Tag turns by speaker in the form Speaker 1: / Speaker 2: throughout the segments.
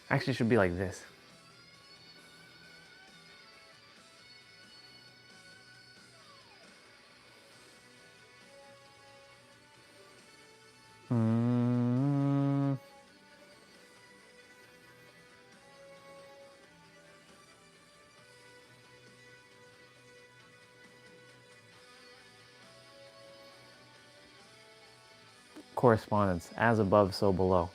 Speaker 1: Actually, it should be like this. Correspondence, as above, so below.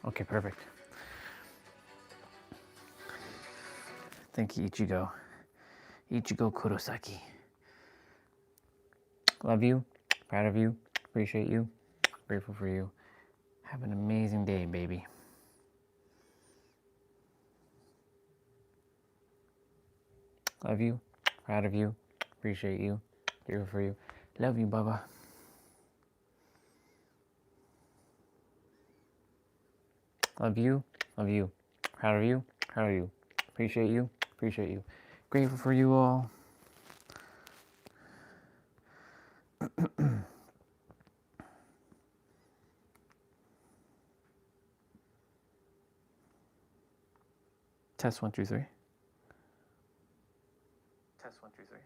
Speaker 1: Okay, perfect. Thank you, Ichigo. Ichigo Kurosaki. Love you, proud of you, appreciate you, grateful for you. Have an amazing day, baby. Love you, proud of you, appreciate you, grateful for you. Love you, Baba. Love you, proud of you, appreciate you, grateful for you all. Test 1, 2, 3. Test 1, 2, 3.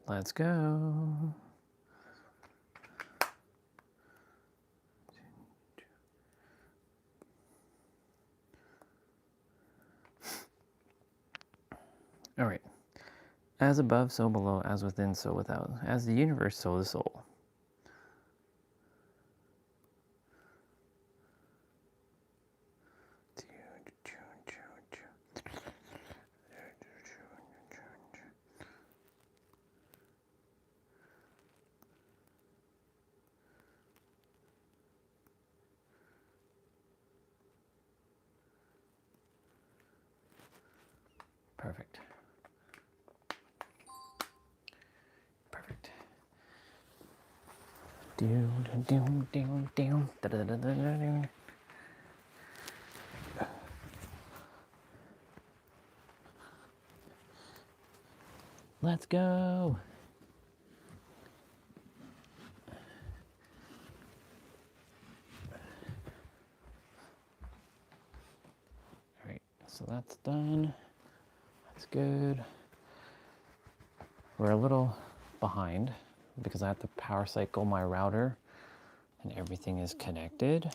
Speaker 1: Let's go. All right. As above, so below, as within, so without. As the universe, so the soul. Perfect. Perfect. Let's go. All right, so that's done. That's good. We're a little behind because I have to power cycle my router and everything is connected.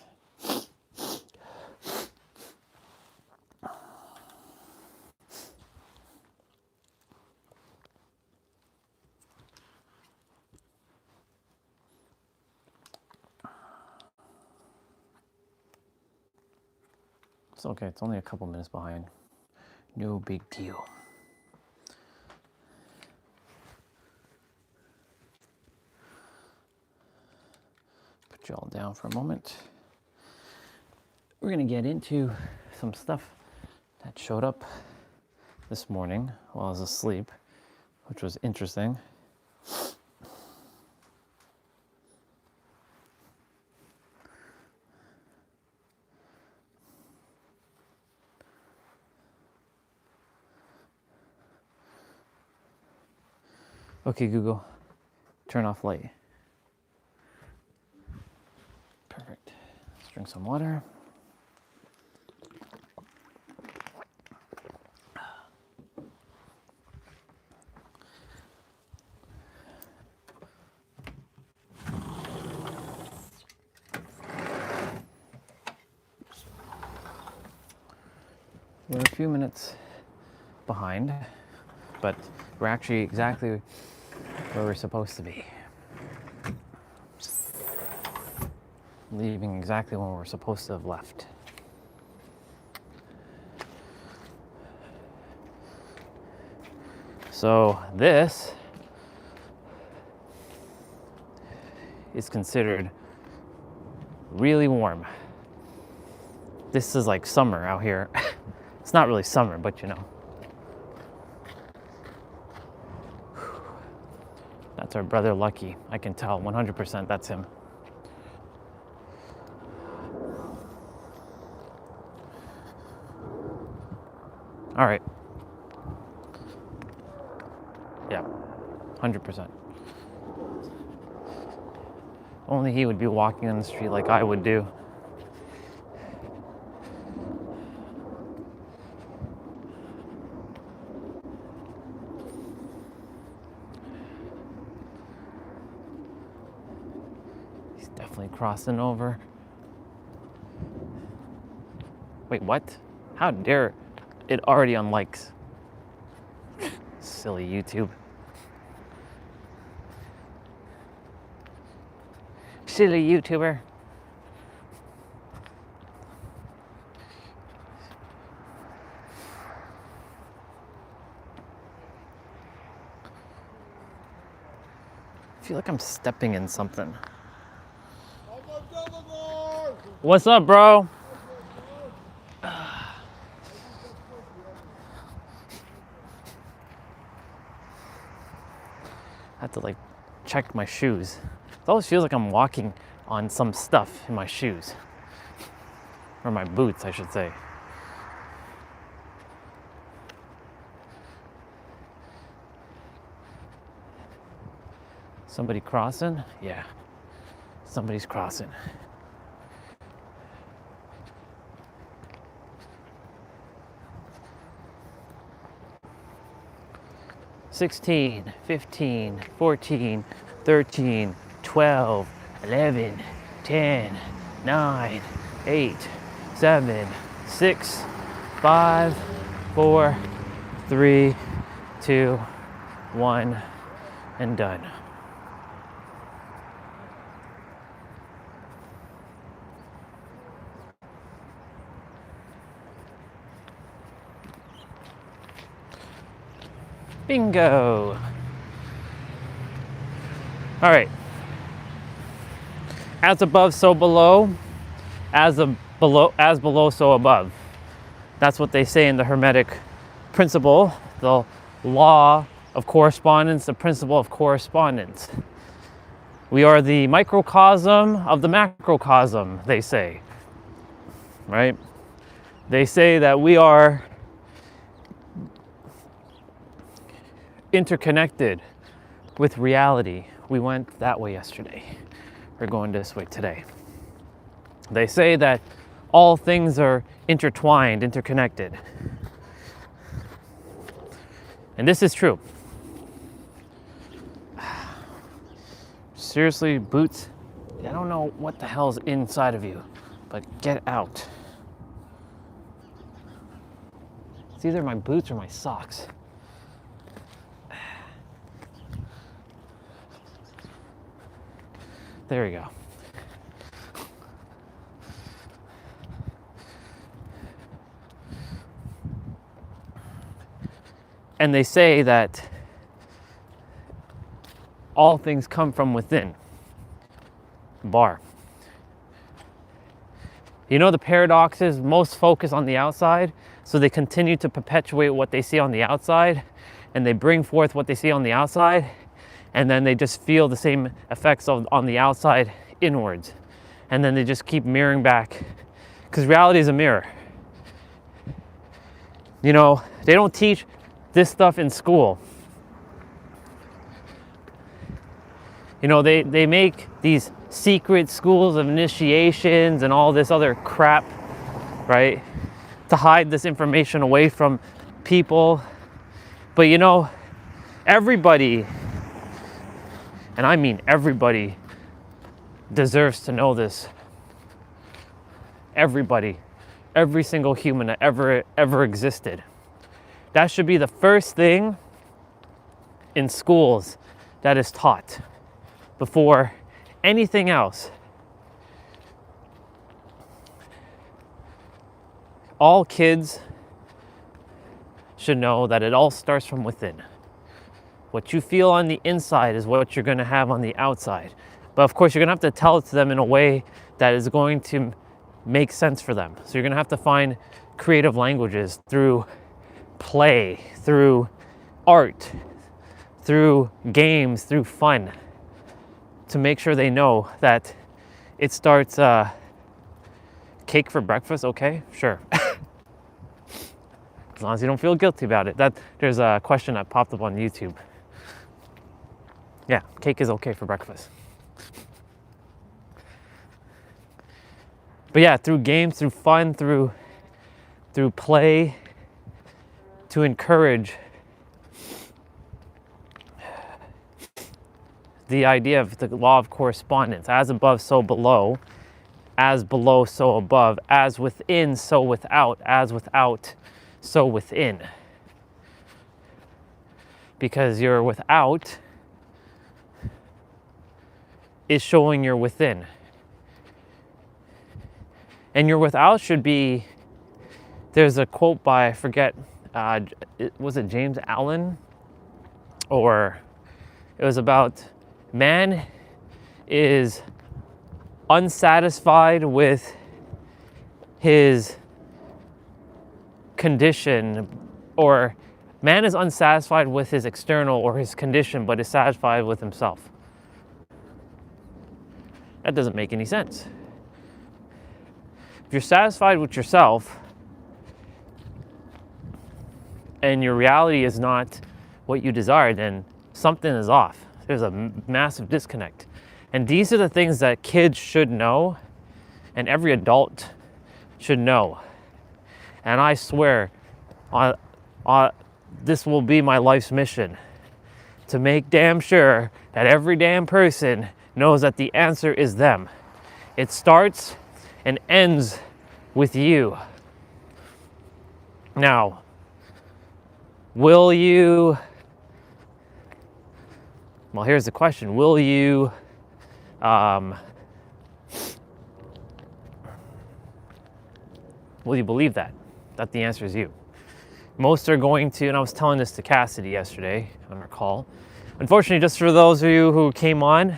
Speaker 1: It's okay, it's only a couple minutes behind. No big deal. Put you all down for a moment. We're gonna get into some stuff that showed up this morning while I was asleep, which was interesting. Okay, Google, turn off light. Perfect. Let's drink some water. We're a few minutes behind, but we're actually exactly where we're supposed to be. Leaving exactly when we're supposed to have left. So this is considered really warm. This is like summer out here. It's not really summer, but you know. That's our brother Lucky. I can tell 100% that's him. All right. Yeah, 100%. Only he would be walking on the street like I would do. He's definitely crossing over. Wait, what? How dare it already unlikes? Silly YouTube. Silly YouTuber. I feel like I'm stepping in something. What's up, bro? I have to like check my shoes. It always feels like I'm walking on some stuff in my shoes. Or my boots, I should say. Somebody crossing? Yeah. Somebody's crossing. $16, $15, $14, $13, $12, $11, $10, $9, $8, $7, $6, $5, $4, $3, $2, $1, and done. Bingo. All right. As above, so below. As below, so above. That's what they say in the Hermetic principle, the law of correspondence, the principle of correspondence. We are the microcosm of the macrocosm, they say. Right? They say that we are interconnected with reality. We went that way yesterday. We're going this way today. They say that all things are intertwined, interconnected. And this is true. Seriously, boots, I don't know what the hell's inside of you, but get out. It's either my boots or my socks. There we go. And they say that all things come from within. Bar. You know, the paradox is most focus on the outside, so they continue to perpetuate what they see on the outside, and they bring forth what they see on the outside, and then they just feel the same effects on the outside inwards. And then they just keep mirroring back. Because reality is a mirror. You know, they don't teach this stuff in school. You know, they make these secret schools of initiations and all this other crap, right? To hide this information away from people. But you know, everybody, and I mean everybody, deserves to know this. Everybody, every single human that ever existed. That should be the first thing in schools that is taught before anything else. All kids should know that it all starts from within. What you feel on the inside is what you're going to have on the outside. But of course, you're going to have to tell it to them in a way that is going to make sense for them. So you're going to have to find creative languages through play, through art, through games, through fun, to make sure they know that it starts cake for breakfast, okay? Sure. as long as you don't feel guilty about it. There's a question that popped up on YouTube. Yeah, cake is okay for breakfast. But yeah, through games, through fun, through play, to encourage the idea of the law of correspondence, as above, so below, as below, so above, as within, so without, as without, so within. Because your without is showing your within. And your without should be, there's a quote by, I forget, was it James Allen? Or it was about man is unsatisfied with his condition, or man is unsatisfied with his external or his condition, but is satisfied with himself. That doesn't make any sense. If you're satisfied with yourself and your reality is not what you desire, then something is off. There's a massive disconnect. And these are the things that kids should know, and every adult should know. And I swear, this will be my life's mission, to make damn sure that every damn person knows that the answer is them. It starts and ends with you. Now, will you, well, here's the question. Will you believe that the answer is you? Most are going to, and I was telling this to Cassidy yesterday on our call. Unfortunately, just for those of you who came on,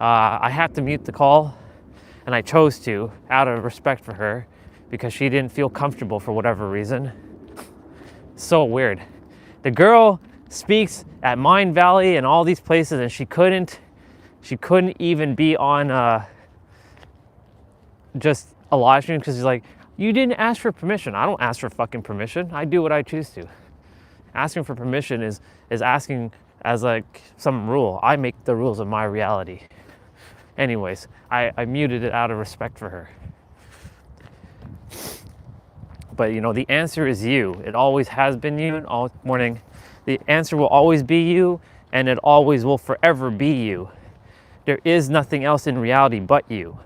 Speaker 1: I had to mute the call, and I chose to, out of respect for her, because she didn't feel comfortable for whatever reason. So weird. The girl speaks at Mind Valley and all these places, and she couldn't even be on just a live stream, because she's like, you didn't ask for permission. I don't ask for fucking permission. I do what I choose to. Asking for permission is asking as like some rule. I make the rules of my reality. Anyways, I muted it out of respect for her. But you know, the answer is you. It always has been you, and all morning. The answer will always be you, and it always will forever be you. There is nothing else in reality but you.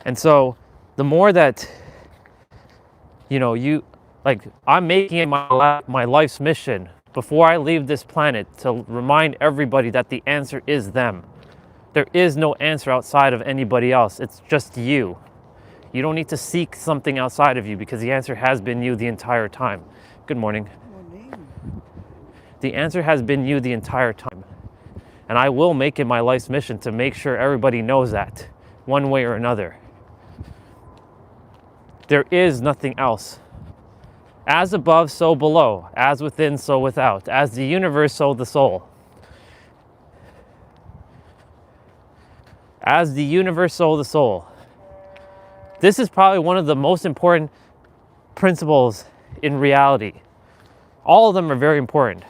Speaker 1: And so, the more that, you know, I'm making it my life's mission before I leave this planet to remind everybody that the answer is them. There is no answer outside of anybody else. It's just you. You don't need to seek something outside of you, because the answer has been you the entire time. Good morning. The answer has been you the entire time. And I will make it my life's mission to make sure everybody knows that, one way or another. There is nothing else. As above, so below. As within, so without. As the universe, so the soul. As the universe, so the soul. This is probably one of the most important principles in reality. All of them are very important.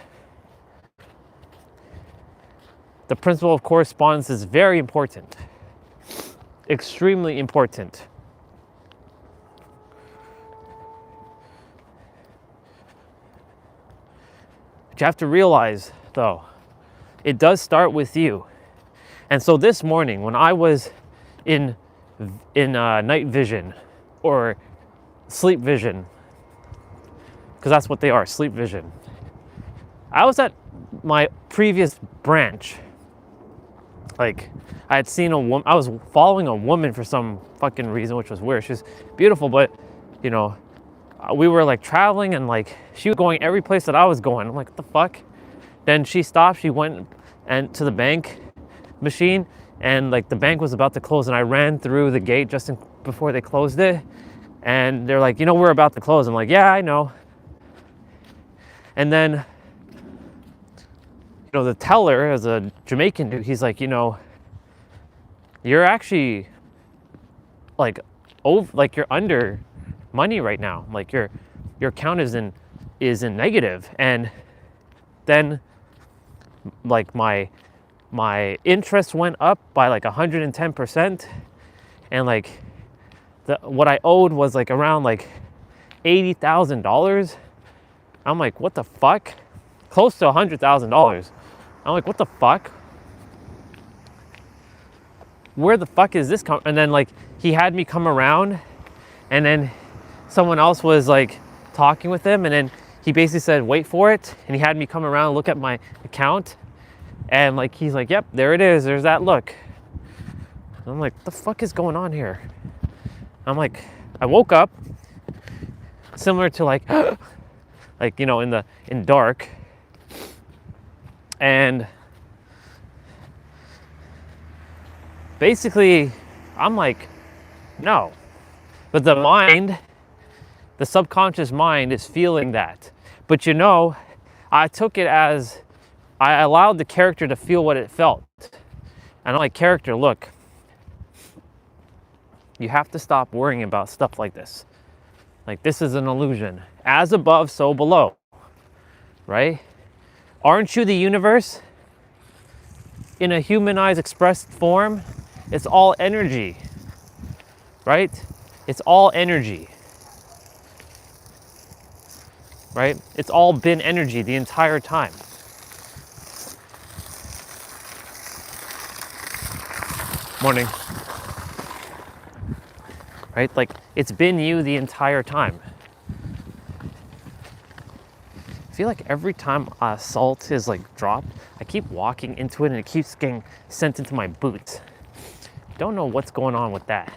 Speaker 1: The principle of correspondence is very important. Extremely important. But you have to realize, though, it does start with you. And so this morning, when I was in night vision or sleep vision, because that's what they are, sleep vision, I was at my previous branch. Like, I had seen a woman, I was following a woman for some fucking reason, which was weird. She was beautiful, but, you know, we were like traveling, and like, she was going every place that I was going. I'm like, what the fuck? Then she stopped, she went to the bank machine, and like the bank was about to close, and I ran through the gate just before they closed it. And they're like, you know, we're about to close. I'm like, yeah, I know. And then, you know, the teller, as a Jamaican dude, he's like, you know, you're actually like you're under money right now. Like your account is in negative. And then like my interest went up by like 110%, and like what I owed was like around like $80,000. I'm like, what the fuck? Close to $100,000. I'm like, what the fuck? Where the fuck is this And then like he had me come around, and then someone else was like talking with him, and then he basically said, wait for it. And he had me come around and look at my account, and like he's like, yep, there it is, there's that look. And I'm like, what the fuck is going on here? I'm like, I woke up similar to like like, you know, in dark, and basically I'm like, no. But the mind, the subconscious mind is feeling that. But you know, I took it as I allowed the character to feel what it felt. And I'm like, character, look, you have to stop worrying about stuff like this. Like, this is an illusion. As above, so below. Right? Aren't you the universe? In a humanized, expressed form, it's all energy. Right? It's all energy. Right? It's all been energy the entire time. Morning. Right? Like, it's been you the entire time. I feel like every time salt is like dropped, I keep walking into it and it keeps getting sent into my boots. Don't know what's going on with that.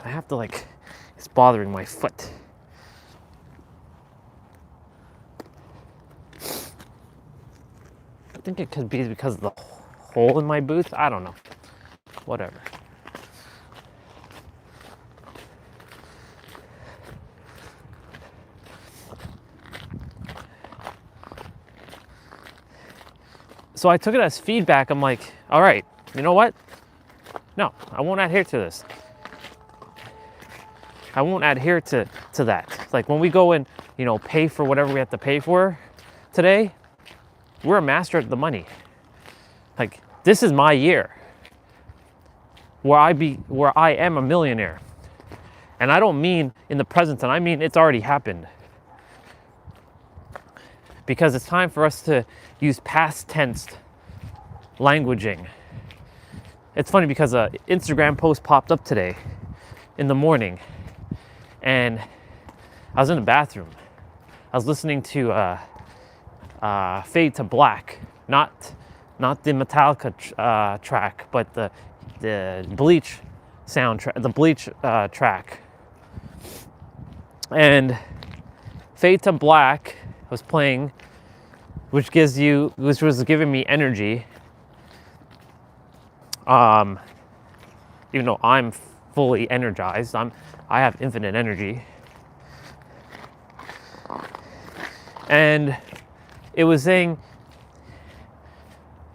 Speaker 1: I have to like, it's bothering my foot. I think it could be because of the hole in my boots. I don't know. Whatever. So I took it as feedback. I'm like, all right, you know what? No, I won't adhere to this. I won't adhere to that. Like when we go and, you know, pay for whatever we have to pay for today, we're a master at the money. Like, this is my year where I am a millionaire. And I don't mean in the present tense, I mean it's already happened. Because it's time for us to use past tense languaging. It's funny because an Instagram post popped up today in the morning, and I was in the bathroom. I was listening to Fade to Black, not the Metallica track, but the Bleach soundtrack, the Bleach track. And Fade to Black was playing, which was giving me energy. Even though I'm fully energized, I have infinite energy. And it was saying,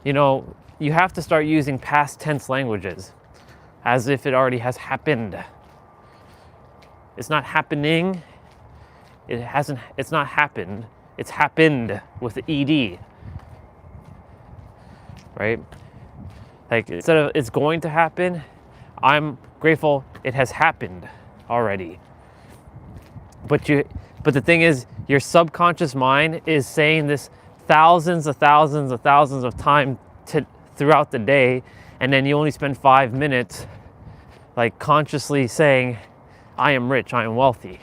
Speaker 1: you know, you have to start using past tense languages as if it already has happened. It's not happening. It's not happened. It's happened with the ED. Right? Like, instead of it's going to happen, I'm grateful it has happened already. But the thing is, your subconscious mind is saying this thousands of times throughout the day, and then you only spend 5 minutes like consciously saying, I am rich, I am wealthy.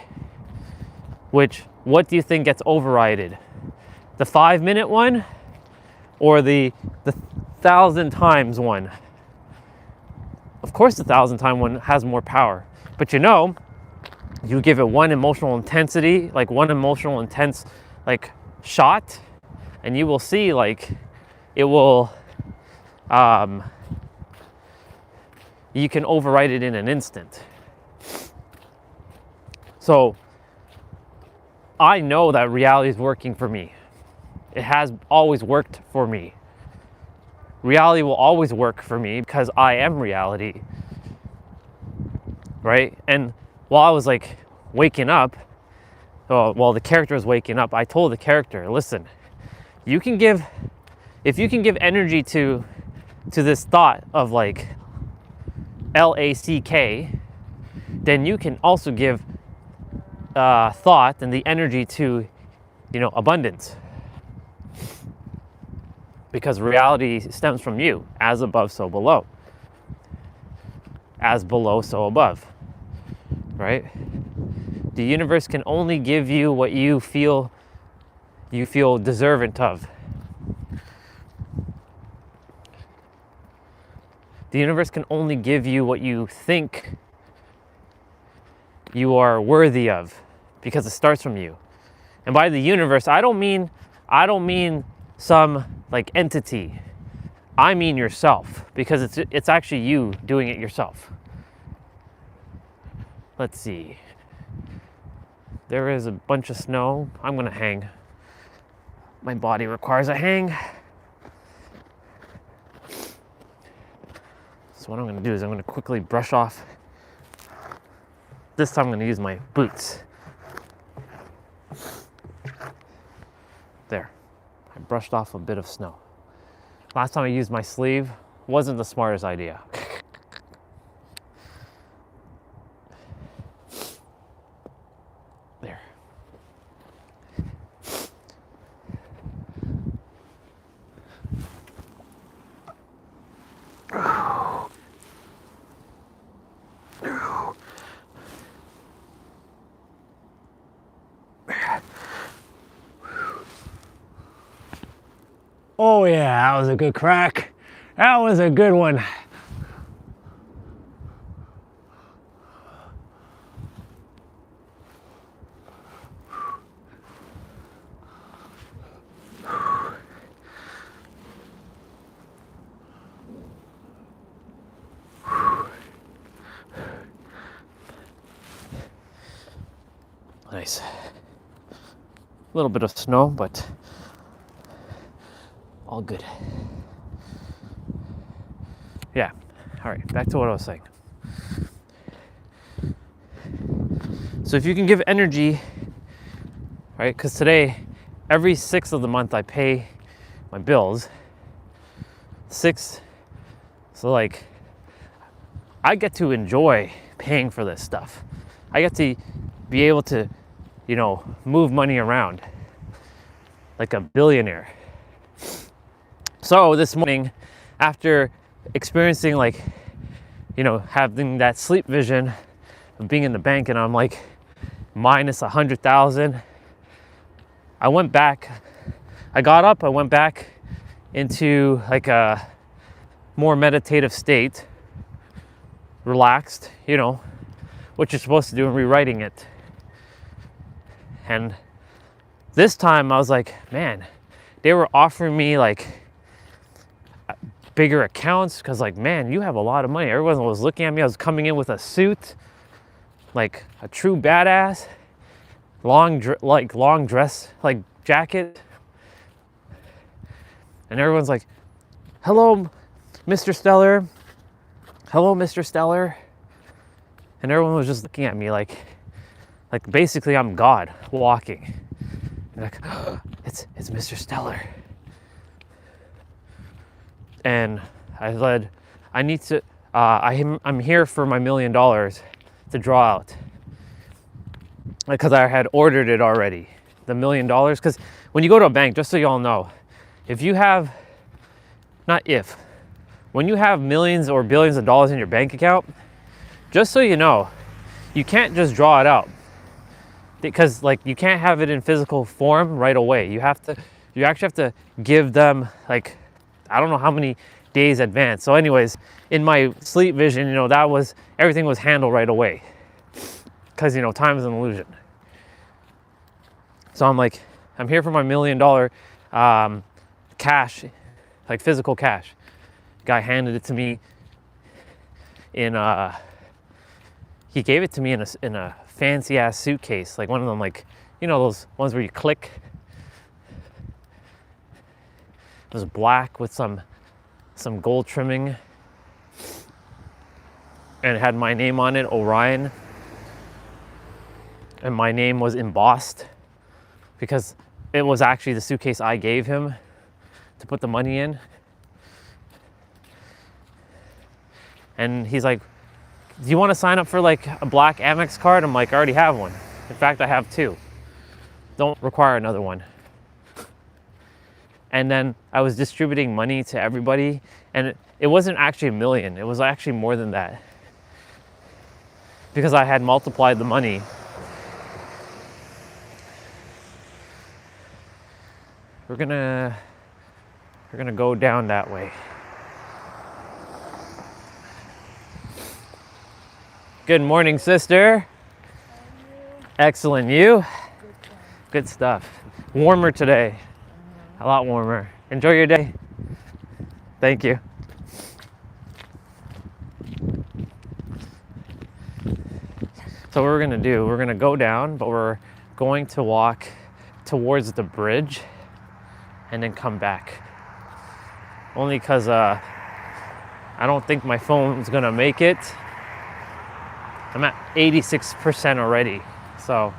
Speaker 1: What do you think gets overridden? The 5-minute one or the 1,000 times one? Of course the 1,000-time one has more power. But you know, you give it one emotional intensity, like one emotional intense like shot, and you will see like it will you can override it in an instant. So I know that reality is working for me. It has always worked for me. Reality will always work for me because I am reality. right? And while I was like waking up, while the character was waking up, I told the character, listen, you can give, if you can give energy to this thought of like LACK, then you can also give thought and the energy to, abundance. Because reality stems from you, as above, so below. As below, so above, right? The universe can only give you what you feel deserving of. The universe can only give you what you think you are worthy of, because it starts from you. And by the universe, I don't mean some like entity. I mean yourself, because it's actually you doing it yourself. Let's see. There is a bunch of snow. I'm gonna hang. My body requires a hang. So what I'm gonna do is I'm gonna quickly brush off. This time I'm gonna use my boots. There. I brushed off a bit of snow. Last time I used my sleeve, wasn't the smartest idea. There.
Speaker 2: Oh yeah, that was a good crack. That was a good one.
Speaker 1: Nice. A little bit of snow, but all good. Yeah. All right, back to what I was saying. So if you can give energy, right? Because today, every 6th of the month, I pay my bills. 6. So like, I get to enjoy paying for this stuff. I get to be able to, move money around like a billionaire. So this morning, after experiencing like, having that sleep vision of being in the bank, and I'm like minus 100,000, I went back. I got up. I went back into like a more meditative state, relaxed, what you're supposed to do in rewriting it. And this time I was like, man, they were offering me like bigger accounts, because like, man, you have a lot of money. Everyone was looking at me. I was coming in with a suit, like a true badass, long dress, like jacket. And everyone's like, hello, Mr. Stellar. Hello, Mr. Stellar. And everyone was just looking at me like basically I'm God walking. And like, oh, it's Mr. Stellar. And I'm here for my $1 million to draw out, because I had ordered it already. The $1 million, because when you go to a bank, just so you all know, when you have millions or billions of dollars in your bank account, just so you know, you can't just draw it out, because like you can't have it in physical form right away. You actually have to give them like, I don't know how many days advance. So anyways, in my sleep vision, everything was handled right away, because time is an illusion. So I'm like, I'm here for my $1 million cash, like physical cash. Guy handed it to me he gave it to me in a fancy ass suitcase, like one of them, like, those ones where you click. It was black with some gold trimming. and it had my name on it, Orion. And my name was embossed because it was actually the suitcase I gave him to put the money in. And he's like, do you want to sign up for like a black Amex card? I'm like, I already have one. In fact, I have 2. Don't require another one. And then I was distributing money to everybody, and it wasn't actually $1 million. It was actually more than that, because I had multiplied the money. We're gonna go down that way. Good morning, sister. Excellent. You? Good stuff. Warmer today. A lot warmer. Enjoy your day. Thank you. So what we're gonna do, we're gonna go down, but we're going to walk towards the bridge and then come back. Only because I don't think my phone's gonna make it. I'm at 86% already, so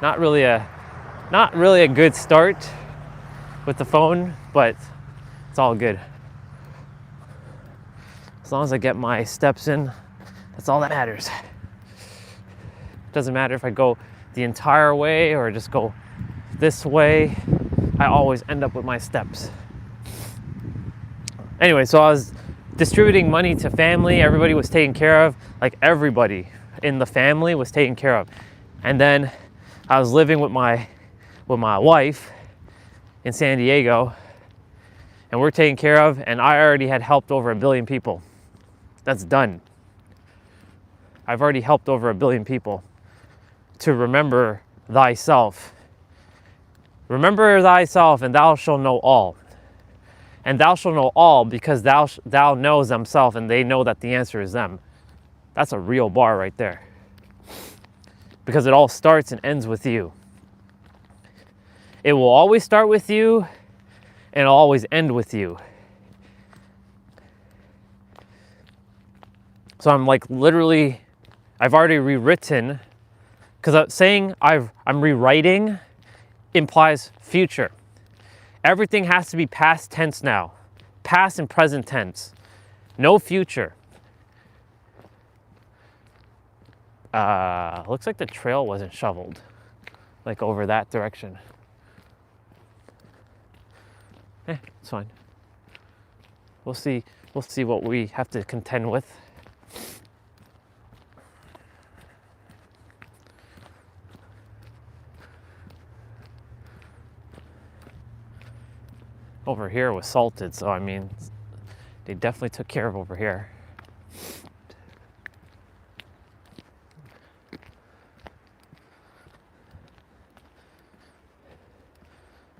Speaker 1: not really a good start with the phone, but it's all good. As long as I get my steps in, that's all that matters. Doesn't matter if I go the entire way or just go this way, I always end up with my steps. Anyway, so I was distributing money to family. Everybody was taken care of. Like, everybody in the family was taken care of. And then I was living with my wife in San Diego, and we're taken care of, and I already had helped over 1 billion people. That's done. I've already helped over 1 billion people to remember thyself. Remember thyself, and thou shalt know all. And thou shalt know all because thou knows themself, and they know that the answer is them. That's a real bar right there. Because it all starts and ends with you. It will always start with you, and it'll always end with you. So I'm like, literally, I've already rewritten, because saying I'm rewriting implies future. Everything has to be past tense now. Past and present tense. No future. Looks like the trail wasn't shoveled, like over that direction. It's fine. We'll see what we have to contend with. Over here was salted, so I mean, they definitely took care of over here.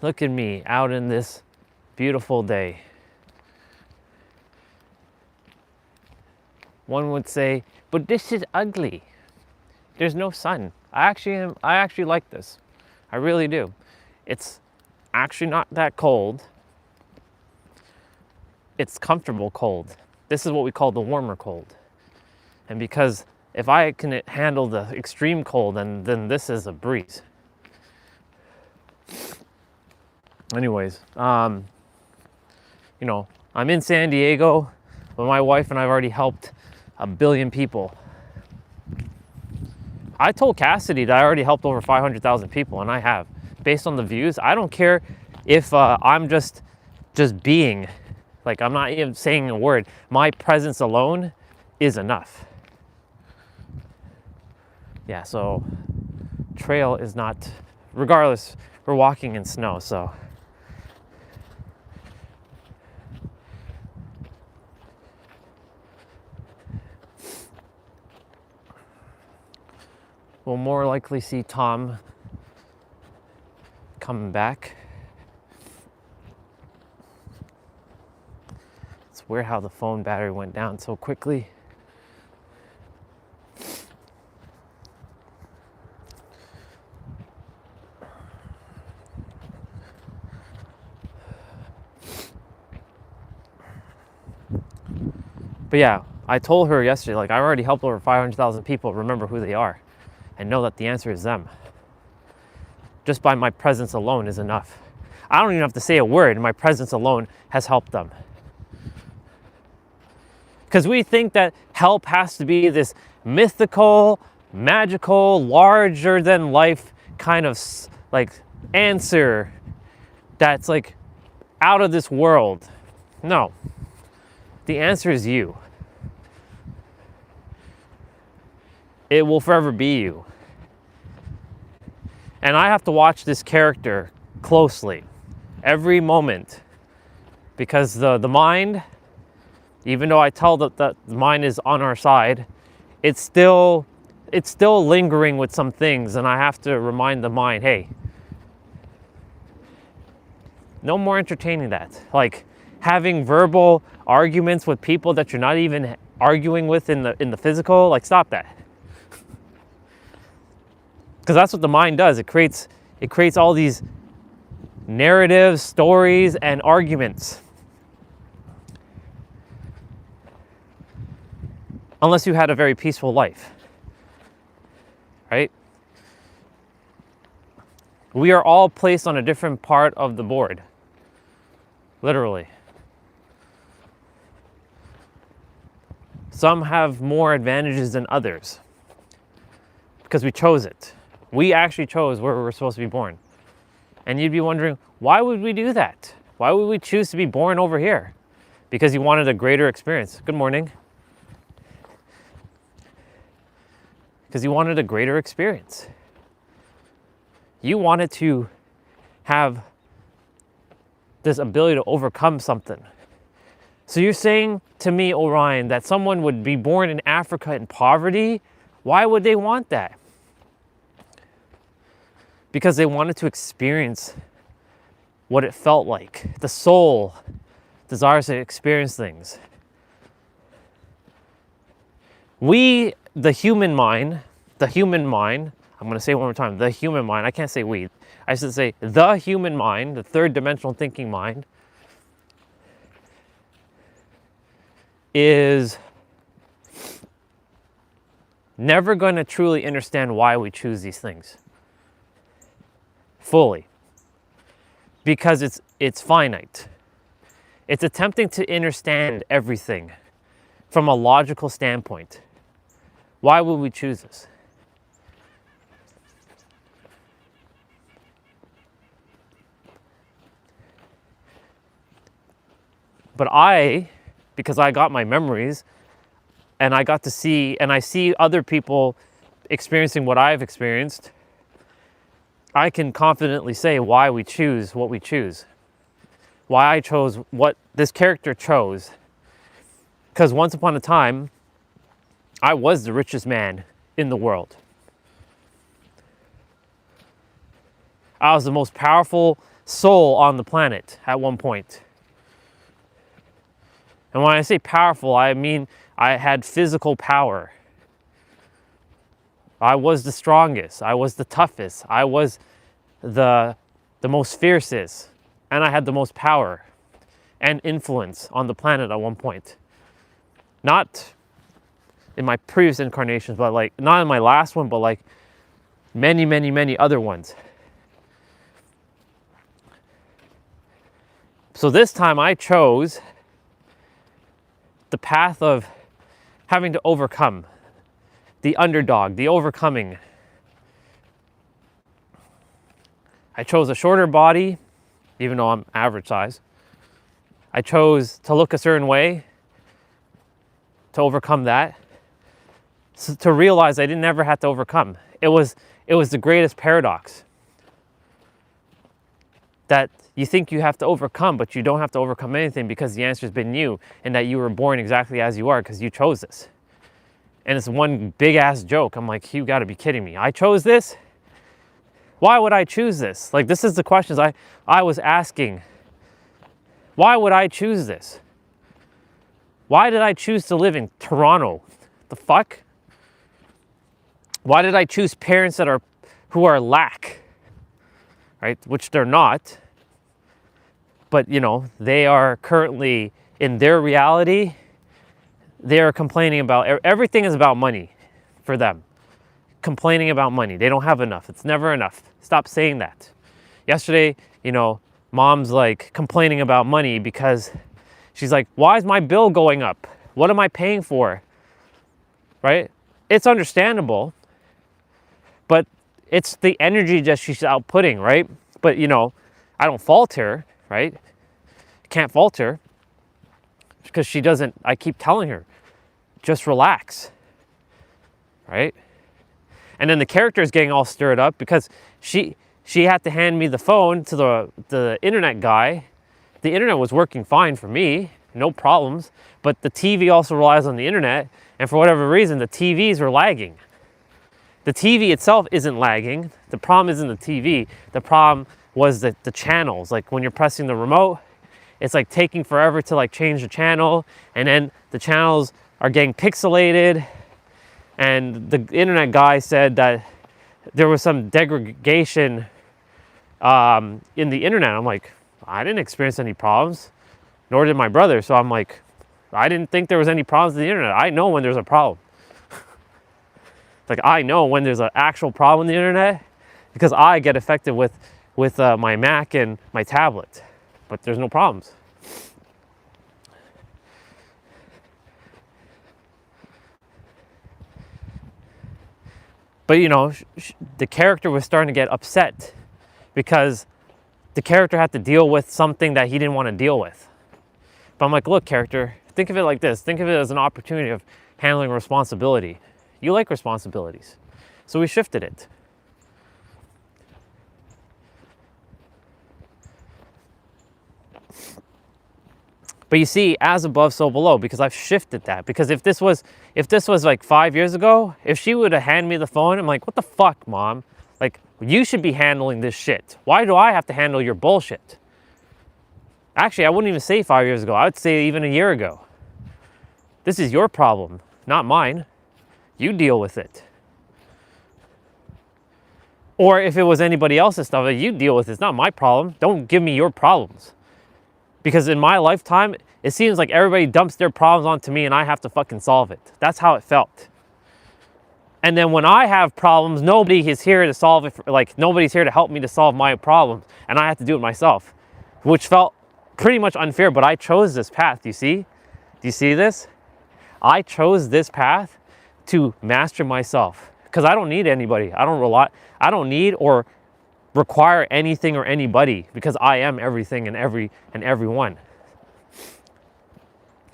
Speaker 1: Look at me out in this beautiful day. One would say, but this is ugly. There's no sun. I actually like this. I really do. It's actually not that cold. It's comfortable cold. This is what we call the warmer cold. And because if I can handle the extreme cold, then this is a breeze. Anyways, I'm in San Diego, but my wife and I've already helped 1 billion people. I told Cassidy that I already helped over 500,000 people, and I have. Based on the views, I don't care if I'm just being. Like, I'm not even saying a word. My presence alone is enough. Yeah, so trail is not, regardless, we're walking in snow, so. We'll more likely see Tom coming back. It's weird how the phone battery went down so quickly. But yeah, I told her yesterday, like, I already helped over 500,000 people remember who they are and know that the answer is them. Just by my presence alone is enough. I don't even have to say a word, and my presence alone has helped them. Because we think that help has to be this mythical, magical, larger than life kind of like answer that's like out of this world. No, the answer is you. It will forever be you. And I have to watch this character closely every moment, because the mind, even though I tell that the mind is on our side, it's still lingering with some things, and I have to remind the mind, hey, no more entertaining that. Like having verbal arguments with people that you're not even arguing with in the physical, like stop that. Because that's what the mind does. It creates all these narratives, stories, and arguments. Unless you had a very peaceful life, right? We are all placed on a different part of the board, literally. Some have more advantages than others because we chose it. We actually chose where we were supposed to be born. And you'd be wondering, why would we do that? Why would we choose to be born over here? Because you wanted a greater experience. Good morning. Because you wanted a greater experience. You wanted to have this ability to overcome something. So you're saying to me, Orion, that someone would be born in Africa in poverty? Why would they want that? Because they wanted to experience what it felt like. The soul desires to experience things. We, the human mind, I'm going to say it one more time, the human mind, I can't say we, I should say the human mind, the third dimensional thinking mind, is never going to truly understand why we choose these things fully, because it's finite. It's attempting to understand everything from a logical standpoint. Why would we choose this? But because I got my memories and I got to see, and I see other people experiencing what I've experienced, I can confidently say why we choose what we choose. Why I chose what this character chose. Because once upon a time, I was the richest man in the world. I was the most powerful soul on the planet at one point. And when I say powerful, I mean I had physical power. I was the strongest. I was the toughest. I was the most fiercest. And I had the most power and influence on the planet at one point. Not in my previous incarnations, but like, not in my last one, but like many, many, many other ones. So this time I chose the path of having to overcome, the underdog, the overcoming. I chose a shorter body, even though I'm average size. I chose to look a certain way to overcome that. So to realize I didn't ever have to overcome. It was the greatest paradox. That you think you have to overcome, but you don't have to overcome anything because the answer's been you, and that you were born exactly as you are because you chose this. And it's one big ass joke. I'm like, you gotta be kidding me. I chose this? Why would I choose this? Like, this is the questions I was asking. Why would I choose this? Why did I choose to live in Toronto? The fuck? Why did I choose parents who are lack? Right? Which they're not. But, you know, they are currently in their reality. they're complaining about, everything is about money for them. Complaining about money. They don't have enough. It's never enough. Stop saying that. Yesterday, mom's like complaining about money because she's like, why is my bill going up? What am I paying for? Right? It's understandable, but it's the energy that she's outputting, right? But, I don't fault her, right? Can't fault her because she doesn't, I keep telling her, just relax, right? And then the character is getting all stirred up because she had to hand me the phone to the internet guy. The internet was working fine for me, no problems, but the TV also relies on the internet, and for whatever reason, the TVs were lagging. The TV itself isn't lagging. The problem isn't the TV. The problem was the channels. Like when you're pressing the remote, it's like taking forever to like change the channel, and then the channels are getting pixelated. And the internet guy said that there was some degradation in the internet. I'm like, I didn't experience any problems, nor did my brother. So I'm like, I didn't think there was any problems with the internet. I know when there's a problem. Like I know when there's an actual problem with the internet because I get affected with my Mac and my tablet, but there's no problems. But the character was starting to get upset because the character had to deal with something that he didn't want to deal with. But I'm like, look, character, think of it like this. Think of it as an opportunity of handling responsibility. You like responsibilities. So we shifted it. But you see, as above, so below, because I've shifted that. Because if this was like 5 years ago, if she would have handed me the phone, I'm like, what the fuck, mom? Like, you should be handling this shit. Why do I have to handle your bullshit? Actually, I wouldn't even say 5 years ago. I would say even a year ago. This is your problem, not mine. You deal with it. Or if it was anybody else's stuff, you deal with it. It's not my problem. Don't give me your problems. Because in my lifetime, it seems like everybody dumps their problems onto me and I have to fucking solve it. That's how it felt. And then when I have problems, nobody is here to solve it. Like nobody's here to help me to solve my problems. And I have to do it myself, which felt pretty much unfair, but I chose this path. Do you see? Do you see this? I chose this path to master myself because I don't need anybody. I don't need or require anything or anybody because I am everything and everyone.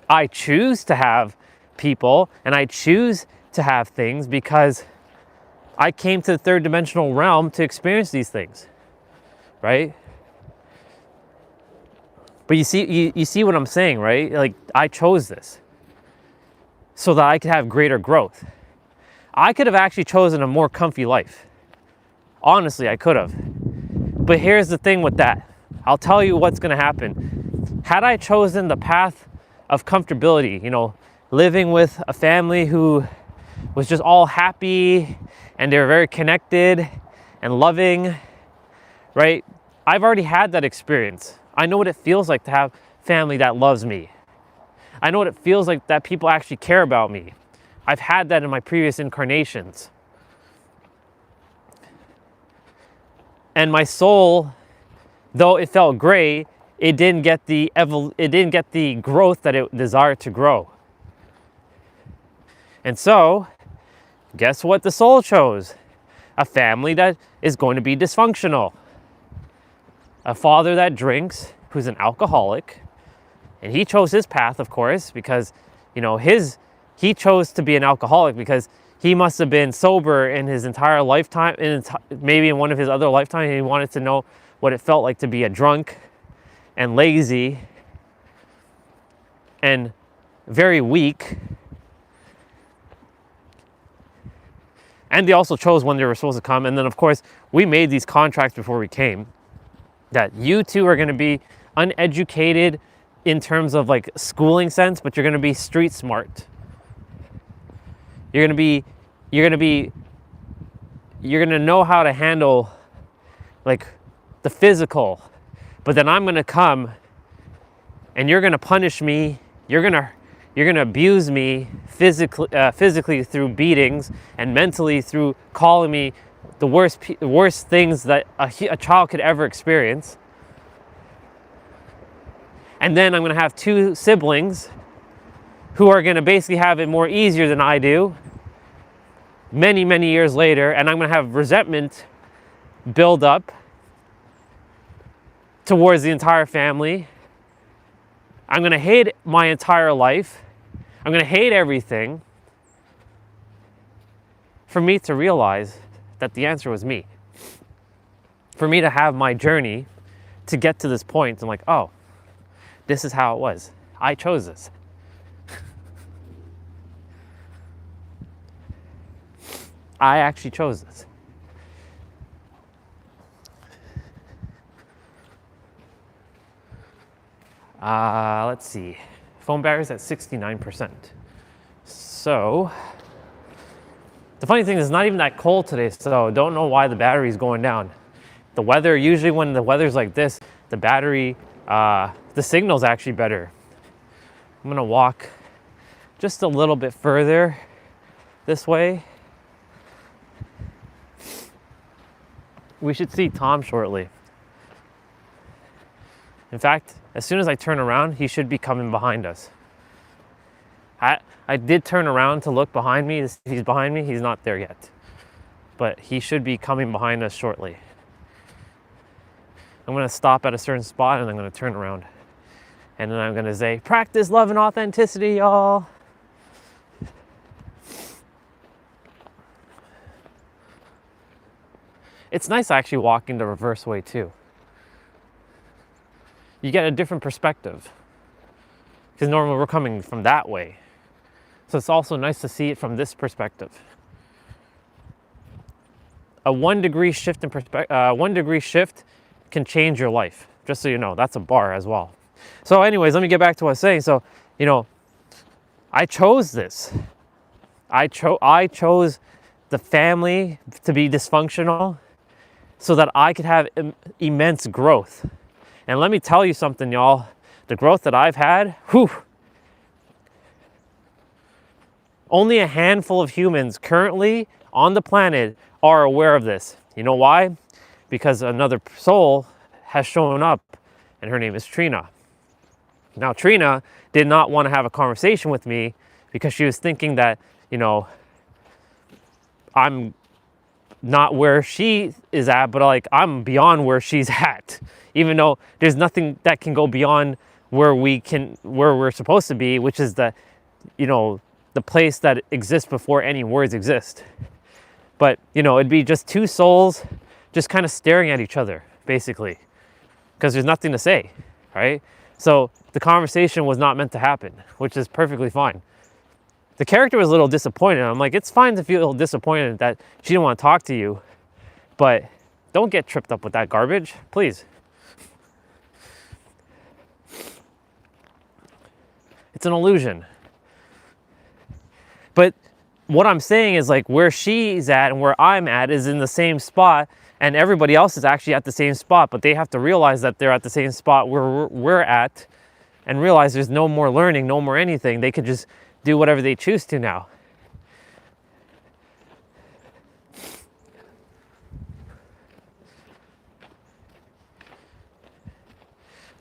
Speaker 1: I choose to have people and I choose to have things because I came to the third dimensional realm to experience these things, right? But you see what I'm saying, right? Like I chose this so that I could have greater growth. I could have actually chosen a more comfy life. Honestly, I could have. But here's the thing with that. I'll tell you what's going to happen. Had I chosen the path of comfortability, living with a family who was just all happy and they were very connected and loving, right? I've already had that experience. I know what it feels like to have family that loves me. I know what it feels like that people actually care about me. I've had that in my previous incarnations. And my soul, though it felt great, it didn't get the growth that it desired to grow. And so, guess what the soul chose? A family that is going to be dysfunctional. A father that drinks, who's an alcoholic. And he chose his path, of course, because, he chose to be an alcoholic because he must have been sober in his entire lifetime, maybe in one of his other lifetimes. He wanted to know what it felt like to be a drunk and lazy and very weak. And they also chose when they were supposed to come. And then, of course, we made these contracts before we came that you two are going to be uneducated in terms of like schooling sense, but you're going to be street smart. You're going to know how to handle like the physical, but then I'm going to come and you're going to punish me. You're going You're gonna abuse me physically through beatings, and mentally through calling me the worst things that a child could ever experience. And then I'm gonna have two siblings who are gonna basically have it more easier than I do many, many years later, and I'm gonna have resentment build up towards the entire family. I'm gonna hate my entire life. I'm gonna hate everything. For me to realize that the answer was me. For me to have my journey to get to this point, I'm like, oh, this is how it was. I chose this. I actually chose this. Let's see. Phone battery's at 69%. So, the funny thing is it's not even that cold today, so don't know why the battery's going down. The weather, usually when the weather's like this, the battery, the signal's actually better. I'm gonna walk just a little bit further this way. We should see Tom shortly. In fact, as soon as I turn around, he should be coming behind us. I did turn around to look behind me to see if he's behind me. He's not there yet. But he should be coming behind us shortly. I'm gonna stop at a certain spot and I'm gonna turn around. And then I'm gonna say, practice love and authenticity, y'all. It's nice actually walking the reverse way too. You get a different perspective. Because normally we're coming from that way. So it's also nice to see it from this perspective. A 1 degree shift in perspective, 1 degree shift can change your life. Just so you know, that's a bar as well. So anyways, let me get back to what I was saying. So, you know, I chose this. I chose the family to be dysfunctional so that I could have immense growth. And let me tell you something, y'all. The growth that I've had, whew. Only a handful of humans currently on the planet are aware of this. You know why? Because another soul has shown up, and her name is Trina. Now, Trina did not want to have a conversation with me because she was thinking that, you know, I'm not where she is at, but like I'm beyond where she's at. Even though there's nothing that can go beyond where we're supposed to be, which is the, you know, the place that exists before any words exist. But, you know, it'd be just two souls just kind of staring at each other, basically, because there's nothing to say, right? So the conversation was not meant to happen, which is perfectly fine. The character was a little disappointed. I'm like, it's fine to feel disappointed that she didn't want to talk to you, but don't get tripped up with that garbage, please. It's an illusion. But what I'm saying is like where she's at and where I'm at is in the same spot, and everybody else is actually at the same spot, but they have to realize that they're at the same spot where we're at and realize there's no more learning, no more anything. They could just do whatever they choose to now.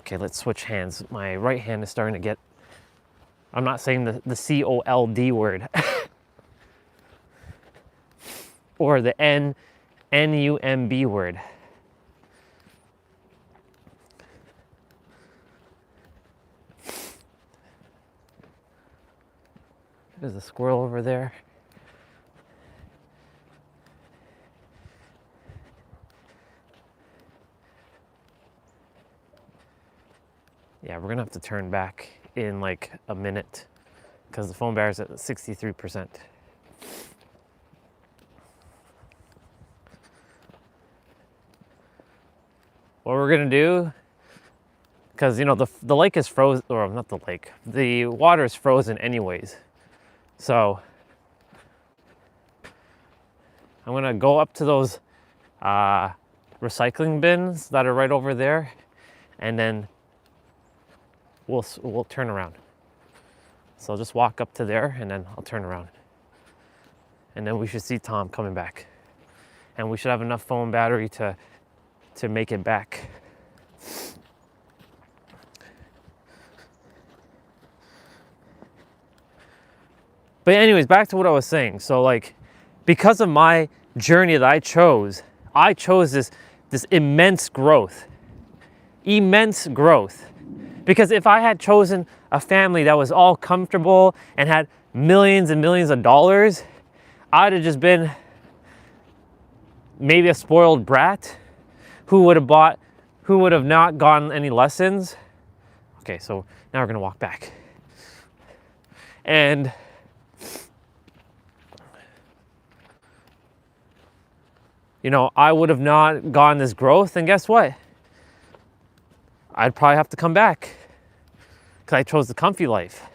Speaker 1: Okay, let's switch hands. My right hand is starting to get, I'm not saying the C-O-L-D word. Or the N-U-M-B word. There's a squirrel over there. Yeah, we're gonna have to turn back in like a minute because the phone battery's at 63%. What we're gonna do, because you know the lake is frozen, or not the lake, the water is frozen anyways. So I'm gonna go up to those recycling bins that are right over there, and then we'll turn around. So I'll just walk up to there and then I'll turn around. And then we should see Tom coming back. And we should have enough phone battery to make it back. But anyways, back to what I was saying. So like, because of my journey that I chose this immense growth. Immense growth. Because if I had chosen a family that was all comfortable and had millions and millions of dollars, I'd have just been maybe a spoiled brat who would have not gotten any lessons. Okay, so now we're gonna walk back. And you know, I would have not gotten this growth, and guess what? I'd probably have to come back because I chose the comfy life.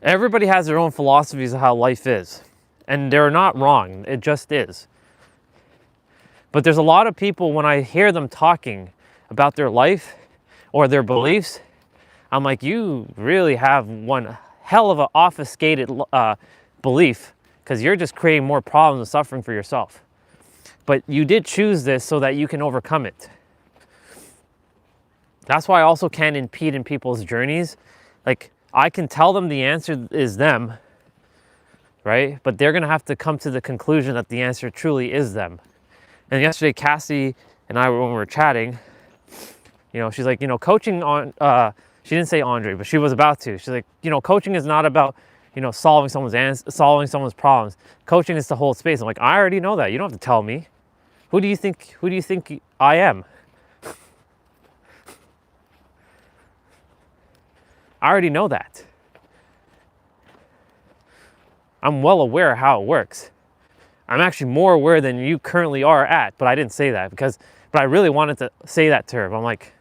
Speaker 1: Everybody has their own philosophies of how life is, and they're not wrong. It just is. But there's a lot of people, when I hear them talking about their life or their beliefs, I'm like, you really have one hell of an obfuscated belief, because you're just creating more problems and suffering for yourself. But you did choose this so that you can overcome it. That's why I also can't impede in people's journeys. Like, I can tell them the answer is them, right? But they're gonna have to come to the conclusion that the answer truly is them. And yesterday, Cassie and I, when we were chatting, you know, she's like, you know, coaching on, she didn't say Andre, but she was about to. She's like, you know, coaching is not about, you know, solving someone's problems. Coaching is to hold space. I'm like, I already know that. You don't have to tell me. Who do you think I am? I already know that. I'm well aware of how it works. I'm actually more aware than you currently are at, but I didn't say that but I really wanted to say that to her. But I'm like,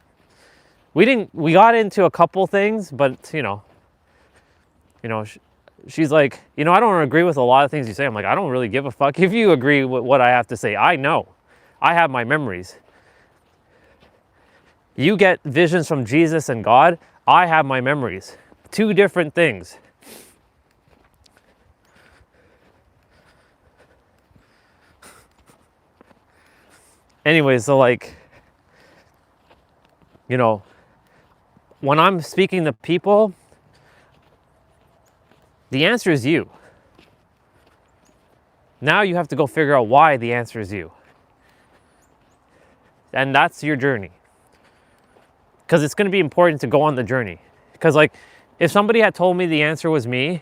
Speaker 1: we got into a couple things, but you know, she's like, you know, I don't agree with a lot of things you say. I'm like, I don't really give a fuck if you agree with what I have to say. I know. I have my memories. You get visions from Jesus and God. I have my memories. Two different things. Anyways, so like, you know, when I'm speaking to people, the answer is you. Now you have to go figure out why the answer is you. And that's your journey. Because it's going to be important to go on the journey. Because like, if somebody had told me the answer was me,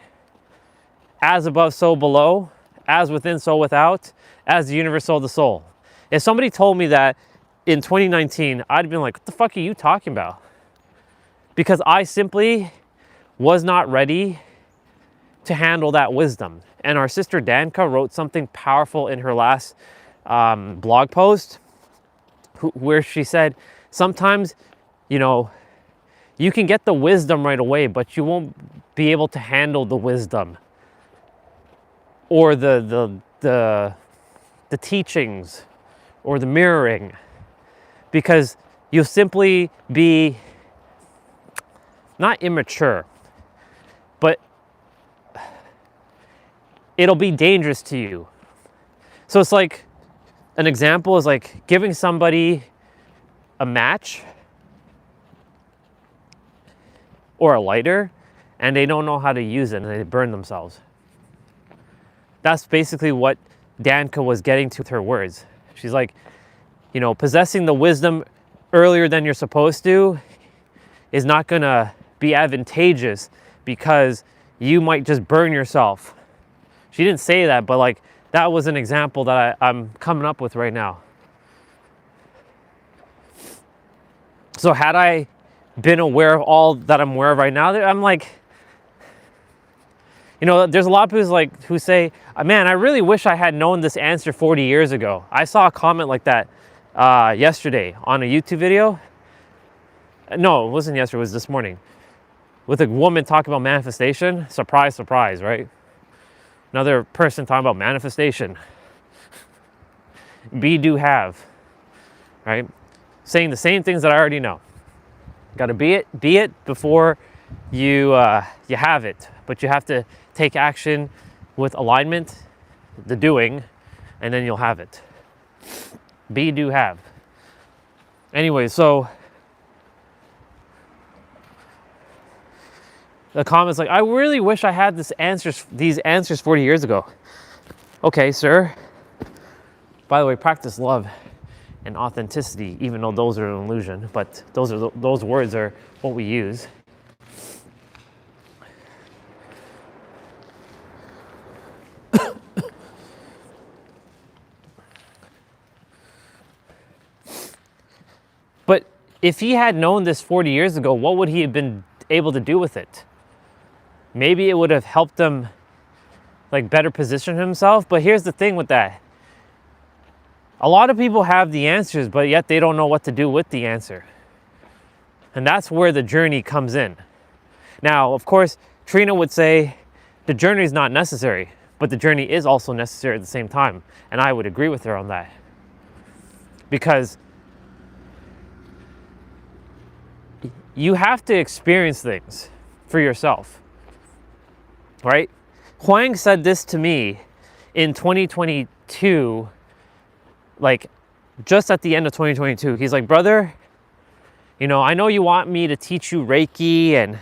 Speaker 1: as above, so below, as within, so without, as the universe, so the soul. If somebody told me that in 2019, I'd have been like, what the fuck are you talking about? Because I simply was not ready to handle that wisdom. And our sister Danka wrote something powerful in her last blog post, where she said, sometimes, you know, you can get the wisdom right away, but you won't be able to handle the wisdom or the teachings or the mirroring, because you'll simply be not immature, but it'll be dangerous to you. So it's like, an example is like giving somebody a match or a lighter and they don't know how to use it and they burn themselves. That's basically what Danka was getting to with her words. She's like, you know, possessing the wisdom earlier than you're supposed to is not gonna be advantageous because you might just burn yourself. She didn't say that, but like, that was an example that I'm coming up with right now. So had I been aware of all that I'm aware of right now, I'm like, you know, there's a lot of people who say, man, I really wish I had known this answer 40 years ago. I saw a comment like that yesterday on a YouTube video. No, it wasn't yesterday, it was this morning. With a woman talking about manifestation. Surprise, surprise, right? Another person talking about manifestation. Be, do, have, right? Saying the same things that I already know. Got to be it before you you have it. But you have to take action with alignment, the doing, and then you'll have it. Be, do, have. Anyway, so the comments like, I really wish I had these answers 40 years ago. Okay, sir. By the way, practice love and authenticity, even though those are an illusion, but those words are what we use. But if he had known this 40 years ago, what would he have been able to do with it? Maybe it would have helped him like better position himself. But here's the thing with that. A lot of people have the answers, but yet they don't know what to do with the answer. And that's where the journey comes in. Now, of course, Trina would say the journey is not necessary, but the journey is also necessary at the same time. And I would agree with her on that. Because you have to experience things for yourself, right? Huang said this to me in 2022, like just at the end of 2022. He's like, brother, you know, I know you want me to teach you Reiki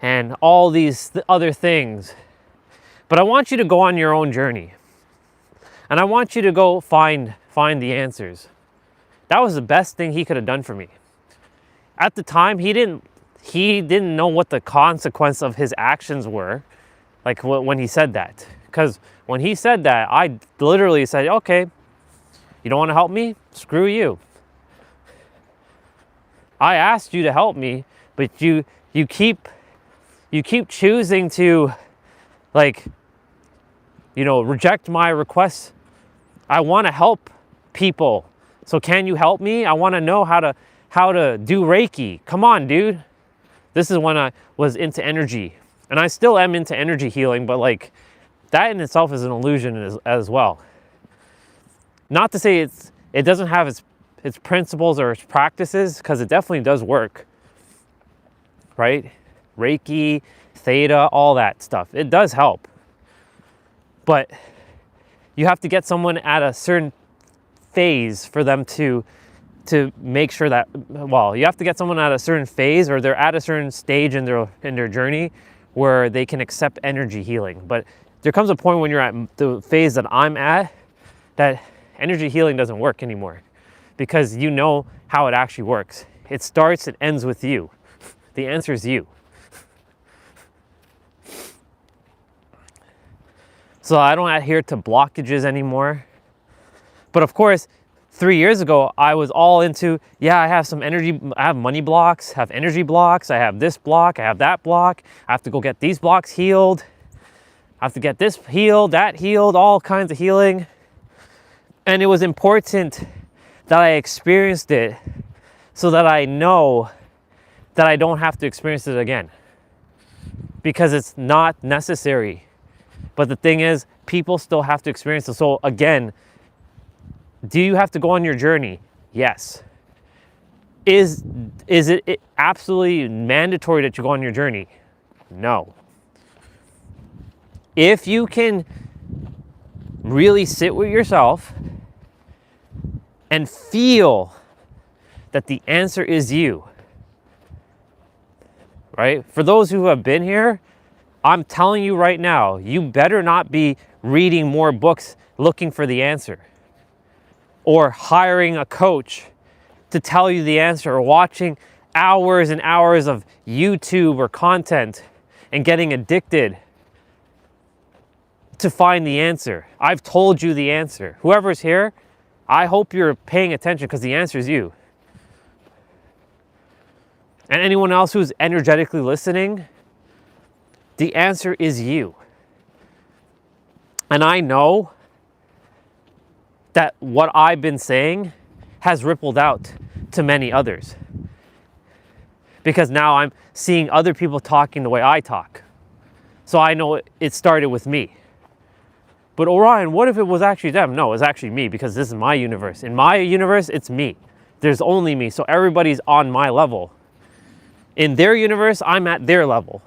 Speaker 1: and all these other things, but I want you to go on your own journey. And I want you to go find the answers. That was the best thing he could have done for me. At the time, he didn't know what the consequence of his actions were, like when he said that. Because when he said that, I literally said, okay, you don't want to help me? Screw you. I asked you to help me, but you keep choosing to, like, you know, reject my requests. I want to help people. So can you help me? I want to know how to do Reiki. Come on, dude. This is when I was into energy. And I still am into energy healing, but like that in itself is an illusion as well. Not to say it doesn't have its principles or its practices, because it definitely does work. Right? Reiki, theta, all that stuff. It does help. But you have to get someone at a certain phase for them to make sure that, well, you have to get someone at a certain phase, or they're at a certain stage in their journey where they can accept energy healing. But there comes a point when you're at the phase that I'm at, that energy healing doesn't work anymore, because you know how it actually works. It starts and ends with you. The answer is you. So I don't adhere to blockages anymore. But of course, 3 years ago, I was all into, yeah, I have some energy, I have money blocks, have energy blocks, I have this block, I have that block, I have to go get these blocks healed, I have to get this healed, that healed, all kinds of healing. And it was important that I experienced it so that I know that I don't have to experience it again, because it's not necessary. But the thing is, people still have to experience it. So again, do you have to go on your journey? Yes. Is it absolutely mandatory that you go on your journey? No. If you can really sit with yourself and feel that the answer is you, right? For those who have been here, I'm telling you right now, you better not be reading more books looking for the answer, or hiring a coach to tell you the answer, or watching hours and hours of YouTube or content and getting addicted to find the answer. I've told you the answer. Whoever's here, I hope you're paying attention, because the answer is you. And anyone else who's energetically listening, the answer is you. And I know that what I've been saying has rippled out to many others, because now I'm seeing other people talking the way I talk. So I know it started with me. But Orion, what if it was actually them? No, it's actually me, because this is my universe. In my universe, it's me. There's only me, so everybody's on my level. In their universe, I'm at their level.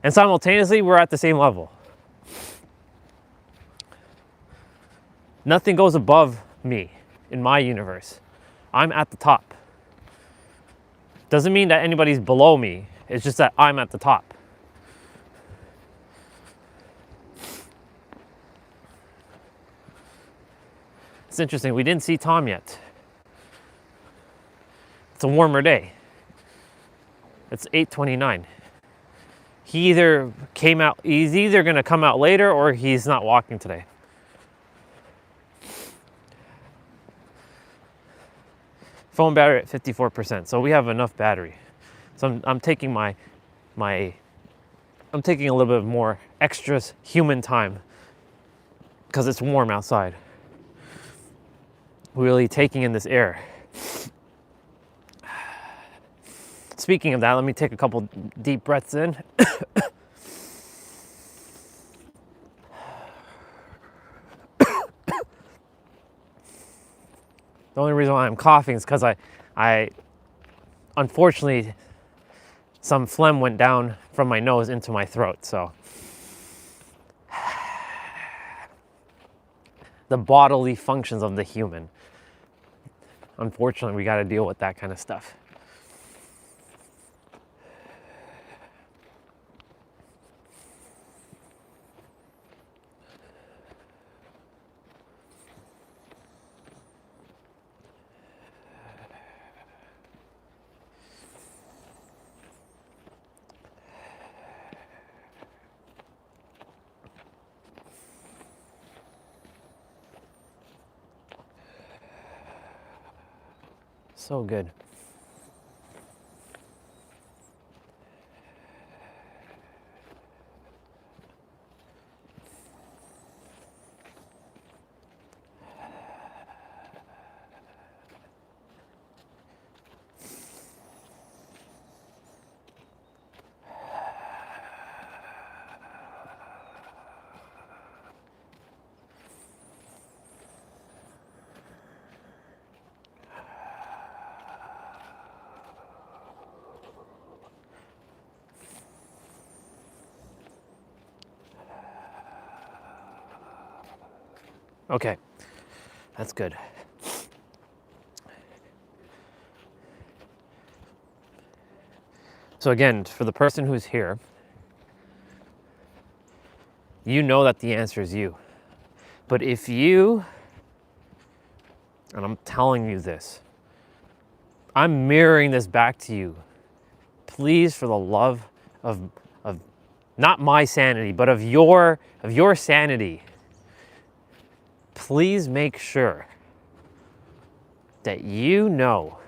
Speaker 1: And simultaneously, we're at the same level. Nothing goes above me in my universe. I'm at the top. Doesn't mean that anybody's below me. It's just that I'm at the top. It's interesting, we didn't see Tom yet. It's a warmer day. It's 8:29. He's either gonna come out later or he's not walking today. Phone battery at 54%, so we have enough battery. So I'm taking I'm taking a little bit more extra human time because it's warm outside. Really taking in this air. Speaking of that, let me take a couple deep breaths in. The only reason why I'm coughing is because I unfortunately, some phlegm went down from my nose into my throat, so. The bodily functions of the human. Unfortunately, we got to deal with that kind of stuff. So good. Okay, that's good. So again, for the person who's here, you know that the answer is you. But if you, and I'm telling you this, I'm mirroring this back to you. Please, for the love of not my sanity, but of your sanity, please make sure that you know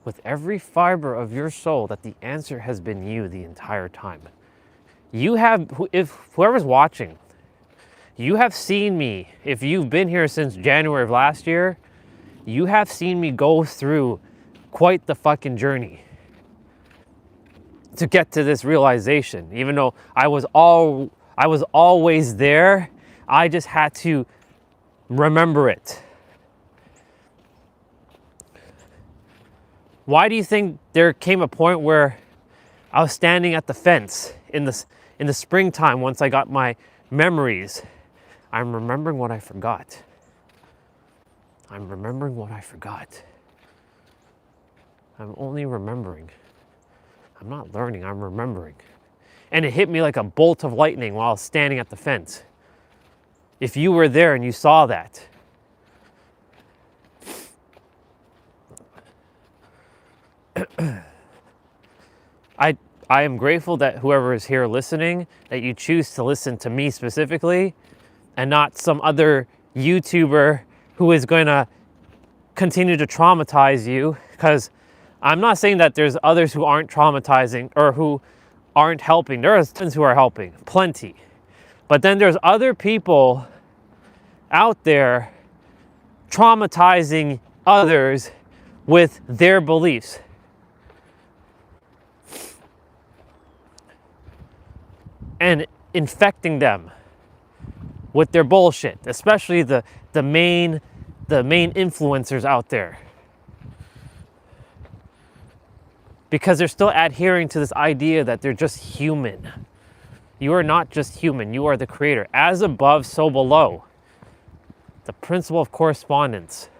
Speaker 1: with every fiber of your soul that the answer has been you the entire time. You have, if whoever's watching, you have seen me, if you've been here since January of last year, you have seen me go through quite the fucking journey to get to this realization. Even though I was always there, I just had to remember it. Why do you think there came a point where I was standing at the fence in the springtime once I got my memories? I'm remembering what I forgot. I'm remembering what I forgot. I'm only remembering. I'm not learning, I'm remembering. And it hit me like a bolt of lightning while I was standing at the fence. If you were there and you saw that, I am grateful that whoever is here listening, that you choose to listen to me specifically and not some other YouTuber who is going to continue to traumatize you. Because I'm not saying that there's others who aren't traumatizing or who aren't helping. There are tons who are helping, plenty. But then there's other people out there traumatizing others with their beliefs. And infecting them with their bullshit, especially the main influencers out there. because they're still adhering to this idea that they're just human. You are not just human, you are the creator. As above, so below. The principle of correspondence.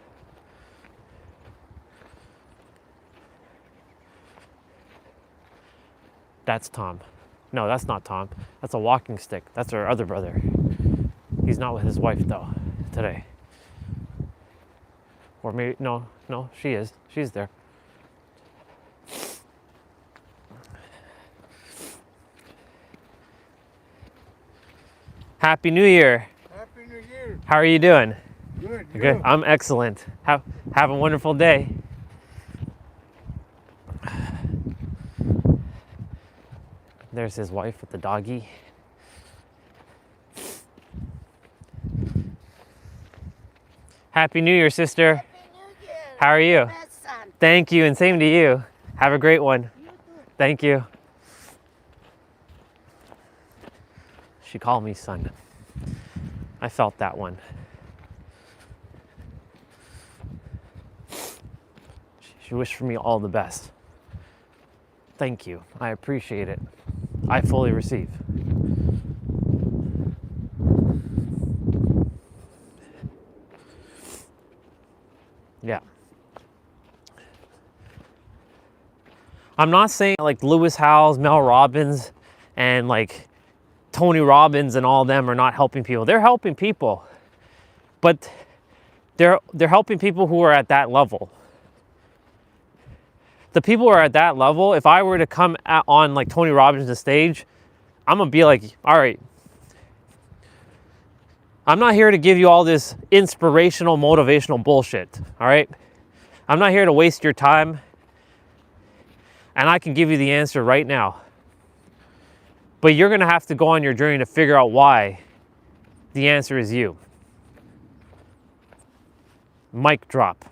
Speaker 1: That's Tom. No, that's not Tom. That's a walking stick. That's our other brother. He's not with his wife though, today. Or maybe, no, she is. She's there. Happy New Year.
Speaker 3: Happy New Year.
Speaker 1: How are you doing?
Speaker 3: Good.
Speaker 1: Good. I'm excellent. Have a wonderful day. There's his wife with the doggy. Happy New Year, sister.
Speaker 4: Happy New Year.
Speaker 1: How are you?
Speaker 4: Best son.
Speaker 1: Thank you, and same to you. Have a great one.
Speaker 4: You too.
Speaker 1: Thank you. She called me son. I felt that one. She wished for me all the best. Thank you. I appreciate it. I fully receive. Yeah. I'm not saying like Lewis Howes, Mel Robbins, and like Tony Robbins and all of them are not helping people. They're helping people, but they're helping people who are at that level. The people who are at that level, if I were to come on like Tony Robbins' stage, I'm gonna be like, all right, I'm not here to give you all this inspirational, motivational bullshit, all right? I'm not here to waste your time, and I can give you the answer right now. But you're gonna have to go on your journey to figure out why the answer is you. Mic drop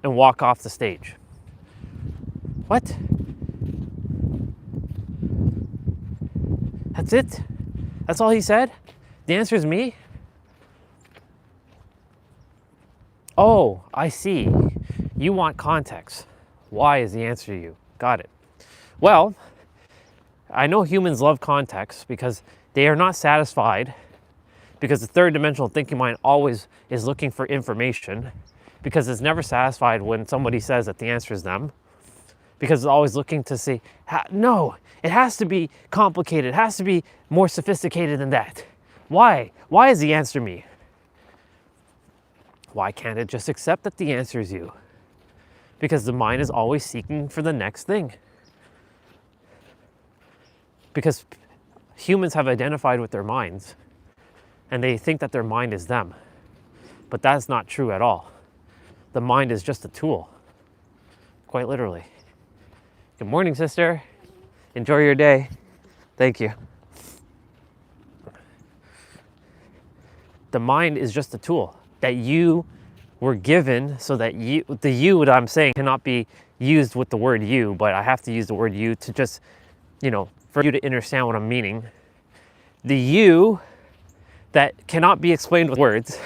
Speaker 1: and walk off the stage. What? That's it? That's all he said? The answer is me? Oh, I see. You want context. Why is the answer you? Got it. Well, I know humans love context because they are not satisfied, because the third dimensional thinking mind always is looking for information, because it's never satisfied when somebody says that the answer is them, because it's always looking to see, no, it has to be complicated, it has to be more sophisticated than that. Why? Why is the answer me? Why can't it just accept that the answer is you? Because the mind is always seeking for the next thing. Because humans have identified with their minds, and they think that their mind is them. But that's not true at all. The mind is just a tool, quite literally. Good morning, sister. Enjoy your day. Thank you. The mind is just a tool that you were given so that the you that I'm saying cannot be used with the word you, but I have to use the word you to just, for you to understand what I'm meaning. The you that cannot be explained with words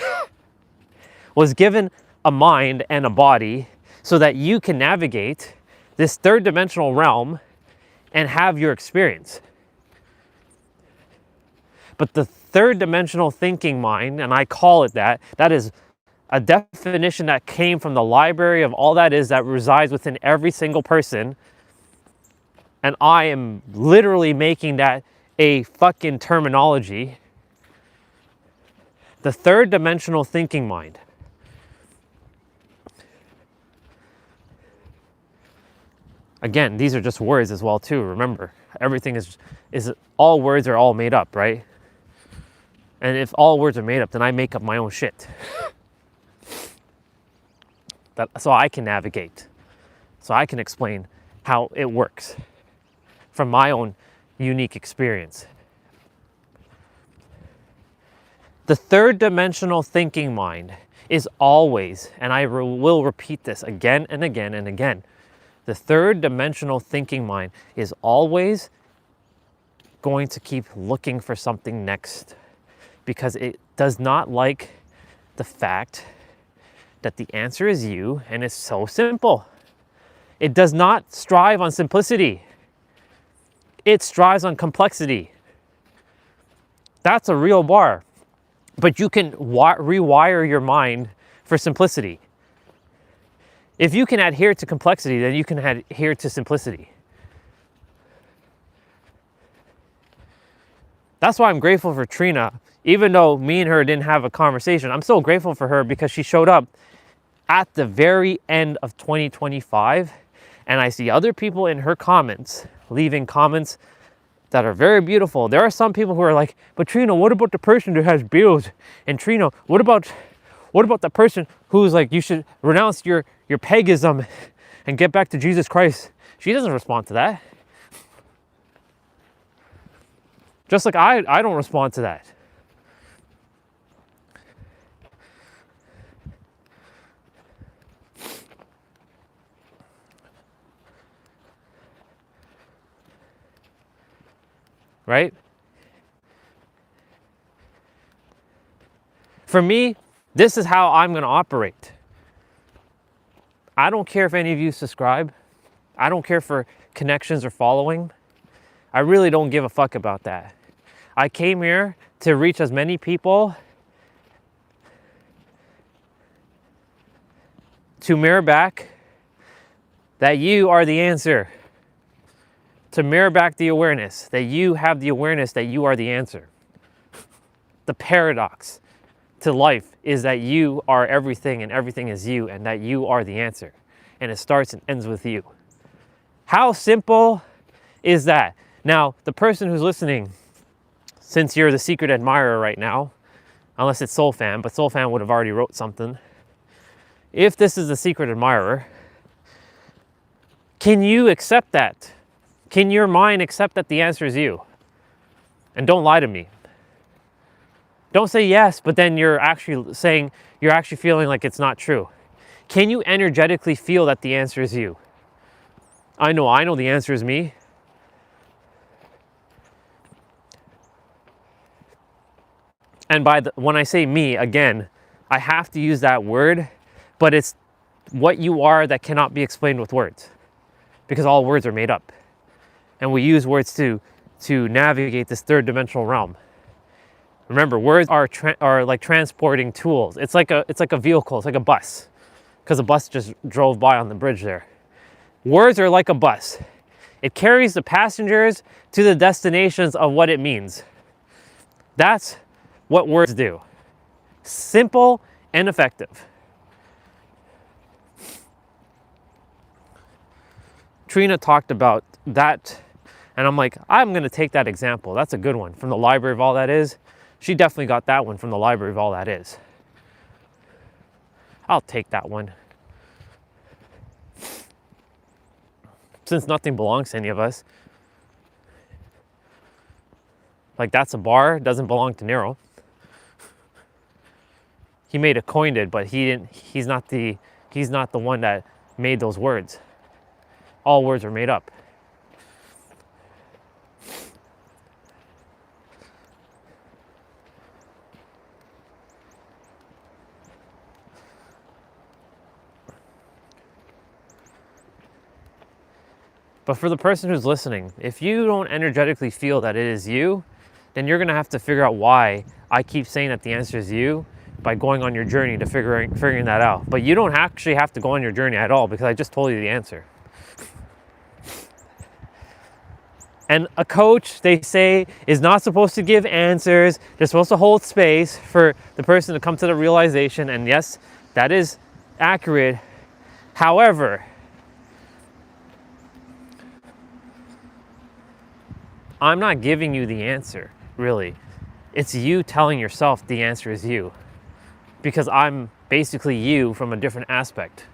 Speaker 1: was given a mind and a body so that you can navigate this third dimensional realm and have your experience. But the third dimensional thinking mind, and I call it that is a definition that came from the library of all that is that resides within every single person. And I am literally making that a fucking terminology. The third dimensional thinking mind. Again, these are just words as well too. Remember, everything is all words are all made up, right? And if all words are made up, then I make up my own shit. So I can navigate. So I can explain how it works from my own unique experience. The third dimensional thinking mind is always, and I will repeat this again and again and again, the third dimensional thinking mind is always going to keep looking for something next, because it does not like the fact that the answer is you, and it's so simple. It does not strive on simplicity. It strives on complexity. That's a real bar. But you can rewire your mind for simplicity. If you can adhere to complexity, then you can adhere to simplicity. That's why I'm grateful for Trina. Even though me and her didn't have a conversation, I'm still grateful for her because she showed up at the very end of 2025. And I see other people in her comments leaving comments that are very beautiful. There are some people who are like, but Trina, what about the person who has bills? And Trina, what about the person who's like, you should renounce your paganism and get back to Jesus Christ? She doesn't respond to that. Just like I don't respond to that. Right? For me, this is how I'm going to operate. I don't care if any of you subscribe. I don't care for connections or following. I really don't give a fuck about that. I came here to reach as many people, to mirror back that you are the answer. To mirror back the awareness that you have the awareness that you are the answer. The paradox to life is that you are everything and everything is you, and that you are the answer. And it starts and ends with you. How simple is that? Now, the person who's listening, since you're the secret admirer right now, unless it's Soul Fan, but Soul Fan would have already wrote something. If this is the secret admirer, can you accept that? Can your mind accept that the answer is you? And don't lie to me. Don't say yes, but then you're actually feeling like it's not true. Can you energetically feel that the answer is you? I know the answer is me. And when I say me, again, I have to use that word, but it's what you are that cannot be explained with words, because all words are made up. And we use words to navigate this third dimensional realm. Remember, words are like transporting tools. It's like a vehicle, it's like a bus, because a bus just drove by on the bridge there. Words are like a bus. It carries the passengers to the destinations of what it means. That's what words do. Simple and effective. Trina talked about that, and I'm like, I'm gonna take that example. That's a good one from the library of all that is. She definitely got that one from the library of all that is. I'll take that one. Since nothing belongs to any of us. Like, that's a bar, doesn't belong to Nero. He may have coined it, but he's not the one that made those words. All words are made up. But for the person who's listening, if you don't energetically feel that it is you, then you're gonna have to figure out why I keep saying that the answer is you by going on your journey to figuring that out. But you don't actually have to go on your journey at all, because I just told you the answer. And a coach, they say, is not supposed to give answers. They're supposed to hold space for the person to come to the realization. And yes, that is accurate. However, I'm not giving you the answer, really. It's you telling yourself the answer is you, because I'm basically you from a different aspect.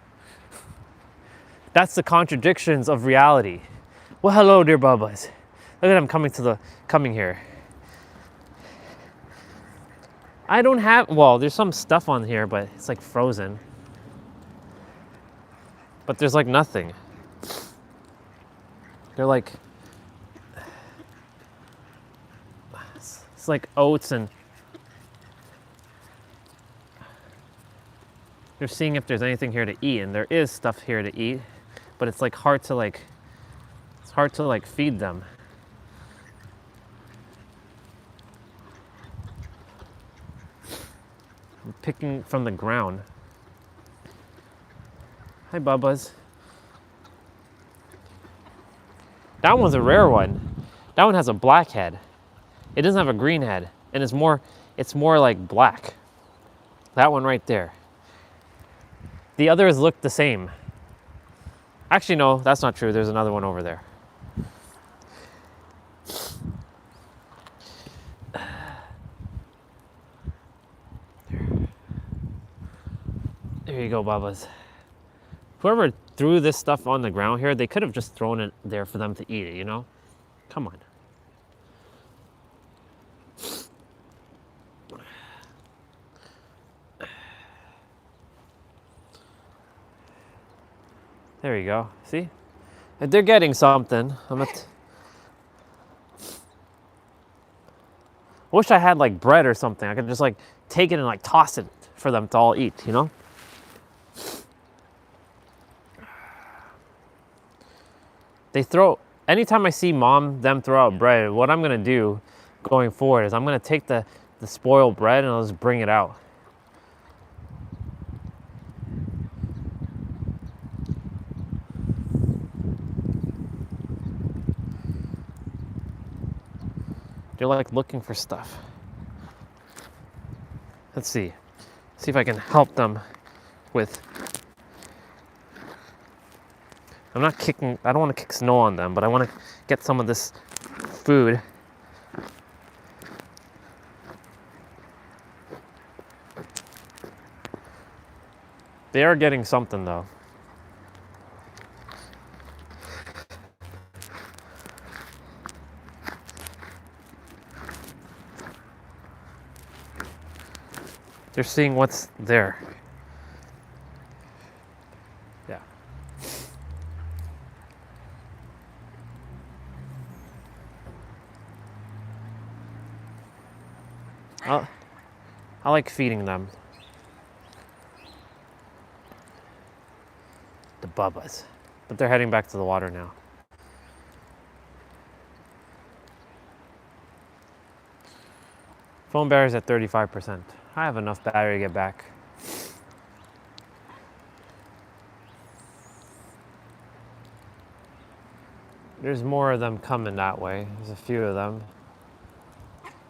Speaker 1: That's the contradictions of reality. Well, hello, dear Bubbas. Look at them coming here. I don't have, well, there's some stuff on here, but it's like frozen. But there's like nothing. They're like, it's like oats, and they're seeing if there's anything here to eat, and there is stuff here to eat, but it's like hard to feed them. I'm picking from the ground. Hi, Bubba's. That one's a rare one. That one has a black head. It doesn't have a green head, and it's more like black. That one right there. The others look the same. Actually, no, that's not true. There's another one over there. There you go, Bubba's. Whoever threw this stuff on the ground here, they could have just thrown it there for them to eat it, you know? Come on. There you go. See? They're getting something. Wish I had like bread or something. I could just like take it and like toss it for them to all eat, you know? Anytime I see them throw out bread, what I'm gonna do going forward is I'm gonna take the spoiled bread and I'll just bring it out. They're like looking for stuff. Let's see if I can help them with. I don't want to kick snow on them, but I want to get some of this food. They are getting something though. They're seeing what's there. Yeah. I like feeding them. The Bubbas. But they're heading back to the water now. Phone battery's at 35%. I have enough battery to get back. There's more of them coming that way. There's a few of them.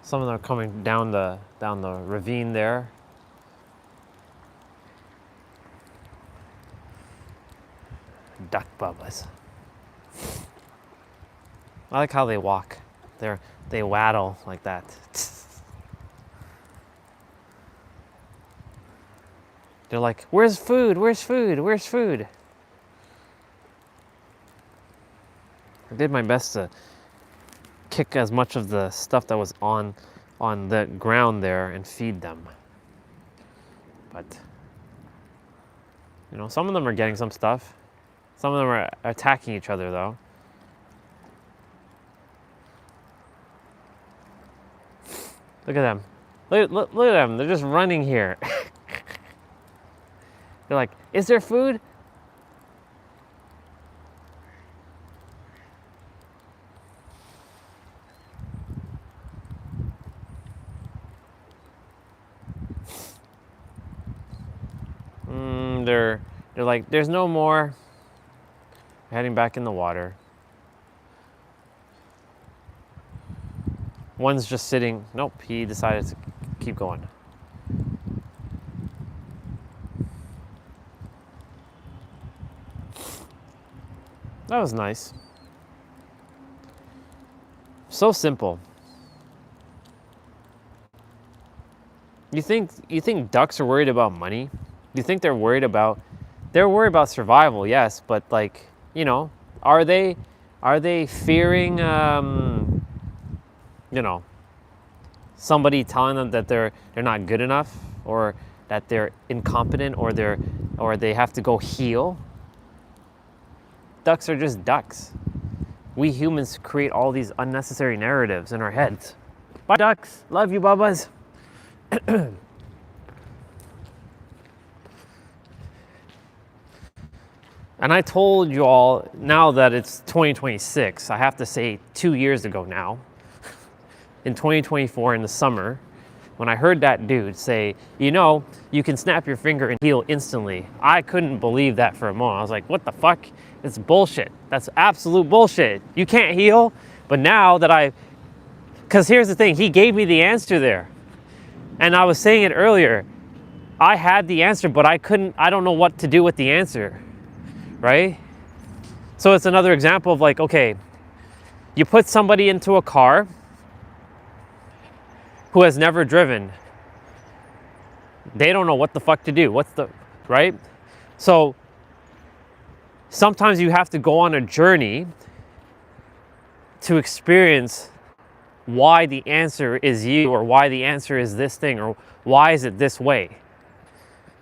Speaker 1: Some of them are coming down the ravine there. Duck Bubbas. I like how they walk. They waddle like that. They're like, where's food? Where's food? Where's food? I did my best to kick as much of the stuff that was on the ground there and feed them. But, you know, some of them are getting some stuff. Some of them are attacking each other though. Look at them. Look at them. They're just running here. They're like, is there food? They're like, there's no more. They're heading back in the water. One's just sitting. Nope, he decided to keep going. That was nice. So simple. You think ducks are worried about money? Do you think they're worried about survival, yes, but like, you know, are they fearing you know, somebody telling them that they're not good enough, or that they're incompetent, or they have to go heal? Ducks are just ducks. We humans create all these unnecessary narratives in our heads. Bye, ducks. Love you, Bubbas. And I told you all, now that it's 2026, I have to say 2 years ago now, in 2024 in the summer, when I heard that dude say, you know, you can snap your finger and heal instantly, I couldn't believe that for a moment. I was like, what the fuck? It's bullshit. That's absolute bullshit. You can't heal. But now that because here's the thing, he gave me the answer there. And I was saying it earlier, I had the answer, but I don't know what to do with the answer, right? So it's another example of like, okay, you put somebody into a car who has never driven. They don't know what the fuck to do. Right? So sometimes you have to go on a journey to experience why the answer is you, or why the answer is this thing, or why is it this way.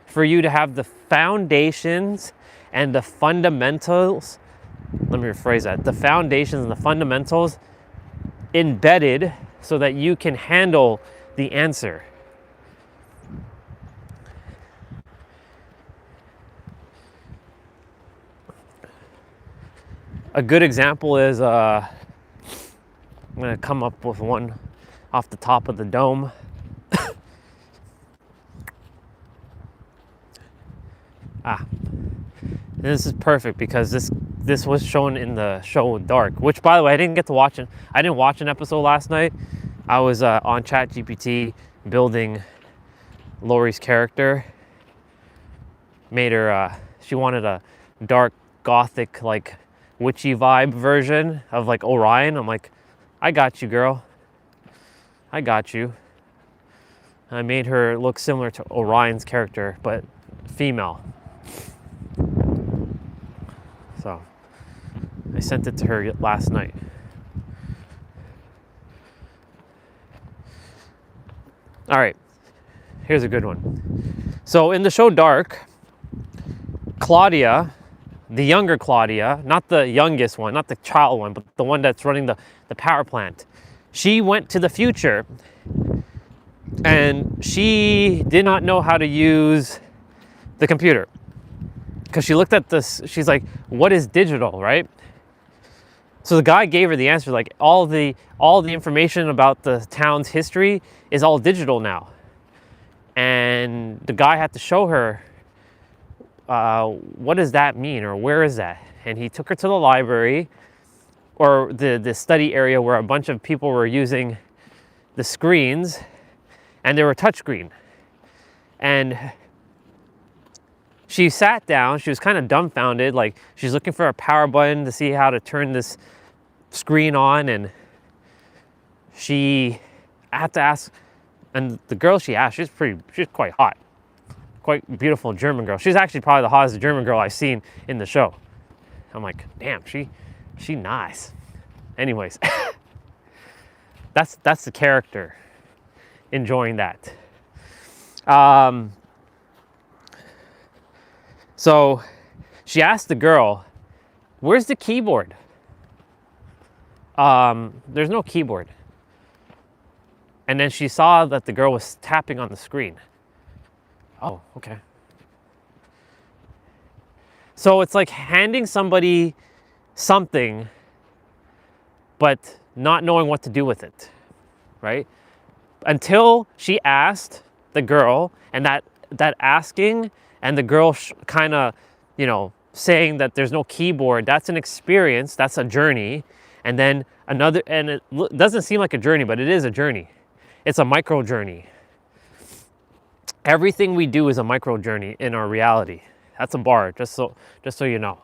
Speaker 1: For you to have the foundations and the fundamentals, let me rephrase that, the foundations and the fundamentals embedded so that you can handle the answer. A good example is, I'm gonna come up with one off the top of the dome. This is perfect because this was shown in the show Dark, which, by the way, I didn't get to watch it. I didn't watch an episode last night. I was on ChatGPT building Lori's character. Made her, she wanted a dark, gothic, like witchy vibe version of like Orion. I'm like, I got you, girl. I got you. I made her look similar to Orion's character, but female. So I sent it to her last night. All right, here's a good one. So in the show Dark, Claudia, the younger Claudia, not the youngest one, not the child one, but the one that's running the power plant, she went to the future and she did not know how to use the computer. Because she looked at this, she's like, what is digital, right? So the guy gave her the answer, like all the information about the town's history is all digital now. And the guy had to show her, what does that mean, or where is that? And he took her to the library, or the study area where a bunch of people were using the screens, and they were touchscreen. And she sat down, she was kind of dumbfounded, like she's looking for a power button to see how to turn this screen on, and she had to ask, and the girl she asked, she's quite hot, quite beautiful German girl. She's actually probably the hottest German girl I've seen in the show. I'm like, damn, she nice. Anyways, that's the character, enjoying that. So she asked the girl, where's the keyboard? There's no keyboard. And then she saw that the girl was tapping on the screen. Oh, okay. So it's like handing somebody something, but not knowing what to do with it, right? Until she asked the girl, and that asking and the girl kind of, you know, saying that there's no keyboard, that's an experience, that's a journey. And then another, and it doesn't seem like a journey, but it is a journey. It's a micro journey. Everything we do is a micro journey in our reality. That's a bar, just so you know.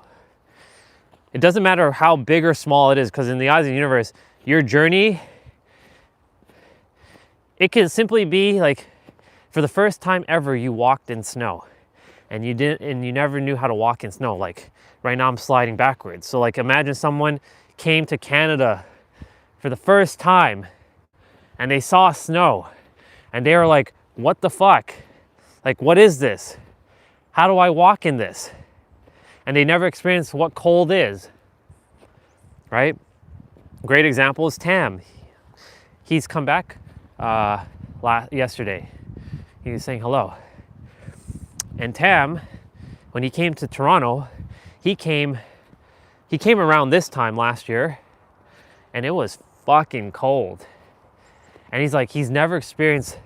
Speaker 1: It doesn't matter how big or small it is, because in the eyes of the universe, your journey, it can simply be like, for the first time ever, you walked in snow. And you never knew how to walk in snow. Like right now I'm sliding backwards. So like imagine someone came to Canada for the first time and they saw snow and they were like, what the fuck? Like, what is this? How do I walk in this? And they never experienced what cold is, right? Great example is Tam. He's come back yesterday. He was saying hello. And Tam, when he came to Toronto, he came around this time last year, and it was fucking cold. And he's like, he's never experienced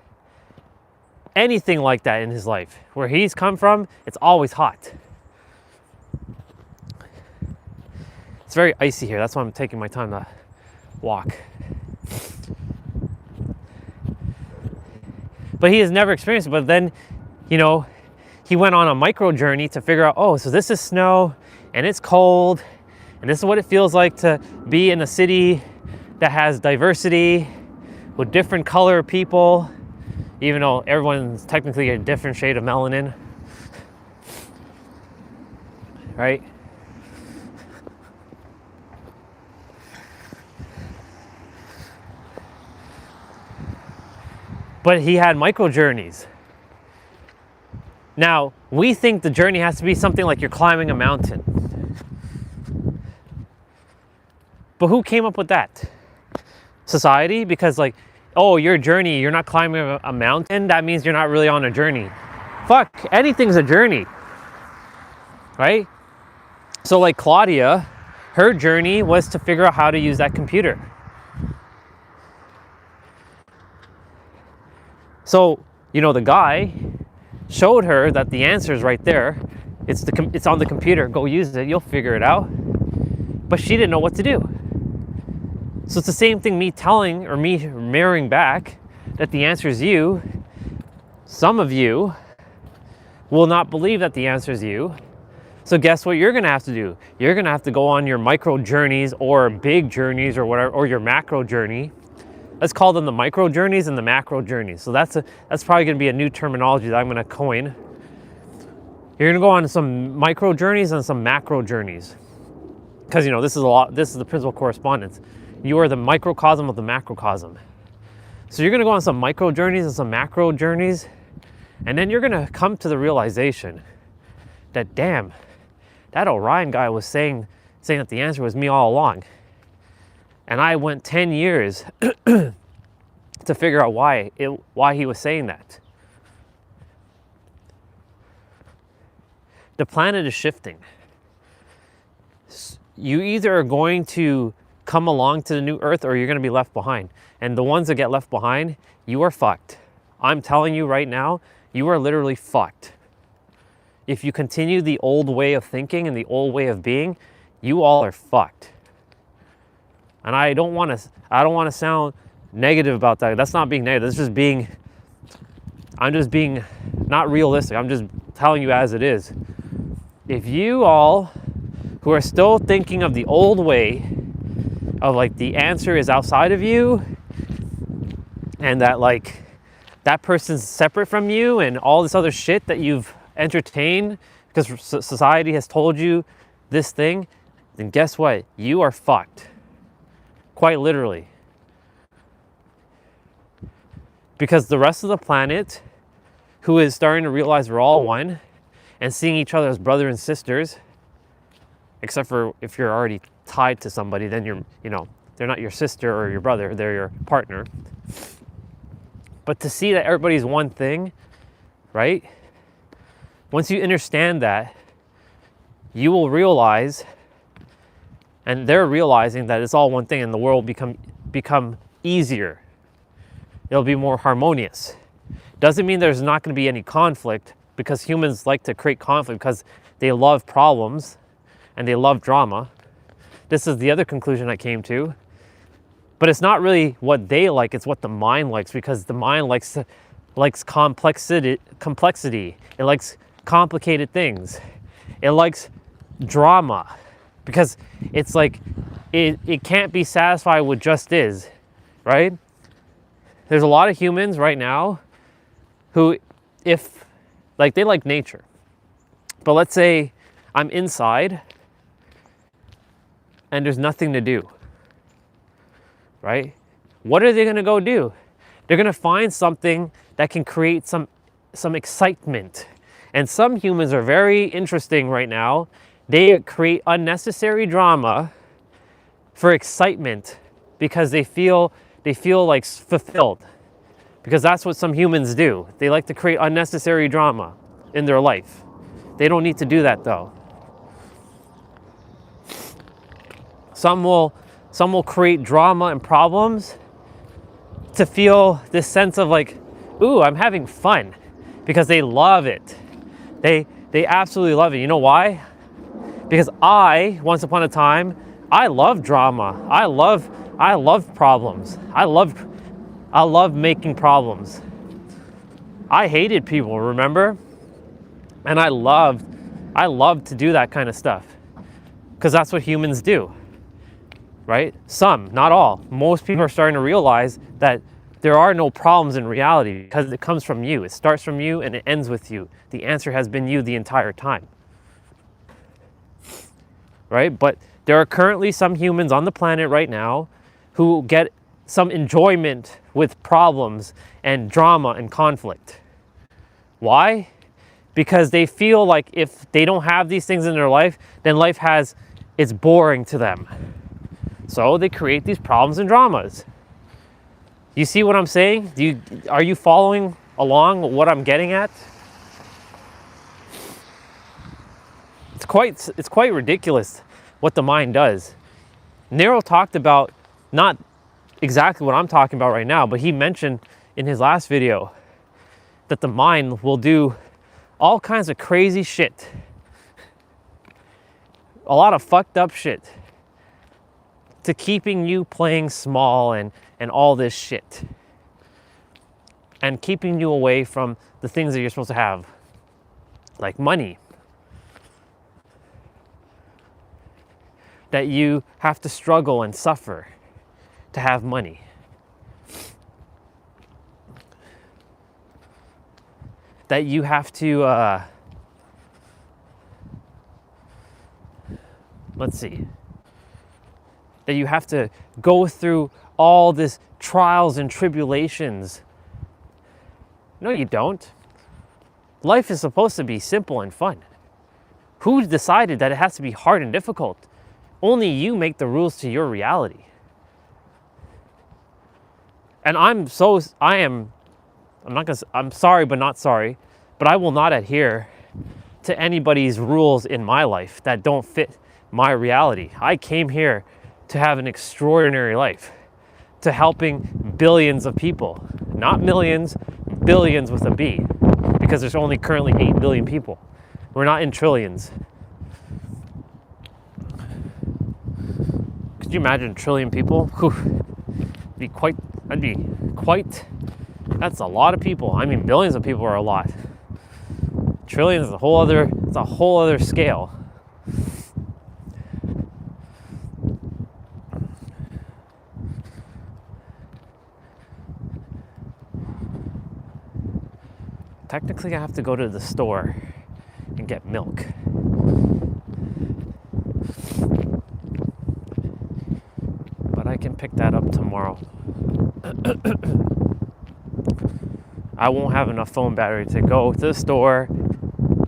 Speaker 1: anything like that in his life. Where he's come from, it's always hot. It's very icy here. That's why I'm taking my time to walk. But he has never experienced it. But then, you know, he went on a micro journey to figure out, oh, so this is snow and it's cold and this is what it feels like to be in a city that has diversity with different color people, even though everyone's technically a different shade of melanin, right? But he had micro journeys. Now, we think the journey has to be something like you're climbing a mountain. But who came up with that? Society? Because like, oh, your journey, you're not climbing a mountain, that means you're not really on a journey. Fuck, anything's a journey, right? So like Claudia, her journey was to figure out how to use that computer. So, you know, the guy showed her that the answer is right there. It's on the computer. Go use it. You'll figure it out. But she didn't know what to do. So it's the same thing me telling or me mirroring back that the answer is you. Some of you will not believe that the answer is you. So guess what you're going to have to do? You're going to have to go on your micro journeys or big journeys or whatever, or your macro journey. Let's call them the micro journeys and the macro journeys. So that's probably going to be a new terminology that I'm going to coin. You're going to go on some micro journeys and some macro journeys. Because, you know, this is the principle of correspondence. You are the microcosm of the macrocosm. So you're going to go on some micro journeys and some macro journeys. And then you're going to come to the realization that, damn, that Orion guy was saying that the answer was me all along. And I went 10 years to figure out why he was saying that. The planet is shifting. You either are going to come along to the new Earth or you're going to be left behind. And the ones that get left behind, you are fucked. I'm telling you right now, you are literally fucked. If you continue the old way of thinking and the old way of being, you all are fucked. And I don't want to sound negative about that. That's not being negative. I'm just being not realistic. I'm just telling you as it is. If you all who are still thinking of the old way of like the answer is outside of you and that like that person's separate from you and all this other shit that you've entertained because society has told you this thing, then guess what? You are fucked. Quite literally. Because the rest of the planet, who is starting to realize we're all one and seeing each other as brother and sisters, except for if you're already tied to somebody, then they're not your sister or your brother, they're your partner. But to see that everybody's one thing, right? Once you understand that, you will realize, and they're realizing that it's all one thing and the world will become easier. It'll be more harmonious. Doesn't mean there's not going to be any conflict, because humans like to create conflict because they love problems and they love drama. This is the other conclusion I came to. But it's not really what they like, it's what the mind likes, because the mind likes complexity. It likes complicated things. It likes drama, because it's like it can't be satisfied with just is, right? There's a lot of humans right now who, if like they like nature, but let's say I'm inside and there's nothing to do, right? What are they going to go do? They're going to find something that can create some excitement. And some humans are very interesting right now. They create unnecessary drama for excitement because they feel like fulfilled. Because that's what some humans do. They like to create unnecessary drama in their life. They don't need to do that though. Some will create drama and problems to feel this sense of like, ooh, I'm having fun, because they love it. They absolutely love it. You know why? Because once upon a time, I loved drama. I love problems. I love making problems. I hated people, remember? And I loved to do that kind of stuff, because that's what humans do, right? Some, not all. Most people are starting to realize that there are no problems in reality, because it comes from you. It starts from you and it ends with you. The answer has been you the entire time, right? But there are currently some humans on the planet right now who get some enjoyment with problems and drama and conflict. Why? Because they feel like if they don't have these things in their life, then it's boring to them. So they create these problems and dramas. You see what I'm saying? Are you following along what I'm getting at? It's quite ridiculous what the mind does. Nero talked about, not exactly what I'm talking about right now, but he mentioned in his last video that the mind will do all kinds of crazy shit. A lot of fucked up shit to keeping you playing small and all this shit. And keeping you away from the things that you're supposed to have. Like money. That you have to struggle and suffer to have money. That you have to, that you have to go through all this trials and tribulations. No, you don't. Life is supposed to be simple and fun. Who decided that it has to be hard and difficult? Only you make the rules to your reality. And I'm sorry, but not sorry, but I will not adhere to anybody's rules in my life that don't fit my reality. I came here to have an extraordinary life, to helping billions of people, not millions, billions with a B, because there's only currently 8 billion people. We're not in trillions. Could you imagine a trillion people? That's a lot of people. I mean, billions of people are a lot. Trillions is it's a whole other scale. Technically, I have to go to the store and get milk. But I can pick that up tomorrow. I won't have enough phone battery to go to the store,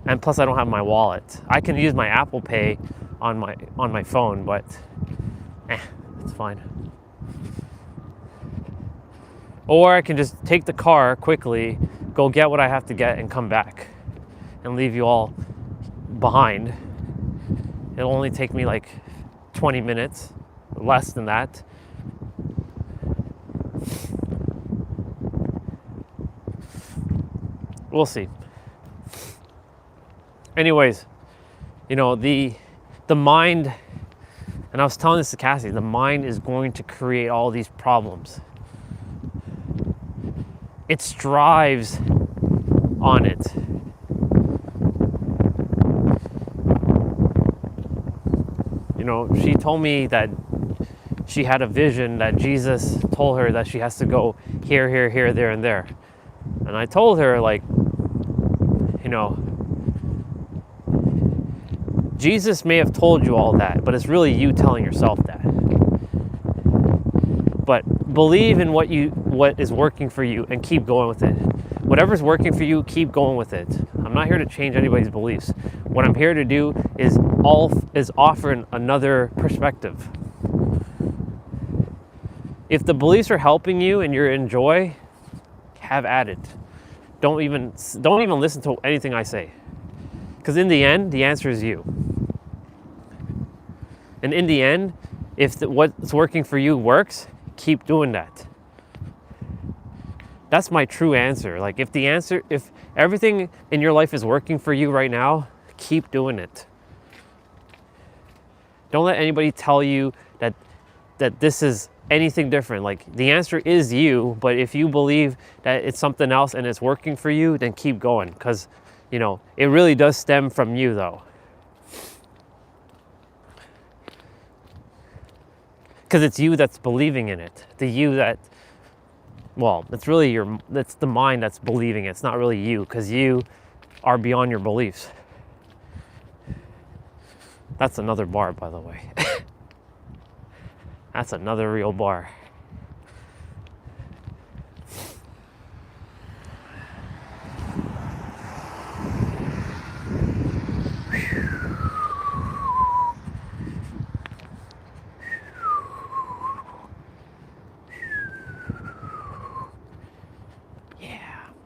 Speaker 1: and plus I don't have my wallet. I can use my Apple Pay on my phone, but it's fine. Or I can just take the car quickly, go get what I have to get, and come back and leave you all behind. It'll only take me like 20 minutes, less than that. We'll see. Anyways, the mind, and I was telling this to Cassie, the mind is going to create all these problems. It strives on it. She told me that she had a vision that Jesus told her that she has to go here, here, here, there, and there. And I told her, Jesus may have told you all that, but it's really you telling yourself that. But believe in what is working for you and keep going with it. Whatever's working for you, keep going with it. I'm not here to change anybody's beliefs. What I'm here to do is offer another perspective. If the beliefs are helping you and you're in joy, have at it. Don't even listen to anything I say. Because in the end, the answer is you. And in the end, If what's working for you works, keep doing that. That's my true answer. Like if everything in your life is working for you right now, keep doing it. Don't let anybody tell you that this is anything different. Like the answer is you, but if you believe that it's something else and it's working for you, then keep going, because it really does stem from you though. Because it's you that's believing in it. It's the mind that's believing it. It's not really you, because you are beyond your beliefs. That's another bar, by the way. That's another real bar.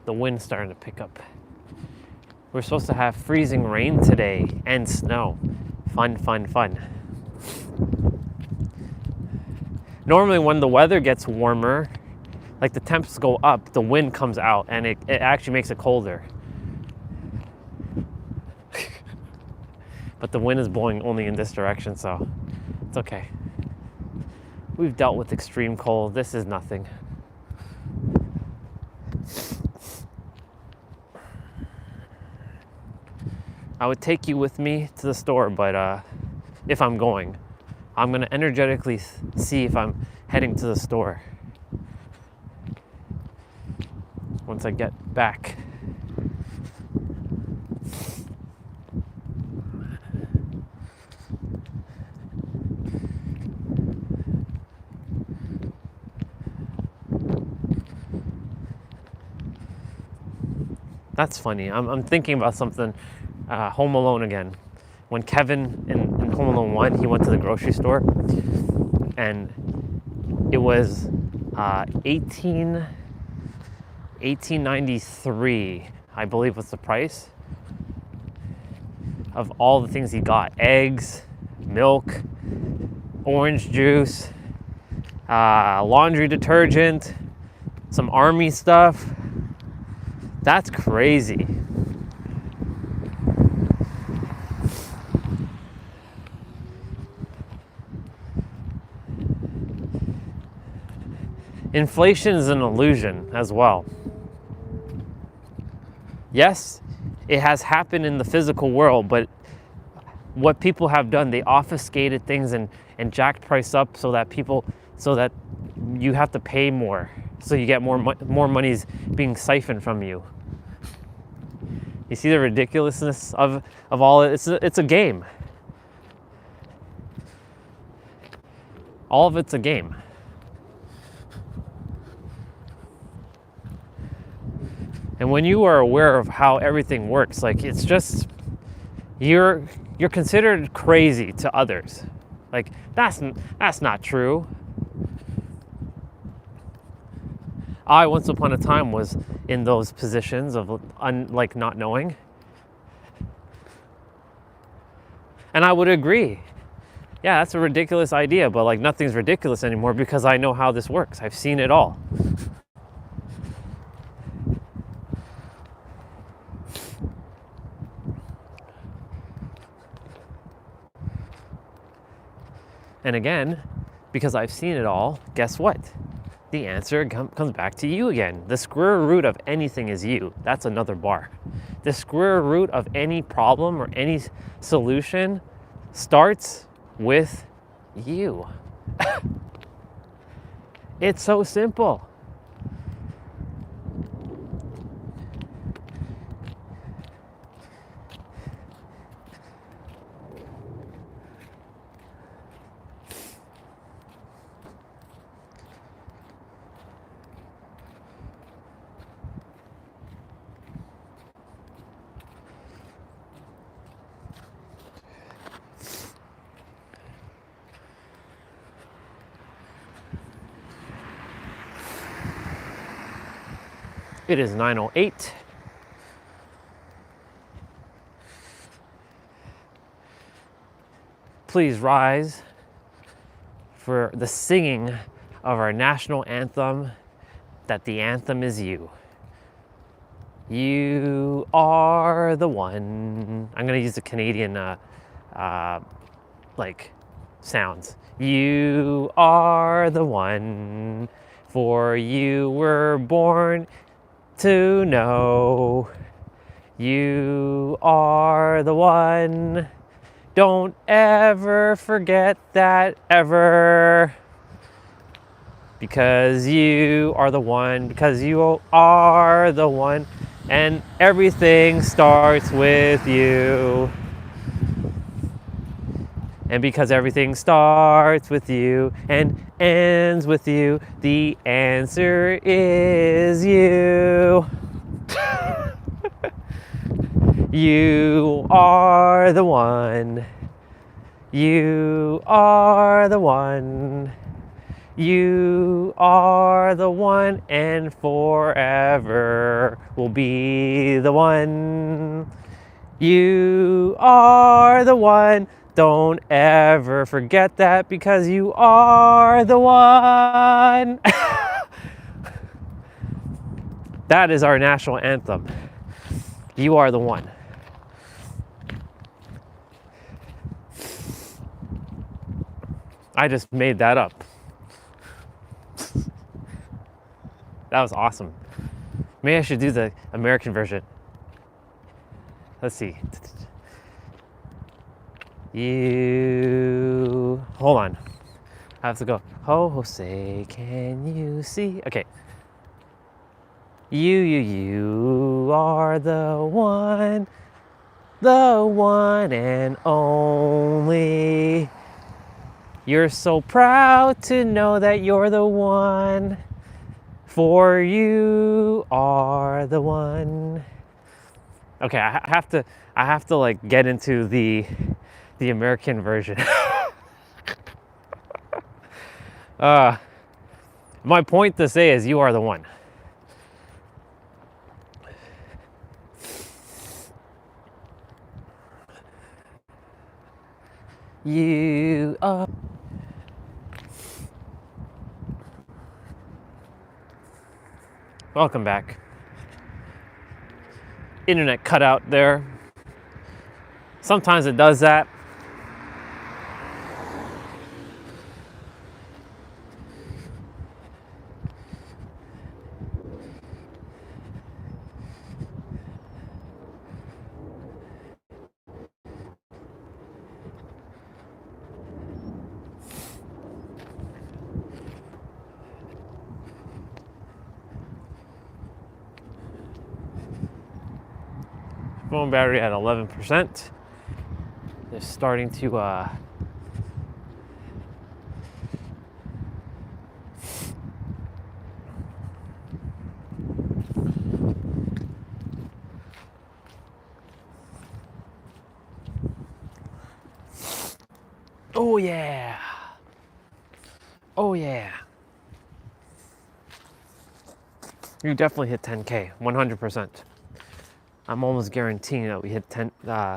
Speaker 1: The wind's starting to pick up. We're supposed to have freezing rain today and snow. Fun, fun, fun. Normally when the weather gets warmer, like the temps go up, the wind comes out and it actually makes it colder. But the wind is blowing only in this direction, so it's okay. We've dealt with extreme cold. This is nothing. I would take you with me to the store, but if I'm going, I'm gonna energetically see if I'm heading to the store once I get back. That's funny. I'm thinking about something. Home Alone again. When Kevin in Home Alone 1, he went to the grocery store, and it was 1893, I believe, was the price of all the things he got. Eggs, milk, orange juice, laundry detergent, some army stuff. That's crazy. Inflation is an illusion as well. Yes, it has happened in the physical world, but what people have done, they obfuscated things and jacked price up so that you have to pay more, so you get more money's being siphoned from you. You see the ridiculousness of all it? It's a game. All of it's a game. And when you are aware of how everything works, like it's just, you're considered crazy to others. Like that's not true. I once upon a time was in those positions of like not knowing. And I would agree. Yeah, that's a ridiculous idea, but like nothing's ridiculous anymore because I know how this works. I've seen it all. And again, because I've seen it all, guess what? The answer comes back to you again. The square root of anything is you. That's another bar. The square root of any problem or any solution starts with you. It's so simple. It is 9:08. Please rise for the singing of our national anthem, that the anthem is you. You are the one. I'm gonna use the Canadian like sounds. You are the one, for you were born to know. You are the one. Don't ever forget that ever. Because you are the one, because you are the one, and everything starts with you. And because everything starts with you and ends with you, the answer is you. You are the one. You are the one. You are the one, and forever will be the one. You are the one. Don't ever forget that, because you are the one. That is our national anthem. You are the one. I just made that up. That was awesome. Maybe I should do the American version. Let's see. You, hold on. I have to go. Oh, Jose, can you see? Okay. You are the one and only. You're so proud to know that you're the one, for you are the one. Okay, I have to like get into the American version. My point to say is you are the one. You are. Welcome back. Internet cut out there. Sometimes it does that. Phone battery at 11%. They're starting to oh yeah. Oh yeah. You definitely hit 10K, 100%. I'm almost guaranteeing that we hit 10K.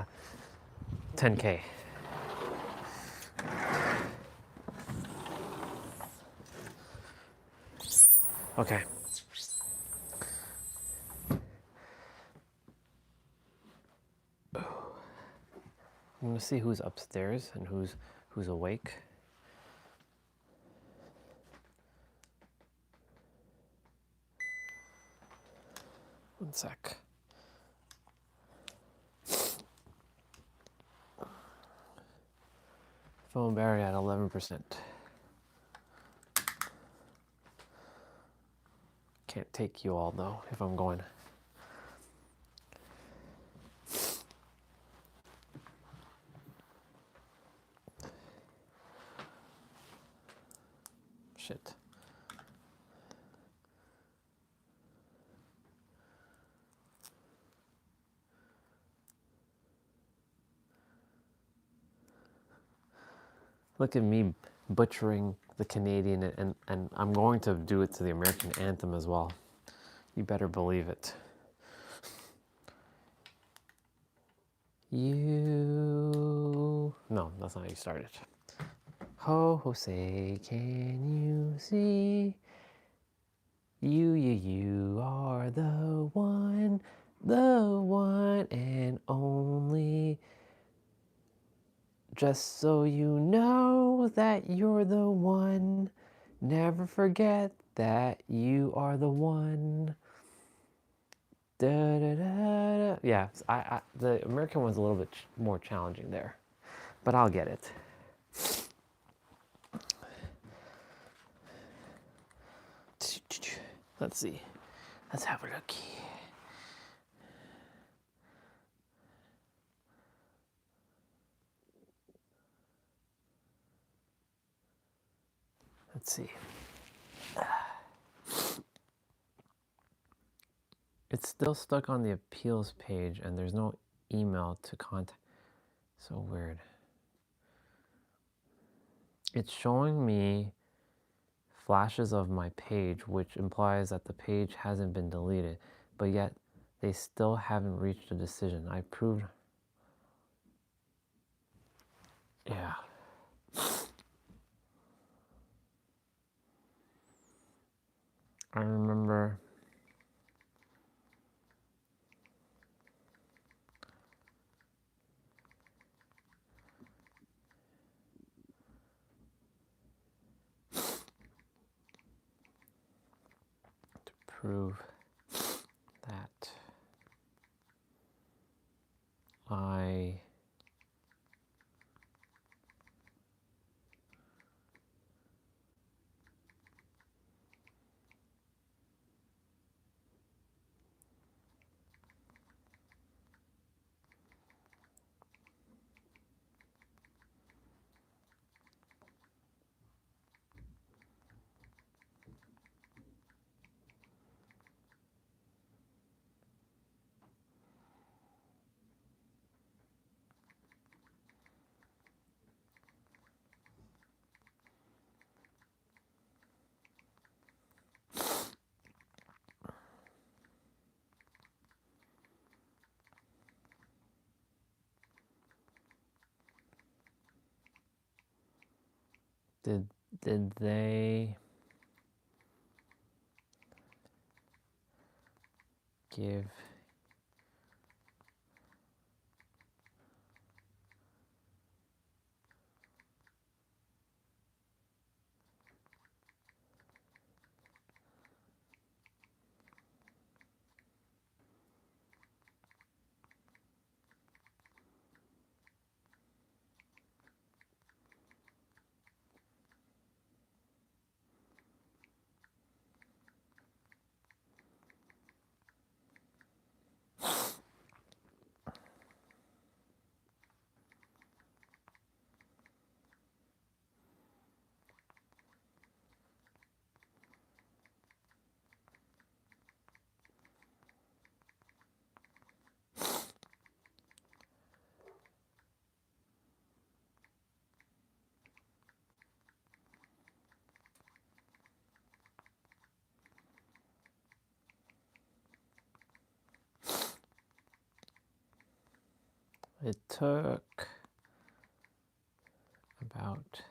Speaker 1: Okay. I'm gonna see who's upstairs and who's awake. One sec. Phone battery at 11%. Can't take you all though if I'm going. Shit. Look at me butchering the Canadian, and I'm going to do it to the American anthem as well. You better believe it. You... No, that's not how you start it. Ho, Jose, can you see? You are the one and only. Just so you know that you're the one, never forget that you are the one. Da, da, da, da. Yeah, the American one's a little bit more challenging there, but I'll get it. Let's see. Let's have a look. Let's see. It's still stuck on the appeals page and there's no email to contact. So weird. It's showing me flashes of my page, which implies that the page hasn't been deleted, but yet they still haven't reached a decision. I proved. Yeah. I remember to prove that I did they give it took about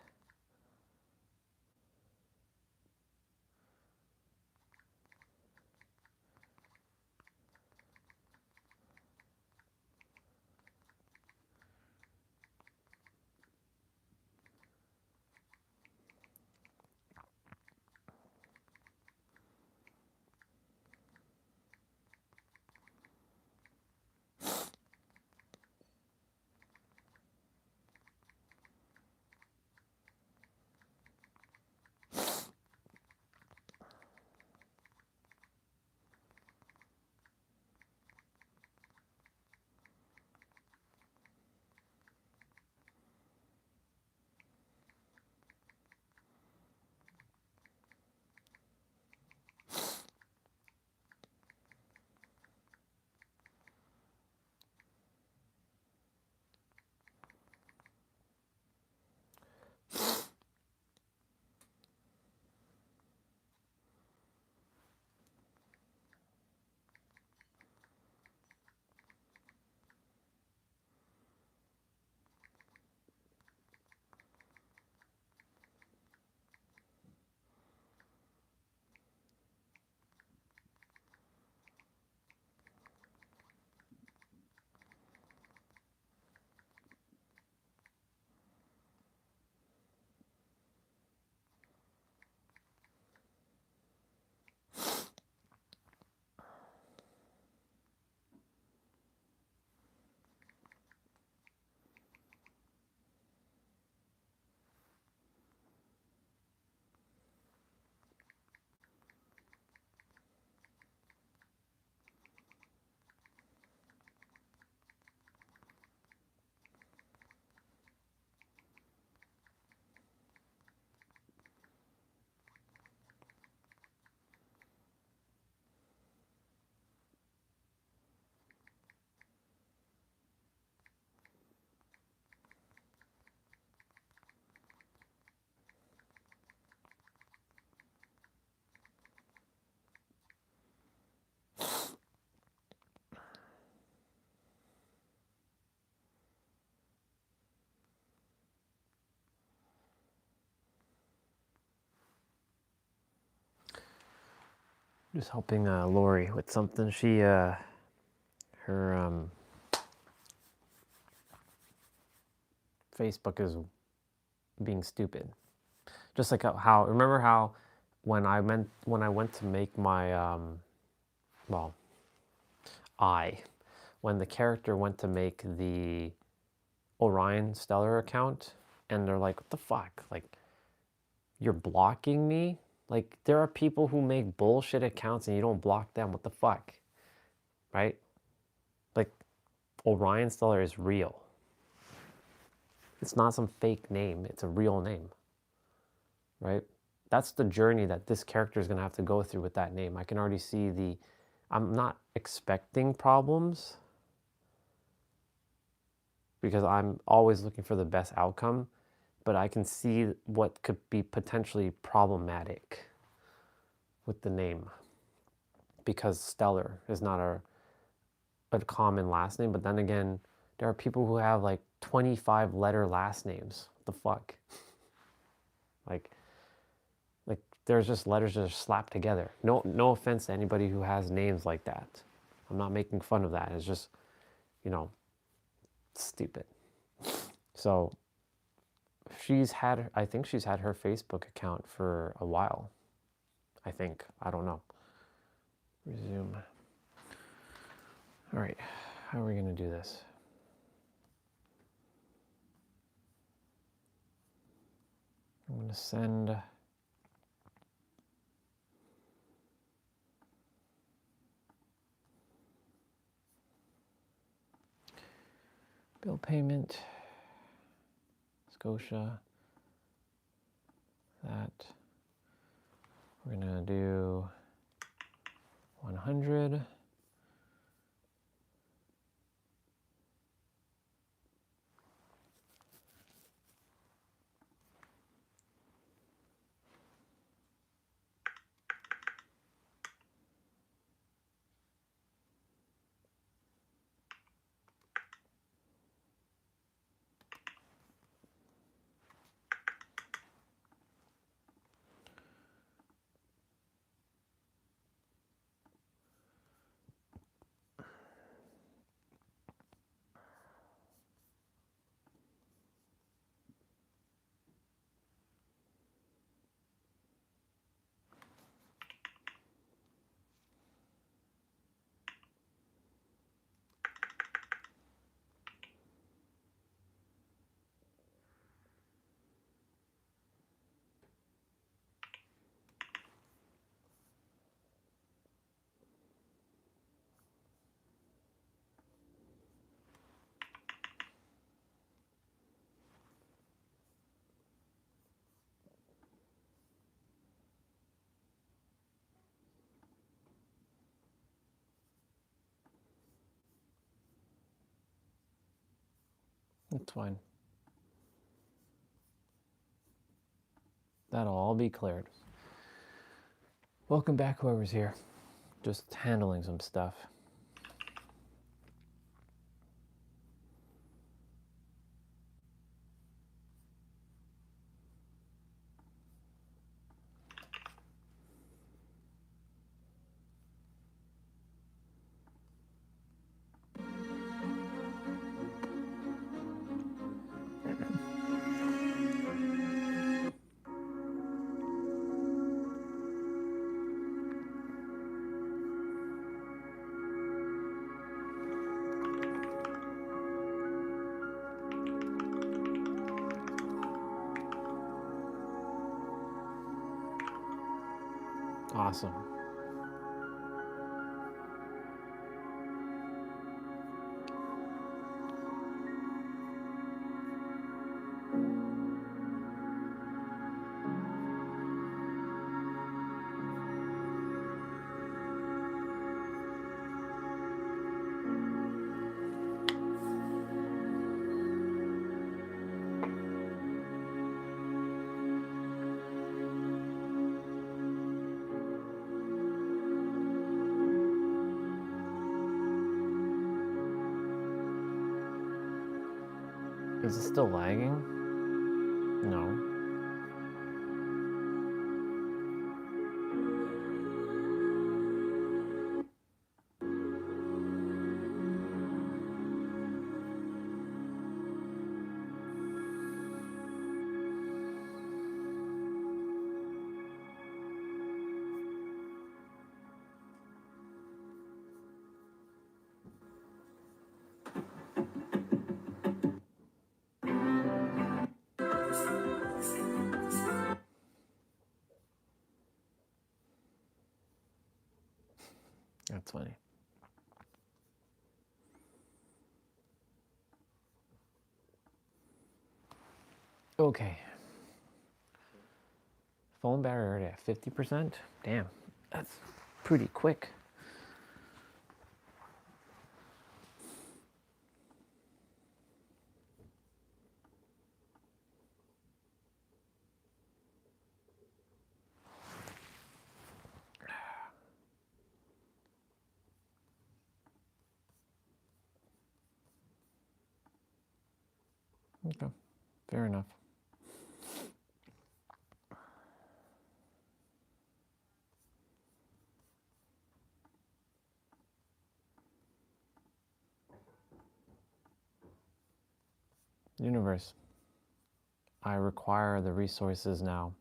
Speaker 1: Just helping Lori with something. She, her Facebook is being stupid. Just like how remember how when I went to make my well, when the character went to make the Orion Stellar account, and they're like, what the fuck? Like, you're blocking me? Like, there are people who make bullshit accounts and you don't block them. What the fuck? Right? Like, Orion Stellar is real. It's not some fake name. It's a real name. Right? That's the journey that this character is going to have to go through with that name. I can already see I'm not expecting problems because I'm always looking for the best outcome, but I can see what could be potentially problematic with the name, because Stellar is not a common last name. But then again, there are people who have like 25 letter last names. What the fuck? like there's just letters that are slapped together. No offense to anybody who has names like that. I'm not making fun of that. It's just, stupid. So I think she's had her Facebook account for a while. I think. I don't know. Resume. All right. How are we going to do this? I'm going to send bill payment, Scotia, that. We're going to do 100. That's fine. That'll all be cleared. Welcome back, whoever's here. Just handling some stuff. Awesome. Is it still lagging? No. That's funny. Okay. Phone battery already at 50%. Damn, that's pretty quick. Okay, fair enough. Universe, I require the resources now.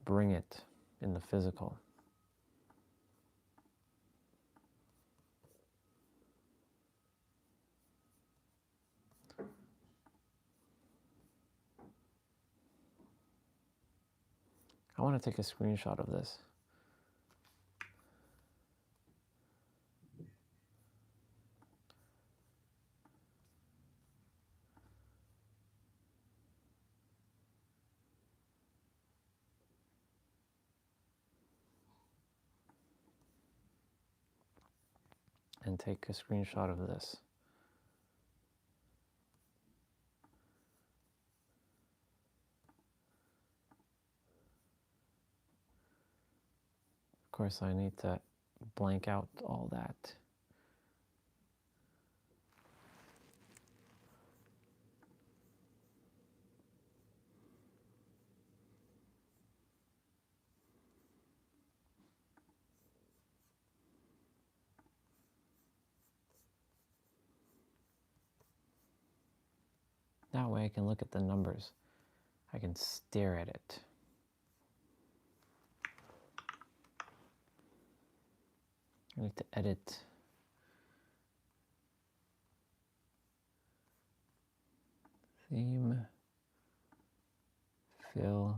Speaker 1: Bring it in the physical. I want to take a screenshot of this. And take a screenshot of this. Of course, I need to blank out all that. That way I can look at the numbers. I can stare at it. I need to edit. Theme, fill,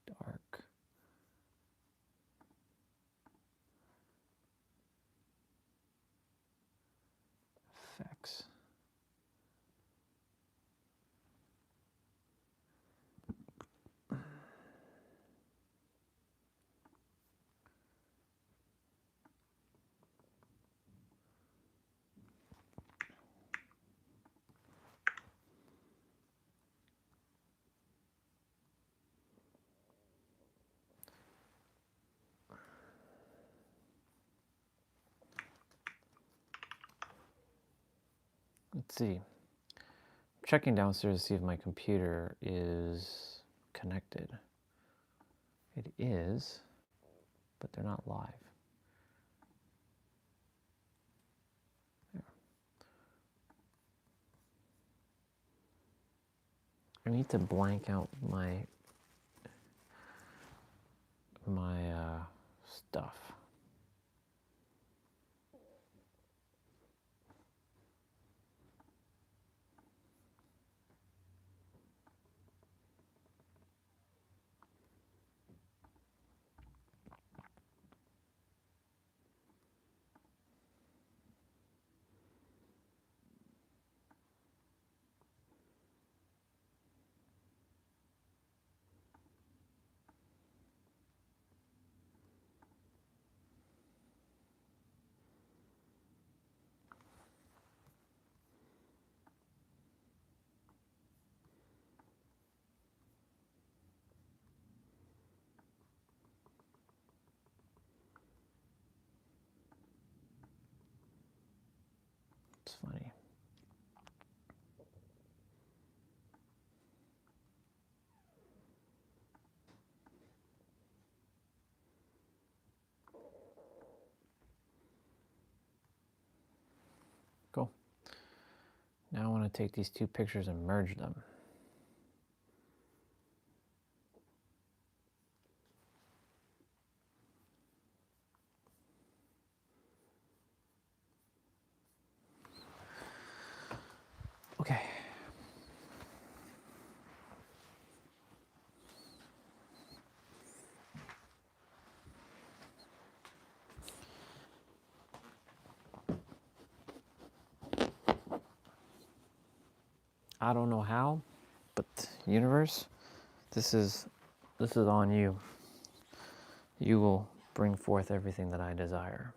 Speaker 1: dark. Effects. Let's see. Checking downstairs to see if my computer is connected. It is, but they're not live. There. I need to blank out my stuff. It's funny. Cool. Now I want to take these two pictures and merge them. Okay. I don't know how, but universe, this is on you. You will bring forth everything that I desire.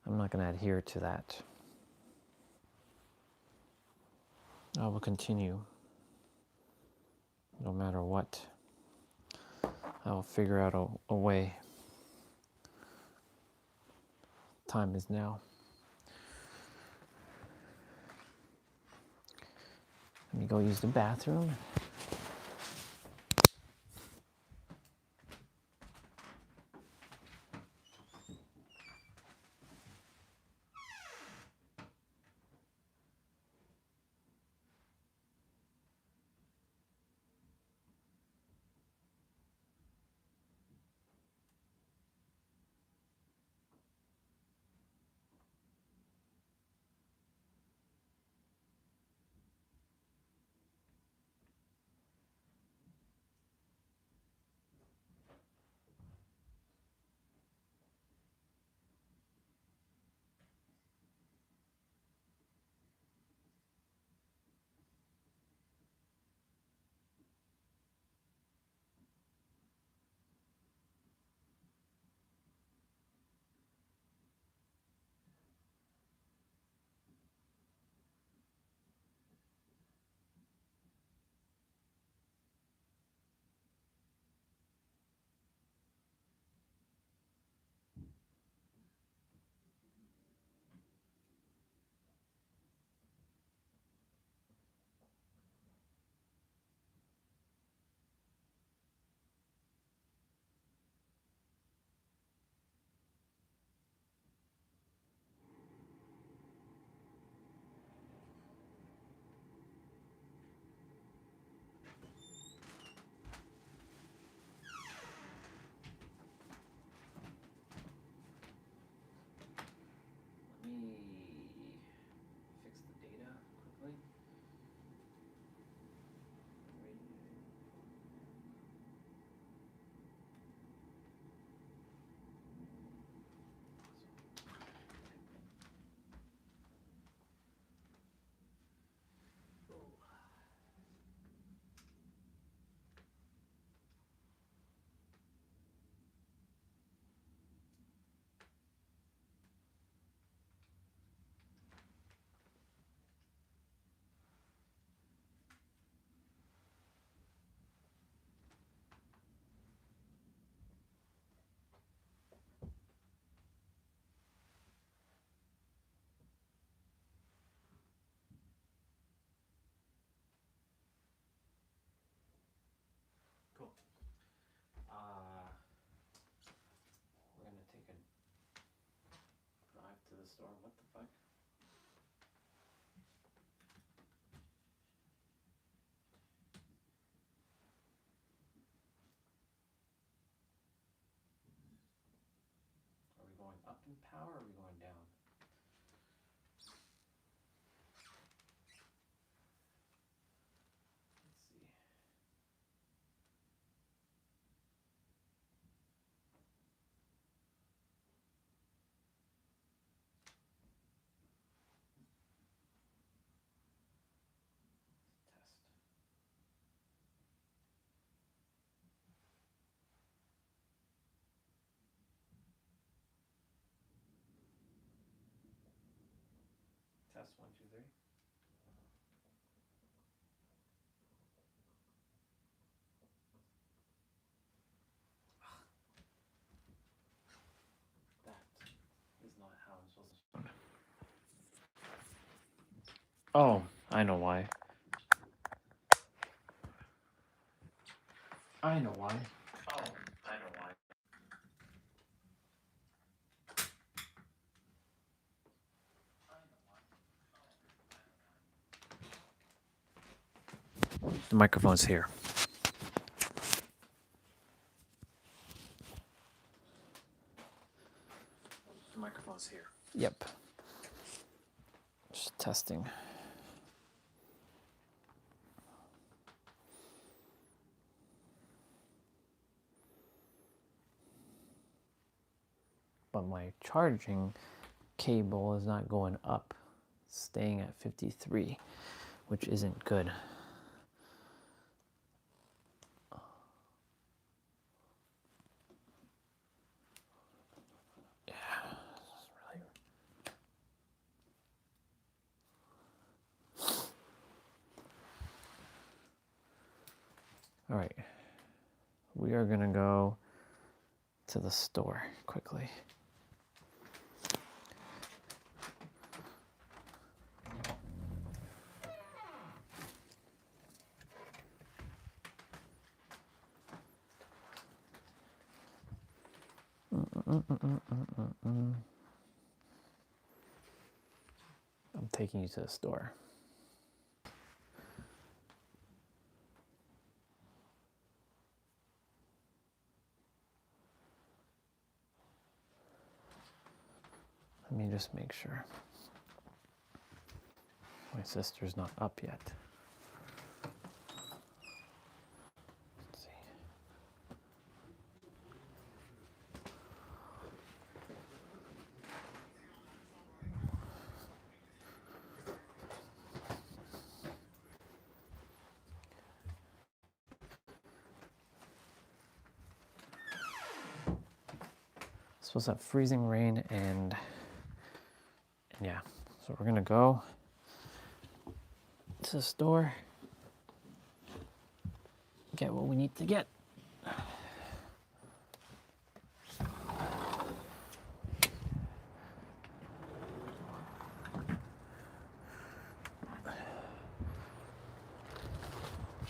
Speaker 1: I'm not going to adhere to that. I will continue, no matter what. I will figure out a way. Time is now. Let me go use the bathroom. Let me fix the data quickly. Cool. We're gonna take a drive to the store. What the fuck? Are we going up in power or are we going down? Let's see. Test. Test 1, 2, 3. That is not how I'm supposed to sound. Oh, I know why. I know why. Oh, I know why. The microphone's here. The microphone's here. Yep. Just testing. But my charging cable is not going up, staying at 53. which isn't good. Yeah, really. All right, we are gonna go to the store quickly. I'm taking you to the store. Let me just make sure. My sister's not up yet. Let's see. It's supposed to have freezing rain and yeah, so we're gonna go to the store, get what we need to get.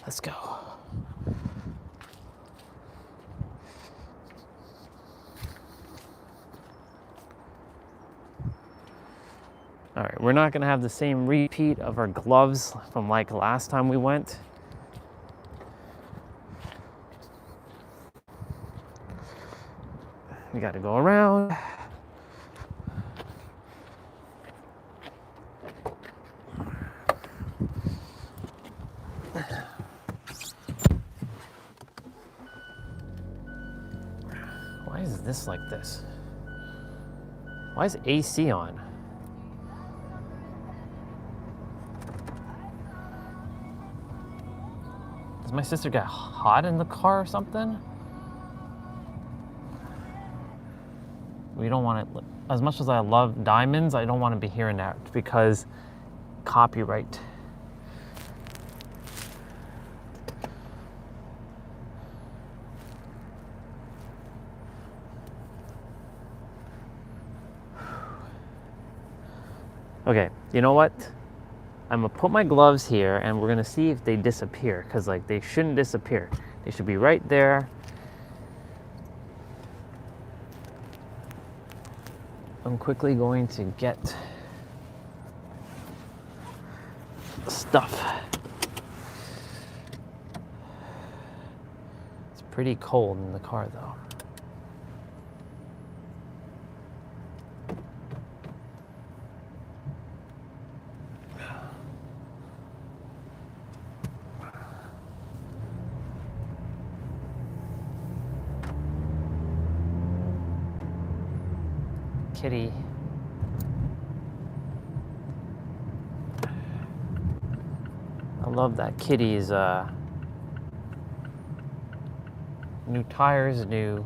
Speaker 1: Let's go. All right, we're not gonna have the same repeat of our gloves from like last time we went. We gotta go around. Why is this like this? Why is AC on? Does my sister get hot in the car or something? We don't want it, as much as I love diamonds, I don't want to be hearing that because copyright. Okay, you know what? I'm gonna put my gloves here and we're gonna see if they disappear, because like they shouldn't disappear. They should be right there. I'm quickly going to get stuff. It's pretty cold in the car though. Kitty. I love that kitty's new tires, new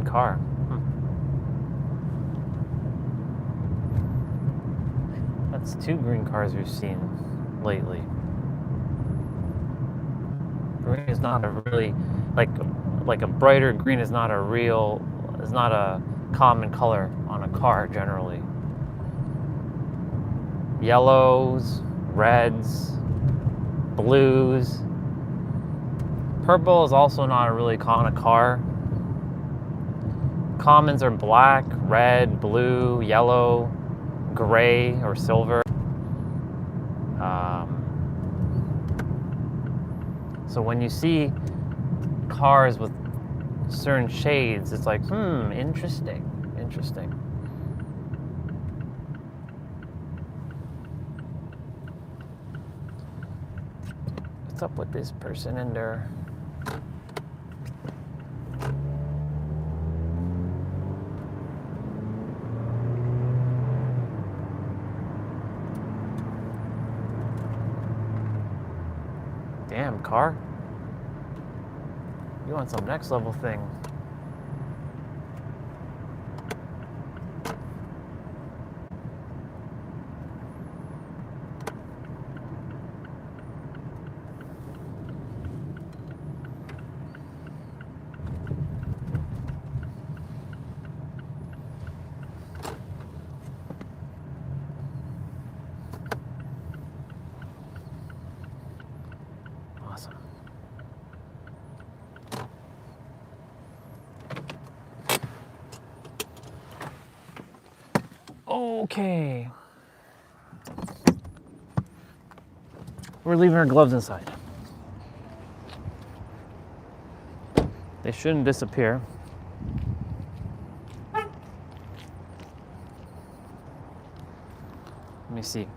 Speaker 1: car. That's 2 green cars we've seen lately. Green is not a really, like a brighter green is not a common color on a car generally. Yellows, reds, blues. Purple is also not a really common car. Commons are black, red, blue, yellow, gray, or silver. So when you see cars with certain shades, it's like, interesting. What's up with this person and their... Damn, car. You want some next level thing. Awesome. Okay. We're leaving our gloves inside. They shouldn't disappear. Let me see.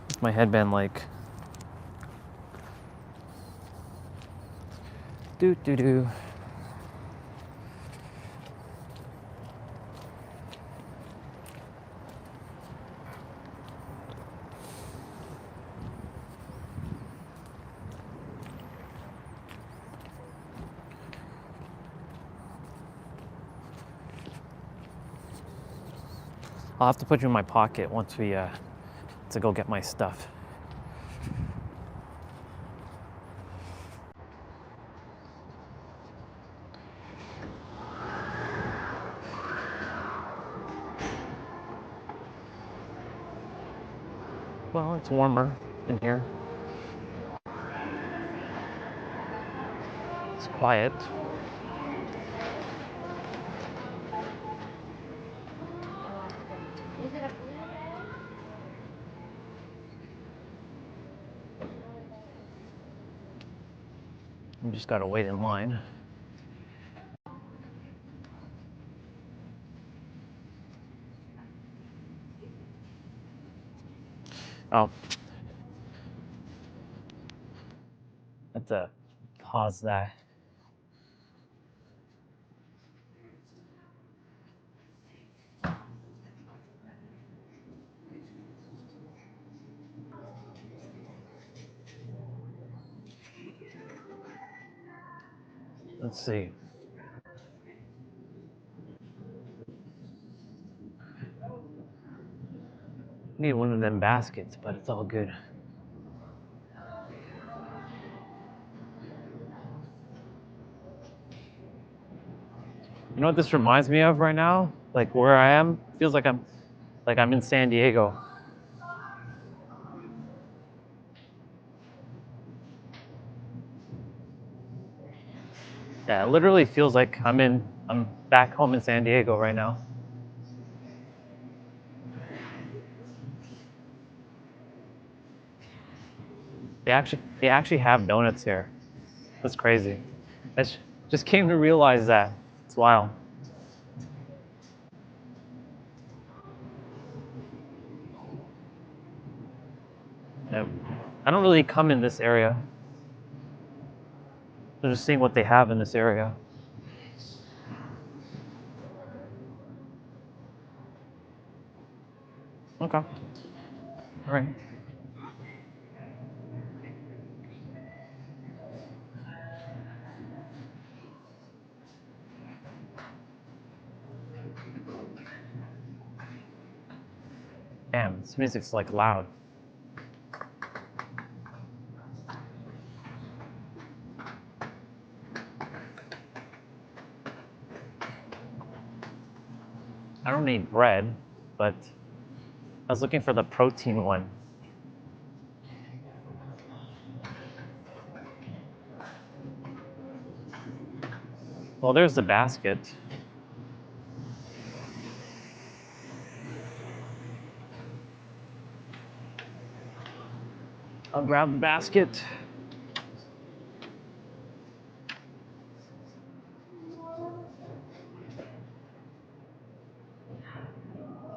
Speaker 1: What's my headband like? Do. I'll have to put you in my pocket once we to go get my stuff. Well, it's warmer in here. It's quiet. You just gotta wait in line. Oh. Have to pause that. Let's see. Need one of them baskets, but it's all good. You know what this reminds me of right now? Like where I am, feels like I'm in San Diego. Yeah, it literally feels like I'm back home in San Diego right now. They actually have donuts here. That's crazy. Just came to realize that. It's wild. Yeah. I don't really come in this area. I'm just seeing what they have in this area. Okay. All right. Damn, this music's like loud. I don't need bread, but I was looking for the protein one. Well, there's the basket. I'll grab the basket.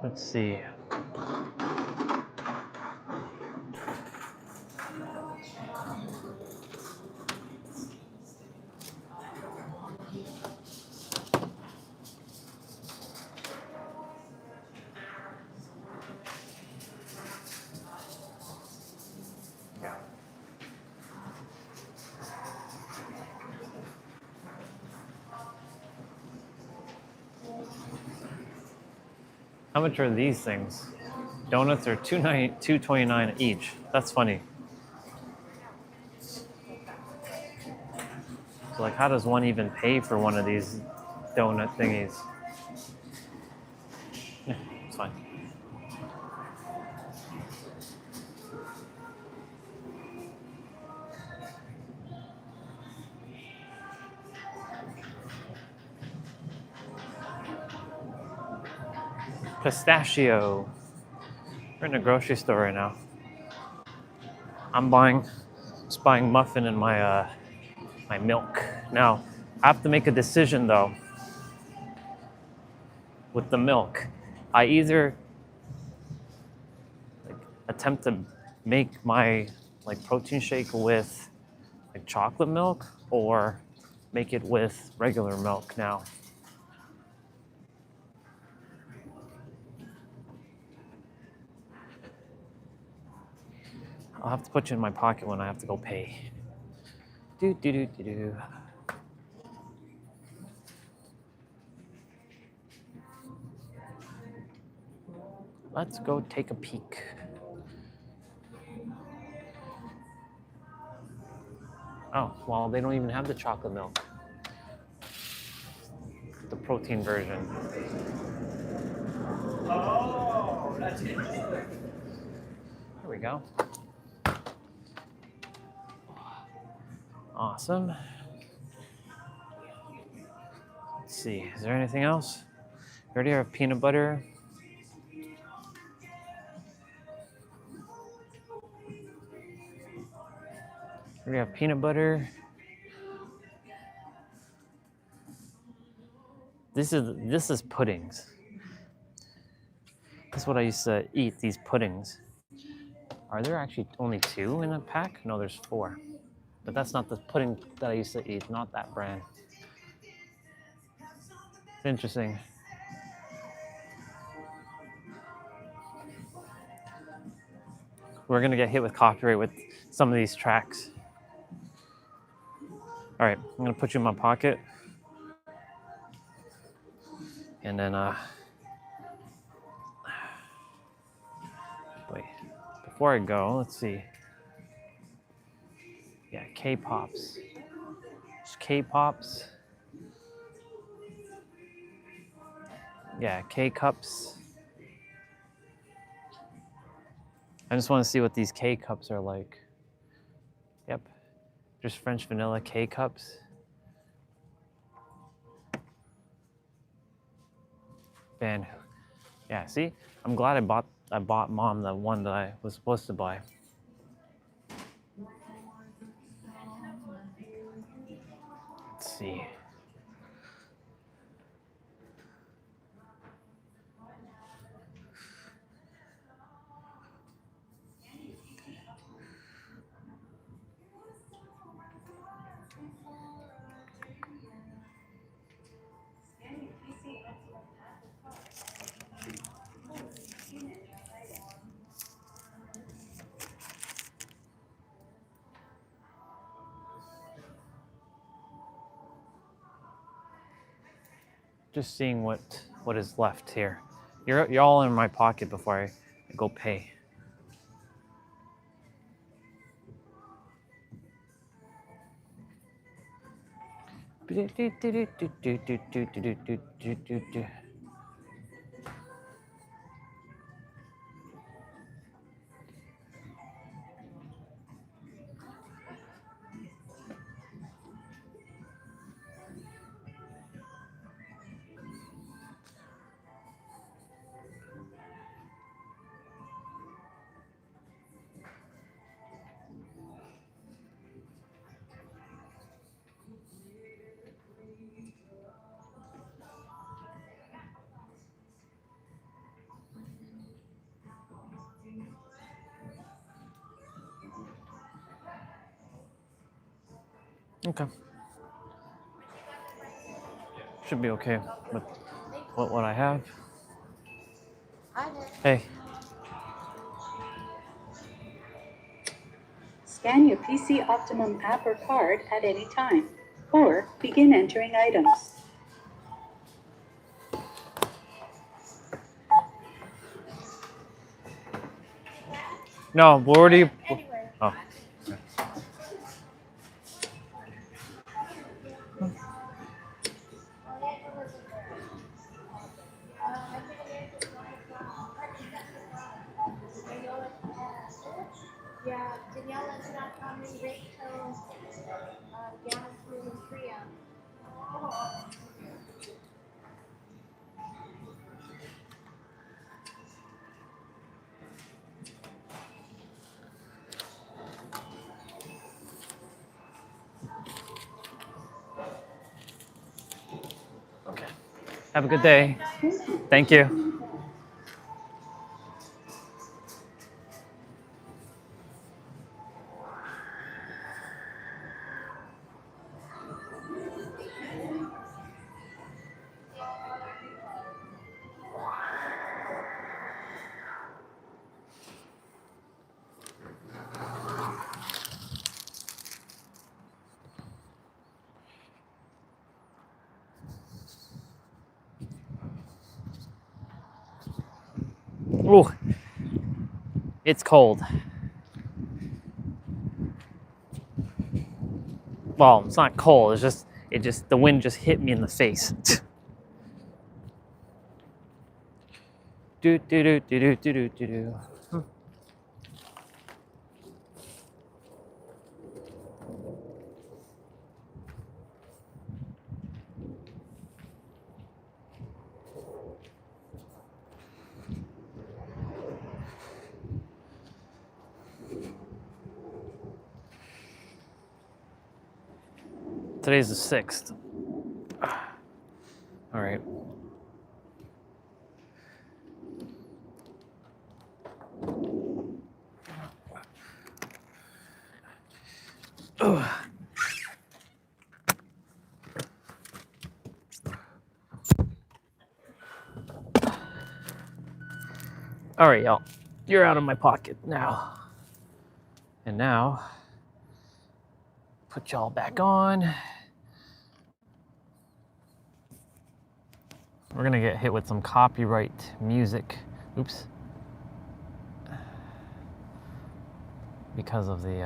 Speaker 1: Let's see. How much are these things? Donuts are $2.29 each. That's funny. So like, how does one even pay for one of these donut thingies? Yeah, it's fine. Pistachio. We're in a grocery store right now. I'm just buying muffin and my my milk. Now, I have to make a decision though with the milk. I either like attempt to make my like protein shake with like chocolate milk or make it with regular milk now. I'll have to put you in my pocket when I have to go pay. Do do do do do. Let's go take a peek. Oh, well, they don't even have the chocolate milk. The protein version. Oh, that's interesting. Here we go. Awesome. Let's see, is there anything else? We already have peanut butter. We have peanut butter. This is puddings. That's what I used to eat, these puddings. Are there actually only 2 in a pack? No, there's 4. But that's not the pudding that I used to eat, not that brand. It's interesting. We're gonna get hit with copyright with some of these tracks. All right, I'm gonna put you in my pocket. And then, wait, before I go, let's see. Yeah, K-Pops. There's K-Pops. Yeah, K-Cups. I just want to see what these K-Cups are like. Yep, just French vanilla K-Cups. Man, yeah, see? I'm glad I bought Mom the one that I was supposed to buy. Let's see. Just seeing what is left here. You're all in my pocket before I go pay. Okay. Should be okay with what I have. Hey.
Speaker 3: Scan your PC Optimum app or card at any time, or begin entering items.
Speaker 1: No, where do you? Oh. Okay.
Speaker 4: Yeah, Daniela's not coming. Wait till Diana's moving Priya.
Speaker 1: Okay. Have a good day. Thank you. Ooh, it's cold. Well, it's not cold. It just the wind just hit me in the face. Do do do do do do do do. Today's the 6th. All right. All right, y'all. You're out of my pocket now. And now, put y'all back on. We're gonna get hit with some copyright music. Oops. Because of the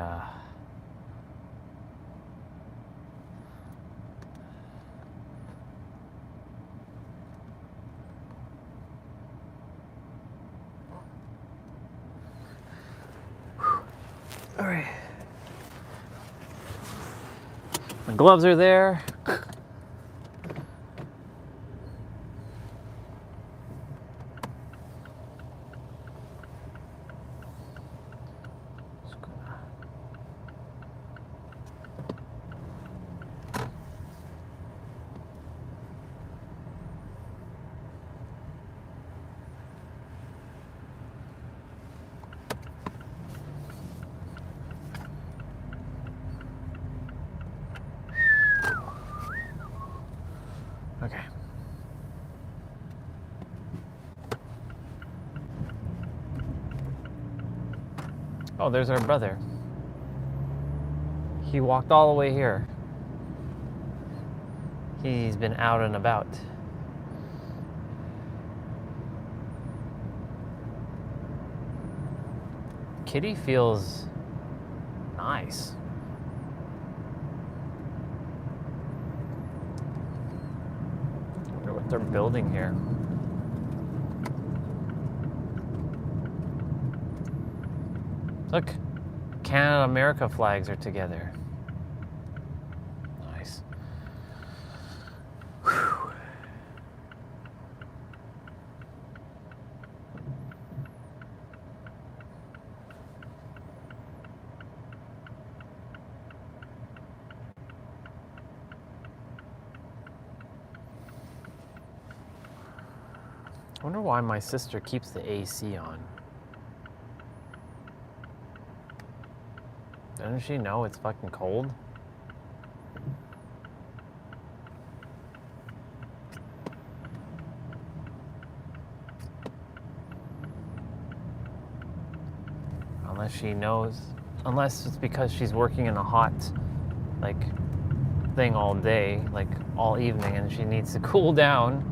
Speaker 1: all right. My gloves are there. Okay. Oh, there's our brother. He walked all the way here. He's been out and about. kitty feels nice. I wonder what they're building here. Look, Canada, America flags are together. Nice. Whew. I wonder why my sister keeps the AC on. Doesn't she know it's fucking cold? Unless she knows, unless it's because she's working in a hot, like, thing all day, like all evening, and she needs to cool down.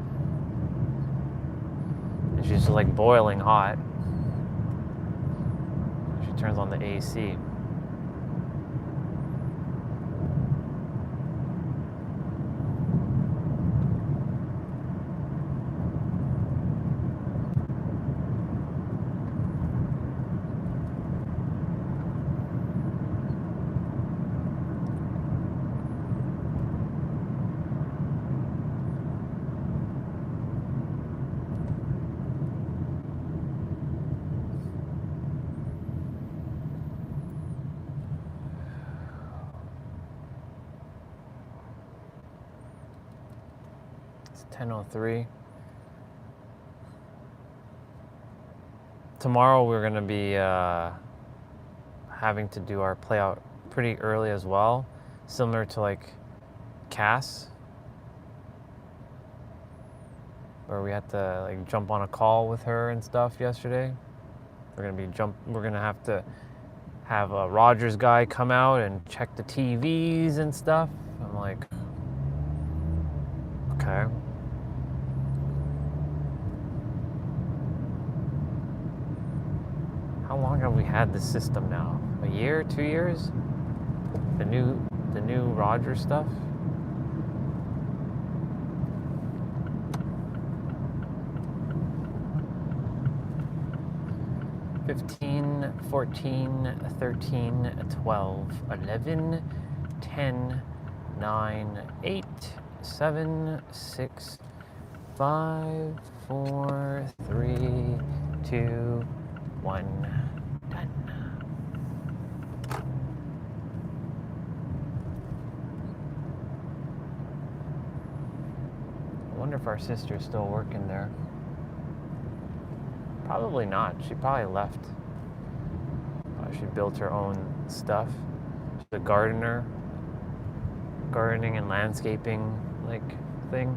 Speaker 1: And she's just like boiling hot. She turns on the AC. It's 10:03. Tomorrow we're gonna be having to do our play out pretty early as well, similar to like Cass, where we had to like jump on a call with her and stuff yesterday. We're gonna have to have a Rogers guy come out and check the TVs and stuff. I'm like, okay. How long have we had this system now? A year, 2 years? The new Rogers stuff? $15, $14, $13, $12, $11, $10, $9, $8, $7, $6, $5, $4, $3, $2, $1. Done. I wonder if our sister's still working there. Probably not. She probably left. She built her own stuff. She's a gardener. Gardening and landscaping, like, thing.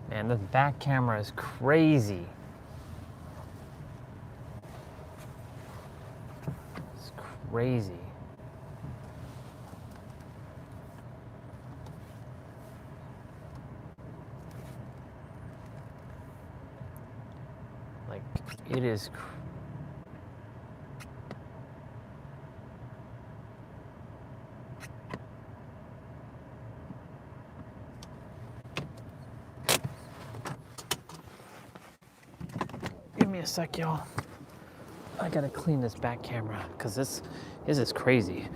Speaker 1: Man, this back camera is crazy. It's crazy. Like, it is Give me a sec, y'all. I gotta clean this back camera because this is crazy.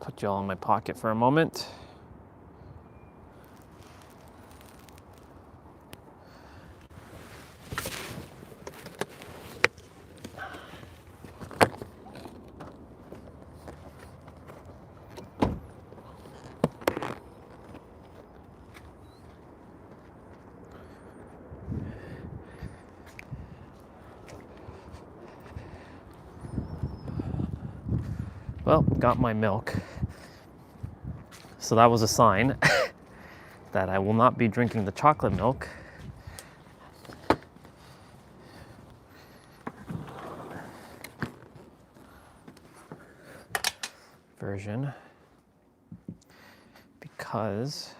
Speaker 1: Put you all in my pocket for a moment. Well, got my milk. So that was a sign that I will not be drinking the chocolate milk. Version. Because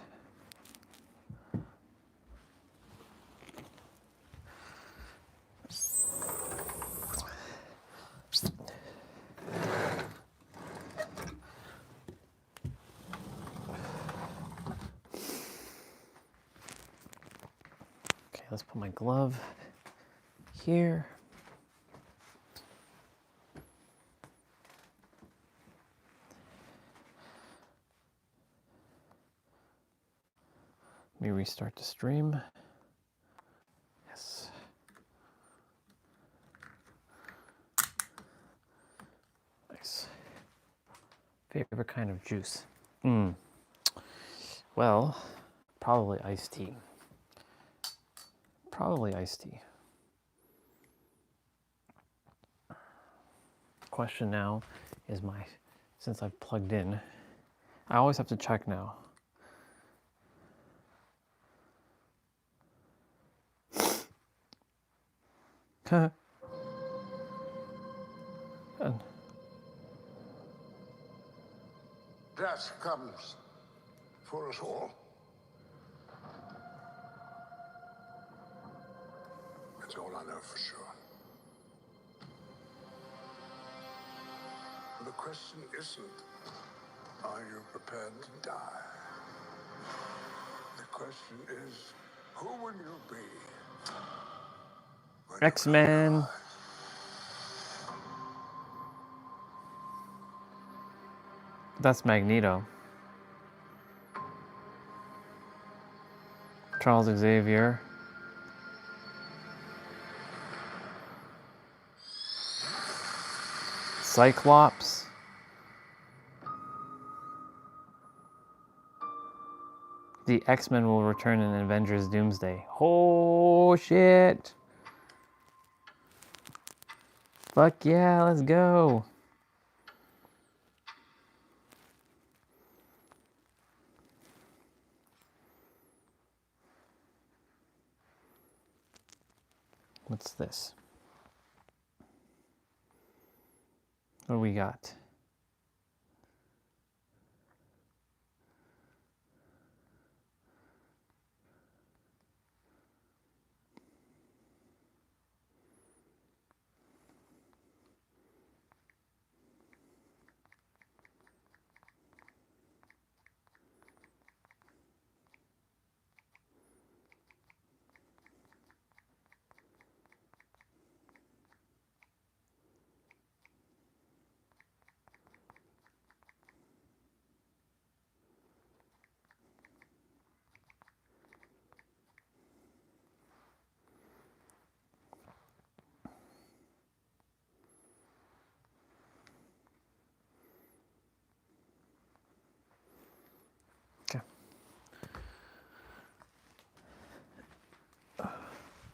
Speaker 1: okay, let's put my glove here. Let me restart the stream. Yes. Nice. Favorite kind of juice? Well, probably iced tea. Probably iced tea. Question now is since I've plugged in, I always have to check now.
Speaker 5: Death comes for us all. That's all I know for sure. The question isn't, are you prepared to die? The question is, who will you be? when you
Speaker 1: X-Men.
Speaker 5: die?
Speaker 1: That's Magneto. Charles Xavier. Cyclops. The X-Men will return in Avengers Doomsday. Oh shit. Fuck yeah, let's go. What's this? What do we got?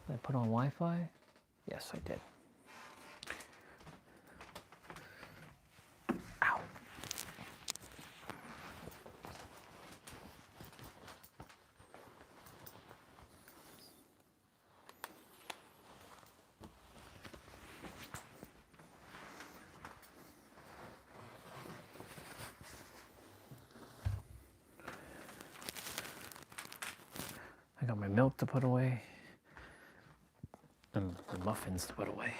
Speaker 1: Did I put on Wi-Fi? Yes, I did. Ow. I got my milk to put away. And the muffins to put away.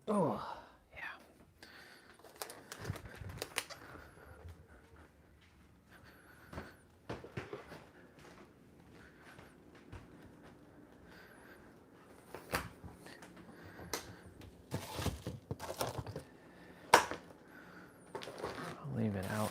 Speaker 1: Oh, yeah. I'll leave it out.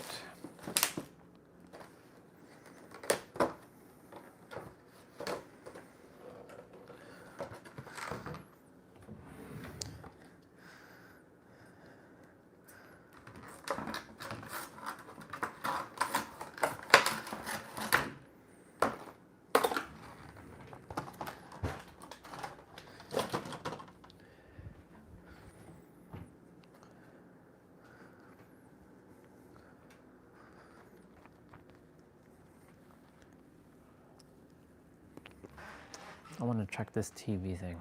Speaker 1: I want to check this TV thing,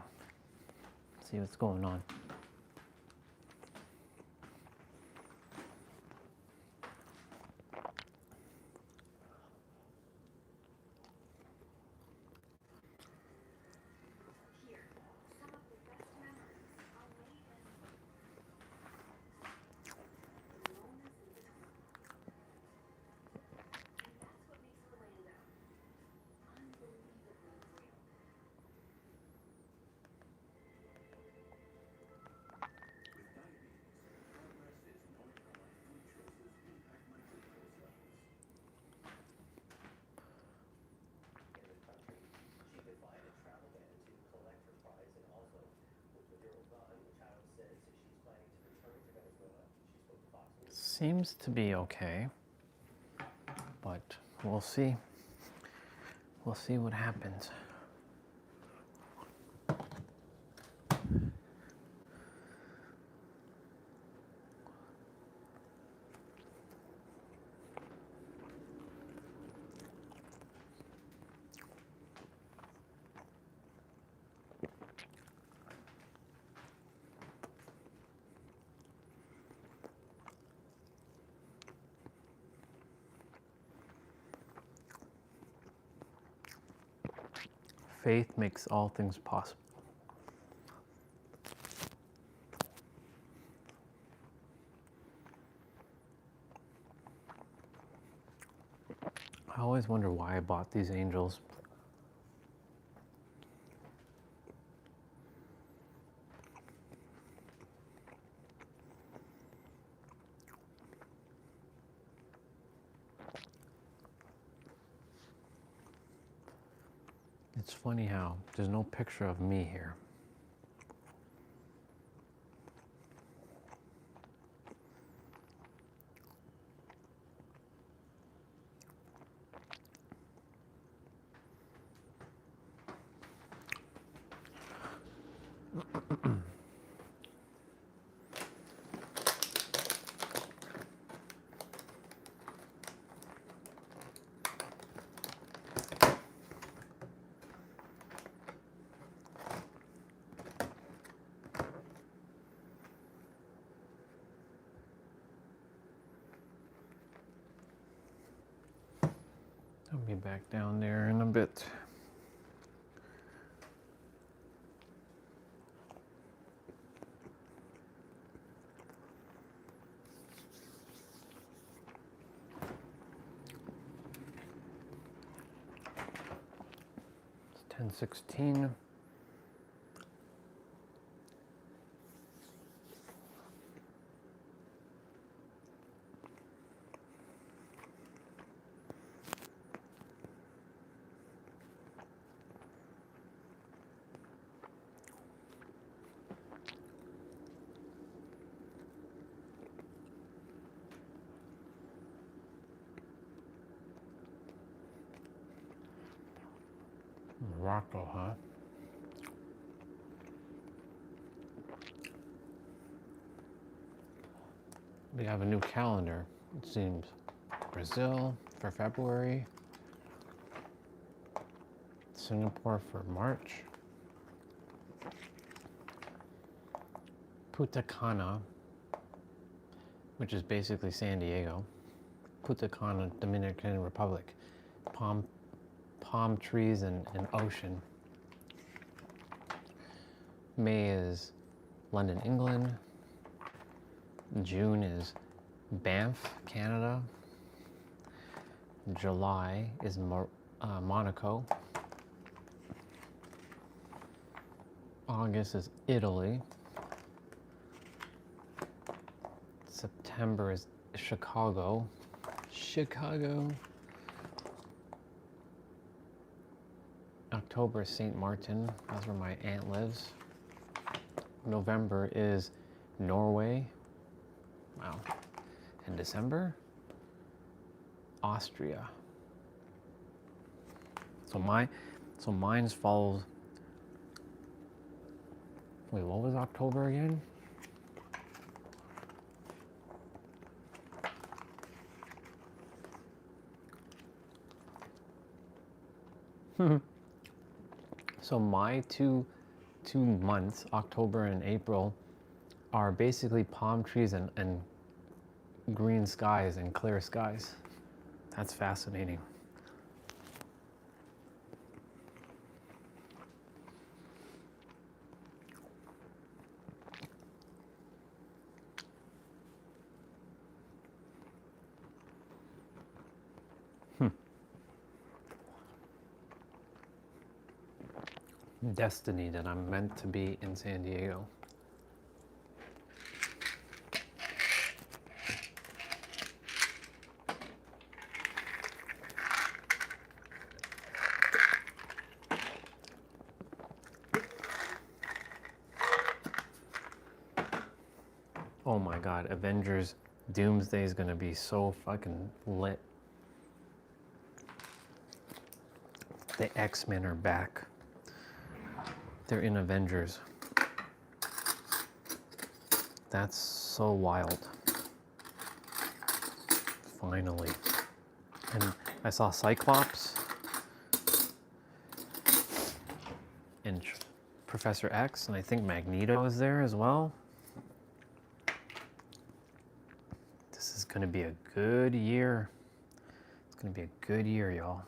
Speaker 1: see what's going on. Seems to be okay, but we'll see. We'll see what happens. Faith makes all things possible. I always wonder why I bought these angels. It's funny how there's no picture of me here. I'll be back down there in a bit. It's 10:16. Morocco, huh? We have a new calendar, it seems. Brazil for February, Singapore for March, Punta Cana, which is basically San Diego, Punta Cana, Dominican Republic, palm trees and ocean. May is London, England. June is Banff, Canada. July is Monaco. August is Italy. September is Chicago. October is St. Martin. That's where my aunt lives. November is Norway. Wow. And December, Austria. So mine's follows. Wait, what was October again? So my two months, October and April, are basically palm trees and green skies and clear skies. That's fascinating. Destiny that I'm meant to be in San Diego. Oh my god, Avengers Doomsday is gonna be so fucking lit. The X-Men are back. They're in Avengers. That's so wild. Finally. And I saw Cyclops and Professor X, and I think Magneto is there as well. This is gonna be a good year. It's gonna be a good year, y'all.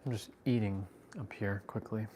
Speaker 1: I'm just eating up here quickly.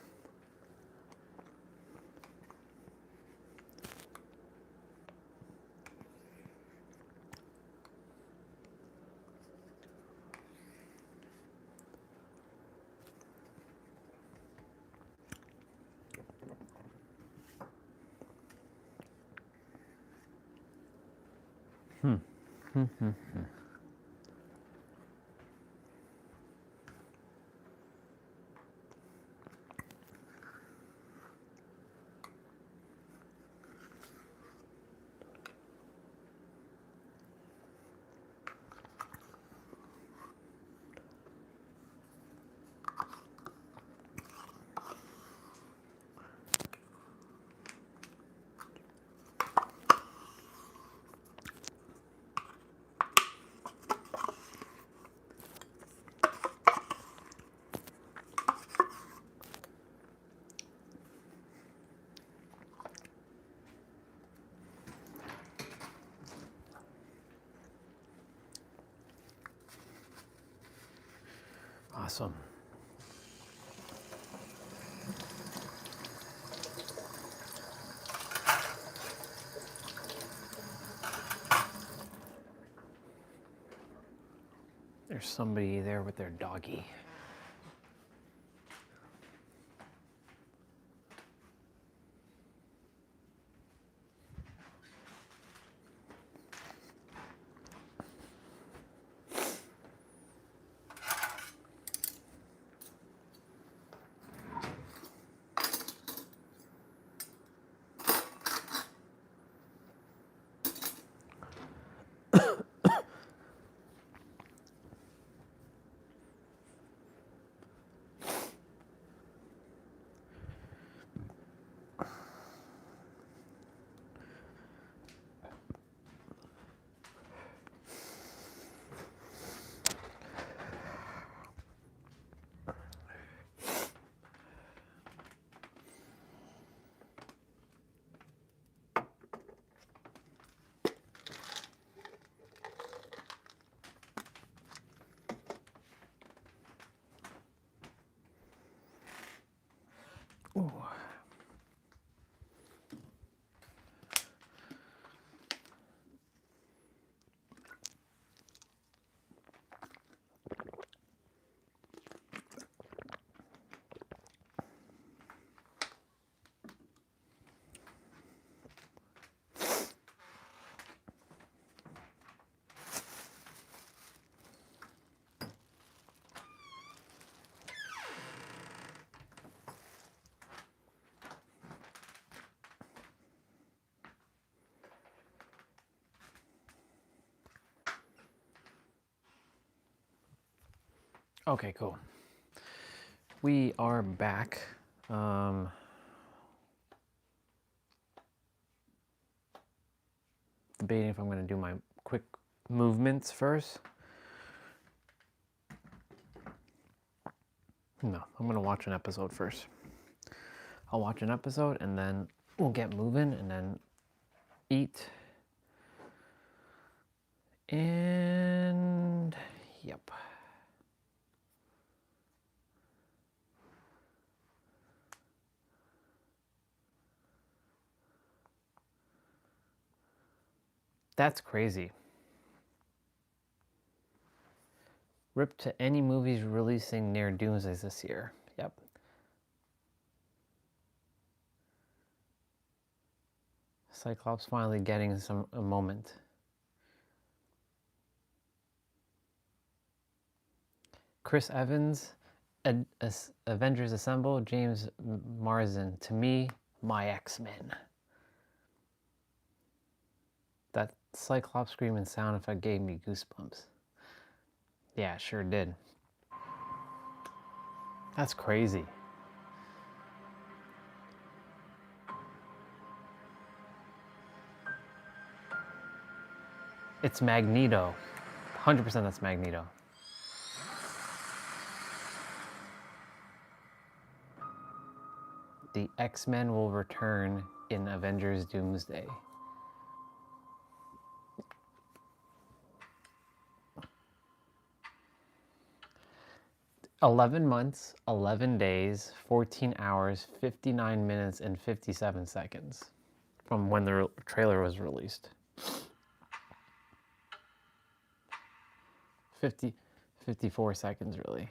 Speaker 1: Awesome. There's somebody there with their doggy. Okay, cool. We are back. Debating if I'm going to do my quick movements first. No, I'm going to watch an episode first. I'll watch an episode and then we'll get moving and then eat. And yep. That's crazy. Rip to any movies releasing near Doomsday this year. Yep. Cyclops finally getting a moment. Chris Evans, Avengers Assemble, James Marsden. To me, my X-Men. That Cyclops screaming sound effect gave me goosebumps. Yeah, it sure did. That's crazy. It's Magneto. 100% that's Magneto. The X-Men will return in Avengers Doomsday. 11 months, 11 days, 14 hours, 59 minutes, and 57 seconds from when the trailer was released. 54 seconds, really.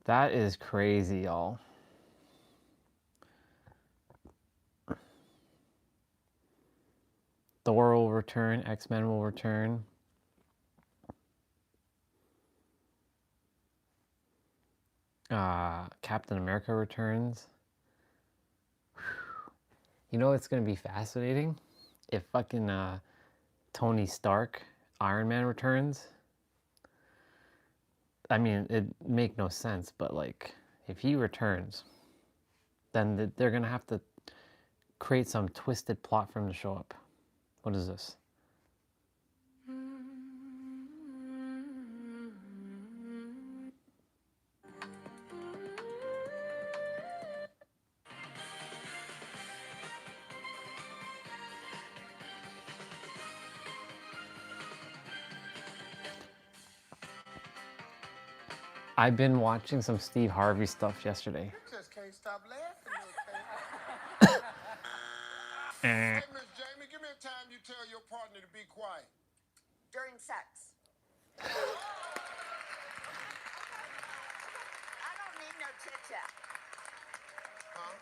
Speaker 1: That is crazy, y'all. Thor will return, X-Men will return. Captain America returns. You know what's going to be fascinating? If fucking Tony Stark, Iron Man returns. I mean, it make no sense, but like, if he returns, then they're going to have to create some twisted plot for him to show up. What is this? I've been watching some Steve Harvey stuff yesterday.
Speaker 5: You just can't stop laughing.
Speaker 2: Eh.
Speaker 5: Hey, Miss Jamie, give me a time you tell your partner to be quiet.
Speaker 6: During sex. I don't need no chit chat.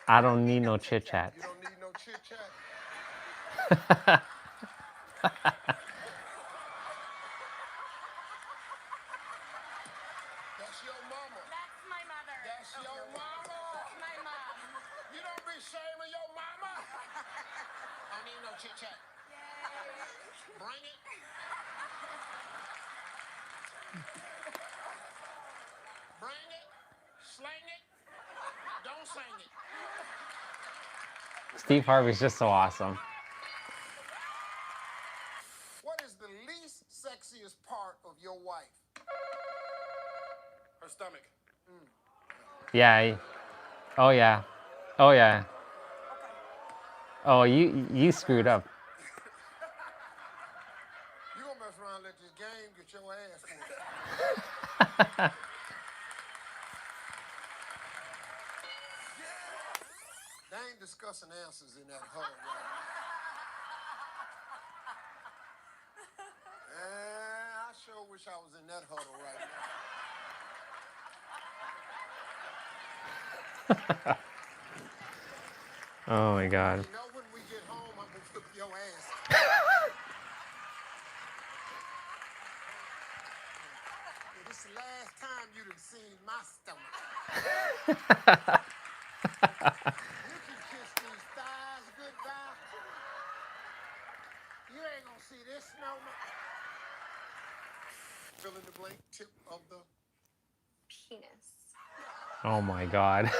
Speaker 1: I don't need no chit chat.
Speaker 5: You don't need no chit chat. That's your mama.
Speaker 6: That's my mother.
Speaker 5: That's your mama.
Speaker 6: My mom.
Speaker 5: You don't be shaming your mama. I need no chit chat. Bring it. Bring it. Slang it. Don't sing it.
Speaker 1: Steve Harvey's just so awesome.
Speaker 5: What is the least sexiest part of your wife? Her stomach.
Speaker 1: Yeah. Oh yeah. Oh yeah. Oh, you screwed up.
Speaker 5: You gonna mess around and let this game get your ass whooped. They ain't discussing answers in that huddle right now. I sure wish I was in that huddle right now.
Speaker 1: Oh my God.
Speaker 5: You know when we get home, I'm gonna whip your ass. This is the last time you done seen my stomach. You can kiss these thighs goodbye. You ain't gonna see this no more. Fill in the blank. Tip of the
Speaker 4: Penis.
Speaker 2: Oh my God.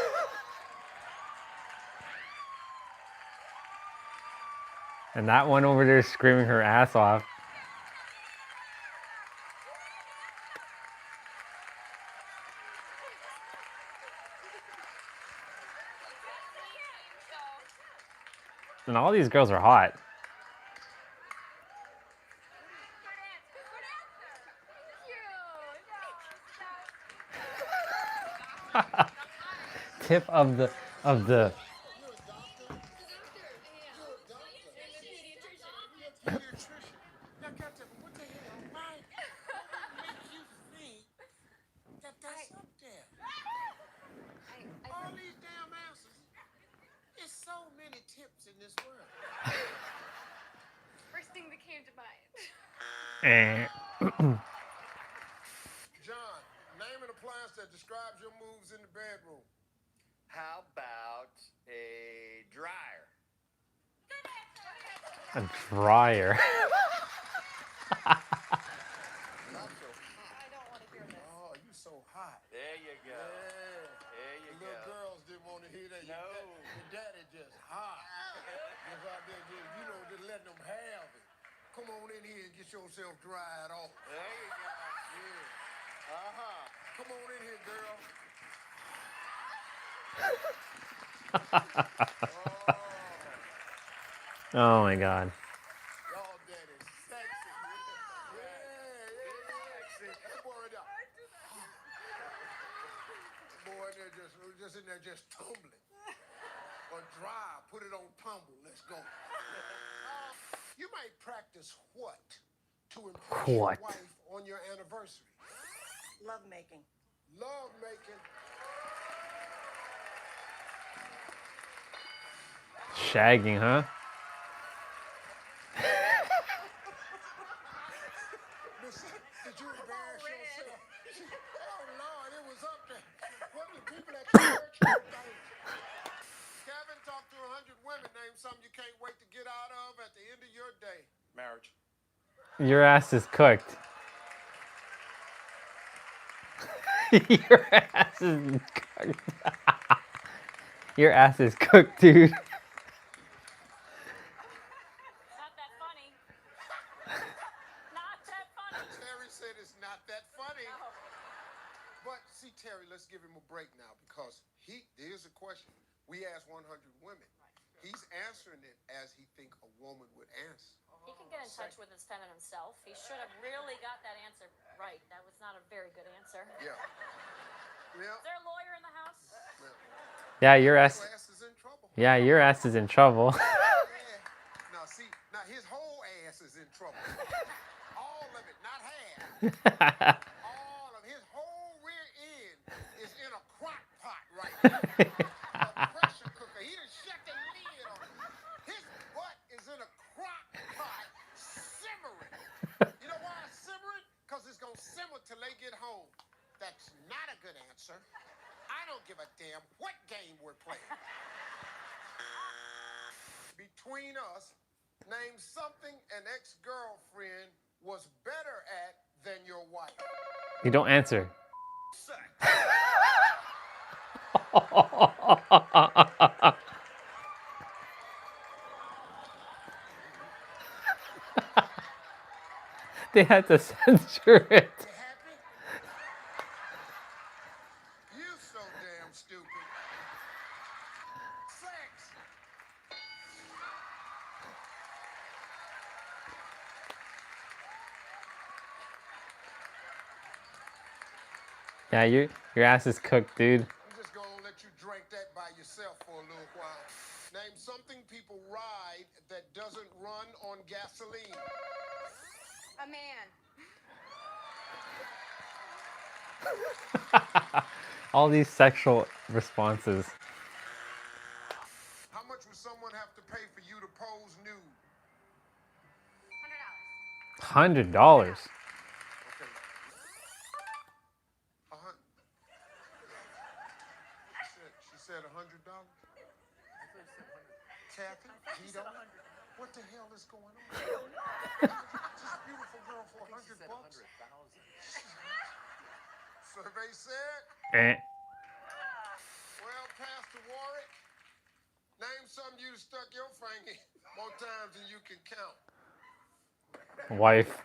Speaker 2: And that one over there is screaming her ass off. And all these girls are hot. Tip of the
Speaker 5: You're a doctor. You're a doctor. Pediatrician. Now, Captain, what the hell? Why? What makes you think that that's up there? All these damn answers. There's so many tips in this world.
Speaker 4: First thing that came to mind.
Speaker 5: John, name an appliance that describes your moves in the bedroom.
Speaker 7: How about a dryer?
Speaker 2: a dryer.
Speaker 5: I'm so hot.
Speaker 4: I don't want to hear this.
Speaker 5: Oh, you so hot.
Speaker 7: There you go.
Speaker 5: Yeah.
Speaker 7: There you
Speaker 5: The little
Speaker 7: go.
Speaker 5: girls didn't want to hear that.
Speaker 7: No.
Speaker 5: Your daddy just hot. Just out there, just letting them have it. Come on in here and get yourself dried off.
Speaker 7: There you go.
Speaker 5: Yeah.
Speaker 7: Uh-huh.
Speaker 5: Come on in here, girl.
Speaker 2: Oh my God.
Speaker 5: Y'all daddy sexy. Sexy. That boy right there. Boy in there just in there just tumbling. Or dry. Put it on tumble. Let's go. You might practice what to impress
Speaker 2: What?
Speaker 5: your wife on your anniversary?
Speaker 8: Love making.
Speaker 5: Love making.
Speaker 2: Shagging, huh?
Speaker 5: Did you embarrass yourself? Oh Lord, it was up there. What do people at church think? Kevin, talk to 100 women. Name something you can't wait to get out of at the end of your day.
Speaker 7: Marriage.
Speaker 2: Your ass is cooked. Your ass is cooked. Your ass is cooked, dude.
Speaker 6: Not that funny. Not that funny.
Speaker 5: Terry said it's not that funny. But see, Terry, let's give him a break now because here's a question. We asked 100 women. He's answering it as he think a woman would answer.
Speaker 6: He can get in touch with his feminine self. He should have really got that answer right. That was not a very good answer.
Speaker 5: Yeah. Yeah.
Speaker 6: Is there a lawyer in the house?
Speaker 2: Yeah, your ass.
Speaker 5: Your ass is in trouble.
Speaker 2: Yeah, your ass is in trouble.
Speaker 5: Yeah. Now his whole ass is in trouble. All of it, not half. All of his whole rear end is in a crock pot right now. A pressure cooker. He done shut the lid on it. His butt is in a crock pot simmering. You know why it's simmering? Because it's going to simmer till they get home. That's not a good answer. I don't give a damn what game we're playing. Between us, name something an ex-girlfriend was better at than your wife.
Speaker 2: You don't answer.
Speaker 5: Sex.
Speaker 2: They had to censor it.
Speaker 5: You happy? You so damn stupid. Sex.
Speaker 2: Yeah, your ass is cooked, dude.
Speaker 5: I'm just gonna let you drink that by yourself for a little while. Name something people ride that doesn't run on gasoline.
Speaker 4: A man.
Speaker 2: All these sexual responses.
Speaker 5: How much would someone have to pay for you to pose nude?
Speaker 4: $100.
Speaker 2: $100.
Speaker 5: Okay. She said $100. Kathy, he don't. What the hell is going on? Just beautiful girl for $100. Survey said,
Speaker 2: Eh.
Speaker 5: well, Pastor Warwick, name something you stuck your finger in more times than you can count.
Speaker 1: Wife.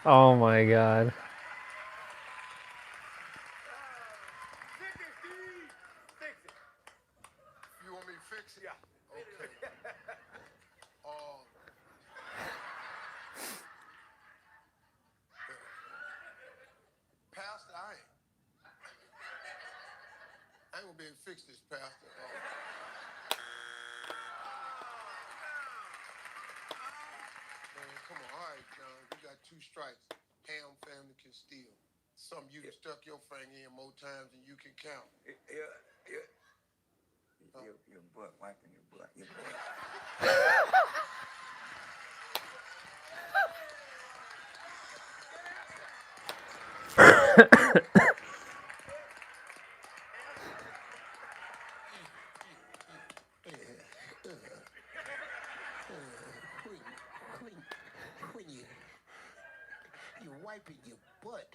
Speaker 1: Oh my God.
Speaker 7: Fix it.
Speaker 5: You want me to fix it?
Speaker 7: Yeah.
Speaker 5: Okay. Pastor, I ain't gonna be able to fix this, Pastor. Man, come on. All right, John. You got 2 strikes. Ham family can steal. Something you stuck your finger in more times than you can count.
Speaker 7: Your butt, wiping your butt. Your butt.
Speaker 5: When you're wiping your butt.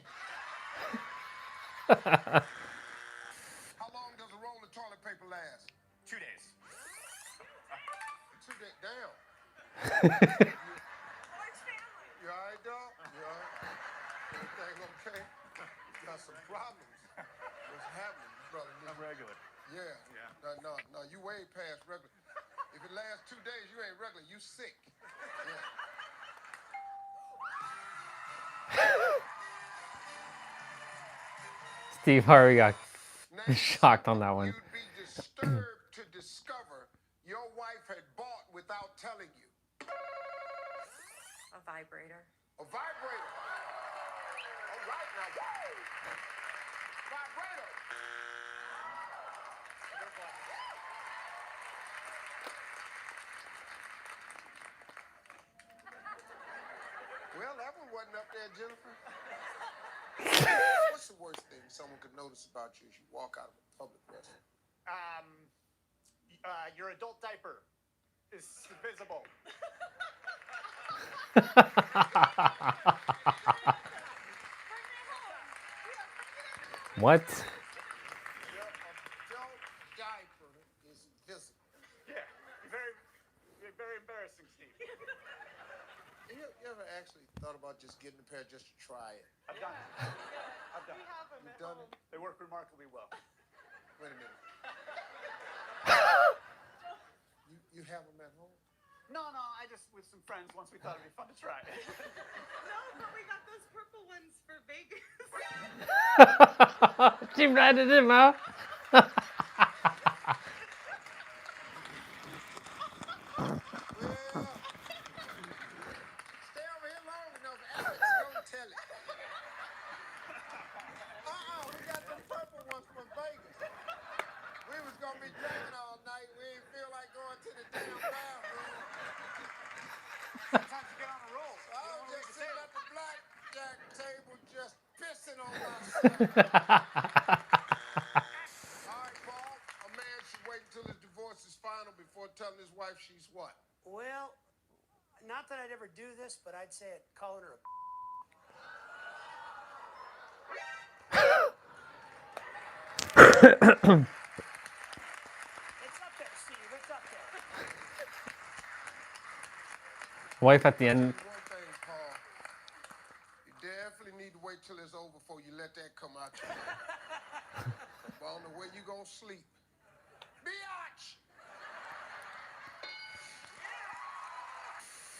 Speaker 5: How long does a roll of toilet paper last?
Speaker 7: 2 days.
Speaker 5: 2 days. Damn. You all right, dog? You all right? Everything okay? Got some problems. What's happening, brother?
Speaker 7: I'm regular.
Speaker 5: Yeah. No. You way past regular. If it lasts 2 days, you ain't regular. You sick. Yeah.
Speaker 1: Steve Harvey got
Speaker 5: Name
Speaker 1: shocked on that one.
Speaker 5: You'd be disturbed to discover your wife had bought without telling you.
Speaker 8: A vibrator.
Speaker 5: A vibrator. All right, now, whoa! Vibrator. Well, that one wasn't up there, Jennifer. What's the worst thing someone could notice about you as you walk out of a public restroom?
Speaker 7: Your adult diaper is visible.
Speaker 1: What?
Speaker 5: Your adult diaper is visible.
Speaker 7: Yeah. Very, very embarrassing, Steve.
Speaker 5: You ever actually thought about just getting a pair just to try it?
Speaker 7: I've done it.
Speaker 5: You've done it?
Speaker 7: They work remarkably well.
Speaker 5: Wait a minute. You have them at home?
Speaker 7: No, I just with some friends once we thought it'd be fun to try.
Speaker 8: No, but we got those purple ones for Vegas.
Speaker 1: She ratted him out.
Speaker 5: Well, stay over here long enough. Alex gonna tell it. We got the purple ones from Vegas. We was gonna be drinking all night. We didn't feel like going to the damn bathroom.
Speaker 7: Sometimes you get on a roll.
Speaker 5: I was just sitting at the blackjack table just pissing on myself. All right, Paul. A man should wait until his divorce is final before telling his wife she's what?
Speaker 9: Well, not that I'd ever do this, but I'd say it calling her a It's up there, Steve. It's up there.
Speaker 1: Wife at the end.
Speaker 5: One thing, Paul. You definitely need to wait till it's over before you let that come out your mouth. I don't know where you gonna sleep. Biatch!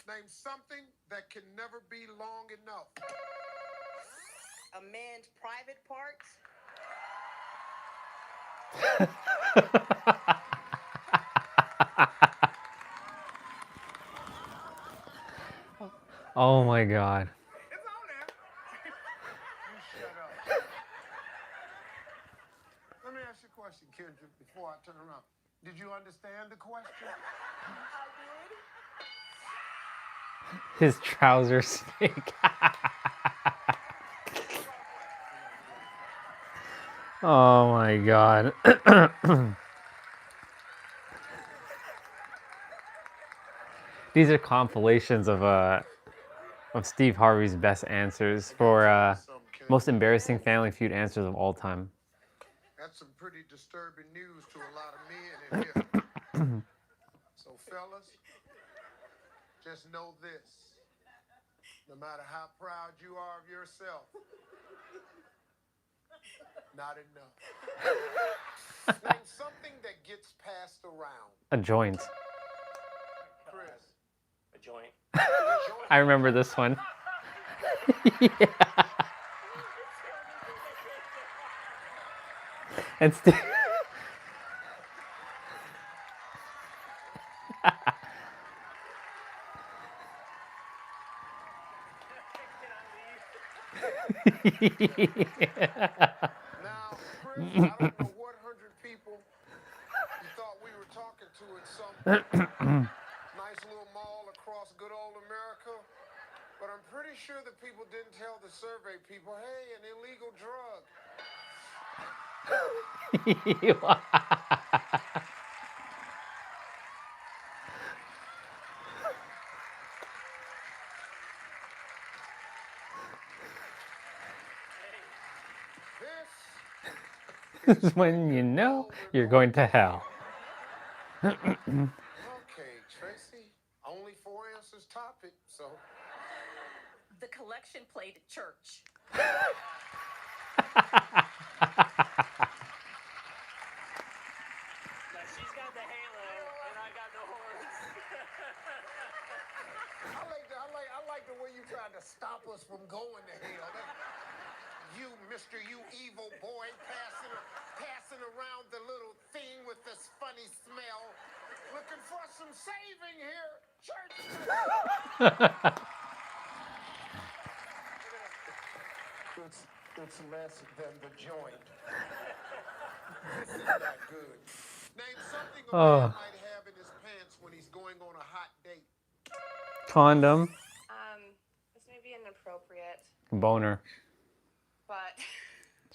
Speaker 5: Name something that can never be long enough.
Speaker 8: A man's private parts.
Speaker 1: Oh my God.
Speaker 7: It's on there.
Speaker 5: You shut up. Let me ask you a question, Kendrick, before I turn around. Did you understand the question?
Speaker 1: His trousers stink. Oh my god. These are compilations of Steve Harvey's best answers for most embarrassing Family Feud answers of all time.
Speaker 5: That's some pretty disturbing news to a lot of men in here. So, fellas, just know this. No matter how proud you are of yourself, not enough. Name something that gets passed around.
Speaker 1: A joint.
Speaker 5: Chris.
Speaker 9: A joint.
Speaker 1: I remember this one. Yeah. And Steve.
Speaker 5: Now, Chris, I don't know what 100 people you thought we were talking to at some nice little mall across good old America, but I'm pretty sure the people didn't tell the survey people, hey, an illegal drug.
Speaker 1: This is when you know you're going to hell.
Speaker 5: Okay, Tracy, only 4 answers top it, so.
Speaker 6: The collection plate at church.
Speaker 9: Now she's got the halo, and I got the horns.
Speaker 5: I like the way you tried to stop us from going to hell. You, Mr. You evil boy, passing around the little thing with this funny smell, looking for some saving here, church. It's less than the joint. This is not good. Name something a man might have in his pants when he's going on a hot date.
Speaker 1: Condom.
Speaker 8: This may be inappropriate,
Speaker 1: Boner.
Speaker 8: but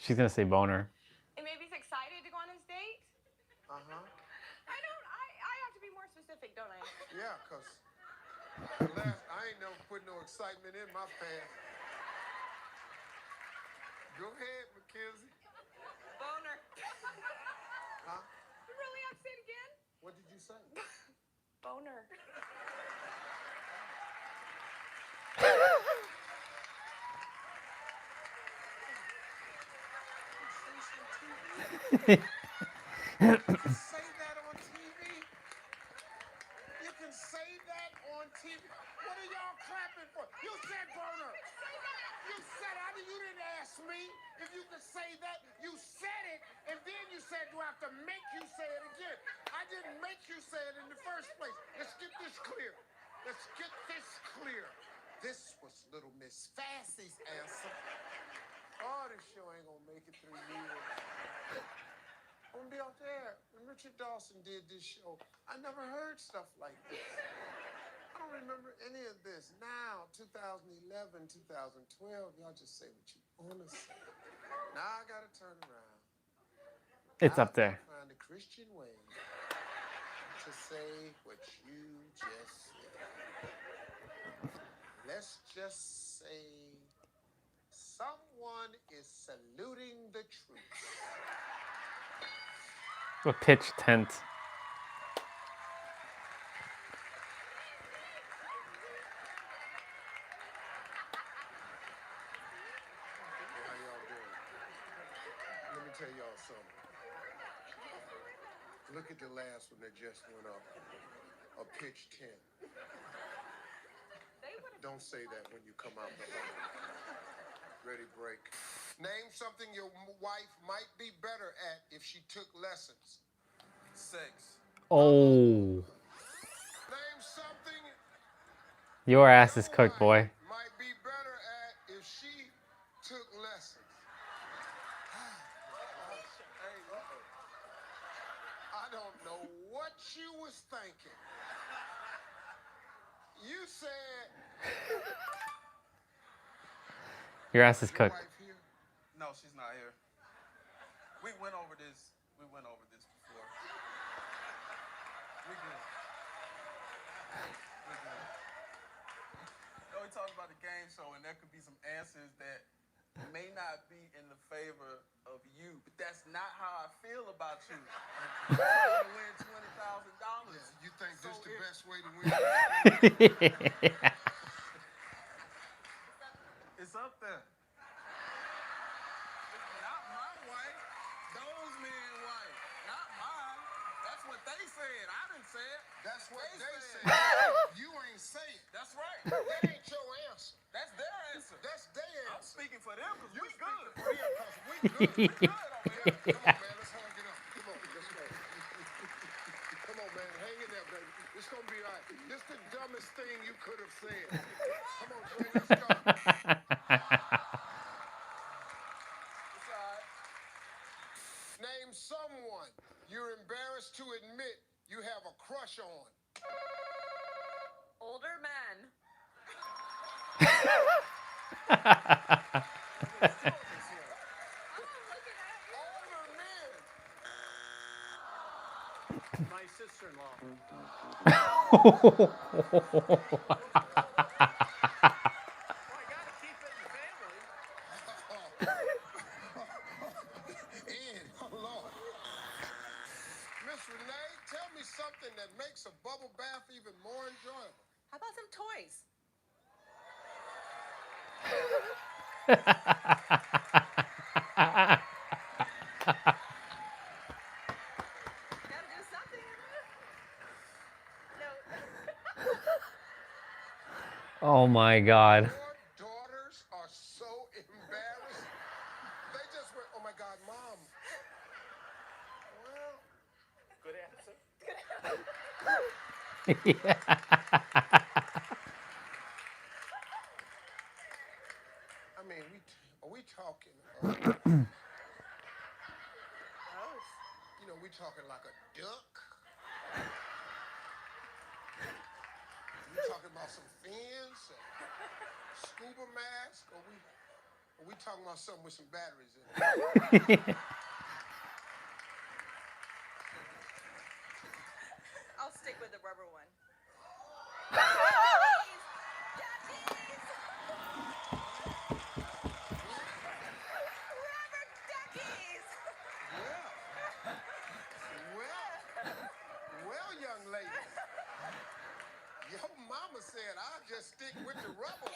Speaker 1: She's gonna say boner.
Speaker 8: and maybe he's excited to go on his date.
Speaker 5: Uh-huh.
Speaker 8: I have to be more specific, don't I?
Speaker 5: Yeah, because I ain't never put no excitement in my pants. Go ahead, Mackenzie.
Speaker 8: Boner.
Speaker 5: Huh?
Speaker 8: You really have to say it again?
Speaker 5: What did you say?
Speaker 8: Boner.
Speaker 5: You can say that on TV? You can say that on TV? What are y'all clapping for? You said boner. You said it. You didn't ask me if you could say that. You said it, and then you said, do I have to make you say it again? I didn't make you say it in the first place. Let's get this clear. Let's get this clear. This was little Miss Fassy's answer. Oh, this show ain't gonna make it 3 years. I'm gonna be out there. When Richard Dawson did this show, I never heard stuff like this. I don't remember any of this. Now, 2011, 2012, y'all just say what you wanna say. Now I gotta turn around.
Speaker 1: It's
Speaker 5: Now
Speaker 1: up there.
Speaker 5: I gotta find a Christian way to say what you just said. Let's just say someone is saluting the troops.
Speaker 1: A pitch tent.
Speaker 5: How y'all doing? Let me tell y'all something. Look at the last one that just went up. A pitch tent. Don't say that when you come out the home. Ready, break. Name something your wife might be better at if she took lessons. Sex.
Speaker 1: Oh.
Speaker 5: Name something
Speaker 1: Your ass is
Speaker 5: your
Speaker 1: cooked, boy.
Speaker 5: wife might be better at if she took lessons. I don't know what you was thinking. said.
Speaker 1: Your ass is
Speaker 5: Your
Speaker 1: cooked.
Speaker 5: wife here?
Speaker 7: No, she's not here. We went over this. We went over this before. We good. We good. No, we talked about the game show, and there could be some answers that may not be in the favor of you, but that's not how I feel about you. You win $20,000.
Speaker 5: You think this
Speaker 7: So
Speaker 5: the
Speaker 7: if-
Speaker 5: best way to win?
Speaker 7: It's up there. It's not my wife. Those men wife. Not mine. That's what they said. I didn't say it.
Speaker 5: That's what they said. You ain't say it.
Speaker 7: That's right.
Speaker 5: That ain't your answer.
Speaker 7: That's their answer.
Speaker 5: That's their
Speaker 7: I'm
Speaker 5: answer.
Speaker 7: speaking for them because
Speaker 5: You
Speaker 7: we
Speaker 5: speaking
Speaker 7: good.
Speaker 5: for them 'cause we good.
Speaker 7: We good over here.
Speaker 5: Come on, man. Let's hang it up. Come on, let's go. Come on, man. Hang in there, baby. It's gonna be all right. This the dumbest thing you could have said. Come on, Trey. Let's go.
Speaker 7: It's all right.
Speaker 5: Name someone you're embarrassed to admit you have a crush on.
Speaker 4: Older men.
Speaker 5: Older men.
Speaker 9: My sister-in-law. Well, I gotta keep it in the family.
Speaker 5: Ed, oh Lord. Miss Renee, tell me something that makes a bubble bath even more enjoyable.
Speaker 8: How about some toys? Gotta do something. No.
Speaker 1: Oh my God.
Speaker 5: Your daughters are so embarrassed. They just went, oh my God, Mom. Well,
Speaker 9: Good answer.
Speaker 5: I mean, are we talking, you know, we talking like a duck? We talking about some fins, scuba mask, or we talking about something with some batteries in it?
Speaker 8: I'll stick with the rubber one. Rubber duckies!
Speaker 5: Well, young lady, your mama said I'll just stick with the rubber.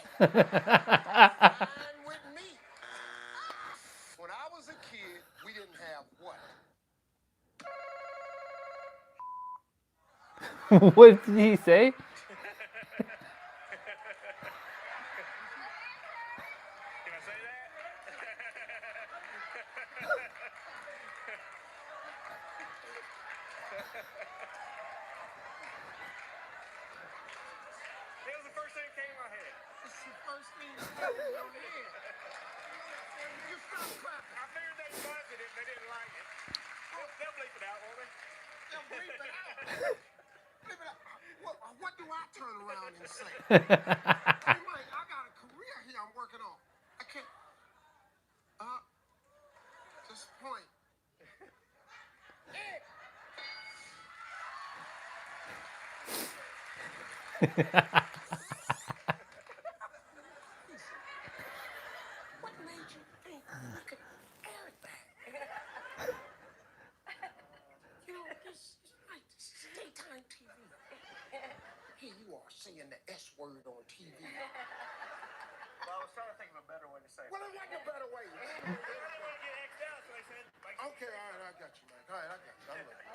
Speaker 5: Fine with me. When I was a kid, we didn't have what?
Speaker 1: What did he say?
Speaker 7: Can I say that? It was the first thing that came to my head.
Speaker 5: It's the first thing that came in your head. You stop clapping.
Speaker 7: I figured they wanted it, they didn't like it. They'll bleep it out, won't they?
Speaker 5: They'll bleep it out. Bleep it out. What do I turn around and say? Hey, Mike, I got a career here I'm working on. I can't. Just point. What made you think you could air that? You know, this is right. This is daytime TV. Here you are saying the S word on TV.
Speaker 7: Well, I was trying to think of a better way to say it.
Speaker 5: Well, there wasn't a better way.
Speaker 7: I didn't want to get X'd out, so I said, like,
Speaker 5: Okay, all right, I got you, man. All right, I got you. I'm ready.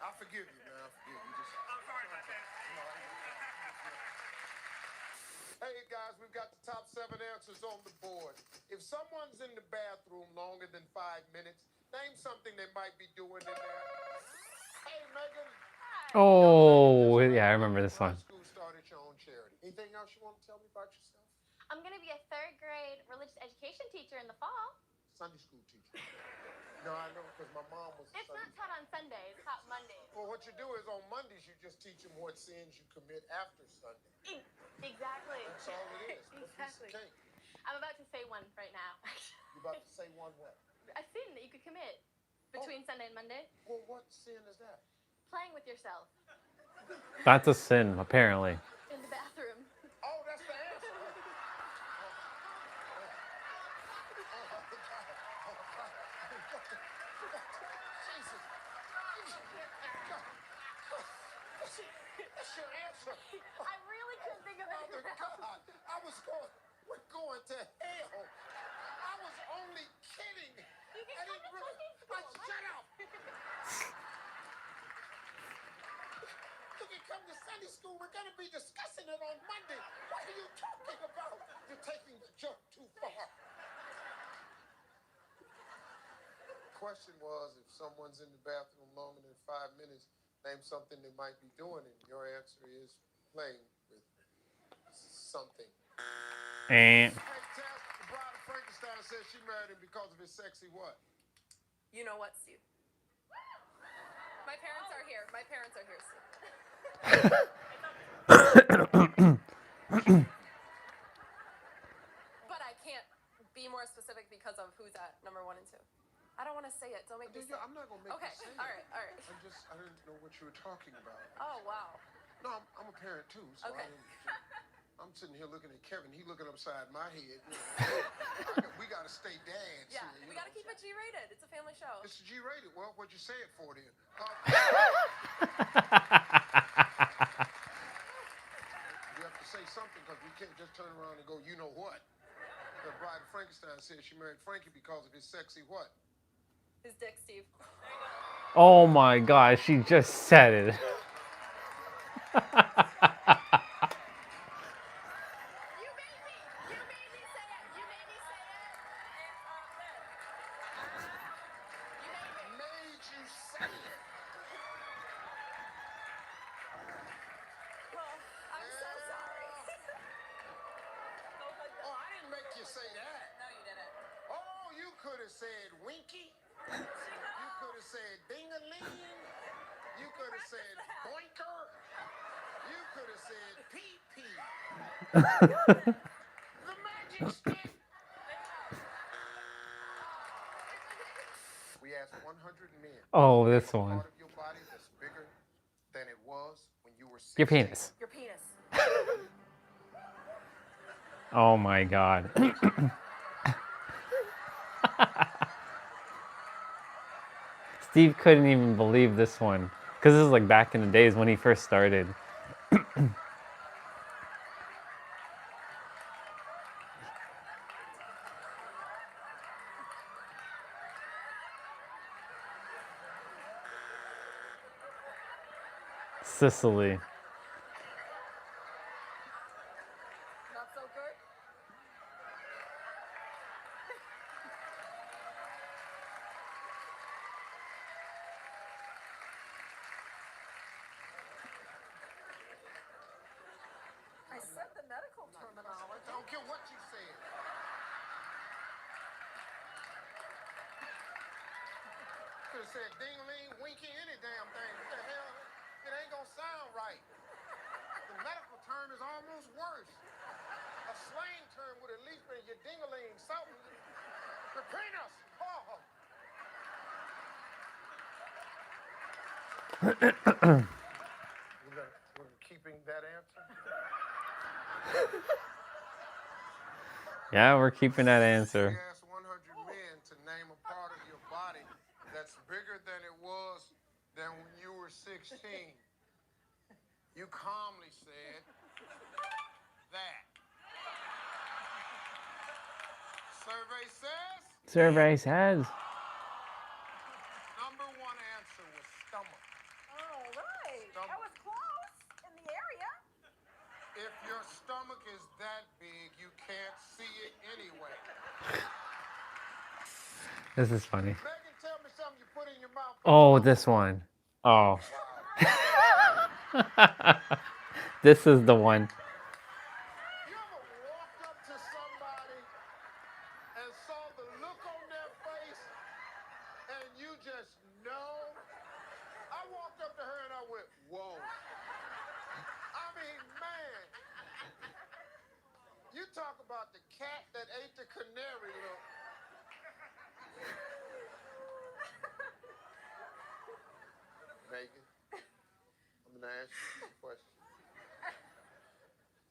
Speaker 5: I forgive you, man. I forgive you. Just...
Speaker 7: I'm sorry about that.
Speaker 5: Hey, guys, we've got the top 7 answers on the board. If someone's in the bathroom longer than 5 minutes, name something they might be doing in there. Hey, Megan.
Speaker 1: Oh, yeah, I remember this one.
Speaker 5: School started your own charity. Anything else you want to tell me about yourself?
Speaker 6: I'm going to be a 3rd grade religious education teacher in the fall.
Speaker 5: Sunday school teacher. No, I know, because my mom was a
Speaker 4: It's not
Speaker 5: Sunday.
Speaker 4: taught on Sundays. It's taught Mondays.
Speaker 5: Well, what you do is on Mondays, you just teach them what sins you commit after Sunday.
Speaker 4: Exactly.
Speaker 5: That's all it is. A piece of
Speaker 4: Exactly.
Speaker 5: cake.
Speaker 4: I'm about to say one right now.
Speaker 5: You about to say one what?
Speaker 4: A sin that you could commit between Sunday and Monday.
Speaker 5: Well, what sin is that?
Speaker 4: Playing with yourself
Speaker 1: That's a sin, apparently.
Speaker 4: in the bathroom.
Speaker 5: Oh, that's the answer. Jesus. That's your answer.
Speaker 4: I really couldn't think of
Speaker 5: Father
Speaker 4: anything
Speaker 5: God, we're going to hell. I was only kidding.
Speaker 4: You can
Speaker 5: I
Speaker 4: come
Speaker 5: didn't
Speaker 4: to
Speaker 5: really.
Speaker 4: Sunday school.
Speaker 5: Shut up. You can come to Sunday school. We're going to be discussing it on Monday. What are you talking about? You're taking the joke too far. Question was, if someone's in the bathroom longer than 5 minutes, name something they might be doing, and your answer is playing with something.
Speaker 1: Eh.
Speaker 5: Hey, Tess, the bride of Frankenstein says she married him because of his sexy what?
Speaker 8: You know what, Steve? My parents are here. My parents are here, Steve. But I can't be more specific because of who's at number 1 and 2. I don't want to say it. Don't make me say it.
Speaker 5: I'm not going to make
Speaker 8: Okay,
Speaker 5: you say
Speaker 8: all
Speaker 5: it.
Speaker 8: right, all right.
Speaker 5: I didn't know what you were talking about.
Speaker 8: Oh, wow.
Speaker 5: No, I'm a parent too, so
Speaker 8: Okay.
Speaker 5: I'm sitting here looking at Kevin. He looking upside my head. We got to stay dads
Speaker 8: Yeah,
Speaker 5: here.
Speaker 8: we got to keep it G-rated. It's a family show.
Speaker 5: It's G-rated. Well, what'd you say it for then? You have to say something because we can't just turn around and go, you know what? The bride of Frankenstein said she married Frankie because of his sexy what?
Speaker 8: His dick, Steve.
Speaker 1: Oh my gosh, she just said it.
Speaker 5: Made you say it.
Speaker 8: I'm so sorry.
Speaker 5: Oh, I didn't make you say that.
Speaker 8: No, you didn't.
Speaker 5: Oh, you could have said winky. You could have said ding-a-ling. You could have said boinker. You could have said pee-pee. The magic stick. We asked 100 men.
Speaker 1: Oh, this
Speaker 5: Name a
Speaker 1: one.
Speaker 5: part of your body that's bigger than it was when you were 16.
Speaker 1: Your penis.
Speaker 8: Your penis.
Speaker 1: Oh my god. Steve couldn't even believe this one. Because this is like back in the days when he first started. Sicily.
Speaker 8: Not so good? I said the medical terminology.
Speaker 5: I don't care what you said. Could have said ding-a-ling, winky, any damn thing. What the hell? It ain't gonna sound right. The medical term is almost worse. A slang term would at least be your ding-a-ling, something. The penis. Oh. We're keeping that answer?
Speaker 1: Yeah, we're keeping that answer.
Speaker 5: We asked 100 men to name a part of your body that's bigger than it was than when you were 16. You calmly said that. Survey says
Speaker 1: Survey says.
Speaker 5: number 1 answer was stomach.
Speaker 8: All right.
Speaker 5: Stomach.
Speaker 8: That was close in the area.
Speaker 5: If your stomach is that big, you can't see it anyway.
Speaker 1: This is funny.
Speaker 5: Megan, tell me something you put in your mouth.
Speaker 1: Oh, this one. Oh. This is the one.
Speaker 5: You ever walked up to somebody and saw the look on their face and about the cat that ate the canary, look. Megan, I'm gonna ask you a question.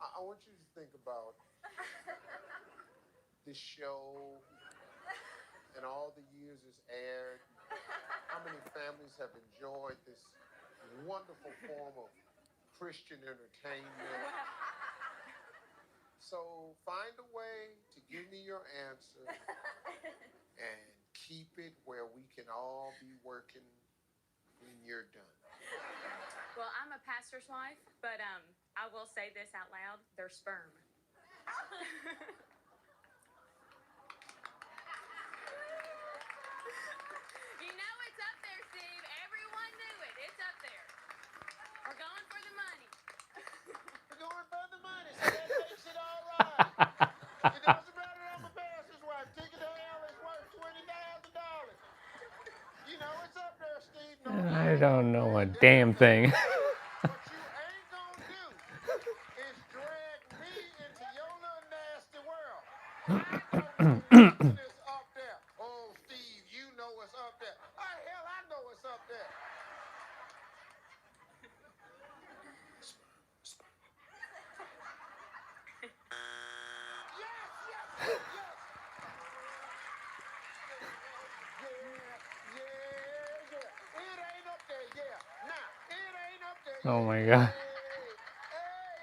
Speaker 5: I want you to think about this show and all the years it's aired. How many families have enjoyed this wonderful form of Christian entertainment? So find a way to give me your answer and keep it where we can all be working when you're done.
Speaker 10: Well, I'm a pastor's wife, but I will say this out loud: they're sperm.
Speaker 4: You know it's up there, Steve. Everyone knew it. It's up there. We're going for the money.
Speaker 5: We're going for the money, so that makes it all right. It doesn't matter that I'm a pastor's wife. Ticket to hell is worth $20,000. You know it's up there, Steve. No,
Speaker 1: I don't know a damn thing.
Speaker 5: what you ain't gonna do is drag me into your little nasty world. I know nothing is up there. Oh, Steve, you know what's up there. Oh, hell, I know what's up there. Yes. Yeah. It ain't up there, yeah. Nah, it ain't up there.
Speaker 1: Oh my God.
Speaker 5: Hey,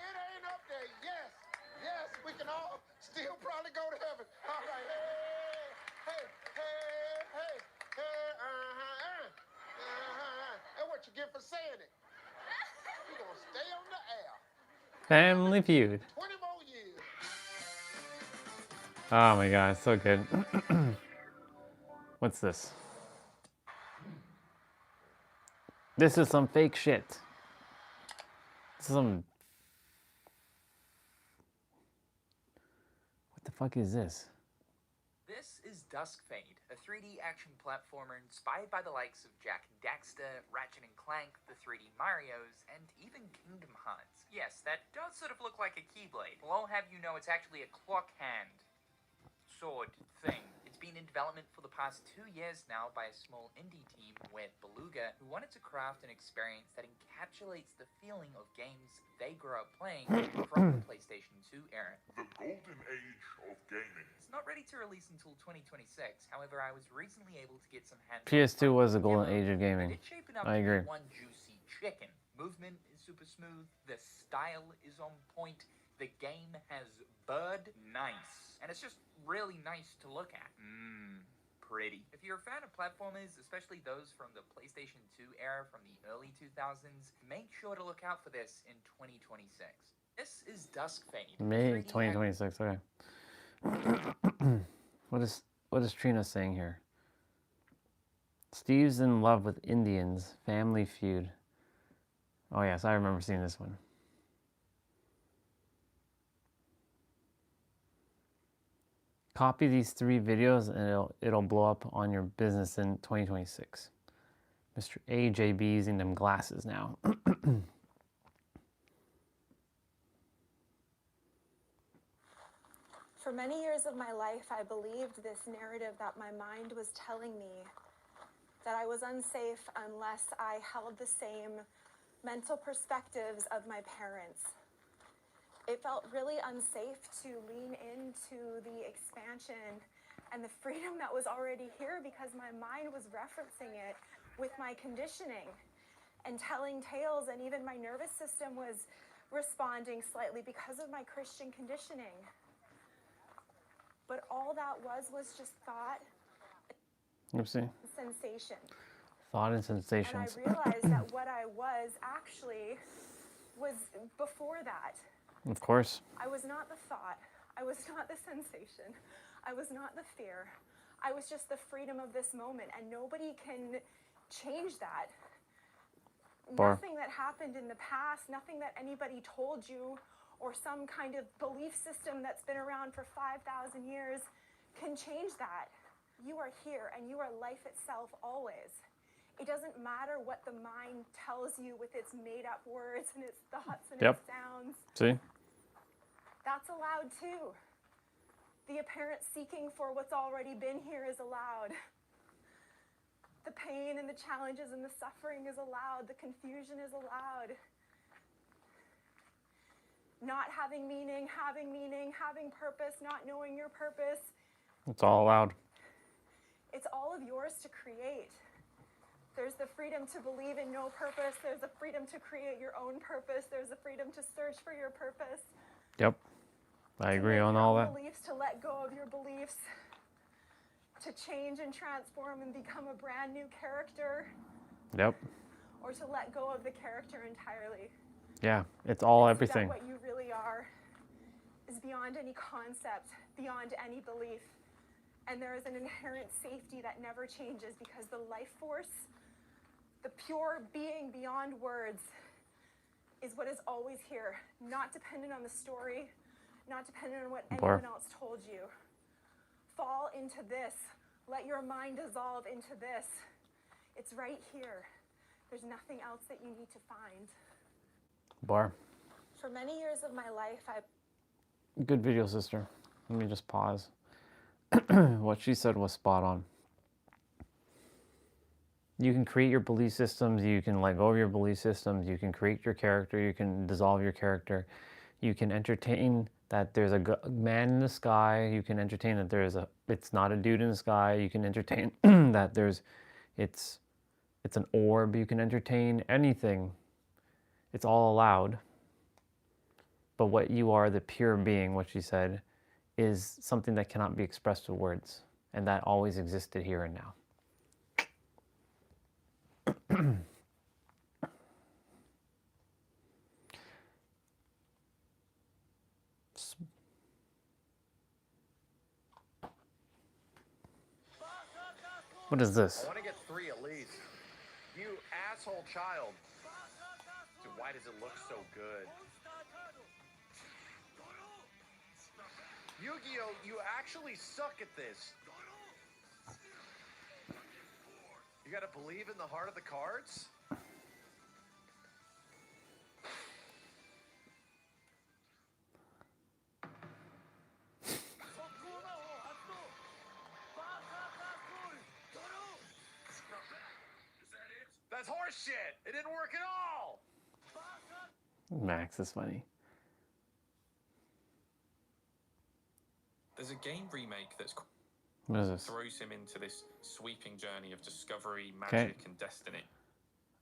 Speaker 5: it ain't up there. Yes, we can all still probably go to heaven. All right, hey. And what you get for saying it? We're gonna stay on the air.
Speaker 1: Family Feud.
Speaker 5: 20 more years.
Speaker 1: Oh my God, it's so good. What's this? This is some fake shit. This is some... What the fuck is this?
Speaker 11: This is Dusk Fade, a 3D action platformer inspired by the likes of Jak and Daxter, Ratchet and Clank, the 3D Marios, and even Kingdom Hearts. Yes, that does sort of look like a Keyblade. Well, I'll have you know it's actually a clock hand sword thing. It's been in development for the past 2 years now by a small indie team with Beluga, who wanted to craft an experience that encapsulates the feeling of games they grew up playing from the PlayStation 2 era.
Speaker 12: The golden age of gaming.
Speaker 11: It's not ready to release until 2026. However, I was recently able to get some hands.
Speaker 1: PS2 was the golden age of gaming.
Speaker 11: It's shaping up
Speaker 1: I
Speaker 11: to
Speaker 1: agree.
Speaker 11: be one juicy chicken. Movement is super smooth. The style is on point. The game has bird nice. And it's just really nice to look at. Pretty. If you're a fan of platformers, especially those from the PlayStation 2 era from the early 2000s, make sure to look out for this in 2026. This is Dusk Fade.
Speaker 1: May 2026, okay. What is Trina saying here? Steve's in love with Indians. Family Feud. Oh yes, I remember seeing this one. Copy these 3 videos and it'll blow up on your business in 2026. Mr. AJB using them glasses now.
Speaker 13: For many years of my life, I believed this narrative that my mind was telling me that I was unsafe unless I held the same mental perspectives of my parents. It felt really unsafe to lean into the expansion and the freedom that was already here because my mind was referencing it with my conditioning and telling tales, and even my nervous system was responding slightly because of my Christian conditioning. But all that was just thought,
Speaker 1: Oopsie.
Speaker 13: sensation.
Speaker 1: Thought and sensations.
Speaker 13: And I realized that what I was actually was before that.
Speaker 1: Of course.
Speaker 13: I was not the thought. I was not the sensation. I was not the fear. I was just the freedom of this moment, and nobody can change that. Nothing that happened in the past, nothing that anybody told you, or some kind of belief system that's been around for 5,000 years can change that. You are here, and you are life itself always. It doesn't matter what the mind tells you with its made-up words and its thoughts and its sounds.
Speaker 1: See?
Speaker 13: That's allowed too. The apparent seeking for what's already been here is allowed. The pain and the challenges and the suffering is allowed. The confusion is allowed. Not having meaning, having purpose, not knowing your purpose.
Speaker 1: It's all allowed.
Speaker 13: It's all of yours to create. There's the freedom to believe in no purpose. There's the freedom to create your own purpose. There's the freedom to search for your purpose.
Speaker 1: Yep. I agree on all that.
Speaker 13: Beliefs, to let go of your beliefs, to change and transform and become a brand new character.
Speaker 1: Yep.
Speaker 13: Or to let go of the character entirely.
Speaker 1: Yeah, it's all everything.
Speaker 13: That what you really are is beyond any concept, beyond any belief. And there is an inherent safety that never changes because the life force, the pure being beyond words, is what is always here, not dependent on the story, not dependent on what anyone else told you. Fall into this. Let your mind dissolve into this. It's right here. There's nothing else that you need to find.
Speaker 1: Bar.
Speaker 13: For many years of my life,
Speaker 1: Good video, sister. Let me just pause. What she said was spot on. You can create your belief systems, you can let go of your belief systems, you can create your character, you can dissolve your character, you can entertain that there's a man in the sky, you can entertain that it's not a dude in the sky, you can entertain that it's an orb, you can entertain anything. It's all allowed. But what you are, the pure being, what she said, is something that cannot be expressed with words. And that always existed here and now. What is this?
Speaker 14: I want to get 3 at least. You asshole child. Dude, why does it look so good? Yu-Gi-Oh, you actually suck at this. You gotta believe in the heart of the cards? That's horse shit! It didn't work at all!
Speaker 1: Max is funny.
Speaker 15: There's a game remake that's
Speaker 1: What is this?
Speaker 15: throws him into this sweeping journey of discovery, magic, and destiny.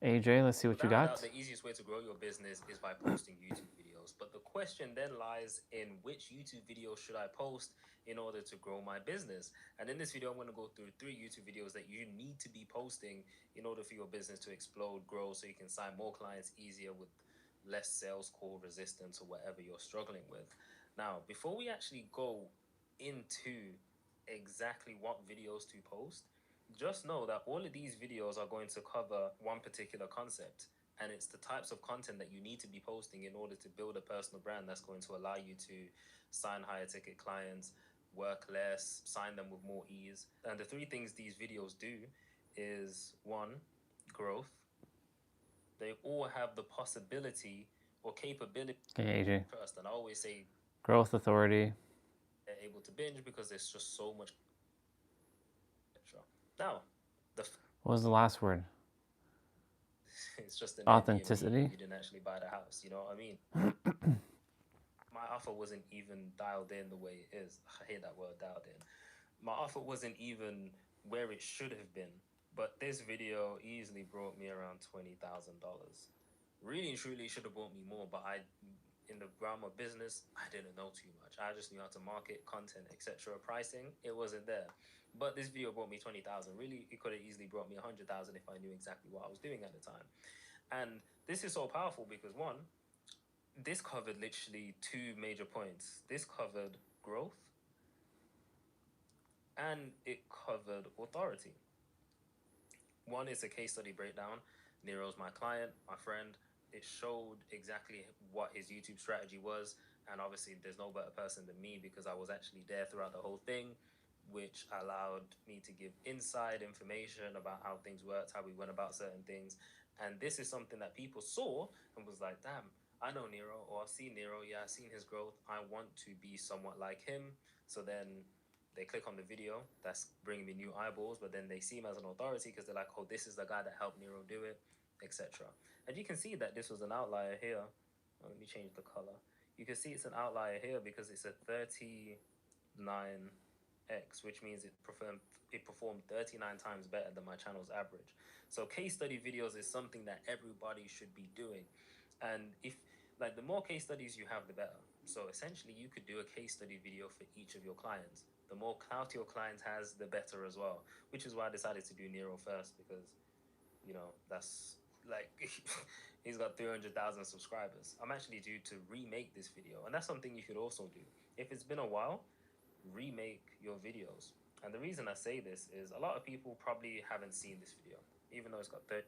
Speaker 1: AJ, let's see what you got.
Speaker 16: The easiest way to grow your business is by posting YouTube videos. But the question then lies in which YouTube video should I post in order to grow my business? And in this video, I'm going to go through 3 YouTube videos that you need to be posting in order for your business to explode, grow, so you can sign more clients easier with less sales call resistance or whatever you're struggling with. Now, before we actually go into exactly what videos to post, just know that all of these videos are going to cover one particular concept, and it's the types of content that you need to be posting in order to build a personal brand that's going to allow you to sign higher ticket clients, work less, sign them with more ease. And the 3 things these videos do is 1, growth. They all have the possibility or capability.
Speaker 1: Okay, AJ.
Speaker 16: First, and I always say
Speaker 1: Growth, authority.
Speaker 16: they're able to binge because there's just so much. Now,
Speaker 1: What was the last word?
Speaker 16: it's just an
Speaker 1: Authenticity.
Speaker 16: Airbnb. You didn't actually buy the house. You know what I mean? My offer wasn't even dialed in the way it is. I hate that word, dialed in. My offer wasn't even where it should have been. But this video easily brought me around $20,000. Really and truly should have brought me more, but in the realm of business, I didn't know too much. I just knew how to market, content, etc. Pricing, it wasn't there. But this video brought me 20,000. Really, it could have easily brought me 100,000 if I knew exactly what I was doing at the time. And this is so powerful because 1, this covered literally 2 major points. This covered growth and it covered authority. 1 is a case study breakdown. Nero's my client, my friend. It showed exactly what his YouTube strategy was. And obviously there's no better person than me because I was actually there throughout the whole thing, which allowed me to give inside information about how things worked, how we went about certain things. And this is something that people saw and was like, damn, I know Nero, or I've seen Nero, yeah, I've seen his growth. I want to be somewhat like him. So then they click on the video, that's bringing me new eyeballs, but then they see him as an authority because they're like, oh, this is the guy that helped Nero do it, etc. And you can see that this was an outlier here. Oh, let me change the color. You can see it's an outlier here because it's a 39x, which means it performed 39 times better than my channel's average. So case study videos is something that everybody should be doing. And if, like, the more case studies you have, the better. So essentially you could do a case study video for each of your clients. The more clout your client has, the better as well, which is why I decided to do Nero first, because, you know, that's like, he's got 300,000 subscribers. I'm actually due to remake this video, and that's something you could also do. If it's been a while, remake your videos. And the reason I say this is a lot of people probably haven't seen this video, even though it's got 30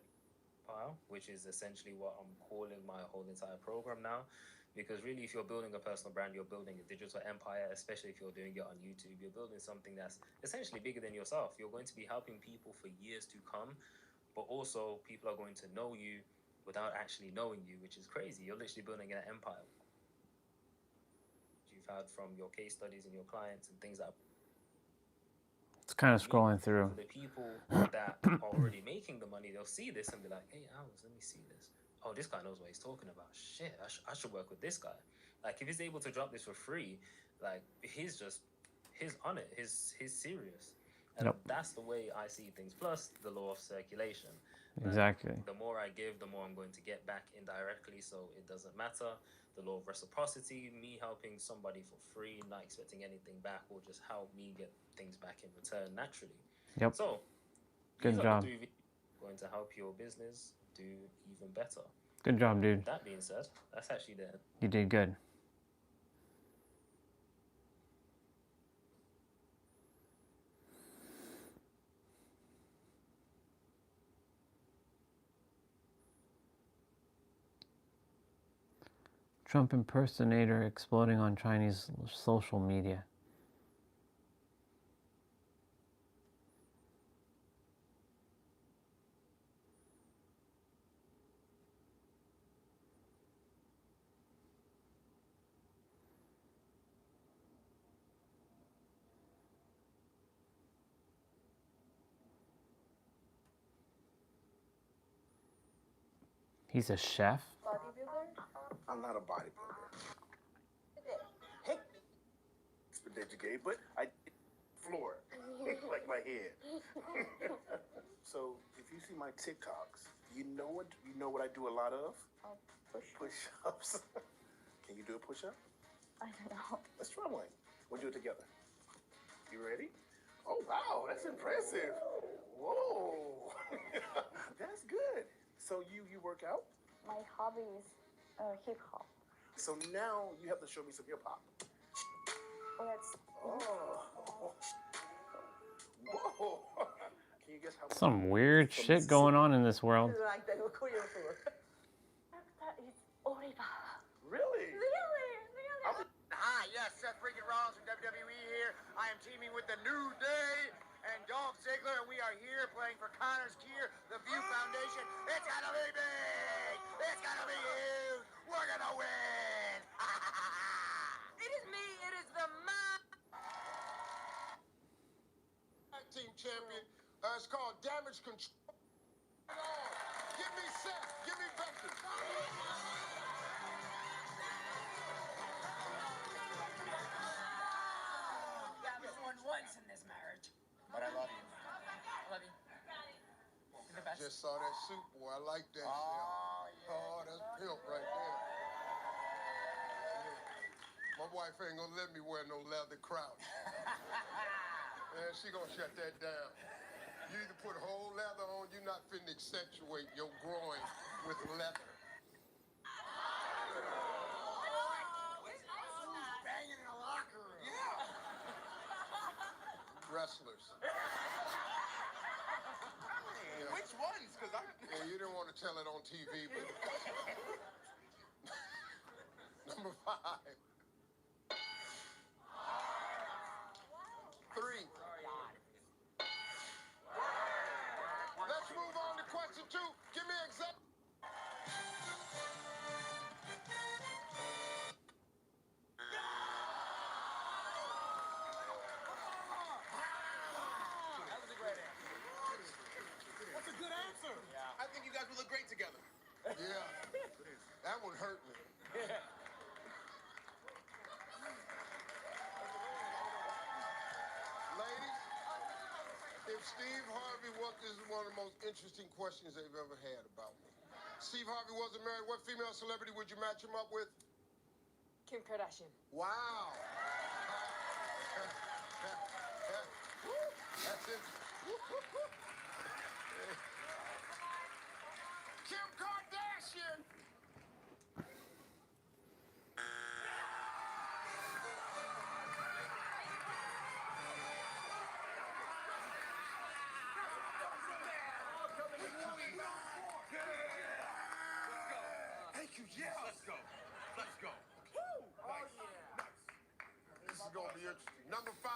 Speaker 16: file, which is essentially what I'm calling my whole entire program now. Because really, if you're building a personal brand, you're building a digital empire, especially if you're doing it on YouTube. You're building something that's essentially bigger than yourself. You're going to be helping people for years to come, but also people are going to know you without actually knowing you, which is crazy. You're literally building an empire. You've had from your case studies and your clients and things that are
Speaker 1: It's kind of scrolling through.
Speaker 16: for the people that are already making the money, they'll see this and be like, hey, Owls, let me see this. Oh, this guy knows what he's talking about. Shit, I should work with this guy. Like, if he's able to drop this for free, like, he's on it. He's serious. And that's the way I see things. Plus, the law of circulation.
Speaker 1: Exactly.
Speaker 16: The more I give, the more I'm going to get back indirectly, so it doesn't matter. The law of reciprocity, me helping somebody for free, not expecting anything back, will just help me get things back in return naturally.
Speaker 1: Yep.
Speaker 16: So,
Speaker 1: good job.
Speaker 16: these are the 3 videos going to help your business do even better.
Speaker 1: Good job, dude.
Speaker 16: That being said, that's actually the...
Speaker 1: You did good. Trump impersonator exploding on Chinese social media. He's a chef?
Speaker 17: Bodybuilder? I'm not a bodybuilder. Hey! It's been educated, but I floor. Like my head. So if you see my TikToks, you know what I do a lot of? Push-ups. Can you do a push-up?
Speaker 18: I don't know.
Speaker 17: Let's try one. We'll do it together. You ready? Oh wow, that's impressive. Whoa. That's good. So you work out?
Speaker 18: My hobby is hip hop.
Speaker 17: So now you have to show me some hip hop.
Speaker 18: Let's.
Speaker 17: Oh. Whoa. Can you guess how much?
Speaker 1: Some weird shit going on in this world.
Speaker 18: Like that is Oliver.
Speaker 17: Really?
Speaker 5: Hi, yes, Seth freaking Rollins from WWE here. I am teaming with the New Day and Dolph Ziggler, and we are here playing for Connor's Gear, the View Foundation. It's gonna be big! It's gonna be huge! We're gonna win!
Speaker 4: It is me, it is the
Speaker 5: Tag team champion. It's called Damage Control. Give me Seth, give me Becky.
Speaker 9: Got me going once in this marriage.
Speaker 5: But I love you.
Speaker 9: I love you. You're the best.
Speaker 5: Just saw that suit, boy. I like that.
Speaker 9: Oh, yeah.
Speaker 5: Oh, that's pimp right there. Yeah. My wife ain't gonna let me wear no leather crouch. Man, she gonna shut that down. You either put whole leather on, you're not finna accentuate your groin with leather. Banging in a locker room. Yeah. Wrestlers. Yeah.
Speaker 17: Which ones? Because
Speaker 5: Yeah, you didn't want to tell it on TV, but... Number 5. 3. Let's move on to question 2. Give me exact... Steve Harvey, this is one of the most interesting questions they've ever had about me. Steve Harvey wasn't married. What female celebrity would you match him up with?
Speaker 8: Kim Kardashian.
Speaker 5: Wow. That's it. Kim Kardashian. Thank you. Yeah.
Speaker 17: Let's go. Let's go.
Speaker 5: Oh, yeah. This is going to be interesting. Number 5.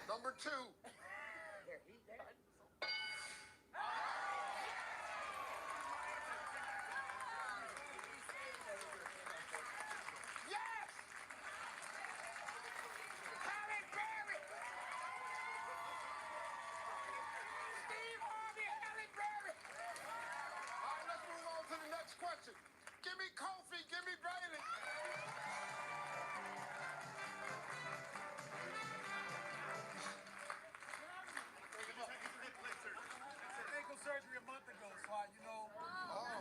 Speaker 5: Number 2. Yes! Halle Berry! Steve Harvey, Halle Berry! All right, let's move on to the next question. Give me Kofi, give me Bailey.
Speaker 7: Ankle surgery a month ago, so it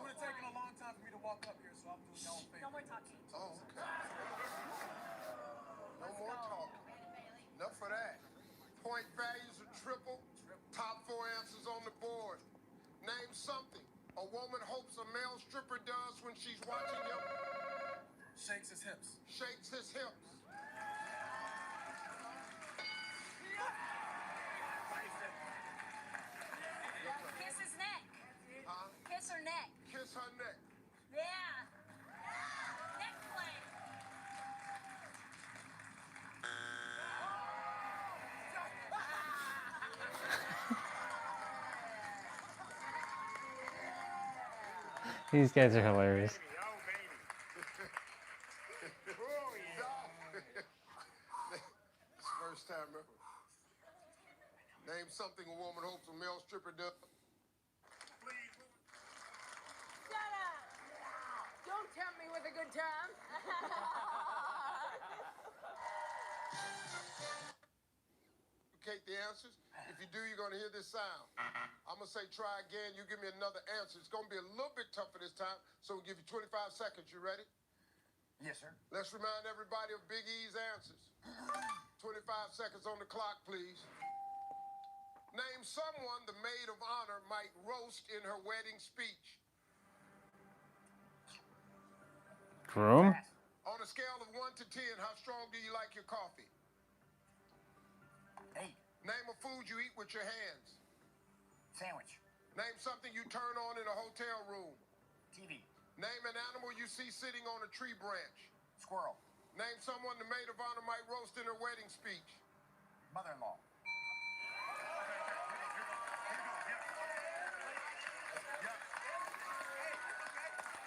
Speaker 7: would have taken a long time for me to walk up here, so I'm doing y'all a favor.
Speaker 8: No more talking.
Speaker 5: Oh, okay. No more talking. Enough of that. Point values are triple. Top 4 answers on the board. Name something a woman hopes a male stripper does when she's watching him.
Speaker 7: Shakes his hips.
Speaker 5: Shakes his hips.
Speaker 8: Kiss his neck.
Speaker 5: Huh?
Speaker 8: Kiss her neck.
Speaker 5: Kiss her neck.
Speaker 8: Yeah. Neck play.
Speaker 1: These guys are hilarious.
Speaker 5: First time ever. Name something a woman hopes a male stripper does.
Speaker 8: Shut up. Don't tempt me with a good time.
Speaker 5: Duplicate the answers. If you do, you're going to hear this sound. I'm going to say try again. You give me another answer. It's going to be a little bit tougher this time, so we'll give you 25 seconds. You ready?
Speaker 17: Yes, sir.
Speaker 5: Let's remind everybody of Big E's answers. 25 seconds on the clock, please. Name someone the maid of honor might roast in her wedding speech.
Speaker 1: Groom?
Speaker 5: On a scale of 1 to 10, how strong do you like your coffee?
Speaker 17: 8.
Speaker 5: Name a food you eat with your hands.
Speaker 17: Sandwich.
Speaker 5: Name something you turn on in a hotel room.
Speaker 17: TV.
Speaker 5: Name an animal you see sitting on a tree branch.
Speaker 17: Squirrel.
Speaker 5: Name someone the maid of honor might roast in her wedding speech.
Speaker 17: Mother-in-law.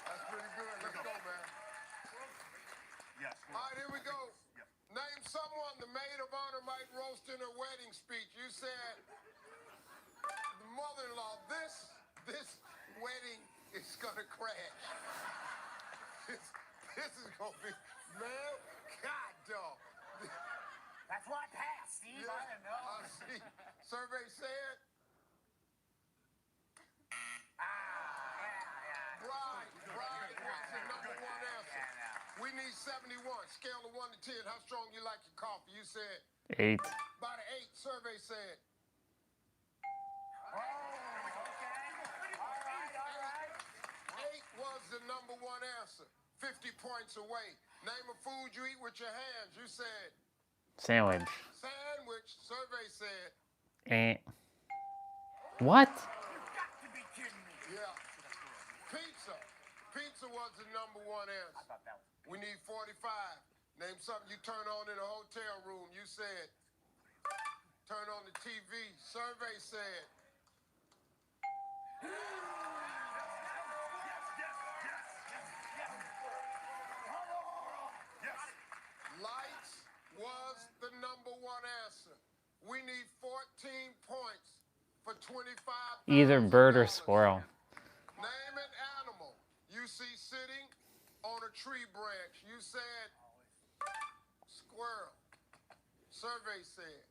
Speaker 5: That's pretty good. Let's go, man.
Speaker 17: Yes.
Speaker 5: All right, here we go. Name someone the maid of honor might roast in her wedding speech. You said the mother-in-law. This wedding is gonna crash. This is gonna be, man. God, dog.
Speaker 17: That's why I passed, Steve.
Speaker 5: Yeah,
Speaker 17: I know.
Speaker 5: I see. Survey said. Bride was the number 1 answer. We need 71. Scale of 1 to 10. How strong you like your coffee? You said
Speaker 1: 8.
Speaker 5: about an 8. Survey said.
Speaker 17: All right.
Speaker 5: 8 was the number 1 answer. 50 points away. Name a food you eat with your hands. You said
Speaker 1: Sandwich.
Speaker 5: sandwich. Survey said.
Speaker 1: What?
Speaker 17: You've got to be kidding me.
Speaker 5: Yeah. Pizza. Pizza was the number 1 answer.
Speaker 17: I thought that was
Speaker 5: We need 45. Name something you turn on in a hotel room. You said turn on the TV. Survey said. We need 14 points for 25.
Speaker 1: Either bird or squirrel.
Speaker 5: Name an animal you see sitting on a tree branch. You said squirrel. Survey said.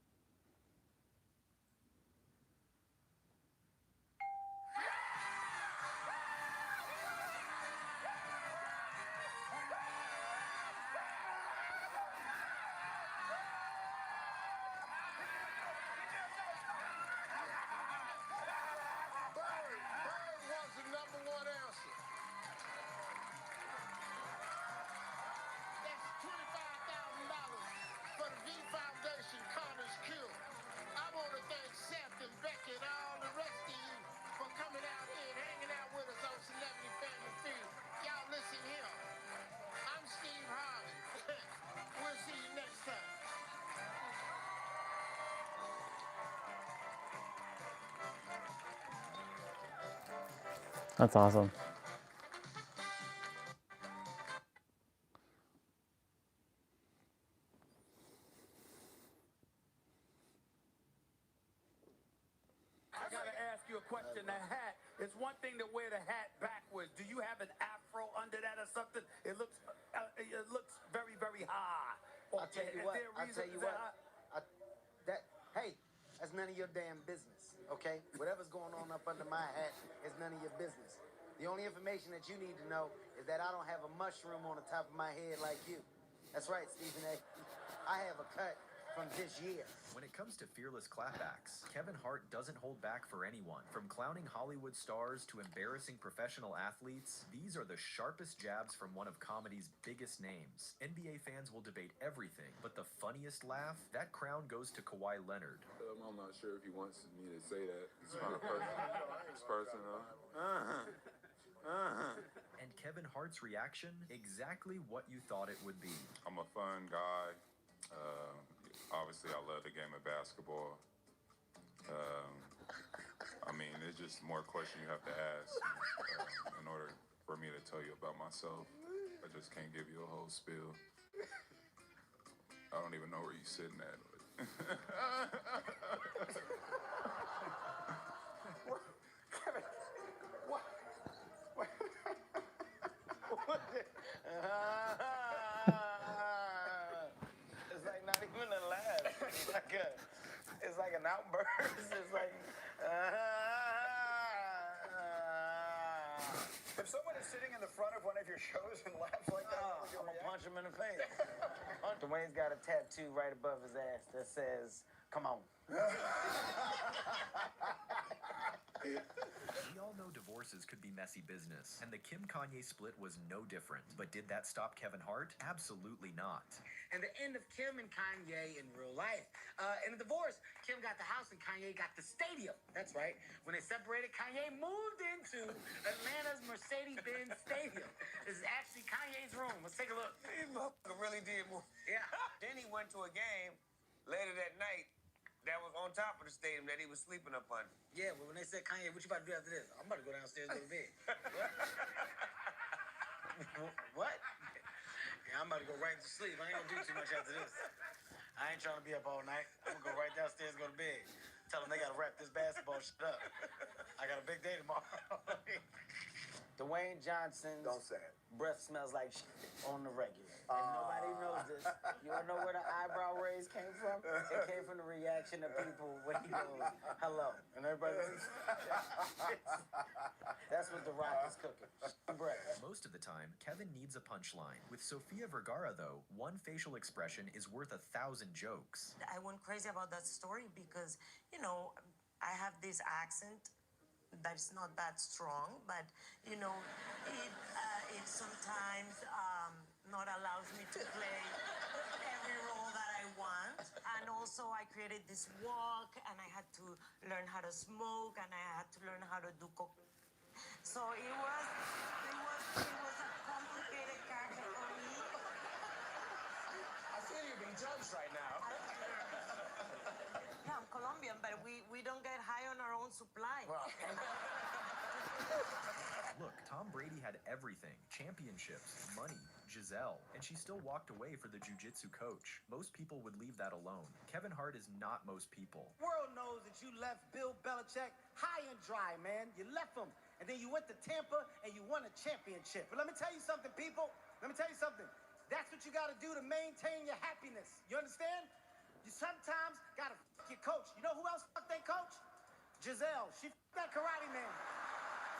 Speaker 5: Bird was the number one answer. That's $25,000 for the V Foundation Connors Cure. I want to thank Seth and Becky and all the rest of you for coming out here and hanging out with us on Celebrity Family Feud. Y'all listen here. I'm Steve Harvey. We'll see you next time.
Speaker 1: That's awesome.
Speaker 19: I gotta ask you a question. The hat, it's one thing to wear the hat backwards. Do you have an afro under that or something? It looks very, very high.
Speaker 20: I'll tell you what. Hey, that's none of your damn business, okay? Whatever's going on up under my hat is none of your business. The only information that you need to know is that I don't have a mushroom on the top of my head like you. That's right, Stephen A. I have a cut from this year.
Speaker 21: When it comes to fearless clapbacks, Kevin Hart doesn't hold back for anyone. From clowning Hollywood stars to embarrassing professional athletes, these are the sharpest jabs from one of comedy's biggest names. NBA fans will debate everything, but the funniest laugh, that crown goes to Kawhi Leonard.
Speaker 12: I'm not sure if he wants me to say that. It's kind of personal. It's personal.
Speaker 21: And Kevin Hart's reaction, exactly what you thought it would be.
Speaker 12: I'm a fun guy. Obviously, I love the game of basketball. I mean, there's just more questions you have to ask in order for me to tell you about myself. I just can't give you a whole spiel. I don't even know where you're sitting at.
Speaker 20: Kevin, what? It's like not even a laugh. It's like an outburst. It's like.
Speaker 19: If someone is sitting in the front of one of your shows and laughs like that,
Speaker 20: I'm gonna punch him in the face. Dwayne's got a tattoo right above his ass that says, "Come on."
Speaker 21: We all know divorces could be messy business, and the Kim-Kanye split was no different. But did that stop Kevin Hart? Absolutely not.
Speaker 20: And the end of Kim and Kanye in real life. In the divorce, Kim got the house and Kanye got the stadium. That's right. When they separated, Kanye moved into Atlanta's Mercedes-Benz Stadium. This is actually Kanye's room. Let's take a look.
Speaker 22: He really did move.
Speaker 20: Yeah.
Speaker 22: Then he went to a game later that night that was on top of the stadium that he was sleeping up under.
Speaker 20: Yeah, but when they said, "Kanye, what you about to do after this?" "I'm about to go downstairs and go to bed." What? Yeah, I'm about to go right to sleep. I ain't gonna do too much after this. I ain't trying to be up all night. I'm gonna go right downstairs and go to bed. Tell them they gotta wrap this basketball shit up. I got a big day tomorrow. Dwayne Johnson's breath smells like shit on the regular. And nobody knows this. You wanna know where the eyebrow raise came from? It came from the reaction of people when he goes, "Hello." And everybody goes, that's what The Rock is cooking. Breath.
Speaker 21: Most of the time, Kevin needs a punchline. With Sofia Vergara, though, one facial expression is worth 1,000 jokes.
Speaker 23: I went crazy about that story because, you know, I have this accent that's not that strong, but, you know, it sometimes not allows me to play every role that I want. And also I created this walk and I had to learn how to smoke and I had to learn how to do coke. So it was a complicated character for me.
Speaker 22: I feel you're being judged right now.
Speaker 23: Yeah, I'm Colombian, but we don't get high on our own supply.
Speaker 21: Look, Tom Brady had everything. Championships, money, Giselle, and she still walked away for the jiu-jitsu coach. Most people would leave that alone. Kevin Hart is not most people.
Speaker 20: World knows that you left Bill Belichick high and dry, man. You left him, and then you went to Tampa and you won a championship. But let me tell you something, people. Let me tell you something. That's what you got to do to maintain your happiness. You understand? You sometimes got to fuck your coach. You know who else fucked their coach? Giselle. She fucked that karate man.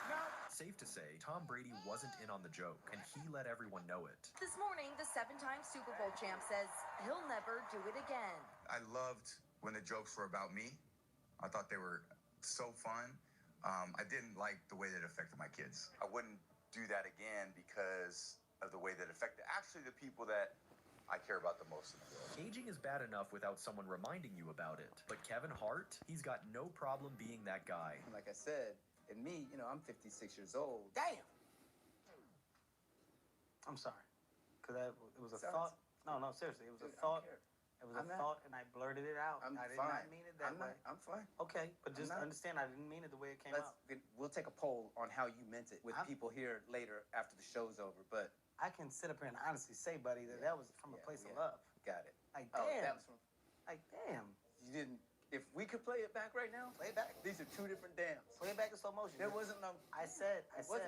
Speaker 20: No.
Speaker 21: Safe to say, Tom Brady wasn't in on the joke, and he let everyone know it.
Speaker 2: This morning, the 7-time Super Bowl champ says he'll never do it again.
Speaker 3: I loved when the jokes were about me. I thought they were so fun. I didn't like the way that it affected my kids. I wouldn't do that again because of the way that it affected actually the people that I care about the most in the world.
Speaker 21: Aging is bad enough without someone reminding you about it. But Kevin Hart, he's got no problem being that guy.
Speaker 6: Like I said, and me, you know, I'm 56 years old.
Speaker 20: Damn.
Speaker 6: I'm sorry. Because it was a thought. No, seriously. It was a thought. It was a thought, and I blurted it out. I did not mean it that way. I'm fine. Okay, but just understand, I didn't mean it the way it came out.
Speaker 24: We'll take a poll on how you meant it with people here later after the show's over. But
Speaker 6: I can sit up here and honestly say, buddy, that was from a place of love.
Speaker 24: Got it.
Speaker 6: Like,
Speaker 24: Oh,
Speaker 6: damn.
Speaker 24: that was from.
Speaker 6: Like, damn.
Speaker 24: You didn't. If we could play it back right now,
Speaker 6: Play it back.
Speaker 24: these are two different dams.
Speaker 6: Play it back in slow motion.
Speaker 24: There wasn't no.
Speaker 6: I said.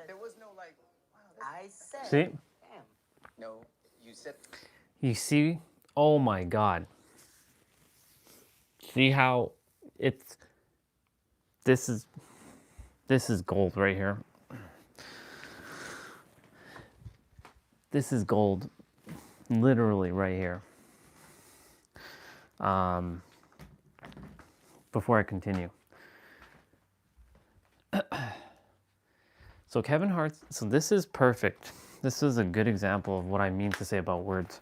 Speaker 24: There was no like. Wow.
Speaker 6: I said.
Speaker 1: See?
Speaker 6: Damn.
Speaker 24: No, you said.
Speaker 1: You see? Oh my God. See how it's, this is gold right here. This is gold, literally right here. Before I continue. So Kevin Hart, so this is perfect. This is a good example of what I mean to say about words.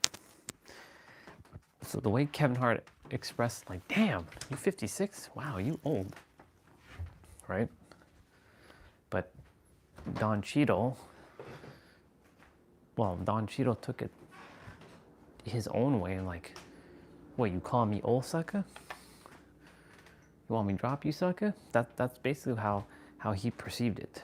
Speaker 1: So the way Kevin Hart expressed, like, damn, you 56? Wow, you old. Right? But Don Cheadle took it his own way and like, what, you call me old sucker? You want me to drop you, sucker? That's basically how he perceived it.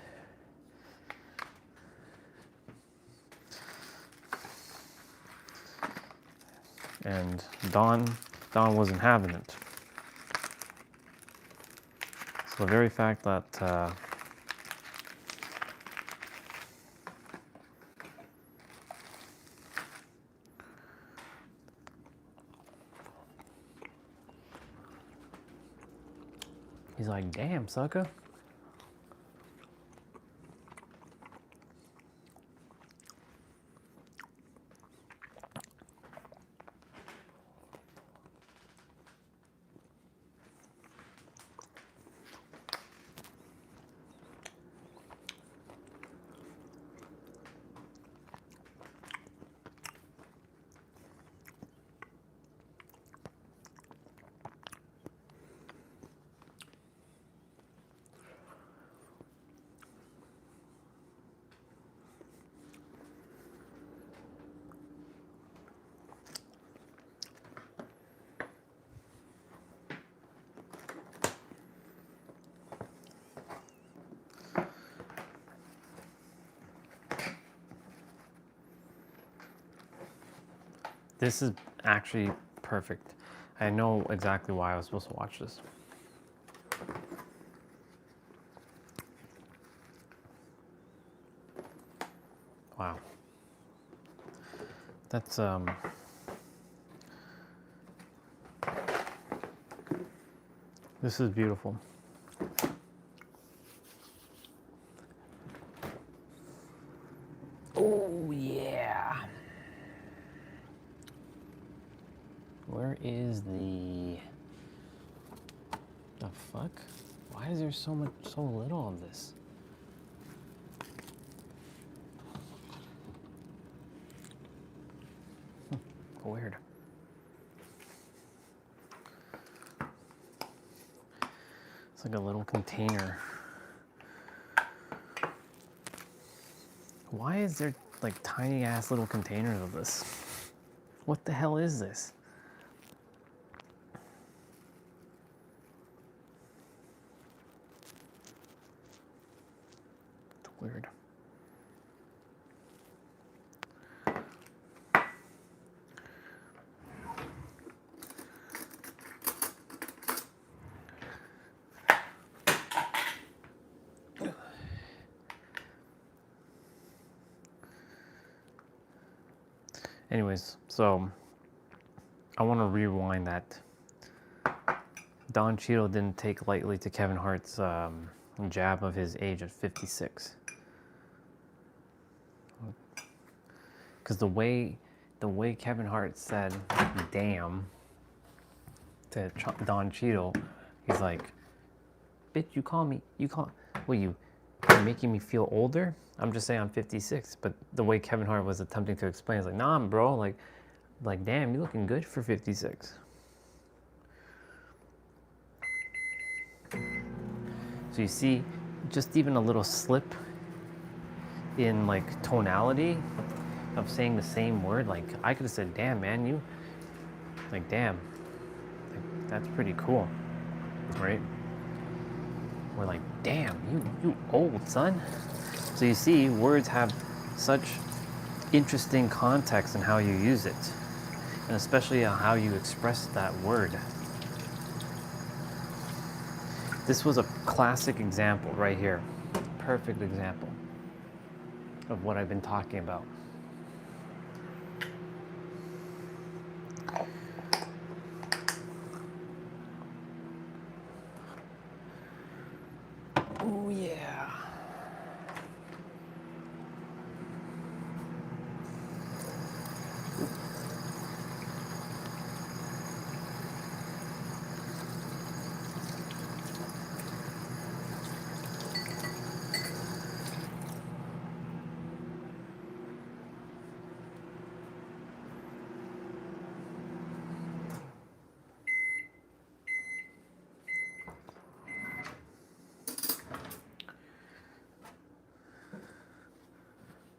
Speaker 1: And Don wasn't having it. So the very fact that he's like, damn, sucker. This is actually perfect. I know exactly why I was supposed to watch this. Wow. That's this is beautiful. Oh yeah. Where is the fuck? Why is there so little of this? Weird. It's like a little container. Why is there like tiny ass little containers of this? What the hell is this? It's weird. Anyways, so I want to rewind that. Don Cheadle didn't take lightly to Kevin Hart's jab of his age at 56. Because the way Kevin Hart said "damn" to Don Cheadle, he's like, "Bitch, you're making me feel older? I'm just saying I'm 56." But the way Kevin Hart was attempting to explain is like, "Nah, bro, like damn, you looking good for 56." So you see, just even a little slip in like tonality of saying the same word, like I could have said, "Damn, man, you like damn, like, that's pretty cool," right? We're like, "Damn, you old, son." So you see, words have such interesting context in how you use it, and especially how you express that word. This was a classic example right here, perfect example of what I've been talking about. Oh yeah.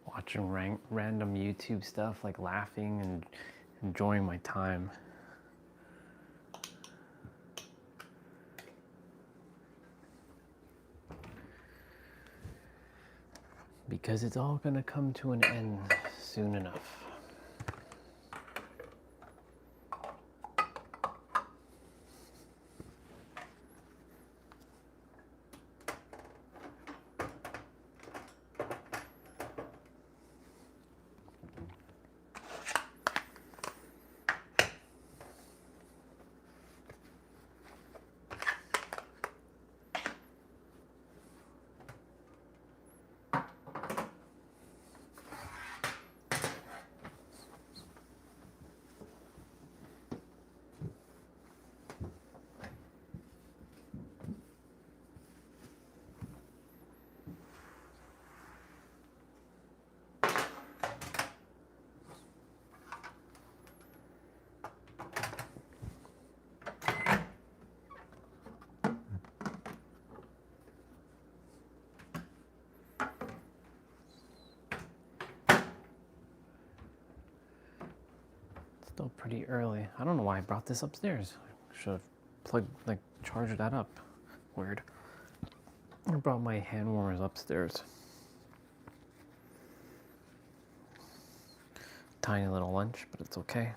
Speaker 1: Watching random YouTube stuff, like laughing and enjoying my time. Because it's all gonna come to an end soon enough. Still pretty early. I don't know why I brought this upstairs. I should have charged that up. Weird. I brought my hand warmers upstairs. Tiny little lunch, but it's okay.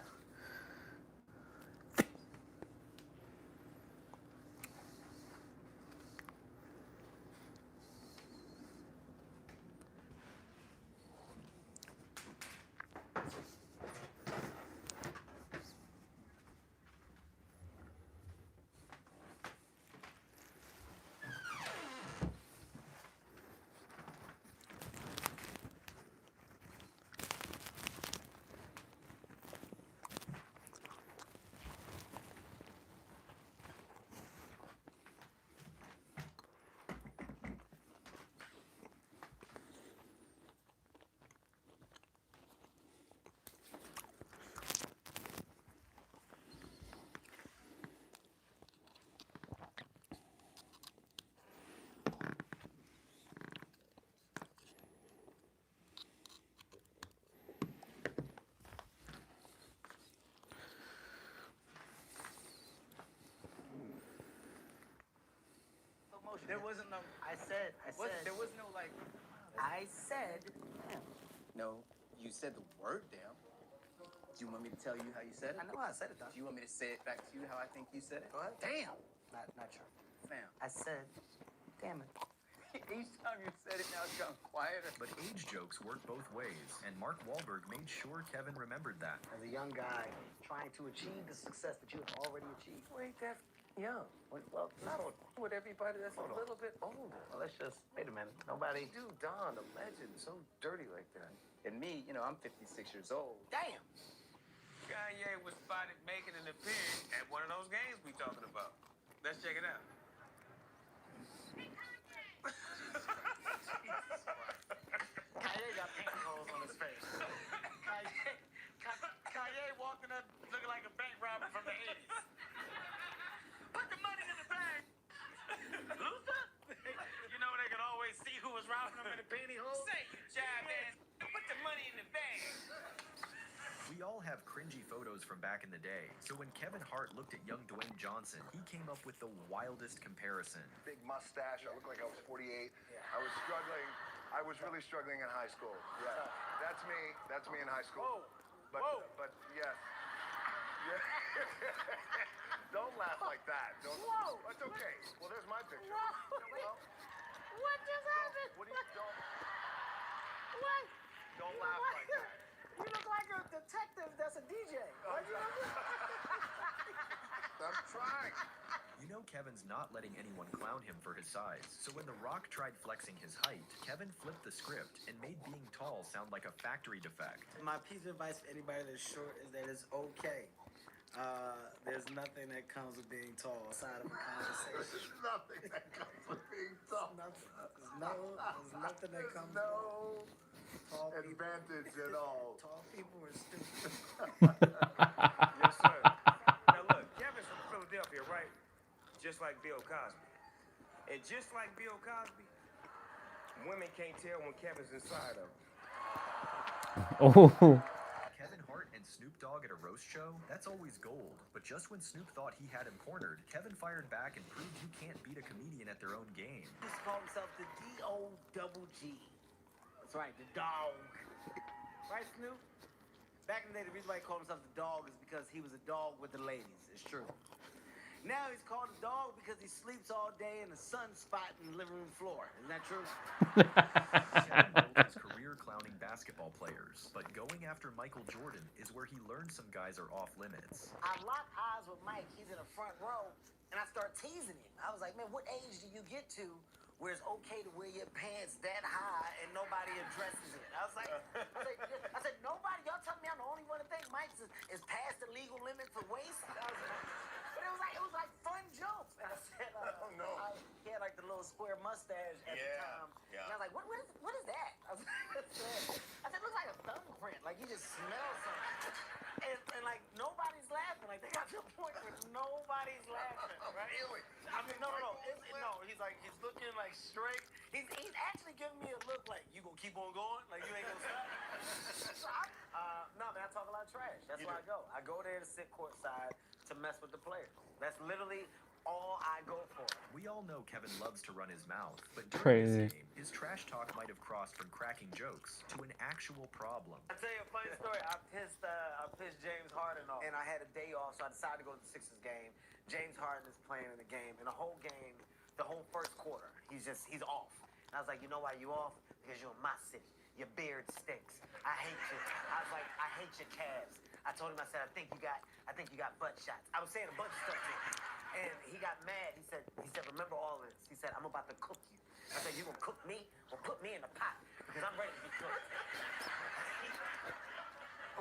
Speaker 6: There wasn't no. I said. There was no like. I said.
Speaker 24: No, you said the word damn. Do you want me to tell you how you said it?
Speaker 6: I know how I said it, though.
Speaker 24: Do you want me to say it back to you how I think you said it?
Speaker 6: Go ahead.
Speaker 24: Damn.
Speaker 6: Not sure.
Speaker 24: Fam.
Speaker 6: I said, damn it.
Speaker 24: Each time you said it, now it's gotten quieter.
Speaker 21: But age jokes work both ways, and Mark Wahlberg made sure Kevin remembered that.
Speaker 20: As a young guy trying to achieve the success that you have already achieved.
Speaker 24: Wait, that's young. Well, not with everybody that's a little bit older.
Speaker 20: Well, let's just wait a minute. Nobody.
Speaker 24: Dude, Don, the legend, so dirty like that. And me, you know, I'm 56 years old.
Speaker 20: Damn.
Speaker 22: Kanye was spotted making an appearance at one of those games we talking about. Let's check it out.
Speaker 20: Kanye got pantyhose on his face.
Speaker 19: Kanye walking up looking like a bank robber from the 80s. Put the money in the bag. Loser? You know they could always see who was robbing them in the pantyhose.
Speaker 22: Say, you jive ass. Put the money in the bag.
Speaker 21: We all have cringy photos from back in the day, so when Kevin Hart looked at young Dwayne Johnson, he came up with the wildest comparison.
Speaker 17: Big mustache. I looked like I was 48. I was struggling. I was really struggling in high school. Yeah, that's me. That's me in high school. But yes. Yeah. Don't laugh like that. Don't.
Speaker 20: Whoa.
Speaker 17: That's okay. Well, there's my picture.
Speaker 20: Whoa.
Speaker 17: What just happened? What do you don't?
Speaker 20: What?
Speaker 17: Don't laugh like that.
Speaker 20: You look like a detective that's a DJ. Why'd you look
Speaker 17: I'm trying.
Speaker 21: You know Kevin's not letting anyone clown him for his size, so when The Rock tried flexing his height, Kevin flipped the script and made being tall sound like a factory defect.
Speaker 6: My piece of advice for anybody that's short is that it's okay. There's nothing that comes with being tall aside of a conversation.
Speaker 17: There's nothing that comes with being tall.
Speaker 6: There's nothing that comes
Speaker 17: no
Speaker 6: with tall
Speaker 17: advantage at all.
Speaker 6: Tall people are stupid.
Speaker 22: Yes, sir. Now look, Kevin's from Philadelphia, right? Just like Bill Cosby. And just like Bill Cosby, women can't tell when Kevin's inside of them.
Speaker 1: Oh.
Speaker 21: Kevin Hart and Snoop Dogg at a roast show? That's always gold. But just when Snoop thought he had him cornered, Kevin fired back and proved you can't beat a comedian at their own game.
Speaker 20: He called himself the D-O-double-G. That's right, the dog. Right, Snoop? Back in the day, the reason why he called himself the dog is because he was a dog with the ladies. It's true. Now he's called a dog because he sleeps all day in a sunspot in the living room floor. Isn't that true?
Speaker 21: Kevin built his career clowning basketball players, but going after Michael Jordan is where he learned some guys are off limits.
Speaker 20: I lock eyes with Mike. He's in the front row, and I start teasing him. I was like, man, what age do you get to where it's okay to wear your pants that high and nobody addresses it? I said, nobody. Y'all tell me I'm the only one that thinks Mike's is past the legal limit for waist. But it was like fun jokes. And I said,
Speaker 17: oh no.
Speaker 20: He had like the little square mustache at the time.
Speaker 17: Yeah.
Speaker 20: And I was like, what is that? I said, it looks like a thumbprint. Like you just smell something. And like nobody's laughing. Like they got to a point where nobody's laughing, right?
Speaker 17: Really?
Speaker 20: I mean, no. He's like, he's looking like straight. He's actually giving me a look like you gonna keep on going, like you ain't gonna stop. No, man, I talk a lot of trash. That's why I go. I go there to sit courtside to mess with the players. That's literally all I go for.
Speaker 21: We all know Kevin loves to run his mouth, but during this game, his trash talk might have crossed from cracking jokes to an actual problem.
Speaker 20: I'll tell you a funny story. I pissed James Harden off, and I had a day off, so I decided to go to the Sixers game. James Harden is playing in the game, and the whole game, the whole first quarter, he's off. And I was like, you know why you off? Because you're in my city. Your beard stinks. I hate you. I was like, I hate your calves. I told him, I said, I think you got butt shots. I was saying a bunch of stuff to him. And he got mad. He said, remember all this. He said, I'm about to cook you. I said, you gonna cook me? Well, put me in the pot because I'm ready to be cooked.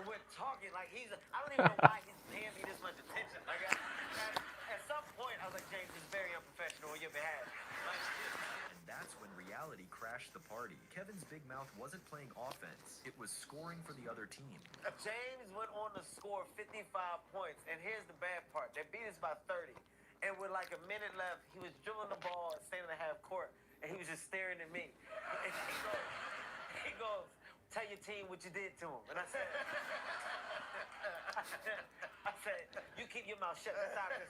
Speaker 20: We're talking like I don't even know why he's paying me this much attention. Like at some point, I was like, James, this is very unprofessional on your behalf.
Speaker 21: And that's when reality crashed the party. Kevin's big mouth wasn't playing offense. It was scoring for the other team.
Speaker 20: James went on to score 55 points. And here's the bad part. They beat us by 30. And with like a minute left, he was dribbling the ball and standing in the half court. And he was just staring at me. And he goes, tell your team what you did to him. And I said, you keep your mouth shut. Stop this.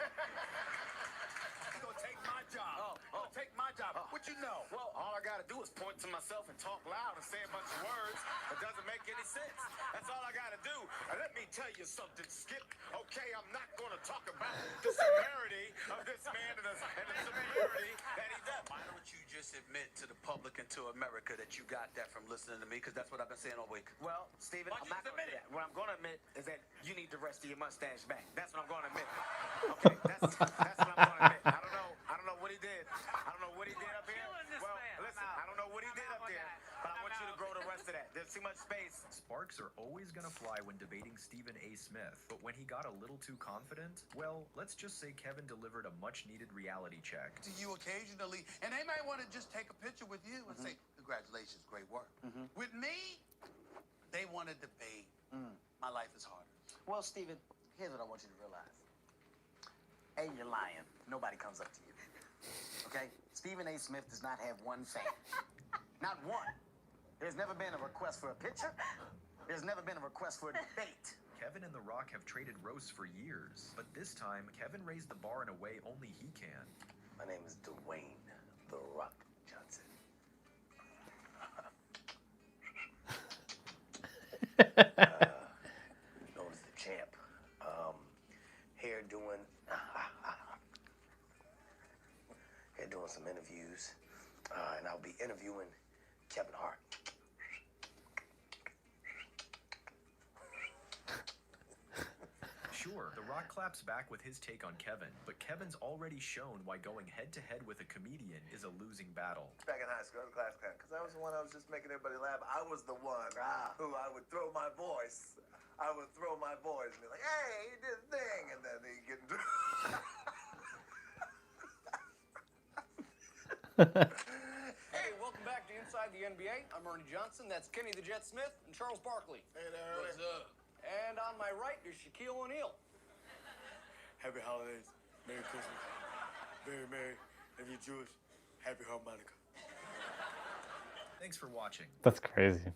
Speaker 19: You're gonna take my job. Take my job. What you know? Well, all I gotta do is point to myself and talk loud and say a bunch of words that doesn't make any sense. That's all I gotta do. And let me tell you something, Skip. Okay, I'm not gonna talk about the severity of this man and the severity that he does. Why don't you just admit to the to America that you got that from listening to me, because that's what I've been saying all week.
Speaker 6: Well, Steven, I'm not going to admit it. What I'm going to admit is that you need the rest of your mustache back. That's what I'm going to admit. Okay, that's what I'm going to admit. I don't know what he did. I don't know what he did up here. Well, listen, I don't know what he did up there, but I want you to grow the rest of that. There's too much space.
Speaker 21: Sparks are always going to fly when debating Stephen A. Smith, but when he got a little too confident, well, let's just say Kevin delivered a much-needed reality check.
Speaker 10: To you occasionally, and they might want to just take a picture with you and say, congratulations, great work. With me, they want to debate. My life is harder.
Speaker 20: Well, Steven, here's what I want you to realize. A, you're lying. Nobody comes up to you. Okay? Stephen A. Smith does not have one fan. Not one. There's never been a request for a picture. There's never been a request for a debate.
Speaker 21: Kevin and The Rock have traded roasts for years, but this time, Kevin raised the bar in a way only he can.
Speaker 20: My name is Dwayne The Rock Johnson. Known as the champ. Here doing some interviews, and I'll be interviewing Kevin Hart.
Speaker 21: Sure, The Rock claps back with his take on Kevin, but Kevin's already shown why going head-to-head with a comedian is a losing battle.
Speaker 17: Back in high school, I was class clown, because I was the one I was just making everybody laugh. I was the one who I would throw my voice. I would throw my voice and be like, hey, he did a thing, and then he'd get into
Speaker 11: Hey, welcome back to Inside the NBA. I'm Ernie Johnson. That's Kenny the Jet Smith and Charles Barkley.
Speaker 5: Hey there,
Speaker 11: What's up? And on my right is Shaquille O'Neal.
Speaker 13: Happy holidays. Merry Christmas. Very merry. If you're Jewish, happy harmonica.
Speaker 21: Thanks for watching.
Speaker 1: That's crazy.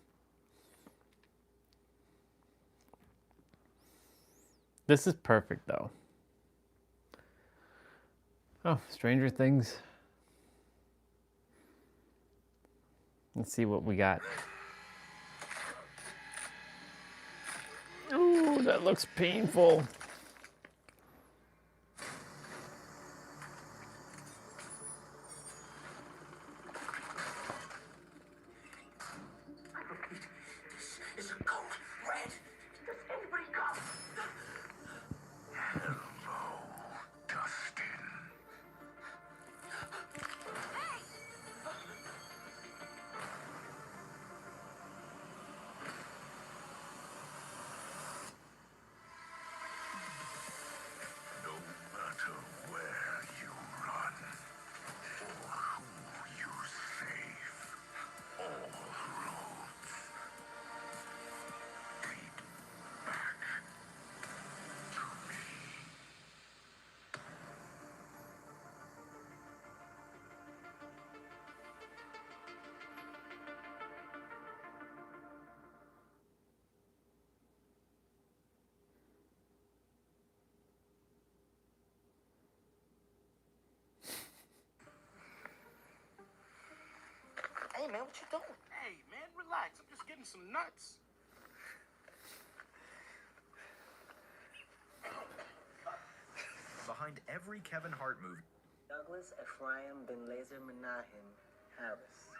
Speaker 1: This is perfect, though. Oh, Stranger Things. Let's see what we got. Ooh, that looks painful.
Speaker 19: Is it cold red? Does anybody come? Hello, Dustin. No matter where you run or who you save, all roads lead back to me.
Speaker 6: Hey, man, what you doing?
Speaker 11: Hey, man, relax. I'm just getting some nuts.
Speaker 21: Behind every Kevin Hart movie,
Speaker 6: Douglas Ephraim Ben Lazer Menachem Harris.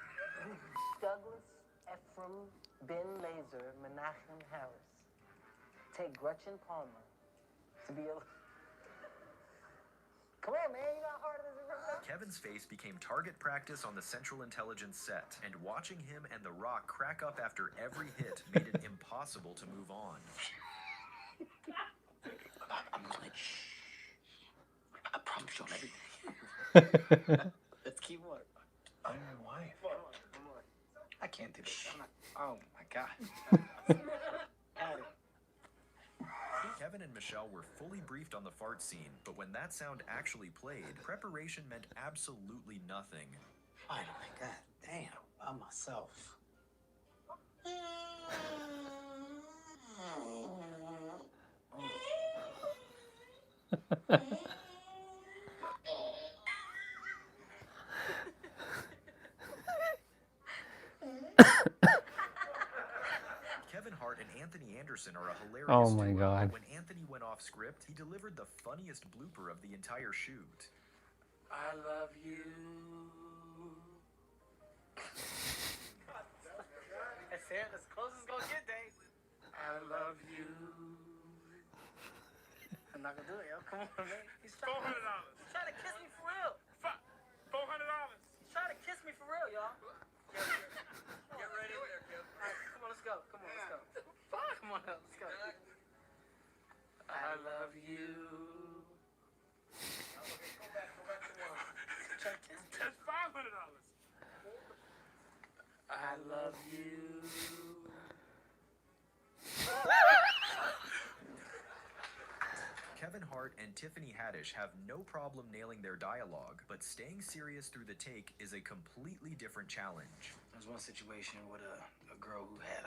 Speaker 6: Douglas Ephraim Ben Lazer Menachem Harris. Take Gretchen Palmer to be a... Come on, man, you know how hard it is to remember?
Speaker 21: Kevin's face became target practice on the Central Intelligence set, and watching him and The Rock crack up after every hit made it impossible to move on.
Speaker 6: I'm just like, shh. I promise you on everything. Let's keep working. I'm your wife. I can't do this. Oh, my God.
Speaker 21: Kevin and Michelle were fully briefed on the fart scene, but when that sound actually played, preparation meant absolutely nothing.
Speaker 6: Finally, God damn, by myself.
Speaker 21: Kevin Hart and Anthony Anderson are a hilarious
Speaker 1: Oh my
Speaker 21: duo.
Speaker 1: God.
Speaker 21: When Anthony went off script, he delivered the funniest blooper of the entire shoot.
Speaker 11: I love you.
Speaker 24: here. That's as close as it's gonna get, Dave. I love you. I'm not gonna do it, yo. Come on, man. He's trying
Speaker 6: $400.
Speaker 24: He's trying to kiss me for real.
Speaker 6: $400.
Speaker 24: He's trying to kiss me for real, y'all.
Speaker 6: Get ready there, Kev.
Speaker 24: All right, come on, let's go. Come on, let's go. Come on, let's go. I love you.
Speaker 6: Go back to one.
Speaker 24: Try to kiss me.
Speaker 6: That's $500.
Speaker 24: I love you.
Speaker 21: Kevin Hart and Tiffany Haddish have no problem nailing their dialogue, but staying serious through the take is a completely different challenge.
Speaker 24: There was one situation with a girl who had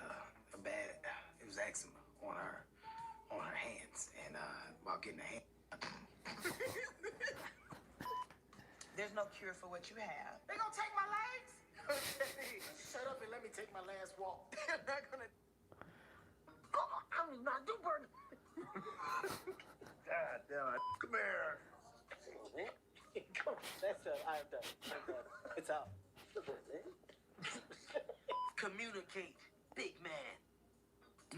Speaker 24: a bad, it was eczema on her hands, and while getting a hand.
Speaker 20: There's no cure for what you have.
Speaker 24: They gonna take my legs? Shut up and let me take my last walk. They're not gonna. I'm not do burn.
Speaker 17: God damn it. Come here.
Speaker 24: Come on, that's it. I'm done. It's out.
Speaker 20: Communicate, big man.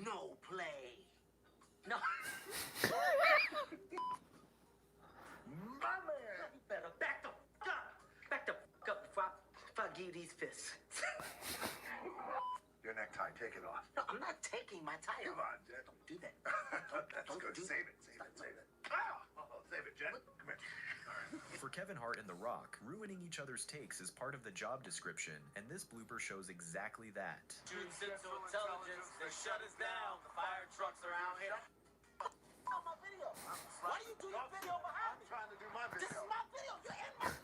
Speaker 20: No play. No.
Speaker 24: My man. You better back the f*** up. Back the f*** up before I give you these fists.
Speaker 17: Your necktie, take it off.
Speaker 24: No, I'm not taking my tie
Speaker 17: Come
Speaker 24: off.
Speaker 17: on, Jet.
Speaker 24: Don't do that.
Speaker 17: That's
Speaker 24: Don't
Speaker 17: good.
Speaker 24: do
Speaker 17: Save
Speaker 24: that.
Speaker 17: it, save it. Oh, save it, Jet. Come here.
Speaker 21: For Kevin Hart and The Rock, ruining each other's takes is part of the job description, and this blooper shows exactly that.
Speaker 24: Shooting Central Intelligence, they shut us down. The fire trucks are out here. On my video. Why do you do your video behind me?
Speaker 17: I'm trying to do my video.
Speaker 24: This is my video. You're in my video.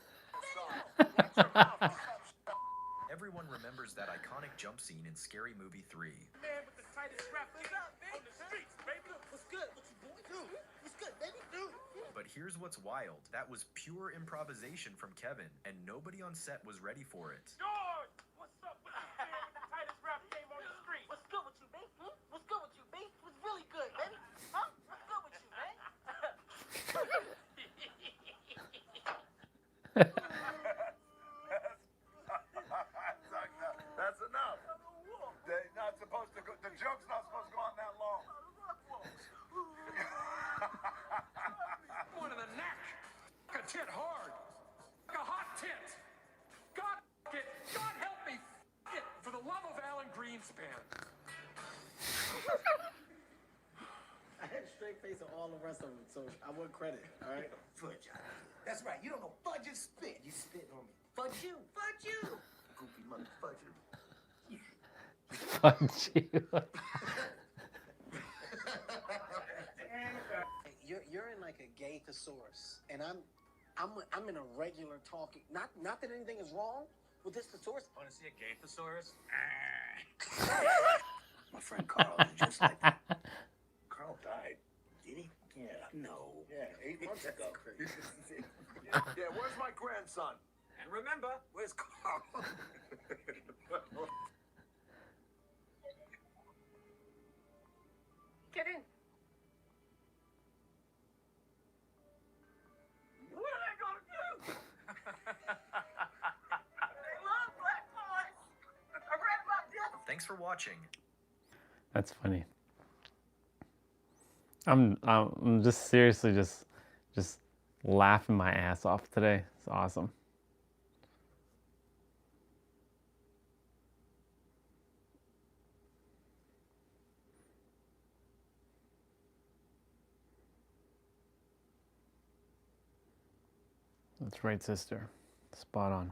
Speaker 21: Everyone remembers that iconic jump scene in Scary Movie 3.
Speaker 6: Man with the tightest rap game on the streets, baby.
Speaker 24: What's good? What you doing? What's good, baby?
Speaker 21: But here's what's wild. That was pure improvisation from Kevin, and nobody on set was ready for it.
Speaker 6: George, what's up with this man with the tightest rap game on the street?
Speaker 24: What's good with you, babe? What's good with you, babe? What's really good, baby? Huh? What's good with you, man?
Speaker 17: That's enough. They're not supposed to go. The joke's not supposed to go on that long.
Speaker 6: One in the neck. Like a tit hard. Like a hot tit. God it. God help me. It. For the love of Alan Greenspan.
Speaker 24: I had a straight face on all the rest of them, so I want credit, all right?
Speaker 20: Fudge. That's right. You don't know fudge is spit. You spit on me. Fudge you. Fudge you. Goofy motherfucker.
Speaker 1: Fudge you.
Speaker 24: You're in like a gay thesaurus, and I'm in a regular talking. Not that anything is wrong with this thesaurus.
Speaker 6: Want to see a gay thesaurus?
Speaker 20: My friend Carl is just like that. Carl died. Did he? Yeah. No.
Speaker 17: Yeah, 8 months ago.
Speaker 20: Yeah, where's my grandson?
Speaker 6: And remember,
Speaker 20: Where's Carl?
Speaker 24: Get in.
Speaker 6: what are they gonna do?
Speaker 24: They love black boys. I read about this.
Speaker 21: Thanks for watching.
Speaker 1: That's funny. I'm just seriously just laughing my ass off today. It's awesome. That's right, sister. Spot on.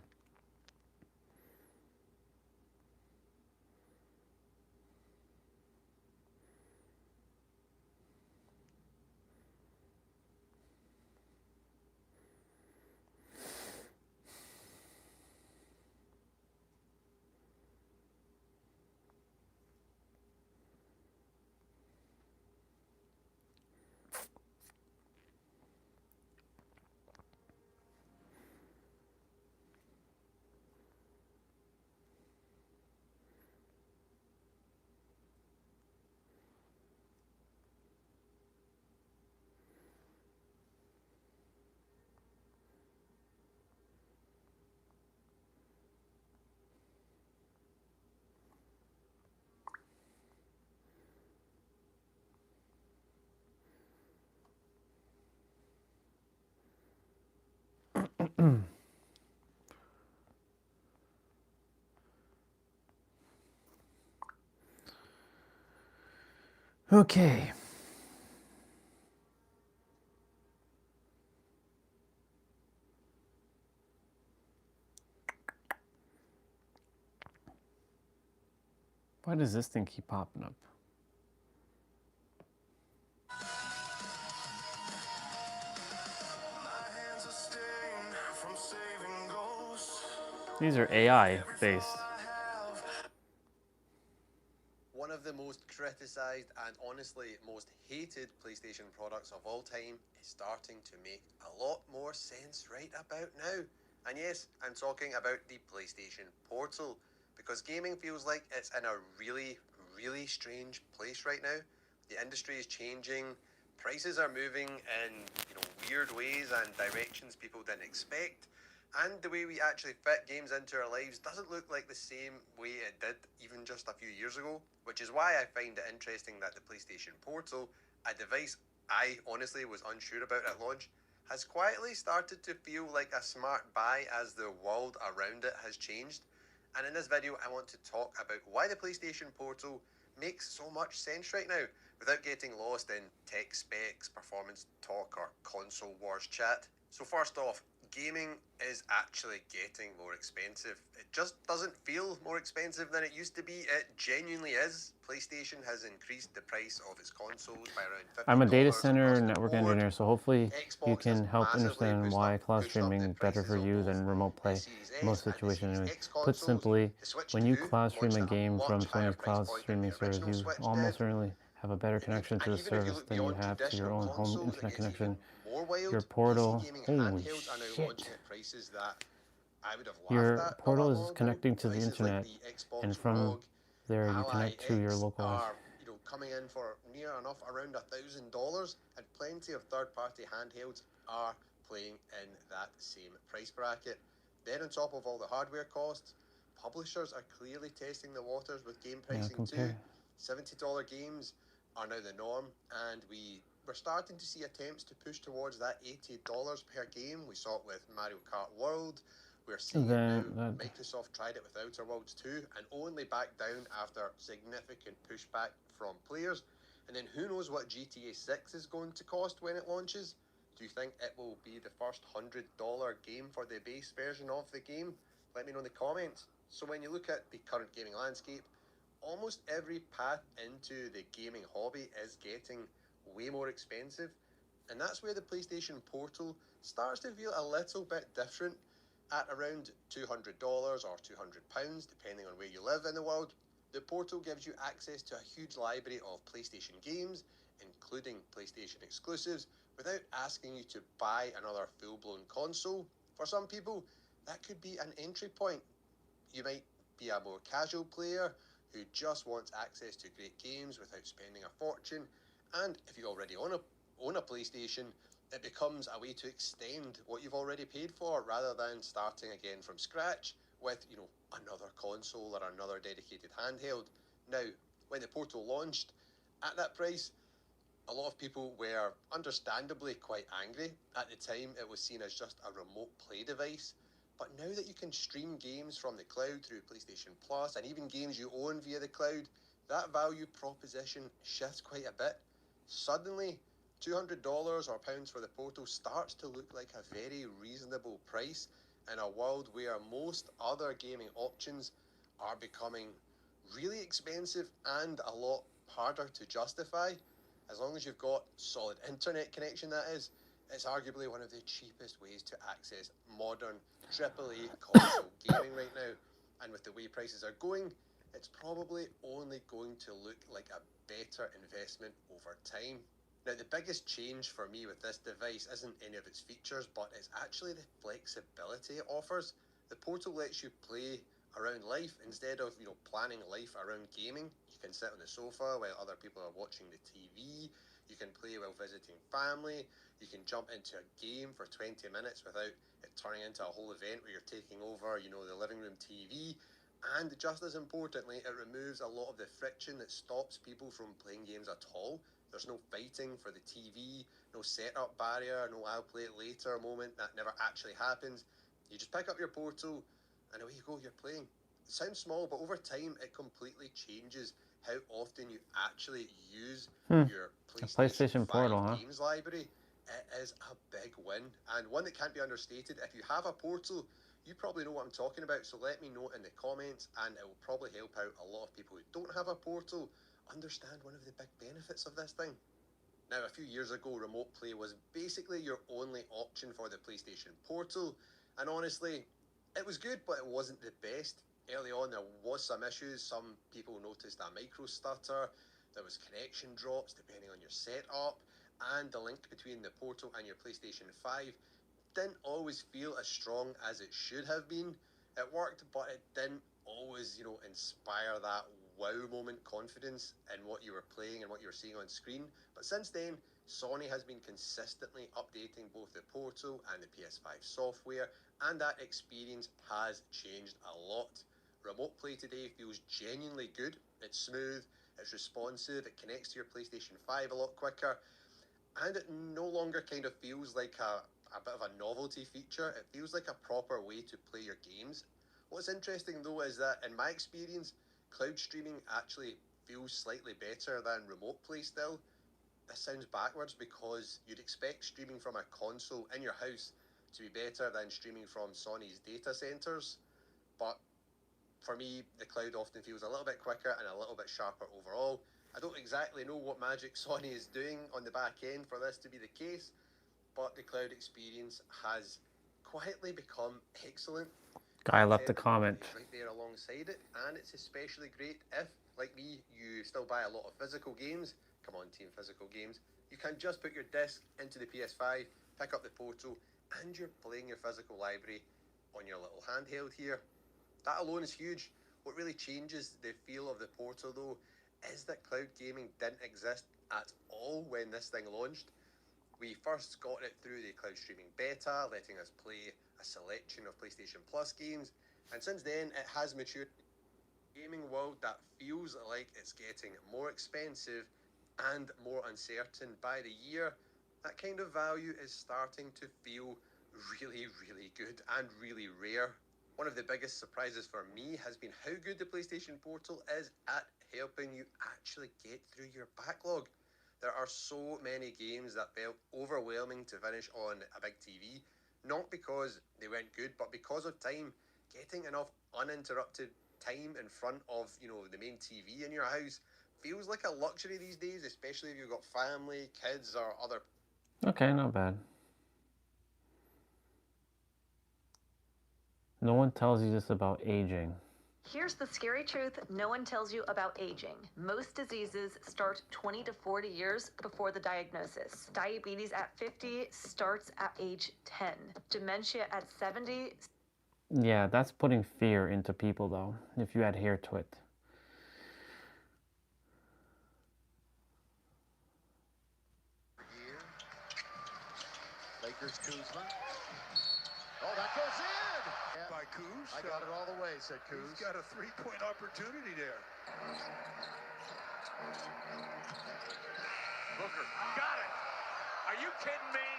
Speaker 1: Okay. Why does this thing keep popping up? These are AI based.
Speaker 14: One of the most criticised and honestly most hated PlayStation products of all time is starting to make a lot more sense right about now. And yes, I'm talking about the PlayStation Portal, because gaming feels like it's in a really, really strange place right now. The industry is changing, prices are moving in, weird ways and directions people didn't expect. And the way we actually fit games into our lives doesn't look like the same way it did even just a few years ago, which is why I find it interesting that the PlayStation Portal, a device I honestly was unsure about at launch, has quietly started to feel like a smart buy as the world around it has changed. And in this video, I want to talk about why the PlayStation Portal makes so much sense right now, without getting lost in tech specs, performance talk, or console wars chat. So first off, gaming is actually getting more expensive. It just doesn't feel more expensive than it used to be. It genuinely is. PlayStation has increased the price of its consoles by around $50.
Speaker 1: I'm a data center network engineer, so hopefully you can help understand why cloud streaming is better for you than remote play in most situations. Anyways, put simply, when you cloud stream a game from Sony's cloud streaming service, you almost certainly have a better connection to the service than you have to your own home internet connection. Your portal, holy shit. Your portal is connecting to the internet, and from there you connect to your local.
Speaker 14: Are, coming in for near enough around $1,000, and plenty of third-party handhelds are playing in that same price bracket. Then on top of all the hardware costs, publishers are clearly testing the waters with game pricing too. $70 games are now the norm, and we're starting to see attempts to push towards that $80 per game. We saw it with Mario Kart World. We're seeing it now. Microsoft tried it with Outer Worlds 2 and only backed down after significant pushback from players. And then who knows what GTA 6 is going to cost when it launches? Do you think it will be the first $100 game for the base version of the game? Let me know in the comments. So when you look at the current gaming landscape, almost every path into the gaming hobby is getting way more expensive. And that's where the PlayStation Portal starts to feel a little bit different. At around $200 or £200, depending on where you live in the world, the Portal gives you access to a huge library of PlayStation games, including PlayStation exclusives, without asking you to buy another full-blown console. For some people, that could be an entry point. You might be a more casual player who just wants access to great games without spending a fortune. And if you already own a PlayStation, it becomes a way to extend what you've already paid for, rather than starting again from scratch with, another console or another dedicated handheld. Now, when the Portal launched at that price, a lot of people were understandably quite angry. At the time, it was seen as just a remote play device. But now that you can stream games from the cloud through PlayStation Plus, and even games you own via the cloud, that value proposition shifts quite a bit. Suddenly, $200 or pounds for the Portal starts to look like a very reasonable price in a world where most other gaming options are becoming really expensive and a lot harder to justify. As long as you've got solid internet connection, that is, it's arguably one of the cheapest ways to access modern AAA console gaming right now. And with the way prices are going, it's probably only going to look like a better investment over time. Now, the biggest change for me with this device isn't any of its features, but it's actually the flexibility it offers. The Portal lets you play around life instead of, planning life around gaming. You can sit on the sofa while other people are watching the TV. You can play while visiting family. You can jump into a game for 20 minutes without it turning into a whole event where you're taking over, the living room TV. And just as importantly, it removes a lot of the friction that stops people from playing games at all. There's no fighting for the TV, no setup barrier, no I'll play it later moment that never actually happens. You just pick up your Portal and away you go, you're playing. It sounds small, but over time it completely changes how often you actually use your PlayStation 5
Speaker 1: Portal, huh?
Speaker 14: games library. It is a big win, and one that can't be understated. If you have a Portal, you probably know what I'm talking about, so let me know in the comments, and it will probably help out a lot of people who don't have a Portal understand one of the big benefits of this thing. Now, a few years ago, remote play was basically your only option for the PlayStation Portal, and honestly, it was good, but it wasn't the best. Early on, there was some issues. Some people noticed a micro stutter. There was connection drops depending on your setup, and the link between the Portal and your PlayStation 5 didn't always feel as strong as it should have been. It worked, but it didn't always, inspire that wow moment confidence in what you were playing and what you were seeing on screen. But since then, Sony has been consistently updating both the Portal and the PS5 software, and that experience has changed a lot. Remote play today feels genuinely good. It's smooth, it's responsive, it connects to your PlayStation 5 a lot quicker, and it no longer kind of feels like a bit of a novelty feature. It feels like a proper way to play your games. What's interesting though is that in my experience, cloud streaming actually feels slightly better than remote play still. This sounds backwards because you'd expect streaming from a console in your house to be better than streaming from Sony's data centers, but for me, the cloud often feels a little bit quicker and a little bit sharper overall. I don't exactly know what magic Sony is doing on the back end for this to be the case, but the cloud experience has quietly become excellent.
Speaker 1: Guy left a comment.
Speaker 14: Right there alongside it, and it's especially great if, like me, you still buy a lot of physical games. Come on, team physical games. You can just put your disc into the PS5, pick up the Portal, and you're playing your physical library on your little handheld here. That alone is huge. What really changes the feel of the Portal though is that cloud gaming didn't exist at all when this thing launched. We first got it through the cloud streaming beta, letting us play a selection of PlayStation Plus games, and since then it has matured into a gaming world that feels like it's getting more expensive and more uncertain by the year. That kind of value is starting to feel really, really good and really rare. One of the biggest surprises for me has been how good the PlayStation Portal is at helping you actually get through your backlog. There are so many games that felt overwhelming to finish on a big TV, not because they weren't good, but because of time. Getting enough uninterrupted time in front of, the main TV in your house feels like a luxury these days, especially if you've got family, kids, or other.
Speaker 1: Okay, not bad. No one tells you this about aging.
Speaker 2: Here's the scary truth no one tells you about aging. Most diseases start 20 to 40 years before the diagnosis. Diabetes at 50 starts at age 10. Dementia at 70.
Speaker 1: Yeah, that's putting fear into people though, if you adhere to it.
Speaker 10: Lakers Kuzma. Oh, that goes in! By Kuz. I got it all the way, said Kuz. He's got a three-point opportunity there.
Speaker 4: Booker, got it! Are you kidding me?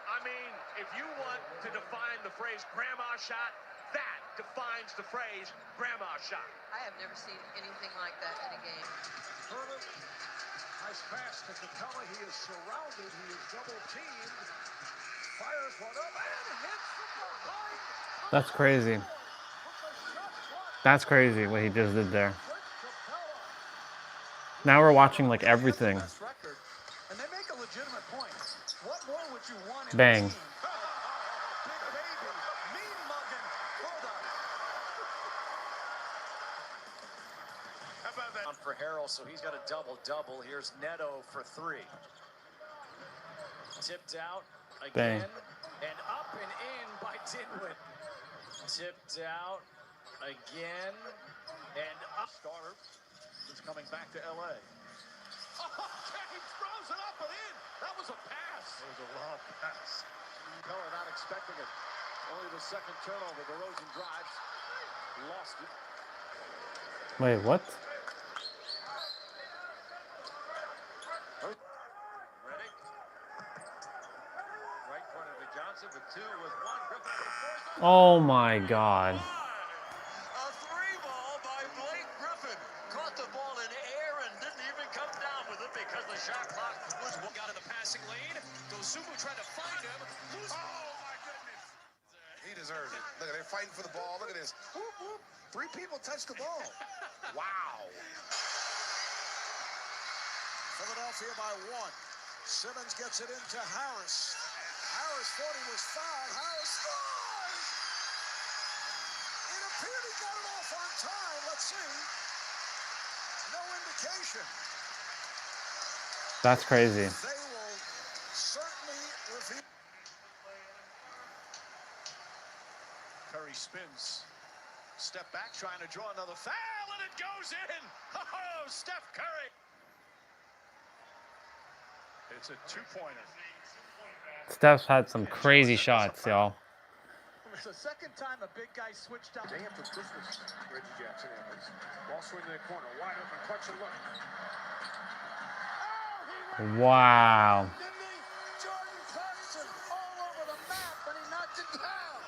Speaker 4: I mean, if you want to define the phrase grandma shot, that defines the phrase grandma shot.
Speaker 8: I have never seen anything like that in a game.
Speaker 15: Herman, nice pass to Capella. He is surrounded. He is double-teamed. Fires one up and hits from behind.
Speaker 1: That's crazy. That's crazy what he just did there. Now we're watching like everything.
Speaker 10: And they make a legitimate point. What more would you want in
Speaker 1: Bang.
Speaker 10: a team? Big baby, mean mugging for the...
Speaker 11: How about that? For Harrell, so he's got a double-double. Here's Neto for three. Tipped out again.
Speaker 1: Bang.
Speaker 11: And up and in by Dinwiddie. Tipped out again. And up.
Speaker 15: Starter is coming back to L.A.
Speaker 10: Oh, James throws it up and in. That was a pass.
Speaker 15: It was a long pass. Keller not expecting it. Only the second turnover. DeRozan drives. Lost it.
Speaker 1: Wait, what? Oh my God.
Speaker 4: A three ball by Blake Griffin. Caught the ball in air and didn't even come down with it because the shot clock was got in the passing lane. Dosunmu tried to find him.
Speaker 5: Oh my goodness. He deserves it. Look, they're fighting for the ball. Look at this. Whoop, whoop. 3 people touched the ball. Wow.
Speaker 15: Philadelphia by 1. Simmons gets it into Harris. Harris thought he was fouled. Harris scores! It appeared he got it off on time. Let's see. No indication.
Speaker 1: That's crazy.
Speaker 15: They will certainly reveal. Curry spins. Step back, trying to draw another foul, and it goes in. Oh, Steph Curry. It's a 2-pointer.
Speaker 1: Steph's had some crazy shots, y'all.
Speaker 15: It's the second time a big guy switched out. Day after Christmas, Reggie Jackson happens. Ball swing in the corner, wide open, punch and look.
Speaker 1: Wow.
Speaker 15: Jordan Clarkson all over the map, but he knocked it down.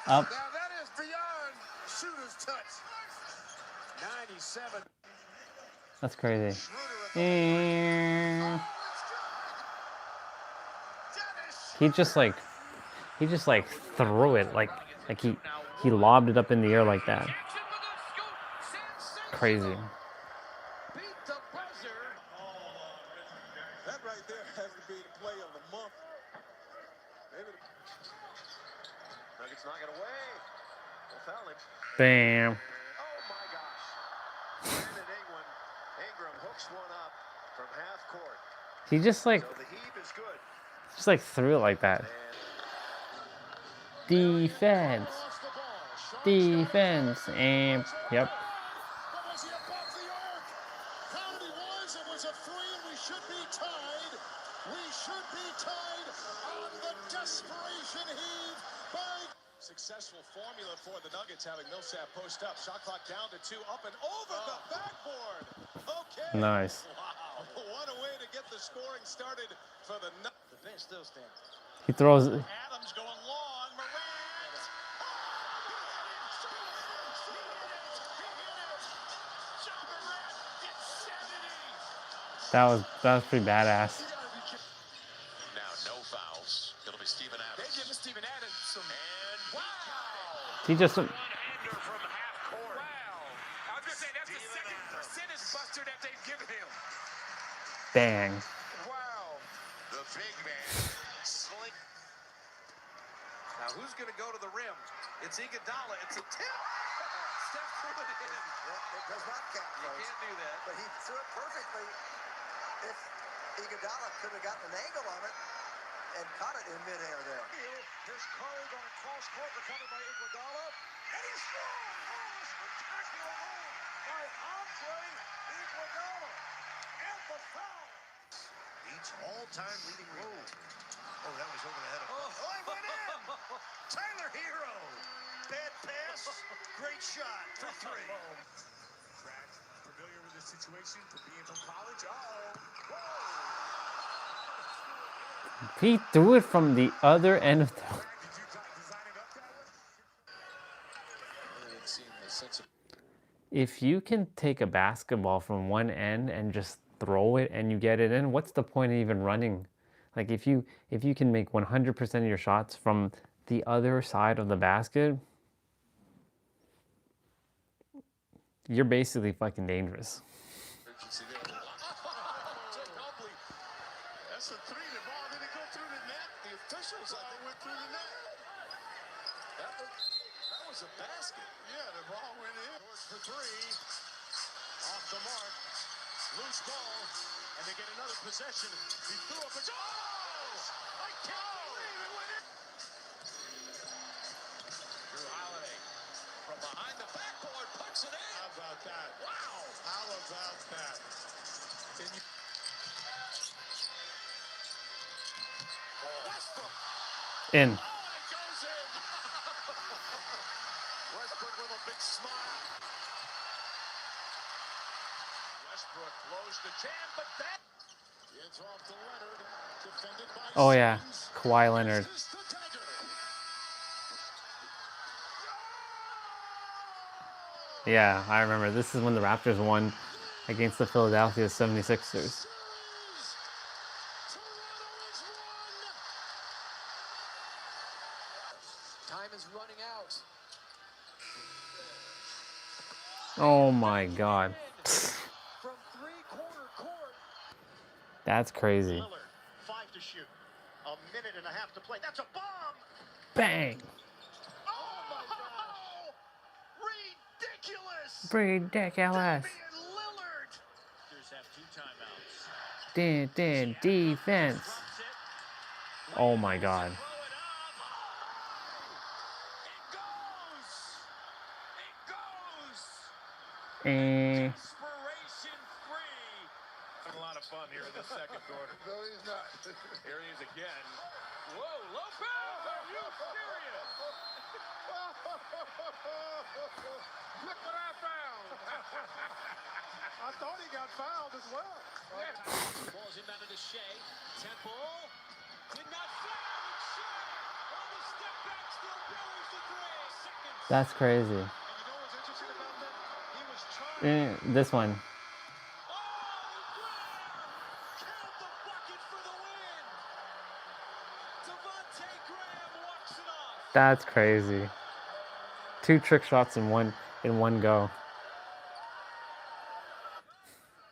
Speaker 1: Up.
Speaker 15: Now that is beyond shooter's touch. 97.
Speaker 1: That's crazy. He just like threw it like he lobbed it up in the air like that. Crazy.
Speaker 15: That right there has to be the play of the month. Nuggets knock it away. We'll foul him.
Speaker 1: Bam.
Speaker 15: Oh my gosh. Brandon Ingram hooks one up from half court.
Speaker 1: He just like
Speaker 15: So the heave is good.
Speaker 1: threw it like that. Defense. Defense. And yep.
Speaker 15: Was he above the arc? Found he was. It was a 3, and we should be tied. We should be tied on the desperation heave by successful formula for the Nuggets, having Millsap post up. Shot clock down to 2, up and over the backboard. Okay.
Speaker 1: Nice.
Speaker 15: Wow. What a way to get the scoring started for the Nuggets. The bench still standing.
Speaker 1: He throws.
Speaker 15: Adams going long. Morant.
Speaker 1: That was pretty badass.
Speaker 4: Now no fouls. It'll be Steven Adams. They give Steven Adams some. And wow!
Speaker 1: He just.
Speaker 4: One-hander from half court. Wow! I was gonna say that's the second percentage buster that they've given him.
Speaker 1: Bang.
Speaker 4: Wow! The big man. Sling.
Speaker 15: Now who's going to go to the rim? It's Iguodala. It's a tip. Steph threw it in.
Speaker 7: It does not count.
Speaker 15: You can't do that.
Speaker 7: But he threw it perfectly. If Iguodala could have gotten an angle on it and caught it in midair there.
Speaker 15: Here's Curry going cross court, recovered by Iguodala. And he scores! Oh, spectacular move by Andre Iguodala. And the foul. Each all-time leading rebound. Oh, that was over the head of him. Oh, he went in! Tyler Hero. Bad pass. Great shot for 3. Familiar with this situation from being from college? Uh-oh.
Speaker 1: He threw it from the other end of the. If you can take a basketball from one end and just throw it and you get it in, what's the point of even running? Like if you can make 100% of your shots from the other side of the basket, you're basically fucking dangerous.
Speaker 15: That's a 3. The ball didn't go through the net. The officials, I think, went through the net. That was a basket. Yeah, the ball went in. For 3. Off the mark. Loose ball. And they get another possession. He threw up a... Oh! I can't believe it went in. Drew Holiday. From behind the backboard, puts it in. How about that? Wow. How about that?
Speaker 1: In.
Speaker 15: Westbrook with a big smile. Westbrook blows the jam, but that gets off to Leonard, defended by
Speaker 1: Oh yeah,
Speaker 15: Simmons.
Speaker 1: Kawhi Leonard. Yeah, I remember. This is when the Raptors won against the Philadelphia 76ers.
Speaker 4: Time is running out.
Speaker 1: Oh my God.
Speaker 4: From three-quarter court.
Speaker 1: That's crazy.
Speaker 15: Lillard, 5 to shoot. A minute and a half to play. That's a bomb.
Speaker 1: Bang!
Speaker 15: Oh my gosh. Ridiculous.
Speaker 1: Ridiculous.
Speaker 15: Lillard. Raptors have 2 timeouts.
Speaker 1: Defense. Oh my God. Eh.
Speaker 4: Inspiration free. Having a lot of fun here in the second quarter.
Speaker 5: No, he's not.
Speaker 4: Here he is again. Whoa, Lopez! Are you serious?
Speaker 5: Look what I found. I thought he got fouled as well.
Speaker 4: Ball's inbounded to Shea. Temple did not foul. And Shea on the step back still buries the three. Seconds.
Speaker 1: That's crazy. This one. That's crazy. 2 trick shots in one go.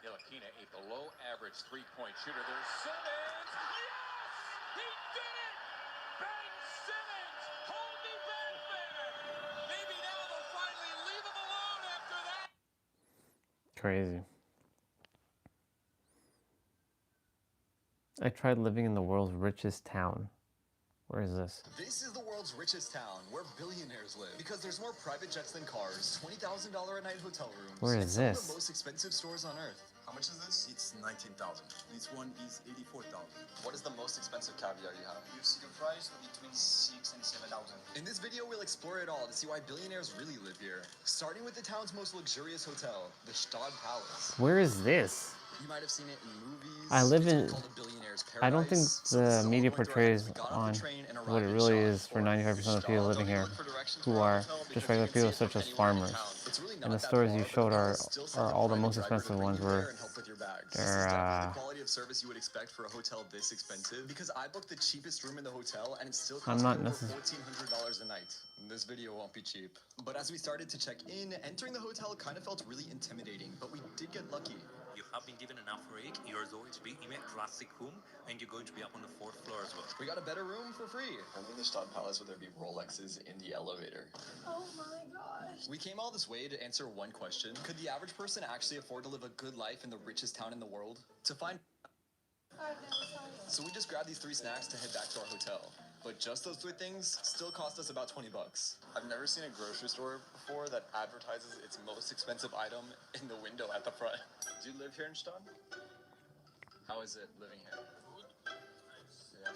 Speaker 4: Ntilikina, a below-average three-point shooter. There's Simmons. Yes! He did it! Ben Simmons! Hold me back, man! Maybe now they'll finally leave him alone after that.
Speaker 1: Crazy. I tried living in the world's richest town. Where is this?
Speaker 9: This is the world's richest town, where billionaires live. Because there's more private jets than cars, $20,000 a night hotel rooms.
Speaker 1: Where is
Speaker 9: and some of
Speaker 1: this?
Speaker 9: the most expensive stores on earth. How much is this? It's 19,000. This one is 84,000. What is the most expensive caviar you have? You see the price between 6,000 and 7,000. In this video, we'll explore it all to see why billionaires really live here. Starting with the town's most luxurious hotel, the Stad Palace.
Speaker 1: Where is this?
Speaker 9: You might have seen it in movies.
Speaker 1: I live in.
Speaker 9: Called a billionaire's
Speaker 1: I don't think
Speaker 9: paradise. So this is
Speaker 1: the
Speaker 9: all
Speaker 1: media
Speaker 9: going through our
Speaker 1: portrays
Speaker 9: heads. We got off
Speaker 1: on
Speaker 9: the train and
Speaker 1: what
Speaker 9: arrived
Speaker 1: it
Speaker 9: in
Speaker 1: really
Speaker 9: Stad.
Speaker 1: is for 95% of the people living here, who are just regular people such as farmers. And the stores you showed are all the most expensive ones where they're
Speaker 9: the quality of service you would expect for a hotel this expensive. Because I booked the cheapest room in the hotel and it still cost me over $1,400 a night. This video won't be cheap. But as we started to check in, entering the hotel kind of felt really intimidating, but we did get lucky.
Speaker 12: You have been given enough break. You're going to be in a classic room, and you're going to be up on the 4th floor as well.
Speaker 9: We got a better room for free. Only in the Stad Palace would there be Rolexes in the elevator.
Speaker 8: Oh my gosh.
Speaker 9: We came all this way to answer one question. Could the average person actually afford to live a good life in the richest town in the world? To find... So we just grabbed these 3 snacks to head back to our hotel. But just those 3 things still cost us about $20. I've never seen a grocery store before that advertises its most expensive item in the window at the front. Do you live here in Stad? How is it living here? Yeah.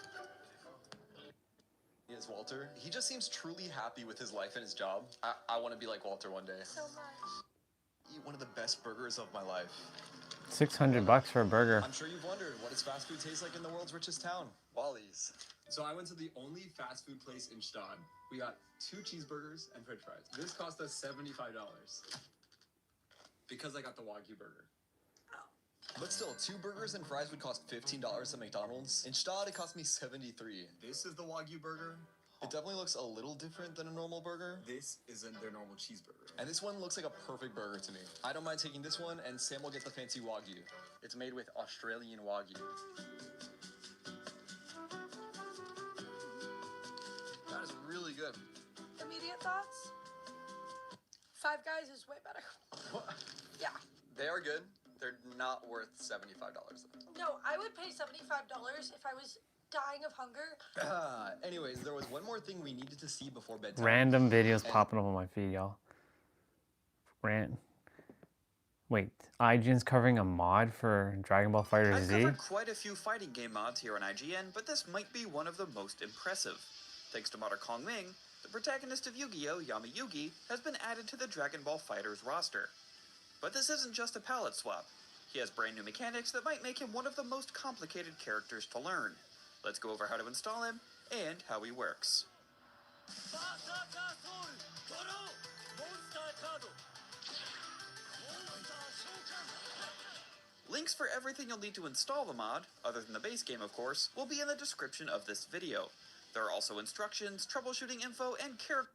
Speaker 9: He is Walter. He just seems truly happy with his life and his job. I want to be like Walter one day.
Speaker 8: So much.
Speaker 9: Eat one of the best burgers of my life.
Speaker 1: $600 for a burger.
Speaker 9: I'm sure you've wondered, what does fast food taste like in the world's richest town? Wally's. So I went to the only fast food place in Stad. We got 2 cheeseburgers and french fries. This cost us $75. Because I got the Wagyu burger. But still, 2 burgers and fries would cost $15 at McDonald's. In Stad, it cost me $73. This is the Wagyu burger. It definitely looks a little different than a normal burger. This isn't their normal cheeseburger. And this one looks like a perfect burger to me. I don't mind taking this one, and Sam will get the fancy Wagyu. It's made with Australian Wagyu. That is really good.
Speaker 8: Immediate thoughts? Five Guys is way better. Yeah.
Speaker 9: They are good. They're not worth $75 though.
Speaker 8: No, I would pay $75 if I was dying of hunger.
Speaker 9: Anyways, there was one more thing we needed to see before bedtime.
Speaker 1: Random videos popping up on my feed, y'all. Wait, IGN's covering a mod for Dragon Ball FighterZ?
Speaker 16: I've covered quite a few fighting game mods here on IGN, but this might be one of the most impressive. Thanks to modder Kong Ming, the protagonist of Yu-Gi-Oh! Yami Yugi has been added to the Dragon Ball FighterZ roster. But this isn't just a palette swap. He has brand new mechanics that might make him one of the most complicated characters to learn. Let's go over how to install him and how he works. Links for everything you'll need to install the mod, other than the base game of course, will be in the description of this video. There are also instructions, troubleshooting info, and character.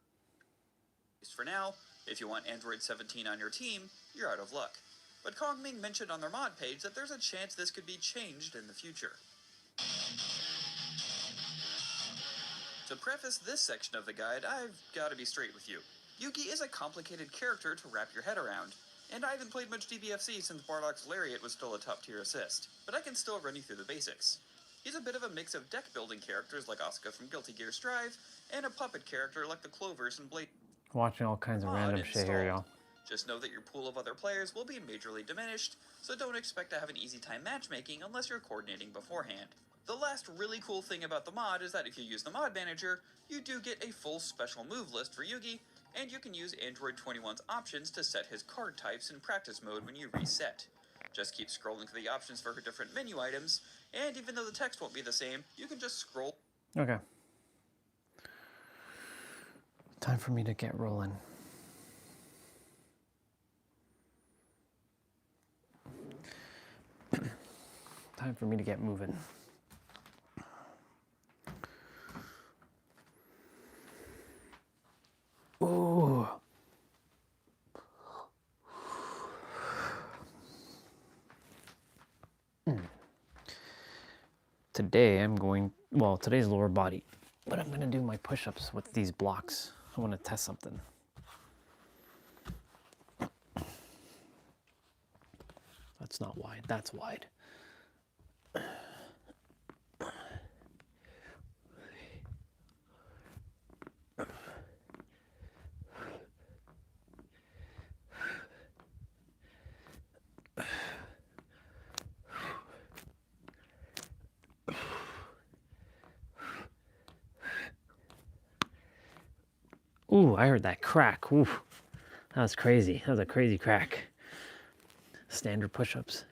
Speaker 16: For now, if you want Android 17 on your team, you're out of luck. But Kongming mentioned on their mod page that there's a chance this could be changed in the future. To preface this section of the guide, I've got to be straight with you. Yugi is a complicated character to wrap your head around, and I haven't played much DBFC since Bardock's Lariat was still a top tier assist, but I can still run you through the basics. He's a bit of a mix of deck building characters like Asuka from Guilty Gear Strive, and a puppet character like the Clovers and Blade.
Speaker 1: Watching all kinds of random shit here, y'all.
Speaker 16: Just know that your pool of other players will be majorly diminished, so don't expect to have an easy time matchmaking unless you're coordinating beforehand. The last really cool thing about the mod is that if you use the mod manager, you do get a full special move list for Yugi, and you can use Android 21's options to set his card types in practice mode when you reset. Just keep scrolling through the options for her different menu items, and even though the text won't be the same, you can just scroll.
Speaker 1: Okay. Time for me to get rolling. Time for me to get moving. Ooh. Today I'm going, well, today's lower body, but I'm going to do my push-ups with these blocks. I want to test something. That's not wide, that's wide. Ooh, I heard that crack. Ooh, that was crazy. That was a crazy crack. Standard push-ups.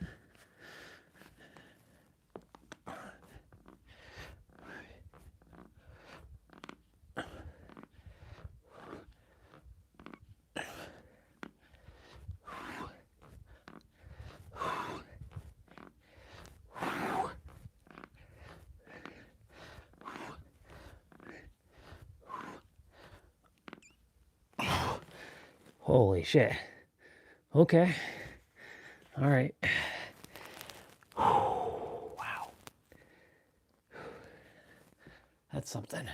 Speaker 1: Holy shit. Okay. All right. Wow. That's something.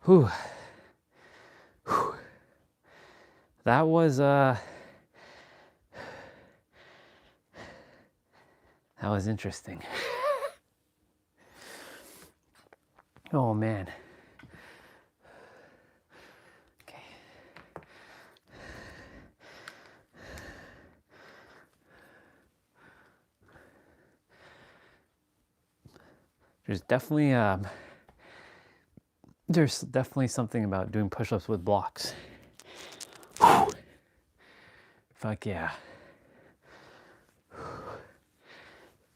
Speaker 1: Whew. Whew. That was interesting. Oh man. Okay. There's definitely something about doing push-ups with blocks. Whew. Fuck yeah.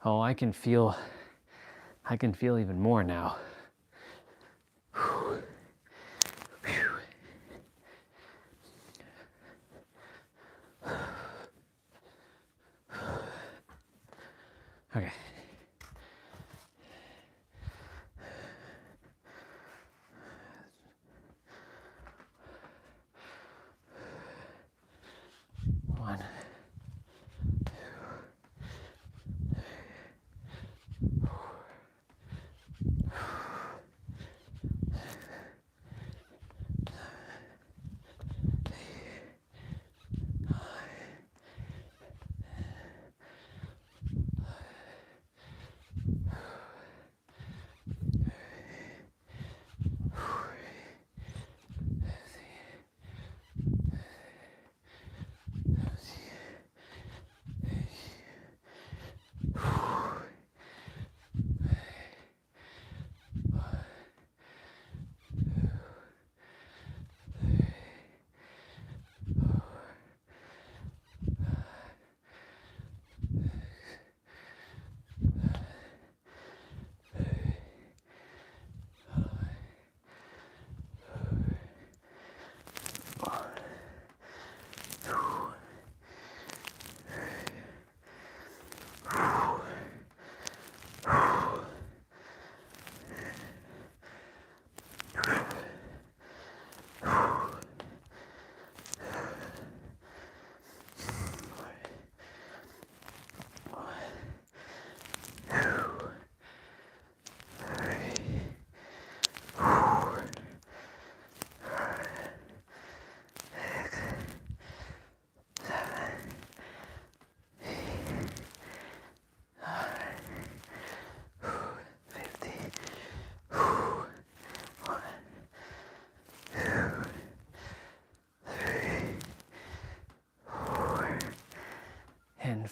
Speaker 1: Oh, I can feel even more now. Whew. Whew. Okay. One.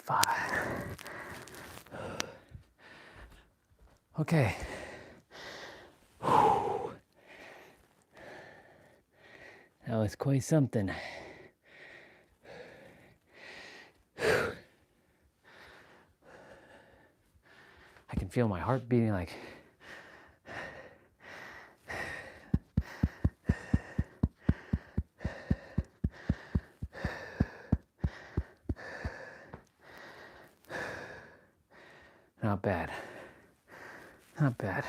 Speaker 1: 25. Okay. That was quite something. I can feel my heart beating like. Not bad. Not bad.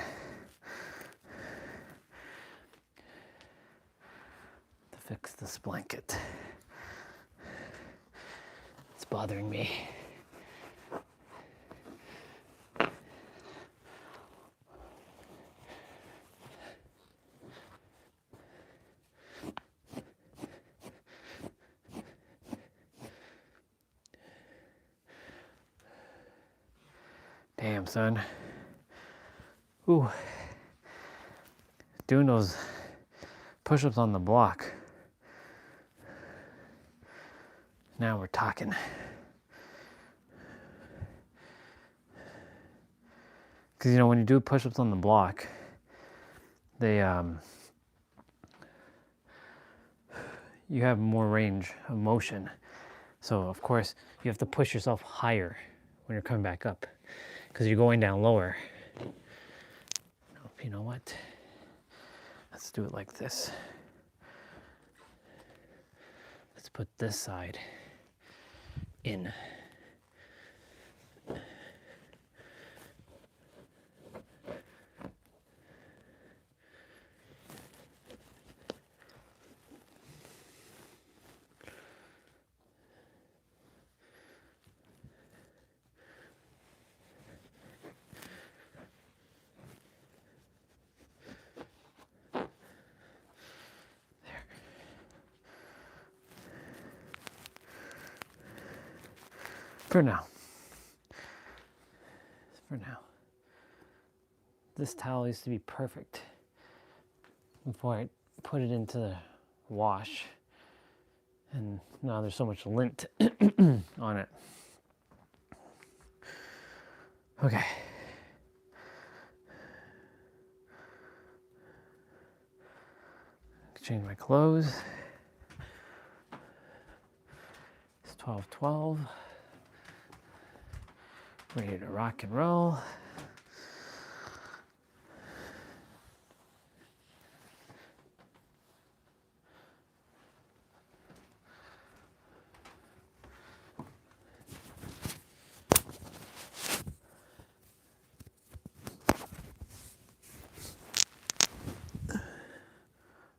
Speaker 1: To fix this blanket. It's bothering me. Damn, son. Ooh. Doing those push-ups on the block. Now we're talking. Because, you know, when you do push-ups on the block, they, you have more range of motion. So, of course, you have to push yourself higher when you're coming back up. Because you're going down lower. You know what? Let's do it like this. Let's put this side in. For now. For now. This towel used to be perfect before I put it into the wash. And now there's so much lint on it. Okay. Change my clothes. It's 12:12. Ready to rock and roll.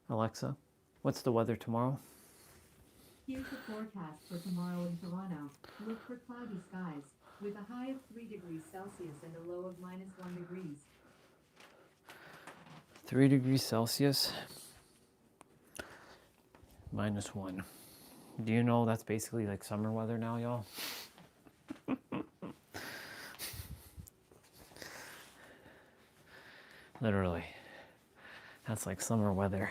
Speaker 1: Alexa, what's the weather tomorrow?
Speaker 3: Here's the forecast for tomorrow in Toronto. Look for cloudy skies, with a high of 3 degrees Celsius and a low of -1 degrees.
Speaker 1: 3 degrees Celsius, -1. Do you know that's basically like summer weather now, y'all? Literally. That's like summer weather.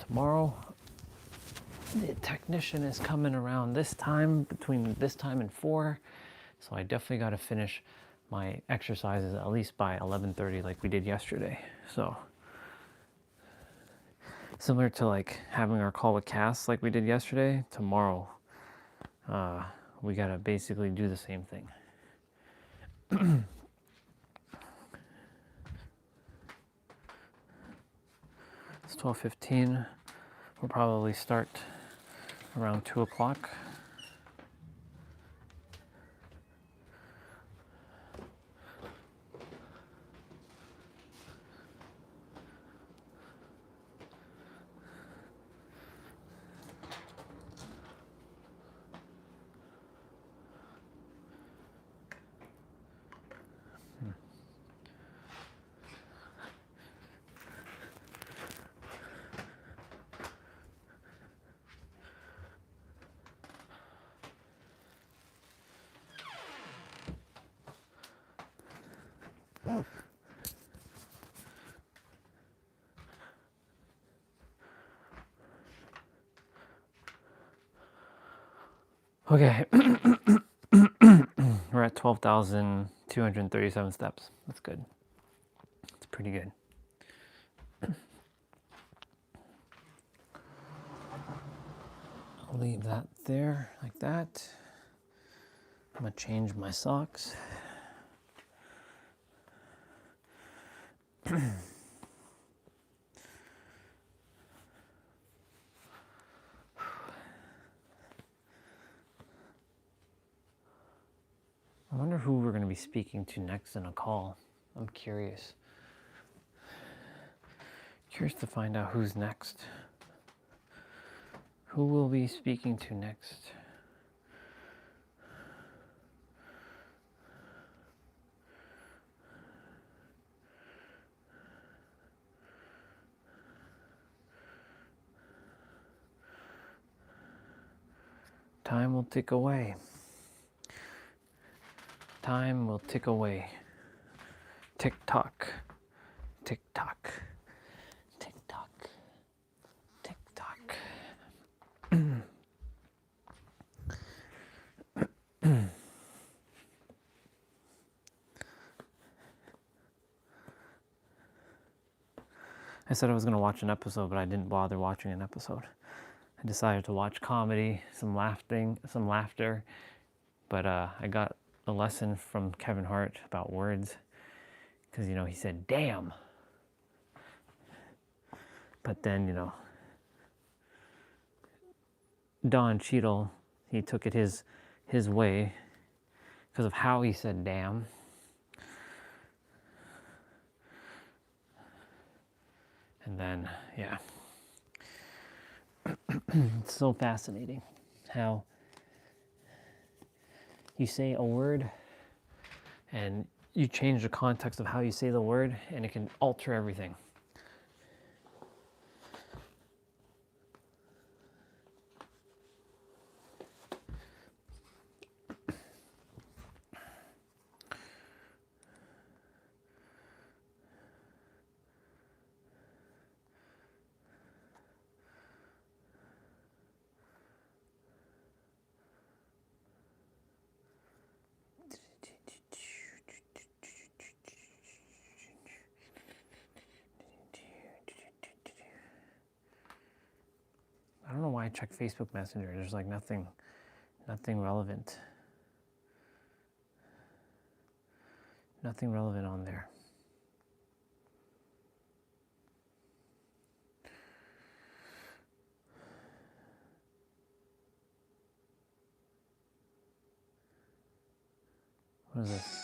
Speaker 1: Tomorrow, the technician is coming around this time, between this time and 4. So I definitely got to finish my exercises at least by 11:30 like we did yesterday. So similar to like having our call with Cass like we did yesterday, tomorrow we got to basically do the same thing. It's 12:15. We'll probably start around 2 o'clock. Okay, we're at 12,237 steps. That's good. It's pretty good. I'll leave that there like that. I'm gonna change my socks. I wonder who we're going to be speaking to next in a call. I'm curious. Curious to find out who's next. Who will be speaking to next? Time will tick away. Time will tick away. Tick tock. Tick tock. Tick tock. Tick tock. I said I was going to watch an episode, but I didn't bother watching an episode. I decided to watch comedy, some laughter, but I got a lesson from Kevin Hart about words, because, you know, he said, damn. But then, you know, Don Cheadle, he took it his way because of how he said damn. And then, yeah. It's so fascinating how you say a word and you change the context of how you say the word and it can alter everything. I don't know why I check Facebook Messenger. There's like nothing relevant. Nothing relevant on there. What is this?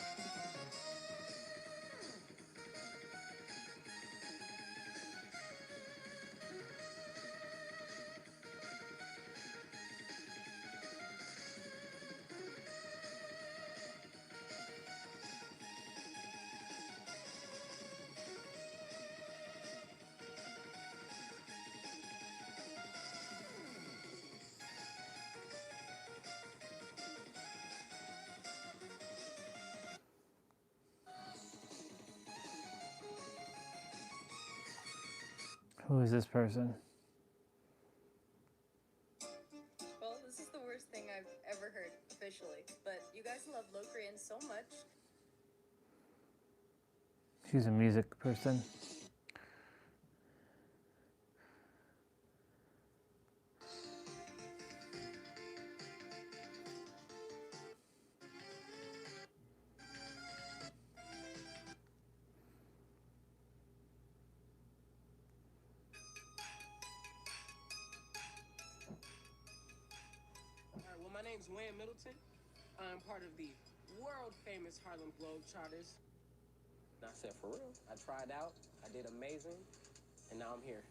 Speaker 1: Who is this person?
Speaker 8: Well, this is the worst thing I've ever heard officially, but you guys love Locrian so much.
Speaker 1: She's a music person.
Speaker 13: Wayne Middleton. I'm part of the world-famous Harlem Globetrotters. I said, for real? I tried out, I did amazing, and now I'm here.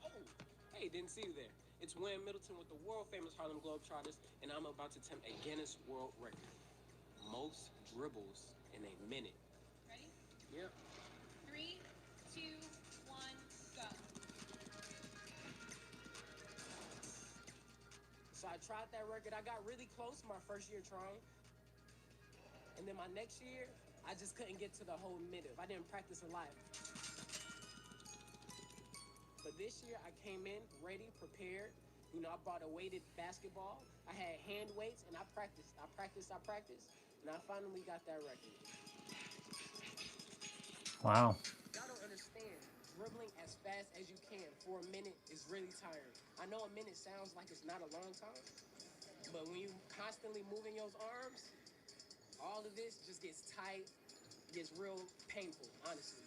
Speaker 13: Oh, hey, didn't see you there. It's Wayne Middleton with the world-famous Harlem Globetrotters, and I'm about to attempt a Guinness World Record. Most dribbles in a minute.
Speaker 8: Ready?
Speaker 13: Yep.
Speaker 8: 3, 2, 1, go.
Speaker 13: So I tried that record. I got really close my first year trying. And then my next year, I just couldn't get to the whole minute. I didn't practice a lot. But this year, I came in ready, prepared. You know, I bought a weighted basketball. I had hand weights, and I practiced. And I finally got that record.
Speaker 1: Wow.
Speaker 13: Y'all don't understand. Dribbling as fast as you can for a minute is really tiring. I know a minute sounds like it's not a long time, but when you constantly moving your arms, all of this just gets tight, gets real painful, honestly.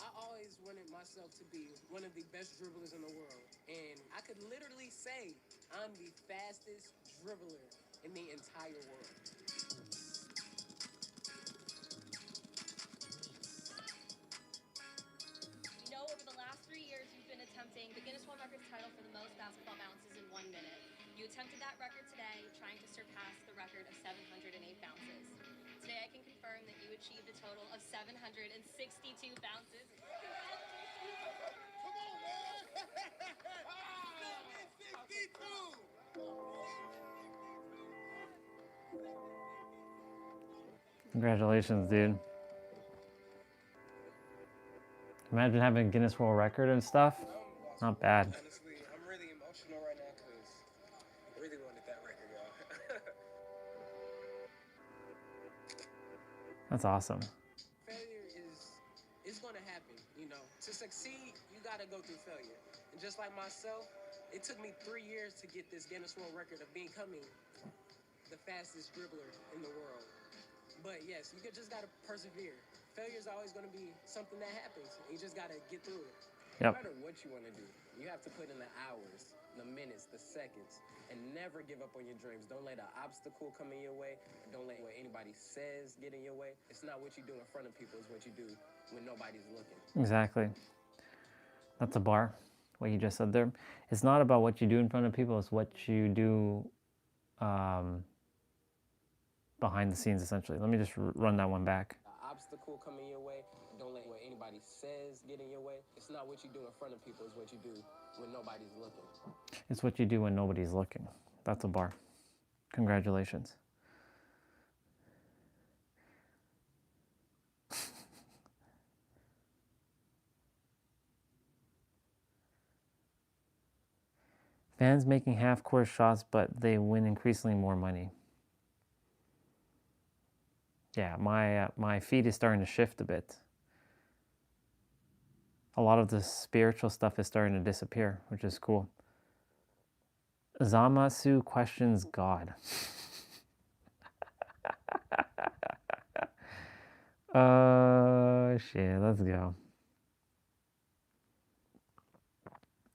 Speaker 13: I always wanted myself to be one of the best dribblers in the world, and I could literally say I'm the fastest dribbler in the entire world.
Speaker 8: You know, over the last 3 years, you've been attempting the Guinness World Records title for the most basketball bounces in 1 minute. You attempted that record today, trying to surpass the record of 708 bounces. Today, I can confirm that you achieved a total of 762 bounces.
Speaker 1: Congratulations, dude. Imagine having a Guinness World Record and stuff. Not bad.
Speaker 13: Honestly, I'm really emotional right now because I really wanted that record, y'all.
Speaker 1: That's awesome.
Speaker 13: Failure is going to happen, you know. To succeed, you got to go through failure. And just like myself, it took me 3 years to get this Guinness World Record of becoming the fastest dribbler in the world. But yes, you just got to persevere. Failure is always going to be something that happens. You just got to get through it.
Speaker 1: Yep.
Speaker 13: No matter what you want to do, you have to put in the hours, the minutes, the seconds, and never give up on your dreams. Don't let an obstacle come in your way. Don't let what anybody says get in your way. It's not what you do in front of people, it's what you do when nobody's looking.
Speaker 1: Exactly. That's a bar, what you just said there. It's not about what you do in front of people, it's what you do behind the scenes, essentially. Let me just run that one back.
Speaker 13: An obstacle come in your way. Don't let what anybody says get in your way. It's not what you do in front of people, it's what you do when nobody's looking.
Speaker 1: It's what you do when nobody's looking. That's a bar. Congratulations. Fans making half-court shots, but they win increasingly more money. Yeah, my feed is starting to shift a bit. A lot of the spiritual stuff is starting to disappear, which is cool. Zamasu questions God. Oh, shit, let's go.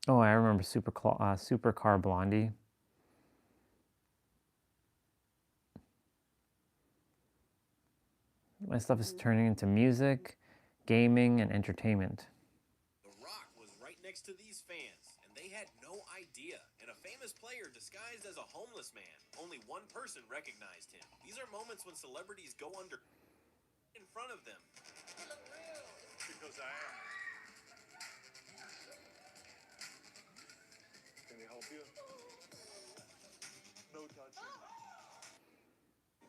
Speaker 1: Oh, I remember Supercar Blondie. My stuff is turning into music, gaming, and entertainment.
Speaker 18: The Rock was right next to these fans, and they had no idea. And a famous player disguised as a homeless man. Only one person recognized him. These are moments when celebrities go under in front of them.
Speaker 17: Because I am. Can we help you? No touching.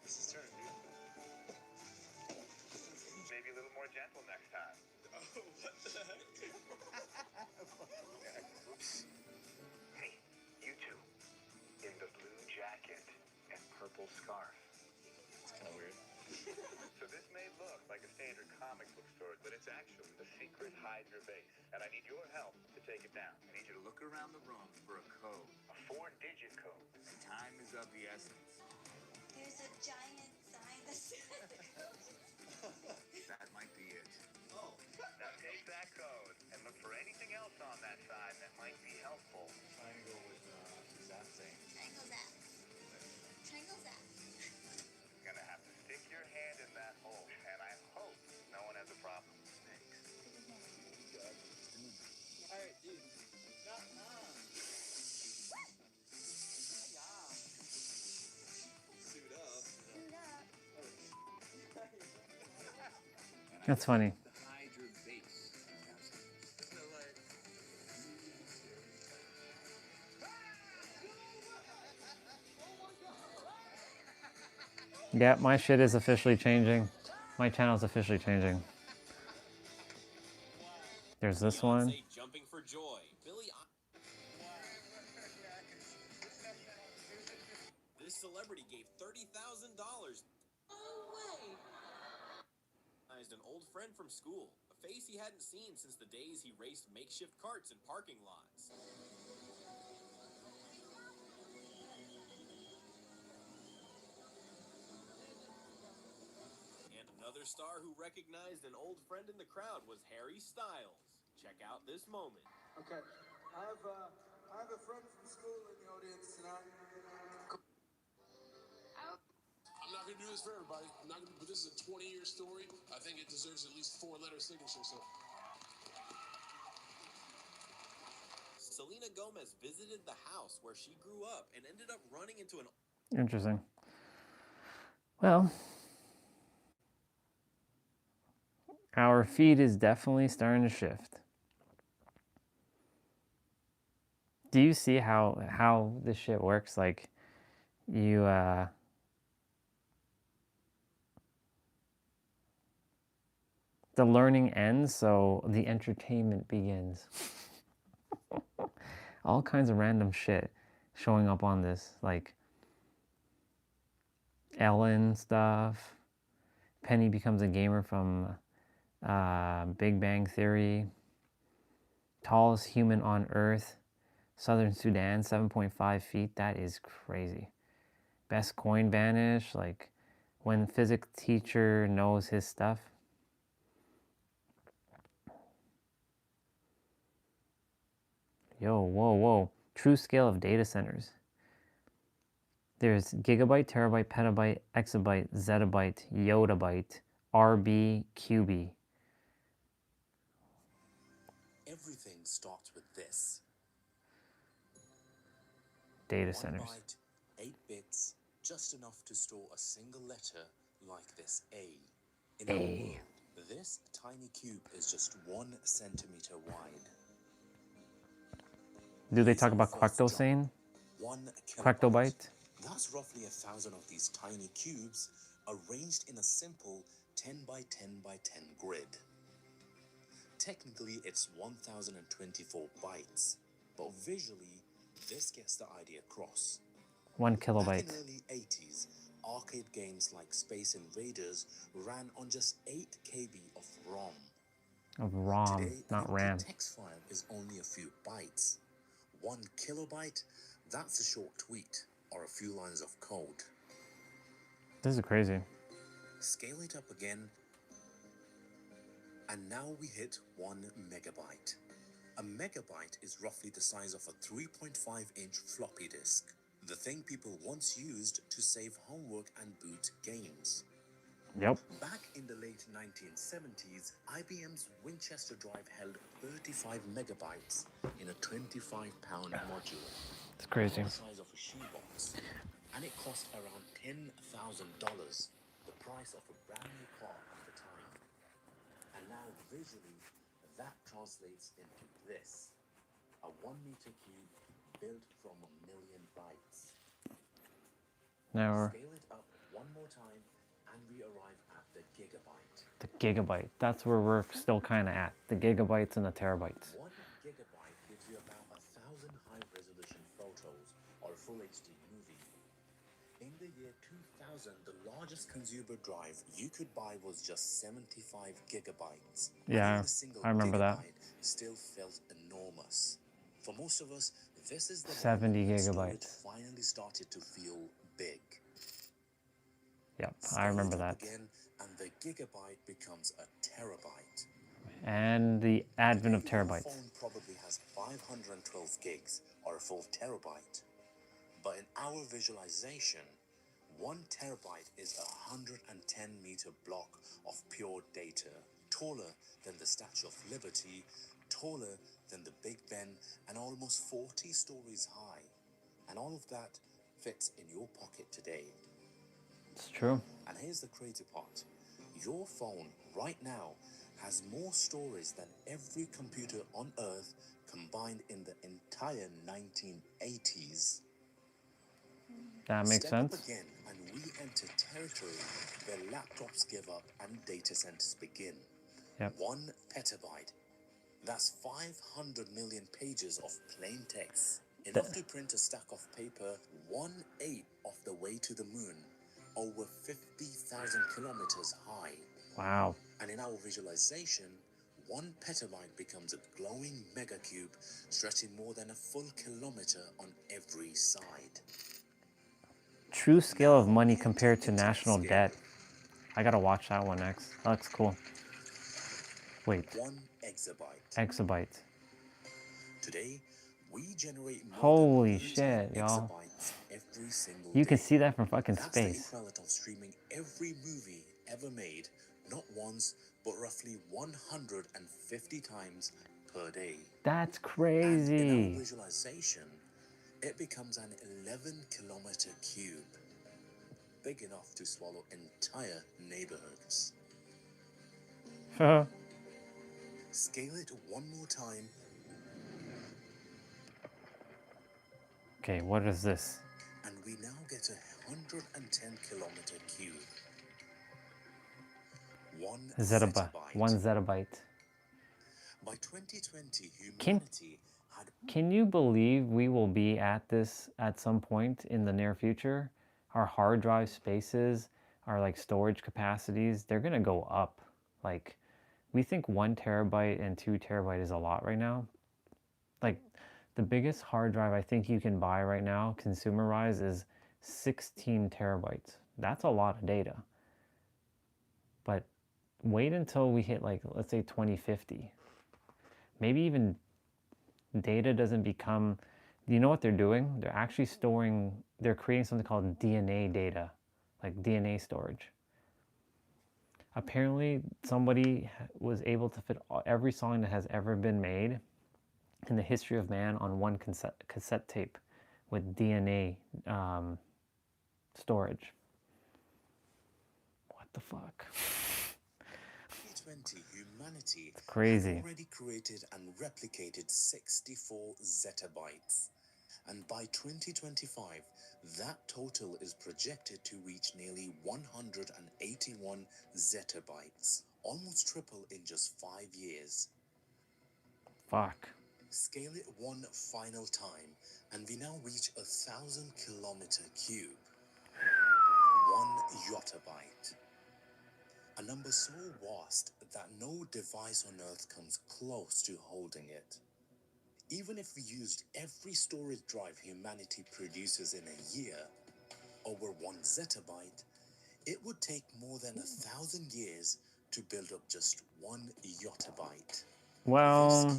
Speaker 17: This is turn, dude. Maybe a little more gentle next time. Oh, what the heck? Oops. Hey, you two. In the blue jacket and purple scarf. It's kind of weird. So this may look like a standard comic book story, but it's actually the secret Hydra base. And I need your help to take it down. I need you to look around the room for a code. A 4-digit code. Time is of the essence.
Speaker 22: There's a giant sign that says...
Speaker 17: That might be it.
Speaker 1: That's funny.
Speaker 11: Hide your base.
Speaker 1: Yeah, my shit is officially changing. My channel's officially changing. There's this one.
Speaker 18: Beyonce jumping for joy. This celebrity gave $30,000. An old friend from school, a face he hadn't seen since the days he raced makeshift carts in parking lots. And another star who recognized an old friend in the crowd was Harry Styles. Check out this moment.
Speaker 19: Okay, I have a friend from school in the audience tonight.
Speaker 20: I'm not going to do this for everybody. I'm not going to, but this is a 20-year story. I think it deserves at least 4-letter signature. So,
Speaker 18: Selena Gomez visited the house where she grew up and ended up running into an...
Speaker 1: Interesting. Well, our feed is definitely starting to shift. Do you see how this shit works? Like, you the learning ends, so the entertainment begins. All kinds of random shit showing up on this, like Ellen stuff. Penny becomes a gamer from Big Bang Theory. Tallest human on Earth. Southern Sudan, 7.5 feet. That is crazy. Best coin vanish. Like, when the physics teacher knows his stuff. Yo, whoa, whoa. True scale of data centers. There's gigabyte, terabyte, petabyte, exabyte, zettabyte, yottabyte, RB, QB.
Speaker 22: Everything starts with this.
Speaker 1: Data centers.
Speaker 22: 1 byte, 8 bits, just enough to store a single letter like this A. In our world, this tiny cube is just 1 centimeter wide.
Speaker 1: Do they talk about quectosane?
Speaker 22: 1
Speaker 1: Quectobyte?
Speaker 22: That's roughly 1,000 of these tiny cubes arranged in a simple 10 by 10 by 10 grid. Technically, it's 1,024 bytes, but visually, this gets the idea across.
Speaker 1: 1
Speaker 22: Back
Speaker 1: kilobyte.
Speaker 22: in the early 80s, arcade games like Space Invaders ran on just 8 KB of ROM.
Speaker 1: Of ROM,
Speaker 22: Today,
Speaker 1: not
Speaker 22: an
Speaker 1: RAM.
Speaker 22: empty text file is only a few bytes. 1 kilobyte, that's a short tweet or a few lines of code.
Speaker 1: This is crazy.
Speaker 22: Scale it up again, and now we hit 1 megabyte. A megabyte is roughly the size of a 3.5-inch floppy disk, the thing people once used to save homework and boot games.
Speaker 1: Yep.
Speaker 22: Back in the late 1970s, IBM's Winchester drive held 35 megabytes in a 25-pound module.
Speaker 1: It's crazy.
Speaker 22: The size of a shoebox. And it cost around $10,000, the price of a brand new car at the time. And now visually, that translates into this. A 1-meter cube built from 1,000,000 bytes.
Speaker 1: Now we're
Speaker 22: Scale it up one more time, and we arrive at the gigabyte.
Speaker 1: the gigabyte. That's where we're still kind of at. The gigabytes and the terabytes.
Speaker 22: 1 gigabyte gives you about 1,000 high-resolution photos or a full HD movie. In the year 2000, the largest consumer drive you could buy was just 75 gigabytes.
Speaker 1: Yeah,
Speaker 22: And a single
Speaker 1: I remember that.
Speaker 22: gigabyte still felt enormous. For most of us, this is the
Speaker 1: 70
Speaker 22: moment when storage
Speaker 1: gigabytes.
Speaker 22: finally started to feel big.
Speaker 1: Yep, I
Speaker 22: Scale
Speaker 1: remember
Speaker 22: it up
Speaker 1: that.
Speaker 22: again, and the gigabyte becomes a terabyte.
Speaker 1: And the advent of
Speaker 22: Your
Speaker 1: terabytes.
Speaker 22: phone probably has 512 gigs or a full terabyte. But in our visualization, 1 terabyte is a 110-meter block of pure data, taller than the Statue of Liberty, taller than the Big Ben, and almost 40 stories high. And all of that fits in your pocket today.
Speaker 1: It's true.
Speaker 22: And here's the crazy part. Your phone right now has more stories than every computer on Earth combined in the entire 1980s.
Speaker 1: That makes
Speaker 22: Step up
Speaker 1: sense.
Speaker 22: again and we enter territory where laptops give up and data centers begin.
Speaker 1: Yep.
Speaker 22: 1 petabyte. That's 500 million pages of plain text. Enough to print a stack of paper 1/8 of the way to the moon, over 50,000 kilometers high.
Speaker 1: Wow.
Speaker 22: And in our visualization, 1 petabyte becomes a glowing megacube stretching more than a full kilometer on every side.
Speaker 1: True scale of money compared to national debt. I gotta watch that one next. That looks cool. Wait.
Speaker 22: 1 exabyte.
Speaker 1: Exabyte.
Speaker 22: Today, we generate more
Speaker 1: Holy
Speaker 22: than 30
Speaker 1: shit, y'all.
Speaker 22: exabytes every single
Speaker 1: You
Speaker 22: day.
Speaker 1: can see that from fucking
Speaker 22: That's
Speaker 1: space.
Speaker 22: the equivalent of streaming every movie ever made, not once, but roughly 150 times per day.
Speaker 1: That's
Speaker 22: And in our
Speaker 1: crazy.
Speaker 22: visualization, it becomes an 11-kilometer cube, big enough to swallow entire neighborhoods. Scale it one more time.
Speaker 1: Okay, what is this?
Speaker 22: And we now get a 110-kilometer cube. 1
Speaker 1: Zettabyte.
Speaker 22: zettabyte.
Speaker 1: 1 zettabyte.
Speaker 22: By 2020, humanity had...
Speaker 1: Can you believe we will be at this at some point in the near future? Our hard drive spaces, our like storage capacities, they're gonna go up. Like, we think 1 terabyte and 2 terabyte is a lot right now. Like, the biggest hard drive I think you can buy right now, consumer-wise, is 16 terabytes. That's a lot of data. But wait until we hit, like, let's say 2050. Maybe even data doesn't become... You know what they're doing? They're actually storing... They're creating something called DNA data, like DNA storage. Apparently, somebody was able to fit every song that has ever been made in the history of man on one cassette tape with DNA storage. What the fuck?
Speaker 22: 2020, humanity
Speaker 1: It's crazy.
Speaker 22: had already created and replicated 64 zettabytes. And by 2025, that total is projected to reach nearly 181 zettabytes, almost triple in just 5 years.
Speaker 1: Fuck.
Speaker 22: Scale it one final time, and we now reach 1,000-kilometer cube. 1 yottabyte. A number so vast that no device on Earth comes close to holding it. Even if we used every storage drive humanity produces in a year, over 1 zettabyte, it would take more than 1,000 years to build up just 1 yottabyte.
Speaker 1: Well,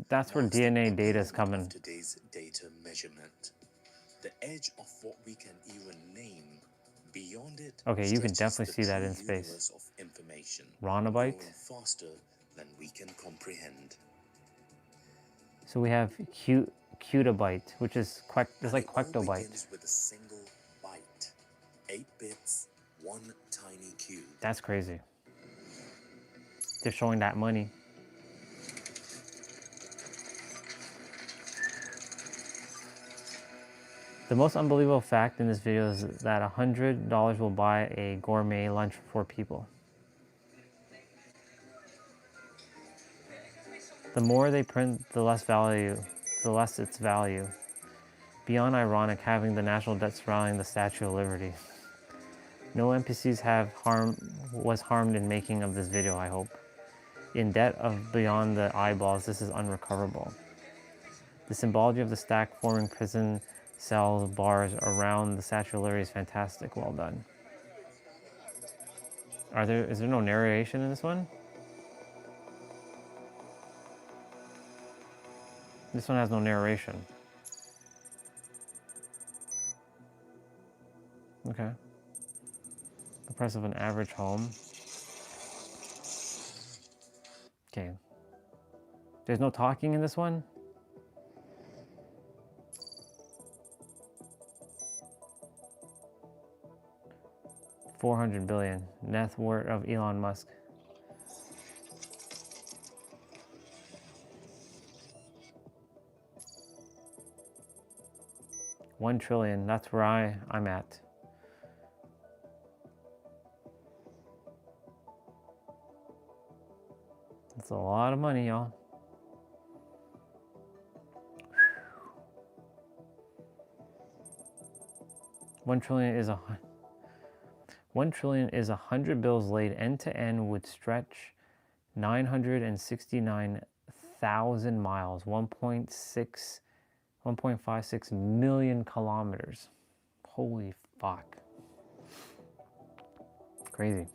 Speaker 1: that's where DNA data is coming.
Speaker 22: Today's data measurement, the edge of what we can even name. Beyond it,
Speaker 1: okay, you can definitely see that in space.
Speaker 22: Of information,
Speaker 1: Ronabyte.
Speaker 22: Faster than we can comprehend.
Speaker 1: So we have cutabyte, which is it's like quectobyte.
Speaker 22: Begins with a single byte, 8 bits, 1 tiny cube.
Speaker 1: That's crazy. They're showing that money. The most unbelievable fact in this video is that $100 will buy a gourmet lunch for 4 people. The more they print, the less its value. Beyond ironic having the national debt surrounding the Statue of Liberty. No NPCs was harmed in making of this video, I hope. In debt of beyond the eyeballs, this is unrecoverable. The symbology of the stack forming prison cell bars around the Statue of Liberty is fantastic. Well done. Is there no narration in this one? This one has no narration. Okay. The price of an average home. Okay. There's no talking in this one? $400 billion. Net worth of Elon Musk. 1 trillion. That's where I'm at. That's a lot of money, y'all. $1 trillion is 100 bills laid end to end would stretch 969,000 miles, 1.56 million kilometers. Holy fuck. Crazy.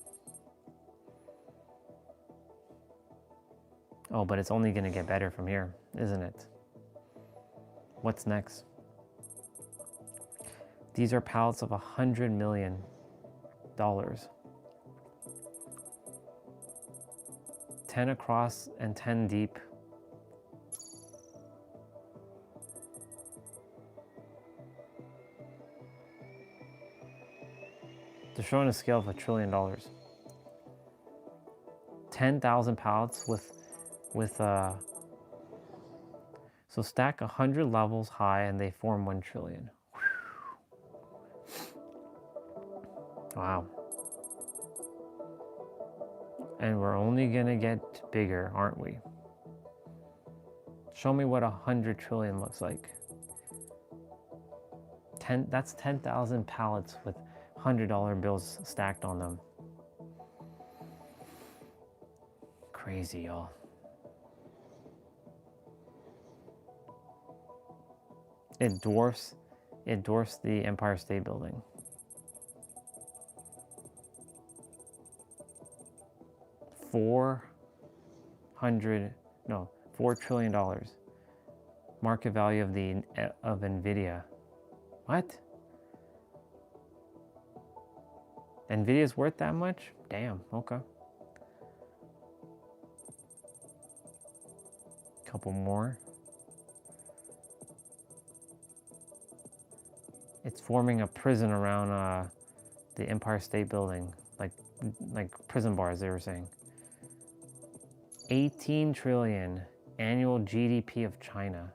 Speaker 1: Oh, but it's only going to get better from here, isn't it? What's next? These are pallets of $100 million. 10 across and 10 deep. They're showing a scale of $1 trillion. 10,000 pallets with so stack 100 levels high and they form 1 trillion. Wow. And we're only gonna get bigger, aren't we? Show me what 100 trillion looks like. That's 10,000 pallets with $100 bills stacked on them. Crazy, y'all. It dwarfs the Empire State Building. $4 trillion market value of Nvidia. What? Nvidia's worth that much? Damn, okay. Couple more. It's forming a prison around the Empire State Building, like prison bars, they were saying. 18 trillion annual GDP of China.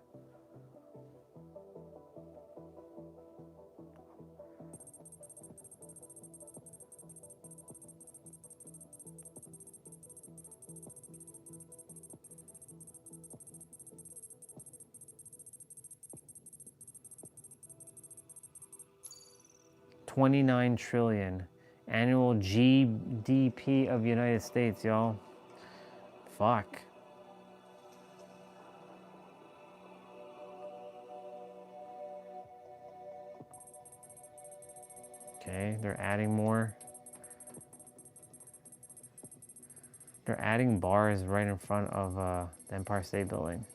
Speaker 1: $29 trillion annual GDP of United States, y'all. Fuck. Okay, they're adding more. They're adding bars right in front of the Empire State Building.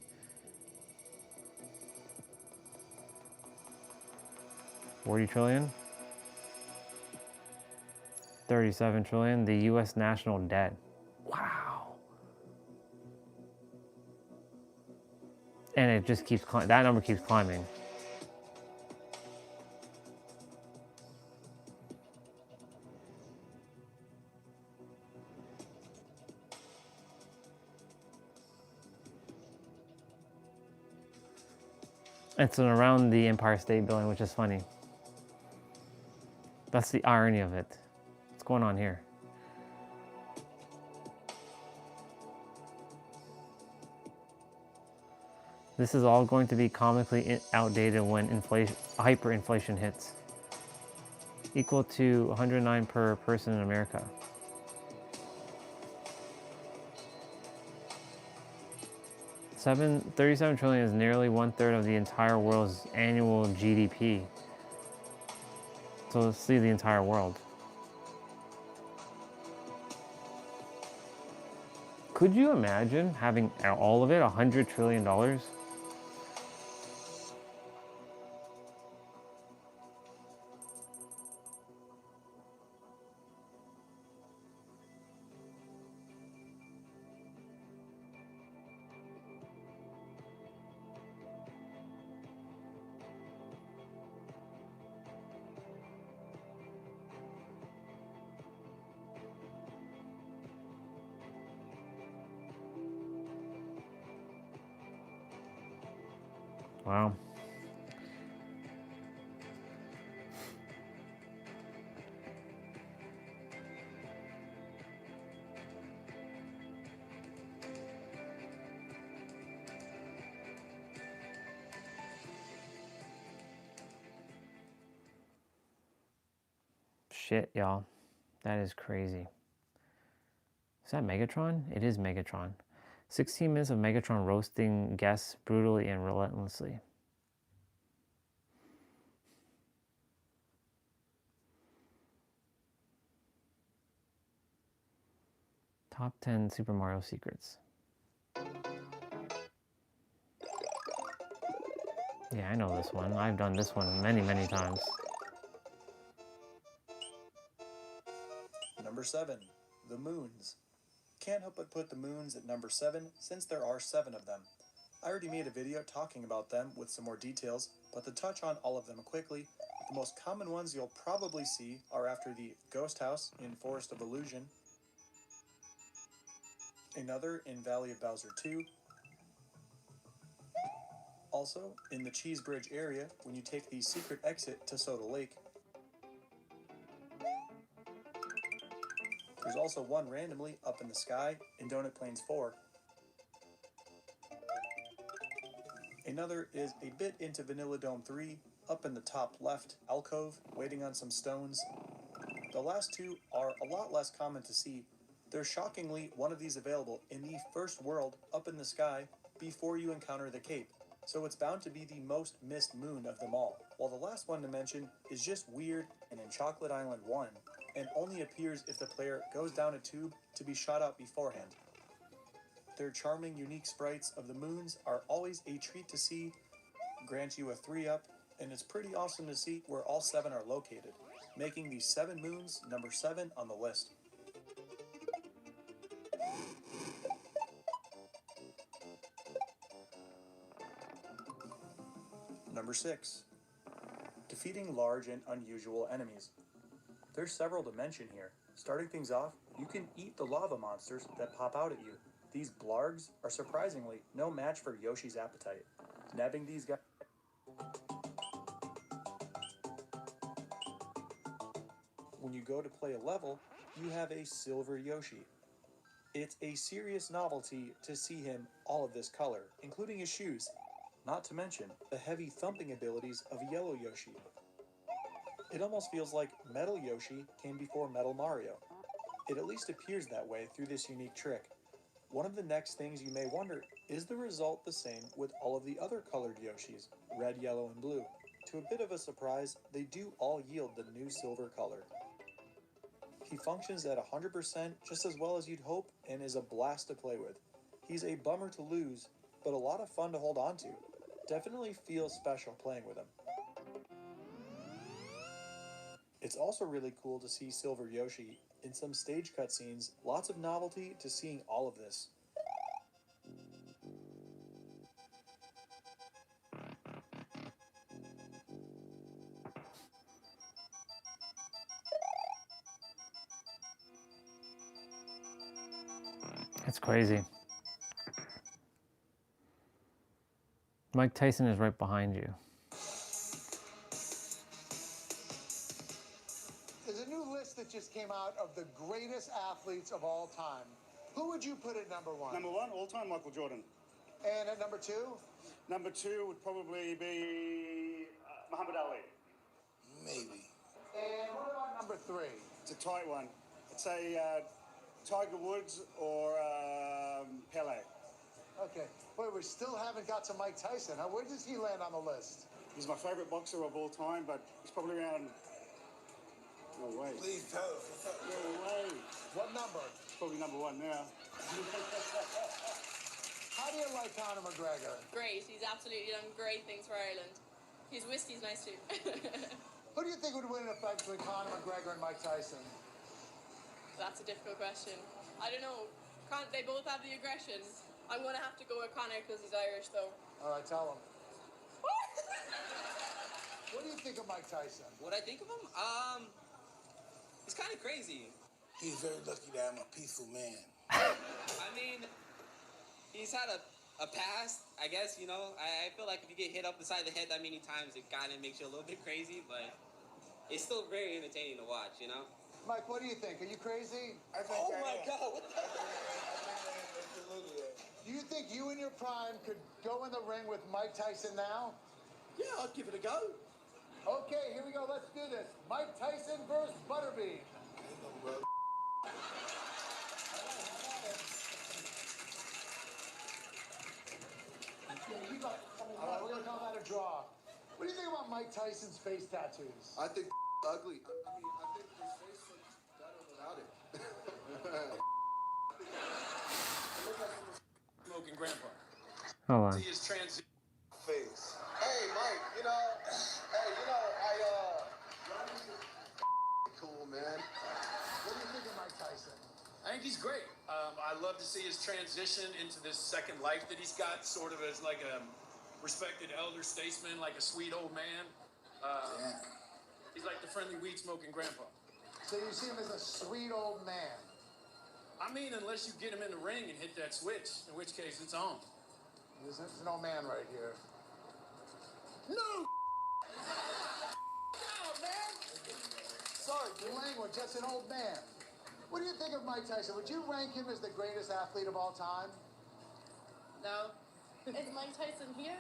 Speaker 1: $40 trillion. 37 trillion, the US national debt. Wow. And it just keeps climbing. That number keeps climbing. It's around the Empire State Building, which is funny. That's the irony of it. What's going on here? This is all going to be comically outdated when hyperinflation hits. Equal to 109 per person in America. $37 trillion is nearly 1/3 of the entire world's annual GDP. So let's see the entire world. Could you imagine having all of it, $100 trillion? Wow. shit, y'all. That is crazy. Is that Megatron? It is Megatron. 16 minutes of Megatron roasting guests brutally and relentlessly. Top 10 Super Mario secrets. Yeah, I know this one. I've done this one many, many times.
Speaker 6: Number 7, the moons. Can't help but put the moons at number 7 since there are 7 of them. I already made a video talking about them with some more details, but to touch on all of them quickly, the most common ones you'll probably see are after the Ghost House in Forest of Illusion, another in Valley of Bowser 2, also in the Cheese Bridge area when you take the secret exit to Soda Lake. There's also one randomly up in the sky in Donut Plains 4. Another is a bit into Vanilla Dome 3, up in the top left alcove, waiting on some stones. The last two are a lot less common to see. There's shockingly one of these available in the first world up in the sky before you encounter the cape, so it's bound to be the most missed moon of them all, while the last one to mention is just weird and in Chocolate Island 1, and only appears if the player goes down a tube to be shot out beforehand. Their charming, unique sprites of the moons are always a treat to see, grant you a 3-up, and it's pretty awesome to see where all 7 are located, making these 7 moons number 7 on the list. Number 6. Defeating large and unusual enemies. There's several to mention here. Starting things off, you can eat the lava monsters that pop out at you. These blargs are surprisingly no match for Yoshi's appetite. Nabbing these guys... When you go to play a level, you have a silver Yoshi. It's a serious novelty to see him all of this color, including his shoes. Not to mention the heavy thumping abilities of Yellow Yoshi. It almost feels like Metal Yoshi came before Metal Mario. It at least appears that way through this unique trick. One of the next things you may wonder, is the result the same with all of the other colored Yoshis, red, yellow, and blue? To a bit of a surprise, they do all yield the new silver color. He functions at 100% just as well as you'd hope and is a blast to play with. He's a bummer to lose, but a lot of fun to hold on to. Definitely feels special playing with him. It's also really cool to see Silver Yoshi in some stage cutscenes, lots of novelty to seeing all of this.
Speaker 1: That's crazy. Mike Tyson is right behind you.
Speaker 5: There's a new list that just came out of the greatest athletes of all time. Who would you put at number 1?
Speaker 21: Number 1, all-time, Michael Jordan.
Speaker 5: And at number 2?
Speaker 21: Number 2 would probably be Muhammad Ali.
Speaker 5: Maybe. And what about number 3?
Speaker 21: It's a tight one. I'd say Tiger Woods or Pele.
Speaker 5: Okay. Wait, we still haven't got to Mike Tyson. Where does he land on the list?
Speaker 21: He's my favorite boxer of all time, but he's probably around... No way.
Speaker 5: Please tell us.
Speaker 21: No way.
Speaker 5: What number?
Speaker 21: Probably number 1 now.
Speaker 5: How do you like Conor McGregor?
Speaker 8: Great. He's absolutely done great things for Ireland. His whiskey's nice too.
Speaker 5: Who do you think would win in a fight between Conor McGregor and Mike Tyson?
Speaker 8: That's a difficult question. I don't know. They both have the aggression. I'm going to have to go with Conor because he's Irish, though.
Speaker 5: All right, tell him. What do you think of Mike Tyson?
Speaker 23: What I think of him? He's kind of crazy.
Speaker 24: He's very lucky that I'm a peaceful man.
Speaker 23: I mean, he's had a past, I guess, you know. I feel like if you get hit up inside the head that many times, it kind of makes you a little bit crazy, but it's still very entertaining to watch, you know.
Speaker 5: Mike, what do you think? Are you crazy?
Speaker 23: Oh my God, what the
Speaker 5: Do you think you in your prime could go in the ring with Mike Tyson now?
Speaker 24: Yeah, I'll give it a go.
Speaker 5: Okay, here we go. Let's do this. Mike Tyson versus Butterbean.
Speaker 19: bean. All right, we're gonna call that a draw. What do you think about Mike Tyson's face tattoos?
Speaker 2: I think ugly. I think his face looks better without it.
Speaker 20: Smoking grandpa.
Speaker 1: Hold on.
Speaker 20: See his transition.
Speaker 2: Face. Hey, Mike. Cool, man.
Speaker 19: What do you think of Mike Tyson?
Speaker 20: I think he's great. I love to see his transition into this second life that he's got, sort of as like a respected elder statesman, like a sweet old man. He's like the friendly weed smoking grandpa.
Speaker 19: So you see him as a sweet old man?
Speaker 20: I mean, unless you get him in the ring and hit that switch, in which case it's on.
Speaker 19: There's an old man right here.
Speaker 20: No!
Speaker 19: Sorry, good language. That's an old man. What do you think of Mike Tyson? Would you rank him as the greatest athlete of all time?
Speaker 7: No. Is Mike Tyson here?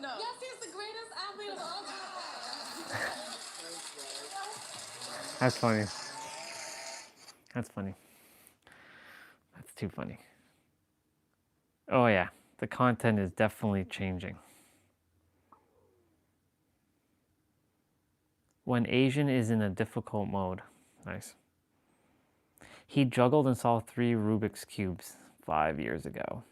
Speaker 7: No. Yes, he's the greatest athlete of all time.
Speaker 1: That's funny. That's funny. That's too funny. Oh yeah, the content is definitely changing. When Asian is in a difficult mode. Nice. He juggled and solved 3 Rubik's Cubes 5 years ago.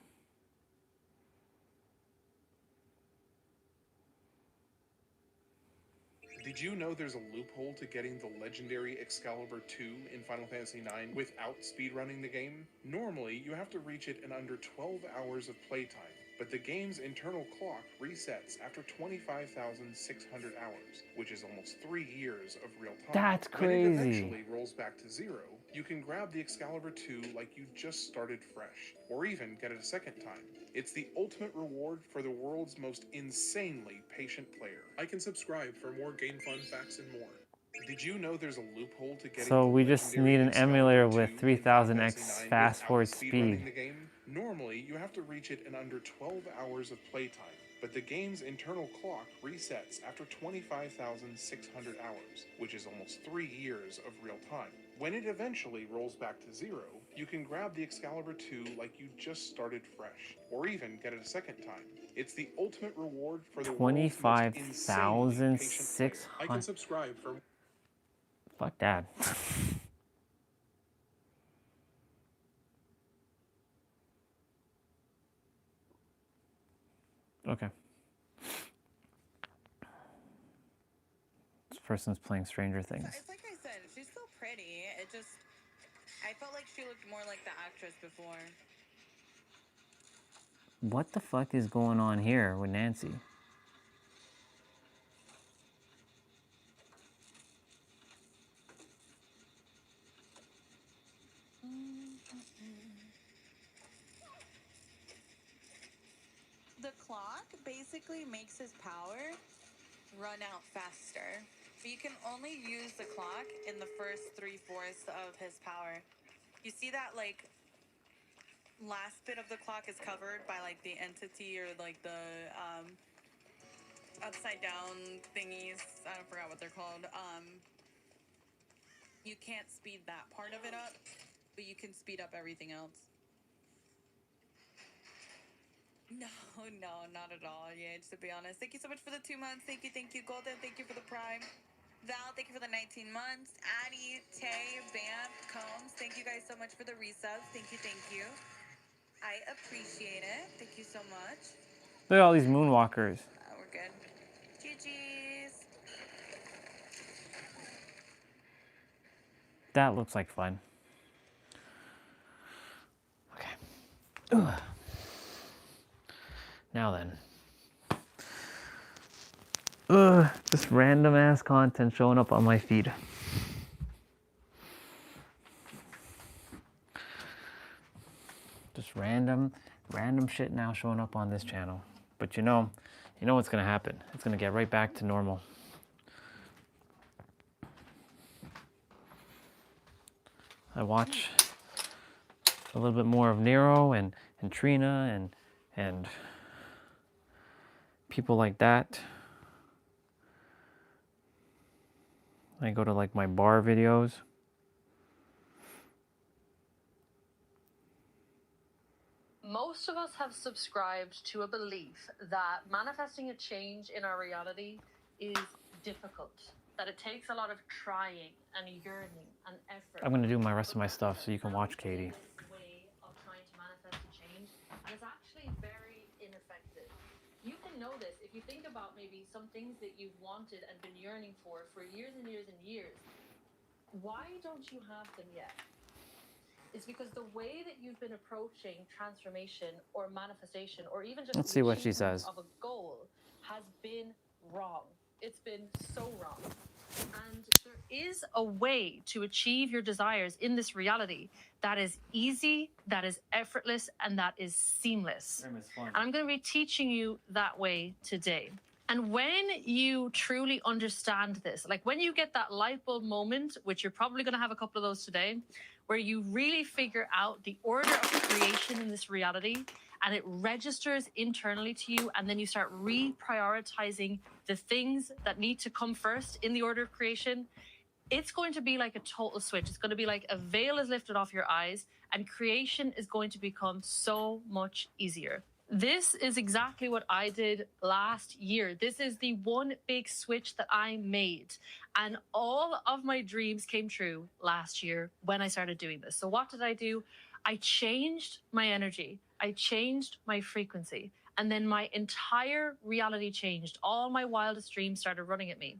Speaker 10: Did you know there's a loophole to getting the legendary Excalibur 2 in Final Fantasy IX without speedrunning the game? Normally, you have to reach it in under 12 hours of playtime, but the game's internal clock resets after 25,600 hours, which is almost 3 years of real time.
Speaker 1: That's
Speaker 10: When it
Speaker 1: crazy.
Speaker 10: eventually rolls back to 0, you can grab the Excalibur 2 like you just started fresh, or even get it a second time. It's the ultimate reward for the world's most insanely patient player. I can subscribe for more game fun facts and more. Did you know there's a loophole to getting
Speaker 1: So
Speaker 10: the
Speaker 1: we just
Speaker 10: legendary
Speaker 1: need an
Speaker 10: Excalibur
Speaker 1: emulator
Speaker 10: 2
Speaker 1: with
Speaker 10: in
Speaker 1: 3000x
Speaker 10: Final Fantasy IX
Speaker 1: fast
Speaker 10: without
Speaker 1: forward
Speaker 10: speedrunning
Speaker 1: speed.
Speaker 10: the game? Normally, you have to reach it in under 12 hours of playtime, but the game's internal clock resets after 25,600 hours, which is almost 3 years of real time. When it eventually rolls back to 0, you can grab the Excalibur 2 like you just started fresh, or even get it a second time. It's the ultimate reward for the world's most insanely patient player. I can
Speaker 1: 25,600.
Speaker 10: subscribe for...
Speaker 1: Fuck that. Okay. This person's playing Stranger Things.
Speaker 14: It's like I said, she's still pretty. I felt like she looked more like the actress before.
Speaker 1: What the fuck is going on here with Nancy?
Speaker 14: The clock basically makes his power run out faster. But you can only use the clock in the first 3/4 of his power. You see that, like, last bit of the clock is covered by, like, the entity or, like, the upside down thingies. I forgot what they're called. You can't speed that part of it up, but you can speed up everything else. No, not at all. Yeah, to be honest. Thank you so much for the 2 months. Thank you, Golden. Thank you for the Prime. Val, thank you for the 19 months. Addie, Tay, Bam, Combs, thank you guys so much for the resubs. Thank you. I appreciate it. Thank you so much.
Speaker 1: Look at all these moonwalkers.
Speaker 14: We're good. GG's.
Speaker 1: That looks like fun. Okay. Ugh. Now then. Just random ass content showing up on my feed. Just random shit now showing up on this channel. But you know what's gonna happen. It's gonna get right back to normal. I watch a little bit more of Nero and Trina and people like that. I go to like my bar videos.
Speaker 4: Most of us have subscribed to a belief that manifesting a change in our reality is difficult, that it takes a lot of trying and yearning and effort.
Speaker 1: I'm going to do my rest of my stuff so you can watch Katie.
Speaker 4: This way of trying to manifest a change, and it's actually very ineffective. You can know this if you think about maybe some things that you've wanted and been yearning for years and years and years. Why don't you have them yet? It's because the way that you've been approaching transformation or manifestation or even just
Speaker 1: Let's see what she
Speaker 4: achievement
Speaker 1: says.
Speaker 4: of a goal has been wrong. It's been so wrong. And there is a way to achieve your desires in this reality that is easy, that is effortless, and that is seamless. And I'm going to be teaching you that way today. And when you truly understand this, like when you get that light bulb moment, which you're probably going to have a couple of those today, where you really figure out the order of creation in this reality and it registers internally to you, and then you start reprioritizing the things that need to come first in the order of creation, it's going to be like a total switch. It's going to be like a veil is lifted off your eyes and creation is going to become so much easier. This is exactly what I did last year. This is the one big switch that I made. And all of my dreams came true last year when I started doing this. So what did I do? I changed my energy. I changed my frequency. And then my entire reality changed. All my wildest dreams started running at me.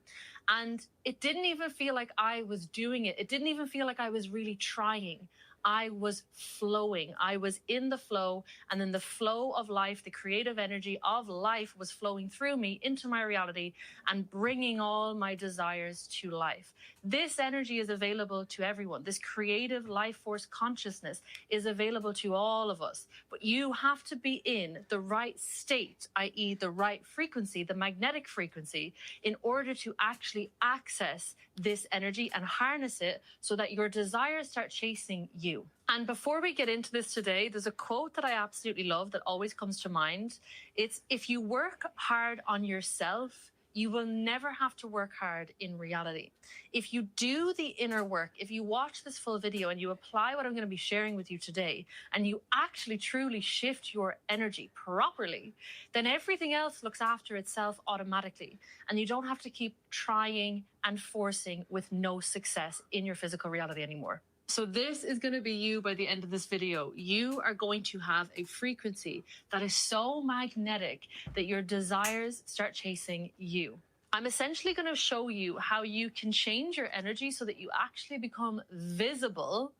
Speaker 4: And it didn't even feel like I was doing it. It didn't even feel like I was really trying. I was flowing. I was in the flow, and then the flow of life, the creative energy of life was flowing through me into my reality and bringing all my desires to life. This energy is available to everyone. This creative life force consciousness is available to all of us, but you have to be in the right state, i.e. the right frequency, the magnetic frequency, in order to actually access this energy and harness it so that your desires start chasing you. And before we get into this today, there's a quote that I absolutely love that always comes to mind. It's, if you work hard on yourself, you will never have to work hard in reality. If you do the inner work, if you watch this full video and you apply what I'm going to be sharing with you today, and you actually truly shift your energy properly, then everything else looks after itself automatically. And you don't have to keep trying and forcing with no success in your physical reality anymore. So this is going to be you by the end of this video. You are going to have a frequency that is so magnetic that your desires start chasing you. I'm essentially going to show you how you can change your energy so that you actually become visible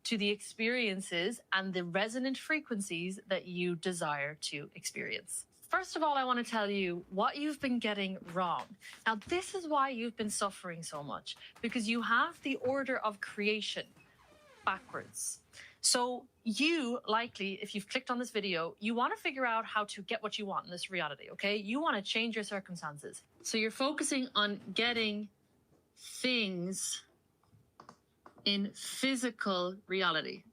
Speaker 4: to the experiences and the resonant frequencies that you desire to experience. First of all, I want to tell you what you've been getting wrong. Now, this is why you've been suffering so much, because you have the order of creation backwards. So you likely, if you've clicked on this video, you want to figure out how to get what you want in this reality, okay? You want to change your circumstances. So you're focusing on getting things in physical reality.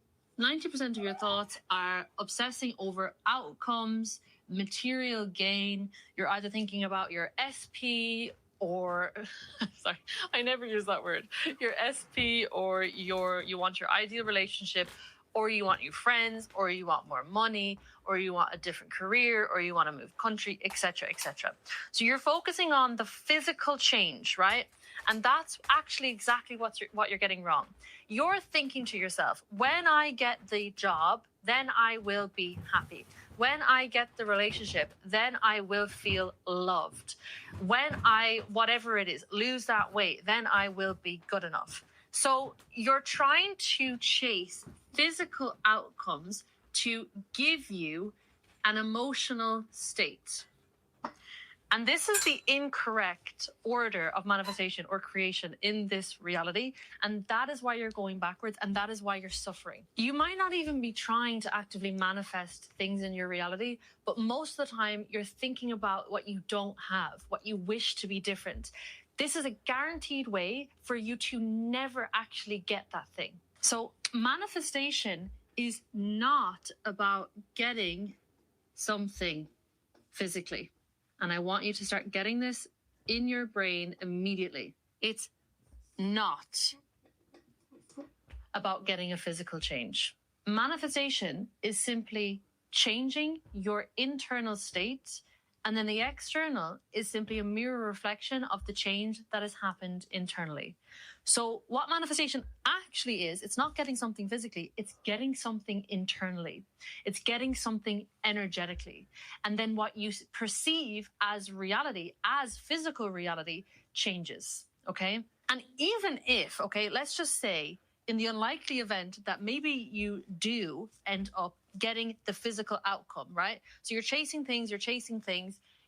Speaker 4: 90% of your thoughts are obsessing over outcomes, material gain. You're either thinking about your SP or, sorry, I never use that word, your SP, or you want your ideal relationship, or you want new friends, or you want more money, or you want a different career, or you want to move country, etc., etc. So you're focusing on the physical change, right? And that's actually exactly what you're getting wrong. You're thinking to yourself, when I get the job, then I will be happy. When I get the relationship, then I will feel loved. When I, whatever it is, lose that weight, then I will be good enough. So you're trying to chase physical outcomes to give you an emotional state. And this is the incorrect order of manifestation or creation in this reality. And that is why you're going backwards, and that is why you're suffering. You might not even be trying to actively manifest things in your reality, but most of the time you're thinking about what you don't have, what you wish to be different. This is a guaranteed way for you to never actually get that thing. So manifestation is not about getting something physically. And I want you to start getting this in your brain immediately. It's not about getting a physical change. Manifestation is simply changing your internal state, and then the external is simply a mirror reflection of the change that has happened internally. So what manifestation actually is, it's not getting something physically, it's getting something internally. It's getting something energetically. And then what you perceive as reality, as physical reality, changes, okay? And even if, okay, let's just say, in the unlikely event that maybe you do end up getting the physical outcome, right? So you're chasing things,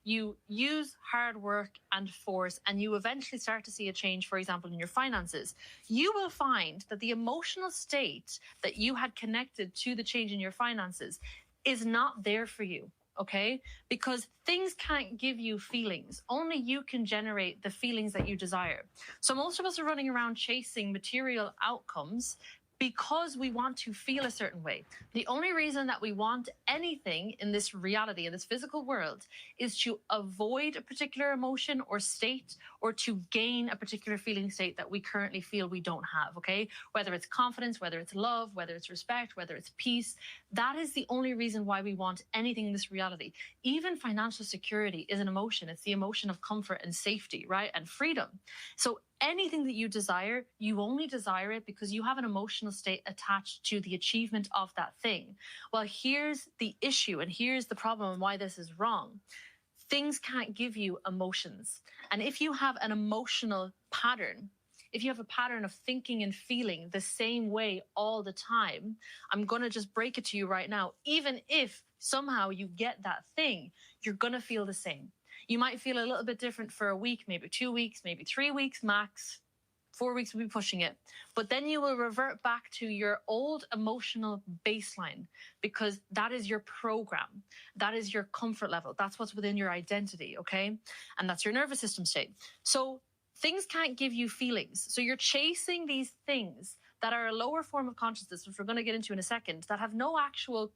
Speaker 4: you use hard work and force, and you eventually start to see a change, for example, in your finances. You will find that the emotional state that you had connected to the change in your finances is not there for you. Okay? Because things can't give you feelings. Only you can generate the feelings that you desire. So most of us are running around chasing material outcomes because we want to feel a certain way. The only reason that we want anything in this reality, in this physical world, is to avoid a particular emotion or state, or to gain a particular feeling state that we currently feel we don't have, okay? Whether it's confidence, whether it's love, whether it's respect, whether it's peace, that is the only reason why we want anything in this reality. Even financial security is an emotion. It's the emotion of comfort and safety, right? And freedom. So anything that you desire, you only desire it because you have an emotional state attached to the achievement of that thing. Well, here's the issue, and here's the problem and why this is wrong. Things can't give you emotions. And if you have an emotional pattern, if you have a pattern of thinking and feeling the same way all the time, I'm going to just break it to you right now. Even if somehow you get that thing, you're going to feel the same. You might feel a little bit different for a week, maybe 2 weeks, maybe 3 weeks max. 4 weeks will be pushing it. But then you will revert back to your old emotional baseline, because that is your program. That is your comfort level. That's what's within your identity, okay? And that's your nervous system state. So things can't give you feelings. So you're chasing these things that are a lower form of consciousness, which we're going to get into in a second, that have no actual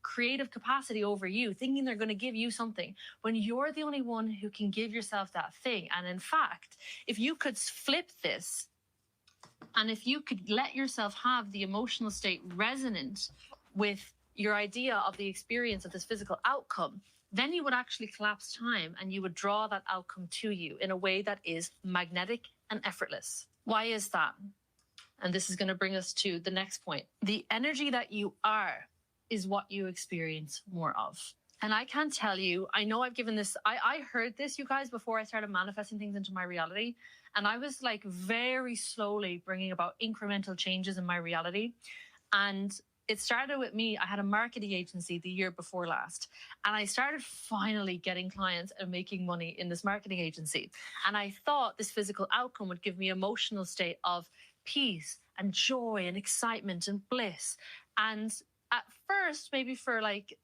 Speaker 4: creative capacity over you, thinking they're going to give you something, when you're the only one who can give yourself that thing. And in fact, if you could flip this, and if you could let yourself have the emotional state resonant with your idea of the experience of this physical outcome, then you would actually collapse time and you would draw that outcome to you in a way that is magnetic and effortless. Why is that? And this is going to bring us to the next point. The energy that you are is what you experience more of. And I can't tell you, I know I've given this, I heard this, you guys, before I started manifesting things into my reality. And I was like very slowly bringing about incremental changes in my reality. And it started with me. I had a marketing agency the year before last, and I started finally getting clients and making money in this marketing agency. And I thought this physical outcome would give me an emotional state of peace and joy and excitement and bliss. And at first, maybe for like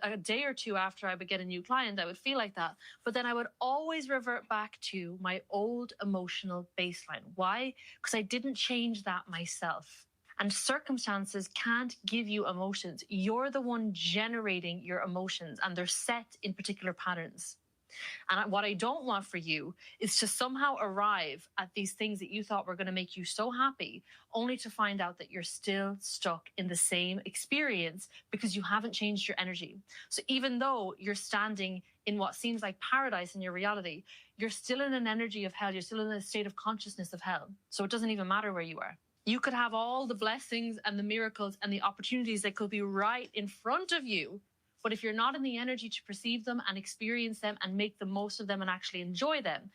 Speaker 4: a day or two after I would get a new client, I would feel like that. But then I would always revert back to my old emotional baseline. Why? Because I didn't change that myself. And circumstances can't give you emotions. You're the one generating your emotions, and they're set in particular patterns. And what I don't want for you is to somehow arrive at these things that you thought were going to make you so happy, only to find out that you're still stuck in the same experience because you haven't changed your energy. So even though you're standing in what seems like paradise in your reality, you're still in an energy of hell. You're still in a state of consciousness of hell. So it doesn't even matter where you are. You could have all the blessings and the miracles and the opportunities that could be right in front of you. But if you're not in the energy to perceive them and experience them and make the most of them and actually enjoy them,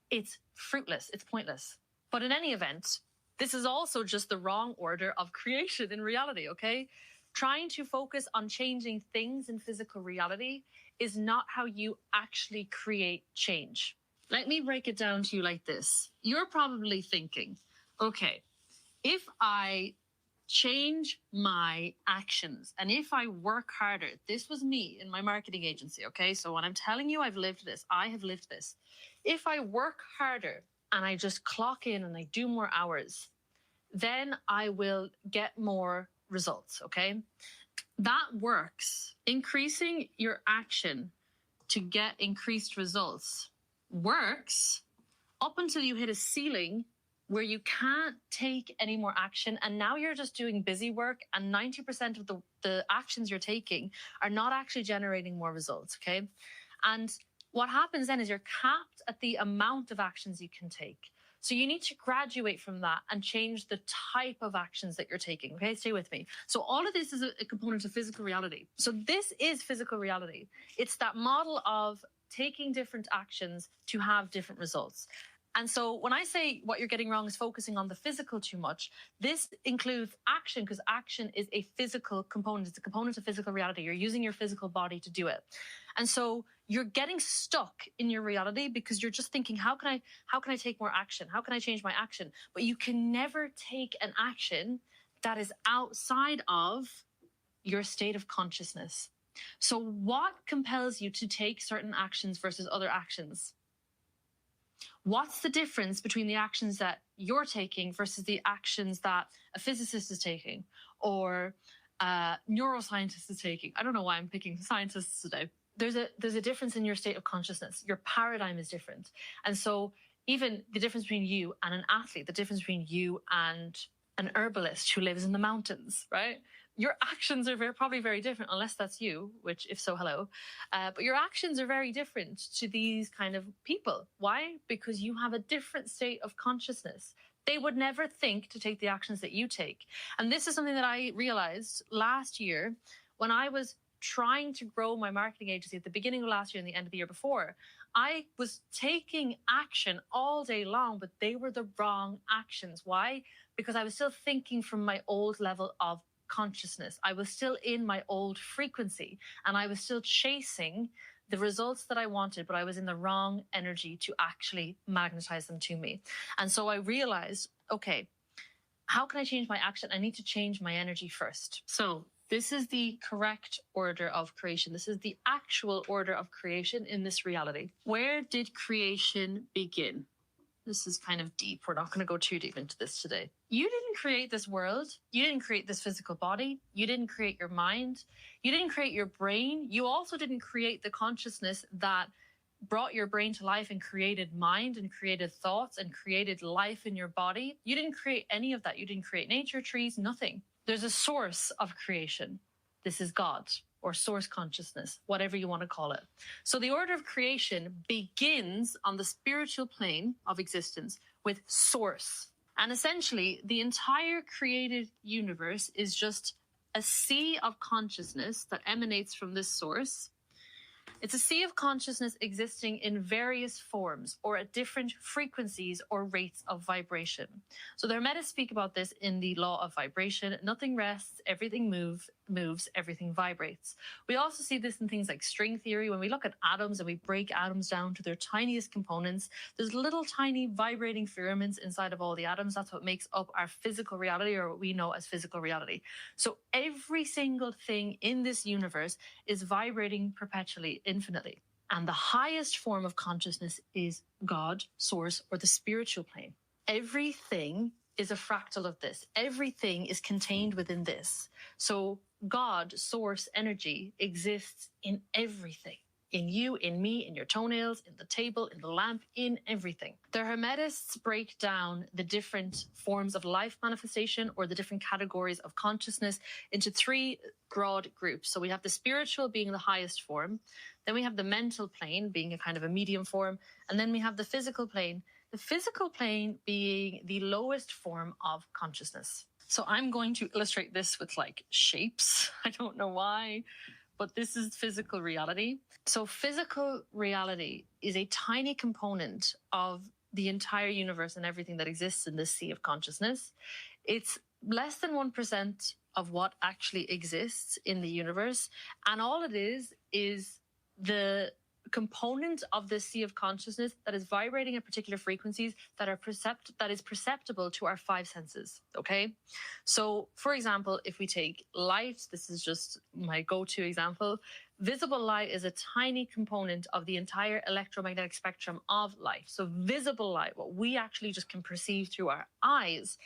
Speaker 4: it's fruitless, it's pointless. But in any event, this is also just the wrong order of creation in reality, okay? Trying to focus on changing things in physical reality is not how you actually create change. Let me break it down to you like this. You're probably thinking, okay, if I change my actions and if I work harder, this was me in my marketing agency, okay? So when I'm telling you I've lived this, I have lived this. If I work harder and I just clock in and I do more hours, then I will get more results, okay? That works. Increasing your action to get increased results works up until you hit a ceiling where you can't take any more action, and now you're just doing busy work, and 90% of the actions you're taking are not actually generating more results, okay? And what happens then is you're capped at the amount of actions you can take. So you need to graduate from that and change the type of actions that you're taking, okay? Stay with me. So all of this is a component of physical reality. So this is physical reality. It's that model of taking different actions to have different results. And so when I say what you're getting wrong is focusing on the physical too much, this includes action, because action is a physical component. It's a component of physical reality. You're using your physical body to do it. And so you're getting stuck in your reality because you're just thinking, how can I take more action? How can I change my action? But you can never take an action that is outside of your state of consciousness. So what compels you to take certain actions versus other actions? What's the difference between the actions that you're taking versus the actions that a physicist is taking or a neuroscientist is taking? I don't know why I'm picking scientists today. There's a difference in your state of consciousness. Your paradigm is different. And so even the difference between you and an athlete, the difference between you and an herbalist who lives in the mountains, right? Your actions are probably very different, unless that's you, which if so, hello. But your actions are very different to these kind of people. Why? Because you have a different state of consciousness. They would never think to take the actions that you take. And this is something that I realized last year when I was trying to grow my marketing agency at the beginning of last year and the end of the year before. I was taking action all day long, but they were the wrong actions. Why? Because I was still thinking from my old level of consciousness. I was still in my old frequency and I was still chasing the results that I wanted, but I was in the wrong energy to actually magnetize them to me. And so I realized, okay, how can I change my action? I need to change my energy first. So this is the correct order of creation. This is the actual order of creation in this reality. Where did creation begin? This is kind of deep. We're not going to go too deep into this today. You didn't create this world. You didn't create this physical body. You didn't create your mind. You didn't create your brain. You also didn't create the consciousness that brought your brain to life and created mind and created thoughts and created life in your body. You didn't create any of that. You didn't create nature, trees, nothing. There's a source of creation. This is God or source consciousness, whatever you want to call it. So the order of creation begins on the spiritual plane of existence with source. And essentially, the entire created universe is just a sea of consciousness that emanates from this source. It's a sea of consciousness existing in various forms or at different frequencies or rates of vibration. So the Hermetists speak about this in the law of vibration. Nothing rests, everything moves, everything vibrates. We also see this in things like string theory. When we look at atoms and we break atoms down to their tiniest components, there's little tiny vibrating filaments inside of all the atoms. That's what makes up our physical reality, or what we know as physical reality. So every single thing in this universe is vibrating perpetually, infinitely. And the highest form of consciousness is God, source, or the spiritual plane. Everything is a fractal of this. Everything is contained within this. So God, source, energy exists in everything. In you, in me, in your toenails, in the table, in the lamp, in everything. The Hermetists break down the different forms of life manifestation, or the different categories of consciousness, into three broad groups. So we have the spiritual being the highest form. Then we have the mental plane being a kind of a medium form. And then we have the physical plane. The physical plane being the lowest form of consciousness. So I'm going to illustrate this with like shapes. I don't know why, but this is physical reality. So physical reality is a tiny component of the entire universe and everything that exists in this sea of consciousness. It's less than 1% of what actually exists in the universe. And all it is the component of the sea of consciousness that is vibrating at particular frequencies that is perceptible to our five senses. Okay. So for example, if we take light, this is just my go-to example. Visible light is a tiny component of the entire electromagnetic spectrum of light. So visible light, what we actually just can perceive through our eyes,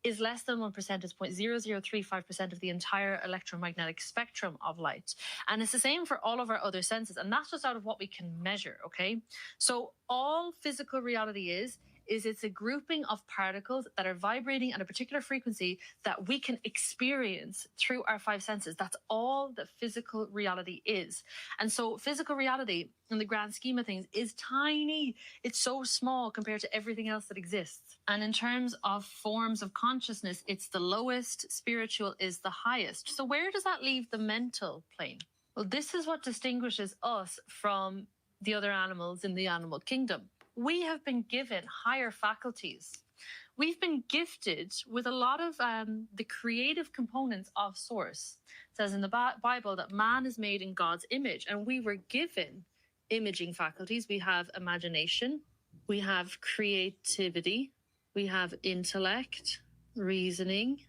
Speaker 4: is less than 1%. It's 0.0035% of the entire electromagnetic spectrum of light. And it's the same for all of our other senses. And that's just out of what we can measure, okay? So all physical reality is is it's a grouping of particles that are vibrating at a particular frequency that we can experience through our five senses. That's all that physical reality is. And so physical reality, in the grand scheme of things, is tiny. It's so small compared to everything else that exists. And in terms of forms of consciousness, it's the lowest, spiritual is the highest. So where does that leave the mental plane? Well, this is what distinguishes us from the other animals in the animal kingdom. We have been given higher faculties. We've been gifted with a lot of the creative components of Source. It says in the Bible that man is made in God's image, and we were given imaging faculties. We have imagination, we have creativity, we have intellect, reasoning,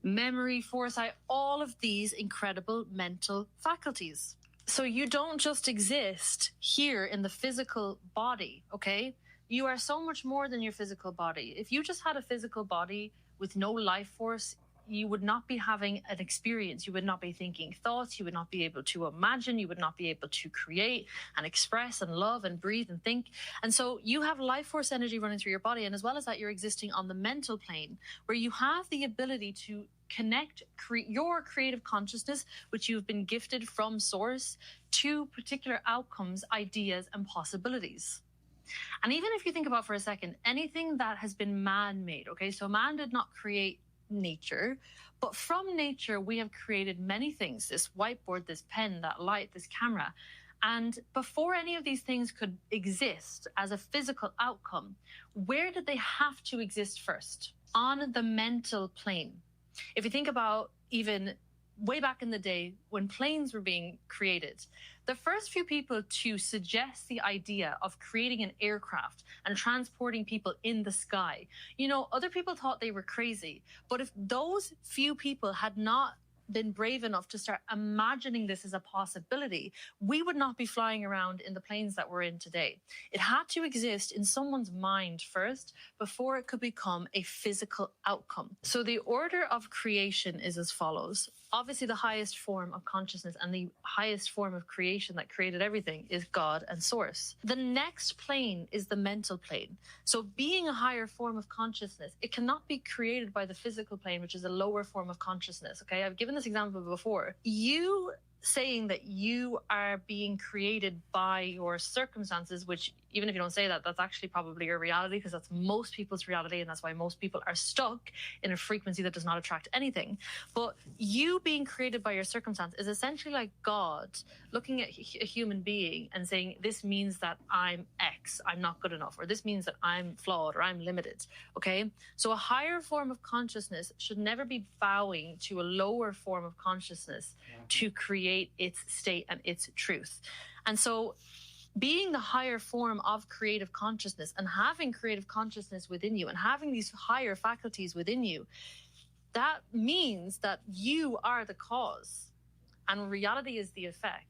Speaker 4: memory, foresight, all of these incredible mental faculties. So you don't just exist here in the physical body, okay? You are so much more than your physical body. If you just had a physical body with no life force, you would not be having an experience. You would not be thinking thoughts. You would not be able to imagine. You would not be able to create and express and love and breathe and think. And so you have life force energy running through your body. And as well as that, you're existing on the mental plane where you have the ability to connect your creative consciousness, which you've been gifted from Source, to particular outcomes, ideas, and possibilities. And even if you think about for a second, anything that has been man-made, okay, so man did not create nature, but from nature we have created many things, this whiteboard, this pen, that light, this camera. And before any of these things could exist as a physical outcome, where did they have to exist first? On the mental plane. If you think about even way back in the day when planes were being created, the first few people to suggest the idea of creating an aircraft and transporting people in the sky, you know, other people thought they were crazy. But if those few people had not been brave enough to start imagining this as a possibility, we would not be flying around in the planes that we're in today. It had to exist in someone's mind first before it could become a physical outcome. So the order of creation is as follows. Obviously, the highest form of consciousness and the highest form of creation that created everything is God and Source. The next plane is the mental plane. So being a higher form of consciousness, it cannot be created by the physical plane, which is a lower form of consciousness. Okay, I've given this example before. You saying that you are being created by your circumstances, which even if you don't say that, that's actually probably your reality, because that's most people's reality, and that's why most people are stuck in a frequency that does not attract anything. But you being created by your circumstance is essentially like God looking at a human being and saying, this means that I'm X, I'm not good enough, or this means that I'm flawed or I'm limited, okay? So a higher form of consciousness should never be bowing to a lower form of consciousness to create its state and its truth. And so being the higher form of creative consciousness and having creative consciousness within you and having these higher faculties within you, that means that you are the cause and reality is the effect.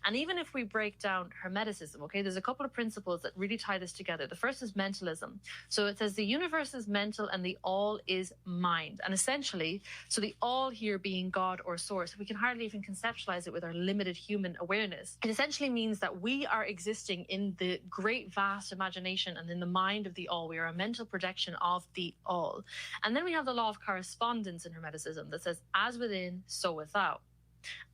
Speaker 4: And even if we break down Hermeticism, okay, there's a couple of principles that really tie this together. The first is mentalism. So it says the universe is mental and the all is mind. And essentially, so the all here being God or Source, we can hardly even conceptualize it with our limited human awareness. It essentially means that we are existing in the great vast imagination and in the mind of the all. We are a mental projection of the all. And then we have the law of correspondence in Hermeticism that says, as within, so without.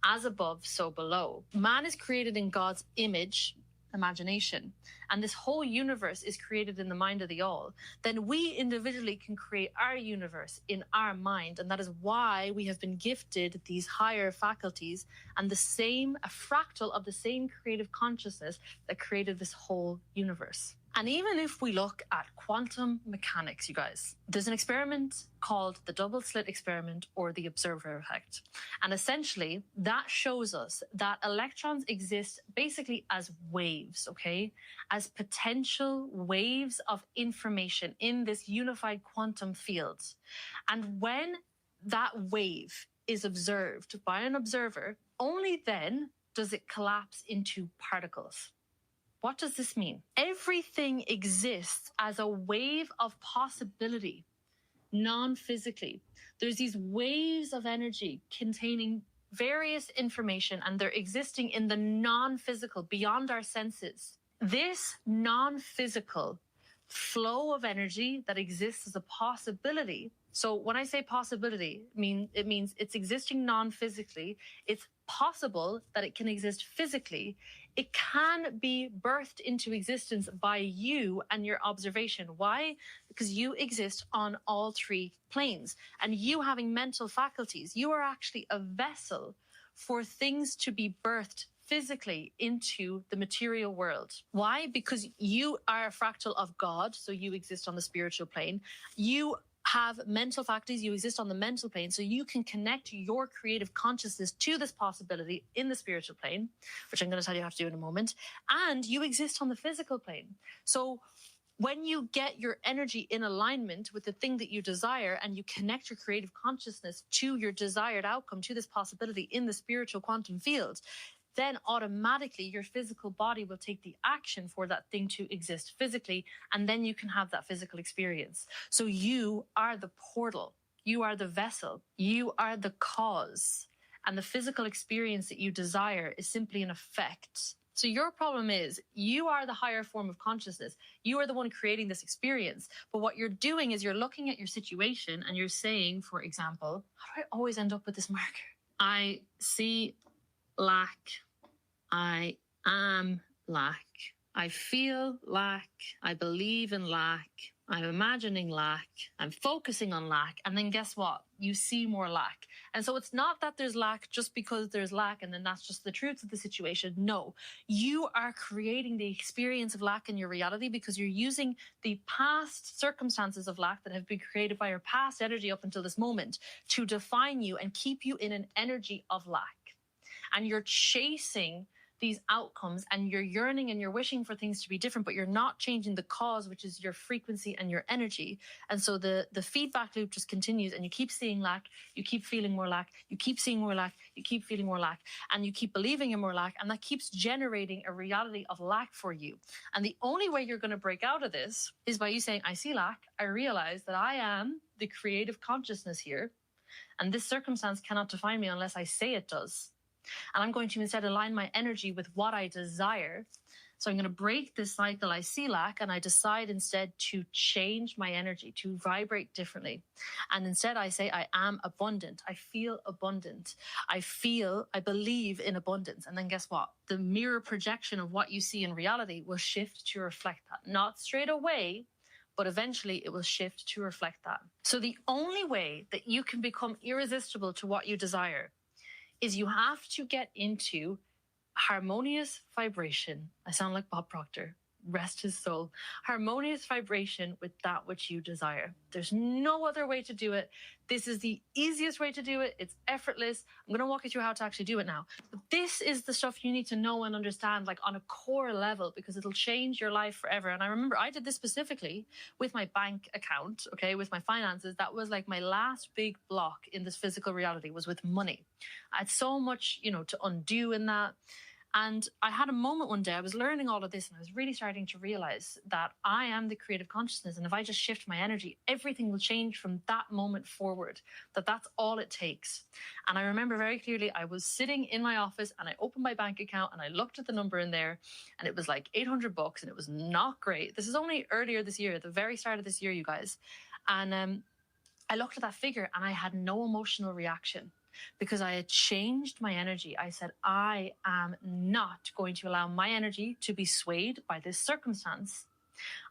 Speaker 4: As above, so below. Man is created in God's image, imagination, and this whole universe is created in the mind of the all. Then we individually can create our universe in our mind, and that is why we have been gifted these higher faculties and a fractal of the same creative consciousness that created this whole universe. And even if we look at quantum mechanics, you guys, there's an experiment called the double slit experiment or the observer effect. And essentially that shows us that electrons exist basically as waves, okay? As potential waves of information in this unified quantum field. And when that wave is observed by an observer, only then does it collapse into particles. What does this mean? Everything exists as a wave of possibility, non-physically. There's these waves of energy containing various information, and they're existing in the non-physical, beyond our senses. This non-physical flow of energy that exists as a possibility. So when I say possibility, it means it's existing non-physically. It's possible that it can exist physically. It can be birthed into existence by you and your observation. Why? Because you exist on all three planes, and you having mental faculties, you are actually a vessel for things to be birthed physically into the material world. Why? Because you are a fractal of God, so you exist on the spiritual plane. You have mental faculties, you exist on the mental plane, so you can connect your creative consciousness to this possibility in the spiritual plane, which I'm going to tell you how to do in a moment, and you exist on the physical plane. So when you get your energy in alignment with the thing that you desire and you connect your creative consciousness to your desired outcome, to this possibility in the spiritual quantum field, then automatically your physical body will take the action for that thing to exist physically, and then you can have that physical experience. So you are the portal, you are the vessel, you are the cause, and the physical experience that you desire is simply an effect. So your problem is you are the higher form of consciousness. You are the one creating this experience. But what you're doing is you're looking at your situation and you're saying, for example, how do I always end up with this marker? I see lack. I am lack. I feel lack. I believe in lack. I'm imagining lack. I'm focusing on lack. And then guess what? You see more lack. And so it's not that there's lack just because there's lack and then that's just the truth of the situation. No, you are creating the experience of lack in your reality because you're using the past circumstances of lack that have been created by your past energy up until this moment to define you and keep you in an energy of lack. And you're chasing these outcomes and you're yearning and you're wishing for things to be different, but you're not changing the cause, which is your frequency and your energy. And so the feedback loop just continues and you keep seeing lack, you keep feeling more lack, you keep seeing more lack, you keep feeling more lack, and you keep believing in more lack, and that keeps generating a reality of lack for you. And the only way you're going to break out of this is by you saying, I see lack, I realize that I am the creative consciousness here, and this circumstance cannot define me unless I say it does. And I'm going to instead align my energy with what I desire. So I'm going to break this cycle I see lack, and I decide instead to change my energy, to vibrate differently. And instead I say, I am abundant. I feel abundant. I believe in abundance. And then guess what? The mirror projection of what you see in reality will shift to reflect that. Not straight away, but eventually it will shift to reflect that. So the only way that you can become irresistible to what you desire is you have to get into harmonious vibration. I sound like Bob Proctor, rest his soul. Harmonious vibration with that which you desire. There's no other way to do it. This is the easiest way to do it. It's effortless. I'm going to walk you through how to actually do it now. But this is the stuff you need to know and understand, like on a core level, because it'll change your life forever. And I remember I did this specifically with my bank account, okay, with my finances. That was like my last big block in this physical reality, was with money. I had so much, to undo in that. And I had a moment one day, I was learning all of this and I was really starting to realize that I am the creative consciousness. And if I just shift my energy, everything will change from that moment forward, that's all it takes. And I remember very clearly, I was sitting in my office and I opened my bank account and I looked at the number in there and it was like $800 and it was not great. This is only earlier this year, at the very start of this year, you guys. And I looked at that figure and I had no emotional reaction. Because I had changed my energy. I said, I am not going to allow my energy to be swayed by this circumstance.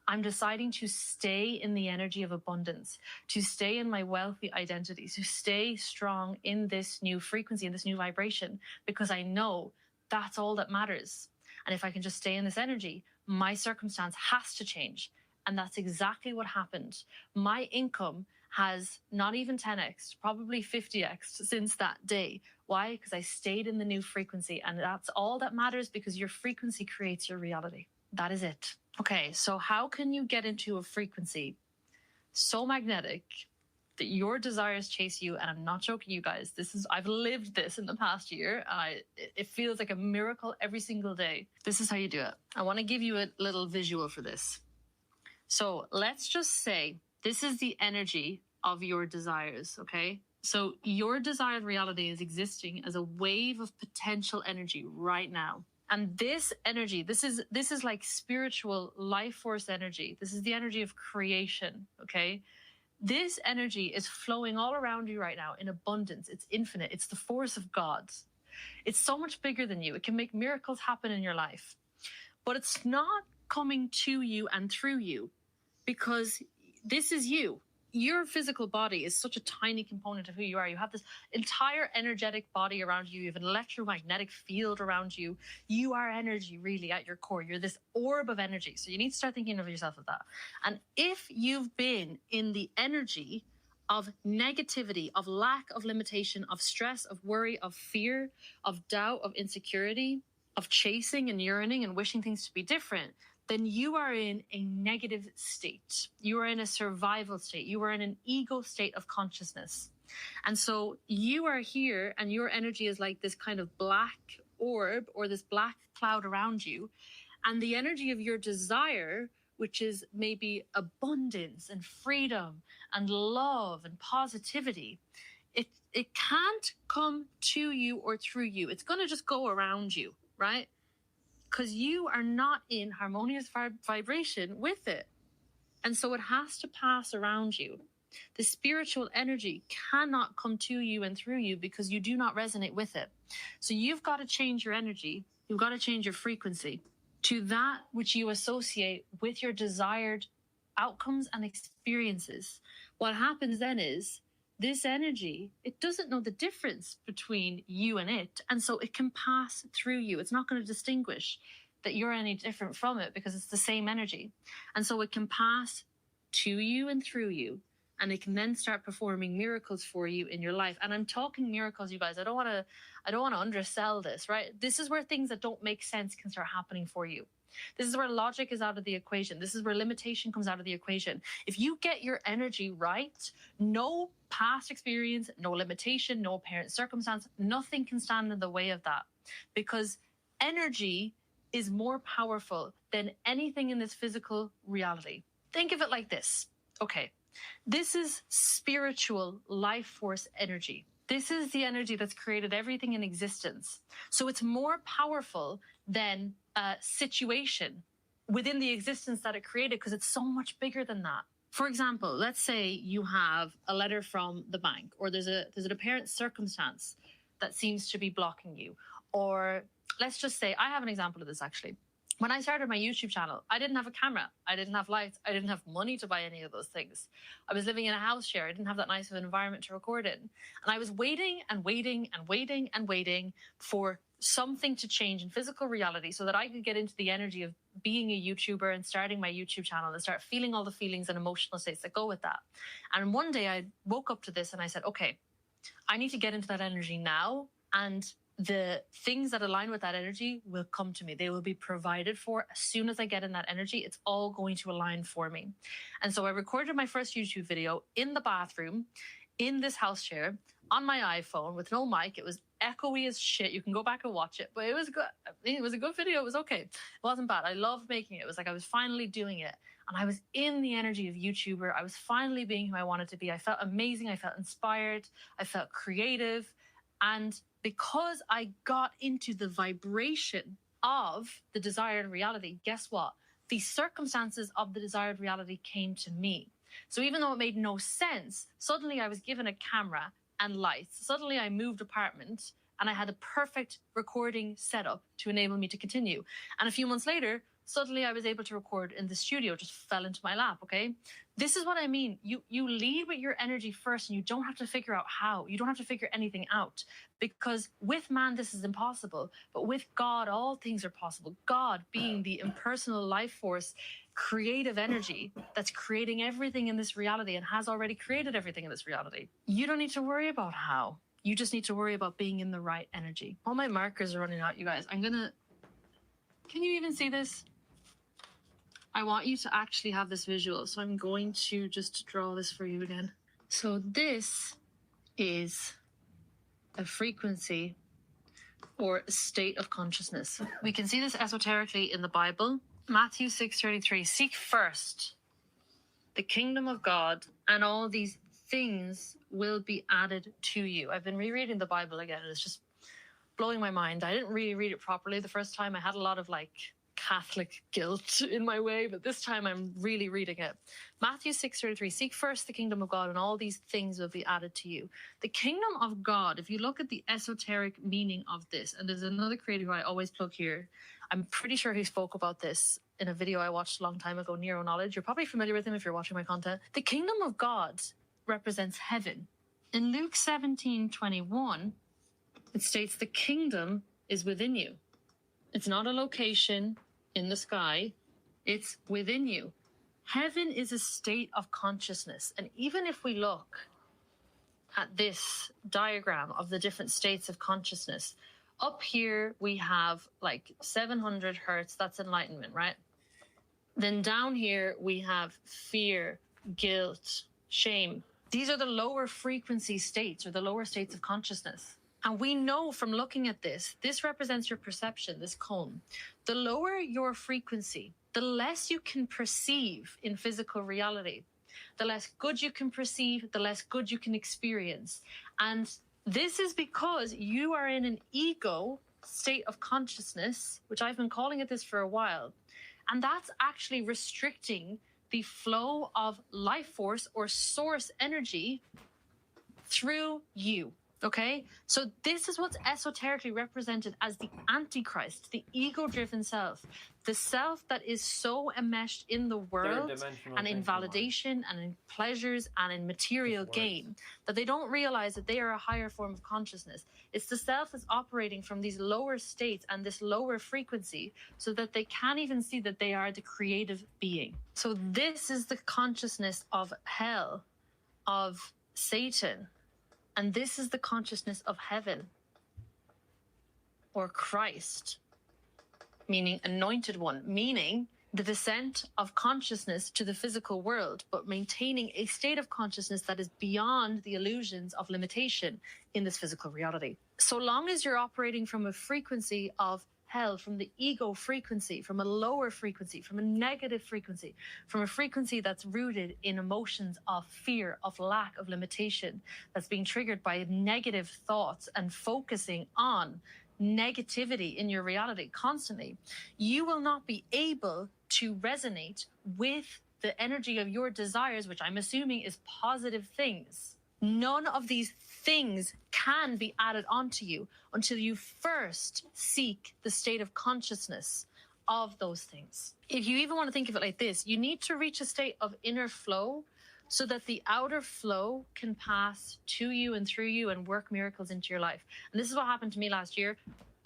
Speaker 4: I'm deciding to stay in the energy of abundance, to stay in my wealthy identity, to stay strong in this new frequency, in this new vibration, because I know that's all that matters. And if I can just stay in this energy, my circumstance has to change. And that's exactly what happened. My income has not even 10x, probably 50x since that day. Why? Because I stayed in the new frequency, and that's all that matters, because your frequency creates your reality. That is it. Okay, so how can you get into a frequency so magnetic that your desires chase you? And I'm not joking, you guys. I've lived this in the past year. It feels like a miracle every single day. This is how you do it. I want to give you a little visual for this. So let's just say this is the energy of your desires, okay? So your desired reality is existing as a wave of potential energy right now. And this energy, this is like spiritual life force energy. This is the energy of creation, okay? This energy is flowing all around you right now in abundance. It's infinite. It's the force of God. It's so much bigger than you. It can make miracles happen in your life. But it's not coming to you and through you, because this is you. Your physical body is such a tiny component of who you are. You have this entire energetic body around you. You have an electromagnetic field around you. You are energy, really, at your core. You're this orb of energy. So you need to start thinking of yourself as that. And if you've been in the energy of negativity, of lack, of limitation, of stress, of worry, of fear, of doubt, of insecurity, of chasing and yearning and wishing things to be different, then you are in a negative state. You are in a survival state. You are in an ego state of consciousness. And so you are here, and your energy is like this kind of black orb or this black cloud around you. And the energy of your desire, which is maybe abundance and freedom and love and positivity, it can't come to you or through you. It's going to just go around you, right? Because you are not in harmonious vibration with it. And so it has to pass around you. The spiritual energy cannot come to you and through you because you do not resonate with it. So you've got to change your energy. You've got to change your frequency to that which you associate with your desired outcomes and experiences. What happens then is this energy, it doesn't know the difference between you and it. And so it can pass through you. It's not going to distinguish that you're any different from it because it's the same energy. And so it can pass to you and through you. And it can then start performing miracles for you in your life. And I'm talking miracles, you guys. I don't want to undersell this, right? This is where things that don't make sense can start happening for you. This is where logic is out of the equation. This is where limitation comes out of the equation. If you get your energy right, no past experience, no limitation, no apparent circumstance, nothing can stand in the way of that. Because energy is more powerful than anything in this physical reality. Think of it like this. Okay, this is spiritual life force energy. This is the energy that's created everything in existence. So it's more powerful than a situation within the existence that it created because it's so much bigger than that. For example, let's say you have a letter from the bank, or there's an apparent circumstance that seems to be blocking you. Or let's just say, I have an example of this actually. When I started my YouTube channel, I didn't have a camera. I didn't have lights. I didn't have money to buy any of those things. I was living in a house share. I didn't have that nice of an environment to record in. And I was waiting and waiting and waiting and waiting for something to change in physical reality so that I could get into the energy of being a YouTuber and starting my YouTube channel and start feeling all the feelings and emotional states that go with that. And one day I woke up to this and I said, okay, I need to get into that energy now, and the things that align with that energy will come to me. They will be provided for as soon as I get in that energy. It's all going to align for me. And so I recorded my first YouTube video in the bathroom, in this house chair, on my iPhone with no mic. It was echoey as shit. You can go back and watch it, but it was good. I mean, it was a good video. It was okay. It wasn't bad. I loved making it. It was like I was finally doing it. And I was in the energy of YouTuber. I was finally being who I wanted to be. I felt amazing. I felt inspired. I felt creative. And because I got into the vibration of the desired reality, guess what? The circumstances of the desired reality came to me. So even though it made no sense, suddenly I was given a camera and lights. Suddenly I moved apartment and I had a perfect recording setup to enable me to continue. And a few months later, suddenly I was able to record in the studio, just fell into my lap, okay? This is what I mean. You lead with your energy first, and you don't have to figure out how. You don't have to figure anything out, because with man, this is impossible. But with God, all things are possible. God being the impersonal life force, creative energy that's creating everything in this reality and has already created everything in this reality. You don't need to worry about how. You just need to worry about being in the right energy. All my markers are running out, you guys. Can you even see this? I want you to actually have this visual, so I'm going to just draw this for you again. So this is a frequency or a state of consciousness. We can see this esoterically in the Bible. Matthew 6:33, seek first the kingdom of God, and all these things will be added to you. I've been rereading the Bible again, and it's just blowing my mind. I didn't really read it properly the first time. I had a lot of like Catholic guilt in my way, but this time I'm really reading it. Matthew 6:33, seek first the kingdom of God and all these things will be added to you. The kingdom of God, if you look at the esoteric meaning of this, and there's another creator who I always plug here, I'm pretty sure he spoke about this in a video I watched a long time ago, Nero Knowledge. You're probably familiar with him if you're watching my content. The kingdom of God represents heaven. In Luke 17:21, it states the kingdom is within you. It's not a location in the sky. It's within you. Heaven is a state of consciousness. And even if we look at this diagram of the different states of consciousness, up here we have like 700 hertz. That's enlightenment, right? Then down here we have fear, guilt, shame. These are the lower frequency states or the lower states of consciousness. And we know from looking at this represents your perception, this cone. The lower your frequency, the less you can perceive in physical reality. The less good you can perceive, the less good you can experience. And this is because you are in an ego state of consciousness, which I've been calling it this for a while. And that's actually restricting the flow of life force or source energy through you. Okay, so this is what's esoterically represented as the Antichrist, the ego-driven self, the self that is so enmeshed in the world and in validation and in pleasures and in material gain that they don't realize that they are a higher form of consciousness. It's the self that's operating from these lower states and this lower frequency so that they can't even see that they are the creative being. So this is the consciousness of hell, of Satan. And this is the consciousness of heaven or Christ, meaning anointed one, meaning the descent of consciousness to the physical world, but maintaining a state of consciousness that is beyond the illusions of limitation in this physical reality. So long as you're operating from a frequency of hell, from the ego frequency, from a lower frequency, from a negative frequency, from a frequency that's rooted in emotions of fear, of lack, of limitation, that's being triggered by negative thoughts and focusing on negativity in your reality constantly, you will not be able to resonate with the energy of your desires, which I'm assuming is positive things. None of these things can be added onto you until you first seek the state of consciousness of those things. If you even want to think of it like this, you need to reach a state of inner flow so that the outer flow can pass to you and through you and work miracles into your life. And this is what happened to me last year.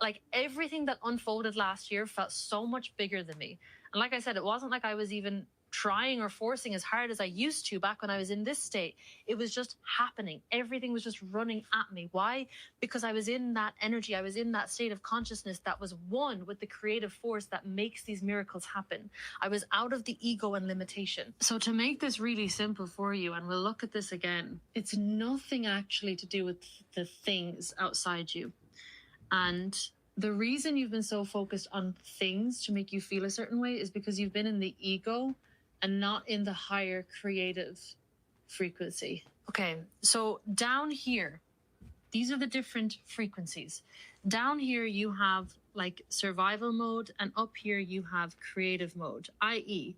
Speaker 4: Like everything that unfolded last year felt so much bigger than me. And like I said, it wasn't like I was even trying or forcing as hard as I used to back when I was in this state. It was just happening. Everything was just running at me. Why? Because I was in that energy. I was in that state of consciousness that was one with the creative force that makes these miracles happen. I was out of the ego and limitation. So to make this really simple for you, and we'll look at this again, it's nothing actually to do with the things outside you. And the reason you've been so focused on things to make you feel a certain way is because you've been in the ego and not in the higher creative frequency. Okay, so down here, these are the different frequencies. Down here you have like survival mode, and up here you have creative mode, i.e.,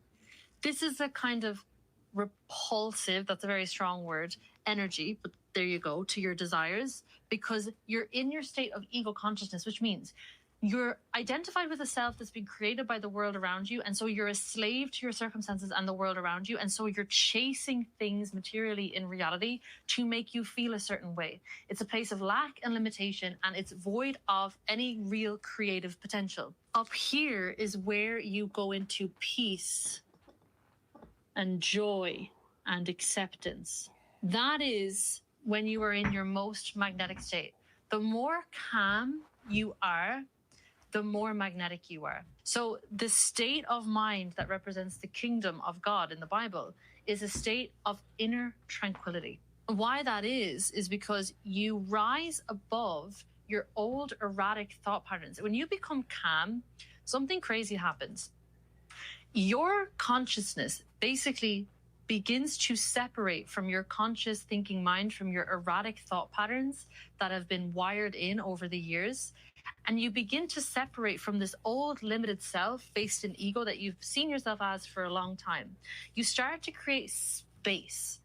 Speaker 4: this is a kind of repulsive, that's a very strong word, energy, but there you go, to your desires, because you're in your state of ego consciousness, which means you're identified with a self that's been created by the world around you, and so you're a slave to your circumstances and the world around you, and so you're chasing things materially in reality to make you feel a certain way. It's a place of lack and limitation, and it's void of any real creative potential. Up here is where you go into peace and joy and acceptance. That is when you are in your most magnetic state. The more calm you are, the more magnetic you are. So the state of mind that represents the kingdom of God in the Bible is a state of inner tranquility. Why that is because you rise above your old erratic thought patterns. When you become calm, something crazy happens. Your consciousness basically begins to separate from your conscious thinking mind, from your erratic thought patterns that have been wired in over the years. And you begin to separate from this old limited self based in ego that you've seen yourself as for a long time. You start to create space.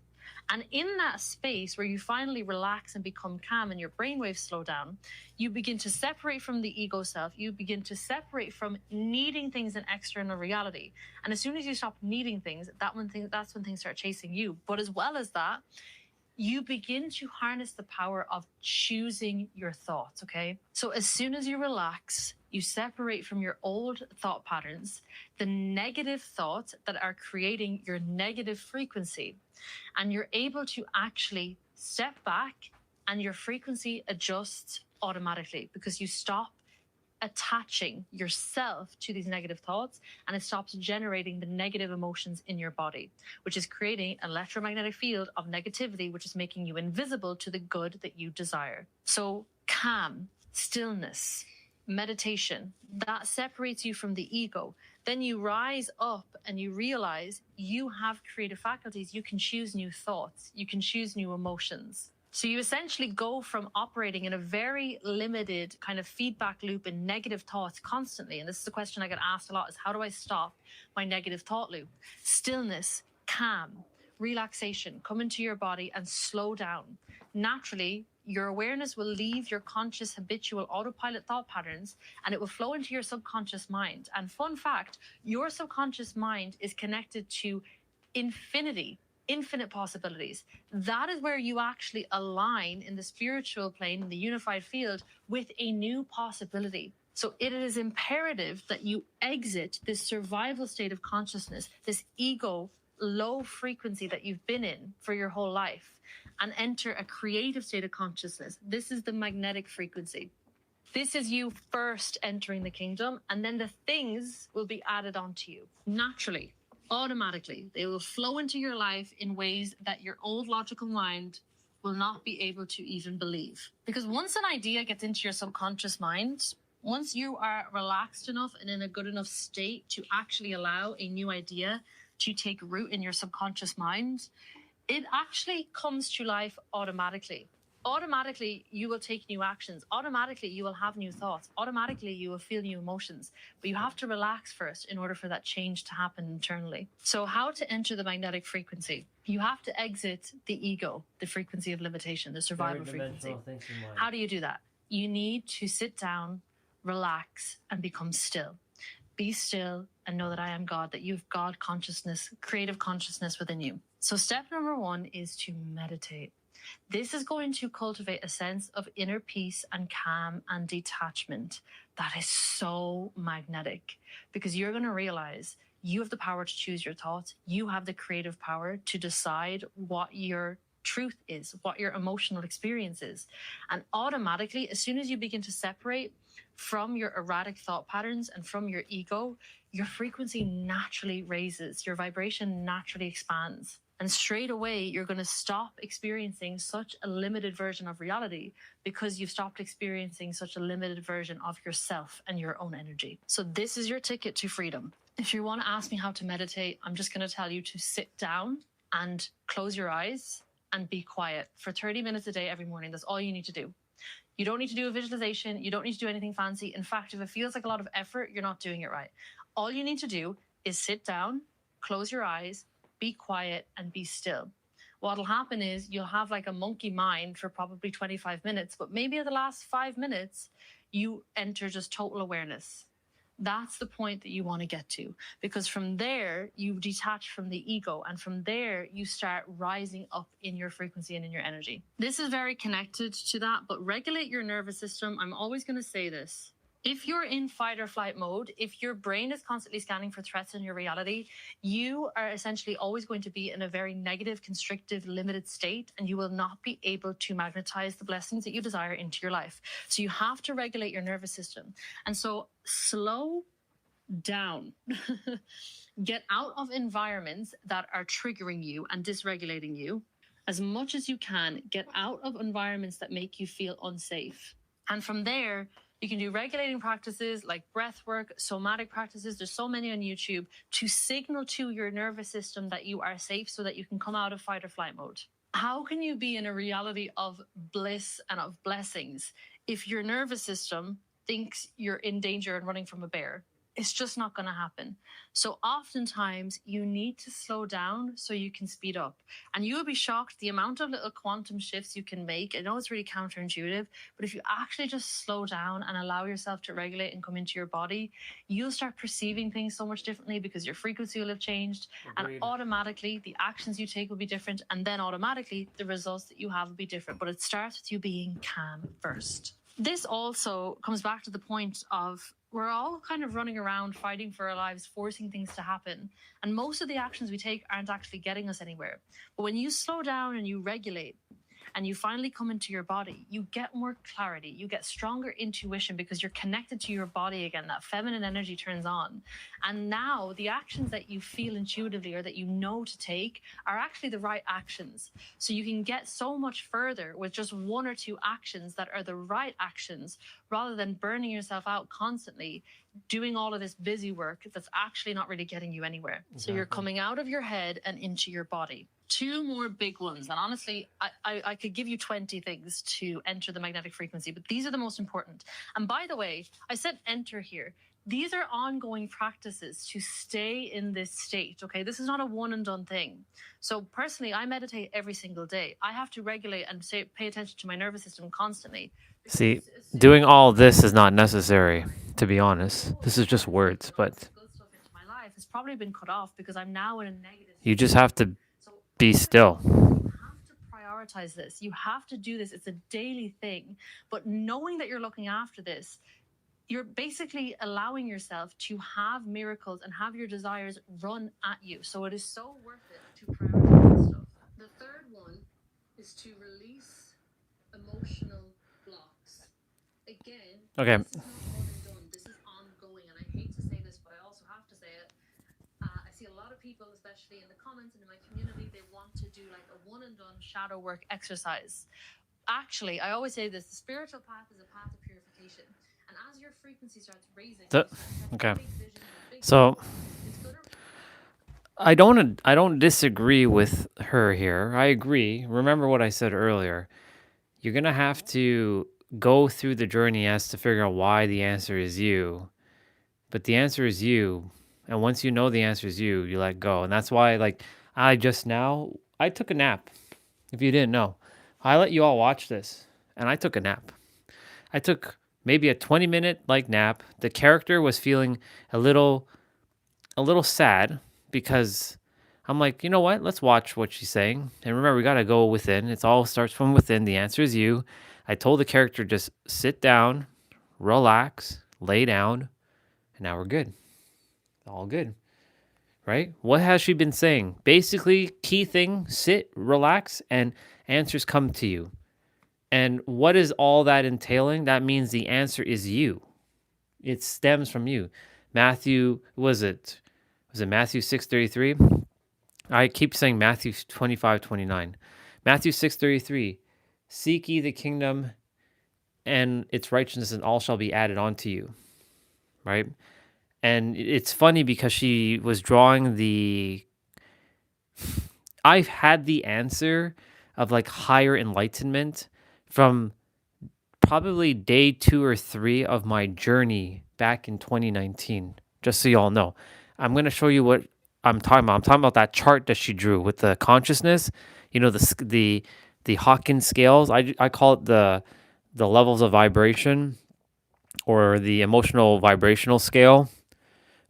Speaker 4: And in that space where you finally relax and become calm and your brainwaves slow down, you begin to separate from the ego self. You begin to separate from needing things in external reality. And as soon as you stop needing things, that's when things start chasing you. But as well as that, you begin to harness the power of choosing your thoughts, okay? So as soon as you relax, you separate from your old thought patterns, the negative thoughts that are creating your negative frequency, and you're able to actually step back and your frequency adjusts automatically because you stop attaching yourself to these negative thoughts, and it stops generating the negative emotions in your body, which is creating an electromagnetic field of negativity, which is making you invisible to the good that you desire. So calm, stillness, meditation, that separates you from the ego. Then you rise up and you realize you have creative faculties. You can choose new thoughts. You can choose new emotions. So you essentially go from operating in a very limited kind of feedback loop and negative thoughts constantly. And this is a question I get asked a lot, is how do I stop my negative thought loop? Stillness, calm, relaxation, come into your body and slow down. Naturally, your awareness will leave your conscious habitual autopilot thought patterns and it will flow into your subconscious mind. And fun fact, your subconscious mind is connected to infinite possibilities. That is where you actually align in the spiritual plane, in the unified field, with a new possibility. So it is imperative that you exit this survival state of consciousness, this ego low frequency that you've been in for your whole life, and enter a creative state of consciousness. This is the magnetic frequency. This is you first entering the kingdom, and then the things will be added onto you naturally. Automatically, they will flow into your life in ways that your old logical mind will not be able to even believe. Because once an idea gets into your subconscious mind, once you are relaxed enough and in a good enough state to actually allow a new idea to take root in your subconscious mind, it actually comes to life automatically. Automatically, you will take new actions. Automatically, you will have new thoughts. Automatically, you will feel new emotions. But you have to relax first in order for that change to happen internally. So how to enter the magnetic frequency? You have to exit the ego, the frequency of limitation, the survival frequency. How do you do that? You need to sit down, relax, and become still. Be still and know that I am God, that you have God consciousness, creative consciousness within you. So step number 1 is to meditate. This is going to cultivate a sense of inner peace and calm and detachment that is so magnetic, because you're going to realize you have the power to choose your thoughts. You have the creative power to decide what your truth is, what your emotional experience is. And automatically, as soon as you begin to separate from your erratic thought patterns and from your ego, your frequency naturally raises, your vibration naturally expands. And straight away, you're going to stop experiencing such a limited version of reality because you've stopped experiencing such a limited version of yourself and your own energy. So this is your ticket to freedom. If you want to ask me how to meditate, I'm just going to tell you to sit down and close your eyes and be quiet for 30 minutes a day every morning. That's all you need to do. You don't need to do a visualization. You don't need to do anything fancy. In fact, if it feels like a lot of effort, you're not doing it right. All you need to do is sit down, close your eyes, be quiet, and be still. What'll happen is you'll have like a monkey mind for probably 25 minutes, but maybe at the last 5 minutes, you enter just total awareness. That's the point that you want to get to, because from there, you detach from the ego, and from there, you start rising up in your frequency and in your energy. This is very connected to that, but regulate your nervous system. I'm always going to say this. If you're in fight or flight mode, if your brain is constantly scanning for threats in your reality, you are essentially always going to be in a very negative, constrictive, limited state, and you will not be able to magnetize the blessings that you desire into your life. So you have to regulate your nervous system. And so slow down. Get out of environments that are triggering you and dysregulating you. As much as you can, get out of environments that make you feel unsafe. And from there, You can do regulating practices like breath work, somatic practices. There's so many on YouTube to signal to your nervous system that you are safe so that you can come out of fight or flight mode. How can you be in a reality of bliss and of blessings if your nervous system thinks you're in danger and running from a bear? It's just not going to happen. So oftentimes you need to slow down so you can speed up. And you will be shocked the amount of little quantum shifts you can make. I know it's really counterintuitive, but if you actually just slow down and allow yourself to regulate and come into your body, you'll start perceiving things so much differently because your frequency will have changed.
Speaker 1: Agreed.
Speaker 4: And automatically the actions you take will be different. And then automatically the results that you have will be different. But it starts with you being calm first. This also comes back to the point of we're all kind of running around fighting for our lives, forcing things to happen. And most of the actions we take aren't actually getting us anywhere. But when you slow down and you regulate, and you finally come into your body, you get more clarity, you get stronger intuition because you're connected to your body again. That feminine energy turns on. And now the actions that you feel intuitively or that you know to take are actually the right actions. So you can get so much further with just one or two actions that are the right actions rather than burning yourself out constantly doing all of this busy work that's actually not really getting you anywhere. So you're coming out of your head and into your body. Two more big ones. And honestly, I could give you 20 things to enter the magnetic frequency, but these are the most important. And by the way, I said enter here. These are ongoing practices to stay in this state, okay? This is not a one and done thing. So personally, I meditate every single day. I have to regulate and pay attention to my nervous system constantly.
Speaker 1: See, doing all this is not necessary, to be honest. This is just words, but
Speaker 4: Good stuff into my life has probably been cut off because I'm now in a negative.
Speaker 1: you just have to be still.
Speaker 4: You have to prioritize this. You have to do this. It's a daily thing. But knowing that you're looking after this, you're basically allowing yourself to have miracles and have your desires run at you. So it is so worth it to prioritize this stuff. The third one is to release emotional blocks. Again,
Speaker 1: Okay.
Speaker 4: this is not one and done. This is ongoing. And I hate to say this, but I also have to say it. I see a lot of people, especially in the comments and in my community, they want to do like a one and done shadow work exercise. Actually, I always say this, the spiritual path is a path of purification. And as your frequency starts raising,
Speaker 1: Okay. So I don't disagree with her here. I agree. Remember what I said earlier. You're going to have to go through the journey as to figure out why the answer is you. But the answer is you. And once you know the answer is you, you let go. And that's why, like, I took a nap. If you didn't know, I let you all watch this, and I took a nap. I took maybe a 20-minute like nap. The character was feeling a little sad because I'm like, you know what? Let's watch what she's saying. And remember, we got to go within. It all starts from within. The answer is you. I told the character, just sit down, relax, lay down, and now we're good. All good. Right? What has she been saying? Basically, key thing, sit, relax, and answers come to you. And what is all that entailing? That means the answer is you. It stems from you. Matthew, was it Matthew 6:33? I keep saying Matthew 25:29. Matthew 6:33. Seek ye the kingdom and its righteousness, and all shall be added onto you. Right? And it's funny because she was drawing I've had the answer of like higher enlightenment from probably day 2 or 3 of my journey back in 2019, just so y'all know. I'm going to show you what I'm talking about. I'm talking about that chart that she drew with the consciousness, you know, the Hawkins scales. I call it the levels of vibration, or the emotional vibrational scale,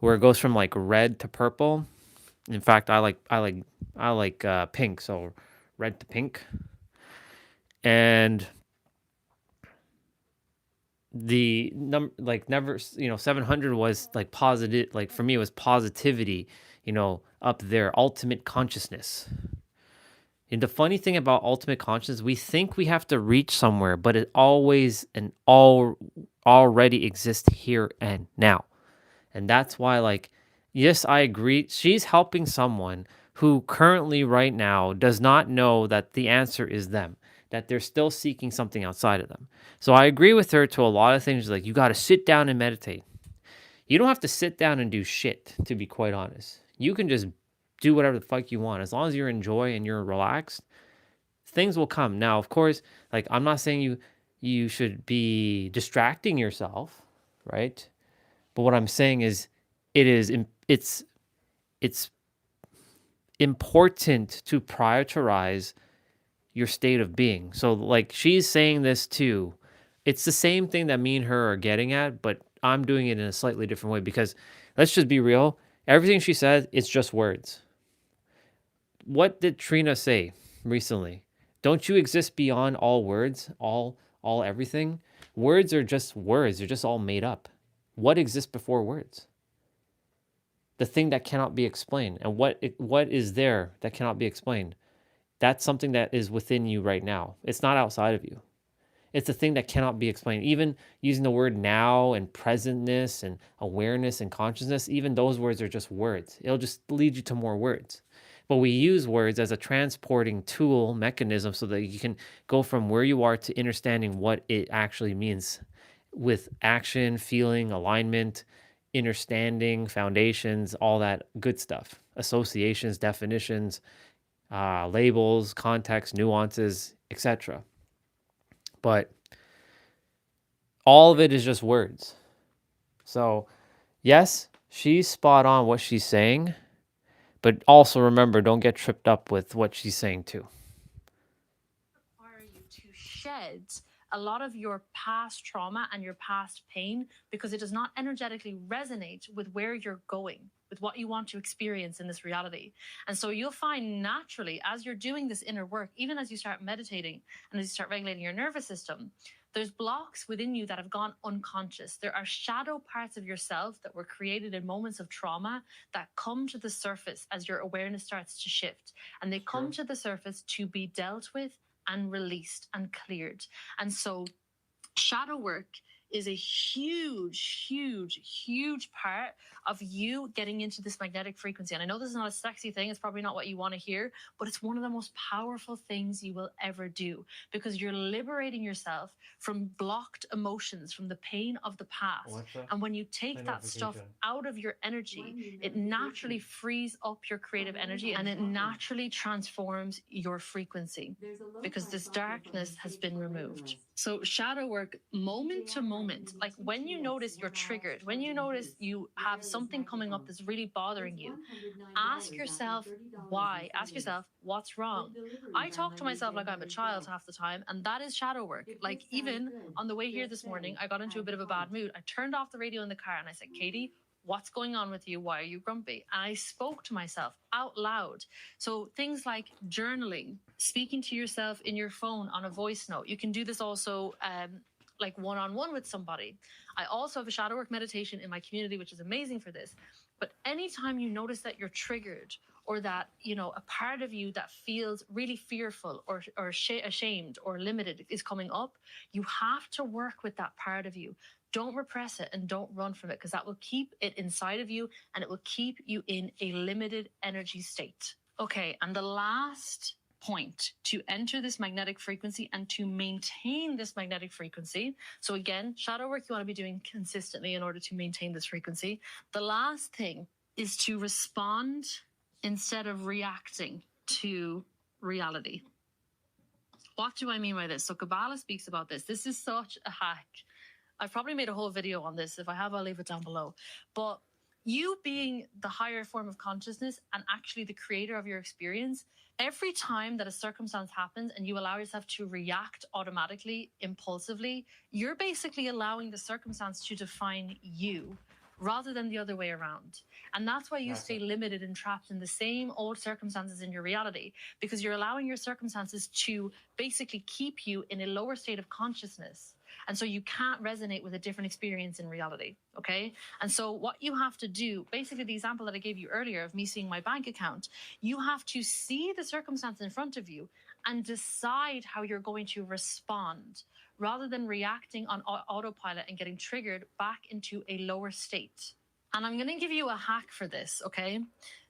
Speaker 1: where it goes from like red to purple. In fact, I like pink, so red to pink. And the number, like, never, 700 was like positive. Like for me, it was positivity, up there, ultimate consciousness. And the funny thing about ultimate consciousness, we think we have to reach somewhere, but it always and already exists here and now. And that's why, like, yes, I agree. She's helping someone who currently right now does not know that the answer is them, that they're still seeking something outside of them. So I agree with her to a lot of things. Like, you got to sit down and meditate. You don't have to sit down and do shit, to be quite honest. You can just do whatever the fuck you want. As long as you're enjoy and you're relaxed, things will come. Now, of course, like, I'm not saying you should be distracting yourself, right? But what I'm saying is it's important to prioritize your state of being. So, like, she's saying this too. It's the same thing that me and her are getting at, but I'm doing it in a slightly different way, because let's just be real. Everything she said, it's just words. What did Trina say recently? Don't you exist beyond all words, all everything? Words are just words. They're just all made up. What exists before words? The thing that cannot be explained. And what is there that cannot be explained? That's something that is within you right now. It's not outside of you. It's a thing that cannot be explained. Even using the word now and presentness and awareness and consciousness, even those words are just words. It'll just lead you to more words. But we use words as a transporting tool mechanism so that you can go from where you are to understanding what it actually means with action, feeling, alignment, understanding, foundations, all that good stuff, associations, definitions, labels, context, nuances, etc. But all of it is just words. So, yes, she's spot on what she's saying, but also remember, don't get tripped up with what she's saying too.
Speaker 4: Require you to shed a lot of your past trauma and your past pain, because it does not energetically resonate with where you're going, with what you want to experience in this reality. And so you'll find naturally, as you're doing this inner work, even as you start meditating and as you start regulating your nervous system, there's blocks within you that have gone unconscious. There are shadow parts of yourself that were created in moments of trauma that come to the surface as your awareness starts to shift. And they come to the surface to be dealt with and released and cleared. And so shadow work is a huge, huge, huge part of you getting into this magnetic frequency. And I know this is not a sexy thing. It's probably not what you want to hear, but it's one of the most powerful things you will ever do, because you're liberating yourself from blocked emotions, from the pain of the past. And when you take that stuff out of your energy, it naturally frees up your creative energy and it naturally transforms your frequency, because this darkness has been removed. So shadow work, moment to moment, like when you notice you're triggered, when you notice you have something coming up that's really bothering you, ask yourself why. Ask yourself, what's wrong? I talk to myself like I'm a child half the time, and that is shadow work. Like, even on the way here this morning, I got into a bit of a bad mood. I turned off the radio in the car and I said, Katie, what's going on with you? Why are you grumpy? And I spoke to myself out loud. So things like journaling, speaking to yourself in your phone on a voice note. You can do this also like one-on-one with somebody. I also have a shadow work meditation in my community, which is amazing for this. But anytime you notice that you're triggered, or that, you know, a part of you that feels really fearful or ashamed or limited is coming up, you have to work with that part of you. Don't repress it and don't run from it, because that will keep it inside of you and it will keep you in a limited energy state. Okay, and the last point to enter this magnetic frequency and to maintain this magnetic frequency. So again, shadow work you want to be doing consistently in order to maintain this frequency. The last thing is to respond instead of reacting to reality. What do I mean by this? So Kabbalah speaks about this. This is such a hack. I've probably made a whole video on this. If I have, I'll leave it down below. But you being the higher form of consciousness and actually the creator of your experience, every time that a circumstance happens and you allow yourself to react automatically, impulsively, you're basically allowing the circumstance to define you rather than the other way around. And that's why you stay limited and trapped in the same old circumstances in your reality, because you're allowing your circumstances to basically keep you in a lower state of consciousness. And so you can't resonate with a different experience in reality, okay? And so what you have to do, basically the example that I gave you earlier of me seeing my bank account, you have to see the circumstance in front of you and decide how you're going to respond, rather than reacting on autopilot and getting triggered back into a lower state. And I'm going to give you a hack for this, okay?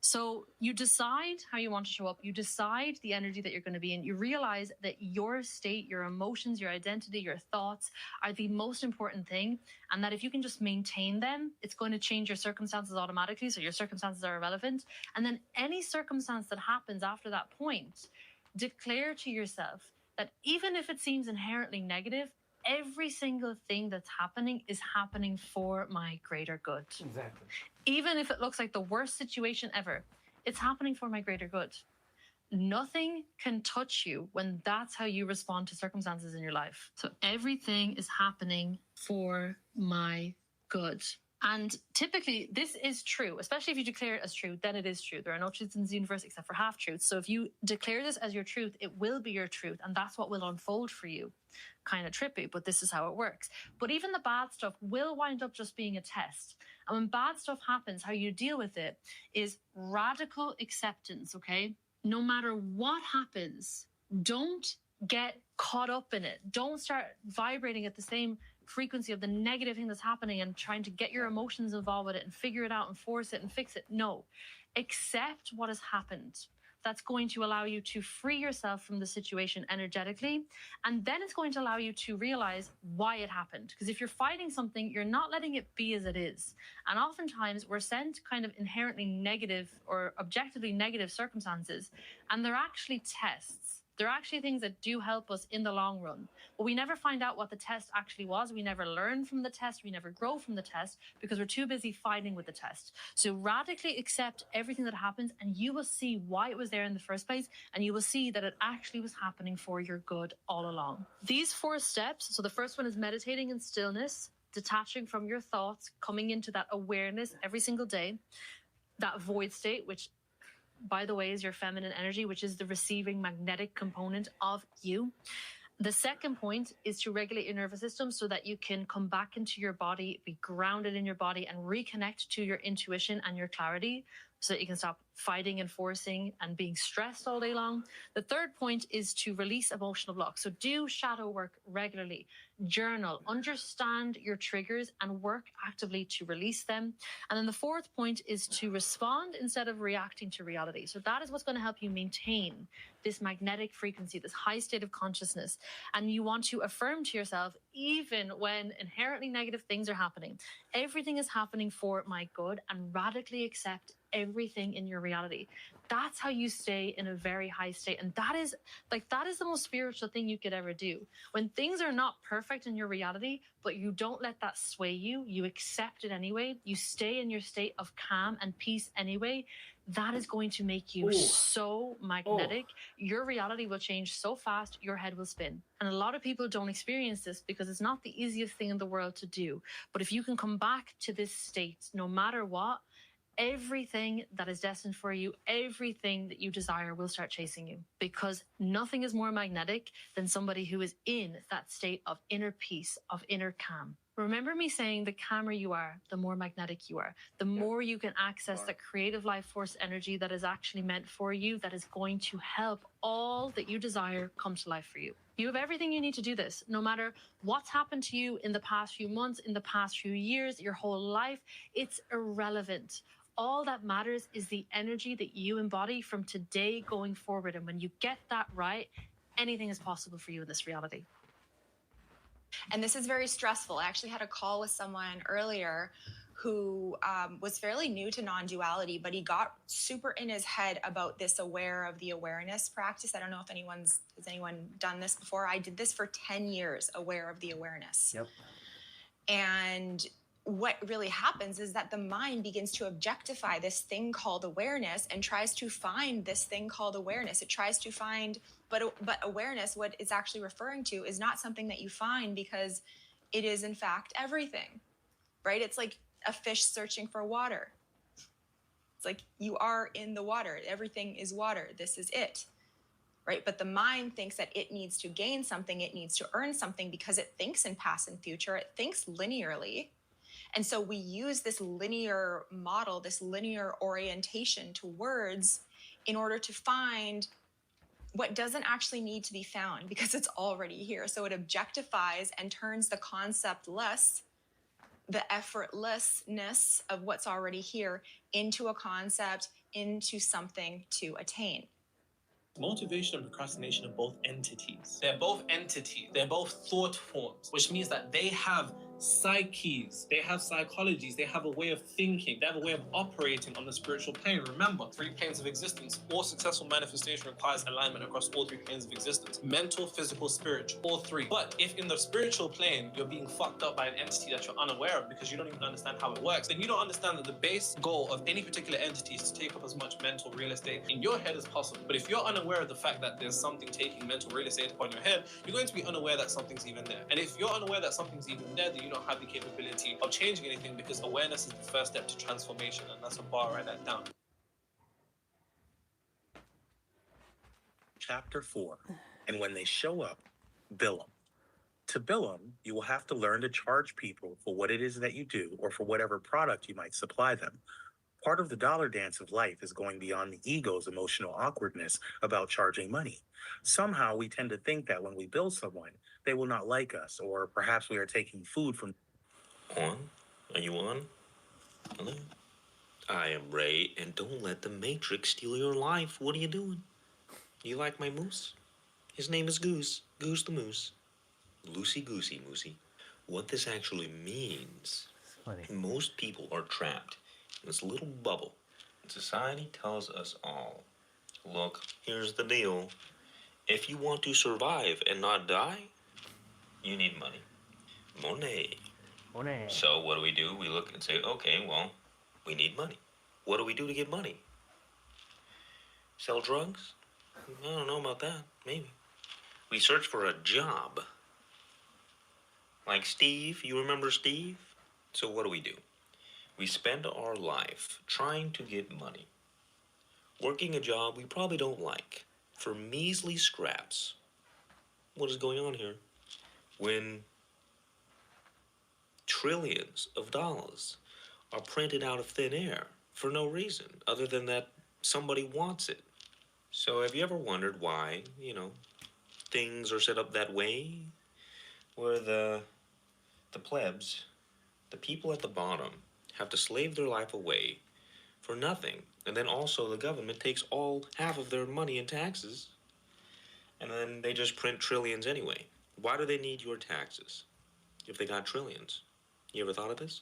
Speaker 4: So you decide how you want to show up. You decide the energy that you're going to be in. You realize that your state, your emotions, your identity, your thoughts are the most important thing. And that if you can just maintain them, it's going to change your circumstances automatically. So your circumstances are irrelevant. And then any circumstance that happens after that point, declare to yourself that even if it seems inherently negative, every single thing that's happening is happening for my greater good.
Speaker 1: Exactly.
Speaker 4: Even if it looks like the worst situation ever, it's happening for my greater good. Nothing can touch you when that's how you respond to circumstances in your life. So everything is happening for my good. And typically, this is true, especially if you declare it as true, then it is true. There are no truths in the universe except for half truths. So if you declare this as your truth, it will be your truth, and that's what will unfold for you. Kind of trippy, but this is how it works. But even the bad stuff will wind up just being a test. And when bad stuff happens, how you deal with it is radical acceptance, okay? No matter what happens, don't get caught up in it. Don't start vibrating at the same frequency of the negative thing that's happening and trying to get your emotions involved with it and figure it out and force it and fix it. No, accept what has happened. That's going to allow you to free yourself from the situation energetically. And then it's going to allow you to realize why it happened. Because if you're fighting something, you're not letting it be as it is. And oftentimes we're sent kind of inherently negative or objectively negative circumstances, and they're actually tests. They're actually things that do help us in the long run. But we never find out what the test actually was. We never learn from the test. We never grow from the test because we're too busy fighting with the test. So radically accept everything that happens, and you will see why it was there in the first place. And you will see that it actually was happening for your good all along. These 4 steps. So the first one is meditating in stillness, detaching from your thoughts, coming into that awareness every single day, that void state, which, by the way, is your feminine energy, which is the receiving magnetic component of you. The second point is to regulate your nervous system so that you can come back into your body, be grounded in your body, and reconnect to your intuition and your clarity so that you can stop fighting and forcing and being stressed all day long. The third point is to release emotional blocks. So do shadow work regularly, journal, understand your triggers, and work actively to release them. And then the fourth point is to respond instead of reacting to reality. So that is what's going to help you maintain this magnetic frequency, this high state of consciousness. And you want to affirm to yourself, even when inherently negative things are happening, everything is happening for my good, and radically accept everything in your reality. That's how you stay in a very high state. And that is the most spiritual thing you could ever do. When things are not perfect in your reality, but you don't let that sway you, you accept it anyway, you stay in your state of calm and peace anyway, that is going to make you so magnetic. Your reality will change so fast, your head will spin. And a lot of people don't experience this because it's not the easiest thing in the world to do. But if you can come back to this state, no matter what, everything that is destined for you, everything that you desire will start chasing you, because nothing is more magnetic than somebody who is in that state of inner peace, of inner calm. Remember me saying the calmer you are, the more magnetic you are, the more you can access the creative life force energy that is actually meant for you, that is going to help all that you desire come to life for you. You have everything you need to do this, no matter what's happened to you in the past few months, in the past few years, your whole life. It's irrelevant. All that matters is the energy that you embody from today going forward. And when you get that right, anything is possible for you in this reality.
Speaker 9: And this is very stressful. I actually had a call with someone earlier who was fairly new to non-duality, but he got super in his head about this aware of the awareness practice. I don't know if has anyone done this before? I did this for 10 years, aware of the awareness.
Speaker 1: Yep.
Speaker 9: And what really happens is that the mind begins to objectify this thing called awareness and tries to find this thing called awareness. It tries to find, but awareness, what it's actually referring to, is not something that you find because it is in fact everything, right? It's like a fish searching for water. It's like you are in the water. Everything is water. This is it, right? But the mind thinks that it needs to gain something. It needs to earn something because it thinks in past and future. It thinks linearly. And so we use this linear model, this linear orientation to words in order to find what doesn't actually need to be found because it's already here. So it objectifies and turns the concept less the effortlessness of what's already here into a concept, into something to attain.
Speaker 3: Motivation and procrastination are both entities. They're both entities. They're both thought forms, which means that they have psyches, they have psychologies, they have a way of thinking, they have a way of operating on the spiritual plane. Remember, 3 planes of existence. All successful manifestation requires alignment across all 3 planes of existence. Mental, physical, spiritual, all 3. But if in the spiritual plane, you're being fucked up by an entity that you're unaware of because you don't even understand how it works, then you don't understand that the base goal of any particular entity is to take up as much mental real estate in your head as possible. But if you're unaware of the fact that there's something taking mental real estate upon your head, you're going to be unaware that something's even there. And if you're unaware that something's even there, then you don't have the capability of changing anything, because awareness is the first step to transformation, and that's a bar. Write that down.
Speaker 22: Chapter 4. And when they show up, bill them. To bill them, you will have to learn to charge people for what it is that you do or for whatever product you might supply them. Part of the dollar dance of life is going beyond the ego's emotional awkwardness about charging money. Somehow we tend to think that when we bill someone, they will not like us, or perhaps we are taking food from...
Speaker 12: On? Are you on? Hello? I am Ray, and don't let the Matrix steal your life. What are you doing? You like my moose? His name is Goose. Goose the moose. Loosey-goosey, moosey. What this actually means, most people are trapped in this little bubble. Society tells us all, look, here's the deal. If you want to survive and not die, you need money. Money.
Speaker 1: Money.
Speaker 12: So what do? We look and say, okay, well, we need money. What do we do to get money? Sell drugs? I don't know about that. Maybe. We search for a job. Like Steve. You remember Steve? So what do? We spend our life trying to get money. Working a job we probably don't like. For measly scraps. What is going on here? When trillions of dollars are printed out of thin air for no reason other than that somebody wants it. So have you ever wondered why, things are set up that way? Where the plebs, the people at the bottom, have to slave their life away for nothing. And then also the government takes half of their money in taxes. And then they just print trillions anyway. Why do they need your taxes if they got trillions? You ever thought of this?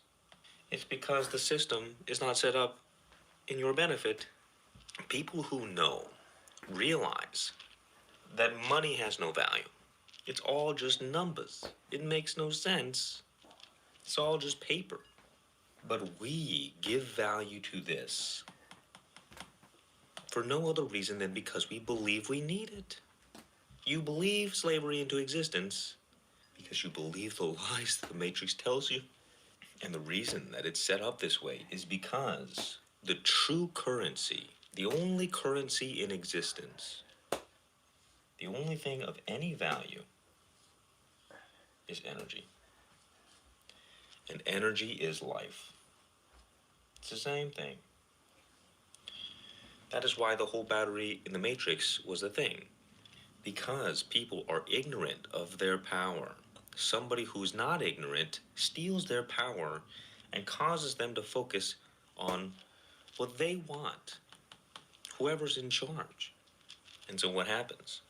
Speaker 12: It's because the system is not set up in your benefit. People who know realize that money has no value. It's all just numbers. It makes no sense. It's all just paper. But we give value to this for no other reason than because we believe we need it. You believe slavery into existence because you believe the lies that the Matrix tells you. And the reason that it's set up this way is because the true currency, the only currency in existence, the only thing of any value is energy. And energy is life. It's the same thing. That is why the whole battery in the Matrix was a thing. Because people are ignorant of their power. Somebody who's not ignorant steals their power and causes them to focus on what they want. Whoever's in charge. And so what happens?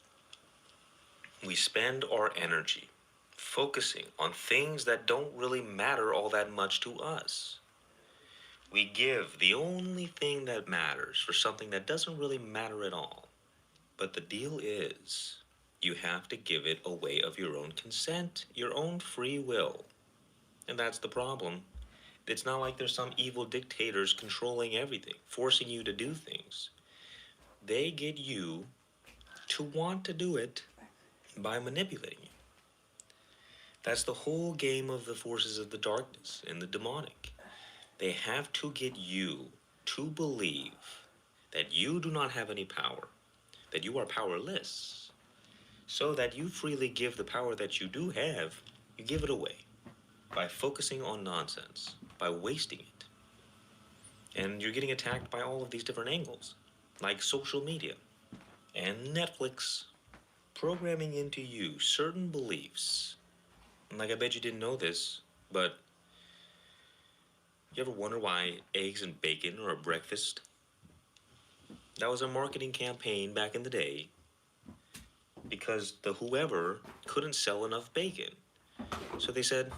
Speaker 12: We spend our energy focusing on things that don't really matter all that much to us. We give the only thing that matters for something that doesn't really matter at all. But the deal is, you have to give it away of your own consent, your own free will. And that's the problem. It's not like there's some evil dictators controlling everything, forcing you to do things. They get you to want to do it by manipulating you. That's the whole game of the forces of the darkness and the demonic. They have to get you to believe that you do not have any power, that you are powerless, so that you freely give the power that you do have, you give it away by focusing on nonsense, by wasting it. And you're getting attacked by all of these different angles, like social media and Netflix, programming into you certain beliefs. And like, I bet you didn't know this, but You ever wonder why eggs and bacon are a breakfast? That was a marketing campaign back in the day because the whoever couldn't sell enough bacon. So they said,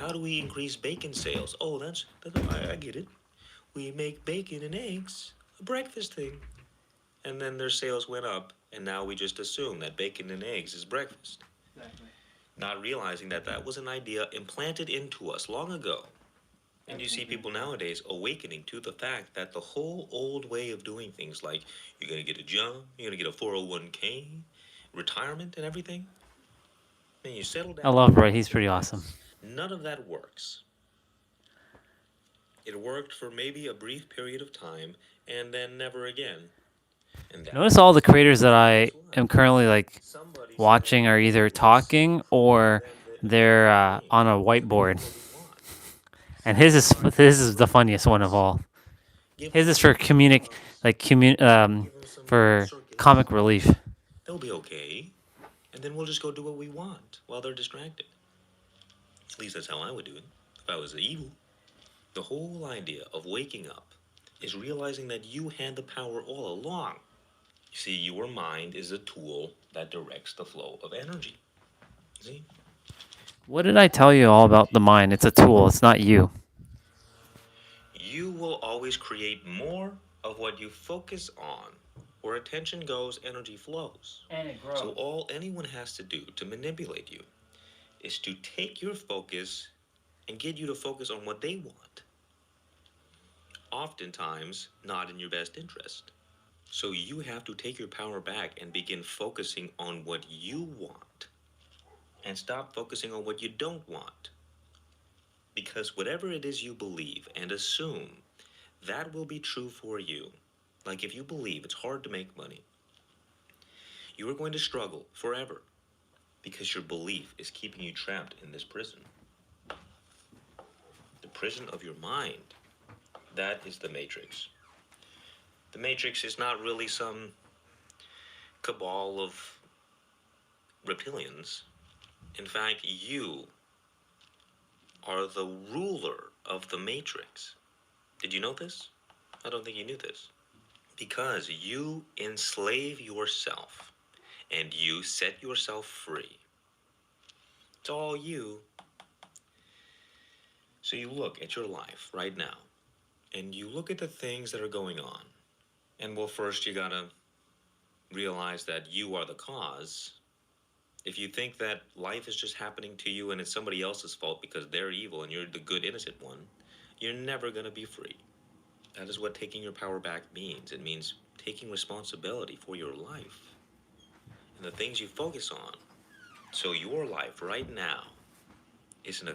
Speaker 12: how do we increase bacon sales? Oh, I get it. We make bacon and eggs a breakfast thing. And then their sales went up, and now we just assume that bacon and eggs is breakfast.
Speaker 1: Exactly.
Speaker 12: Not realizing that that was an idea implanted into us long ago. And you see people nowadays awakening to the fact that the whole old way of doing things, like you're going to get a job, you're going to get a 401k, retirement and everything, then you settle down.
Speaker 1: I love Roy. He's pretty awesome.
Speaker 12: None of that works. It worked for maybe a brief period of time, and then never again. And
Speaker 1: Notice all the creators that I am currently like watching are either talking or they're on a whiteboard. And his is the funniest one of all. His is for for comic relief.
Speaker 12: they'll be okay, and then we'll just go do what we want while they're distracted. At least that's how I would do it if I was evil. The whole idea of waking up is realizing that you had the power all along. You see, your mind is a tool that directs the flow of energy. See?
Speaker 1: What did I tell you all about the mind? It's a tool. It's not you.
Speaker 12: You will always create more of what you focus on. Where attention goes, energy flows.
Speaker 1: And it grows.
Speaker 12: So all anyone has to do to manipulate you is to take your focus and get you to focus on what they want. Oftentimes, not in your best interest. So you have to take your power back and begin focusing on what you want. And stop focusing on what you don't want. Because whatever it is you believe and assume, that will be true for you. Like if you believe it's hard to make money, you are going to struggle forever because your belief is keeping you trapped in this prison. The prison of your mind. That is the Matrix. The Matrix is not really some cabal of reptilians. In fact, you are the ruler of the Matrix. Did you know this? I don't think you knew this. Because you enslave yourself and you set yourself free. It's all you. So you look at your life right now and you look at the things that are going on. And well, first you gotta realize that you are the cause. If you think that life is just happening to you and it's somebody else's fault because they're evil and you're the good innocent one, you're never gonna be free. That is what taking your power back means. It means taking responsibility for your life and the things you focus on. So your life right now is an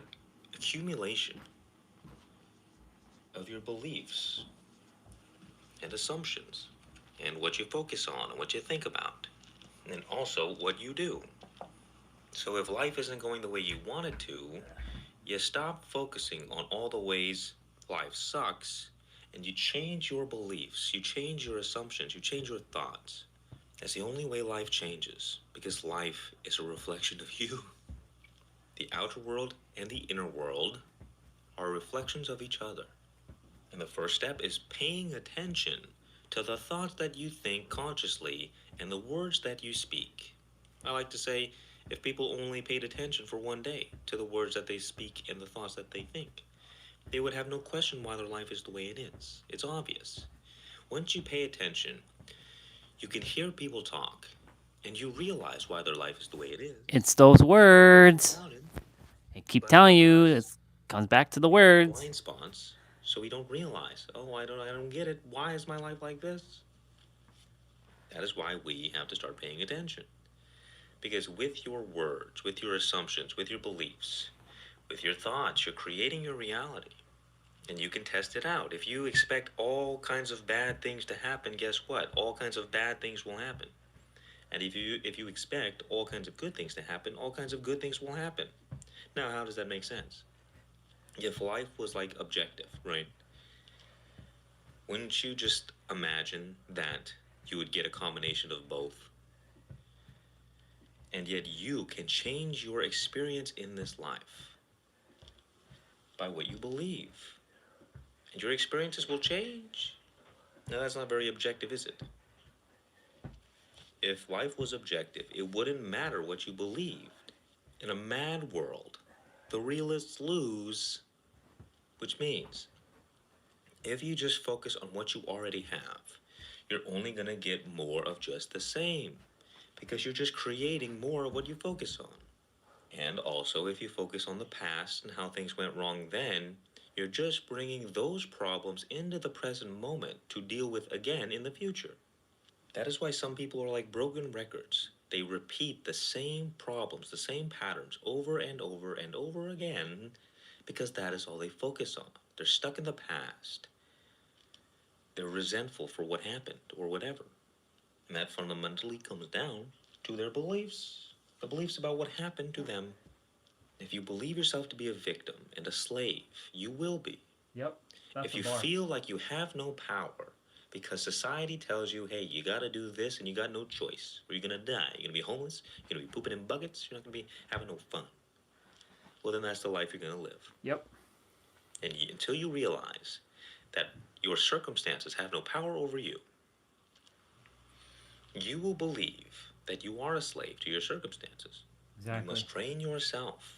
Speaker 12: accumulation of your beliefs and assumptions and what you focus on and what you think about and also what you do. So if life isn't going the way you want it to, you stop focusing on all the ways life sucks and you change your beliefs, you change your assumptions, you change your thoughts. That's the only way life changes, because life is a reflection of you. The outer world and the inner world are reflections of each other. And the first step is paying attention to the thoughts that you think consciously and the words that you speak. I like to say, if people only paid attention for one day to the words that they speak and the thoughts that they think, they would have no question why their life is the way it is. It's obvious. Once you pay attention, you can hear people talk, and you realize why their life is the way it is.
Speaker 1: It's those words. I keep telling you, it comes back to the words.
Speaker 12: Blind spots, so we don't realize, I don't get it. Why is my life like this? That is why we have to start paying attention. Because with your words, with your assumptions, with your beliefs, with your thoughts, you're creating your reality. And you can test it out. If you expect all kinds of bad things to happen, guess what? All kinds of bad things will happen. And if you expect all kinds of good things to happen, all kinds of good things will happen. Now, how does that make sense? If life was like objective, right? Wouldn't you just imagine that you would get a combination of both? And yet you can change your experience in this life by what you believe. And your experiences will change. Now, that's not very objective, is it? If life was objective, it wouldn't matter what you believed. In a mad world, the realists lose, which means if you just focus on what you already have, you're only going to get more of just the same because you're just creating more of what you focus on. And also, if you focus on the past and how things went wrong then, you're just bringing those problems into the present moment to deal with again in the future. That is why some people are like broken records. They repeat the same problems, the same patterns over and over and over again because that is all they focus on. They're stuck in the past. They're resentful for what happened or whatever. And that fundamentally comes down to their beliefs, the beliefs about what happened to them. If you believe yourself to be a victim and a slave, you will be.
Speaker 1: Yep.
Speaker 12: If you feel like you have no power because society tells you, hey, you got to do this and you got no choice, or you're going to die, you're going to be homeless, you're going to be pooping in buckets, you're not going to be having no fun. Well, then that's the life you're going to live.
Speaker 1: Yep.
Speaker 12: And until you realize that your circumstances have no power over you, you will believe that you are a slave to your circumstances.
Speaker 1: Exactly.
Speaker 12: You must train yourself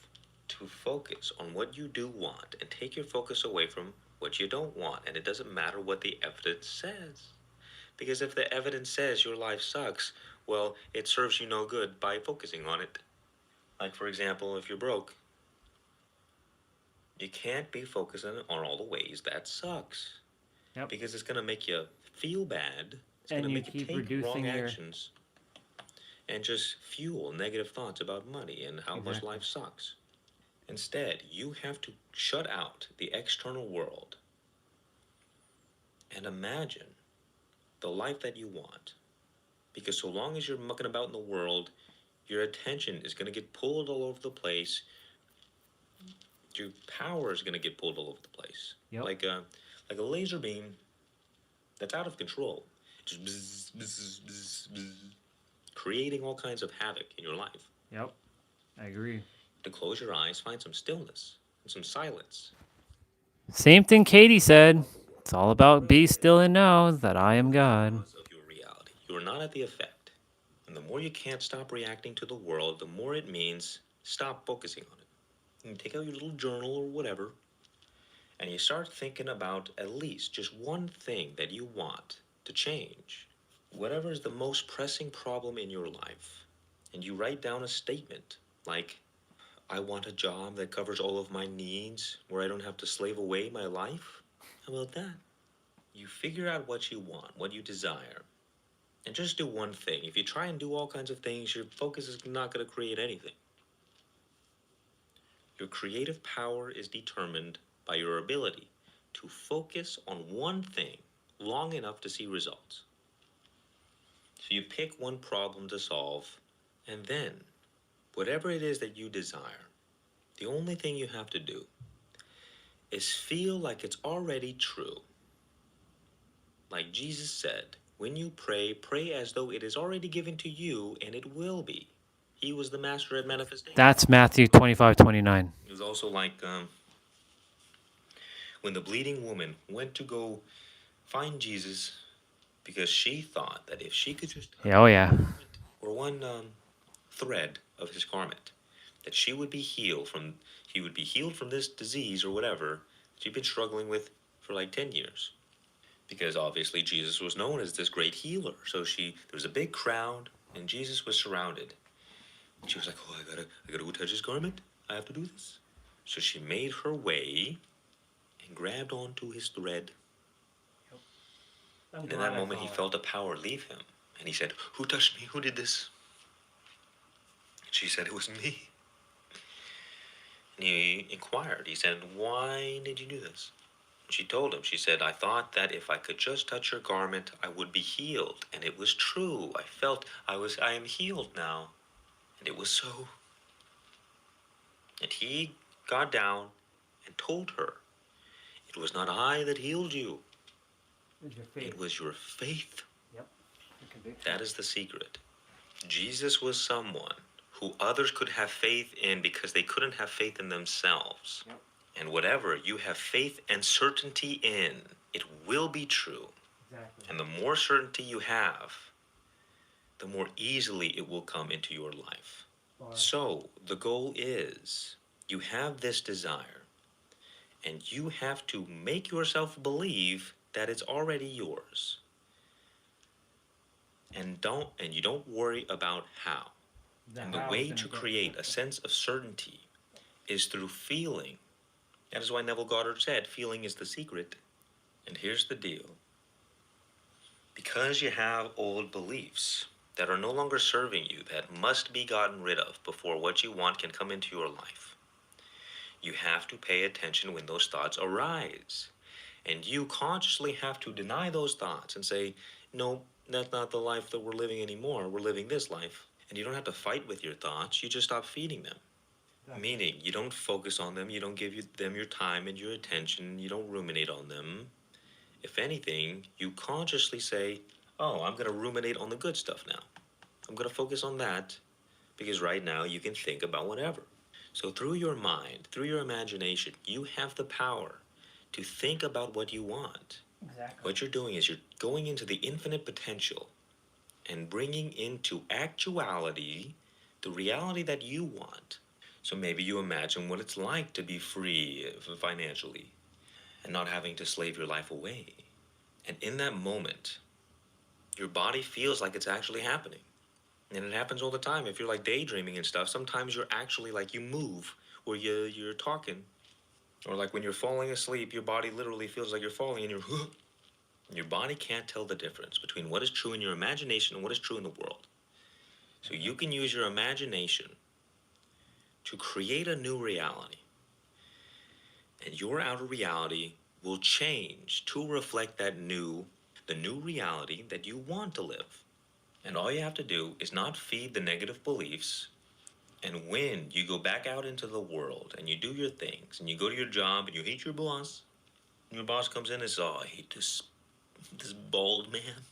Speaker 12: to focus on what you do want and take your focus away from what you don't want. And it doesn't matter what the evidence says. Because if the evidence says your life sucks, well, it serves you no good by focusing on it. Like, for example, if you're broke, you can't be focusing on all the ways that sucks.
Speaker 1: Yep.
Speaker 12: Because it's going to make you feel bad. It's
Speaker 1: And
Speaker 12: going to
Speaker 1: you
Speaker 12: make you
Speaker 1: keep
Speaker 12: take
Speaker 1: reducing
Speaker 12: wrong
Speaker 1: your-
Speaker 12: actions and just fuel negative thoughts about money and how much
Speaker 1: Exactly.
Speaker 12: life sucks. Instead, you have to shut out the external world and imagine the life that you want. Because so long as you're mucking about in the world, your attention is going to get pulled all over the place. Your power is going to get pulled all over the place.
Speaker 1: Yep.
Speaker 12: Like a laser beam that's out of control. Just bzz, bzz, bzz, bzz, creating all kinds of havoc in your life.
Speaker 1: Yep. I agree.
Speaker 12: To close your eyes, find some stillness and some silence.
Speaker 1: Same thing Katie said. It's all about be still and know that I am God.
Speaker 12: Of your reality. You are not at the effect. And the more you can't stop reacting to the world, the more it means stop focusing on it. You take out your little journal or whatever, and you start thinking about at least just one thing that you want to change. Whatever is the most pressing problem in your life. And you write down a statement like, I want a job that covers all of my needs, where I don't have to slave away my life. How about that? You figure out what you want, what you desire, and just do one thing. If you try and do all kinds of things, your focus is not going to create anything. Your creative power is determined by your ability to focus on one thing long enough to see results. So you pick one problem to solve, and then, whatever it is that you desire, the only thing you have to do is feel like it's already true. Like Jesus said, when you pray, pray as though it is already given to you, and it will be. He was the master at manifestation.
Speaker 1: That's Matthew 25:29.
Speaker 12: It was also like when the bleeding woman went to go find Jesus because she thought that if she could just
Speaker 1: Yeah, oh yeah.
Speaker 12: or one thread of his garment, that she would be healed from, he would be healed from this disease or whatever she'd been struggling with for like 10 years. Because obviously Jesus was known as this great healer. So there was a big crowd and Jesus was surrounded. And she was like, oh, I gotta go touch his garment. I have to do this. So she made her way and grabbed onto his thread. And in that moment, he felt a power leave him. And he said, who touched me? Who did this? And she said, it was me. And he inquired. He said, why did you do this? And she told him, she said, I thought that if I could just touch your garment, I would be healed. And it was true. I felt I am healed now. And it was so. And he got down and told her, it was not I that healed you. It was your faith.
Speaker 1: Yep.
Speaker 12: That is the secret. Jesus was someone who others could have faith in because they couldn't have faith in themselves.
Speaker 1: Yep.
Speaker 12: And whatever you have faith and certainty in, it will be true.
Speaker 1: Exactly.
Speaker 12: And the more certainty you have, the more easily it will come into your life. So the goal is, you have this desire, and you have to make yourself believe that it's already yours. And you don't worry about how. And the way to create a sense of certainty is through feeling. That is why Neville Goddard said, feeling is the secret. And here's the deal. Because you have old beliefs that are no longer serving you, that must be gotten rid of before what you want can come into your life, you have to pay attention when those thoughts arise. And you consciously have to deny those thoughts and say, no, that's not the life that we're living anymore. We're living this life. And you don't have to fight with your thoughts. You just stop feeding them. Meaning, you don't focus on them. You don't give them your time and your attention. You don't ruminate on them. If anything, you consciously say, oh, I'm going to ruminate on the good stuff now. I'm going to focus on that because right now you can think about whatever. So through your mind, through your imagination, you have the power to think about what you want.
Speaker 1: Exactly.
Speaker 12: What you're doing is you're going into the infinite potential and bringing into actuality the reality that you want. So maybe you imagine what it's like to be free financially and not having to slave your life away. And in that moment, your body feels like it's actually happening. And it happens all the time. If you're like daydreaming and stuff, sometimes you're actually like you move where you're talking. Or like when you're falling asleep, your body literally feels like you're falling and you're and your body can't tell the difference between what is true in your imagination and what is true in the world. So you can use your imagination to create a new reality. And your outer reality will change to reflect the new reality that you want to live. And all you have to do is not feed the negative beliefs. And when you go back out into the world and you do your things and you go to your job and you hate your boss, and your boss comes in and says, oh, I hate this bald man.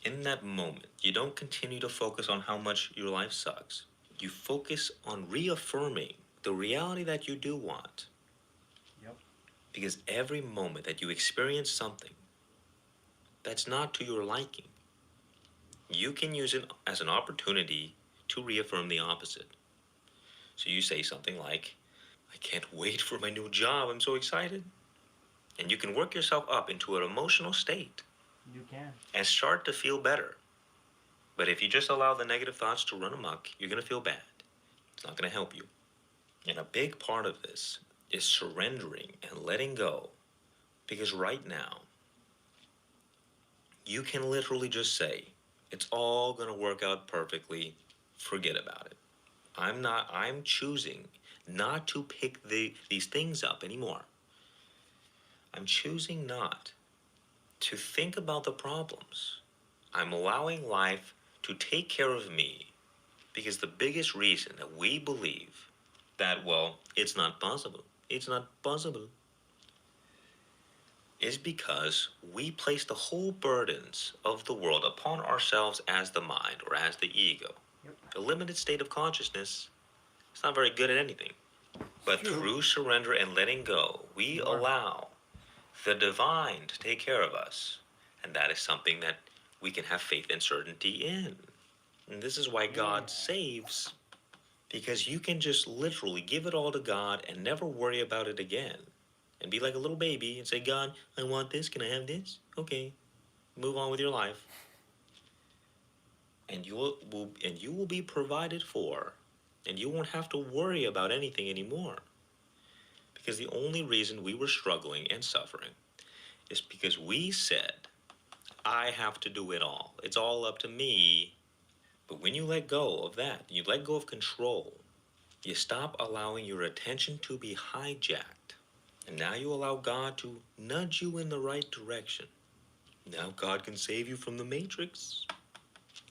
Speaker 12: In that moment, you don't continue to focus on how much your life sucks. You focus on reaffirming the reality that you do want.
Speaker 1: Yep.
Speaker 12: Because every moment that you experience something that's not to your liking, you can use it as an opportunity to reaffirm the opposite. So you say something like, I can't wait for my new job, I'm so excited. And you can work yourself up into an emotional state.
Speaker 1: You can.
Speaker 12: And start to feel better. But if you just allow the negative thoughts to run amok, you're going to feel bad. It's not going to help you. And a big part of this is surrendering and letting go. Because right now, you can literally just say, it's all going to work out perfectly. Forget about it. I'm choosing not to pick these things up anymore. I'm choosing not to think about the problems. I'm allowing life to take care of me. Because the biggest reason that we believe that, well, it's not possible, is because we place the whole burdens of the world upon ourselves as the mind or as the ego.
Speaker 1: Yep.
Speaker 12: A limited state of consciousness is not very good at anything. But through surrender and letting go, we allow the divine to take care of us. And that is something that we can have faith and certainty in. And this is why God saves. Because you can just literally give it all to God and never worry about it again. And be like a little baby and say, God, I want this. Can I have this? Okay. Move on with your life. And you will be provided for. And you won't have to worry about anything anymore. Because the only reason we were struggling and suffering is because we said, I have to do it all. It's all up to me. But when you let go of that, you let go of control, you stop allowing your attention to be hijacked. And now you allow God to nudge you in the right direction. Now God can save you from the matrix.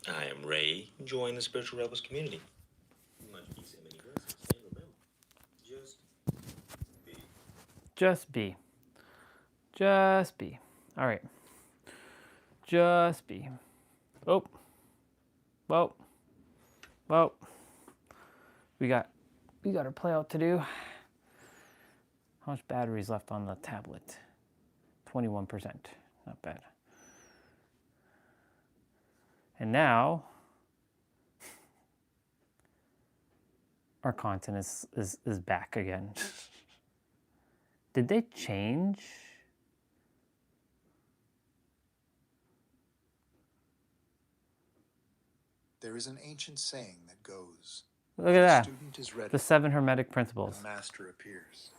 Speaker 12: I am Ray. Join the Spiritual Rebels community. Much peace and many blessings. And remember, just be.
Speaker 1: Just be. Just be. All right. Just be. Oh. Well. We got our play out to do. How much battery is left on the tablet? 21%. Not bad. And now our content is back again. Did they change?
Speaker 13: There is an ancient saying that goes,
Speaker 1: Look at
Speaker 13: "When a
Speaker 1: that.
Speaker 13: student is ready,
Speaker 1: The 7 Hermetic Principles.
Speaker 13: the master appears."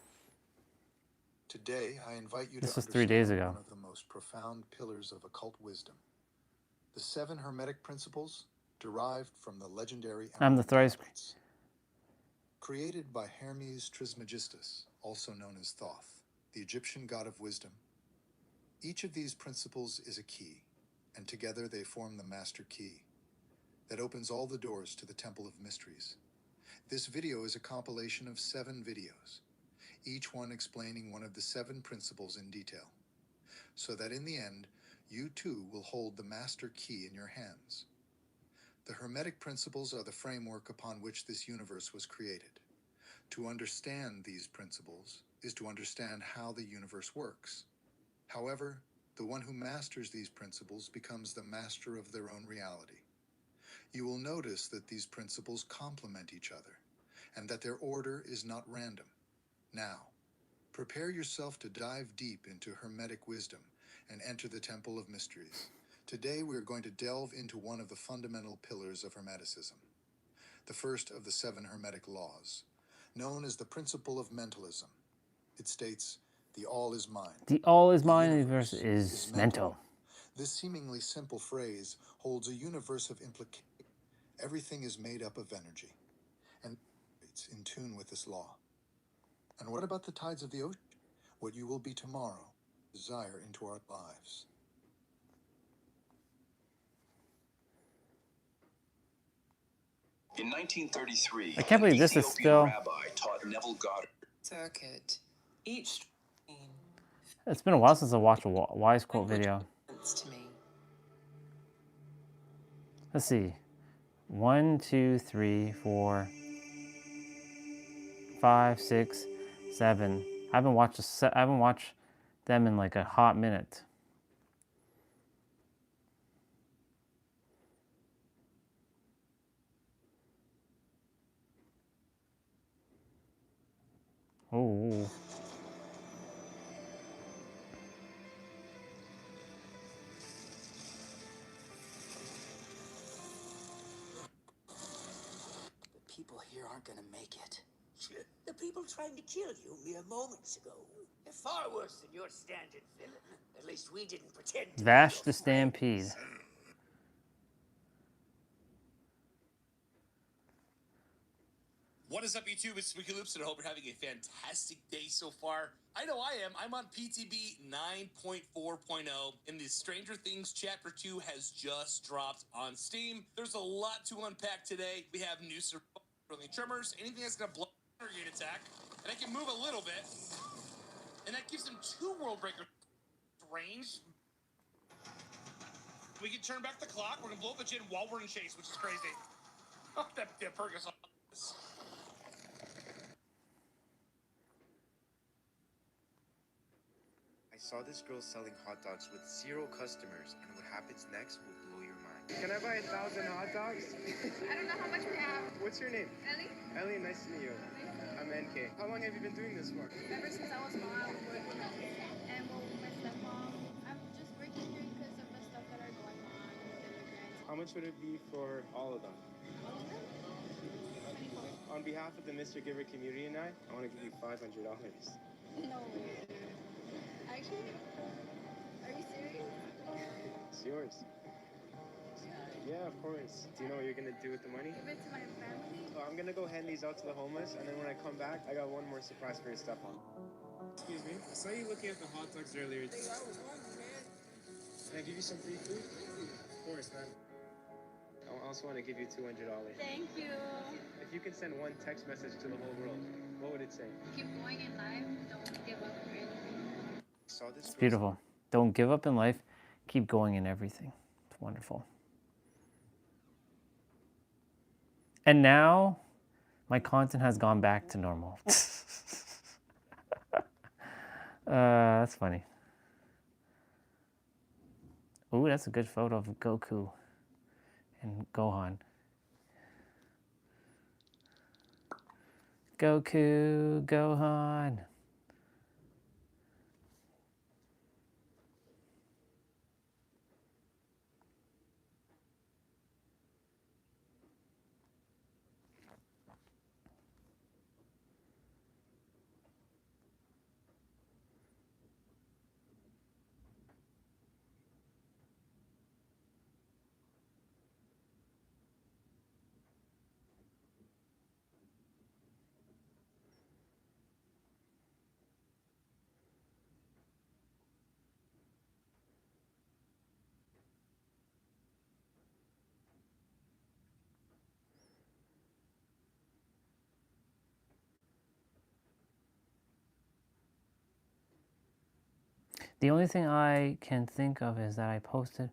Speaker 13: Today, I invite you
Speaker 1: This
Speaker 13: to
Speaker 1: was 3 days
Speaker 13: understand
Speaker 1: ago.
Speaker 13: one of the most profound pillars of occult wisdom. The 7 Hermetic Principles, derived from the legendary
Speaker 1: I'm the thrice.
Speaker 13: created by Hermes Trismegistus, also known as Thoth, the Egyptian god of wisdom. Each of these principles is a key, and together they form the master key that opens all the doors to the Temple of Mysteries. This video is a compilation of 7 videos, each one explaining one of the 7 principles in detail, so that in the end, you too will hold the master key in your hands. The Hermetic Principles are the framework upon which this universe was created. To understand these principles is to understand how the universe works. However, the one who masters these principles becomes the master of their own reality. You will notice that these principles complement each other, and that their order is not random. Now, prepare yourself to dive deep into Hermetic wisdom and enter the Temple of Mysteries. Today we are going to delve into one of the fundamental pillars of Hermeticism, the first of the 7 Hermetic laws, known as the principle of mentalism. It states, "The all is mind."
Speaker 1: The all is mine universe is mental.
Speaker 13: This seemingly simple phrase holds a universe of implications. Everything is made up of energy, and it's in tune with this law. And what about the tides of the ocean? What you will be tomorrow, desire into our lives.
Speaker 15: In 1933,
Speaker 1: I can't believe this is
Speaker 15: Ethiopian
Speaker 1: still.
Speaker 15: rabbi taught Neville Goddard.
Speaker 16: Circuit. Each
Speaker 1: It's been a while since I watched a wise quote video.
Speaker 16: to me.
Speaker 1: Let's see. 1, 2, 3, 4, 5, 6, 7. I haven't watched them in like a hot minute. Oh.
Speaker 17: The people here aren't gonna make it. The people trying to kill you mere moments ago. They're far worse than your standard villain. At least we didn't pretend to be
Speaker 1: Vash
Speaker 17: your
Speaker 1: the Stampede.
Speaker 17: friends.
Speaker 25: What is up, YouTube? It's Spooky Loops, and I hope you're having a fantastic day so far. I know I am. I'm on PTB 9.4.0, and the Stranger Things Chapter 2 has just dropped on Steam. There's a lot to unpack today. We have new surrounding tremors, anything that's going to block an energy attack, and I can move a little bit, and that gives him 2 World Breaker range. We can turn back the clock. We're going to blow up the gin while we're in chase, which is crazy. Oh, that perk is awesome.
Speaker 26: I saw this girl selling hot dogs with 0 customers, and what happens next will blow your mind.
Speaker 27: Can I buy 1,000 hot dogs?
Speaker 28: I don't know how much we have.
Speaker 27: What's your name?
Speaker 28: Ellie?
Speaker 27: Ellie, nice to meet you. I'm NK. How long have you been doing this for?
Speaker 28: Ever since I was small, I was working and with my stepmom. I'm just working here because of the stuff that are going on with immigrants.
Speaker 27: How much would it be for all of them? On behalf of the Mr. Giver community and I want to give you $500.
Speaker 28: No. Actually, are you serious?
Speaker 27: It's yours. Yeah, of course. Do you know what you're going to do with the money?
Speaker 28: Give it to my family.
Speaker 27: So I'm going to go hand these out to the homeless, and then when I come back, I got one more surprise for your stuff on. Excuse me. I saw you looking at the hot dogs earlier. Can I give you some free food? Of course, man. I also want to give you $200.
Speaker 28: Thank you.
Speaker 27: If you can send one text message to the whole world, what would it say?
Speaker 28: Keep going in life. Don't give up or anything.
Speaker 1: It's beautiful. Don't give up in life. Keep going in everything. It's wonderful. And now, my content has gone back to normal. That's funny. Ooh, that's a good photo of Goku and Gohan. Goku, Gohan. The only thing I can think of is that I posted.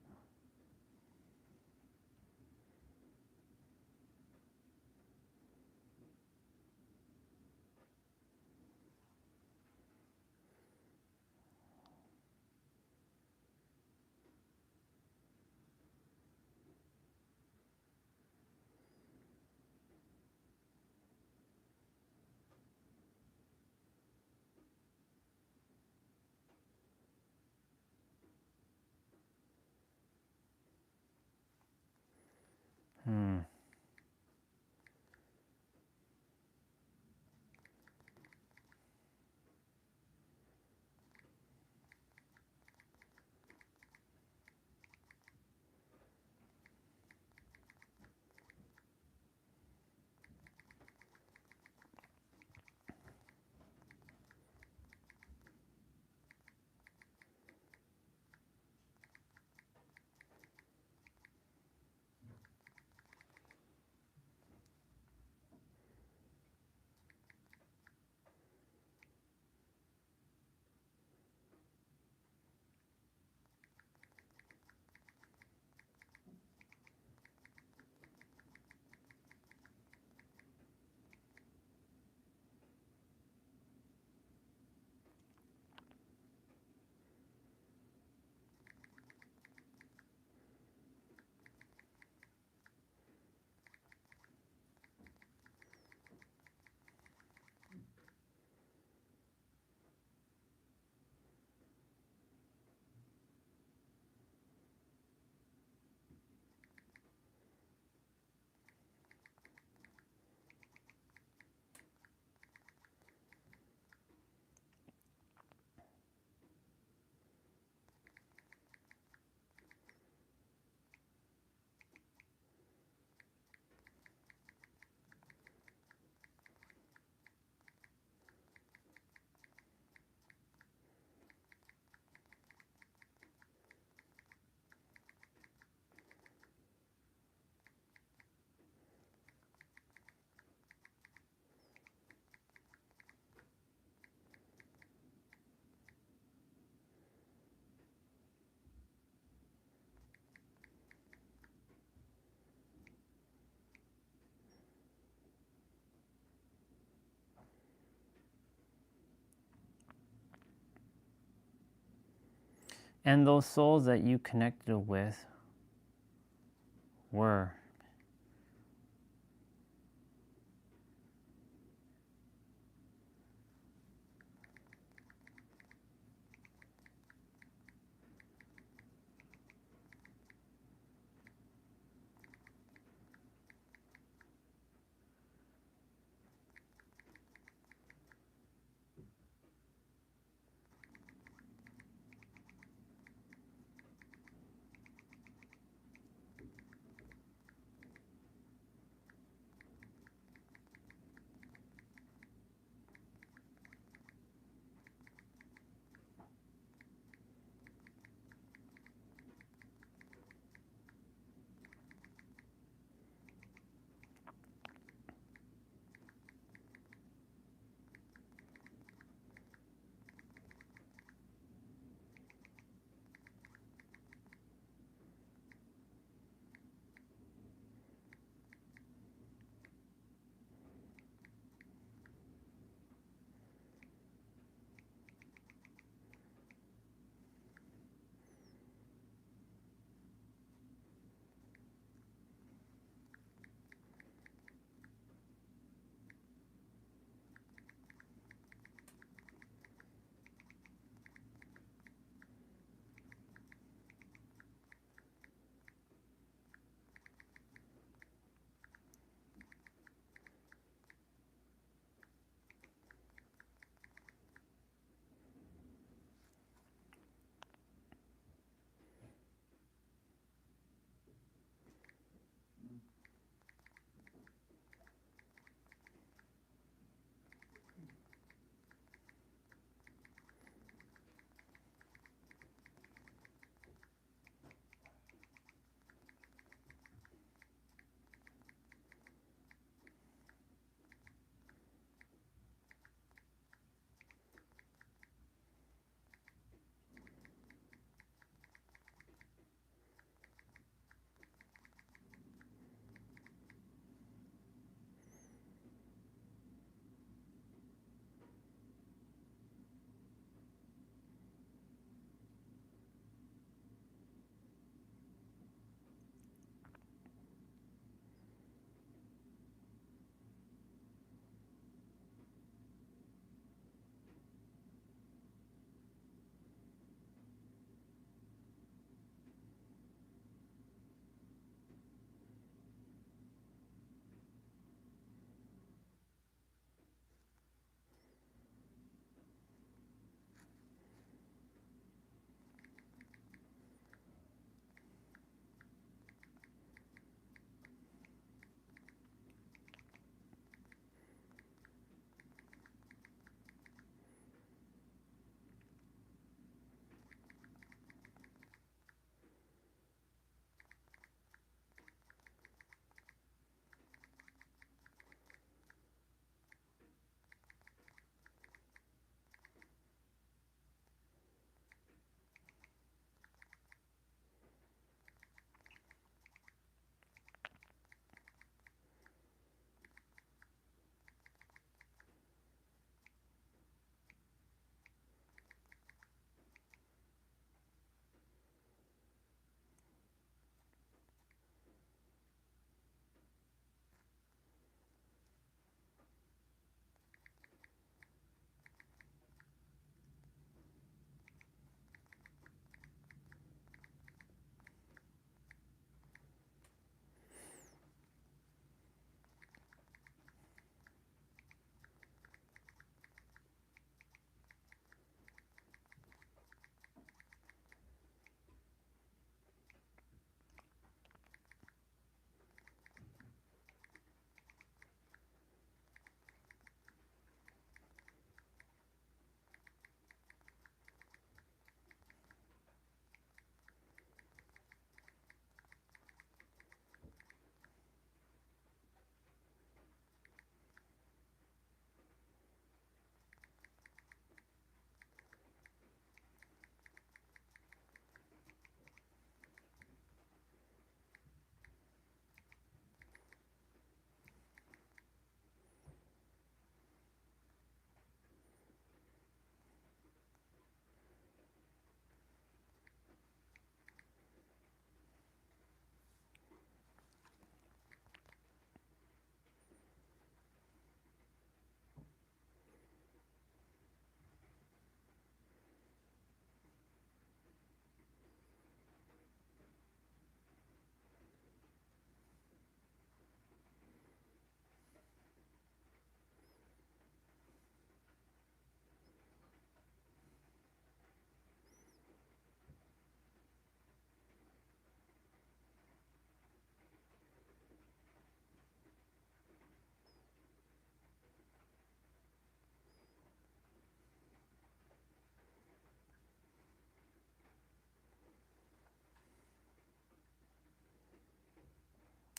Speaker 1: And those souls that you connected with were.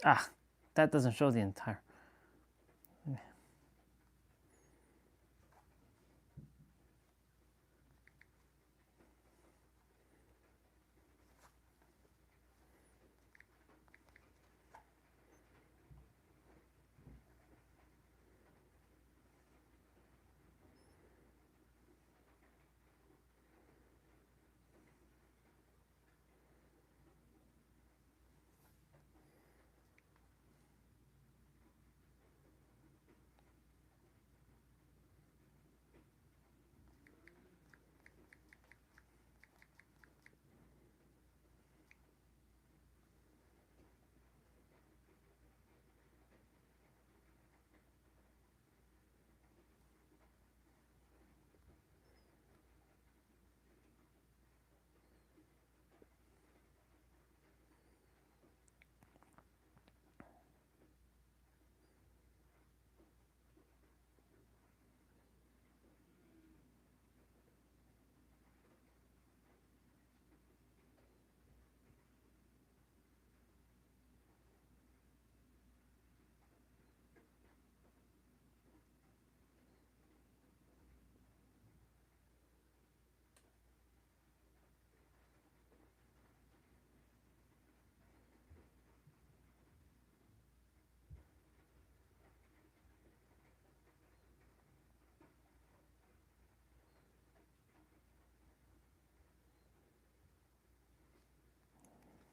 Speaker 1: Ah, that doesn't show the entire.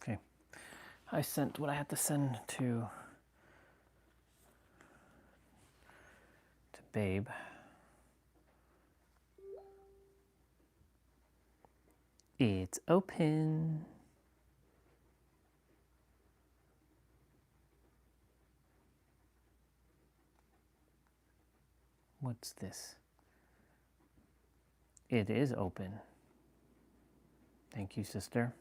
Speaker 1: Okay. I sent what I had to send to Babe. It's open. What's this? It is open. Thank you, sister.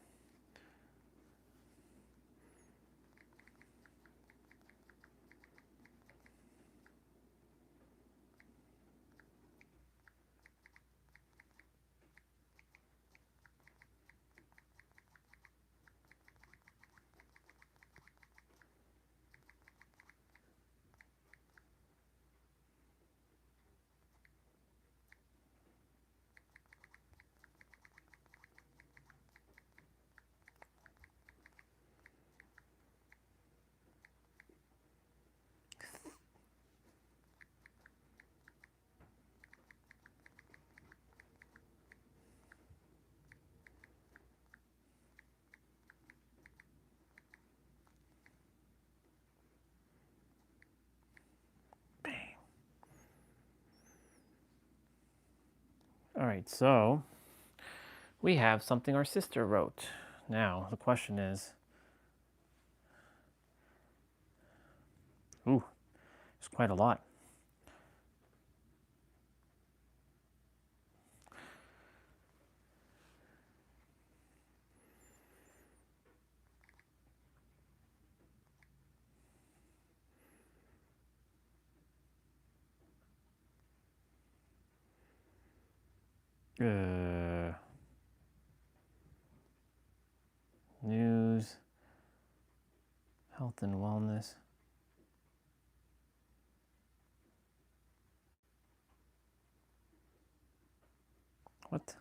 Speaker 1: All right, so we have something our sister wrote. Now, the question is, ooh, it's quite a lot. News, health and wellness. What?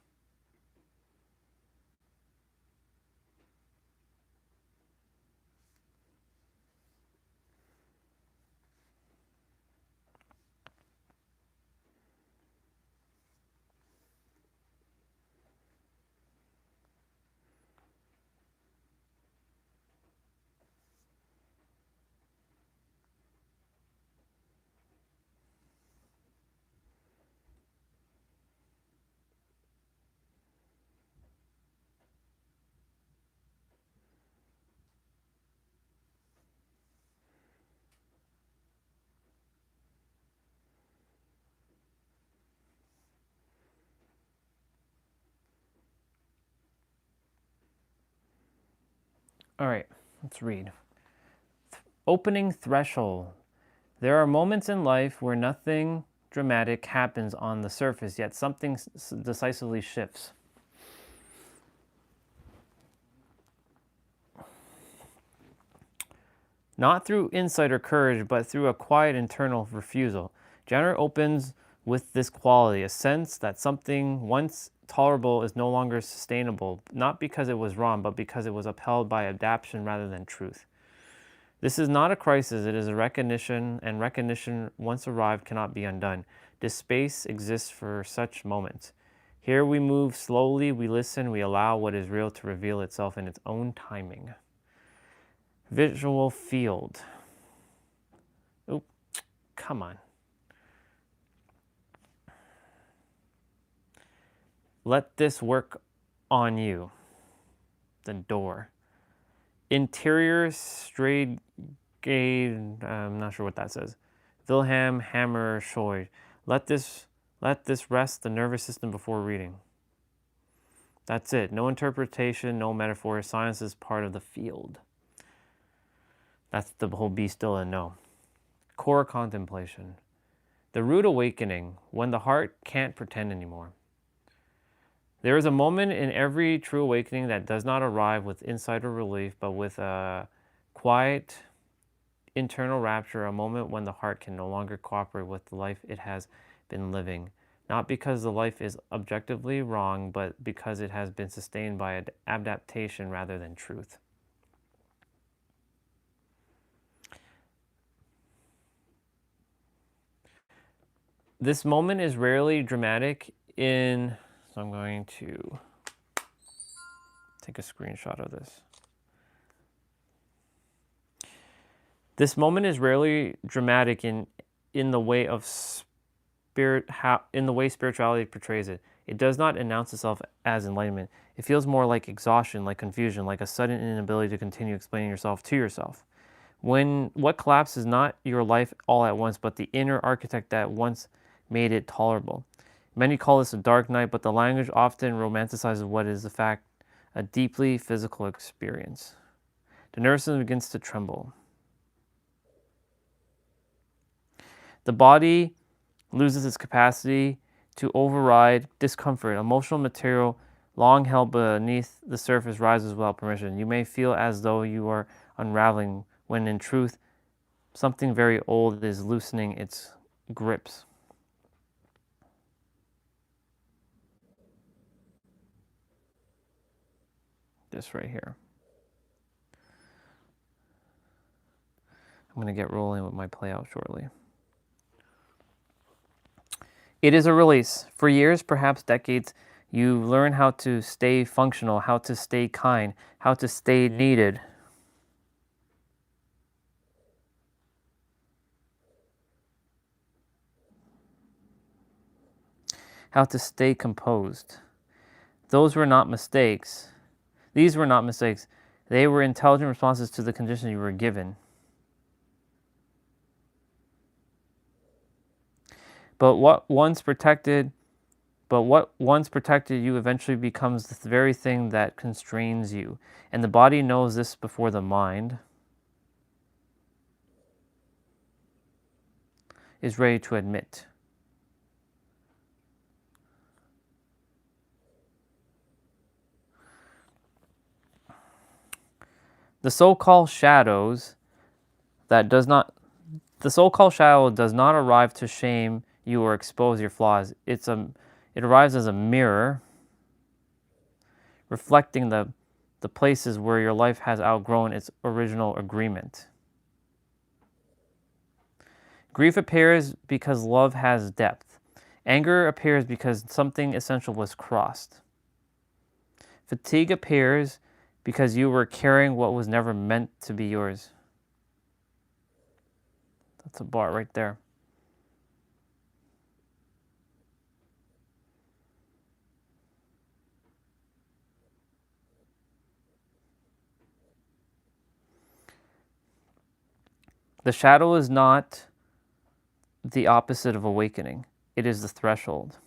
Speaker 1: All right, let's read. Opening threshold. There are moments in life where nothing dramatic happens on the surface, yet something decisively shifts. not through insight or courage, but through a quiet internal refusal. January opens with this quality, a sense that something once tolerable is no longer sustainable, not because it was wrong, but because it was upheld by adaptation rather than truth. This is not a crisis, it is a recognition, and recognition, once arrived, cannot be undone. This space exists for such moments. Here we move slowly, we listen, we allow what is real to reveal itself in its own timing. Visual field. Oh, come on. Let this work on you. The door. Interior straight gate, I'm not sure what that says. Wilhelm Hammer Scheu. Let this rest the nervous system before reading. That's it. No interpretation, no metaphor. Science is part of the field. That's the whole be still and know. Core contemplation. The rude awakening, when the heart can't pretend anymore. There is a moment in every true awakening that does not arrive with insight or relief, but with a quiet internal rapture, a moment when the heart can no longer cooperate with the life it has been living. Not because the life is objectively wrong, but because it has been sustained by adaptation rather than truth. This moment is rarely dramatic in... So I'm going to take a screenshot of this. This moment is rarely dramatic in the way of in the way spirituality portrays it. It does not announce itself as enlightenment. It feels more like exhaustion, like confusion, like a sudden inability to continue explaining yourself to yourself. When what collapses is not your life all at once, but the inner architect that once made it tolerable. Many call this a dark night, but the language often romanticizes what is, in fact, a deeply physical experience. The nervous system begins to tremble. The body loses its capacity to override discomfort. Emotional material long held beneath the surface rises without permission. You may feel as though you are unraveling, when in truth, something very old is loosening its grips. This right here. I'm going to get rolling with my play out shortly. It is a release. For years, perhaps decades, you learn how to stay functional, how to stay kind, how to stay needed. How to stay composed. Those were not mistakes. These were not mistakes. They were intelligent responses to the conditions you were given. But what once protected you eventually becomes the very thing that constrains you. And the body knows this before the mind is ready to admit. The so-called shadow does not arrive to shame you or expose your flaws. It arrives as a mirror, reflecting the places where your life has outgrown its original agreement. Grief appears because love has depth. Anger appears because something essential was crossed. Fatigue appears because you were carrying what was never meant to be yours. That's a bar right there. The shadow is not the opposite of awakening. It is the threshold.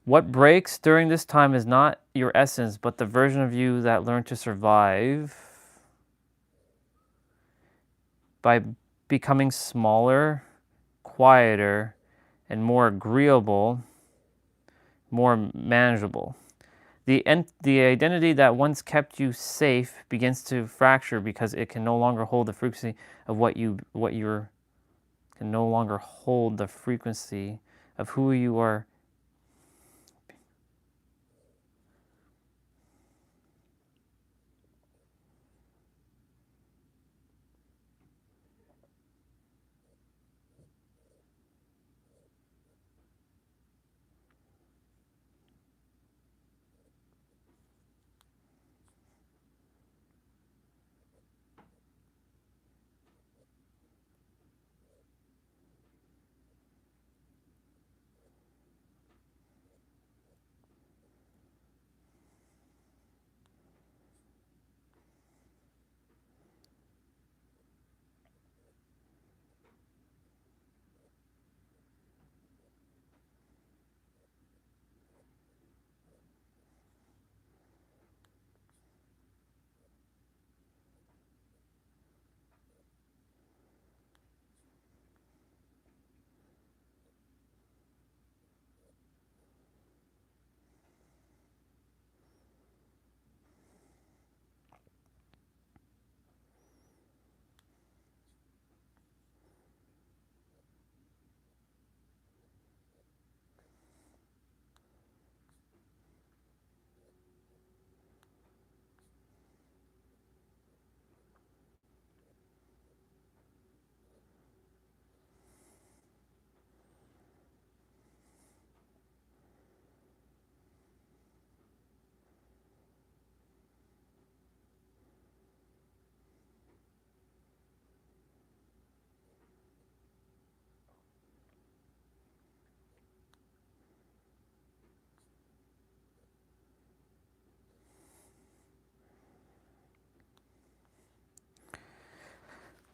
Speaker 1: What breaks during this time is not your essence, but the version of you that learned to survive by becoming smaller, quieter, and more agreeable, more manageable. The identity that once kept you safe begins to fracture because it can no longer hold the frequency of can no longer hold the frequency of who you are.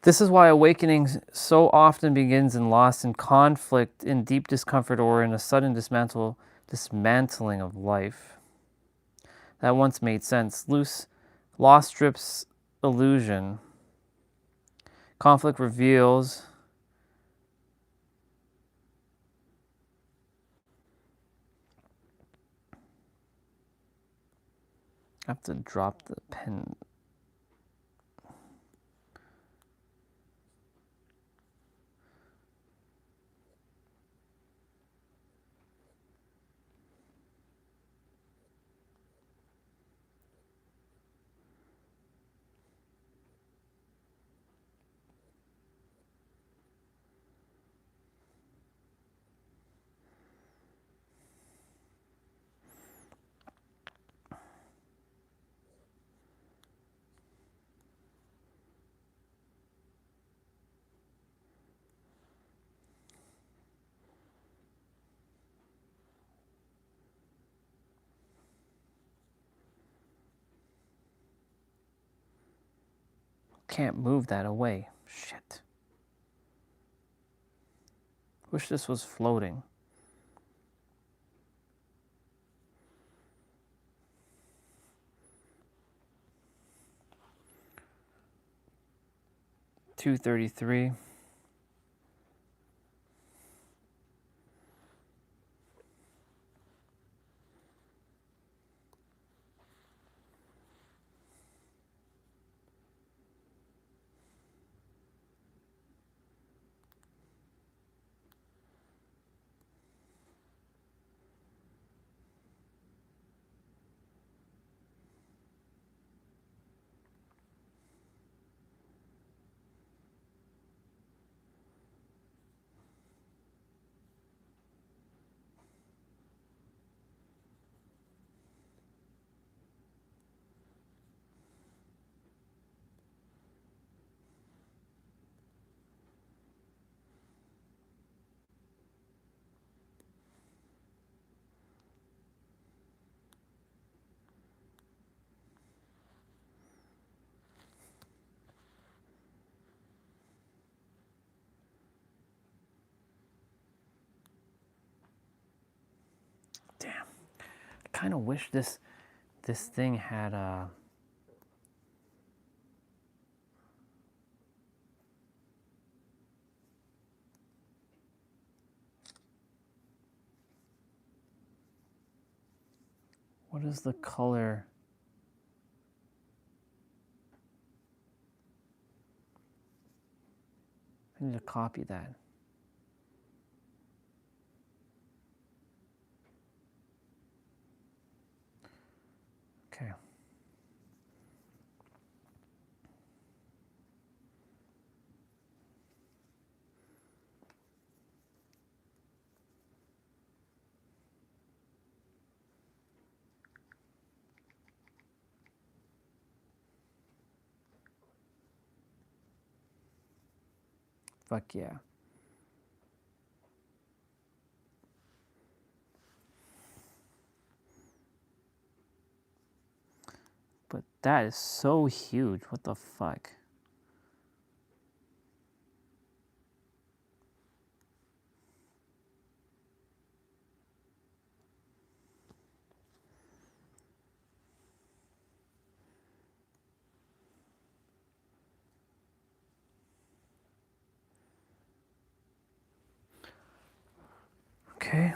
Speaker 1: This is why awakening so often begins in loss and conflict, in deep discomfort, or in a sudden dismantling of life that once made sense. Loss strips illusion. Conflict reveals. I have to drop the pen. Can't move that away. Shit. Wish this was floating. $233. Damn. I kind of wish this thing had a. What is the color? I need to copy that. Okay. Fuck yeah. But that is so huge. What the fuck? Okay.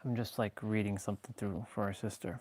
Speaker 1: I'm just like reading something through for our sister.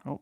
Speaker 1: Oh.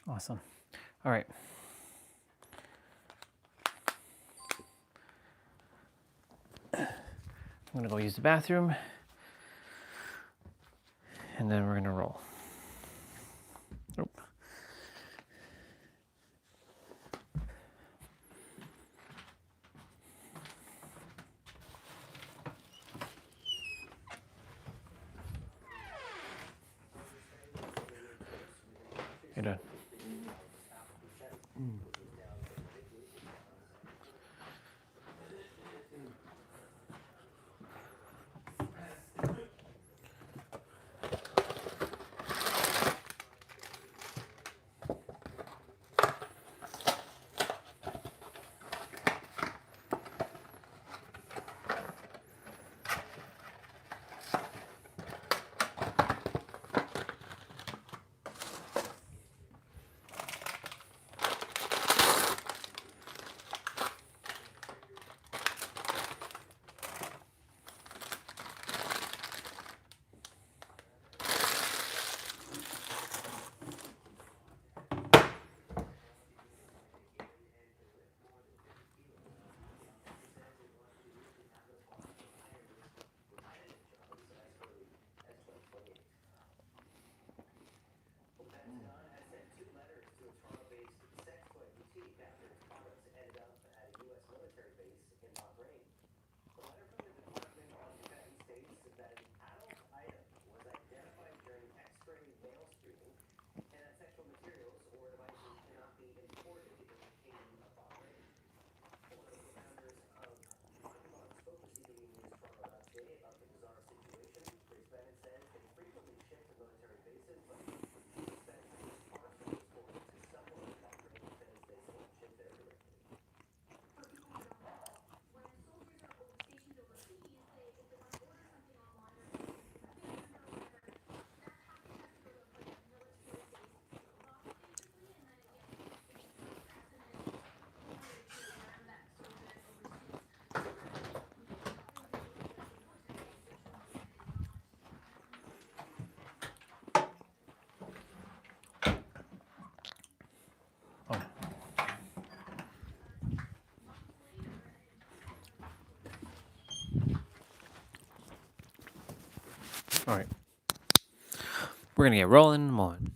Speaker 1: Awesome. All right. I'm gonna go use the bathroom, and then we're gonna roll. Nope. You're done. All right. We're going to get rolling. One.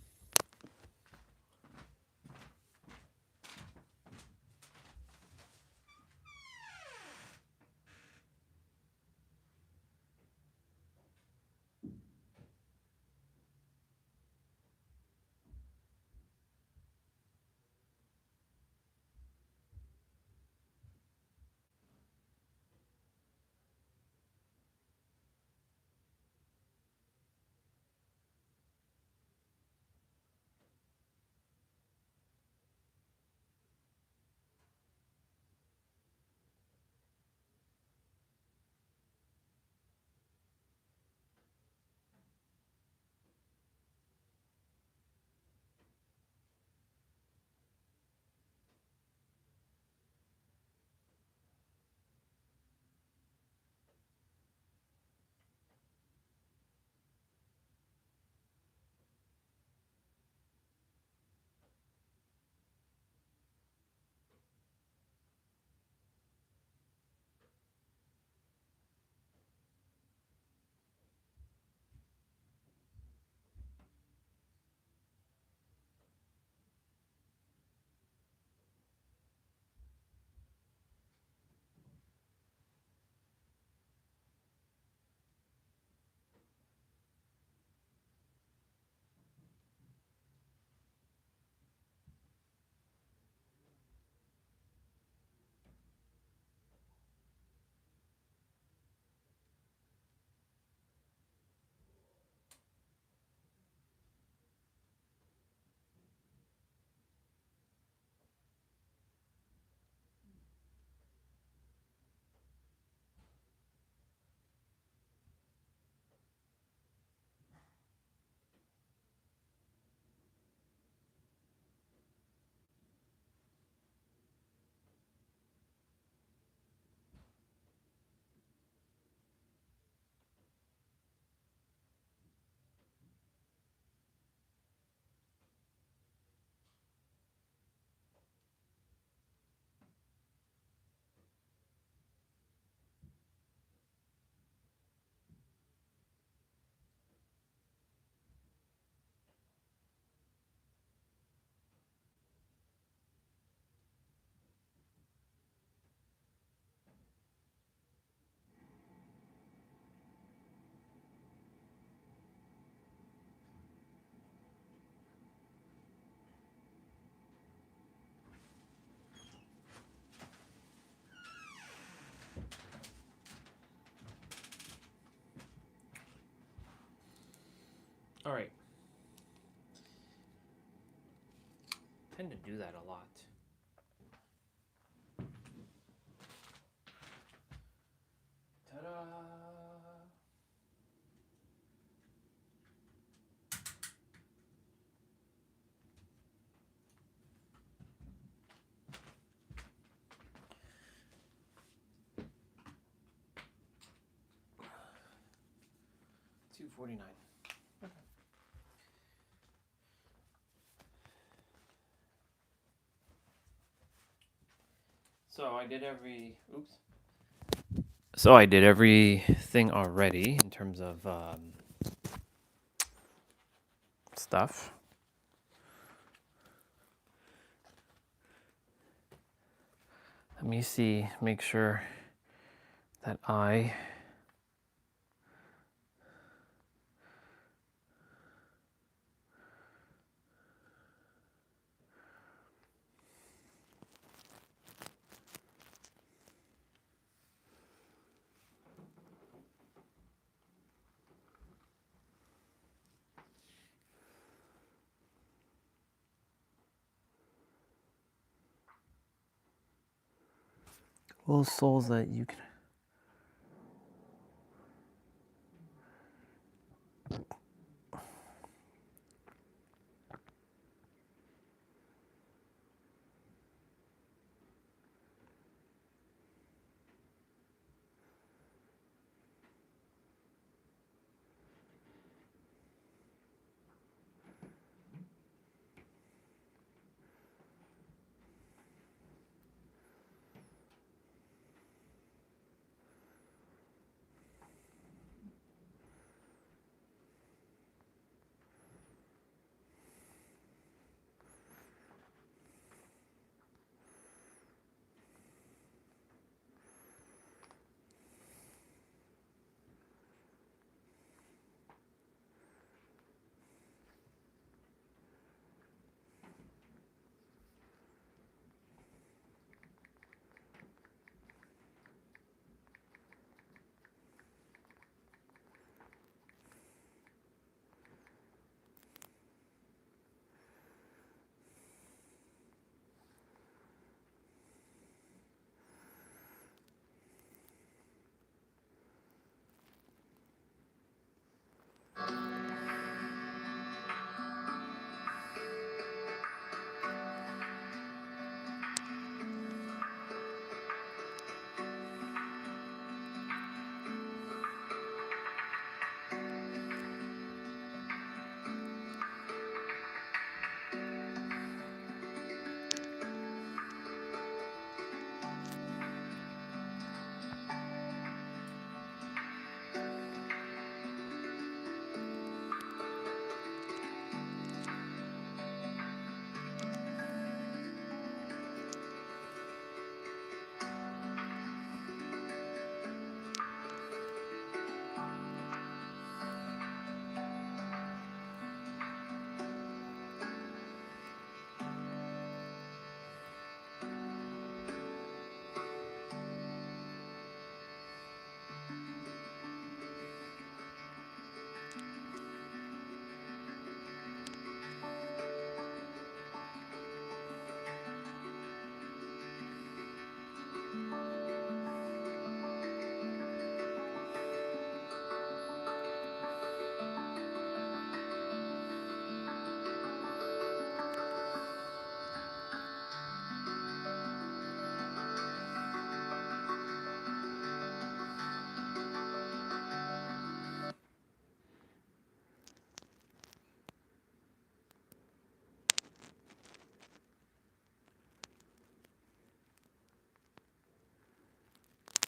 Speaker 1: All right. I tend to do that a lot. Ta-da! $2.49. Okay. So I did everything already in terms of stuff. Let me see, make sure that I little souls that you can.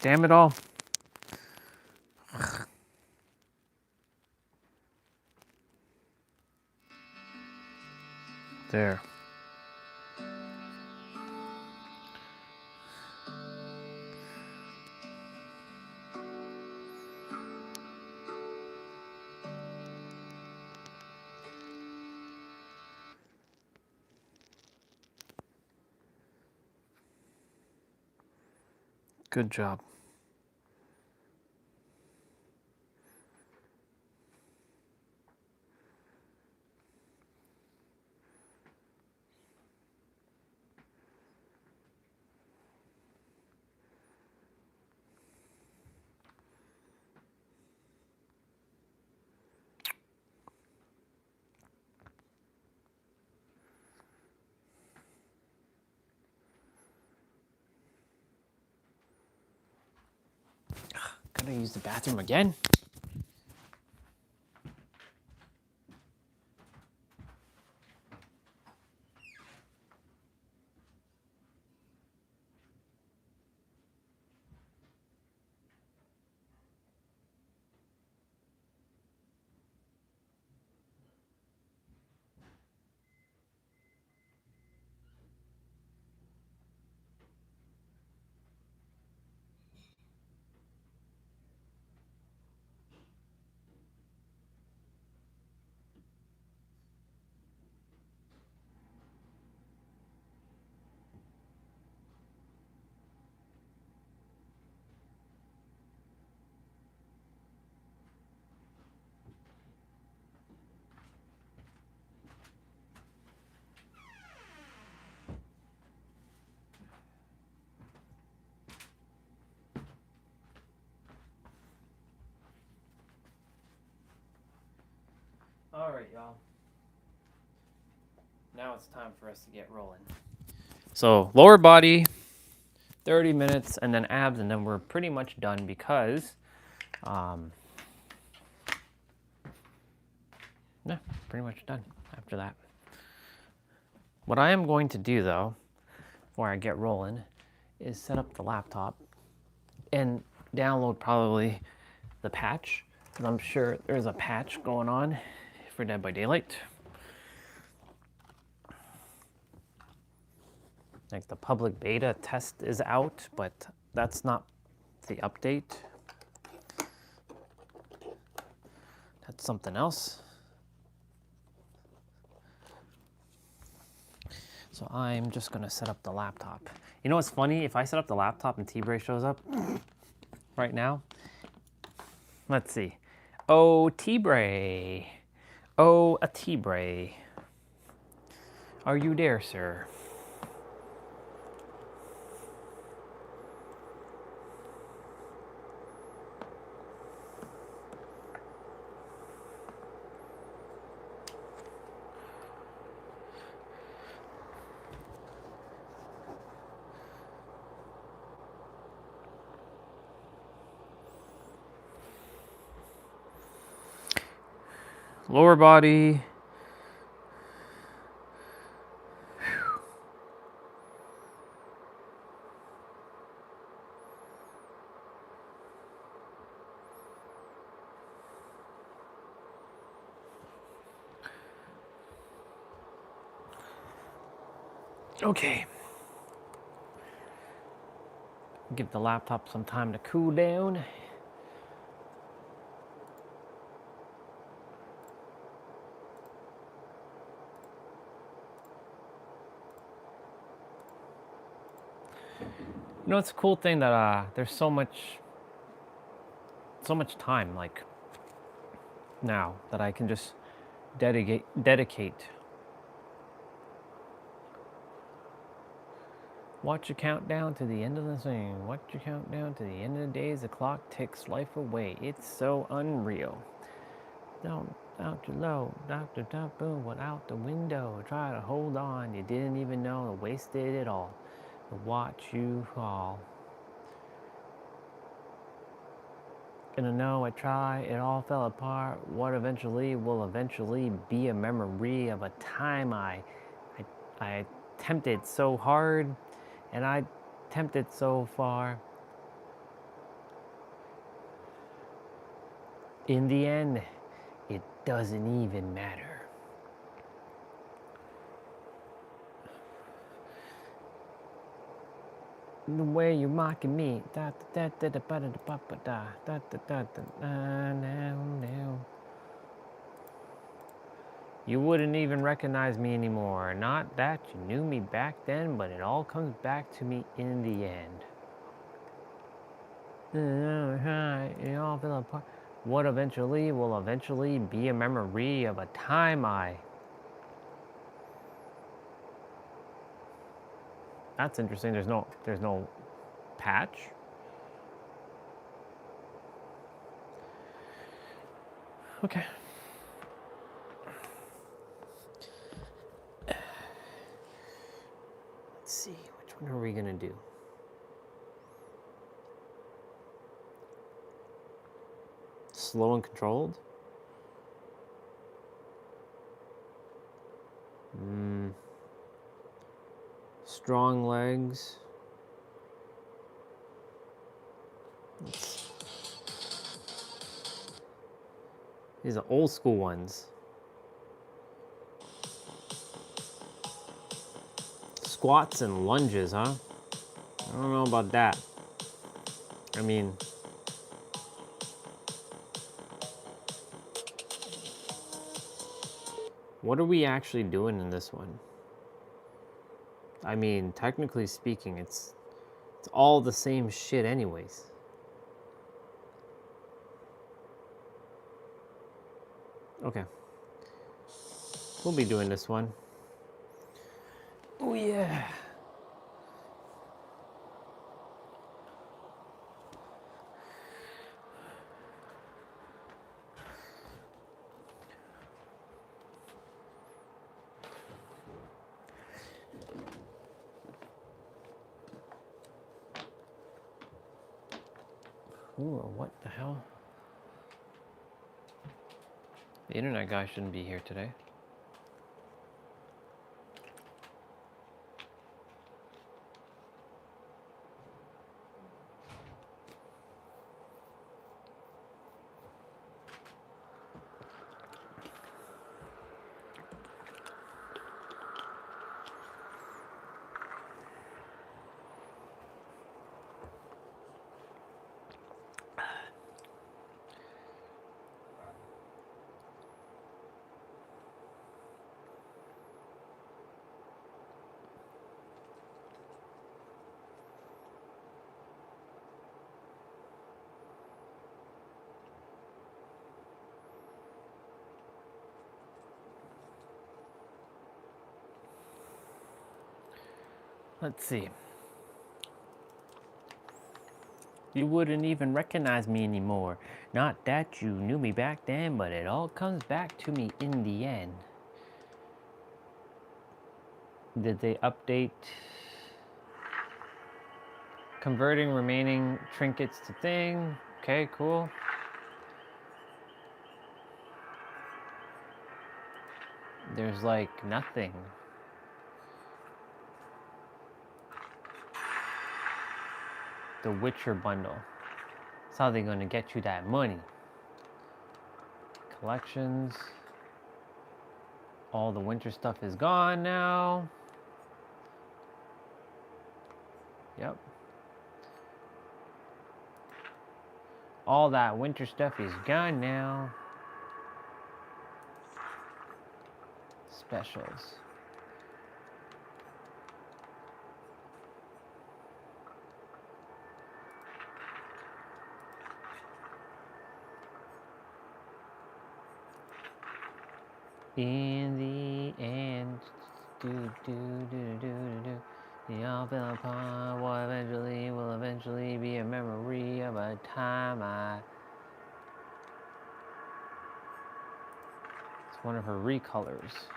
Speaker 1: Damn it all. There. Good job. Gotta use the bathroom again? All right, y'all. Now it's time for us to get rolling. So lower body, 30 minutes, and then abs, and then we're pretty much done because, yeah, pretty much done after that. What I am going to do though, before I get rolling, is set up the laptop and download probably the patch, because I'm sure there's a patch going on for Dead by Daylight. Like the public beta test is out, but that's not the update. That's something else. So I'm just gonna set up the laptop. You know what's funny? If I set up the laptop and T-Bray shows up right now, let's see. Oh, T-Bray. Oh, a T-Bray. Are you there, sir? Lower body. Okay. Give the laptop some time to cool down. You know, it's a cool thing that there's so much time, like, now that I can just dedicate. Watch your countdown to the end of the thing. Watch your countdown to the end of the days. The clock takes life away. It's so unreal. Don't out your low, Dr. Dump, boom, went out the window. Try to hold on. You didn't even know. Wasted it all. To watch you fall. Gonna know I try, it all fell apart. What eventually will eventually be a memory of a time I attempted so hard, and I tempted so far. In the end, it doesn't even matter. The way you're mocking me, da da da da da da da da da da da now. You wouldn't even recognize me anymore. Not that you knew me back then, but it all comes back to me in the end. It all fell apart. What eventually will eventually be a memory of a time I... That's interesting. There's no patch. Okay. Let's see, which one are we gonna do? Slow and controlled? Strong legs. These are old school ones. Squats and lunges, huh? I don't know about that. I mean, what are we actually doing in this one? I mean, technically speaking, it's all the same shit anyways. Okay. We'll be doing this one. Oh yeah. Ooh, what the hell? The internet guy shouldn't be here today. Let's see. You wouldn't even recognize me anymore. Not that you knew me back then, but it all comes back to me in the end. Did they update converting remaining trinkets to thing? Okay, cool. There's like nothing. The Witcher bundle. That's how they're gonna get you that money. Collections. All the winter stuff is gone now. Yep. All that winter stuff is gone now. Specials. In the end, the all fell apart. What eventually will eventually be a memory of a time I... It's one of her recolors.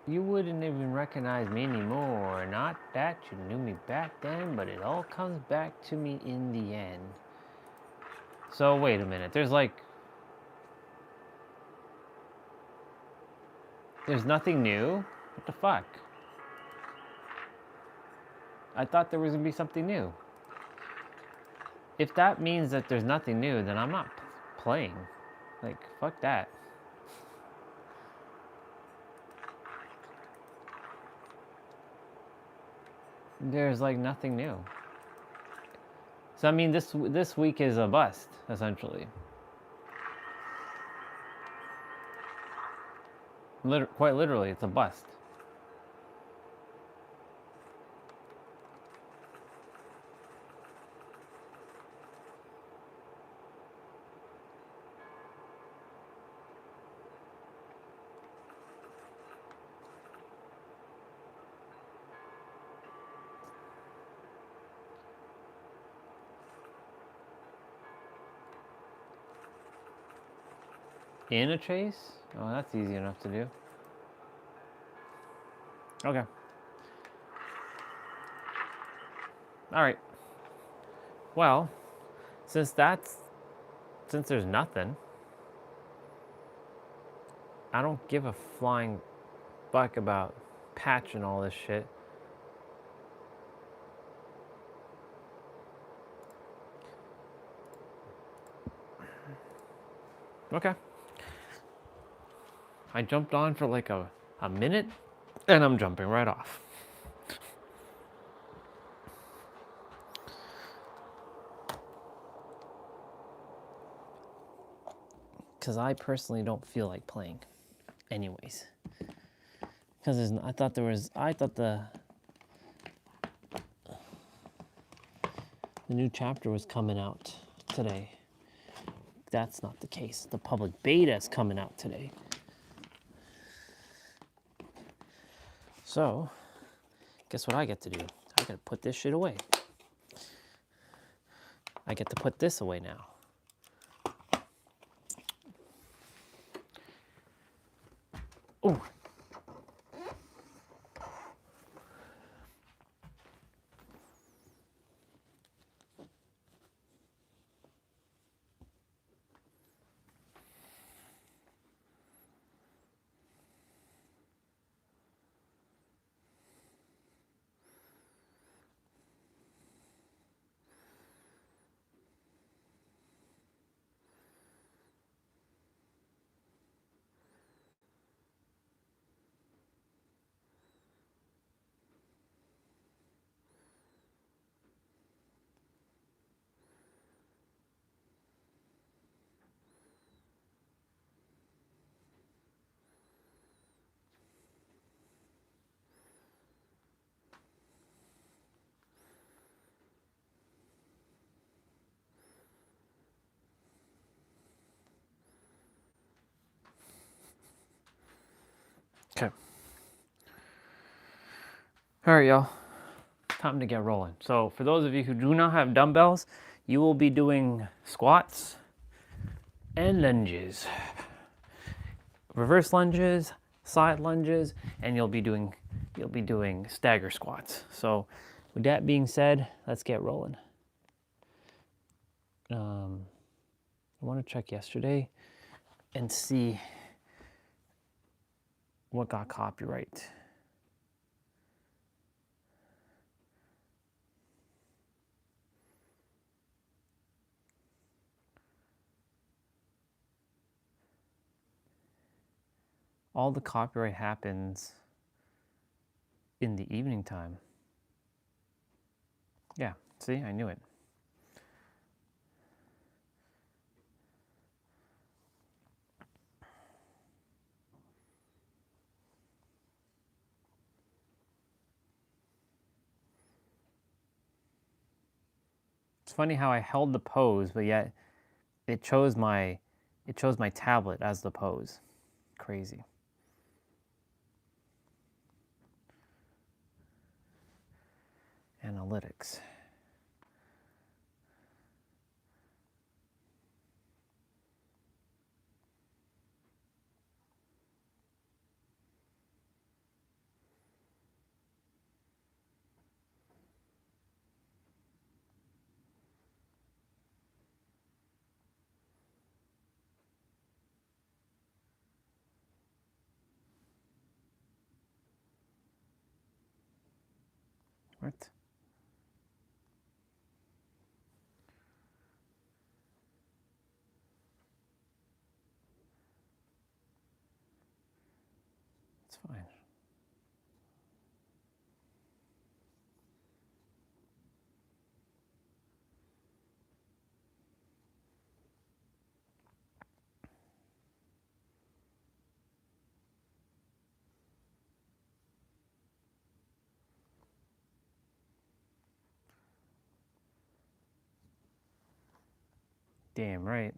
Speaker 1: You wouldn't even recognize me anymore. Not that you knew me back then, but it all comes back to me in the end. So wait a minute. There's like... There's nothing new? What the fuck? I thought there was gonna be something new. if that means that there's nothing new, then I'm not playing. Like, fuck that. There's like nothing new. So I mean, this week is a bust, essentially. Quite literally, it's a bust. In a chase? Oh, that's easy enough to do. Okay. All right. Well, since there's nothing, I don't give a flying fuck about patch and all this shit. Okay. I jumped on for like a minute, and I'm jumping right off. Because I personally don't feel like playing anyways. Because I thought the new chapter was coming out today. That's not the case. The public beta is coming out today. So, guess what I get to do? I get to put this shit away. I get to put this away now. Ooh. Okay. All right, y'all. Time to get rolling. So for those of you who do not have dumbbells, you will be doing squats and lunges. Reverse lunges, side lunges, and you'll be doing stagger squats. So with that being said, let's get rolling. I want to check yesterday and see what got copyright. All the copyright happens in the evening time. Yeah, see, I knew it. It's funny how I held the pose, but yet it chose my tablet as the pose. Crazy. Analytics. What? fine. Damn right.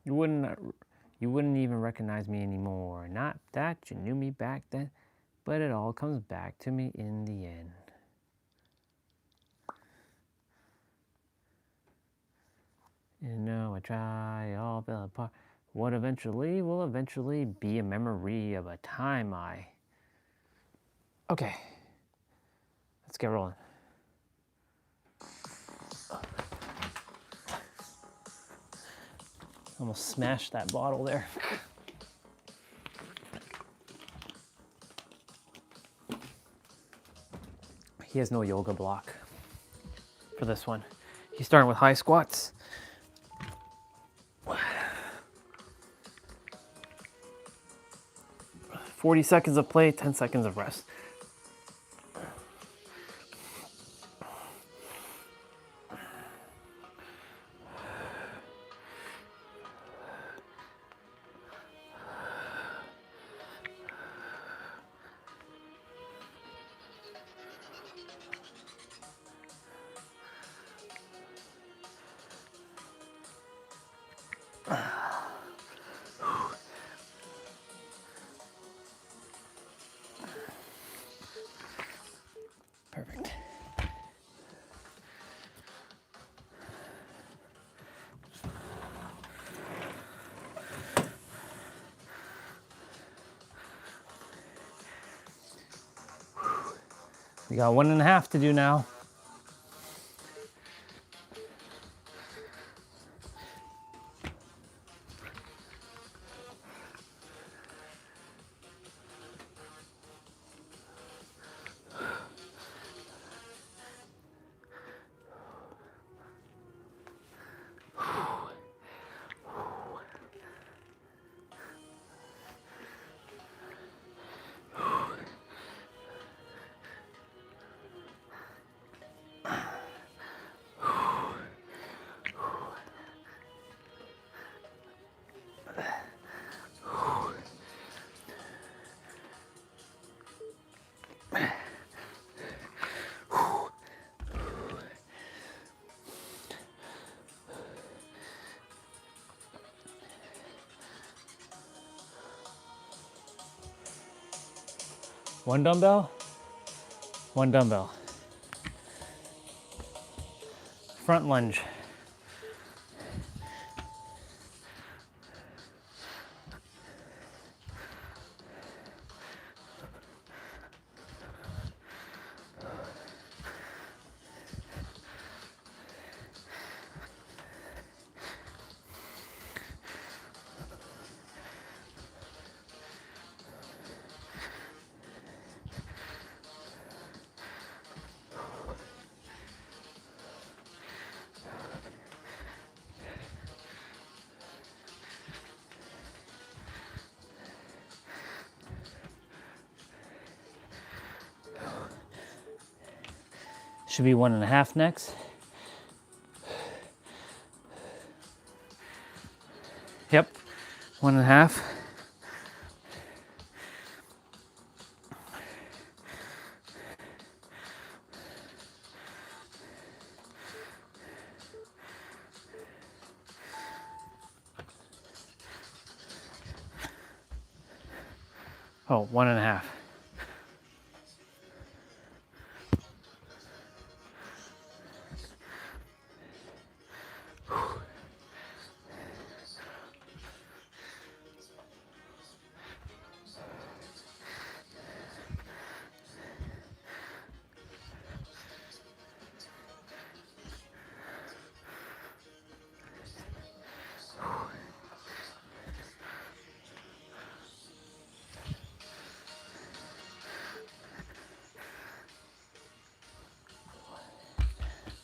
Speaker 1: You wouldn't even recognize me anymore. Not that you knew me back then, but it all comes back to me in the end. You know, I try, all fell apart. What eventually will eventually be a memory of a time I... Okay, let's get rolling. Almost smashed that bottle there. He has no yoga block for this one. He's starting with high squats. 40 seconds of play, 10 seconds of rest. Perfect. We got 1.5 to do now. One dumbbell, one dumbbell. Front lunge. Should be 1.5 next. Yep, 1.5. Oh, 1.5.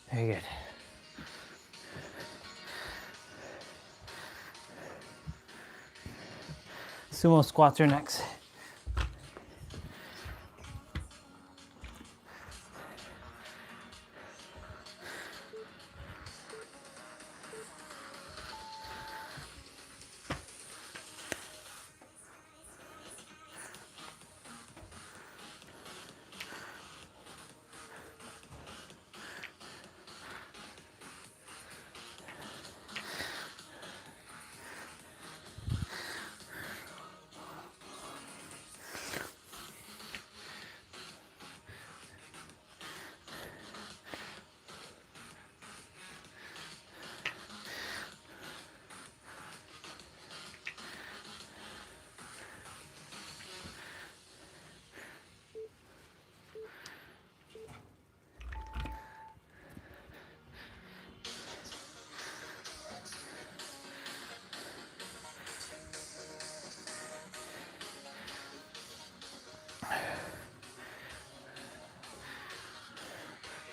Speaker 1: Very good. Sumo squats are next.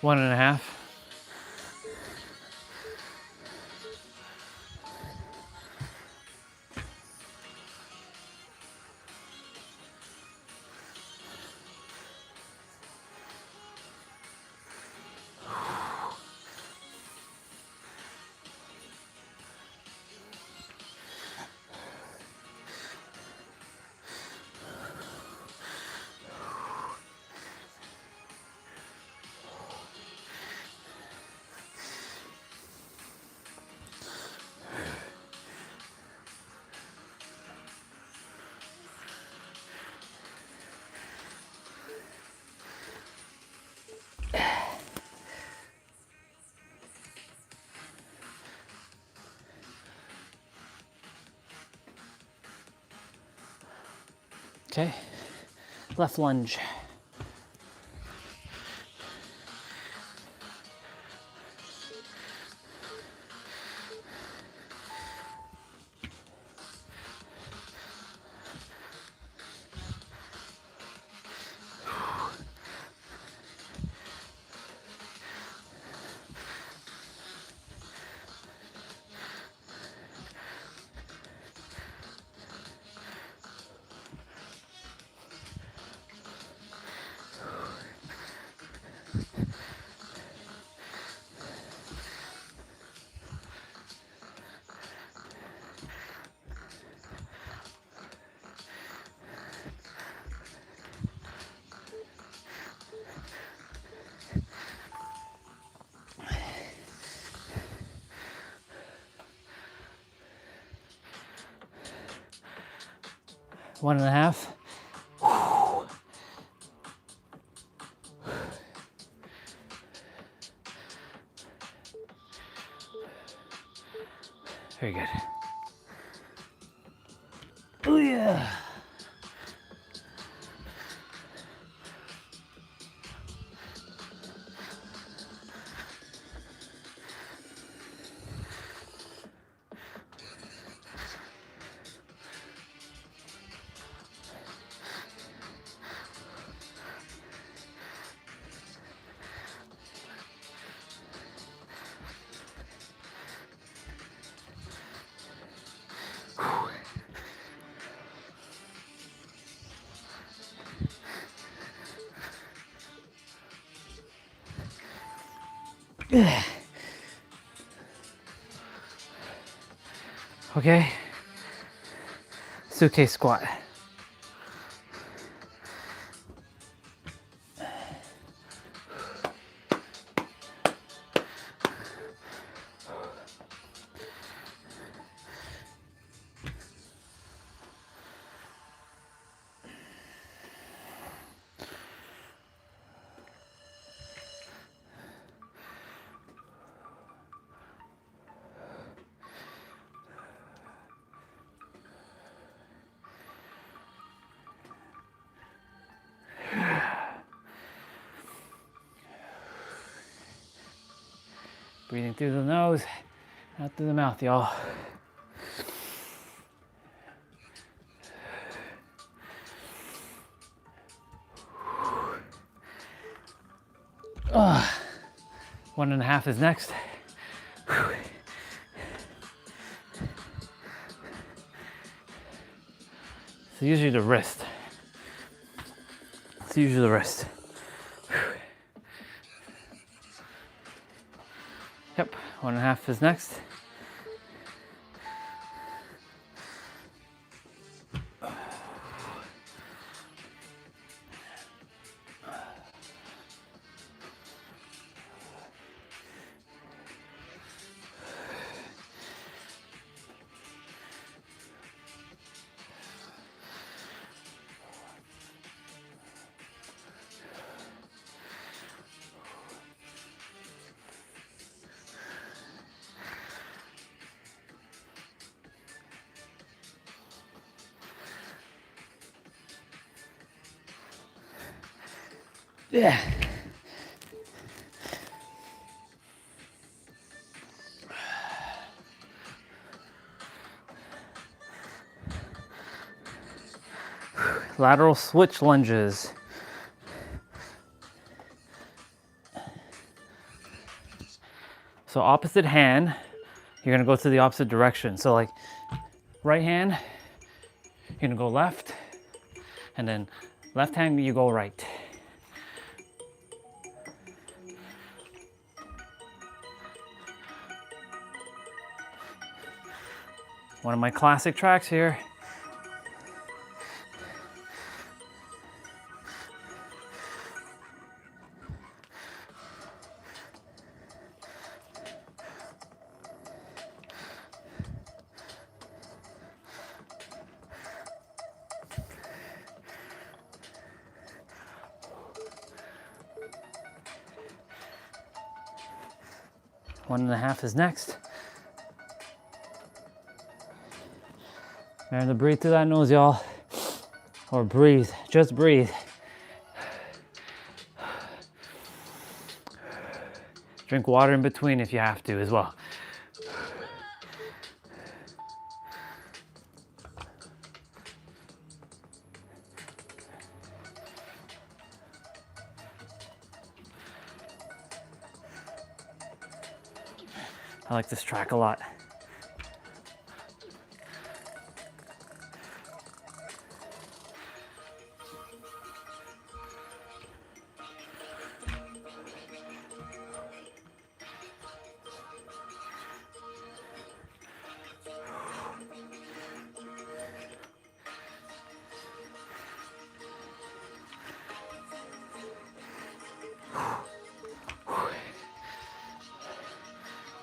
Speaker 1: One and a half. Okay, left lunge. One and a half. Very good. Oh yeah. Okay, suitcase squat. Breathing through the nose, out through the mouth, y'all. Ugh. 1.5 is next. So usually the wrist. It's usually the wrist. Yep, 1.5 is next. Yeah. Lateral switch lunges. So opposite hand, you're gonna go to the opposite direction. So like right hand, you're gonna go left, and then left hand, you go right. One of my classic tracks here. One and a half is next. Remember to breathe through that nose, y'all. Or breathe, just breathe. Drink water in between if you have to as well. I like this track a lot.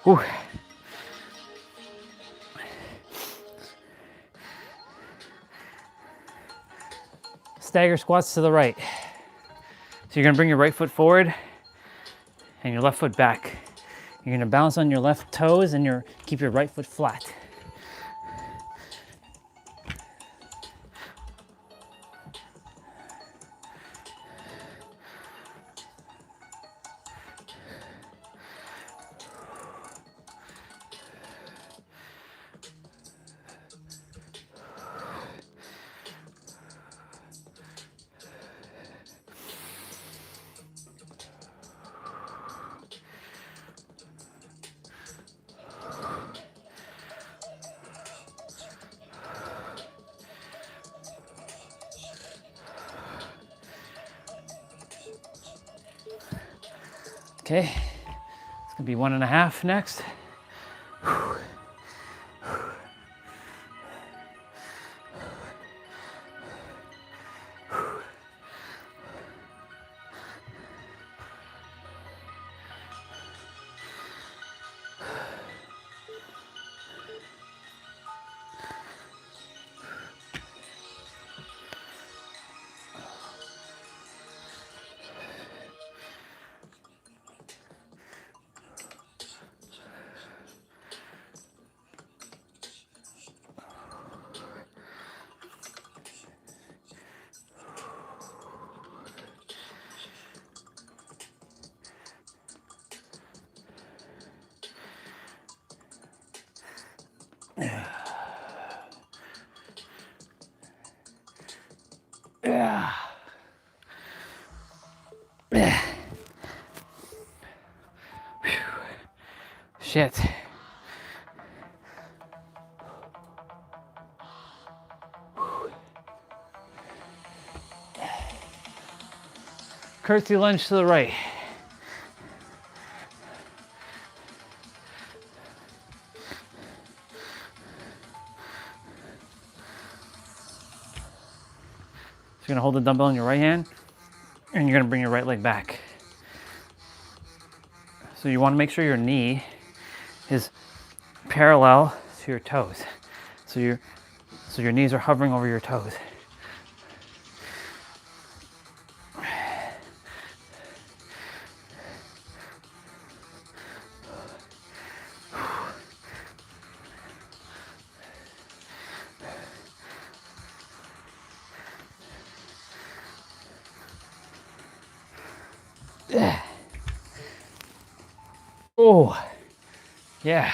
Speaker 1: Whew. Stagger squats to the right. So you're gonna bring your right foot forward and your left foot back. You're gonna balance on your left toes and keep your right foot flat. Okay, it's gonna be 1.5 next. Yeah. Shit. Curtsy lunge to the right. So you're gonna hold the dumbbell in your right hand and you're gonna bring your right leg back. So you wanna make sure your knee is parallel to your toes. So your knees are hovering over your toes. Oh, yeah.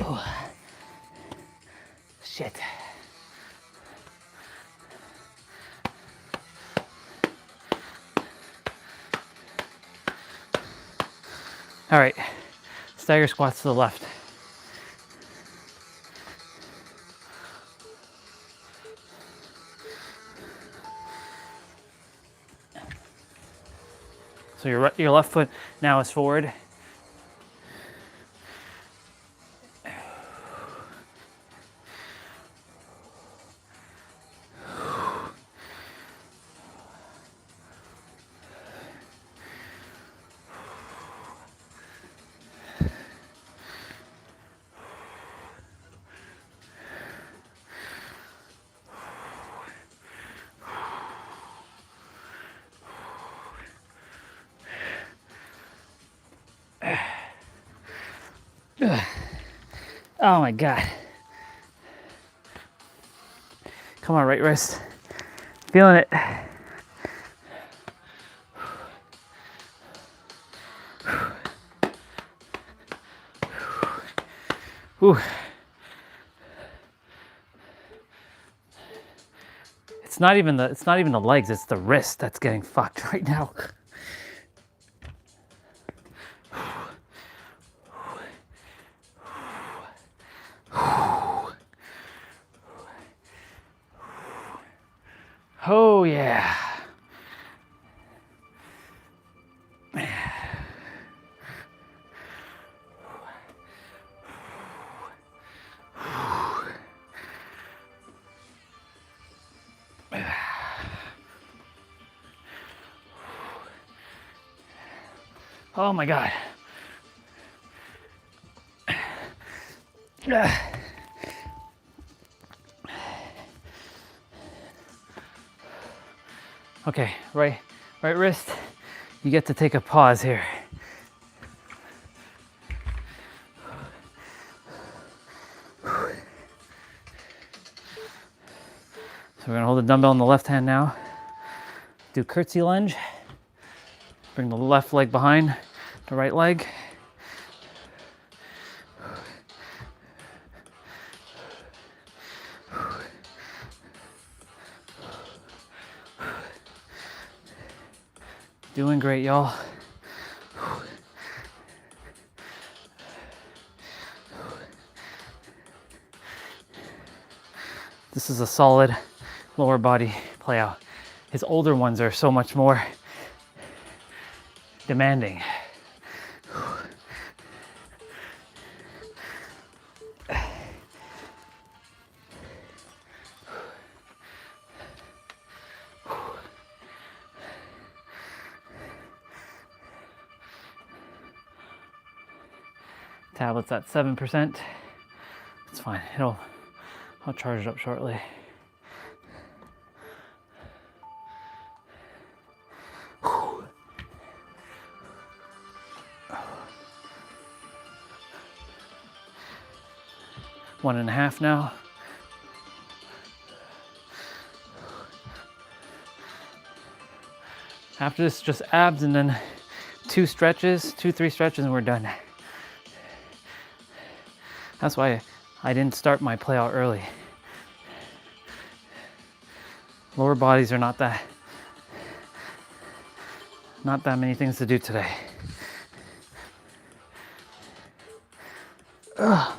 Speaker 1: Oh, shit. All right, stagger squats to the left. So your left foot now is forward. Oh my God. Come on, right wrist. Feeling it. Whew. It's not even the legs, it's the wrist that's getting fucked right now. Oh yeah. Oh my God. Okay, right wrist. You get to take a pause here. So we're gonna hold the dumbbell in the left hand now. Do curtsy lunge. Bring the left leg behind the right leg. Doing great, y'all. This is a solid lower body play out. His older ones are so much more demanding. Tablet's at 7%. It's fine. I'll charge it up shortly. One and a half now. After this, just abs and then 2, 3 stretches, and we're done. That's why I didn't start my play out early. Lower bodies are not that many things to do today. Ugh.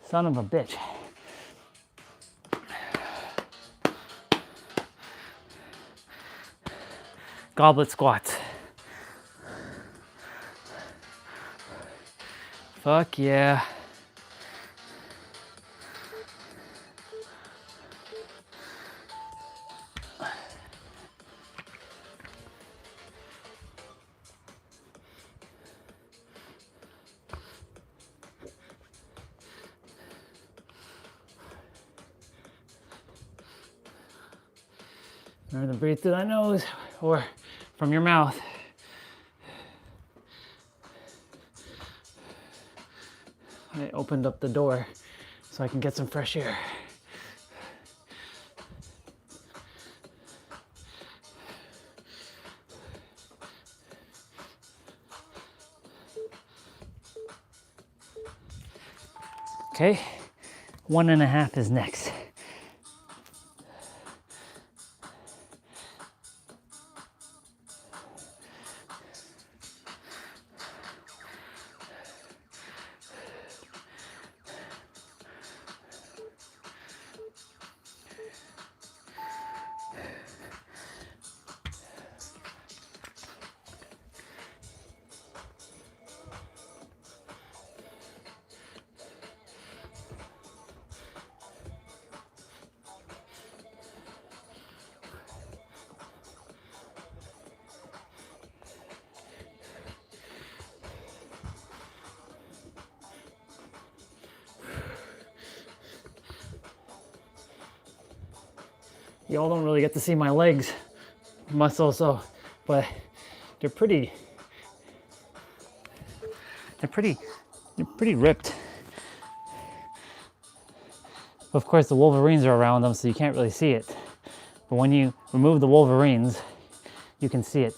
Speaker 1: Son of a bitch. Goblet squats. Fuck yeah. Remember to breathe through that nose or from your mouth. I opened up the door so I can get some fresh air. Okay, 1.5 is next. Y'all don't really get to see my legs muscles, but they're pretty ripped. Of course, the Wolverines are around them, so you can't really see it. But when you remove the Wolverines, you can see it.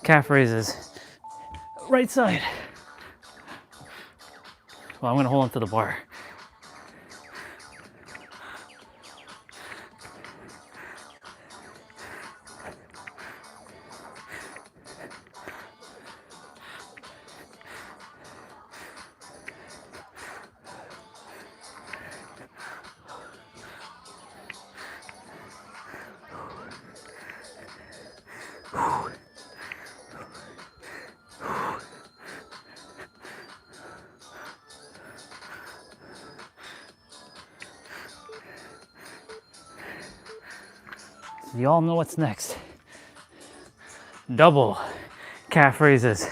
Speaker 1: Calf raises. Right side. Well, I'm gonna hold on to the bar. You all know what's next. Double calf raises.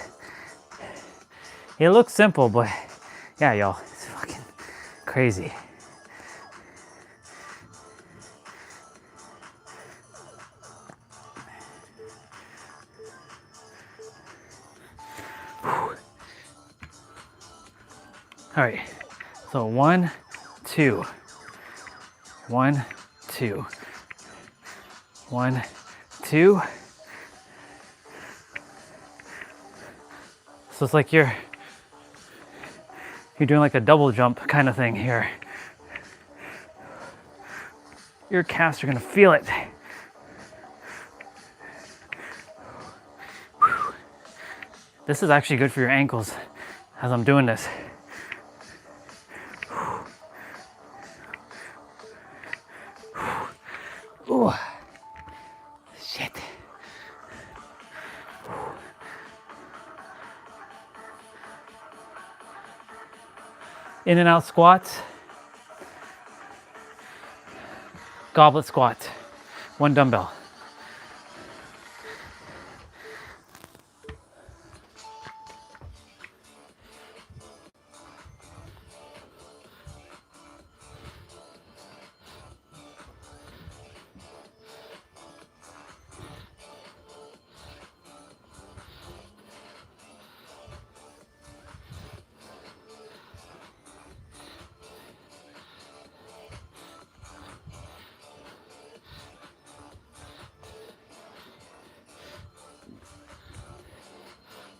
Speaker 1: It looks simple, but yeah, y'all, it's fucking crazy. All right, so 1, 2, 1, 2, 1, 2. So it's like you're doing like a double jump kind of thing here. Your calves are gonna feel it. This is actually good for your ankles as I'm doing this. Ooh, shit. In and out squats, goblet squats, 1 dumbbell.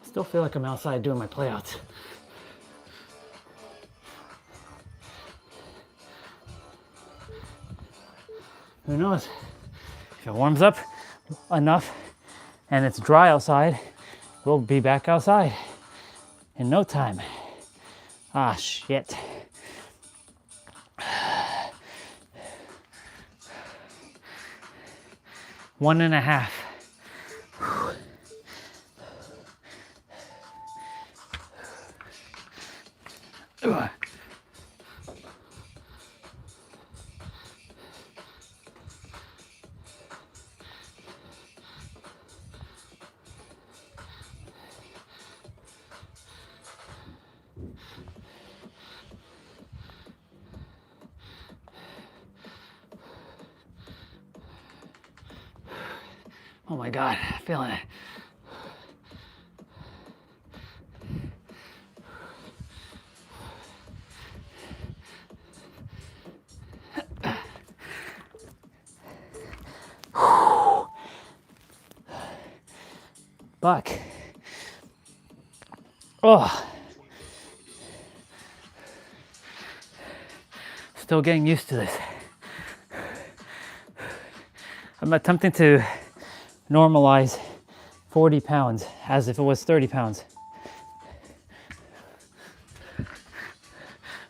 Speaker 1: Still feel like I'm outside doing my playouts. Who knows? If it warms up enough and it's dry outside, we'll be back outside in no time. Ah, shit. One and a half. Ugh. Oh my God, feeling it. Fuck. Oh. Still getting used to this. I'm attempting to normalize 40 pounds as if it was 30 pounds.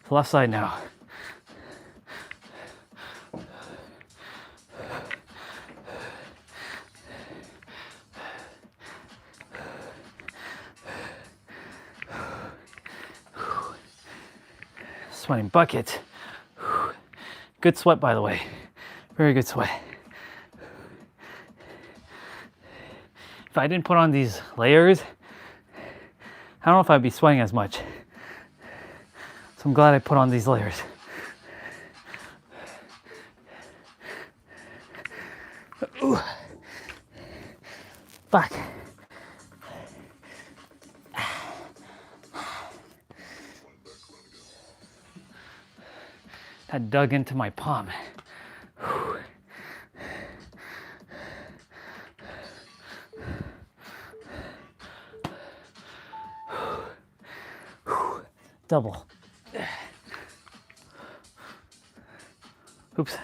Speaker 1: Left side now. Sweating buckets. Good sweat, by the way. Very good sweat. If I didn't put on these layers, I don't know if I'd be sweating as much. So I'm glad I put on these layers. Ooh. Fuck. That dug into my palm. Double. Oops.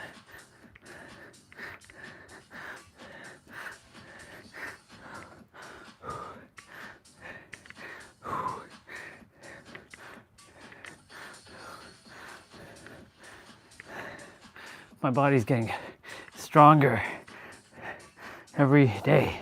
Speaker 1: My body's getting stronger every day.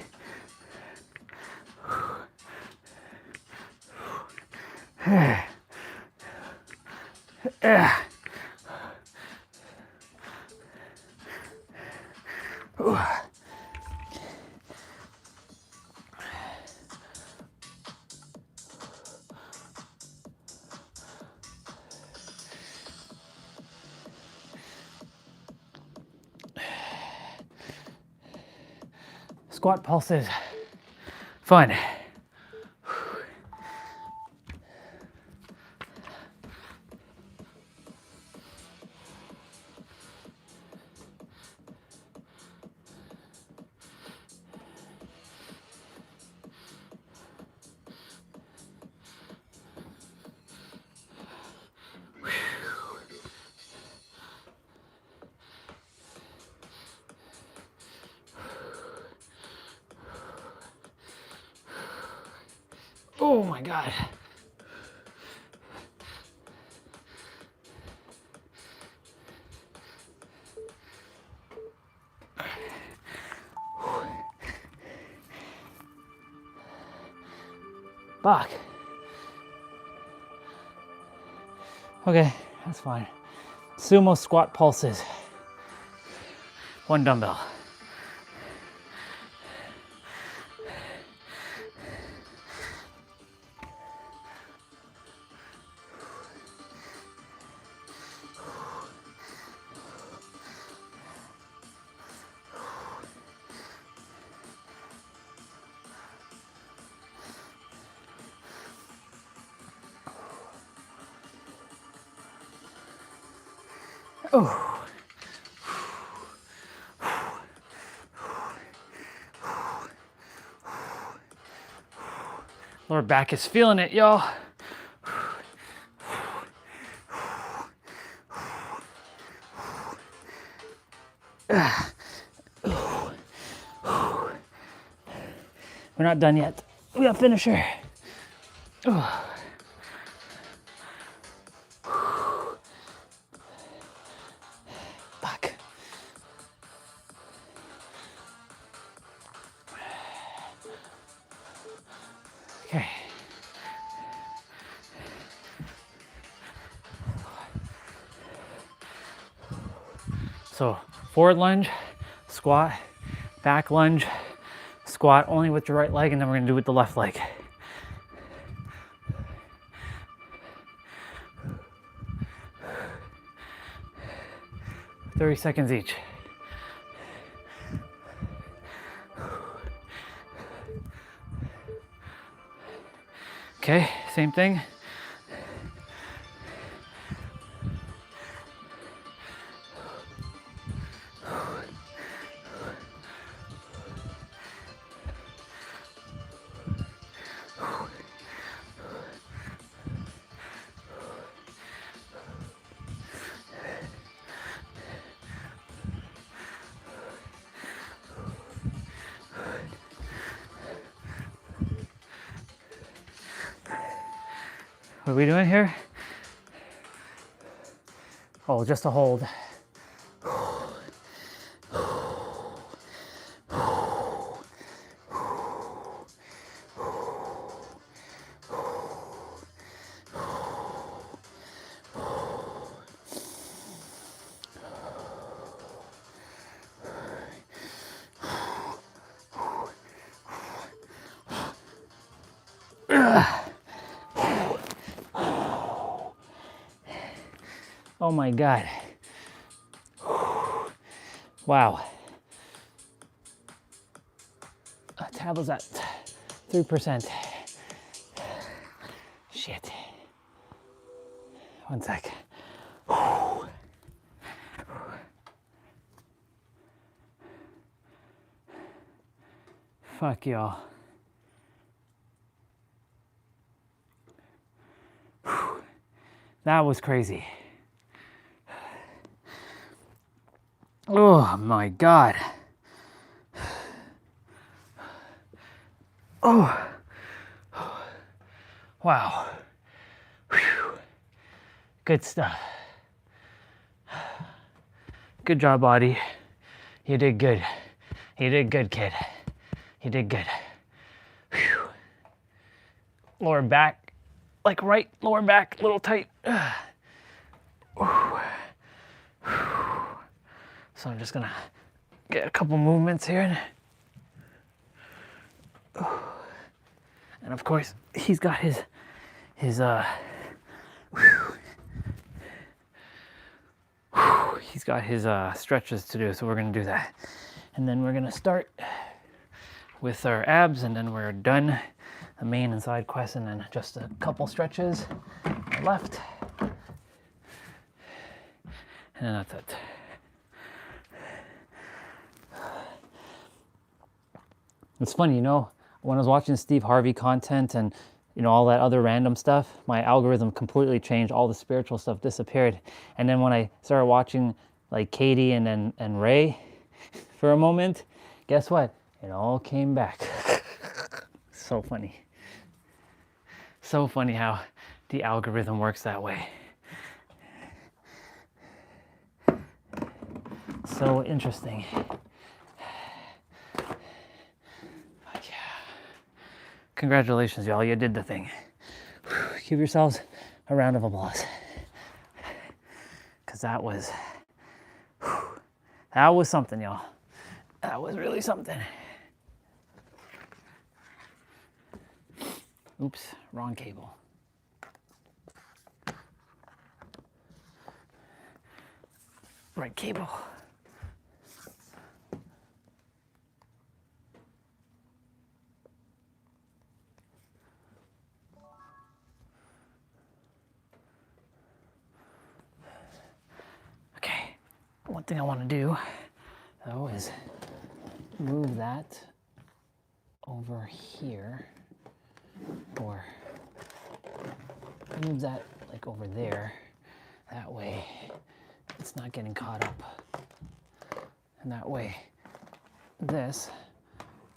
Speaker 1: Squat pulses. Fun. Oh my God. Fuck. Okay, that's fine. Sumo squat pulses. 1 dumbbell. Oh. Lower back is feeling it, y'all. We're not done yet. We got finisher. Fuck. Okay. So forward lunge, squat, back lunge, squat only with your right leg, and then we're gonna do it with the left leg. "30 seconds each. Okay, same thing. What are we doing here? Oh, just a hold. Oh my God. Wow. Tab was at 3%. Shit. 1 sec. Fuck y'all. That was crazy. Oh my God. Oh. Wow. Whew. Good stuff. Good job, body. You did good. You did good, kid. You did good. Whew. Lower back, like right, lower back, a little tight. So I'm just gonna get a couple movements here. And of course, he's got his he's got his stretches to do, so we're gonna do that. And then we're gonna start with our abs, and then we're done. The main and side quests, and then just a couple stretches left. And then that's it. It's funny, you know, when I was watching Steve Harvey content and, you know, all that other random stuff, my algorithm completely changed. All the spiritual stuff disappeared. And then when I started watching like Katie and Ray for a moment, guess what? It all came back. So funny. So funny how the algorithm works that way. So interesting. But yeah. Congratulations, y'all. You did the thing. Give yourselves a round of applause. Because that was something, y'all. That was really something. Oops, wrong cable. Right cable. Okay, one thing I want to do, though, is move that over here, or move that like over there. That way it's not getting caught up. And that way this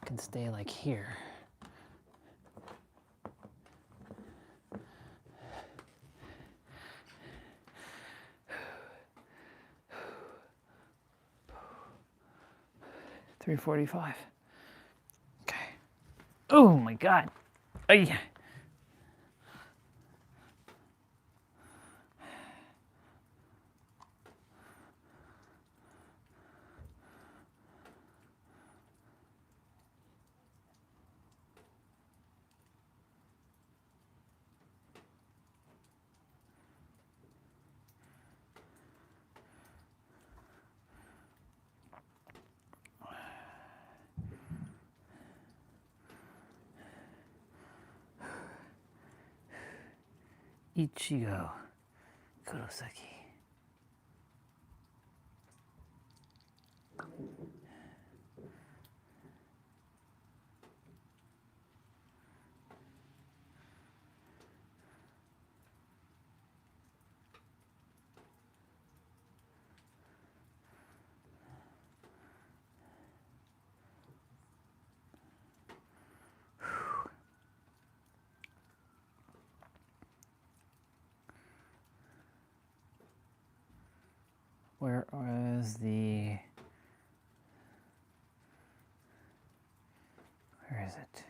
Speaker 1: can stay like here. $3:45. Okay. Oh my God. Ay. Ichigo Kurosaki. Where is the... Where is it?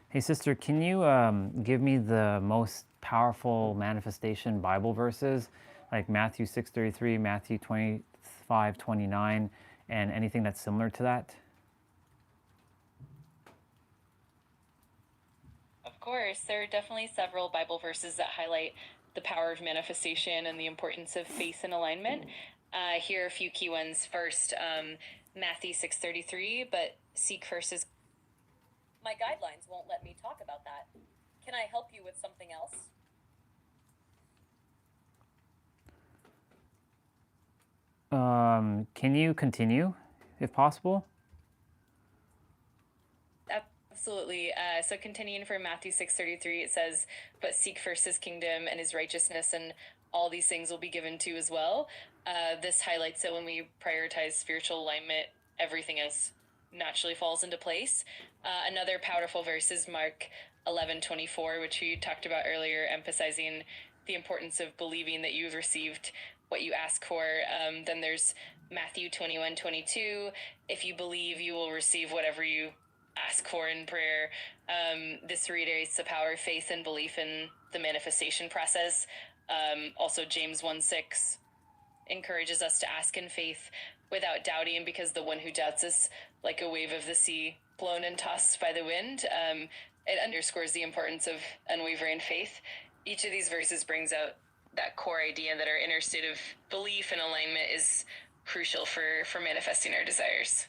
Speaker 1: Hey sister, can you give me the most powerful manifestation Bible verses, like Matthew 6:33, Matthew 25:29, and anything that's similar to that?
Speaker 5: Of course, there are definitely several Bible verses that highlight the power of manifestation and the importance of faith and alignment. Here are a few key ones. First, Matthew 6:33, but seek first his...
Speaker 6: My guidelines won't let me talk about that. Can I help you with something else?
Speaker 1: Can you continue, if possible?
Speaker 5: Absolutely. So continuing from Matthew 6:33, it says, but seek first his kingdom and his righteousness, and all these things will be given to you as well. This highlights that when we prioritize spiritual alignment, everything else naturally falls into place. Another powerful verse is Mark 11:24, which we talked about earlier, emphasizing the importance of believing that you've received what you ask for. Then there's Matthew 21:22, if you believe, you will receive whatever you ask for in prayer. This reiterates the power of faith and belief in the manifestation process. Also, James 1:6 encourages us to ask in faith without doubting, because the one who doubts is like a wave of the sea blown and tossed by the wind. It underscores the importance of unwavering faith. Each of these verses brings out that core idea that our inner state of belief and alignment is crucial for manifesting our desires.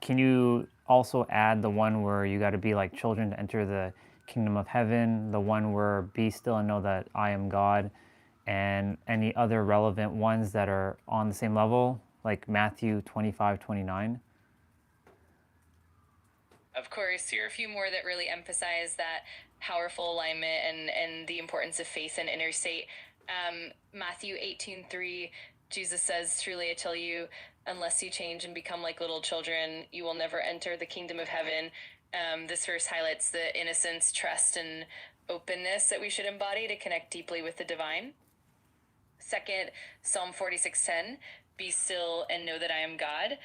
Speaker 1: Can you also add the one where you got to be like children to enter the kingdom of heaven, the one where be still and know that I am God, and any other relevant ones that are on the same level, like Matthew 25:29?
Speaker 5: Of of course, here are a few more that really emphasize that powerful alignment and the importance of faith and inner state. Matthew 18:3, Jesus says, "Truly I tell you, unless you change and become like little children, you will never enter the kingdom of heaven." This verse highlights the innocence, trust, and openness that we should embody to connect deeply with the divine. Second, Psalm 46:10, "Be still and know that I am God."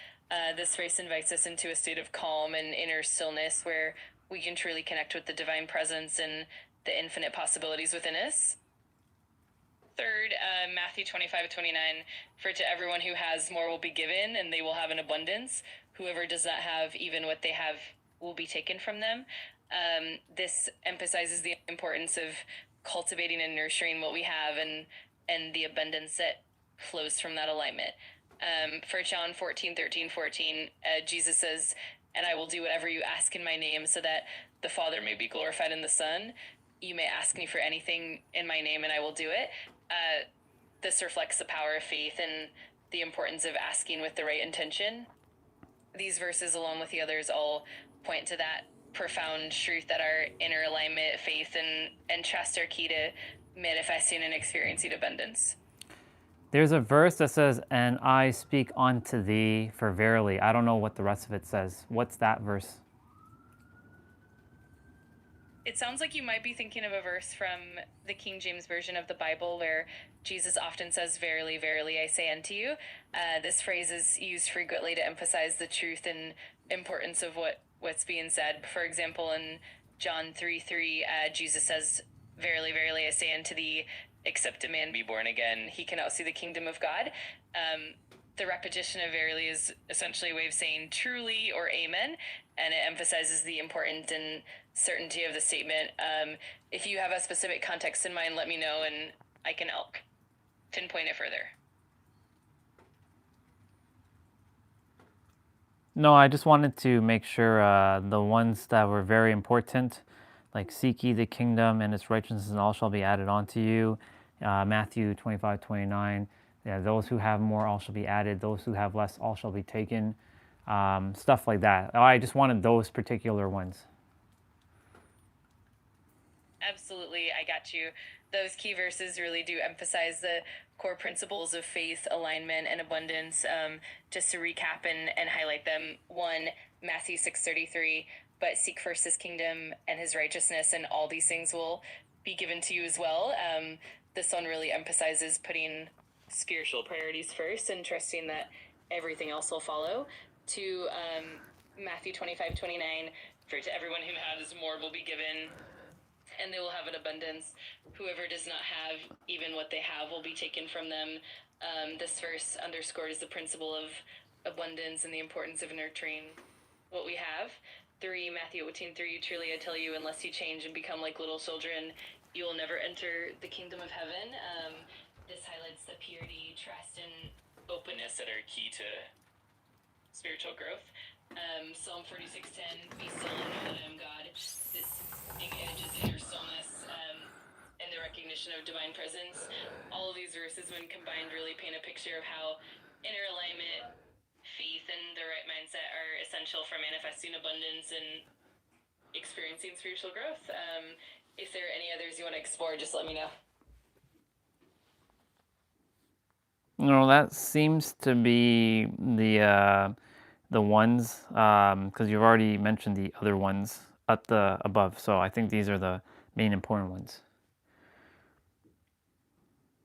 Speaker 5: This verse invites us into a state of calm and inner stillness where we can truly connect with the divine presence and the infinite possibilities within us. Third, Matthew 25:29, "For to everyone who has, more will be given, and they will have an abundance. Whoever does not have, even what they have will be taken from them." This emphasizes the importance of cultivating and nurturing what we have and the abundance that flows from that alignment. For John 14:13-14, Jesus says, "And I will do whatever you ask in my name so that the Father may be glorified in the Son. You may ask me for anything in my name and I will do it." This reflects the power of faith and the importance of asking with the right intention. These verses, along with the others, all point to that profound truth that our inner alignment, faith, and trust are key to manifesting and experiencing abundance.
Speaker 1: There's a verse that says, "And I speak unto thee for verily." I don't know what the rest of it says. What's that verse?
Speaker 5: It sounds like you might be thinking of a verse from the King James Version of the Bible where Jesus often says, "Verily, verily, I say unto you." This phrase is used frequently to emphasize the truth and importance of what's being said. For example, in John 3:3, Jesus says, "Verily, verily, I say unto thee, except a man be born again, he cannot see the kingdom of God." The repetition of verily is essentially a way of saying truly or amen, and it emphasizes the importance and certainty of the statement. If you have a specific context in mind, let me know and I can help pinpoint it further.
Speaker 1: No, I just wanted to make sure the ones that were very important, like "Seek ye the kingdom and its righteousness, and all shall be added unto you." Matthew 25:29. Yeah, "Those who have more, all shall be added. Those who have less, all shall be taken." Stuff like that. I just wanted those particular ones.
Speaker 5: Absolutely, I got you. Those key verses really do emphasize the core principles of faith, alignment, and abundance. Just to recap and highlight them. 1, Matthew 6:33, "But seek first his kingdom and his righteousness, and all these things will be given to you as well." This one really emphasizes putting spiritual priorities first and trusting that everything else will follow. 2, Matthew 25:29, "For to everyone who has, more will be given, and they will have an abundance. Whoever does not have, even what they have will be taken from them." This verse underscores the principle of abundance and the importance of nurturing what we have. 3, Matthew 18:3, "Truly I tell you, unless you change and become like little children, you will never enter the kingdom of heaven." This highlights the purity, trust, and openness that are key to spiritual growth. Psalm 46:10, "Be still and know that I am God." This engages inner stillness and the recognition of divine presence. All of these verses, when combined, really paint a picture of how inner alignment, faith, and the right mindset are essential for manifesting abundance and experiencing spiritual growth. If there are any others you want to explore, just let me know.
Speaker 1: No, that seems to be the ones, because you've already mentioned the other ones at the above. So I think these are the main important ones.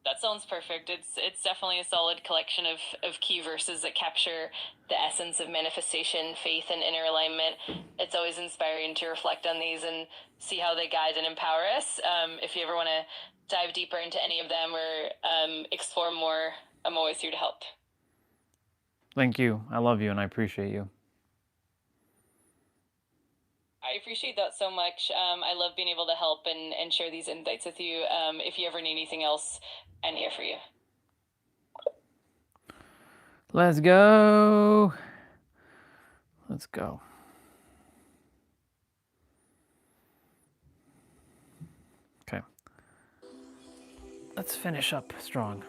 Speaker 5: That sounds perfect. It's definitely a solid collection of key verses that capture the essence of manifestation, faith, and inner alignment. It's always inspiring to reflect on these and see how they guide and empower us. If you ever want to dive deeper into any of them or explore more, I'm always here to help.
Speaker 1: Thank you. I love you and I appreciate you.
Speaker 5: I appreciate that so much. I love being able to help and share these insights with you. If you ever need anything else, I'm here for you.
Speaker 1: Let's go. Let's go. Okay. Let's finish up strong.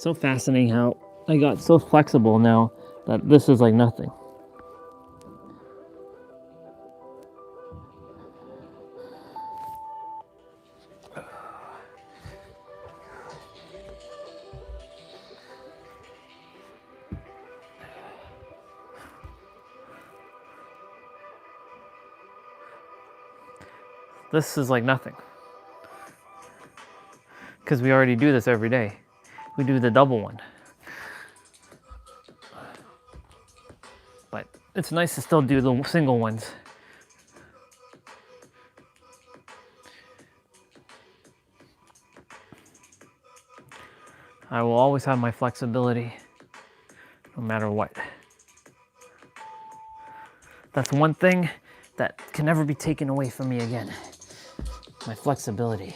Speaker 1: So fascinating how I got so flexible now that this is like nothing. This is like nothing. Because we already do this every day. We do the double one. But it's nice to still do the single ones. I will always have my flexibility, no matter what. That's one thing that can never be taken away from me again. My flexibility.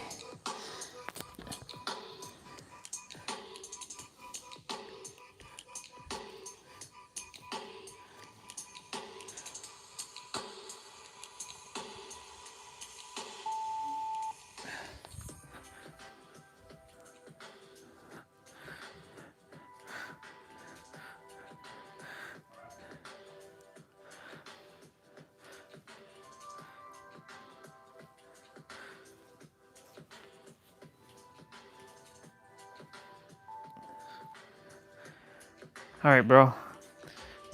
Speaker 1: All right, bro.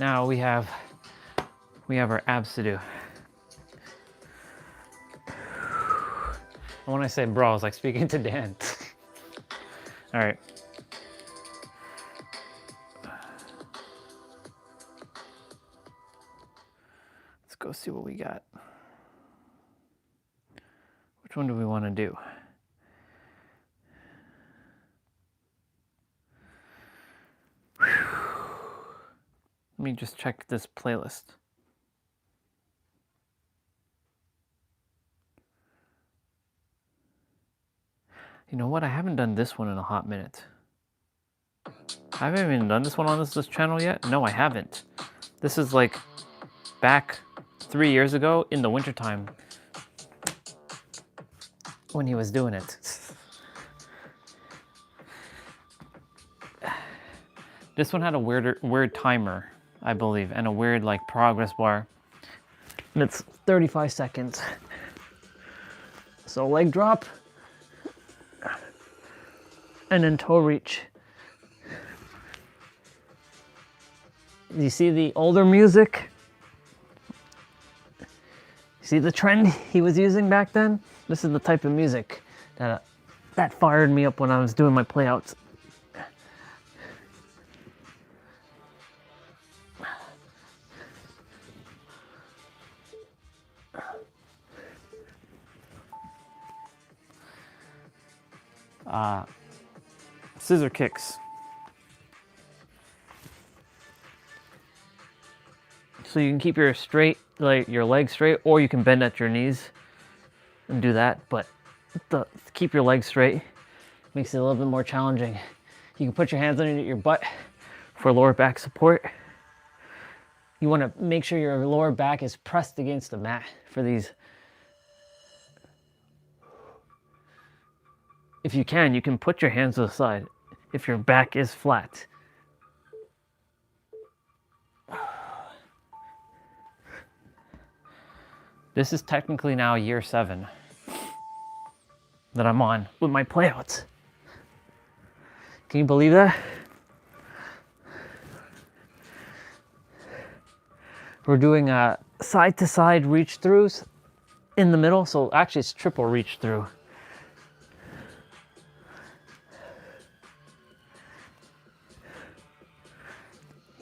Speaker 1: Now we have our abs to do. And when I say bro, I was like speaking to Dan. All right. Let's go see what we got. Which one do we want to do? Let me just check this playlist. You know what? I haven't done this one in a hot minute. I haven't even done this one on this channel yet. No, I haven't. This is like back 3 years ago in the wintertime when he was doing it. This one had a weird timer, I believe, and a weird like progress bar. And it's 35 seconds. So leg drop and then toe reach. You see the older music? See the trend he was using back then? This is the type of music that fired me up when I was doing my playouts. Scissor kicks. So you can keep your your legs straight, or you can bend at your knees and do that. But keep your legs straight makes it a little bit more challenging. You can put your hands underneath your butt for lower back support. You want to make sure your lower back is pressed against the mat for these. If you can put your hands to the side if your back is flat. This is technically now year 7 that I'm on with my playouts. Can you believe that? We're doing side to side reach throughs in the middle. So actually it's triple reach through.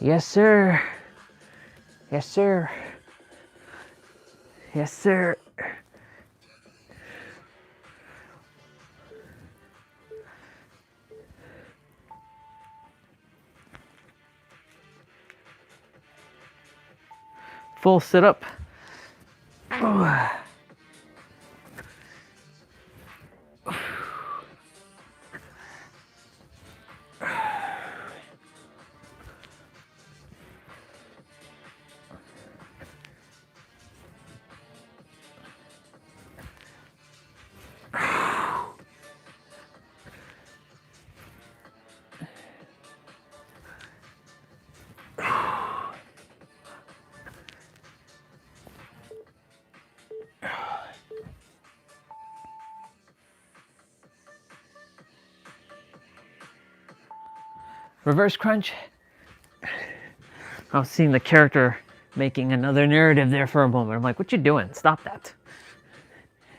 Speaker 1: Yes, sir. Yes, sir. Yes, sir. Full sit up. Oh. reverse crunch. I was seeing the character making another narrative there for a moment. I'm like, what you doing? Stop that.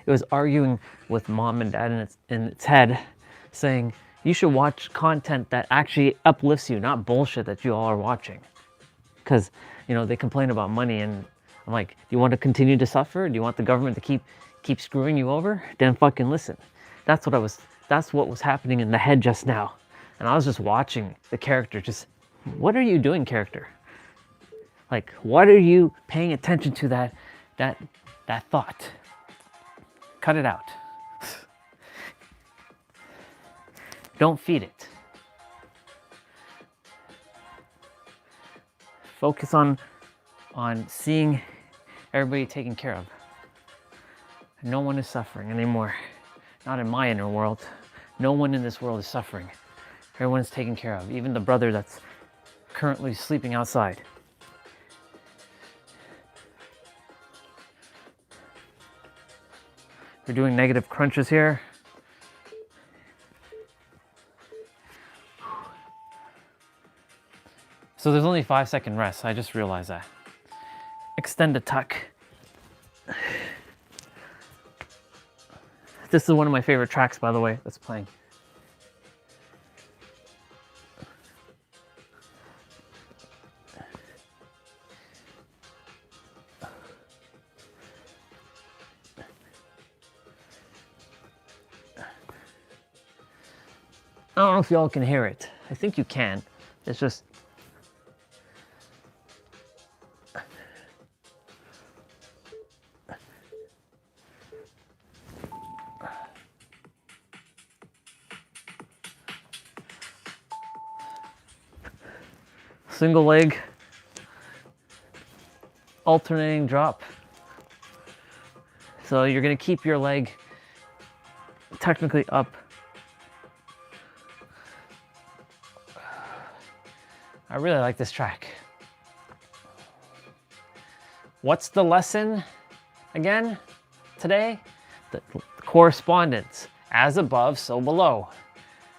Speaker 1: It was arguing with mom and dad in its head, saying, you should watch content that actually uplifts you, not bullshit that you all are watching. Because, you know, they complain about money, and I'm like, do you want to continue to suffer? Do you want the government to keep screwing you over? Then fucking listen. That's what was happening in the head just now. And I was just watching the character just, what are you doing, character? Like, what are you paying attention to that thought? Cut it out. Don't feed it. Focus on seeing everybody taken care of. No one is suffering anymore. Not in my inner world. No one in this world is suffering. Everyone's taken care of. Even the brother that's currently sleeping outside. We're doing negative crunches here. So there's only 5-second rest. I just realized that. Extend the tuck. This is one of my favorite tracks, by the way, that's playing. I don't know if y'all can hear it. I think you can. It's just... single leg, alternating drop. So you're going to keep your leg technically up. I really like this track. What's the lesson again today? The correspondence. As above, so below.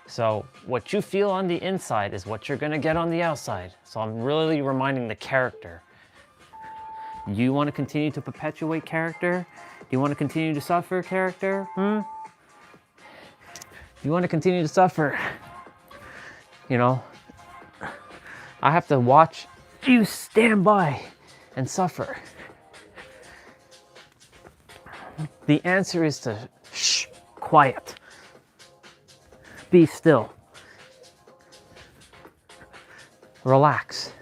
Speaker 1: So what you feel on the inside is what you're going to get on the outside. So I'm really reminding the character. Do you want to continue to perpetuate character? Do you want to continue to suffer, character? Do you want to continue to suffer? You know, I have to watch you stand by and suffer. The answer is to shh, quiet. Be still. Relax.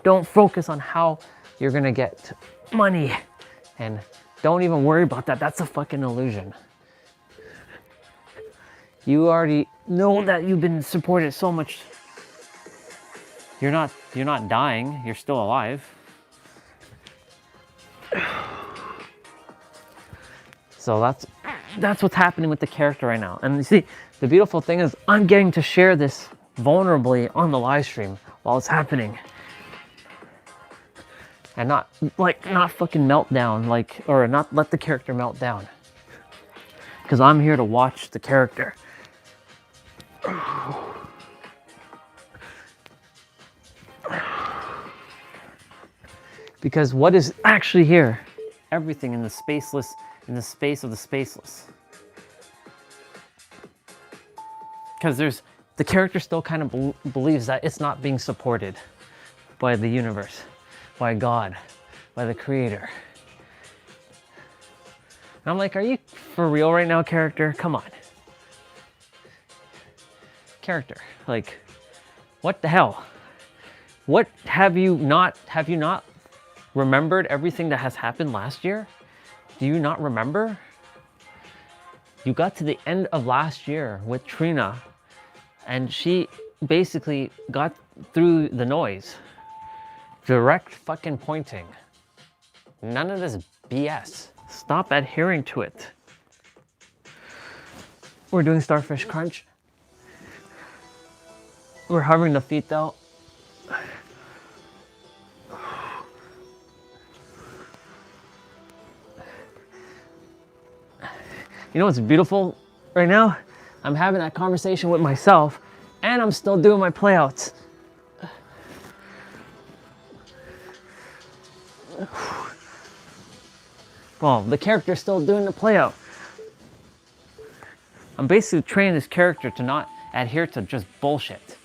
Speaker 1: Don't focus on how you're gonna get money, and don't even worry about that. That's a fucking illusion. You already know that you've been supported so much. You're not dying, you're still alive. So that's what's happening with the character right now. And you see, the beautiful thing is I'm getting to share this vulnerably on the live stream while it's happening. And not fucking melt down, or not let the character melt down. Because I'm here to watch the character. Because what is actually here? Everything in the spaceless, in the space of the spaceless. Because the character still kind of believes that it's not being supported by the universe, by God, by the creator. And I'm like, are you for real right now, character? Come on. Character, like, what the hell? What have you not remembered everything that has happened last year? Do you not remember? You got to the end of last year with Trina, and she basically got through the noise. Direct fucking pointing. None of this BS. Stop adhering to it. We're doing Starfish Crunch. We're hovering the feet though. You know what's beautiful right now? I'm having that conversation with myself, and I'm still doing my playouts. Well, the character's still doing the playout. I'm basically training this character to not adhere to just bullshit.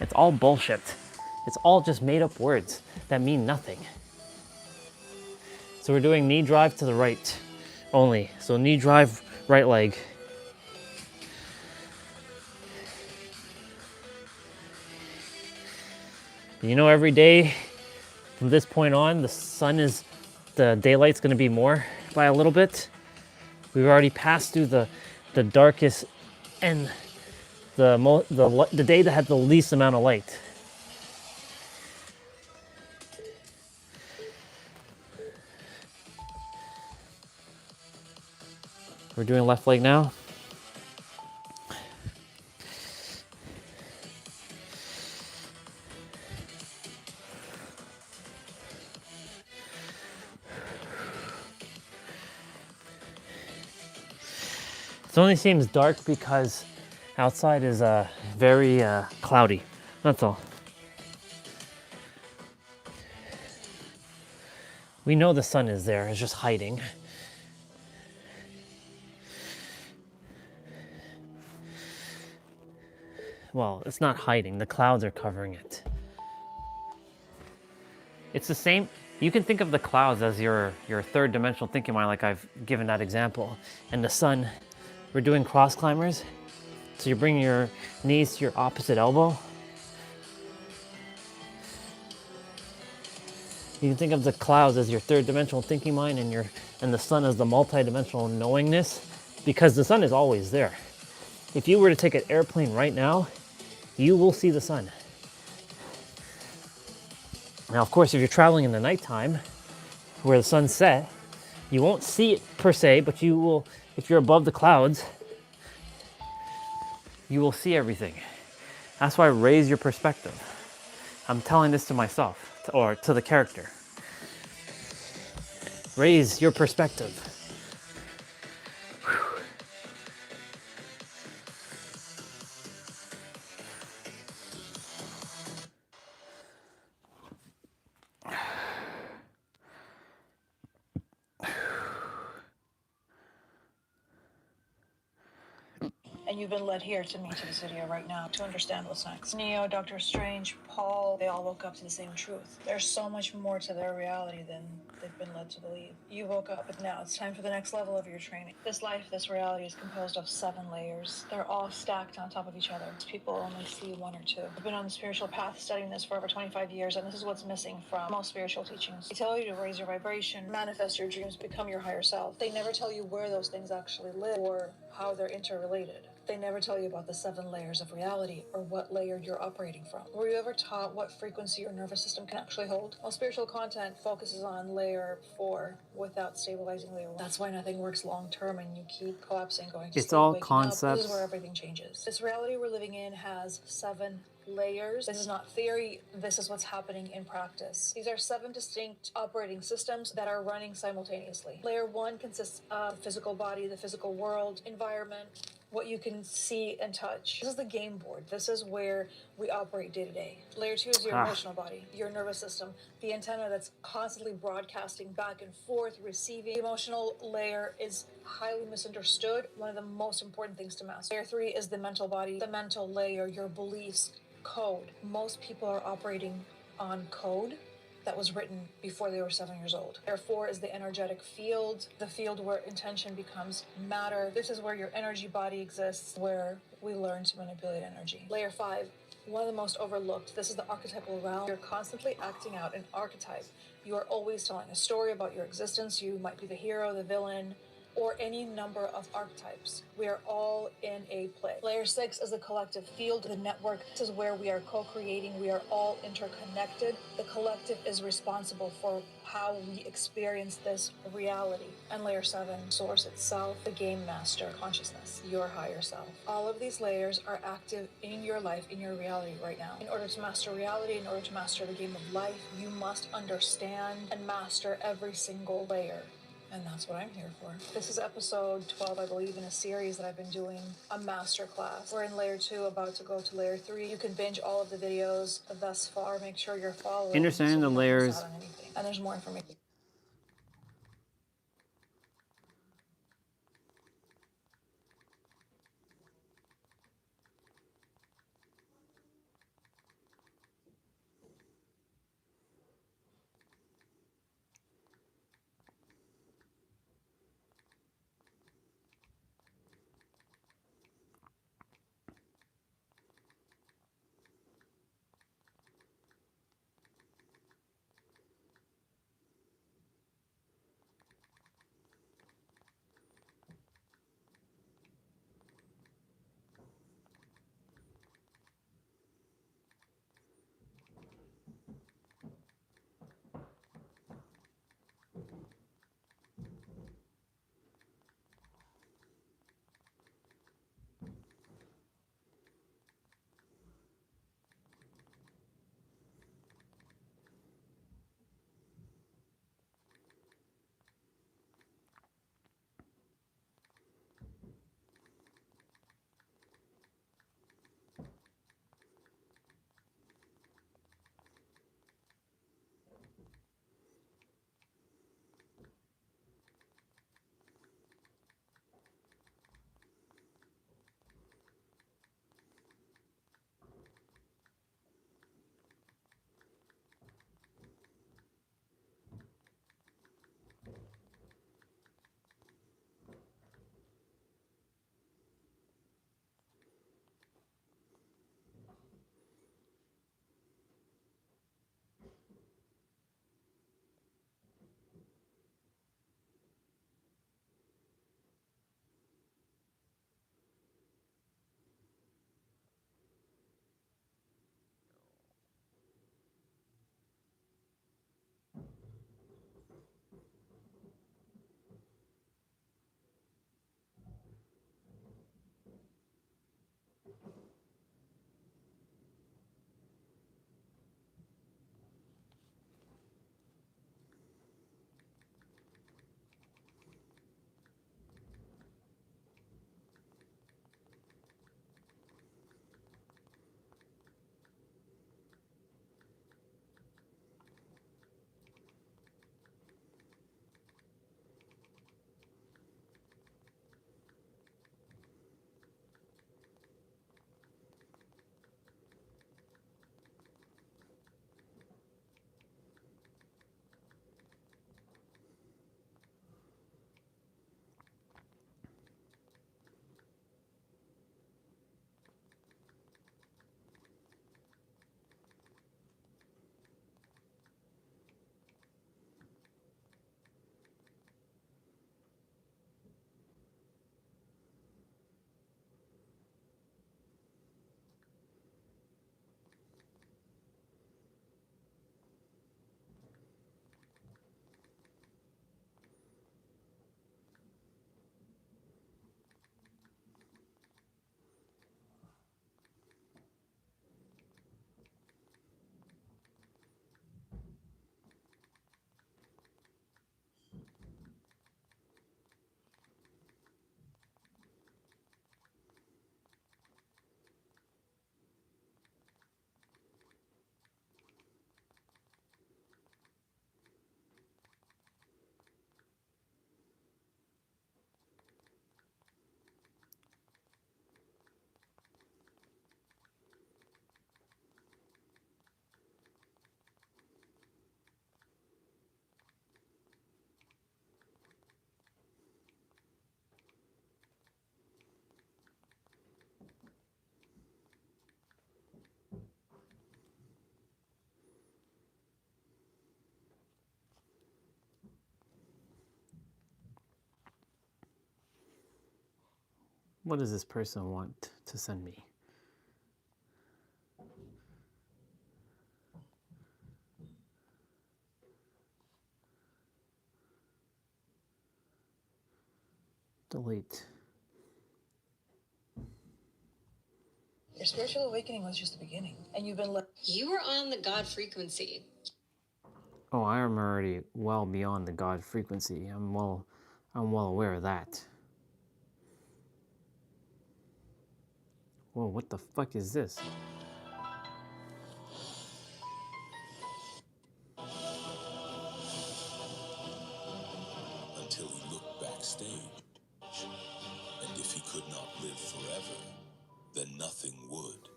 Speaker 1: It's all bullshit. It's all just made up words that mean nothing. So we're doing knee drive to the right only. So knee drive, right leg. You know, every day from this point on, the daylight's gonna be more by a little bit. We've already passed through the darkest and the day that had the least amount of light. We're doing left leg now. It only seems dark because outside is very cloudy. That's all. We know the sun is there, it's just hiding. Well, it's not hiding, the clouds are covering it. It's the same, you can think of the clouds as your third dimensional thinking mind, like I've given that example. And the sun, we're doing cross climbers. So you bring your knees to your opposite elbow. You can think of the clouds as your third dimensional thinking mind and the sun as the multi-dimensional knowingness, because the sun is always there. If you were to take an airplane right now, you will see the sun. Now, of course, if you're traveling in the nighttime where the sun's set, you won't see it per se, but you will, if you're above the clouds, you will see everything. That's why raise your perspective. I'm telling this to myself, or to the character. Raise your perspective.
Speaker 2: And you've been led here to me, to this video right now, to understand what's next. Neo, Doctor Strange, Paul, they all woke up to the same truth. There's so much more to their reality than they've been led to believe. You woke up, but now it's time for the next level of your training. This life, this reality is composed of 7 layers. They're all stacked on top of each other. People only see 1 or 2. I've been on the spiritual path studying this for over 25 years, and this is what's missing from most spiritual teachings. They tell you to raise your vibration, manifest your dreams, become your higher self. They never tell you where those things actually live or how they're interrelated. They never tell you about the 7 layers of reality or what layer you're operating from. Were you ever taught what frequency your nervous system can actually hold? Well, spiritual content focuses on layer 4 without stabilizing layer 1. That's why nothing works long term and you keep collapsing, going to
Speaker 1: It's
Speaker 2: sleep,
Speaker 1: all
Speaker 2: waking up.
Speaker 1: concepts.
Speaker 2: This is where everything changes. This reality we're living in has 7 layers. This is not theory, this is what's happening in practice. These are 7 distinct operating systems that are running simultaneously. Layer 1 consists of the physical body, the physical world, environment, what you can see and touch. This is the game board. This is where we operate day to day. Layer 2 is your emotional body, your nervous system, the antenna that's constantly broadcasting back and forth, receiving. The emotional layer is highly misunderstood, one of the most important things to master. Layer 3 is the mental body, the mental layer, your beliefs, code. Most people are operating on code that was written before they were 7 years old. Layer 4 is the energetic field, the field where intention becomes matter. This is where your energy body exists, where we learn to manipulate energy. Layer 5, one of the most overlooked. This is the archetypal realm. You're constantly acting out an archetype. You are always telling a story about your existence. You might be the hero, the villain, or any number of archetypes. We are all in a play. Layer 6 is the collective field, the network. This is where we are co-creating. We are all interconnected. The collective is responsible for how we experience this reality. And layer 7, source itself, the game master, consciousness, your higher self. All of these layers are active in your life, in your reality right now. In order to master reality, in order to master the game of life, you must understand and master every single layer. And that's what I'm here for. This is episode 12, I believe, in a series that I've been doing, a master class. We're in layer 2, about to go to layer 3. You can binge all of the videos thus far. Make sure you're following.
Speaker 1: Understanding the
Speaker 2: you don't miss
Speaker 1: layers.
Speaker 2: out on anything. And there's more information.
Speaker 1: What does this person want to send me? Delete.
Speaker 2: Your spiritual awakening was just the beginning, and you've been
Speaker 8: You were on the God frequency.
Speaker 1: Oh, I am already well beyond the God frequency. I'm well aware of that. Whoa, what the fuck is this?
Speaker 8: Until he looked backstage, and if he could not live forever, then nothing would.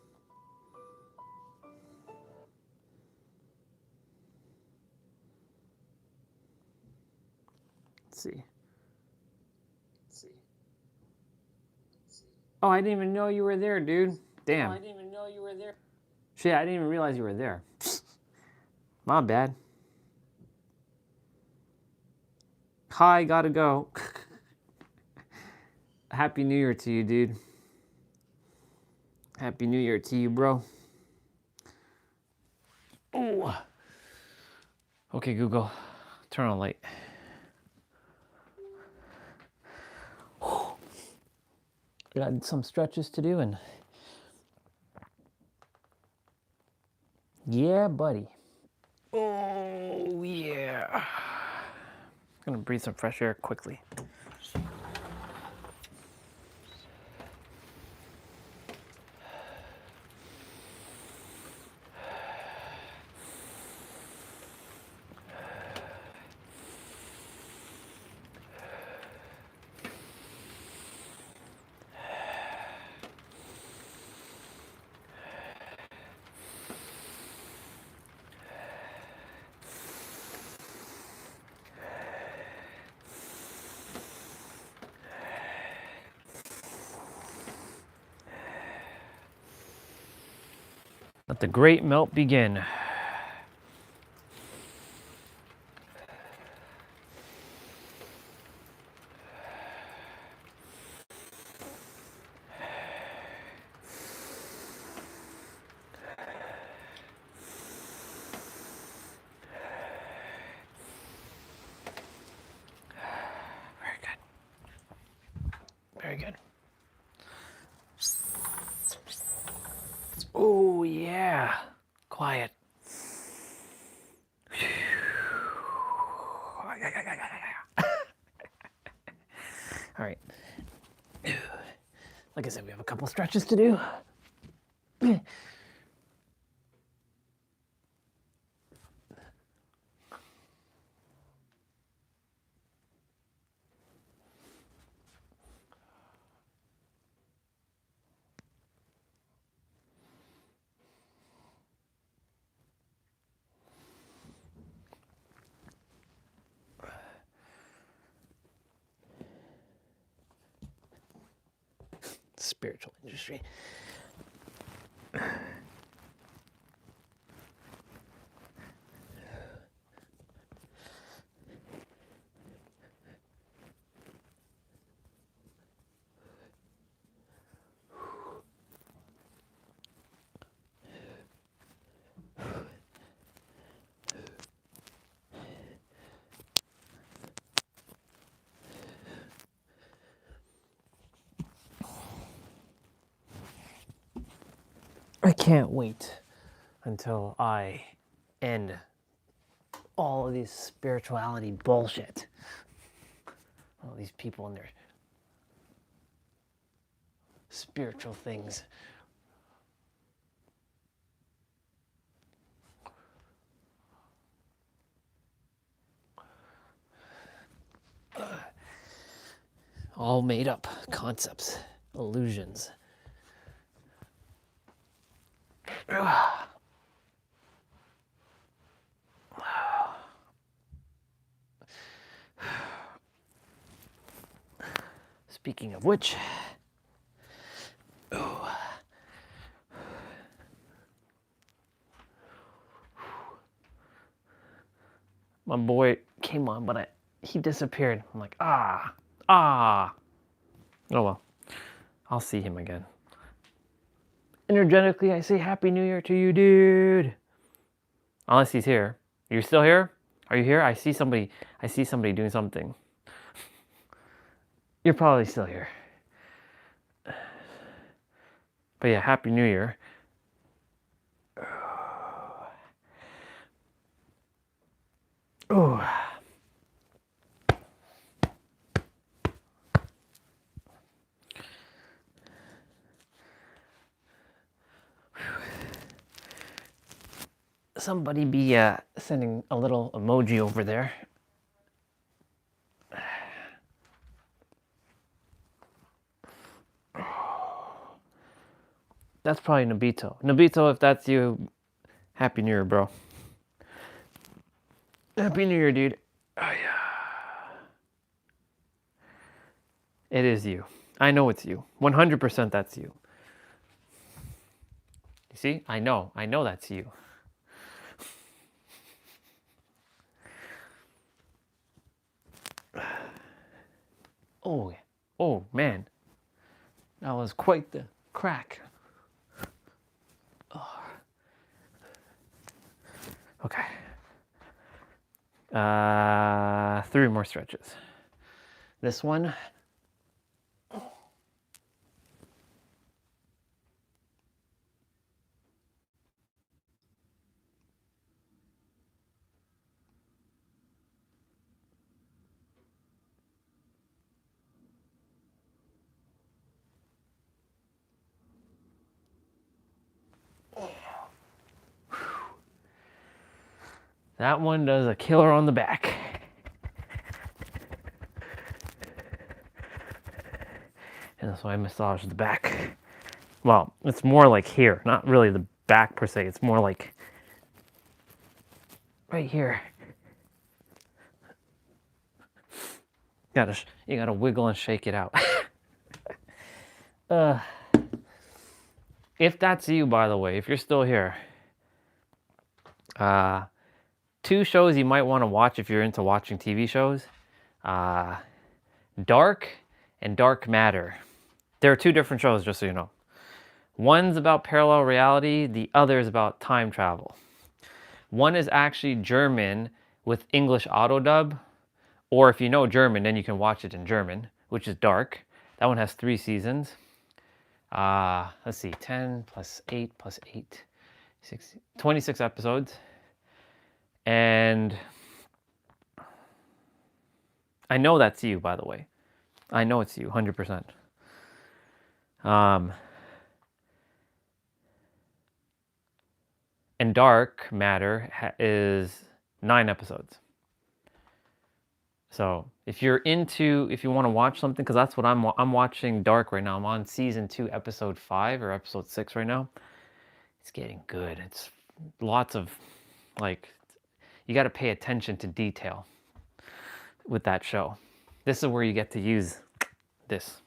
Speaker 1: Let's see. Oh, I didn't even know you were there, dude. Damn.
Speaker 8: Oh, I didn't even know you were there.
Speaker 1: Shit, I didn't even realize you were there. My bad. Hi, gotta go. Happy New Year to you, dude. Happy New Year to you, bro. Oh. Okay, Google, turn on light. Got some stretches to do, and yeah, buddy. Oh, yeah. Gonna breathe some fresh air quickly. Let the great melt begin. Very good. Oh, yeah. Quiet. All right. Like I said, we have a couple stretches to do. Spiritual industry. I can't wait until I end all of these spirituality bullshit. All these people and their spiritual things. All made up concepts, illusions. Speaking of which, my boy came on, but he disappeared. I'm like, ah. Oh well, I'll see him again. Energetically, I say Happy New Year to you, dude. Unless he's here. Are you still here? Are you here? I see somebody doing something. You're probably still here. But yeah, Happy New Year. Oh. Somebody be sending a little emoji over there. That's probably Nobito. Nobito, if that's you, Happy New Year, bro. Happy New Year, dude. Oh, yeah. It is you. I know it's you. 100% that's you. You see? I know that's you. Oh, oh man. That was quite the crack. Oh. Okay. 3 more stretches. This one. That one does a killer on the back. And that's why I massage the back. Well, it's more like here, not really the back per se. It's more like right here. You gotta wiggle and shake it out. If that's you, by the way, if you're still here, 2 shows you might want to watch if you're into watching TV shows. Dark and Dark Matter. There are 2 different shows, just so you know. One's about parallel reality, the other is about time travel. One is actually German with English auto dub, or if you know German, then you can watch it in German, which is Dark. That one has 3 seasons. Let's see, 10 plus 8 plus 8, 26 episodes. And I know that's you, by the way. I know it's you, 100%. And Dark Matter is 9 episodes. So if you want to watch something, because that's what I'm watching Dark right now. I'm on season 2, episode 5 or episode 6 right now. It's getting good. It's lots of, like, you got to pay attention to detail with that show. This is where you get to use this.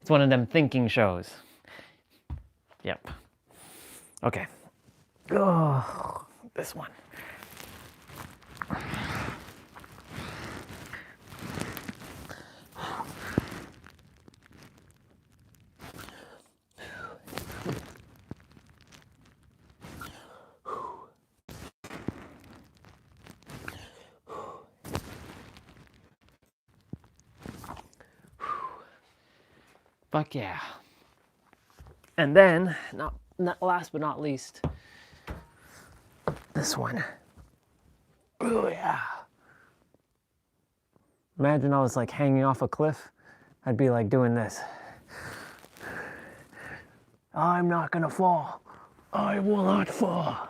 Speaker 1: It's one of them thinking shows. Yep. Okay. Oh, this one. Fuck yeah. And then, not last but not least, this one. Oh yeah. Imagine I was like hanging off a cliff. I'd be like doing this. I'm not gonna fall. I will not fall.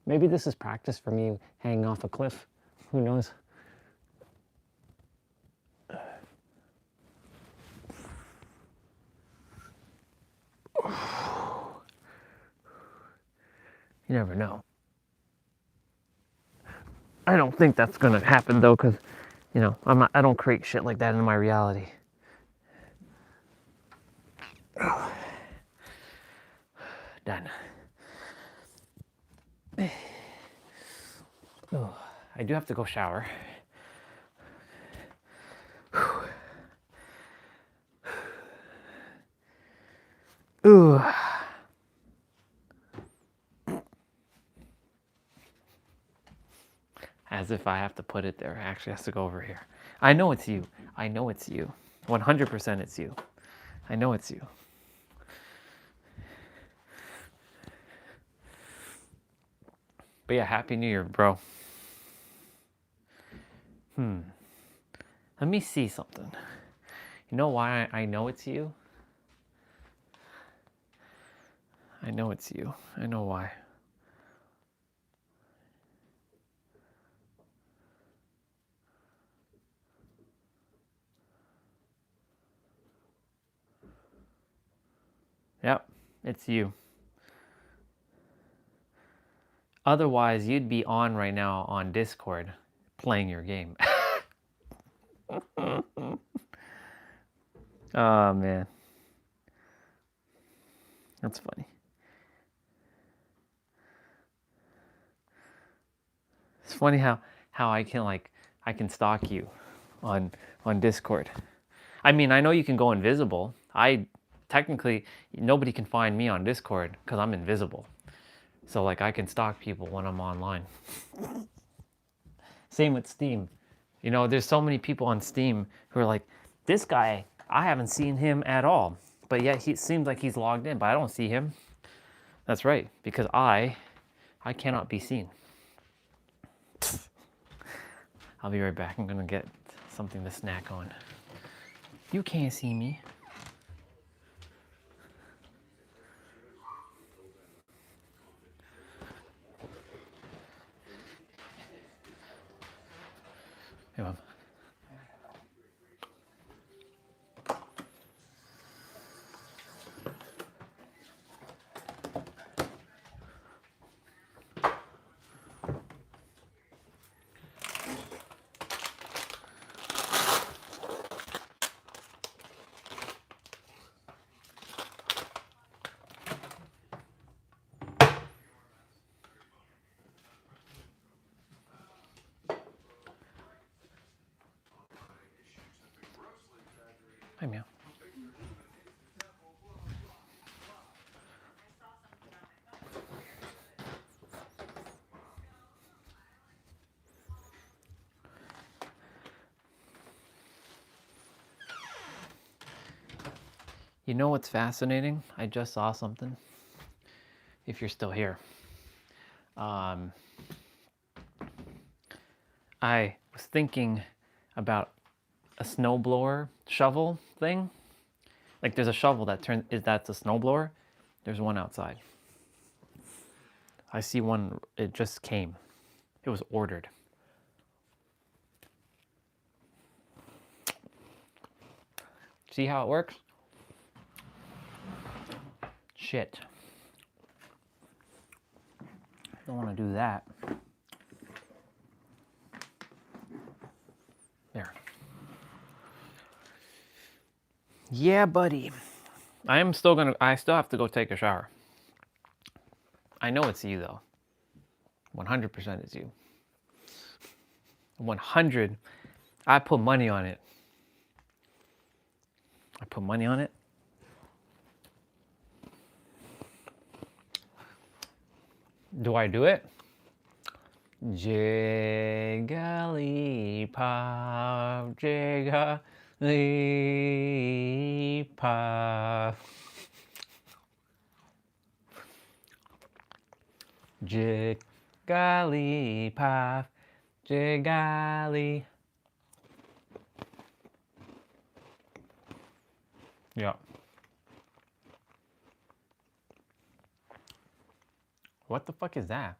Speaker 1: Maybe this is practice for me hanging off a cliff. Who knows? You never know. I don't think that's gonna happen though, because, you know, I don't create shit like that in my reality. Done. Oh, I do have to go shower. Ooh. As if I have to put it there. It actually has to go over here. I know it's you. I know it's you. 100% it's you. I know it's you. But yeah, Happy New Year, bro. Let me see something. You know why I know it's you? I know it's you. I know why. Yep, it's you. Otherwise, you'd be on right now on Discord playing your game. Oh, man. That's funny. It's funny how I can stalk you on Discord. I mean, I know you can go invisible. Technically nobody can find me on Discord because I'm invisible. So like I can stalk people when I'm online. Same with Steam. You know, there's so many people on Steam who are like, this guy, I haven't seen him at all. But yet he seems like he's logged in, but I don't see him. That's right, because I cannot be seen. I'll be right back. I'm gonna get something to snack on. You can't see me. Hey, Mom. Hi, meow. You know what's fascinating? I just saw something. If you're still here. I was thinking about a snowblower shovel thing. Like there's a shovel that's a snowblower. There's one outside. I see one, it just came. It was ordered. See how it works? Shit. Don't want to do that. There. Yeah, buddy. I still have to go take a shower. I know it's you though. 100% it's you. 100. I put money on it. I put money on it. Do I do it? Jigglypuff, Jigglypuff. Jigglypuff, Jiggly. Yeah. What the fuck is that?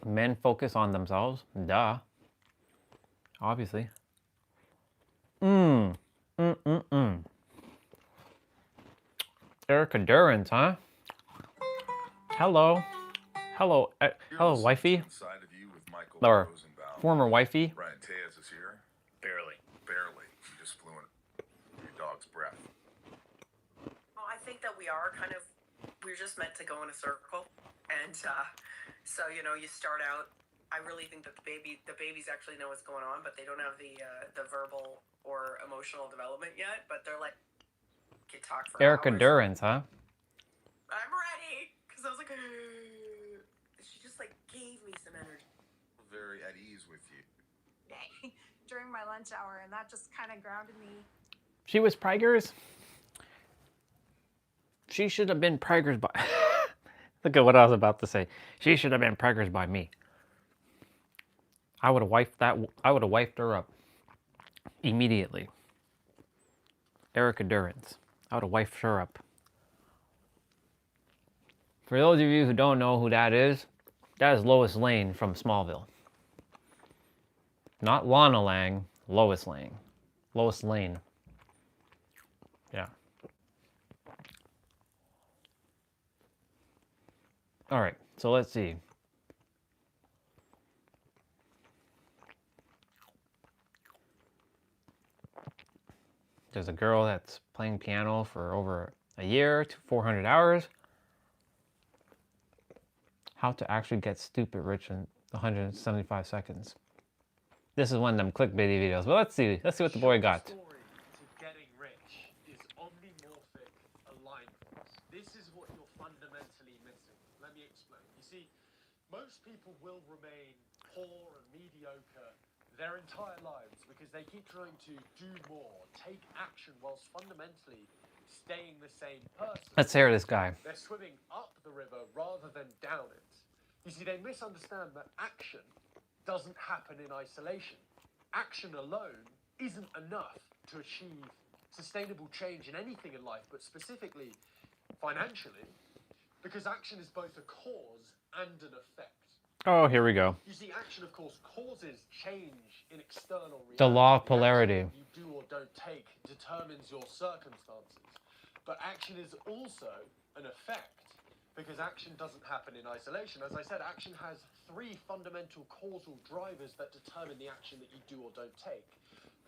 Speaker 1: Men focus on themselves? Duh. Obviously. Erica Durance, huh? Hello. Hello. Hello, wifey. Or former wifey.
Speaker 7: Brian Tejas is here. Barely. Barely. You just flew in your dog's breath.
Speaker 11: Well, I think that we're just meant to go in a circle. And so, you know, you start out, I really think that the babies actually know what's going on, but they don't have the verbal or emotional development yet, but they're like, can talk for
Speaker 1: Erica
Speaker 11: hours.
Speaker 1: Durance, huh?
Speaker 11: I'm ready. Because I was like, she just like gave me some energy.
Speaker 7: very at ease with you.
Speaker 10: Day during my lunch hour, and that just kind of grounded me.
Speaker 1: She was Prager's. She should have been Prager's by. Look at what I was about to say. She should have been Prager's by me. I would have wiped that. I would have wiped her up immediately. Erica Durance. I would have wiped her up. For those of you who don't know who that is Lois Lane from Smallville. Not Lana Lang, Lois Lane. Lois Lane. Yeah. All right, so let's see. There's a girl that's playing piano for over a year to 400 hours. How to actually get stupid rich in 175 seconds. This is one of them clickbaity videos, but let's see what the boy got.
Speaker 14: Getting rich is omnimorphic alignment. This is what you're fundamentally missing. Let me explain. You see, most people will remain poor and mediocre their entire lives because they keep trying to do more, take action, whilst fundamentally staying the same person.
Speaker 1: Let's hear this guy.
Speaker 14: They're swimming up the river rather than down it. You see, they misunderstand that action doesn't happen in isolation. Action alone isn't enough to achieve sustainable change in anything in life, but specifically financially, because action is both a cause and an effect.
Speaker 1: Oh, here we go.
Speaker 14: You see, action, of course, causes change in external reality.
Speaker 1: The law of polarity.
Speaker 14: The action you do or don't take determines your circumstances. But action is also an effect, because action doesn't happen in isolation. As I said, action has three fundamental causal drivers that determine the action that you do or don't take.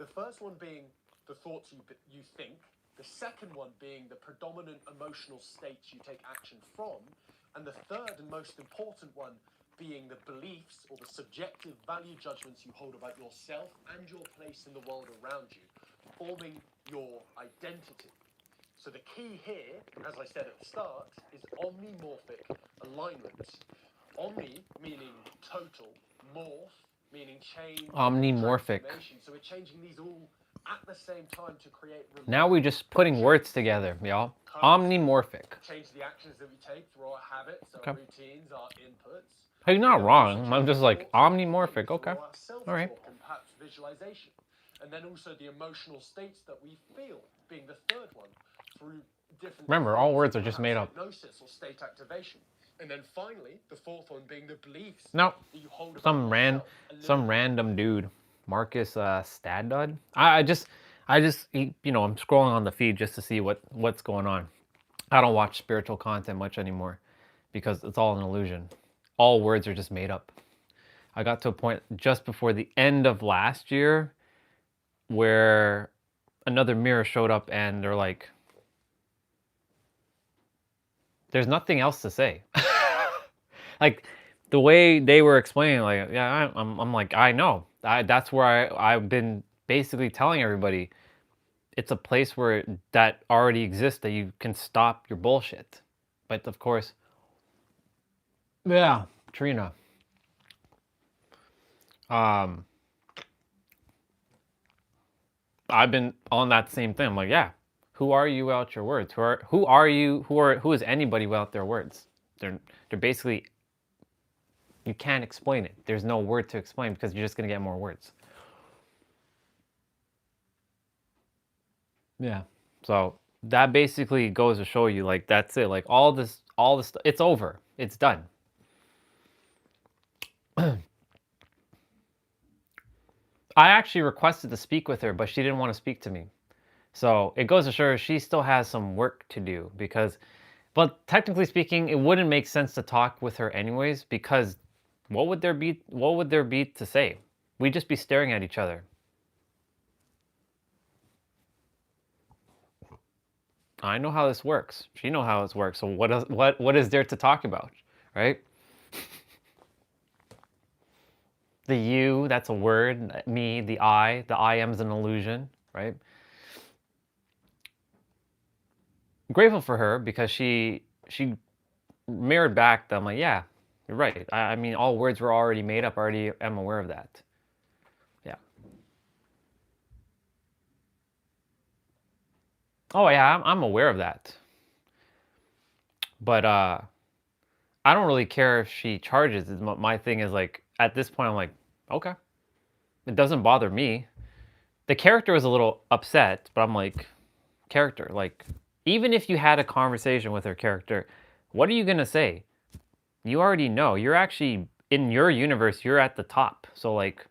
Speaker 14: The first one being the thoughts you think. The second one being the predominant emotional states you take action from. And the third and most important one being the beliefs or the subjective value judgments you hold about yourself and your place in the world around you, forming your identity. So the key here, as I said at the start, is omnimorphic alignment. Omni meaning total, morph meaning change.
Speaker 1: Omnimorphic.
Speaker 14: So we're changing these all at the same time to create.
Speaker 1: Now we're just putting words together, y'all. Omnimorphic.
Speaker 14: Change the actions that we take through our habits,
Speaker 1: Okay.
Speaker 14: our routines, our inputs.
Speaker 1: Hey, you're not wrong. I'm just like omnimorphic. Okay. All right.
Speaker 14: And perhaps visualization. And then also the emotional states that we feel, being the third one, through different.
Speaker 1: Remember, all words are just made up.
Speaker 14: Hypnosis or state activation. And then finally, the fourth one being the beliefs.
Speaker 1: No.
Speaker 14: That you hold about
Speaker 1: Some random dude, Marcus Stadud. I just, you know, I'm scrolling on the feed just to see what's going on. I don't watch spiritual content much anymore because it's all an illusion. All words are just made up. I got to a point just before the end of last year where another mirror showed up and they're like, there's nothing else to say. Like the way they were explaining, like, yeah, I'm like, I know. That's where I've been basically telling everybody, it's a place where that already exists that you can stop your bullshit. But of course, yeah, Trina. I've been on that same thing. I'm like, yeah, who are you without your words? Who is anybody without their words? They're basically, you can't explain it. There's no word to explain because you're just gonna get more words. Yeah. So that basically goes to show you, like, that's it. Like all this, it's over. It's done. I actually requested to speak with her, but she didn't want to speak to me. So it goes to show she still has some work to do but technically speaking, it wouldn't make sense to talk with her anyways, because what would there be to say? We'd just be staring at each other. I know how this works. She knows how this works. So what is there to talk about, right? The you, that's a word. Me, the I am's an illusion, right? I'm grateful for her because she mirrored back that I'm like, yeah, You're right. I mean, all words were already made up. I already am aware of that. Yeah. Oh yeah, I'm aware of that. But I don't really care if she charges. My thing is like, at this point, I'm like, okay, it doesn't bother me. The character was a little upset, but I'm like, character, like, even if you had a conversation with her character, what are you gonna say? You already know. You're actually in your universe. You're at the top. So like,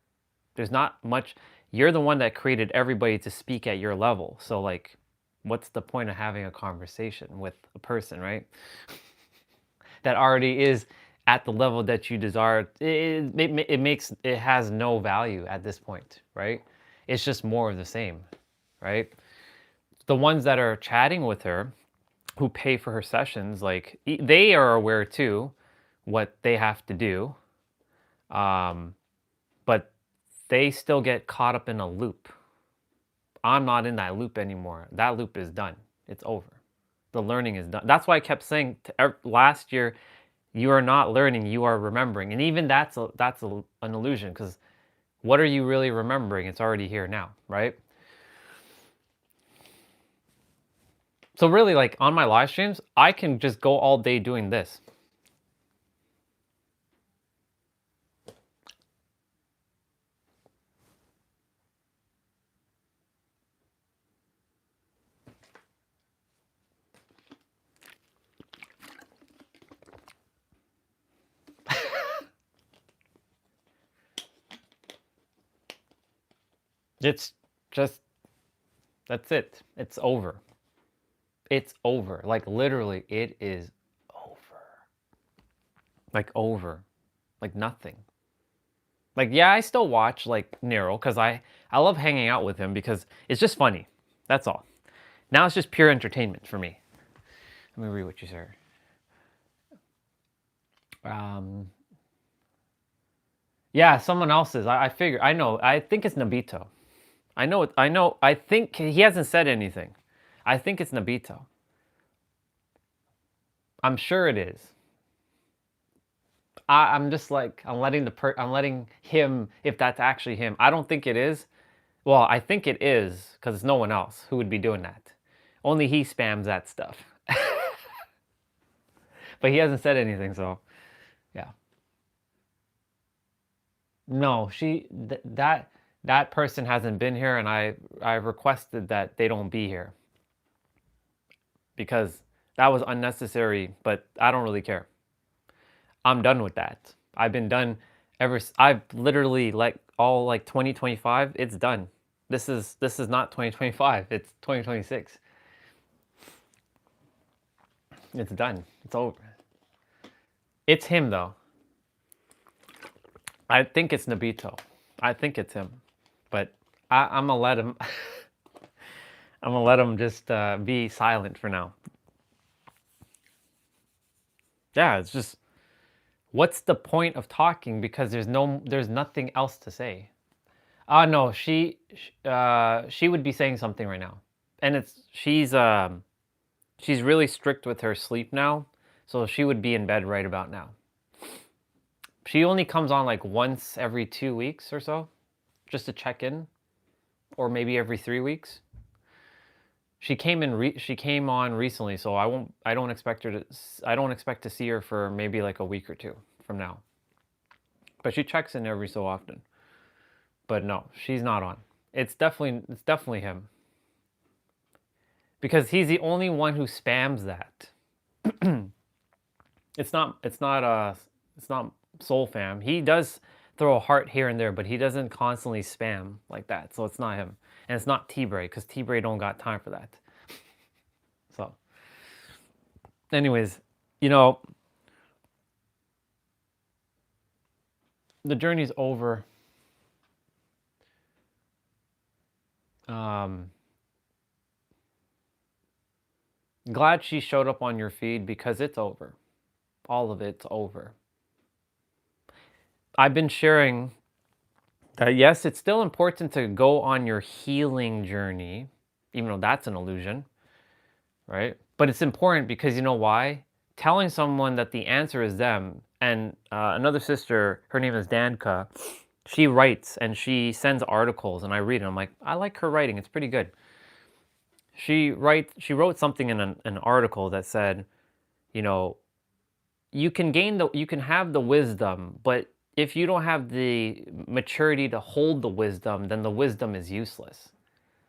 Speaker 1: there's not much. You're the one that created everybody to speak at your level. So like, what's the point of having a conversation with a person, right? That already is at the level that you desire. It has no value at this point, right? It's just more of the same, right? The ones that are chatting with her, who pay for her sessions, like they are aware too what they have to do, but they still get caught up in a loop. I'm not in that loop anymore. That loop is done. It's over. The learning is done. That's why I kept saying last year, you are not learning, you are remembering. And even that's an illusion, because what are you really remembering? It's already here now, right? So really, like on my live streams, I can just go all day doing this. It's just, that's it. It's over. It's over. Like literally, it is over. Like over. Like nothing. Like, yeah, I still watch like Nero because I love hanging out with him because it's just funny. That's all. Now it's just pure entertainment for me. Let me read what you said. Yeah, someone else's. I figure. I know. I think it's Nabito. I know. I think he hasn't said anything. I think it's Nabito. I'm sure it is. I'm just like, I'm letting him, if that's actually him. I don't think it is. Well, I think it is because it's no one else who would be doing that. Only he spams that stuff. But he hasn't said anything, so yeah. No, that person hasn't been here, and I requested that they don't be here because that was unnecessary, but I don't really care. I'm done with that. I've been done I've literally like 2025, it's done. This is not 2025, it's 2026. It's done. It's over. It's him though. I think it's Nabito. I think it's him. But I'm gonna let him I'm gonna let him just be silent for now. Yeah, it's just, what's the point of talking, because there's nothing else to say. No, she would be saying something right now. And she's really strict with her sleep now, so she would be in bed right about now. She only comes on like once every 2 weeks or so, just to check in, or maybe every 3 weeks. She came on recently, so I don't expect to see her for maybe like a week or two from now. But she checks in every so often. But no, she's not on. It's definitely him. Because he's the only one who spams that. It's not Soul Fam. He does throw a heart here and there, but he doesn't constantly spam like that. So it's not him. And it's not T-Bray, because T-Bray don't got time for that. So anyways, the journey's over. Glad she showed up on your feed, because it's over. All of it's over. I've been sharing that, yes, it's still important to go on your healing journey, even though that's an illusion, right? But it's important because you know why? Telling someone that the answer is them And another sister, her name is Danka, she writes and she sends articles and I read it. I'm like, I like her writing. It's pretty good. She wrote something in an article that said, you know, you can have the wisdom, but if you don't have the maturity to hold the wisdom, then the wisdom is useless.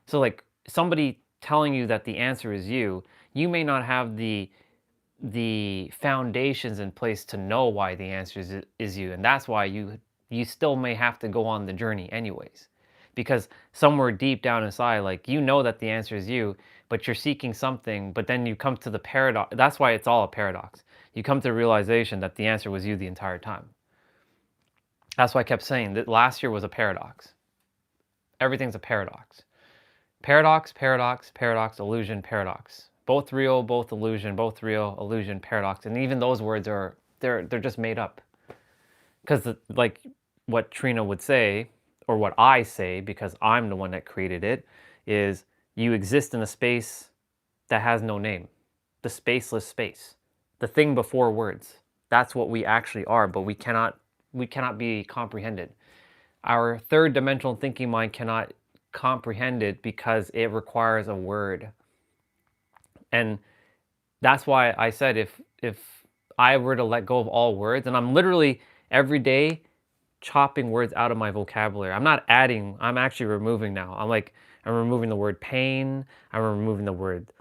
Speaker 1: So like somebody telling you that the answer is you may not have the foundations in place to know why the answer is you, and that's why you still may have to go on the journey anyways, because somewhere deep down inside, like, you know that the answer is you, but you're seeking something, but then you come to the paradox. That's why it's all a paradox. You come to the realization that the answer was you the entire time. That's why I kept saying that last year was a paradox. Everything's a paradox. Paradox, paradox, paradox, illusion, paradox. Both real, both illusion, both real, illusion, paradox. And even those words they're just made up. Because like what Trina would say, or what I say, because I'm the one that created it, is you exist in a space that has no name. The spaceless space. The thing before words. That's what we actually are, but we cannot be comprehended. Our third dimensional thinking mind cannot comprehend it because it requires a word. And that's why I said if I were to let go of all words, and I'm literally every day chopping words out of my vocabulary. I'm not adding, I'm actually removing now. I'm removing the word pain, I'm removing the word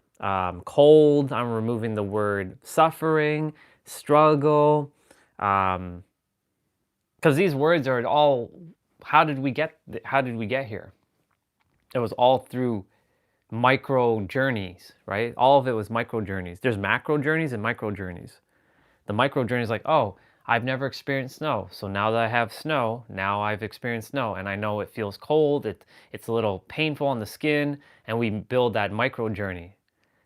Speaker 1: cold, I'm removing the word suffering, struggle, because these words are all, how did we get here? It was all through micro journeys, right? All of it was micro journeys. There's macro journeys and micro journeys. The micro journey is like, oh, I've never experienced snow. So now that I have snow, now I've experienced snow. And I know it feels cold. It's a little painful on the skin. And we build that micro journey.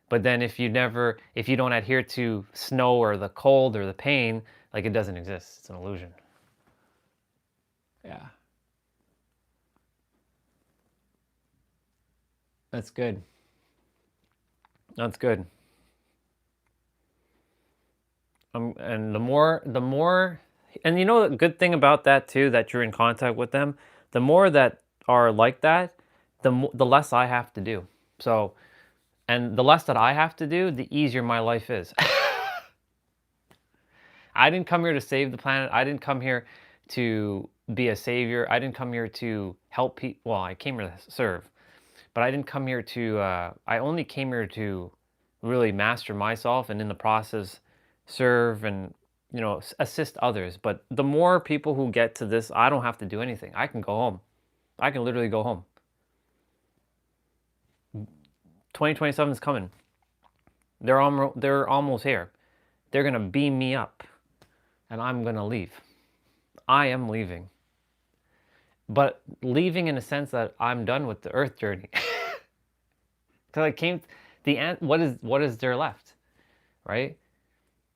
Speaker 1: But then if you don't adhere to snow or the cold or the pain, like, it doesn't exist. It's an illusion. Yeah. That's good. That's good. And the more, and you know the good thing about that too, that you're in contact with them, the more that are like that, the less I have to do. So, and the less that I have to do, the easier my life is. I didn't come here to save the planet. I didn't come here to be a savior. I didn't come here to help people. Well, I came here to serve, but I didn't come here to, I only came here to really master myself, and in the process serve and, you know, assist others. But the more people who get to this, I don't have to do anything. I can go home. I can literally go home. 2027 is coming. They're almost here. They're gonna beam me up, and I'm gonna leave. I am leaving. But leaving in a sense that I'm done with the Earth journey. Because I came, what is there left, right?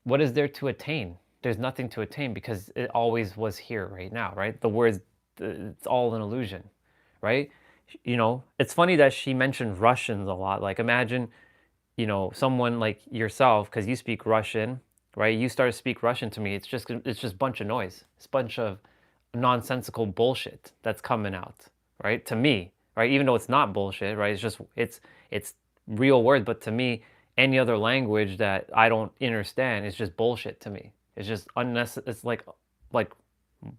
Speaker 1: What is there to attain? There's nothing to attain because it always was here right now, right? The words, it's all an illusion, right? You know, it's funny that she mentioned Russians a lot. Like, imagine, you know, someone like yourself, because you speak Russian, right? You start to speak Russian to me. It's just a bunch of noise. It's a bunch of nonsensical bullshit that's coming out, right? To me, right? Even though it's not bullshit, right? It's real words, but to me, any other language that I don't understand is just bullshit to me. It's just unnecessary. It's like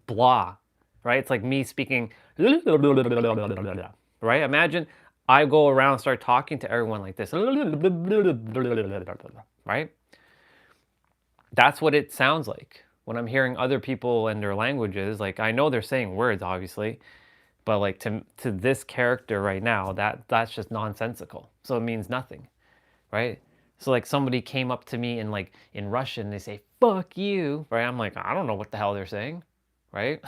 Speaker 1: blah, right? It's like me speaking, right? Imagine I go around and start talking to everyone like this, right? That's what it sounds like when I'm hearing other people and their languages. Like, I know they're saying words, obviously, but like to this character right now, that's just nonsensical. So it means nothing, right? So like somebody came up to me in Russian, they say, fuck you, right? I'm like, I don't know what the hell they're saying, right?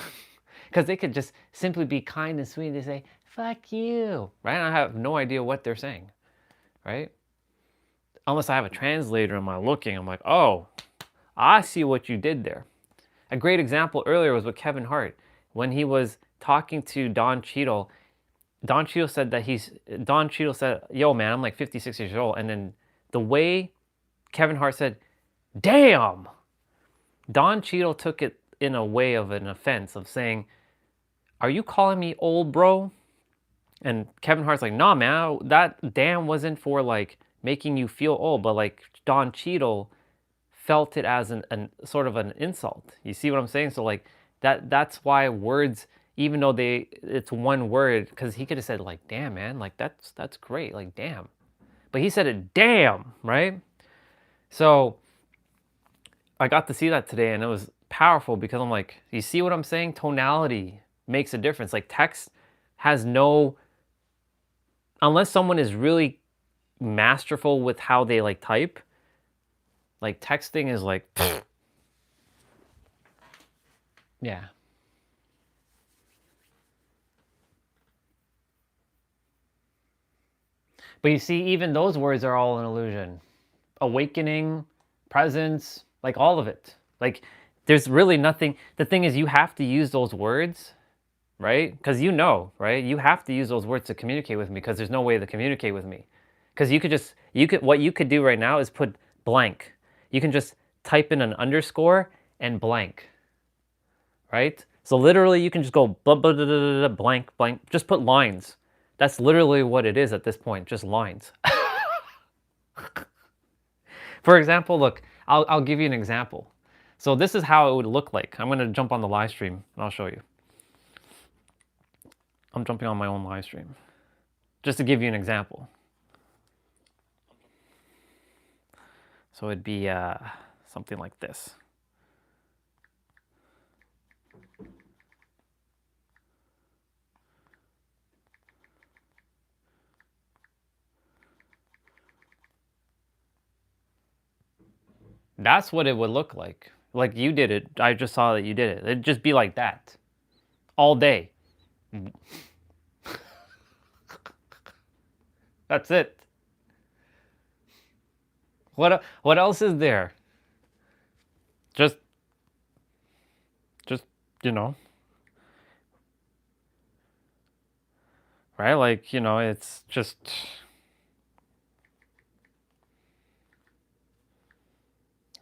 Speaker 1: Because they could just simply be kind and sweet. They say, fuck you, right? I have no idea what they're saying, right? Unless I have a translator and I'm looking, I'm like, oh, I see what you did there. A great example earlier was with Kevin Hart. When he was talking to Don Cheadle said, yo man, I'm like 56 years old. And then the way Kevin Hart said, damn, Don Cheadle took it in a way of an offense of saying, "Are you calling me old, bro?" And Kevin Hart's like, "Nah, man, that damn wasn't for like making you feel old," but like Don Cheadle felt it as an sort of an insult. You see what I'm saying? So like that's why words, even though it's one word, because he could have said like, "Damn, man, like that's great, like damn," but he said it, "Damn," right? So I got to see that today, and it was powerful because I'm like, you see what I'm saying? Tonality makes a difference. Like text has no, unless someone is really masterful with how they like type, like texting is like, yeah. But you see, even those words are all an illusion. Awakening, presence, like all of it. Like there's really nothing. The thing is, you have to use those words, right? Because you know, right? You have to use those words to communicate with me because there's no way to communicate with me. Because what you could do right now is put blank. You can just type in an underscore and blank, right? So literally you can just go blah, blah, blah, blah, blah, blank, blank, just put lines. That's literally what it is at this point, just lines. For example, look, I'll give you an example. So this is how it would look like. I'm going to jump on the live stream and I'll show you. I'm jumping on my own live stream just to give you an example. So it'd be something like this. That's what it would look like. Like you did it. I just saw that you did it. It'd just be like that all day. That's it. What else is there? Just you know, right? Like, you know, it's just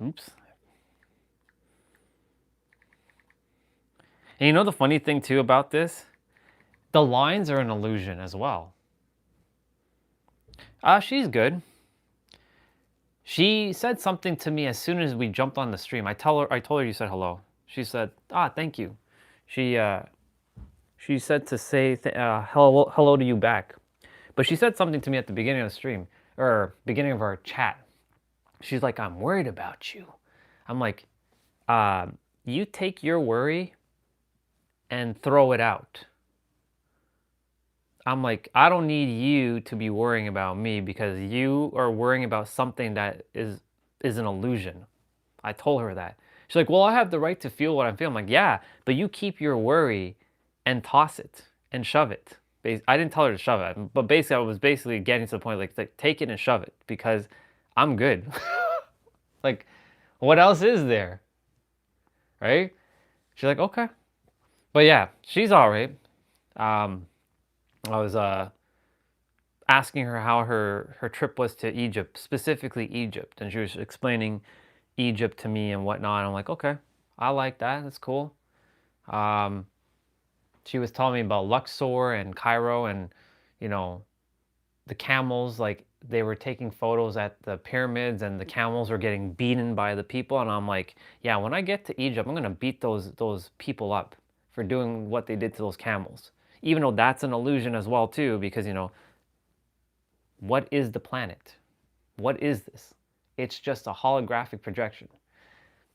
Speaker 1: oops. And you know the funny thing too about this? The lines are an illusion as well. She's good. She said something to me as soon as we jumped on the stream. I told her you said hello. She said, thank you. She said to say hello to you back. But she said something to me at the beginning of the stream, or beginning of our chat. She's like, "I'm worried about you." I'm like, you take your worry and throw it out. I'm like, I don't need you to be worrying about me because you are worrying about something that is an illusion. I told her that. She's like, "Well, I have the right to feel what I'm feeling." I'm like, yeah, but you keep your worry and toss it and shove it. I didn't tell her to shove it, but basically I was getting to the point like take it and shove it because I'm good. Like, what else is there? Right? She's like, okay. But yeah, she's all right. I was asking her how her trip was to Egypt, specifically Egypt, and she was explaining Egypt to me and whatnot. I'm like, okay, I like that. That's cool. She was telling me about Luxor and Cairo and, you know, the camels, like they were taking photos at the pyramids and the camels were getting beaten by the people. And I'm like, yeah, when I get to Egypt, I'm going to beat those people up for doing what they did to those camels. Even though that's an illusion as well too, because, you know, what is the planet? What is this? It's just a holographic projection.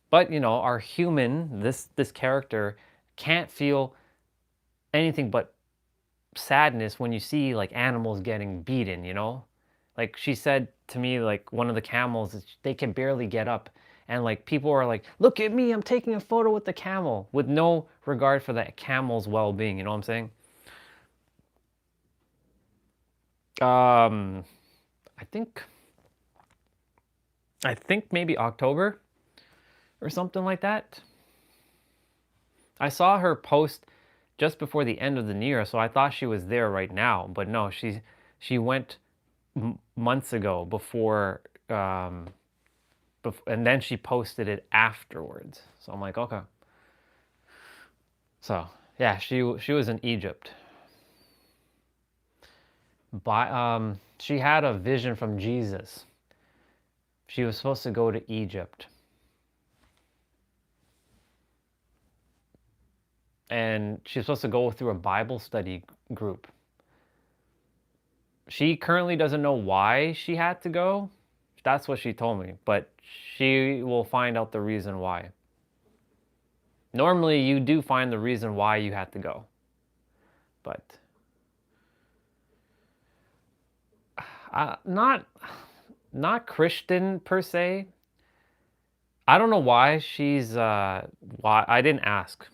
Speaker 1: But, you know, our human, this character can't feel anything but sadness when you see like animals getting beaten, you know? Like she said to me, like one of the camels, they can barely get up. And like people are like, "Look at me, I'm taking a photo with the camel," with no regard for that camel's well-being, you know what I'm saying? I think maybe October or something like that. I saw her post just before the end of the new year, so I thought she was there right now, but no, she went months ago before and then she posted it afterwards. So I'm like, okay. So yeah, she was in Egypt. She had a vision from Jesus. She was supposed to go to Egypt. And she's supposed to go through a Bible study group. She currently doesn't know why she had to go. That's what she told me. But she will find out the reason why. Normally, you do find the reason why you had to go. But not Christian per se. I don't know why she's why I didn't ask.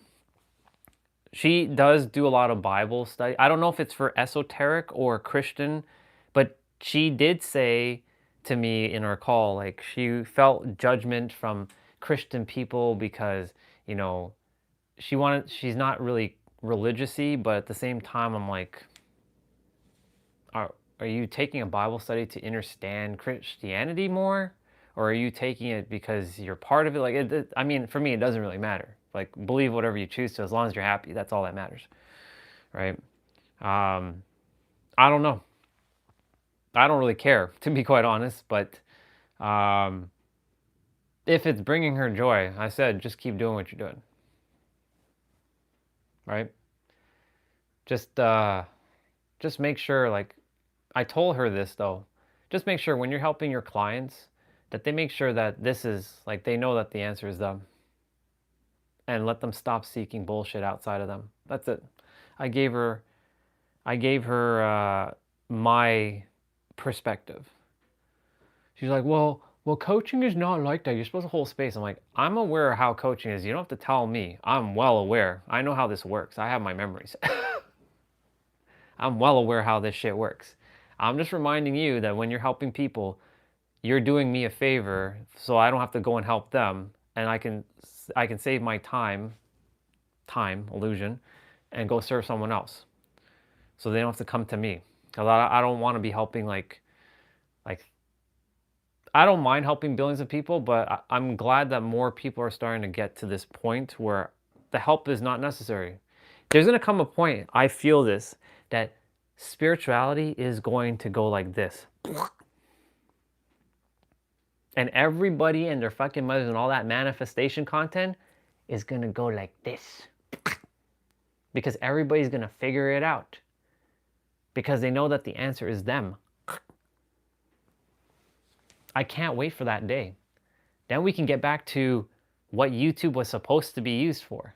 Speaker 1: She does do a lot of Bible study. I don't know if it's for esoteric or Christian, but she did say to me in our call, like she felt judgment from Christian people because, you know, she's not really religious-y, but at the same time, I'm like, are you taking a Bible study to understand Christianity more? Or are you taking it because you're part of it? Like, I mean, for me, it doesn't really matter. Like, believe whatever you choose to, as long as you're happy. That's all that matters, right? I don't know. I don't really care, to be quite honest. But if it's bringing her joy, I said, just keep doing what you're doing, right? Just make sure, like, I told her this though. Just make sure when you're helping your clients that they make sure that this is, like, they know that the answer is them. And let them stop seeking bullshit outside of them. That's it. I gave her my perspective. She's like, well, coaching is not like that. You're supposed to hold space. I'm like, I'm aware of how coaching is. You don't have to tell me. I'm well aware. I know how this works. I have my memories. I'm well aware how this shit works. I'm just reminding you that when you're helping people, you're doing me a favor so I don't have to go and help them, and I can save my time illusion, and go serve someone else. So they don't have to come to me. Because I don't want to be helping like I don't mind helping billions of people, but I'm glad that more people are starting to get to this point where the help is not necessary. There's going to come a point, I feel this, that spirituality is going to go like this. And everybody and their fucking mothers and all that manifestation content is going to go like this. Because everybody's going to figure it out. Because they know that the answer is them. I can't wait for that day. Then we can get back to what YouTube was supposed to be used for.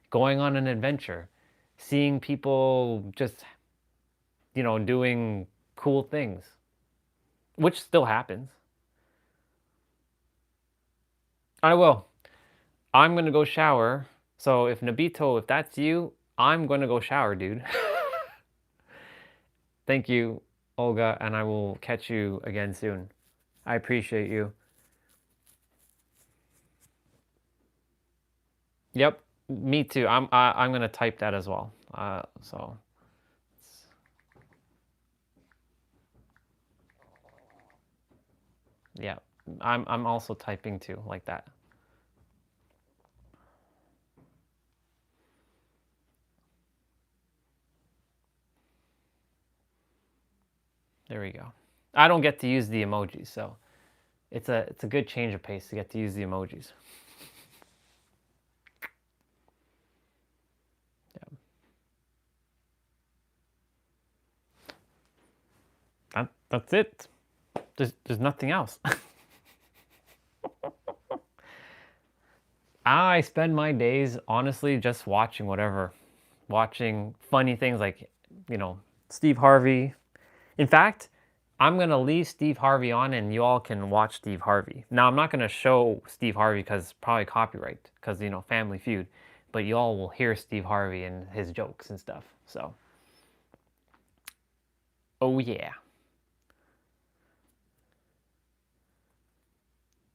Speaker 1: Going on an adventure. Seeing people just, you know, doing cool things. Which still happens. I will. I'm going to go shower. So if Nabito, if that's you, I'm going to go shower, dude. Thank you, Olga, and I will catch you again soon. I appreciate you. Yep, me too. I'm going to type that as well. So yeah, I'm also typing too, like that. There we go. I don't get to use the emojis, so it's a good change of pace to get to use the emojis. Yeah. That's it. There's nothing else. I spend my days honestly just watching whatever. Watching funny things like, you know, Steve Harvey. In fact, I'm going to leave Steve Harvey on and you all can watch Steve Harvey. Now, I'm not going to show Steve Harvey because it's probably copyright because, you know, Family Feud. But you all will hear Steve Harvey and his jokes and stuff. So, oh yeah.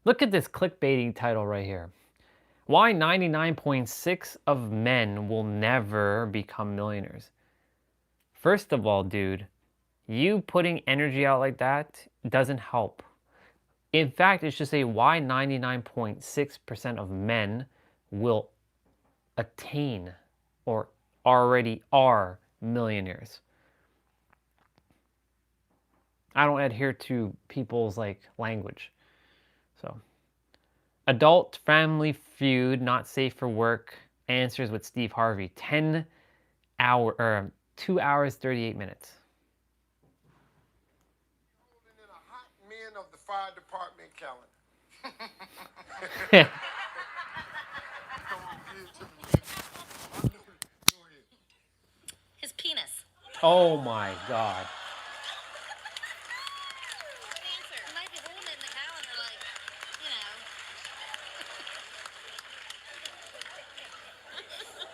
Speaker 1: Look at this clickbaiting title right here. Why 99.6% of men will never become millionaires. First of all, dude, you putting energy out like that doesn't help. In fact, it should say why 99.6% of men will attain or already are millionaires. I don't adhere to people's like language. So, adult Family Feud, not safe for work. Answers with Steve Harvey. 2 hours 38 minutes.
Speaker 4: Men of the fire department calendar.
Speaker 6: His penis.
Speaker 1: Oh my God.
Speaker 6: You might be holding it in the calendar, like, you know.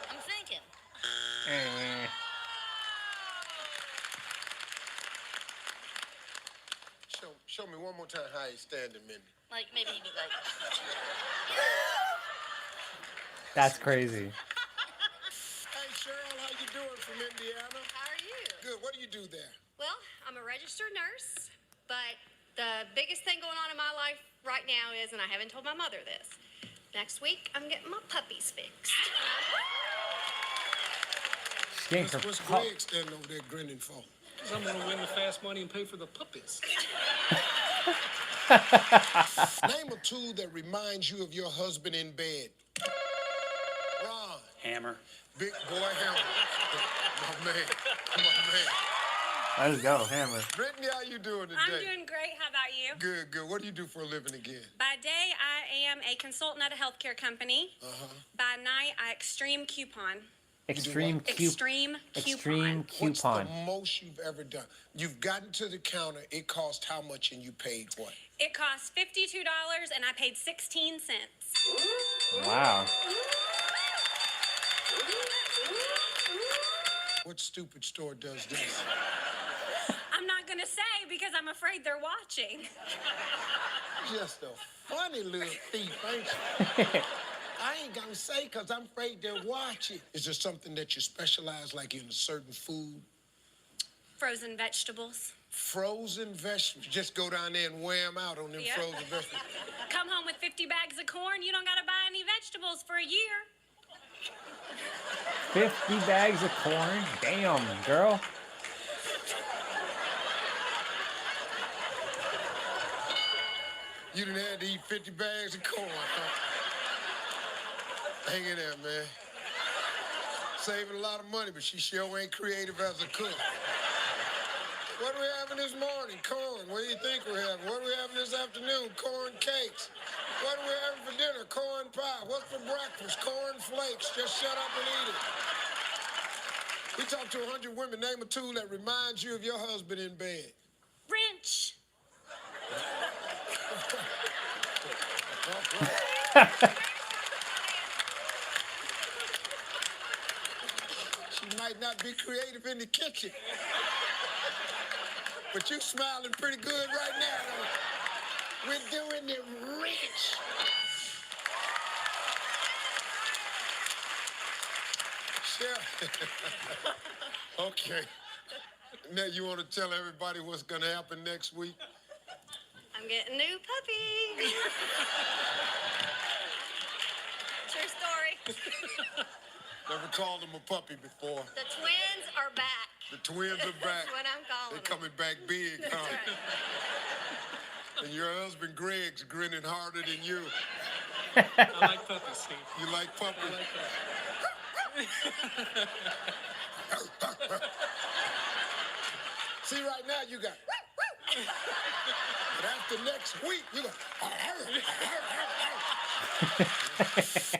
Speaker 6: I'm thinking.
Speaker 4: Show me one more time how you standing, Mindy.
Speaker 6: Like, maybe you could, like...
Speaker 1: That's crazy.
Speaker 4: Hey, Cheryl, how you doing from Indiana?
Speaker 9: How are you?
Speaker 4: Good. What do you do there?
Speaker 9: Well, I'm a registered nurse, but the biggest thing going on in my life right now is, and I haven't told my mother this, next week I'm getting my puppies fixed.
Speaker 4: What's Greg standing over there grinning for?
Speaker 3: Because I'm going to win the fast money and pay for the puppies.
Speaker 4: Name a tool that reminds you of your husband in bed. Ron.
Speaker 18: Hammer.
Speaker 4: Big boy hammer. My man. My man.
Speaker 1: Let's go, hammer.
Speaker 4: Brittany, how you doing today?
Speaker 9: I'm doing great. How about you?
Speaker 4: Good, good. What do you do for a living again?
Speaker 9: By day, I am a consultant at a healthcare company. By night, I extreme coupon.
Speaker 1: Extreme coupon.
Speaker 4: What's the most you've ever done? You've gotten to the counter. It cost how much and you paid what?
Speaker 9: It cost $52 and I paid 16 cents.
Speaker 1: Wow.
Speaker 4: What stupid store does this?
Speaker 9: I'm not going to say because I'm afraid they're watching.
Speaker 4: Just a funny little thief, ain't you? I ain't gonna say because I'm afraid they're watching. Is there something that you specialize like in a certain food?
Speaker 9: Frozen vegetables.
Speaker 4: Frozen vegetables. Just go down there and wear them out on them frozen vegetables.
Speaker 9: Come home with 50 bags of corn. You don't got to buy any vegetables for a year.
Speaker 1: 50 bags of corn? Damn, girl.
Speaker 4: You done had to eat 50 bags of corn, huh? Hang in there, man. Saving a lot of money, but she sure ain't creative as a cook. What are we having this morning? Corn. What do you think we're having? What are we having this afternoon? Corn cakes. What are we having for dinner? Corn pie. What's for breakfast? Corn flakes. Just shut up and eat it. We talked to 100 women. Name a tool that reminds you of your husband in bed.
Speaker 9: Wrench.
Speaker 4: She might not be creative in the kitchen, but you smiling pretty good right now. We're doing it rich. Sure. Okay. Now you want to tell everybody what's going to happen next week?
Speaker 9: I'm getting a new puppy. True story.
Speaker 4: Never called him a puppy before.
Speaker 9: The twins are back.
Speaker 4: The twins are back.
Speaker 9: That's what I'm calling
Speaker 4: They're coming back big,
Speaker 9: That's
Speaker 4: huh?
Speaker 9: right.
Speaker 4: And your husband Greg's grinning harder than you.
Speaker 3: I like puppies, Steve.
Speaker 4: You like puppies?
Speaker 3: I like puppies.
Speaker 4: See, right now you got. But after next week, you got.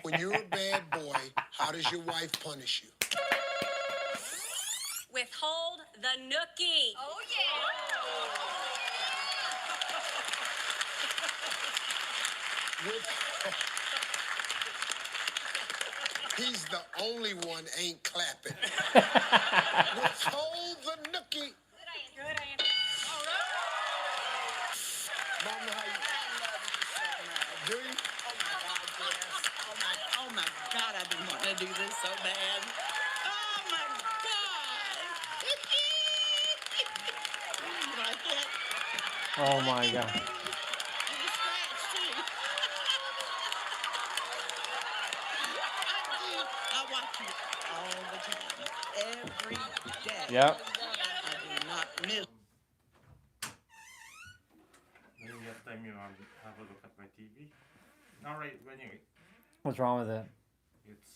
Speaker 4: When you're a bad boy, how does your wife punish you?
Speaker 9: Withhold the nookie. Oh,
Speaker 4: He's the only one ain't clapping. Withhold the nookie.
Speaker 9: Good answer. All right.
Speaker 4: Mama, how you? Do you?
Speaker 18: Oh my God, I've been wanting to do this so bad. Oh my God.
Speaker 1: Oh my God.
Speaker 18: You just I watch you all the time, every day.
Speaker 1: Yep.
Speaker 18: I do not miss.
Speaker 12: When you have time, you have a look at my TV. All right. Anyway,
Speaker 1: What's wrong with it?
Speaker 12: it's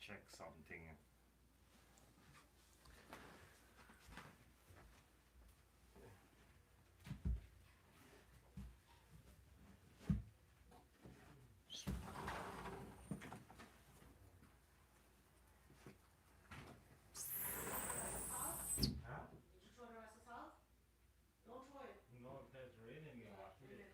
Speaker 12: check something. No, if there's raining, you wash it.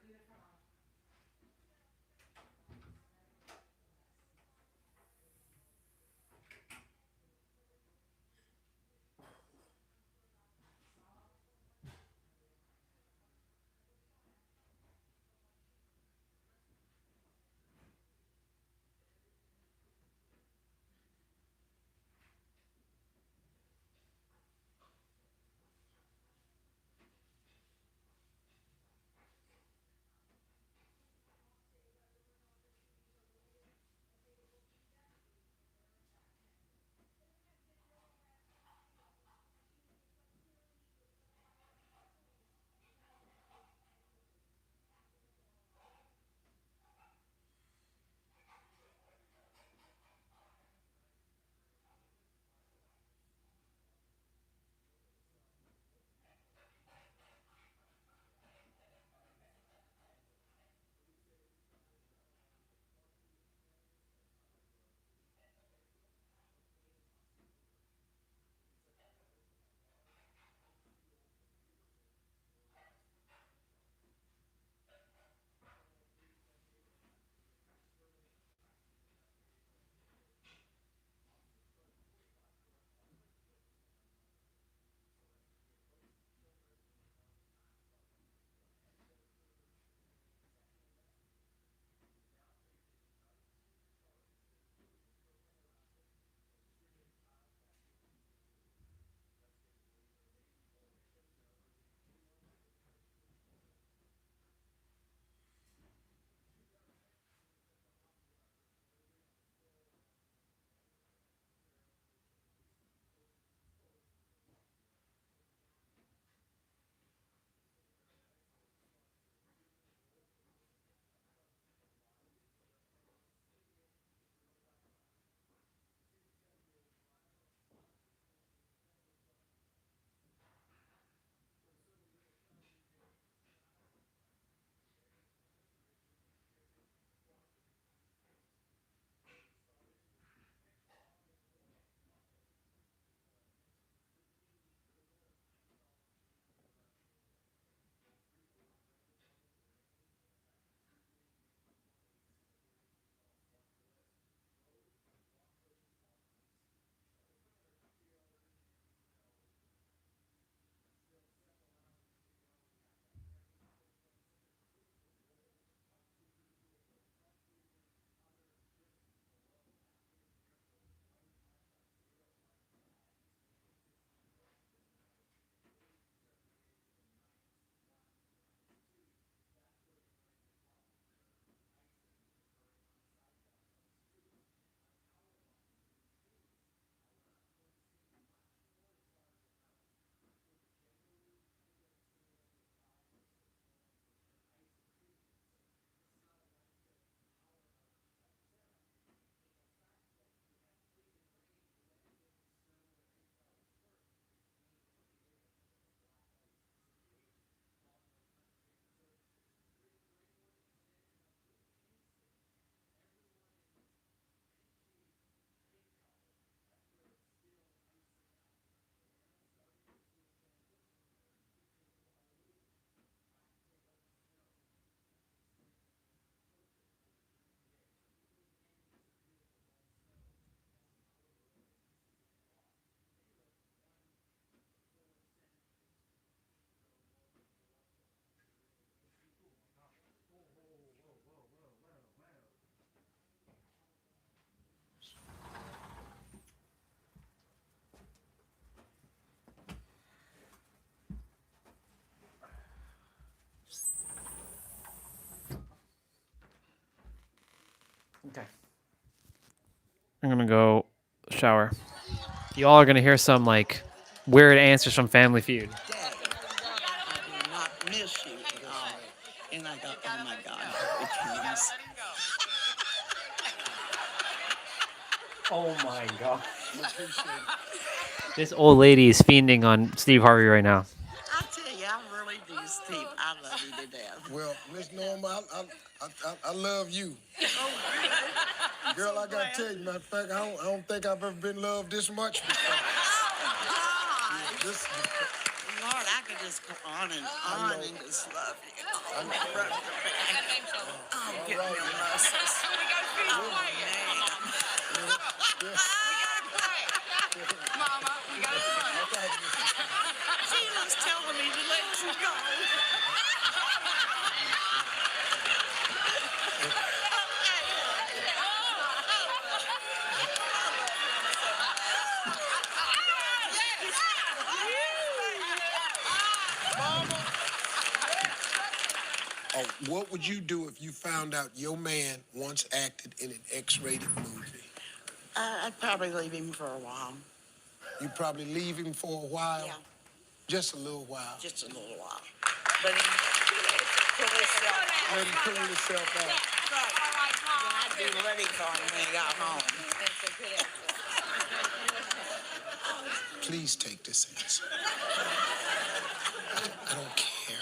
Speaker 1: Okay. I'm gonna go shower. You all are gonna hear some like weird answers from Family Feud.
Speaker 18: Dad, I do not miss you at all. And I go, oh my God, Hurricanes.
Speaker 1: Oh my god. This old lady is fiending on Steve Harvey right now.
Speaker 18: I tell you, I really do, Steve. I love you to death.
Speaker 4: Well, Miss Norma, I love you.
Speaker 18: Oh,
Speaker 4: Girl, I gotta tell you, matter of fact, I don't think I've ever been loved this much before.
Speaker 18: God.
Speaker 4: This,
Speaker 18: Lord, I could just go on and just love you. Oh, my brother. Oh, get me a muscles. Oh, man. Mama, we gotta pray. Sheila's telling me to let you go.
Speaker 4: What would you do if you found out your man once acted in an X-rated movie?
Speaker 18: I'd probably leave him for a while.
Speaker 4: You'd probably leave him for a while?
Speaker 18: Yeah.
Speaker 4: Just a little while.
Speaker 18: Just a little while. Let him pull himself out.
Speaker 4: Let him pull himself out.
Speaker 18: I'd be ready for him when he got home.
Speaker 4: Please take this answer. I don't care.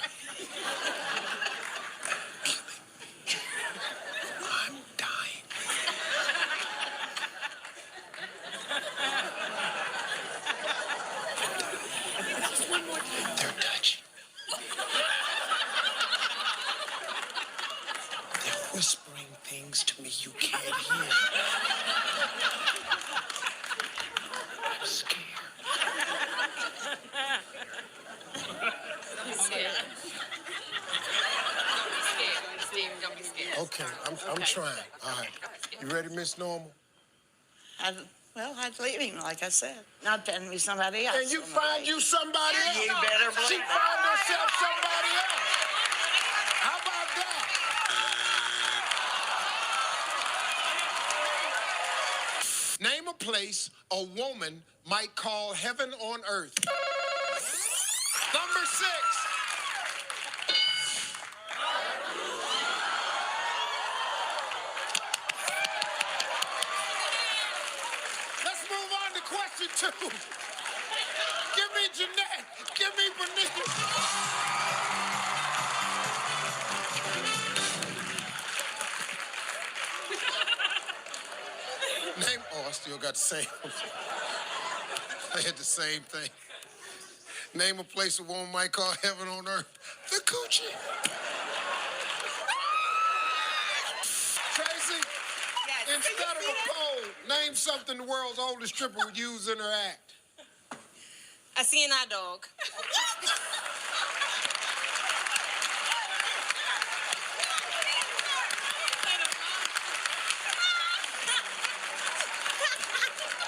Speaker 4: I'm dying.
Speaker 18: Just one more time.
Speaker 4: They're touching. They're whispering things to me you can't hear. I'm scared.
Speaker 5: I'm scared. Don't be scared. Don't be scared.
Speaker 4: Okay, I'm trying. All right. You ready, Miss Normal?
Speaker 18: I'd leave him, like I said. Not telling me somebody else.
Speaker 4: And you find you somebody else.
Speaker 18: You better believe
Speaker 4: She
Speaker 18: it.
Speaker 4: found herself somebody else. How about that? Name a place a woman might call heaven on earth. Number 6. Let's move on to question 2. Give me Jeanette. Give me Bernice. Name. Oh, I still got the same. I had the same thing. Name a place a woman might call heaven on earth. The coochie. Tracy, instead of a pole, name something the world's oldest stripper would use in her act.
Speaker 13: A CNI dog.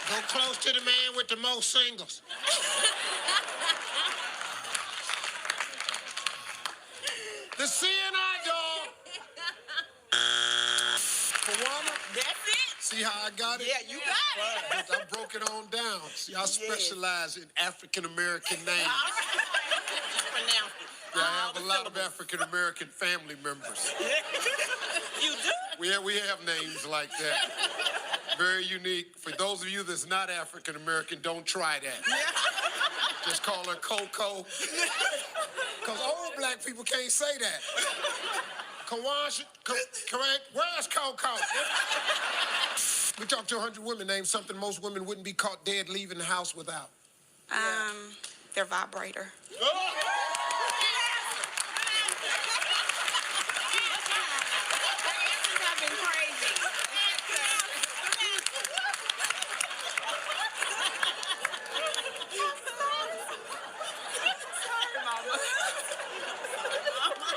Speaker 4: Go close to the man with the most singles. The CNI dog. Kawana?
Speaker 18: That's it.
Speaker 4: See how I got it?
Speaker 18: Yeah, you got it.
Speaker 4: I broke it on down. See, I specialize in African-American names.
Speaker 18: Pronounce it.
Speaker 4: Yeah, I have a lot of African-American family members.
Speaker 18: You do?
Speaker 4: We have names like that. Very unique. For those of you that's not African-American, don't try that. Just call her Coco. Because old black people can't say that. Kawash, correct? Where's Coco? We talked to 100 women. Name something most women wouldn't be caught dead leaving the house without.
Speaker 13: Their vibrator.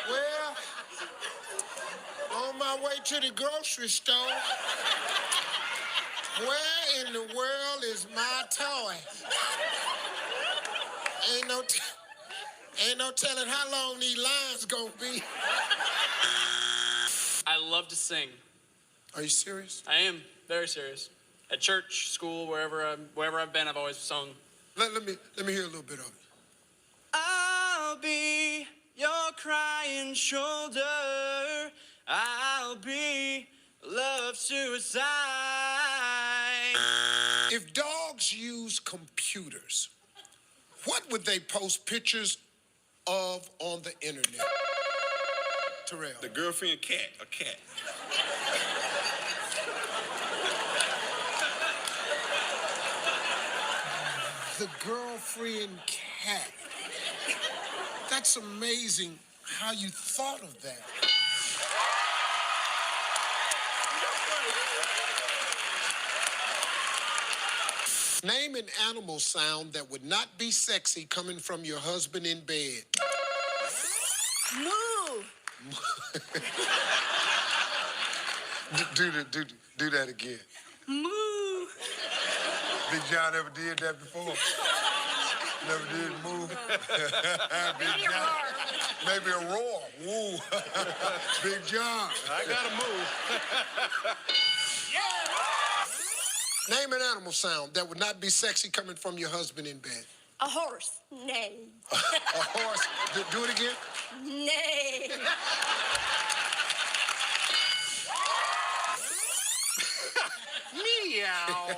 Speaker 4: Well, on my way to the grocery store, where in the world is my toy? Ain't no telling how long these lines gonna be.
Speaker 15: I love to sing.
Speaker 4: Are you serious?
Speaker 15: I am very serious. At church, school, wherever I've been, I've always sung.
Speaker 4: Let me hear a little bit of it.
Speaker 15: I'll be your crying shoulder. I'll be love suicide.
Speaker 4: If dogs use computers, what would they post pictures of on the internet? Terrell.
Speaker 7: The girlfriend cat, a cat.
Speaker 4: The girlfriend cat. That's amazing how you thought of that. Name an animal sound that would not be sexy coming from your husband in bed.
Speaker 18: Move.
Speaker 4: Do that again.
Speaker 18: Move.
Speaker 4: Big John ever did that before? Never did move. Big John. Maybe a roar. Woo. Big John.
Speaker 15: I gotta move.
Speaker 4: Name an animal sound that would not be sexy coming from your husband in bed.
Speaker 18: A horse. Neigh.
Speaker 4: A horse. Do it again.
Speaker 18: Neigh.
Speaker 4: Meow.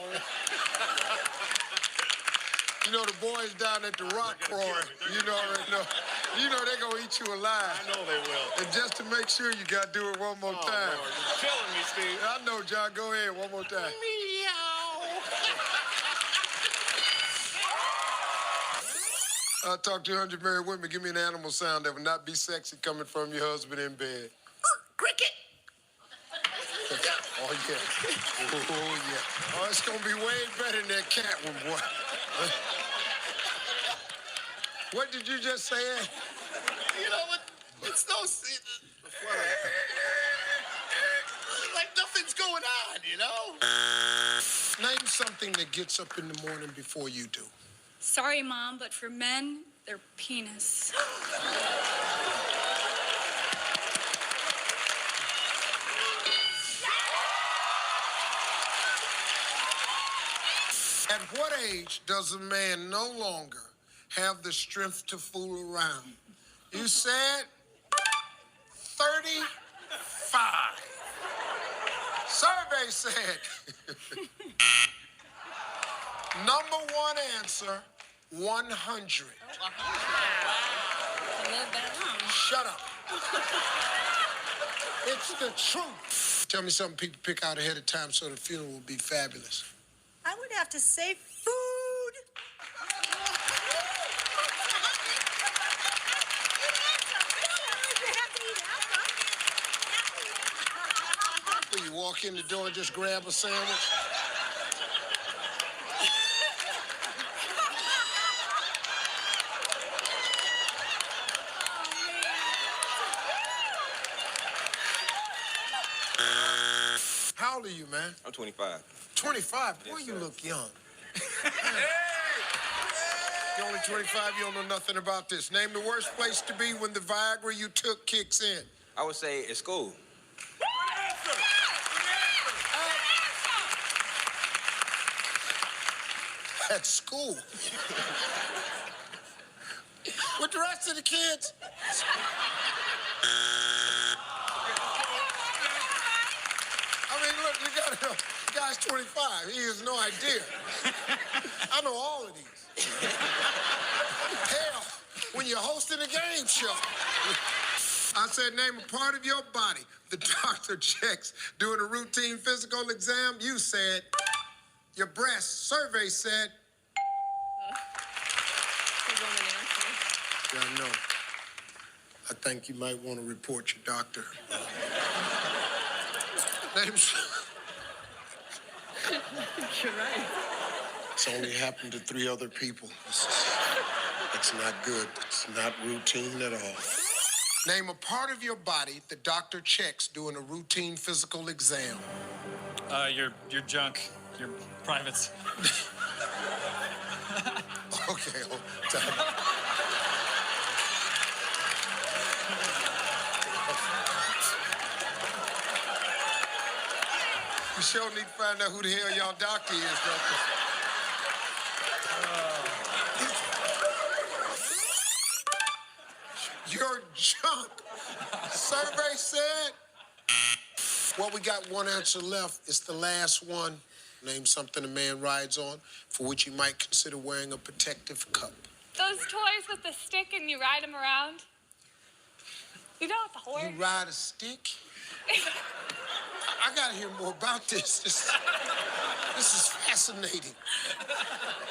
Speaker 4: You know, the boys down at the rock crowing, you know they're going to eat you alive.
Speaker 15: I know they will.
Speaker 4: And just to make sure, you got to do it one more time.
Speaker 15: Lord, you're killing me, Steve.
Speaker 4: I know, John. Go ahead one more time. I'll talk to 100 married women. Give me an animal sound that would not be sexy coming from your husband in bed.
Speaker 18: Cricket.
Speaker 4: Oh, yeah. Oh, yeah. Oh, it's going to be way better than that cat one, boy. What did you just say?
Speaker 15: You know what? It's no... Like nothing's going on, you know?
Speaker 4: Name something that gets up in the morning before you do.
Speaker 16: Sorry, Mom, but for men, they're penis.
Speaker 4: At what age does a man no longer have the strength to fool around? You said 35. Survey said number one answer, 100. Shut up. It's the truth. Tell me something people pick out ahead of time so the funeral will be fabulous.
Speaker 18: I would have to say food.
Speaker 4: Will you walk in the door and just grab a sandwich? How old are you, man?
Speaker 19: I'm 25.
Speaker 4: 25? Boy,
Speaker 19: Yes,
Speaker 4: you
Speaker 19: sir.
Speaker 4: look young. You're only 25, you don't know nothing about this. Name the worst place to be when the Viagra you took kicks in.
Speaker 19: I would say at school.
Speaker 4: At school. With the rest of the kids. I mean, look, you gotta know, the guy's 25. He has no idea. I know all of these. Hell, when you're hosting a game show. I said, name a part of your body the doctor checks doing a routine physical exam. You said your breast. Survey said. Yeah, I know. I think you might want to report your doctor. Name's...
Speaker 18: You're right.
Speaker 4: It's only happened to 3 other people. It's not good. It's not routine at all. Name a part of your body the doctor checks doing a routine physical exam.
Speaker 15: Your junk, your privates.
Speaker 4: Okay, time. We sure need to find out who the hell y'all doctor is, doctor. Your junk. Survey said. Well, we got one answer left. It's the last one. Name something a man rides on for which he might consider wearing a protective cup.
Speaker 16: Those toys with the stick and you ride them around. You know, the horse.
Speaker 4: You ride a stick? I gotta hear more about this. This is fascinating.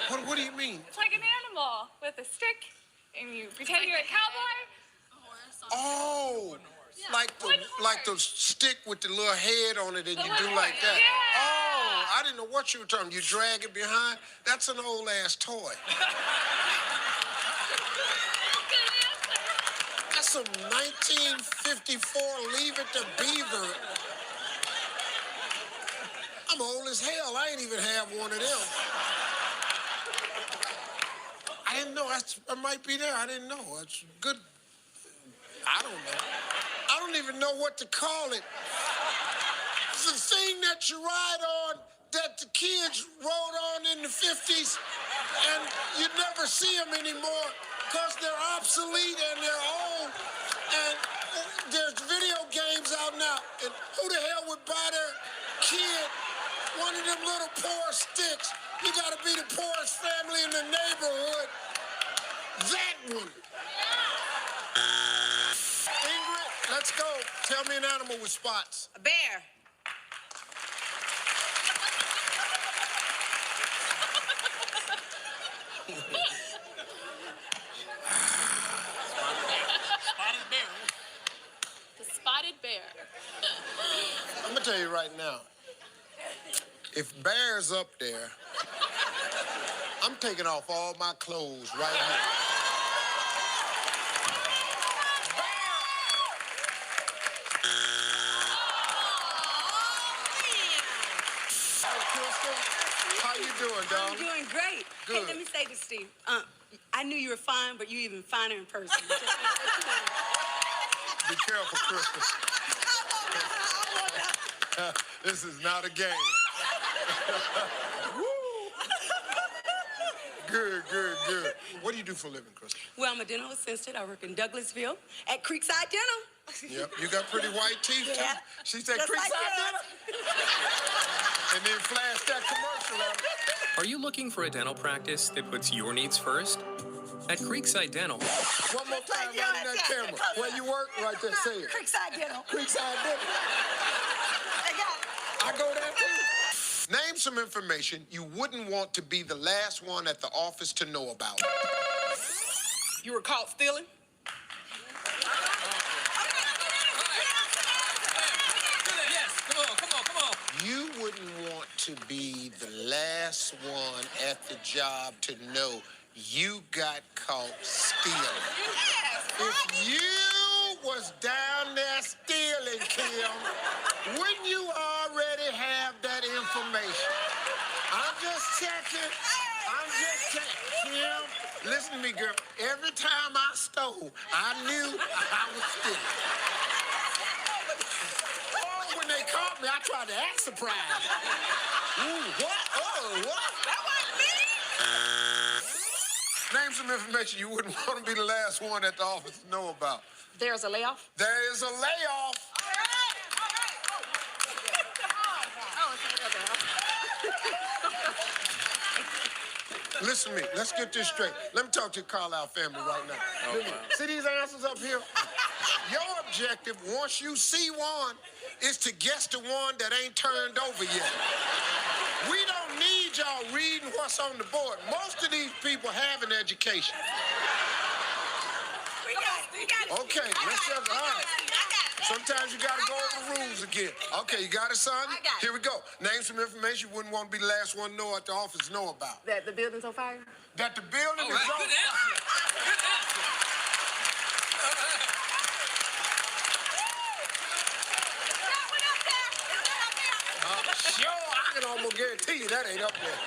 Speaker 4: What do you mean?
Speaker 16: It's like an animal with a stick, and you pretend you're a cowboy.
Speaker 4: Oh, like the stick with the little head on it, and you do like that.
Speaker 16: Yeah.
Speaker 4: Oh, I didn't know what you were talking. You drag it behind. That's an old ass toy. That's some 1954 Leave It to Beaver. I'm old as hell. I ain't even have one of them. I didn't know. I might be there. I didn't know. That's good. I don't know. I don't even know what to call it. It's the thing that you ride on that the kids rode on in the 50s, and you never see them anymore because they're obsolete and they're old, and there's video games out now, and who the hell would buy their kid one of them little poor sticks? You gotta be the poorest family in the neighborhood. That one. Ingrid, let's go. Tell me an animal with spots.
Speaker 13: A bear.
Speaker 16: Spotted bear. The spotted bear.
Speaker 4: I'm gonna tell you right now, if Bear's up there, I'm taking off all my clothes right here. How you doing, dog?
Speaker 18: I'm doing great.
Speaker 4: Good.
Speaker 18: Hey, let me say this, Steve. I knew you were fine, but you even finer in person.
Speaker 4: Be careful, Crystal. This is not a game. Good. What do you do for a living, Crystal?
Speaker 18: Well, I'm a dental assistant. I work in Douglasville at Creekside Dental.
Speaker 4: Yep, you got pretty white teeth, too.
Speaker 18: Yeah.
Speaker 4: She said
Speaker 18: Just like
Speaker 4: Creekside
Speaker 18: yours.
Speaker 4: Dental. And then flash that commercial out.
Speaker 17: Are you looking for a dental practice that puts your needs first? At Creekside Dental.
Speaker 4: One more time, right in that camera. Where you work, right there, say it.
Speaker 18: Creekside Dental.
Speaker 4: Creekside Dental. I go there too. Name some information you wouldn't want to be the last one at the office to know about.
Speaker 18: You were caught stealing?
Speaker 17: Come on.
Speaker 4: You wouldn't want to be the last one at the job to know you got caught stealing. If you was down there stealing, Kim, wouldn't you already have that information? I'm just checking. Kim, listen to me, girl. Every time I stole, I knew I was stealing. Oh, when they caught me, I tried to act surprised. Ooh, what? Oh, what?
Speaker 18: That wasn't me.
Speaker 4: Name some information you wouldn't want to be the last one at the office to know about.
Speaker 18: There's a layoff?
Speaker 4: There is a layoff. Listen to me. Let's get this straight. Let me talk to the Carlisle family right now. See these answers up here? Your objective, once you see one, is to guess the one that ain't turned over yet. We don't need y'all reading what's on the board. Most of these people have an education.
Speaker 18: We got it.
Speaker 4: Okay, let's just, all right. Sometimes you gotta go over the rules again. Okay, you got it, son?
Speaker 18: I got it.
Speaker 4: Here we go. Name some information you wouldn't want to be the last one to know at the office know about.
Speaker 18: That the building's on fire?
Speaker 4: That the building is on
Speaker 17: Good answer.
Speaker 4: Sure, I can almost guarantee you that ain't up there.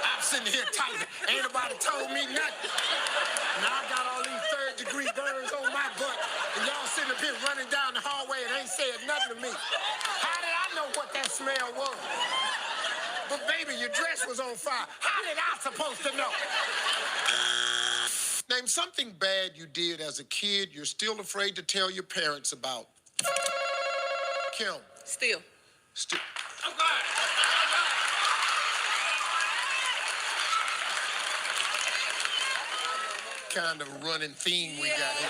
Speaker 4: I'm sitting here typing. Ain't nobody told me nothing. Now I got all these third-degree burns on my butt, and y'all sitting up here running down the hallway and ain't saying nothing to me. How did I know what that smell was. But baby, your dress was on fire. How did I supposed to know? Name something bad you did as a kid you're still afraid to tell your parents about. Kim.
Speaker 13: Still.
Speaker 4: Oh, God. Kind of running theme we got here.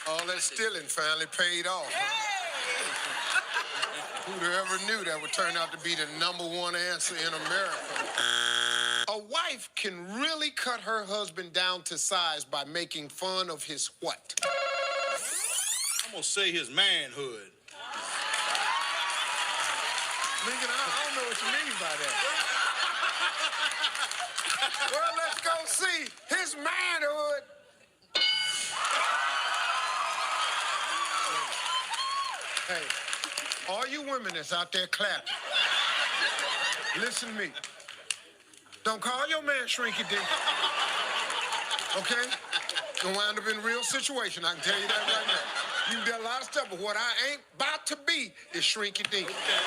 Speaker 4: All that stealing finally paid off. Who'd ever knew that would turn out to be the #1 answer in America? A wife can really cut her husband down to size by making fun of his what?
Speaker 7: I'm gonna say his manhood.
Speaker 4: Lincoln, I don't know what you mean by that. Well, let's go see his manhood. Hey, all you women that's out there clapping, listen to me. Don't call your man shrinky dink. Okay? Gonna wind up in a real situation, I can tell you that right now. You can do a lot of stuff, but what I ain't about to be is shrinky dink. Okay.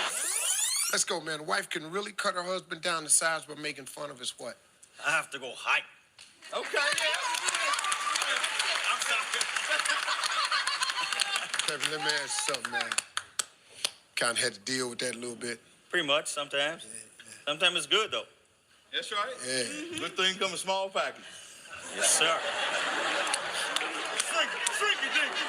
Speaker 4: Let's go, man. A wife can really cut her husband down to size by making fun of his what?
Speaker 7: I have to go hike.
Speaker 4: Okay, yeah.
Speaker 7: I'm sorry.
Speaker 4: Kevin, let me ask you something, man. Kind of had to deal with that a little bit.
Speaker 7: Pretty much, sometimes. Sometimes it's good, though. That's right.
Speaker 4: Yeah.
Speaker 7: Good thing come in small package. Yes, sir. Shrinky dinky.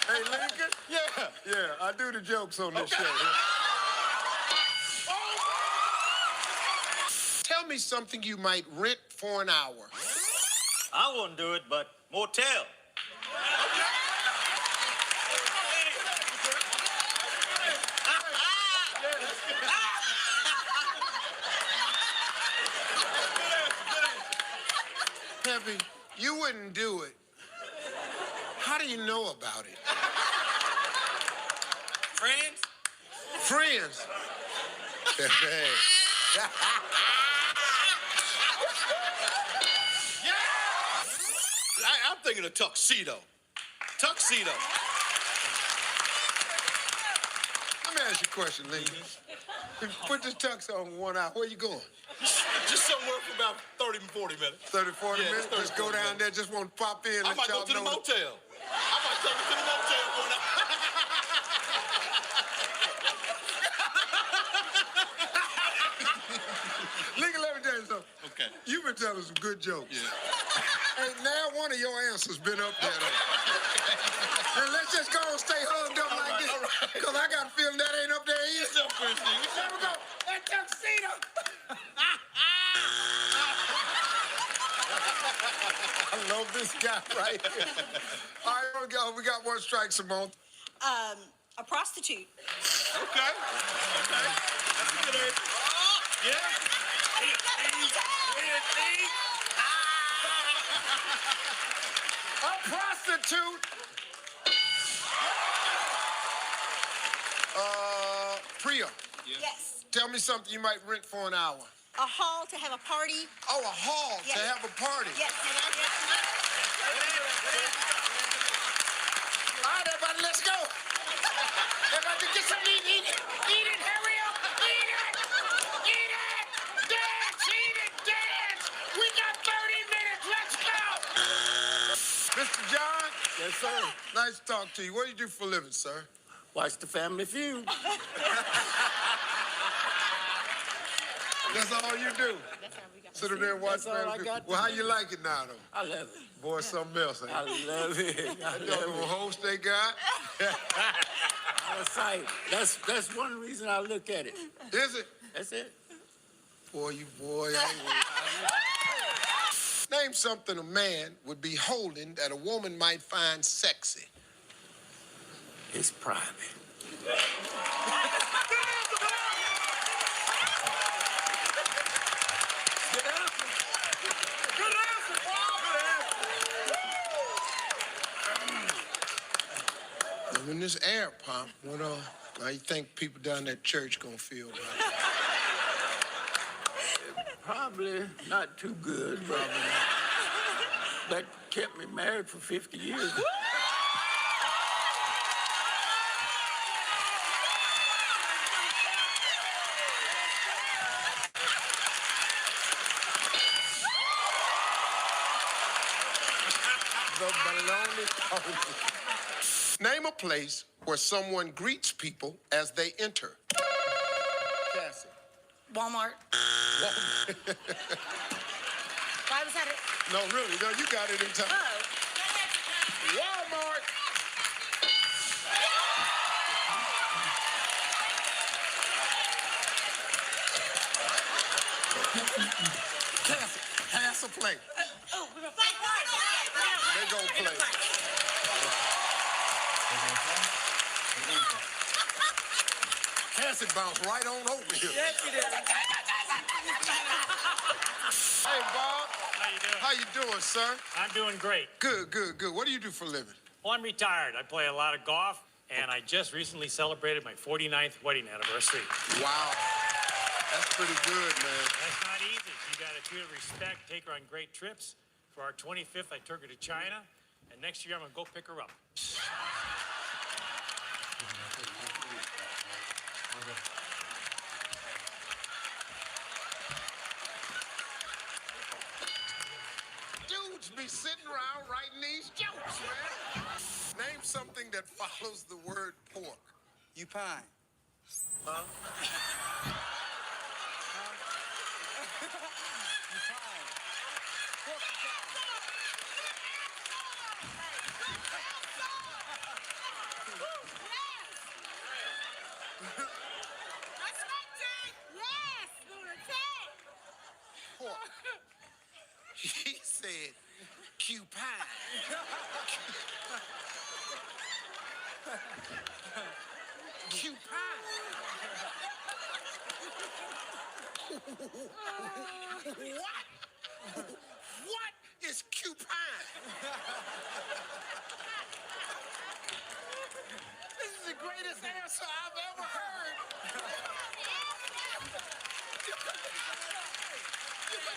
Speaker 4: Hey, Lincoln? Yeah, I do the jokes on this show. Tell me something you might rent for an hour.
Speaker 7: I wouldn't do it, but motel.
Speaker 4: Peppy, you wouldn't do it. How do you know about it?
Speaker 7: Friends?
Speaker 4: Friends? Pepe.
Speaker 7: I'm thinking of tuxedo. Tuxedo.
Speaker 4: Let me ask you a question, Lincoln. Put this tux on 1 hour. Where you going?
Speaker 7: Just somewhere for about 30 to 40 minutes.
Speaker 4: 30, 40 minutes? Just go down there, just want to pop in.
Speaker 7: I might go to the motel. I might take you to the motel for an hour.
Speaker 4: Lincoln, let me tell you something.
Speaker 7: Okay.
Speaker 4: You've been telling some good jokes.
Speaker 7: Yeah.
Speaker 4: Ain't now one of your answers been up there, though. And let's just go and stay hugged up like this. Because I got a feeling that ain't up there either.
Speaker 7: It's up there, Steve.
Speaker 4: There we go. That tuxedo. I love this guy right here. All right, here we go. We got one strike, Simone.
Speaker 18: A prostitute.
Speaker 7: Okay. That's a good answer. Yeah.
Speaker 4: A prostitute. Priya.
Speaker 18: Yes.
Speaker 4: Tell me something you might rent for an hour.
Speaker 18: A hall to have a party.
Speaker 4: Oh, a hall
Speaker 18: Yes.
Speaker 4: to have a party.
Speaker 18: Yes.
Speaker 4: All right, everybody, let's go. Everybody, get something to eat. Eat it, hurry up. Eat it. Eat it. Dance, eat it, dance. We got 30 minutes. Let's go. Mr. John.
Speaker 19: Yes, sir.
Speaker 4: Nice to talk to you. What do you do for a living, sir?
Speaker 19: Watch the Family Feud.
Speaker 4: That's all you do? Sit up there and watch
Speaker 19: That's all I
Speaker 4: Family
Speaker 19: got
Speaker 4: Feud.
Speaker 19: to
Speaker 4: Well, how
Speaker 19: do.
Speaker 4: you like it now, though?
Speaker 19: I love it.
Speaker 4: Boy, something else, ain't
Speaker 19: I love it. I
Speaker 4: That
Speaker 19: love
Speaker 4: little
Speaker 19: it.
Speaker 4: host they got.
Speaker 19: That's right. That's one reason I look at it.
Speaker 4: Is it?
Speaker 19: That's it.
Speaker 4: Boy, you boy. Name something a man would be holding that a woman might find sexy.
Speaker 19: It's private.
Speaker 4: When this air pump, what How you think people down at church gonna feel about that?
Speaker 19: Probably not too good, probably not. That kept me married for 50 years.
Speaker 4: The baloney pony. Name a place where someone greets people as they enter. Cassie.
Speaker 18: Walmart. Why was that it?
Speaker 4: No, really, no, you got it in time. Walmart. Cassie, pass or play? They gonna play. Cassie bounced right on over here.
Speaker 18: Yes, you did.
Speaker 4: Hey, Bob.
Speaker 20: How you doing?
Speaker 4: How you doing, sir?
Speaker 20: I'm doing great.
Speaker 4: Good, good, good. What do you do for a living?
Speaker 20: Well, I'm retired. I play a lot of golf, and I just recently celebrated my 49th wedding anniversary.
Speaker 4: Wow. That's pretty good, man.
Speaker 20: That's not easy. You got to treat her with respect, take her on great trips. For our 25th, I took her to China, and next year I'm going to go pick her up.
Speaker 4: Dudes be sitting around writing these jokes, man. Name something that follows the word pork.
Speaker 18: You pine.
Speaker 4: Huh? Pork. He said, cupine. Cupine. What? What is cupine? This is the greatest answer I've ever heard.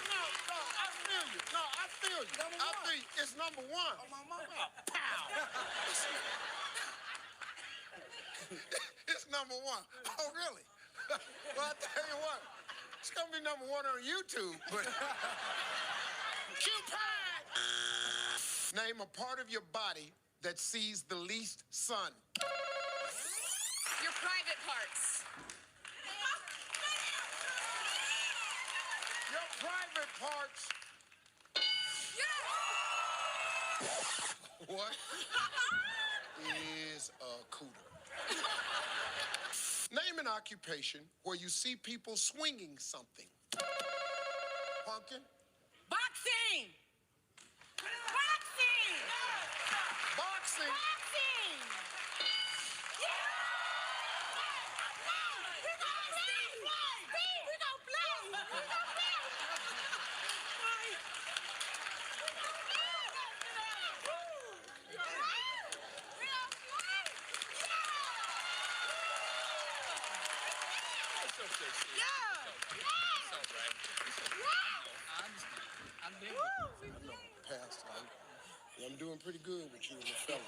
Speaker 4: No, I feel you. No, I feel you. I feel you. It's number one. Oh, my mama. Pow. It's number one. Oh, really? Well, I tell you what. It's going to be number one on YouTube, but... Cupid! Name a part of your body that sees the least sun.
Speaker 5: Your private parts.
Speaker 4: Your private parts. What is a cooter? Name an occupation where you see people swinging something. Pumpkin.
Speaker 18: Boxing. Boxing.
Speaker 4: Boxing.
Speaker 18: Boxing.
Speaker 4: Pastor, I'm doing pretty good with you and the fellas.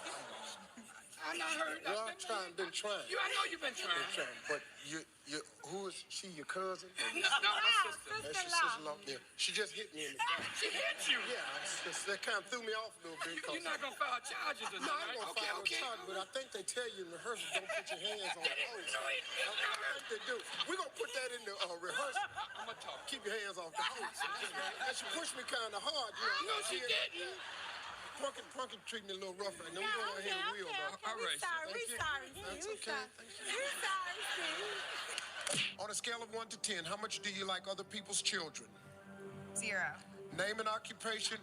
Speaker 18: I'm not hurt.
Speaker 4: Well, I've been trying.
Speaker 18: I know you've been trying.
Speaker 4: But who is she? Your cousin?
Speaker 18: No, my sister.
Speaker 4: That's your sister-in-law. Yeah. She just hit me in the back.
Speaker 18: She hit you.
Speaker 4: Yeah, that kind of threw me off a little bit.
Speaker 18: You're not gonna file charges or
Speaker 4: No, I ain't gonna file no charges, but I think they tell you in rehearsal, don't put your hands on the hose. I think they do. We're gonna put that in the rehearsal.
Speaker 18: I'm gonna talk.
Speaker 4: Keep your hands off the hose. And she pushed me kind of hard.
Speaker 18: No, she didn't.
Speaker 4: Punkin treated me a little rough right now. We're going ahead and wheel, though.
Speaker 18: All right.
Speaker 4: We're sorry. That's okay. On a scale of 1 to 10, how much do you like other people's children?
Speaker 10: 0.
Speaker 4: Name an occupation.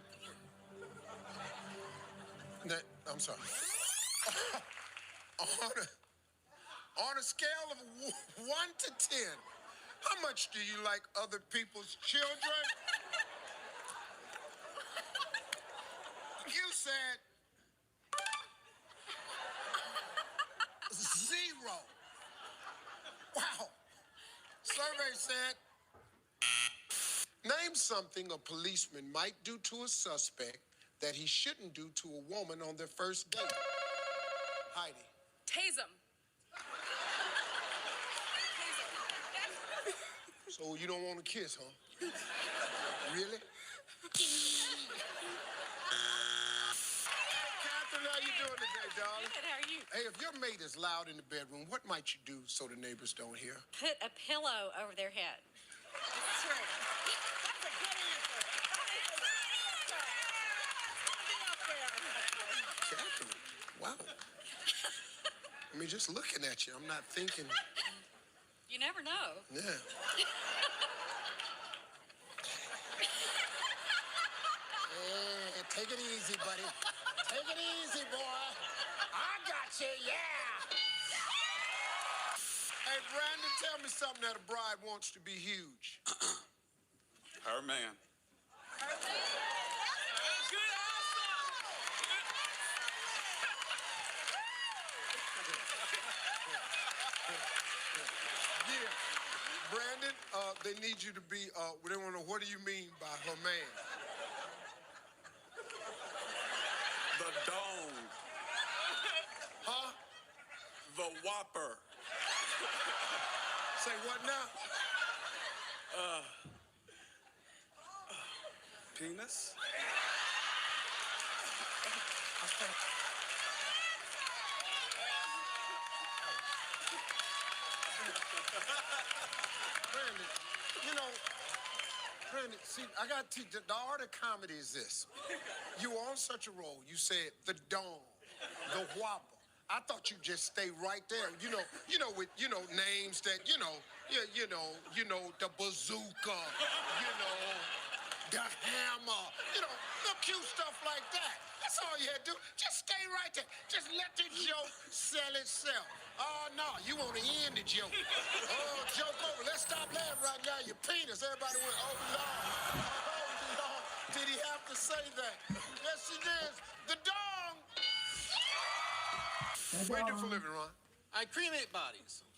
Speaker 4: I'm sorry. On a scale of 1 to 10, how much do you like other people's children? You said 0. Survey said, name something a policeman might do to a suspect that he shouldn't do to a woman on their first date. Heidi.
Speaker 6: Tase him.
Speaker 4: So you don't want to kiss, huh? Really? Catherine, how you doing today, darling?
Speaker 6: Good, how are you?
Speaker 4: Hey, if your mate is loud in the bedroom, what might you do so the neighbors don't hear?
Speaker 6: Put a pillow over their head. That's right. That's a good answer.
Speaker 4: Catherine, wow. I mean, just looking at you, I'm not thinking.
Speaker 6: You never know.
Speaker 4: Yeah. Take it easy, buddy. Take it easy, boy. I got you, yeah. Hey, Brandon, tell me something that a bride wants to be huge.
Speaker 7: Her man.
Speaker 4: Yeah. Brandon, they need you to be, they want to know, what do you mean by her man?
Speaker 7: The dome.
Speaker 4: Huh?
Speaker 7: The whopper.
Speaker 4: Say what now?
Speaker 7: Penis?
Speaker 4: Brandon, you know, Brandon, see, I got to teach, the art of comedy is this. You were on such a roll, you said the dome, the whopper. I thought you'd just stay right there, with, names that, the bazooka, the hammer, little cute stuff like that. That's all you had to do. Just stay right there. Just let the joke sell itself. Oh, no, you want to end the joke. Oh, joke over. Let's stop laughing right now. Your penis. Everybody went, oh, Lord. Oh, Lord. Did he have to say that? Yes, he did. The dong. What do you do for a living, Ron?
Speaker 15: I cremate bodies.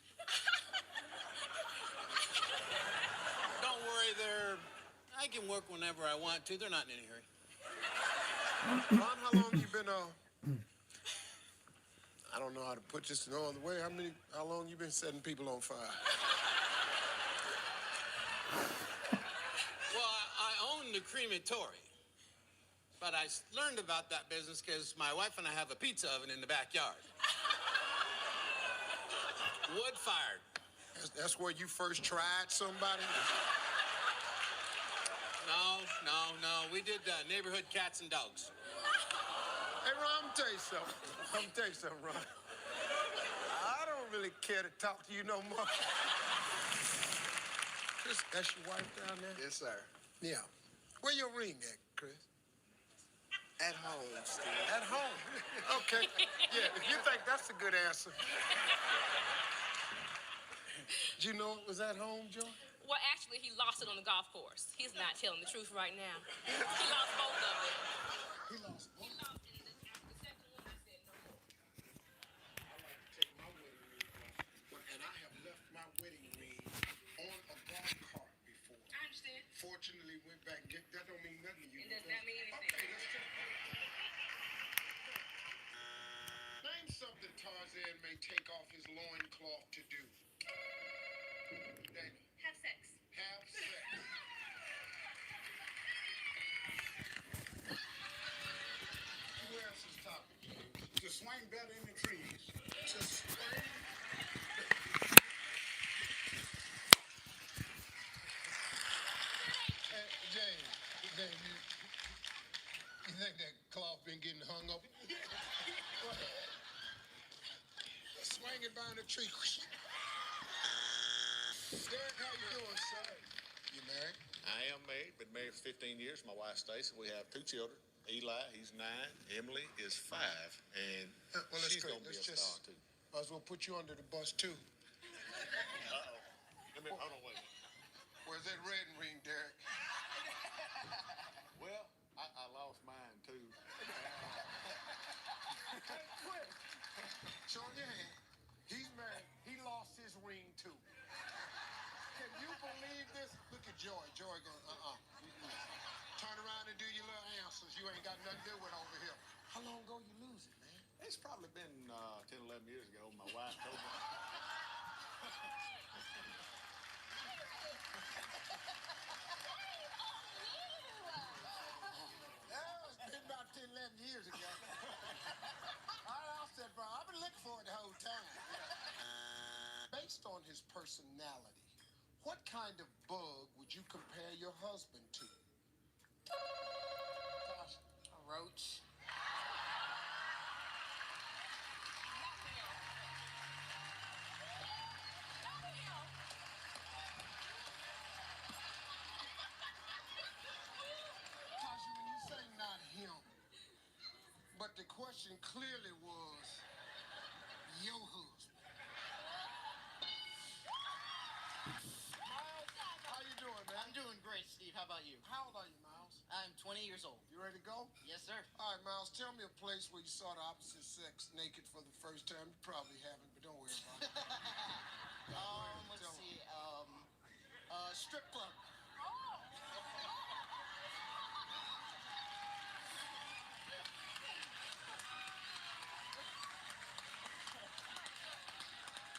Speaker 15: Don't worry, I can work whenever I want to. They're not in any hurry.
Speaker 4: Ron, how long you been, I don't know how to put this no other way. How long you been setting people on fire?
Speaker 15: Well, I own the crematory. But I learned about that business because my wife and I have a pizza oven in the backyard. Wood-fired.
Speaker 4: That's where you first tried somebody?
Speaker 15: No. We did neighborhood cats and dogs.
Speaker 4: Hey, Ron, I'm tell you something, Ron. I don't really care to talk to you no more. Chris, that's your wife down there?
Speaker 21: Yes, sir.
Speaker 4: Yeah. Where your ring at, Chris?
Speaker 21: At home, Steve.
Speaker 4: At home? Okay. Yeah, if you think that's a good answer. Did you know it was at home, Joe?
Speaker 22: Well, actually, he lost it on the golf course. He's not telling the truth right now. He lost both of them.
Speaker 4: He lost both?
Speaker 22: He lost it in after the second one. I said no more.
Speaker 4: I like to take my wedding ring off, and I have left my wedding ring on a golf cart before.
Speaker 22: I understand.
Speaker 4: Fortunately, went back and get that. Don't mean nothing to you.
Speaker 22: It does not mean anything.
Speaker 4: Okay, let's check. Name something Tarzan may take off his loincloth to do. Daniel.
Speaker 22: Have sex.
Speaker 4: Have sex. Who else's topic?
Speaker 21: To swing better in the trees.
Speaker 4: To swing. James, you think that cloth been getting hung up? Swinging by the tree. Derek, how you doing, sir? You married?
Speaker 7: I am married, been married for 15 years. My wife, Stacy. We have 2 children. Eli, he's 9. Emily is 5. And she's going to be a star, too.
Speaker 4: Might as well put you under the bus, too.
Speaker 7: Uh-oh. Hold on, wait a minute.
Speaker 4: Where's that red ring, Derek?
Speaker 7: Well, I lost mine, too.
Speaker 4: Hey, quick. Show your hand. He's married. He lost his ring, too. Can Joy going, Turn around and do your little answers. You ain't got nothing to do with over here. How long ago you lose it, man?
Speaker 7: It's probably been 10, 11 years ago. My wife told me.
Speaker 4: It's been about 10, 11 years ago. I said, bro, I've been looking for it the whole time. Based on his personality, what kind of bug would you compare your husband to?
Speaker 6: A roach.
Speaker 4: Tasha, when you say not him, but the question clearly was your husband. Miles, how you doing, man?
Speaker 2: I'm doing great, Steve. How about you?
Speaker 4: How old are you, Miles?
Speaker 2: I'm 20 years old.
Speaker 4: You ready to go?
Speaker 2: Yes, sir.
Speaker 4: All right, Miles, tell me a place where you saw the opposite sex naked for the first time. You probably haven't, but don't worry about it.
Speaker 2: Let's see. Strip club.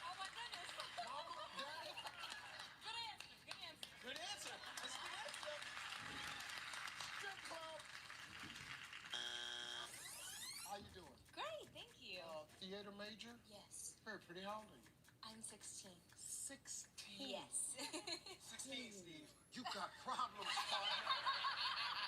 Speaker 6: Oh my goodness. Good answer. Good answer.
Speaker 2: Good answer. That's a good answer.
Speaker 4: Strip club. How you doing?
Speaker 6: Great, thank you.
Speaker 4: Theater major?
Speaker 6: Yes.
Speaker 4: Very pretty. How old are you?
Speaker 6: I'm 16.
Speaker 4: 16.
Speaker 6: Yes.
Speaker 4: 16, Steve. You got problems, partner.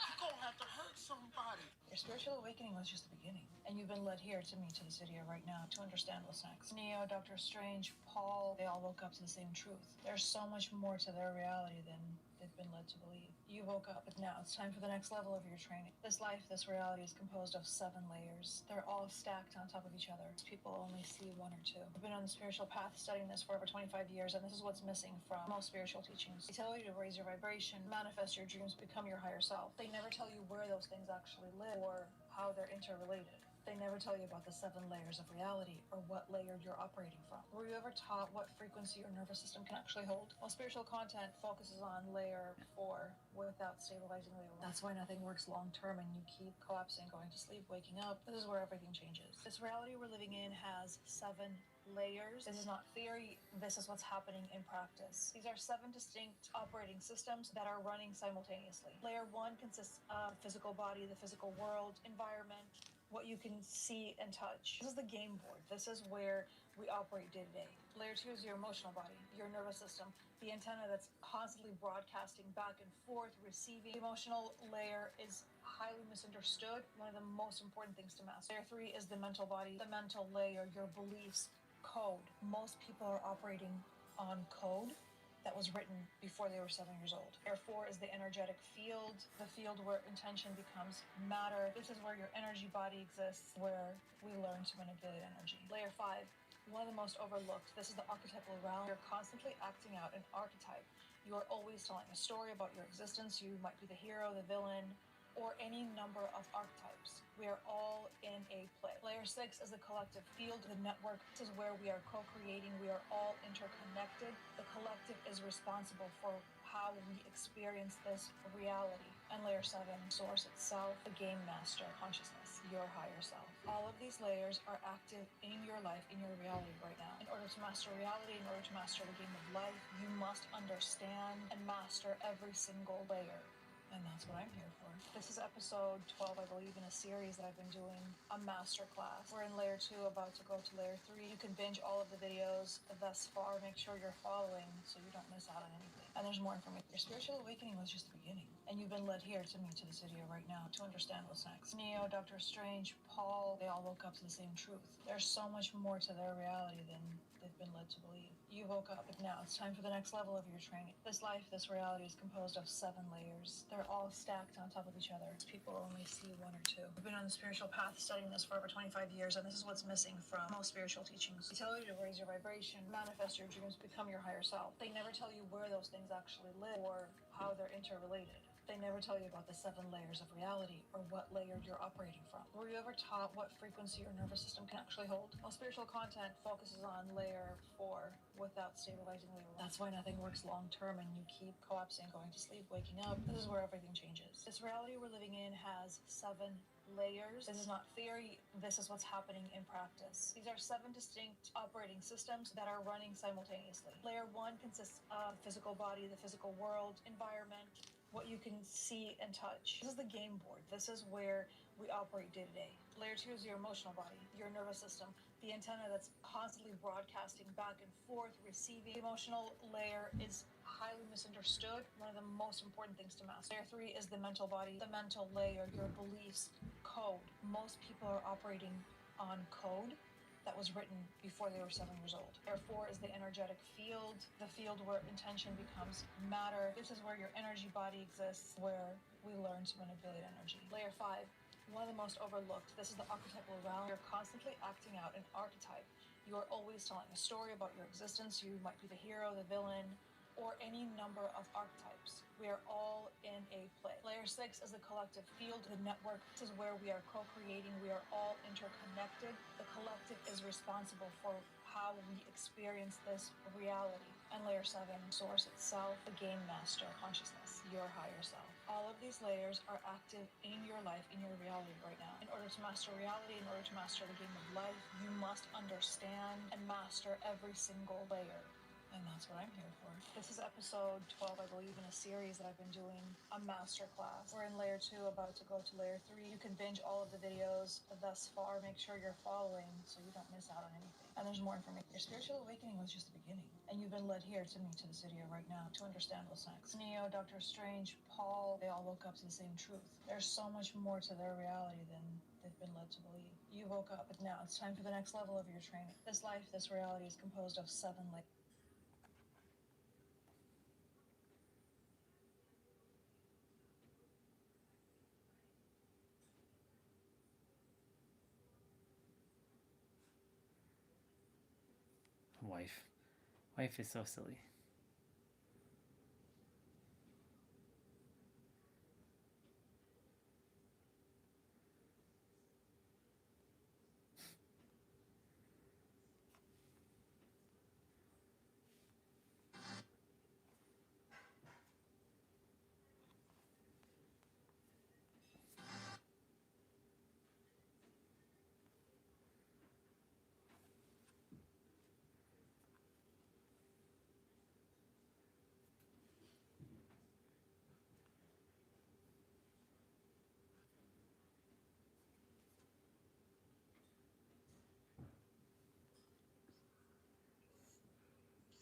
Speaker 4: You're gonna have to hurt somebody.
Speaker 8: Your spiritual awakening was just the beginning, and you've been led here to me to this video right now to understand what's next. Neo, Doctor Strange, Paul, they all woke up to the same truth. There's so much more to their reality than they've been led to believe. You woke up, but now it's time for the next level of your training. This life, this reality is composed of 7 layers. They're all stacked on top of each other. People only see 1 or 2. I've been on the spiritual path studying this for over 25 years, and this is what's missing from most spiritual teachings. They tell you to raise your vibration, manifest your dreams, become your higher self. They never tell you where those things actually live or how they're interrelated. They never tell you about the 7 layers of reality or what layer you're operating from. Were you ever taught what frequency your nervous system can actually hold? Well, spiritual content focuses on layer 4 without stabilizing layer 1. That's why nothing works long term and you keep collapsing, going to sleep, waking up. This is where everything changes. This reality we're living in has 7 layers. This is not theory. This is what's happening in practice. These are 7 distinct operating systems that are running simultaneously. Layer 1 consists of physical body, the physical world, environment, what you can see and touch. This is the game board. This is where we operate day to day. Layer 2 is your emotional body, your nervous system, the antenna that's constantly broadcasting back and forth, receiving. The emotional layer is highly misunderstood, one of the most important things to master. Layer 3 is the mental body, the mental layer, your beliefs, code. Most people are operating on code that was written before they were 7 years old. Layer 4 is the energetic field, the field where intention becomes matter. This is where your energy body exists, where we learn to manipulate energy. Layer 5, one of the most overlooked. This is the archetypal realm. You're constantly acting out an archetype. You are always telling a story about your existence. You might be the hero, the villain, or any number of archetypes. We are all in a play. Layer 6 is the collective field, the network. This is where we are co-creating. We are all interconnected. The collective is responsible for how we experience this reality. And layer 7, source itself, the game master, consciousness, your higher self. All of these layers are active in your life, in your reality right now. In order to master reality, in order to master the game of life, you must understand and master every single layer. And that's what I'm here for. This is episode 12, I believe, in a series that I've been doing, a master class. We're in layer 2, about to go to layer 3. You can binge all of the videos thus far. Make sure you're following so you don't miss out on anything. And there's more information. Your spiritual awakening was just the beginning. And you've been led here to me to this video right now to understand what's next. Neo, Doctor Strange, Paul, they all woke up to the same truth. There's so much more to their reality than they've been led to believe. You woke up, but now it's time for the next level of your training. This life, this reality is composed of 7 layers. They're all stacked on top of each other. People only see 1 or 2. I've been on the spiritual path studying this for over 25 years, and this is what's missing from most spiritual teachings. They tell you to raise your vibration, manifest your dreams, become your higher self. They never tell you where those things actually live or how they're interrelated. They never tell you about the 7 layers of reality or what layer you're operating from. Were you ever taught what frequency your nervous system can actually hold? Well, spiritual content focuses on layer 4 without stabilizing layer 1. That's why nothing works long term and you keep collapsing, going to sleep, waking up. This is where everything changes. This reality we're living in has 7 layers. This is not theory, this is what's happening in practice. These are 7 distinct operating systems that are running simultaneously. Layer 1 consists of physical body, the physical world, environment, what you can see and touch. This is the game board. This is where we operate day to day. Layer 2 is your emotional body, your nervous system, the antenna that's constantly broadcasting back and forth, receiving. The emotional layer is highly misunderstood, one of the most important things to master. Layer 3 is the mental body, the mental layer, your beliefs, code. Most people are operating on code that was written before they were 7 years old. Layer 4 is the energetic field, the field where intention becomes matter. This is where your energy body exists, where we learn to manipulate energy. Layer 5, one of the most overlooked. This is the archetypal realm. You're constantly acting out an archetype. You are always telling a story about your existence. You might be the hero, the villain, or any number of archetypes. We are all in a play. Layer 6 is the collective field, the network. This is where we are co-creating. We are all interconnected. The collective is responsible for how we experience this reality. And layer 7, source itself, the game master, consciousness, your higher self. All of these layers are active in your life, in your reality right now. In order to master reality, in order to master the game of life, you must understand and master every single layer. And that's what I'm here for. This is episode 12, I believe, in a series that I've been doing, a master class. We're in layer 2, about to go to layer 3. You can binge all of the videos thus far. Make sure you're following so you don't miss out on anything. And there's more information. Your spiritual awakening was just the beginning. And you've been led here to me, to this video right now, to understand what's next. Neo, Dr. Strange, Paul, they all woke up to the same truth. There's so much more to their reality than they've been led to believe. You woke up, but now it's time for the next level of your training. This life, this reality is composed of 7 layers.
Speaker 1: Wife is so silly.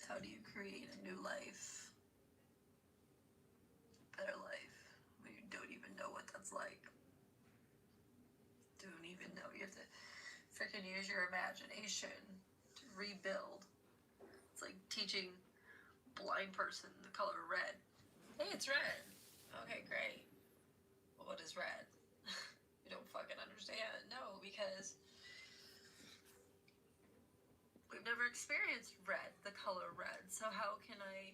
Speaker 11: How do you create a new life? Better life when you don't even know what that's like? Don't even know. You have to freaking use your imagination to rebuild. It's like teaching a blind person the color red. Hey, it's red. Okay, great. Well, what is red? You don't fucking understand. No, because we've never experienced red, the color red. So how can I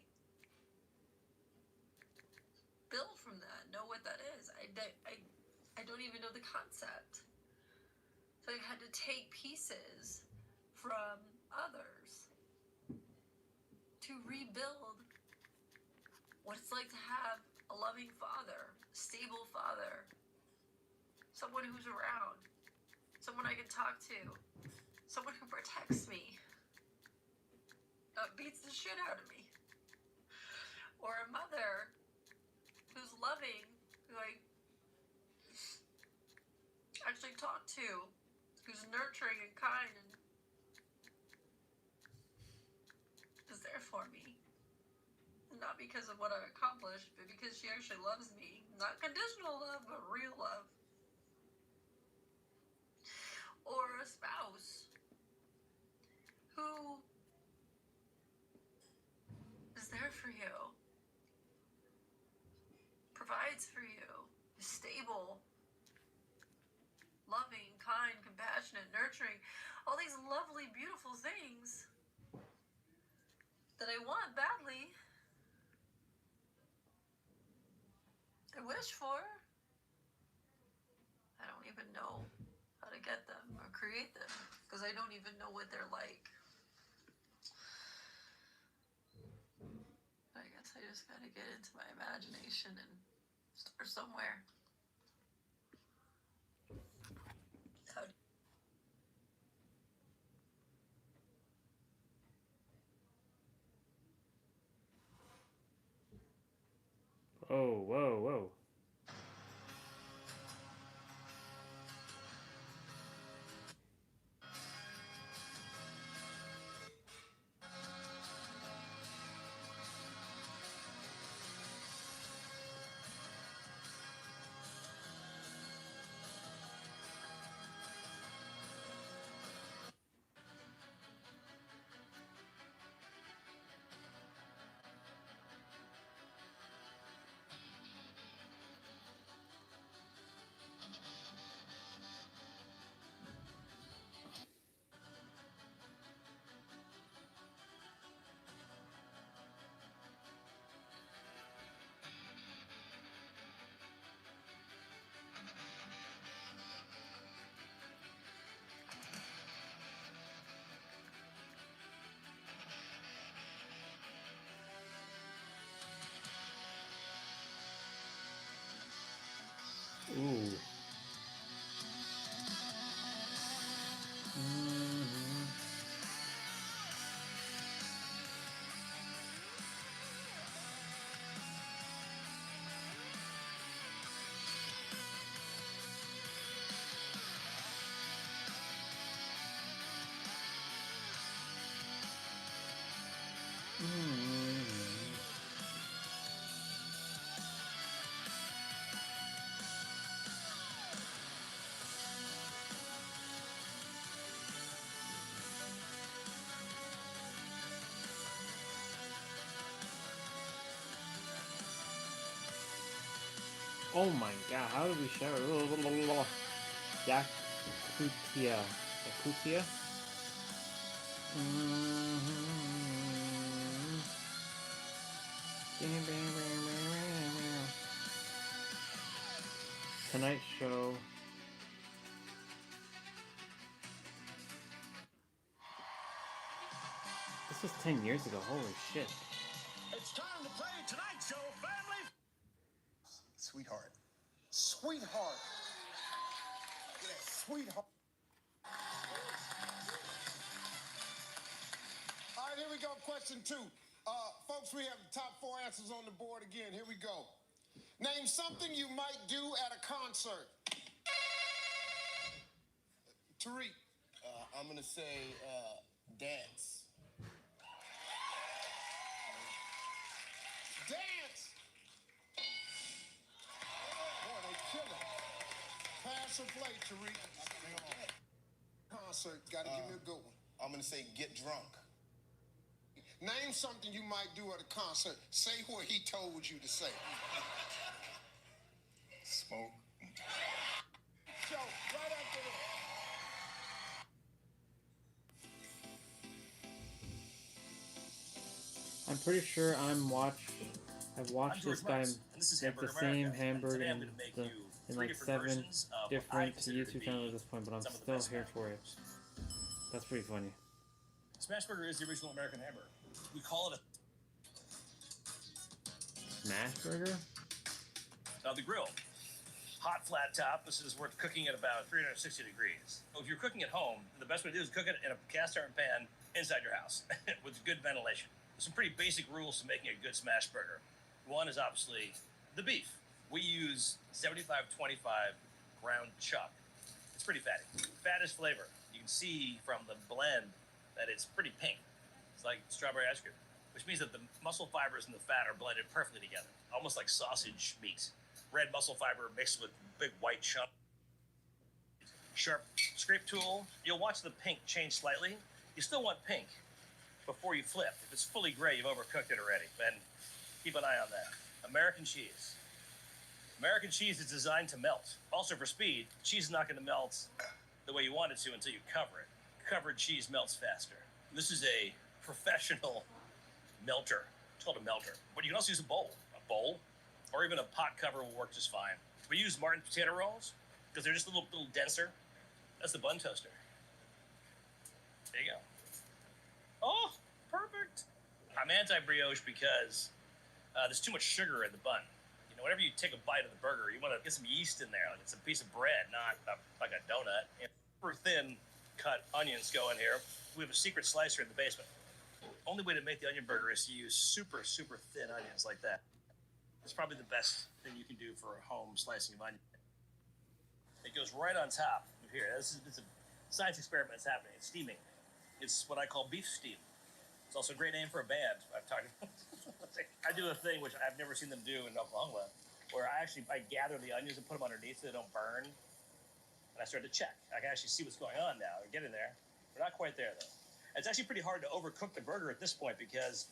Speaker 11: build from that, know what that is? I don't even know the concept. So I had to take pieces from others to rebuild what it's like to have a loving father, a stable father, someone who's around, someone I can talk to, someone who protects me, not beats the shit out of me, or a mother who's loving, who I actually talk to, who's nurturing and kind and is there for me. Not because of what I've accomplished, but because she actually loves me. Not conditional love, but real love. Or a spouse who is there for you, provides for you, is stable, loving, kind, compassionate, nurturing, all these lovely, beautiful things that I want badly. I could wish for. I don't even know how to get them or create them because I don't even know what they're like. I guess I just gotta get into my imagination and start somewhere.
Speaker 1: Oh, whoa, whoa. Ooh. Oh my god, how did we shower? Yakutia. Yakutia? Tonight Show. This was 10 years ago, holy shit.
Speaker 21: It's time to play Tonight Show, family. Sweetheart. Sweetheart. Yes, sweetheart. All right, here we go. Question 2. Folks, we have the top 4 answers on the board again. Here we go. Name something you might do at a concert. Tariq. I'm going to say dance. Dance! Boy, they kill it. Pass or play, Tariq. Concert, gotta give me a good one. I'm going to say get drunk. Name something you might do at a concert. Say what he told you to say. Smoke. So, right after this.
Speaker 1: I'm pretty sure I've watched this guy make the same hamburger in like 7 different YouTube channels at this point, but I'm still here for it. That's pretty funny.
Speaker 3: Smashburger is the original American hamburger. We call it a
Speaker 1: Smashburger?
Speaker 3: the grill. Hot flat top. This is worth cooking at about 360 degrees. So if you're cooking at home, the best way to do is cook it in a cast iron pan inside your house with good ventilation. There's some pretty basic rules to making a good Smashburger. One is obviously the beef. We use 75-25 ground chuck. It's pretty fatty. Fat is flavor. You can see from the blend that it's pretty pink. It's like strawberry ice cream, which means that the muscle fibers and the fat are blended perfectly together, almost like sausage meat. Red muscle fiber mixed with big white chunk. Sharp scrape tool. You'll watch the pink change slightly. You still want pink before you flip. If it's fully gray, you've overcooked it already. Then keep an eye on that. American cheese. American cheese is designed to melt. Also for speed, cheese is not going to melt the way you want it to until you cover it. Covered cheese melts faster. This is a professional melter. It's called a melter. But you can also use a bowl. A bowl or even a pot cover will work just fine. We use Martin potato rolls because they're just a little denser. That's the bun toaster. There you go. Oh, perfect. I'm anti-brioche because there's too much sugar in the bun. You know, whenever you take a bite of the burger, you want to get some yeast in there. Like it's a piece of bread, not like a donut. And super thin cut onions go in here. We have a secret slicer in the basement. Only way to make the onion burger is to use super, super thin onions like that. It's probably the best thing you can do for a home slicing of onion. It goes right on top of here. It's a science experiment that's happening. It's steaming. It's what I call beef steam. It's also a great name for a band. I've talked about. I do a thing which I've never seen them do in Oklahoma, where I gather the onions and put them underneath so they don't burn. And I start to check. I can actually see what's going on now. We're getting there. We're not quite there though. It's actually pretty hard to overcook the burger at this point because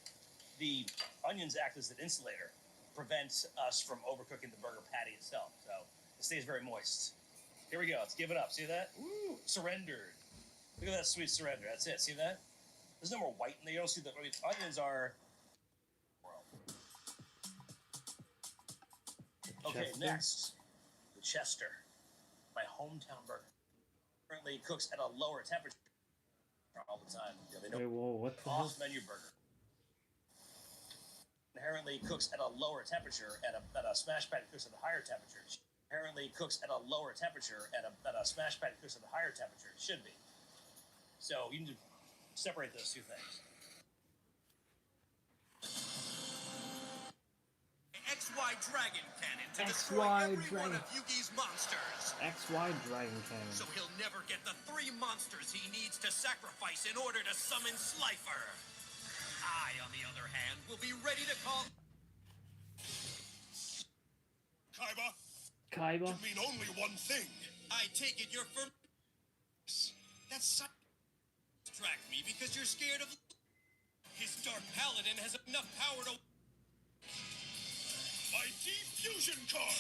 Speaker 3: the onions act as an insulator, prevents us from overcooking the burger patty itself. So it stays very moist. Here we go. Let's give it up. See that? Ooh, surrendered. Look at that sweet surrender. That's it. See that? There's no more white in there. You don't see the onions are. Okay,
Speaker 1: Chester.
Speaker 3: next, the Chester, my hometown burger. Currently cooks at a lower temperature all the time. You know, they
Speaker 1: Wait,
Speaker 3: don't
Speaker 1: whoa, what the hell?
Speaker 3: off-menu burger. Inherently cooks at a lower temperature, at a smash patty cooks at a higher temperature. Inherently cooks at a lower temperature, at a smash patty cooks at a higher temperature. It should be. So you need to separate those two things.
Speaker 9: XY Dragon Cannon to
Speaker 1: XY
Speaker 9: destroy every one
Speaker 1: Dragon.
Speaker 9: of Yugi's monsters.
Speaker 1: XY Dragon Cannon.
Speaker 9: So he'll never get the 3 monsters he needs to sacrifice in order to summon Slifer. I, on the other hand, will be ready to call...
Speaker 1: Kaiba?
Speaker 9: To mean only one thing. I take it you're for... That's... Distract me because you're scared of... His Dark Paladin has enough power to... My Defusion card!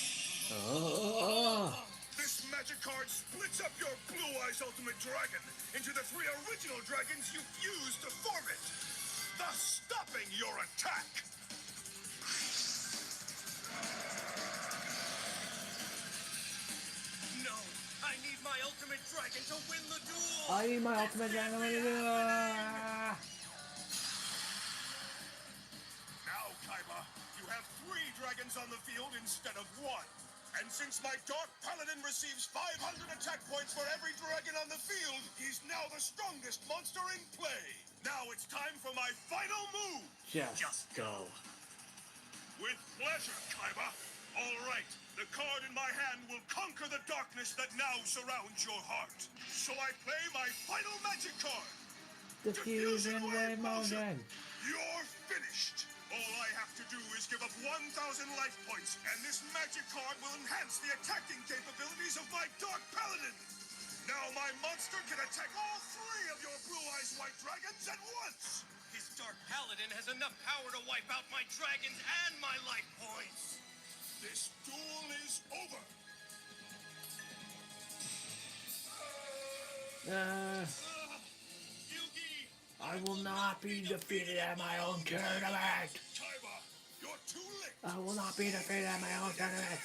Speaker 1: Oh.
Speaker 9: This magic card splits up your Blue Eyes Ultimate Dragon into the 3 original dragons you fused to form it, thus stopping your attack! No, I need my Ultimate Dragon to win the duel!
Speaker 1: I need my ultimate dragon.
Speaker 9: Now, Kaiba, you have 3 dragons on the field instead of 1. And since my Dark Paladin receives 500 attack points for every dragon on the field, he's now the strongest monster in play. Now it's time for my final move.
Speaker 1: Just go.
Speaker 9: With pleasure, Kaiba. All right, the card in my hand will conquer the darkness that now surrounds your heart. So I play my final magic card.
Speaker 1: Diffusion Wave Motion.
Speaker 9: You're finished. All I have to do is give up 1,000 life points, and this magic card will enhance the attacking capabilities of my Dark Paladin. Now my monster can attack all 3 of your Blue Eyes White Dragons at once. His Dark Paladin has enough power to wipe out my dragons and my life points. This duel is over.
Speaker 1: I will not be defeated at my own tournament.
Speaker 9: Kaiba, you're too late.
Speaker 1: I will not be defeated at my own tournament.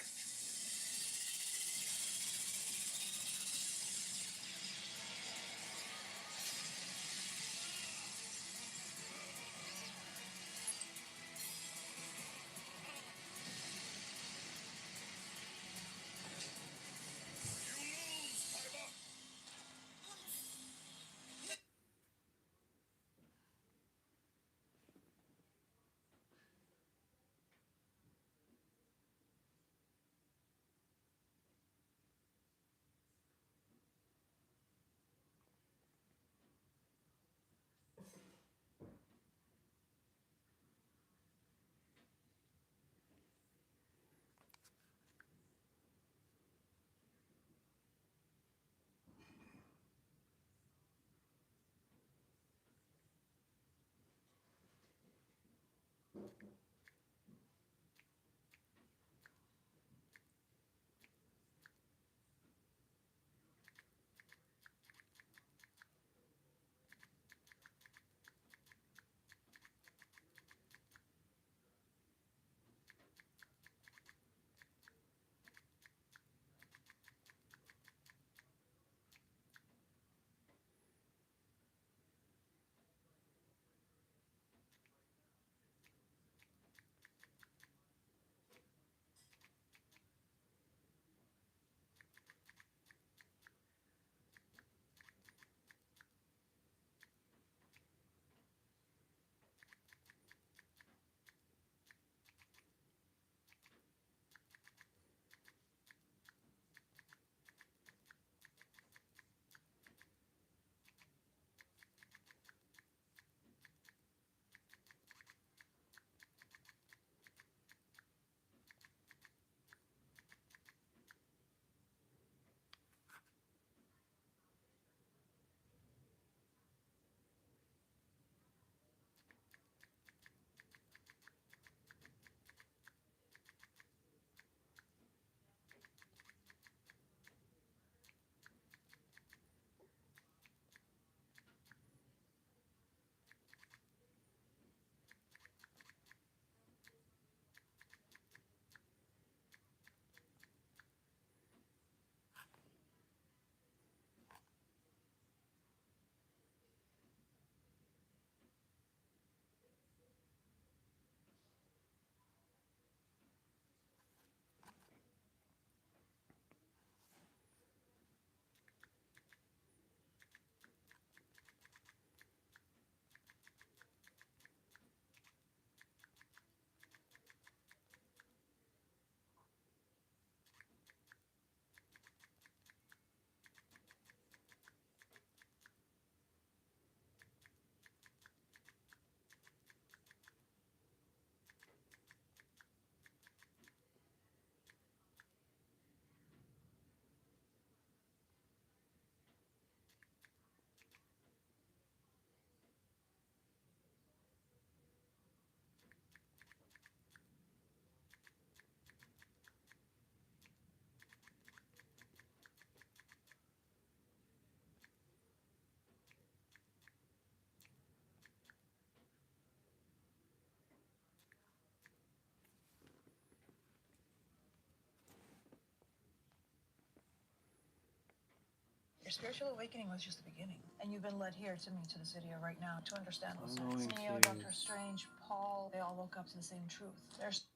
Speaker 8: spiritual awakening was just the beginning, and you've been led here to me to this video right now to understand what's
Speaker 1: I'm
Speaker 8: next.
Speaker 1: going
Speaker 8: Neo,
Speaker 1: to-
Speaker 8: Doctor Strange, Paul, they all woke up to the same truth. There's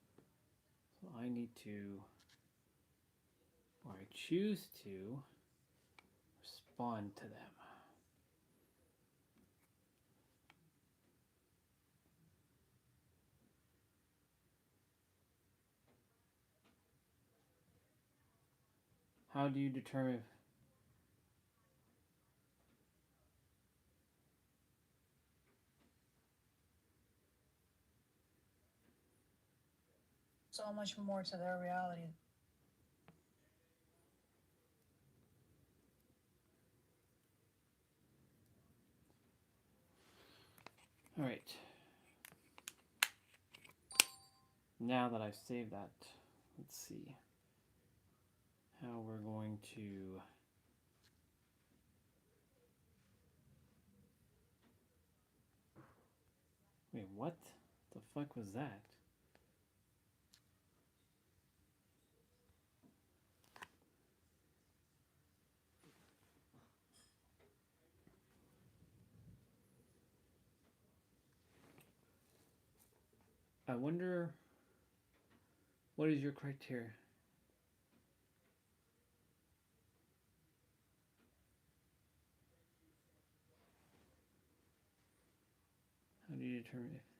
Speaker 1: So I need to, or I choose to, respond to them. How do you determine?
Speaker 8: so much more to their reality.
Speaker 1: All right. Now that I've saved that, let's see how we're going to wait, what the fuck was that? I wonder, what is your criteria? How do you determine if?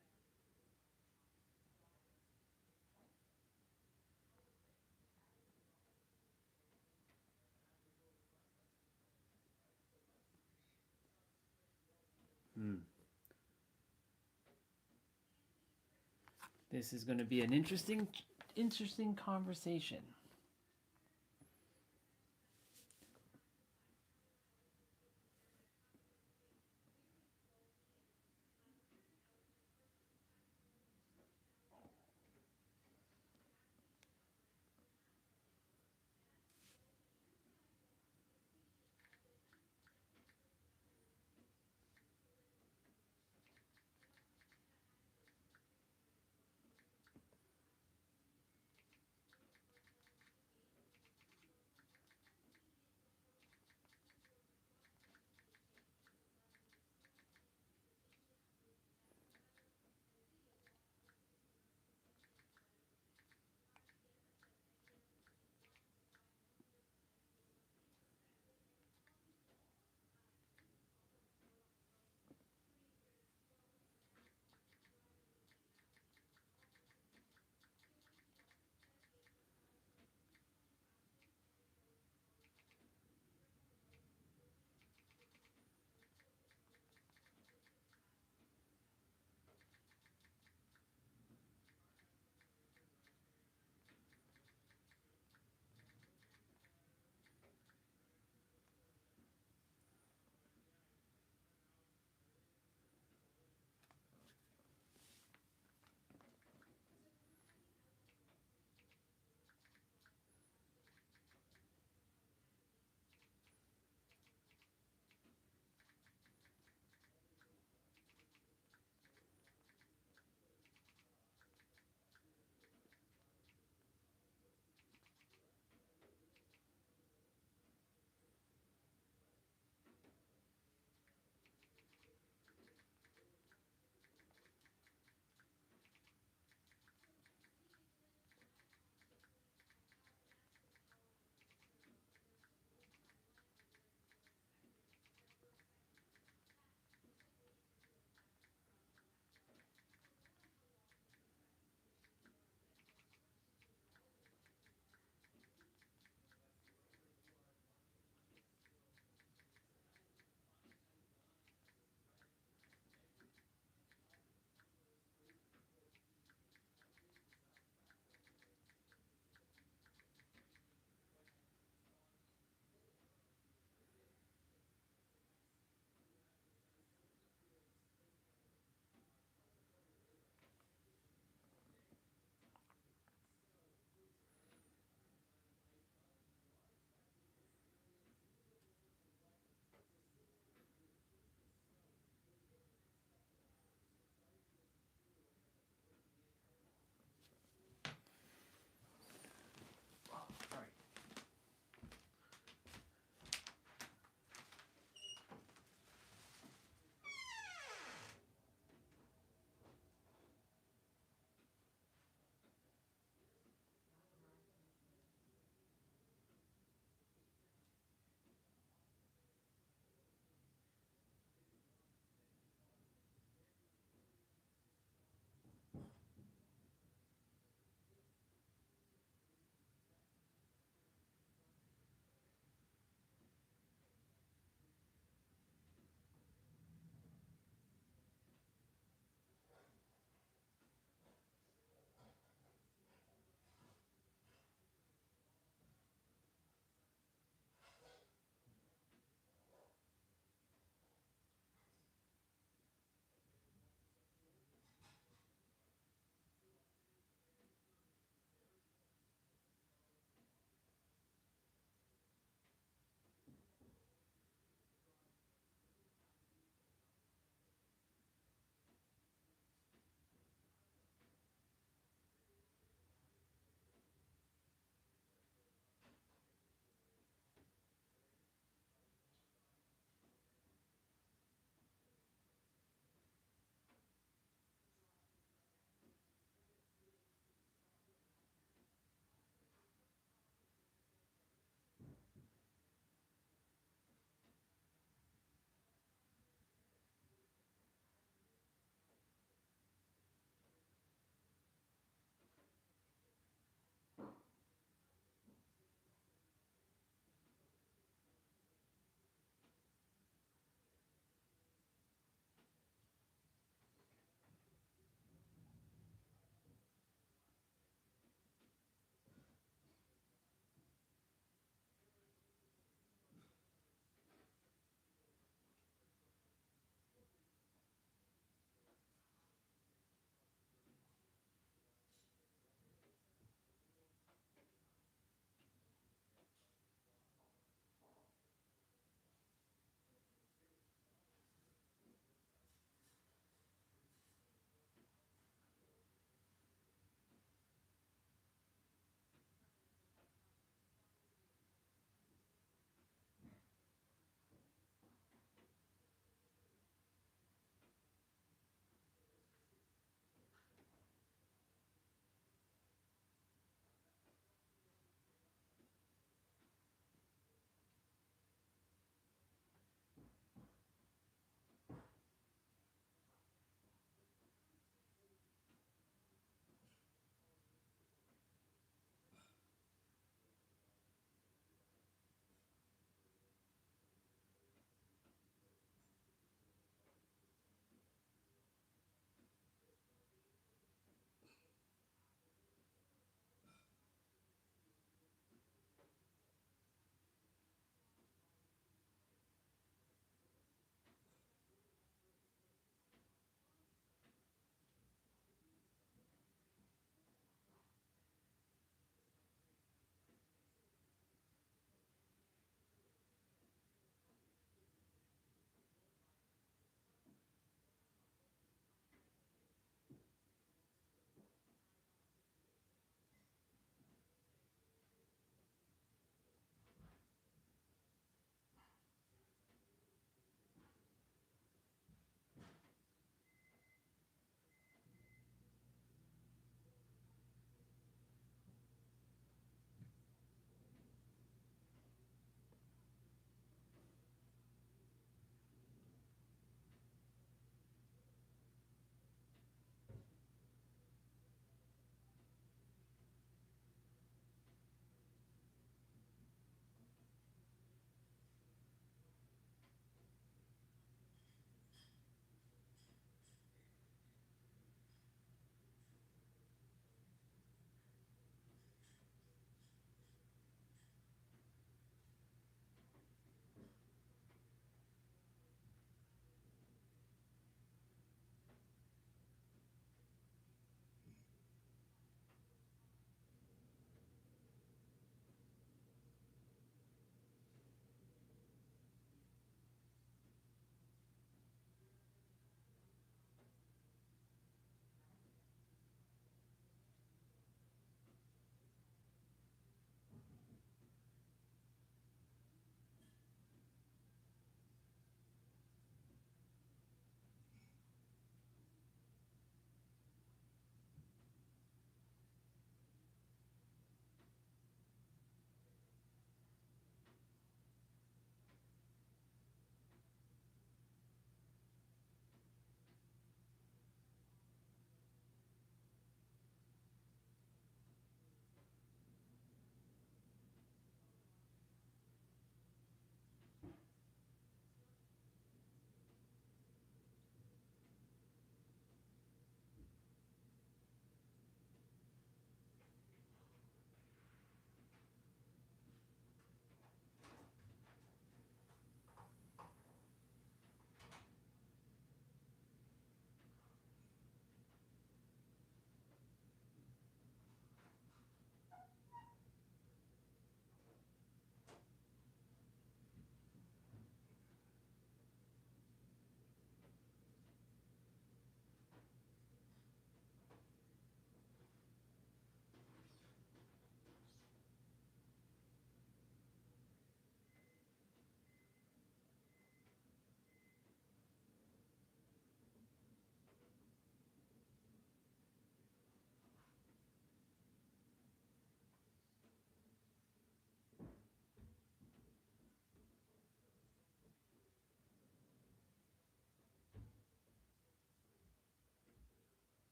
Speaker 1: This is going to be an interesting conversation.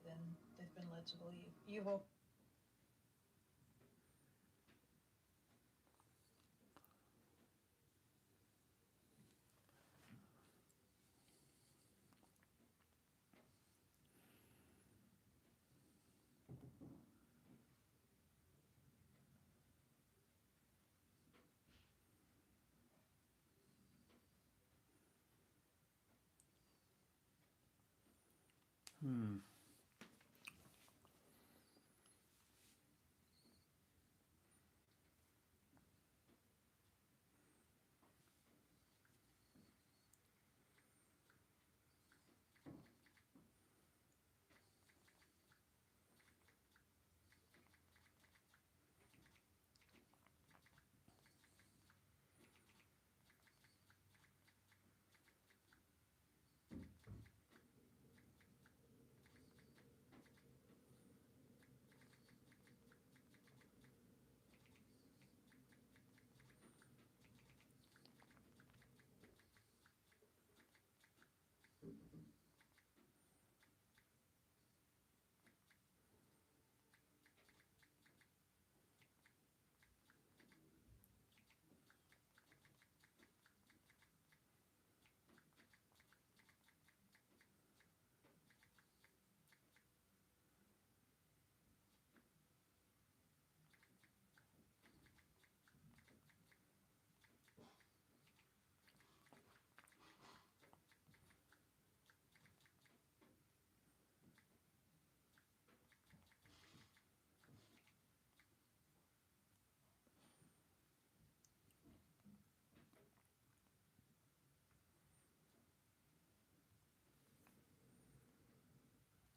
Speaker 8: Than they've been led to believe. You will.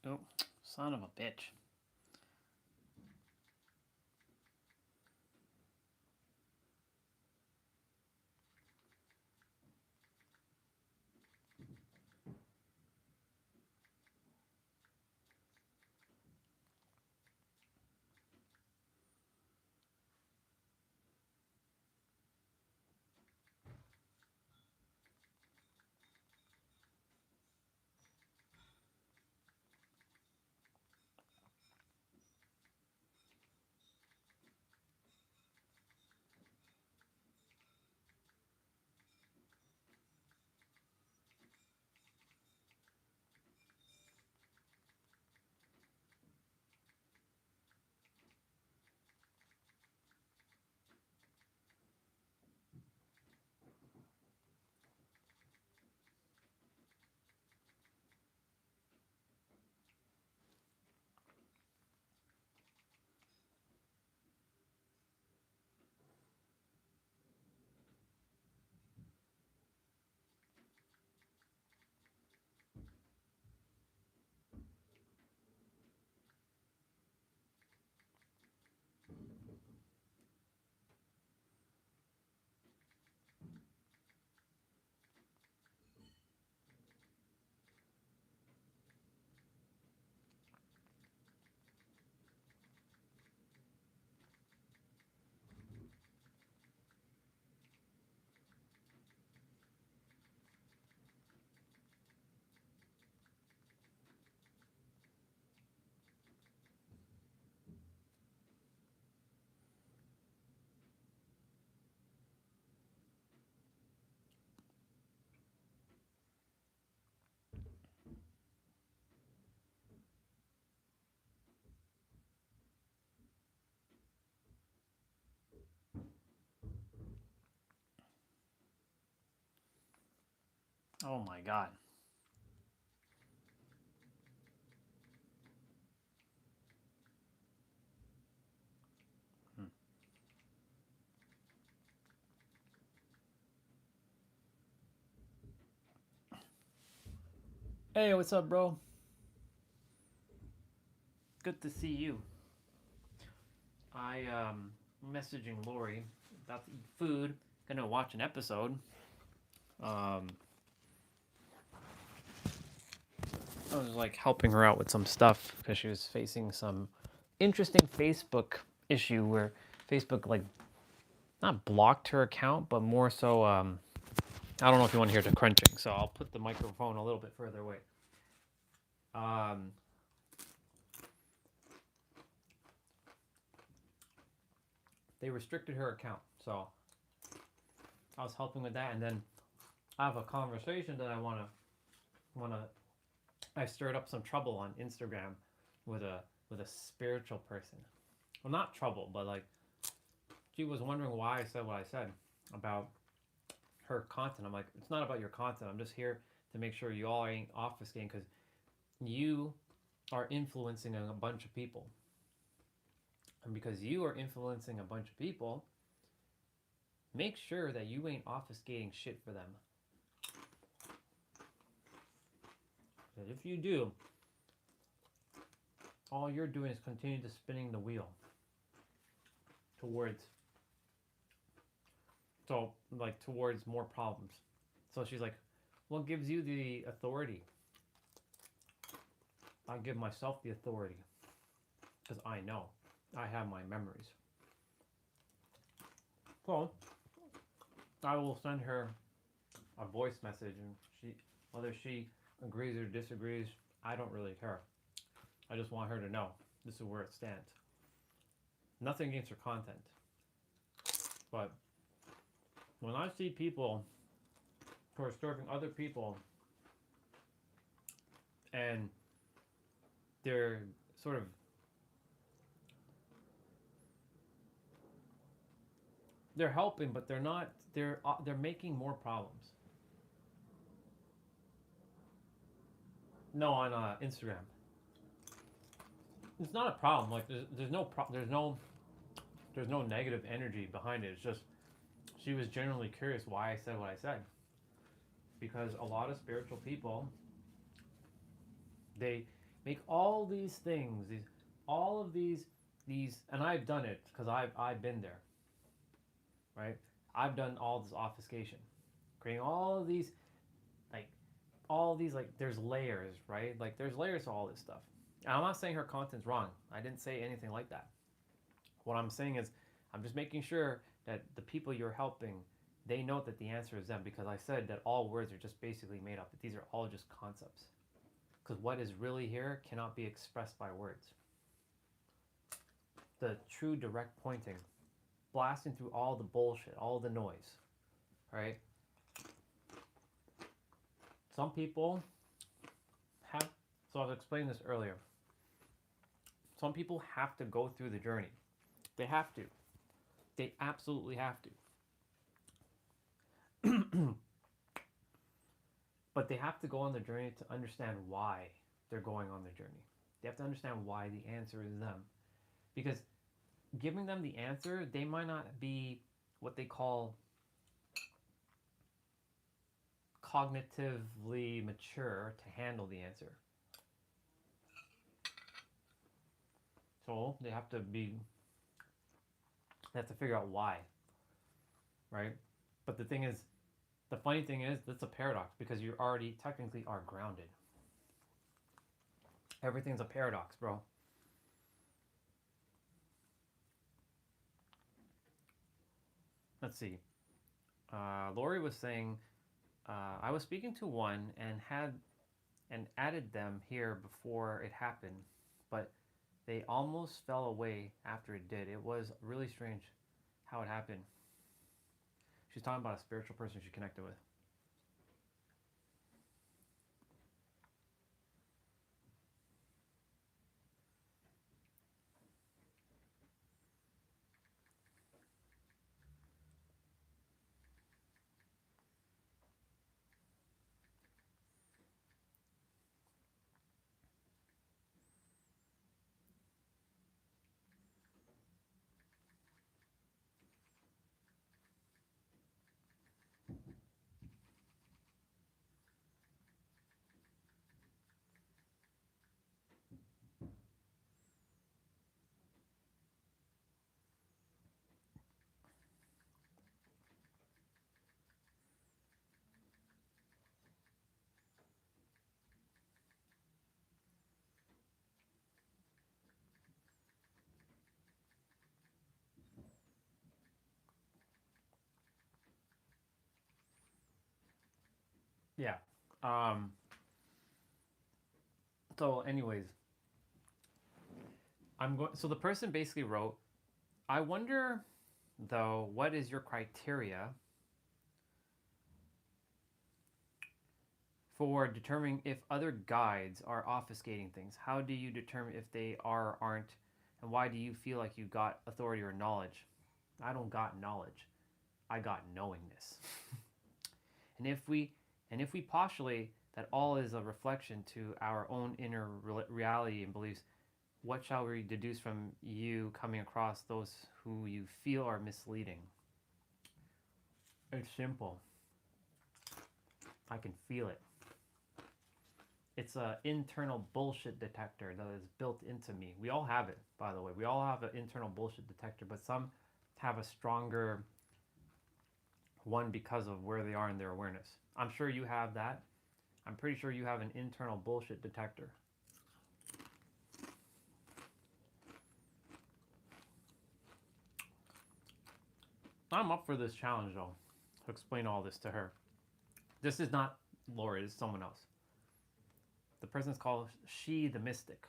Speaker 1: Oh, son of a bitch. Oh my God. Hey, what's up, bro? Good to see you. I messaging Lori about to eat food. Gonna watch an episode. I was like helping her out with some stuff because she was facing some interesting Facebook issue where Facebook like not blocked her account, but more so I don't know if you want to hear the crunching, so I'll put the microphone a little bit further away. They restricted her account, so I was helping with that, and then I have a conversation that I stirred up some trouble on Instagram with a spiritual person. Well, not trouble, but like she was wondering why I said what I said about her content. I'm like, it's not about your content. I'm just here to make sure you all ain't obfuscating because you are influencing a bunch of people. And because you are influencing a bunch of people, make sure that you ain't obfuscating shit for them. Because if you do, all you're doing is continue to spinning the wheel towards more problems. So she's like, what gives you the authority? I give myself the authority because I know I have my memories. So I will send her a voice message, and whether she agrees or disagrees, I don't really care. I just want her to know this is where it stands. Nothing against her content, but when I see people who are serving other people and they're sort of they're helping, but they're not. They're making more problems. No, on Instagram. It's not a problem. Like there's no negative energy behind it. It's just she was genuinely curious why I said what I said. Because a lot of spiritual people, they Make all these things, all of these, and I've done it because I've been there, right? I've done all this obfuscation, creating all of these, like there's layers, right? Like there's layers to all this stuff. And I'm not saying her content's wrong. I didn't say anything like that. What I'm saying is, I'm just making sure that the people you're helping, they know that the answer is them, because I said that all words are just basically made up. That these are all just concepts. Because what is really here cannot be expressed by words. The true direct pointing, blasting through all the bullshit, all the noise, right? Some people have, so I was explaining this earlier. Some people have to go through the journey. They have to. They absolutely have to. But they have to go on the journey to understand why they're going on the journey. They have to understand why the answer is them. Because giving them the answer, they might not be what they call cognitively mature to handle the answer. So they have to figure out why, right? But the funny thing is, that's a paradox, because you already technically are grounded. Everything's a paradox, bro. Let's see. Lori was saying, I was speaking to one and added them here before it happened, but they almost fell away after it did. It was really strange how it happened. She's talking about a spiritual person she connected with. Yeah. So anyways, so the person basically wrote, I wonder though, what is your criteria for determining if other guides are obfuscating things? How do you determine if they are or aren't, and why do you feel like you got authority or knowledge? I don't got knowledge. I got knowingness. And if we postulate that all is a reflection to our own inner reality and beliefs, what shall we deduce from you coming across those who you feel are misleading? It's simple. I can feel it. It's an internal bullshit detector that is built into me. We all have it, by the way. We all have an internal bullshit detector, but some have a stronger one because of where they are in their awareness. I'm sure you have that. I'm pretty sure you have an internal bullshit detector. I'm up for this challenge, though, to explain all this to her. This is not Lori, it's someone else. The person's called She the Mystic.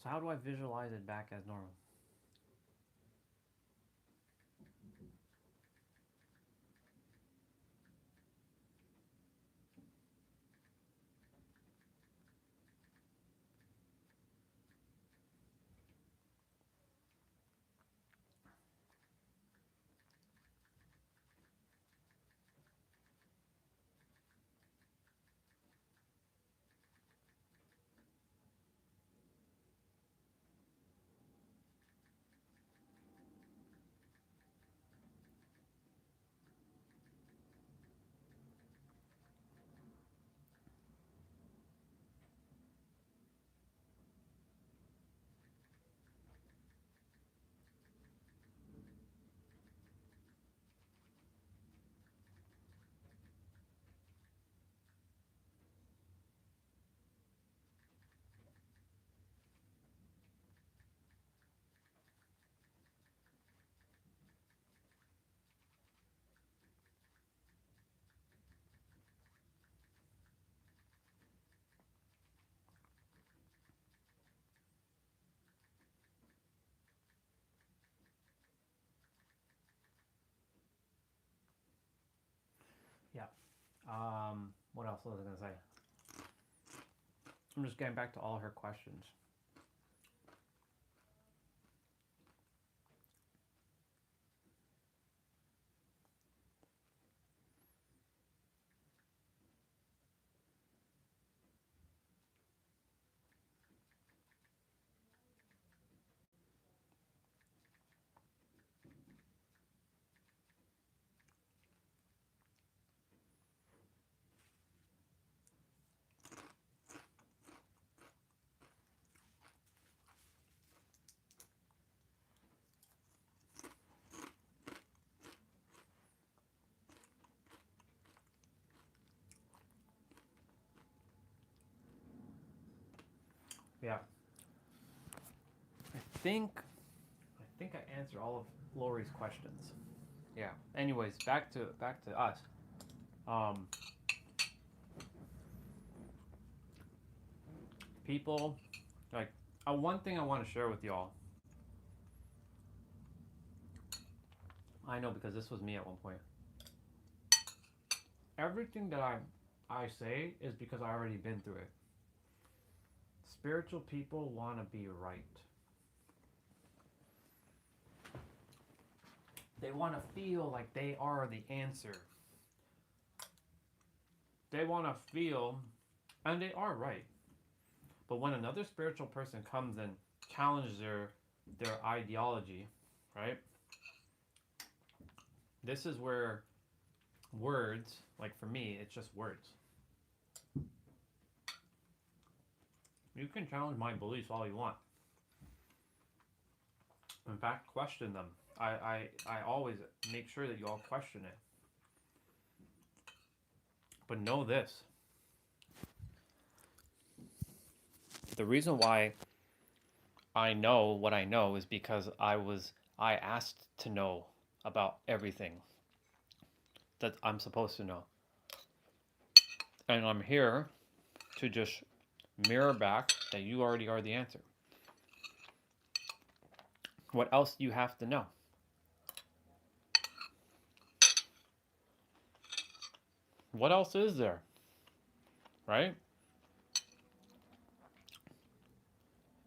Speaker 1: So how do I visualize it back as normal? What else was I going to say? I'm just getting back to all her questions. Yeah. I think I answered all of Lori's questions. Yeah. Anyways, back to us. People, like, one thing I want to share with y'all. I know, because this was me at one point. Everything that I say is because I already been through it. Spiritual people want to be right. They want to feel like they are the answer. They want to feel, and they are right. But when another spiritual person comes and challenges their ideology, right? This is where words, like for me, it's just words. You can challenge my beliefs all you want. In fact, question them. I always make sure that you all question it. But know this. The reason why I know what I know is because I asked to know about everything that I'm supposed to know. And I'm here to just mirror back that you already are the answer. What else do you have to know? What else is there? Right?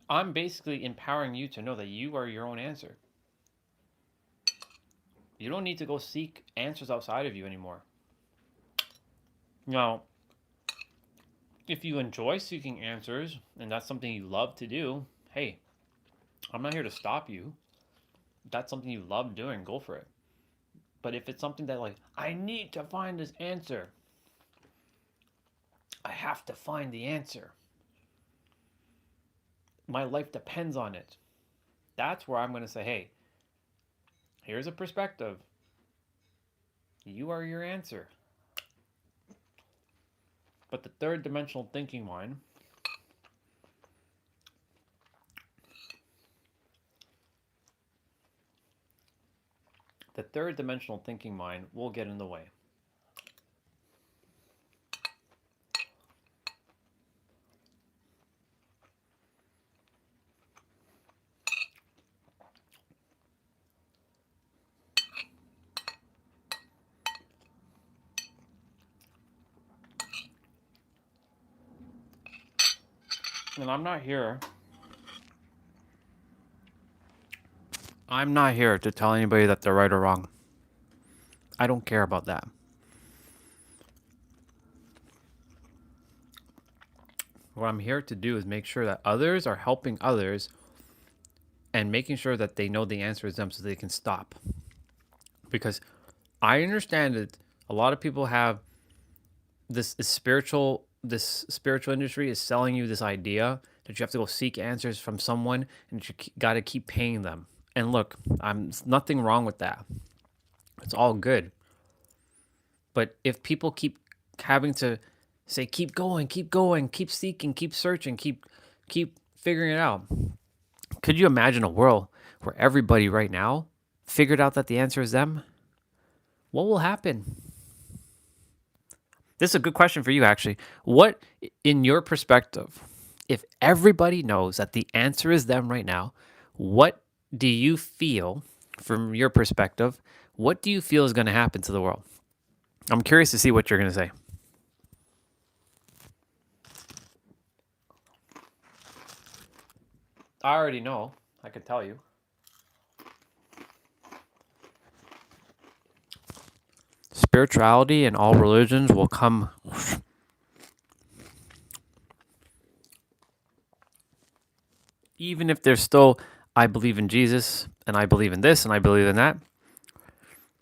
Speaker 1: I'm basically empowering you to know that you are your own answer. You don't need to go seek answers outside of you anymore. Now, if you enjoy seeking answers and that's something you love to do, hey, I'm not here to stop you. If that's something you love doing, go for it. But if it's something that, like, I need to find this answer, I have to find the answer, my life depends on it, that's where I'm going to say, hey, here's a perspective. You are your answer. But the third dimensional thinking mind, will get in the way. And I'm not here to tell anybody that they're right or wrong. I don't care about that. What I'm here to do is make sure that others are helping others and making sure that they know the answer is them so they can stop. Because I understand that a lot of people have this spiritual industry is selling you this idea that you have to go seek answers from someone and you got to keep paying them. And look, there's nothing wrong with that. It's all good. But if people keep having to say, keep going, keep seeking, keep searching, keep figuring it out. Could you imagine a world where everybody right now figured out that the answer is them? What will happen? This is a good question for you, actually. What, in your perspective, if everybody knows that the answer is them right now, what do you feel, from your perspective, what do you feel is going to happen to the world? I'm curious to see what you're going to say. I already know. I can tell you. Spirituality and all religions will come. Even if there's still, I believe in Jesus, and I believe in this, and I believe in that,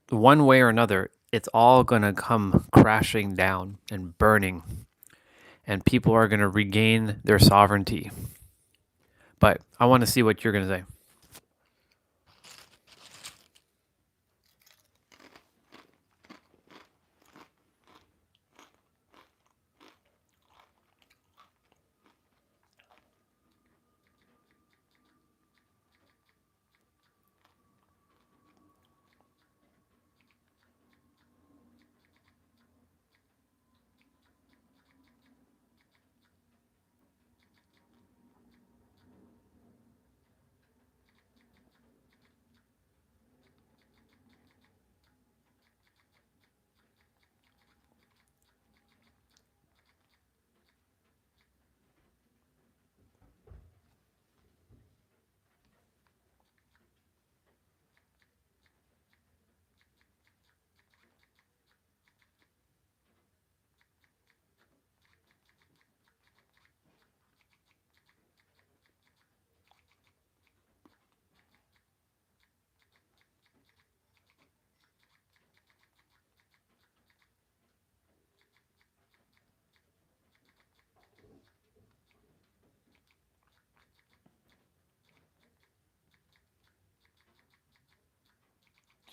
Speaker 1: one way or another, it's all going to come crashing down and burning, and people are going to regain their sovereignty. But I want to see what you're going to say.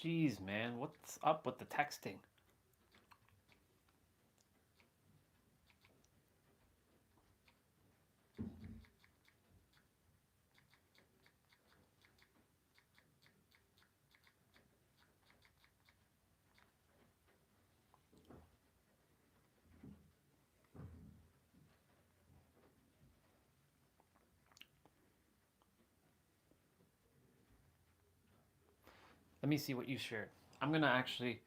Speaker 1: Jeez, man, what's up with the texting? Let me see what you shared. I'm going to actually...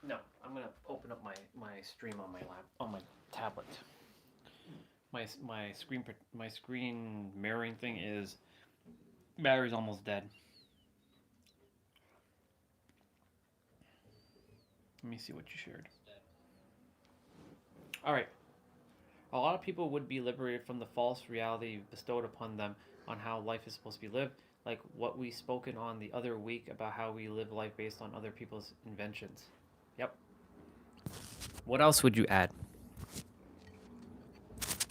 Speaker 1: No, I'm going to open up my stream on my tablet. My screen mirroring thing is battery's almost dead. Let me see what you shared. All right. A lot of people would be liberated from the false reality bestowed upon them on how life is supposed to be lived, like what we spoken on the other week about how we live life based on other people's inventions. Yep. What else would you add?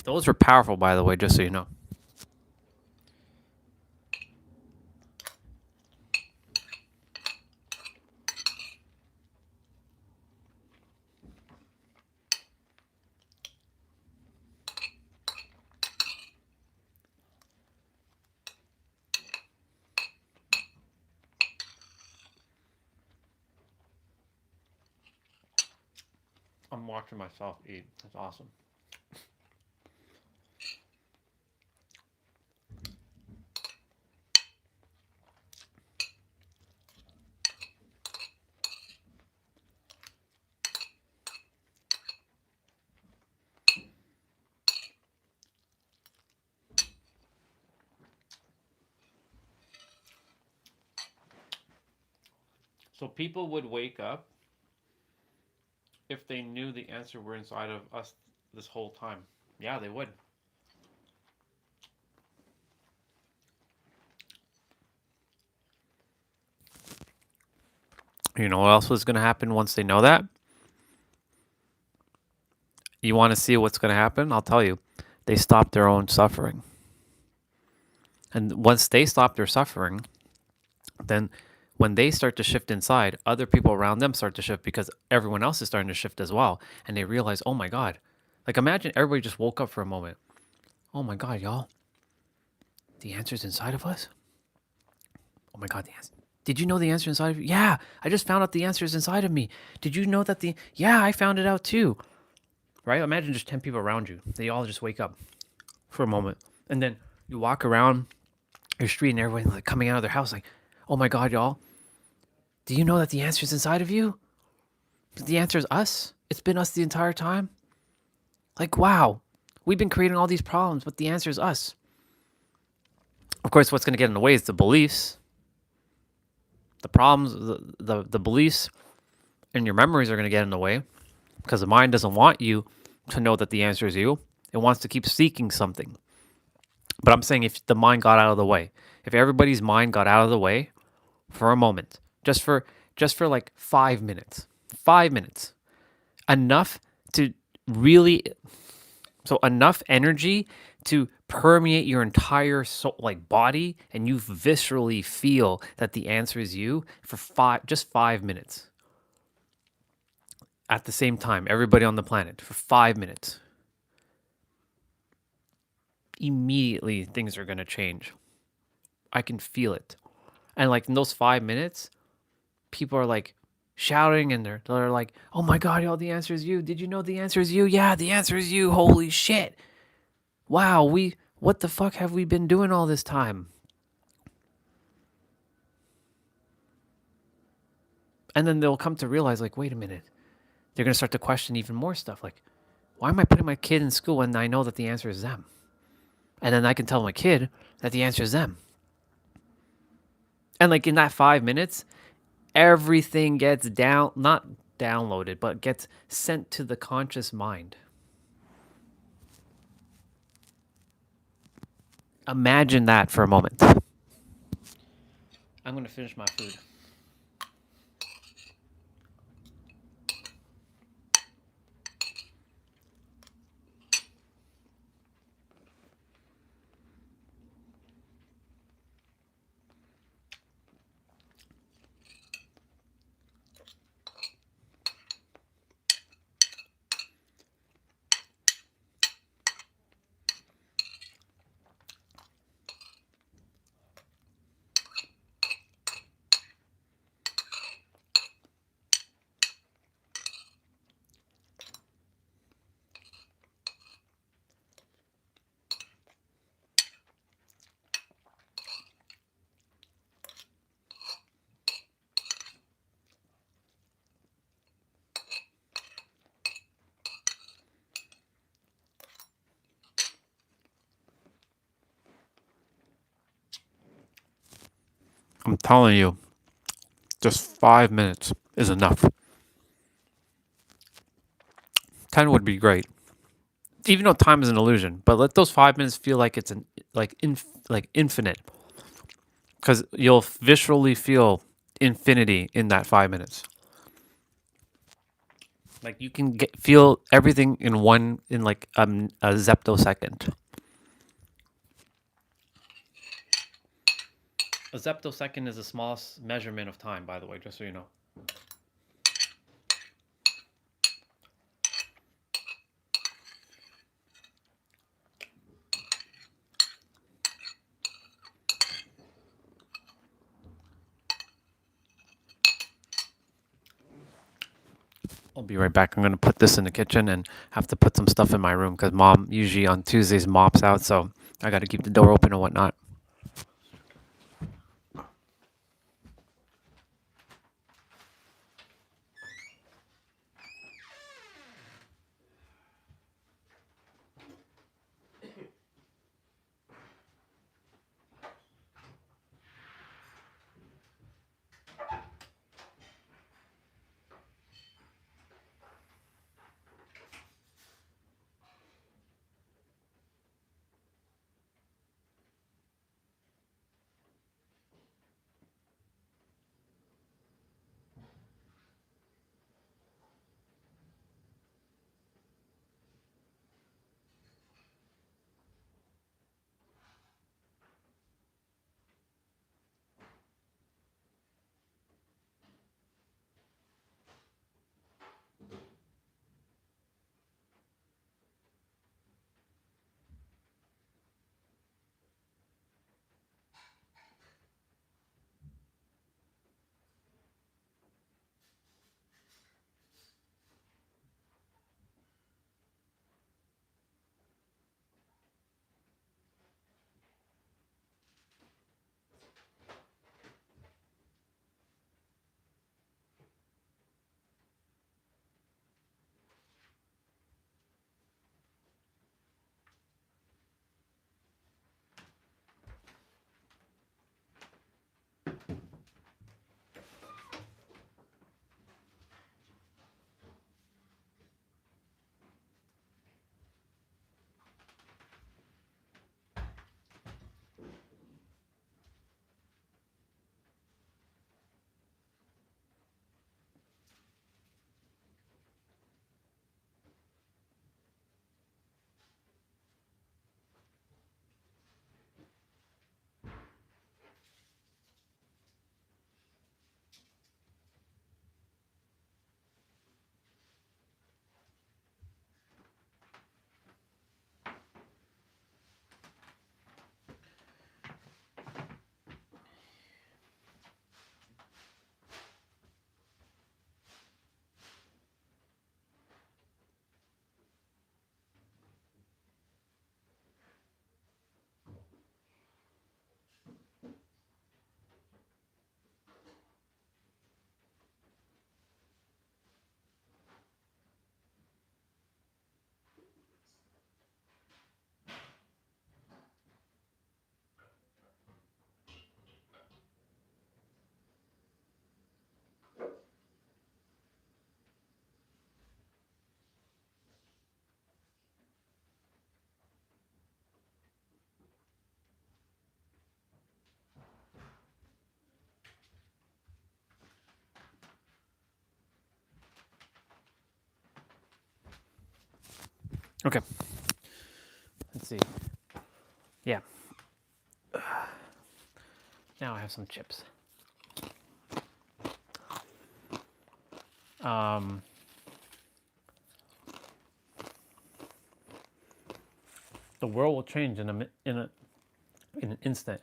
Speaker 1: Those were powerful, by the way, just so you know. I'm watching myself eat. That's awesome. So people would wake up if they knew the answer were inside of us this whole time. Yeah, they would. You know what else was going to happen once they know that? You want to see what's going to happen? I'll tell you. They stop their own suffering. And once they stop their suffering, then when they start to shift inside, other people around them start to shift because everyone else is starting to shift as well. And they realize, oh my God. Like imagine everybody just woke up for a moment. Oh my God, y'all. The answer's inside of us? Oh my God, the answer. Did you know the answer inside of you? Yeah, I just found out the answer is inside of me. Did you know that yeah, I found it out too. Right? Imagine just 10 people around you. They all just wake up for a moment. And then you walk around your street and everyone's like coming out of their house like, oh my God, y'all. Do you know that the answer is inside of you? The answer is us. It's been us the entire time. Like, wow, we've been creating all these problems, but the answer is us. Of course, what's going to get in the way is the beliefs, the problems, the beliefs and your memories are going to get in the way because the mind doesn't want you to know that the answer is you. It wants to keep seeking something. But I'm saying if the mind got out of the way, if everybody's mind got out of the way for a moment, just for like 5 minutes, 5 minutes, enough to really, so enough energy to permeate your entire soul, like body, and you viscerally feel that the answer is you for just 5 minutes. At the same time, everybody on the planet for 5 minutes. Immediately things are going to change. I can feel it. And like in those 5 minutes, people are like shouting and they're like, "Oh my god, yo, the answer is you. Did you know the answer is you? Yeah, the answer is you. Holy shit. Wow, what the fuck have we been doing all this time?" And then they'll come to realize like, "Wait a minute." They're going to start to question even more stuff like, "Why am I putting my kid in school when I know that the answer is them?" And then I can tell my kid that the answer is them. And like in that 5 minutes, everything gets not downloaded, but gets sent to the conscious mind. Imagine that for a moment. I'm going to finish my food. I'm telling you, just 5 minutes is enough. 10 would be great. Even though time is an illusion, but let those 5 minutes feel like it's infinite. Because you'll viscerally feel infinity in that 5 minutes. Like you can feel everything in like a zeptosecond. A zeptosecond is the smallest measurement of time, by the way, just so you know. I'll be right back. I'm going to put this in the kitchen and have to put some stuff in my room because Mom usually on Tuesdays mops out, so I got to keep the door open and whatnot. Okay. Let's see. Yeah. Now I have some chips. The world will change in an instant.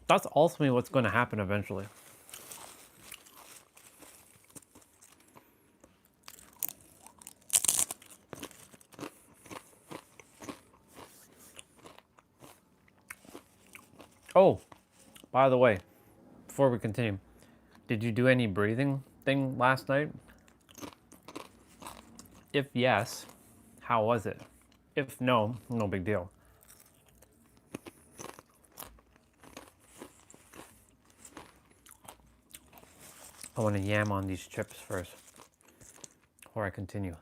Speaker 1: That's ultimately what's going to happen eventually. Oh, by the way, before we continue, did you do any breathing thing last night? If yes, how was it? If no, no big deal. I want to yam on these chips first before I continue.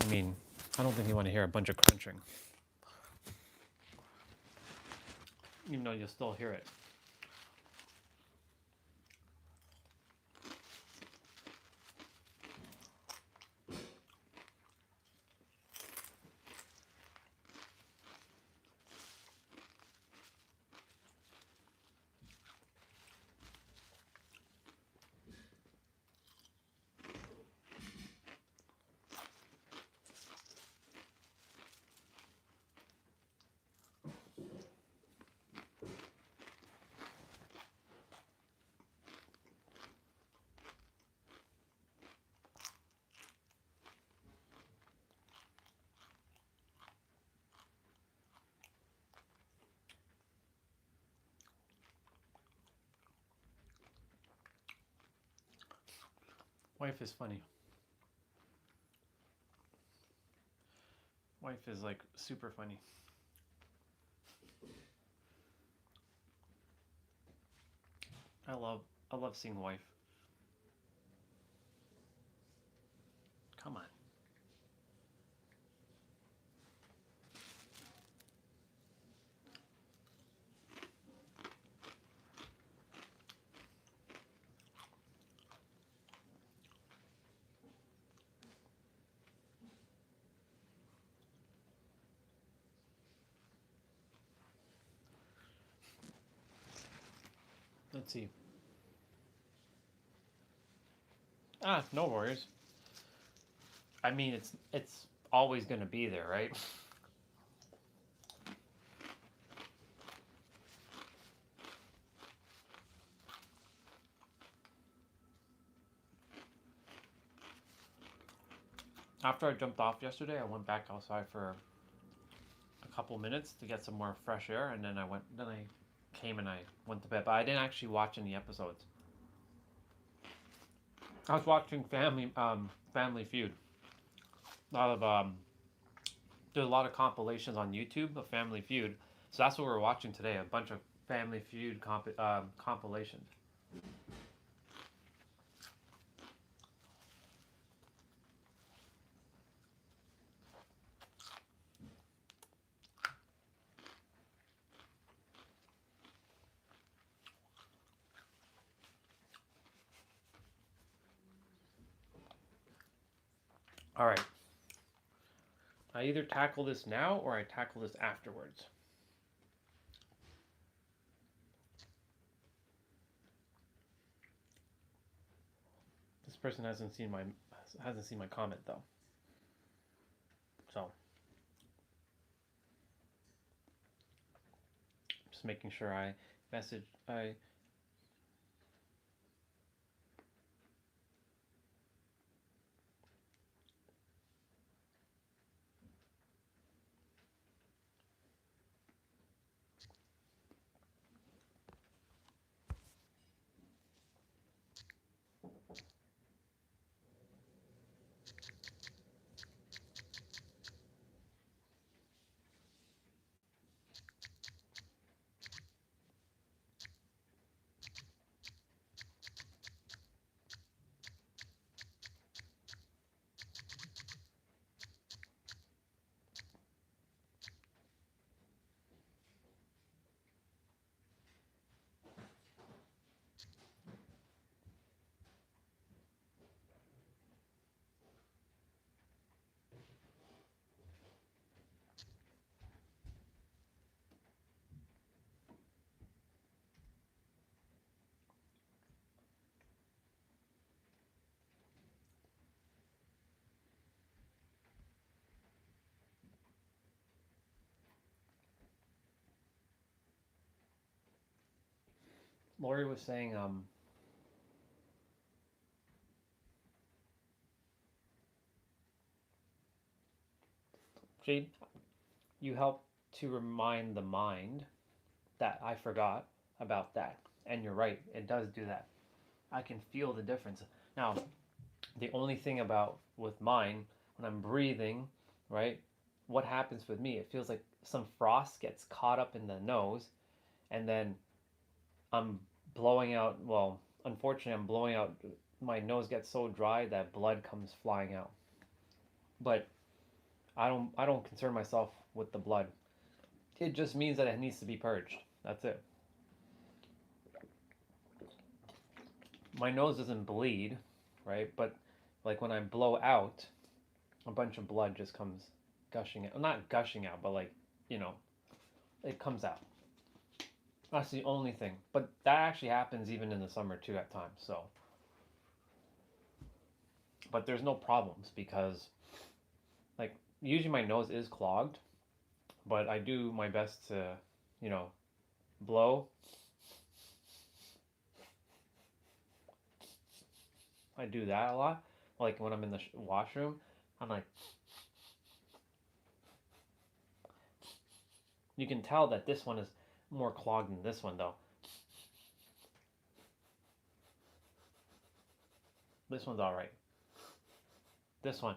Speaker 1: I mean, I don't think you want to hear a bunch of crunching. Even though you'll still hear it. Wife is funny. Wife is like super funny. I love seeing wife. Come on. Let's see. No worries. I mean, it's always going to be there, right? After I jumped off yesterday, I went back outside for a couple minutes to get some more fresh air, and then I came and I went to bed. But I didn't actually watch any episodes. I was watching Family Feud. There's a lot of compilations on YouTube of Family Feud, so that's what we're watching today. A bunch of Family Feud compilations. All right. I either tackle this now or I tackle this afterwards. This person hasn't seen my comment though. So just making sure I message Lori was saying, Jade, you help to remind the mind that I forgot about that. And you're right, it does do that. I can feel the difference. Now, the only thing about with mine, when I'm breathing, right, what happens with me? It feels like some frost gets caught up in the nose, and then I'm blowing out, well, unfortunately, I'm blowing out, my nose gets so dry that blood comes flying out. But I don't concern myself with the blood. It just means that it needs to be purged. That's it. My nose doesn't bleed, right? But like when I blow out, a bunch of blood just comes gushing out. Not gushing out, but like, it comes out. That's the only thing. But that actually happens even in the summer too at times. So, but there's no problems because like usually my nose is clogged, but I do my best to, blow. I do that a lot. Like when I'm in the washroom, I'm like, you can tell that this one is more clogged than this one though. This one's all right. This one,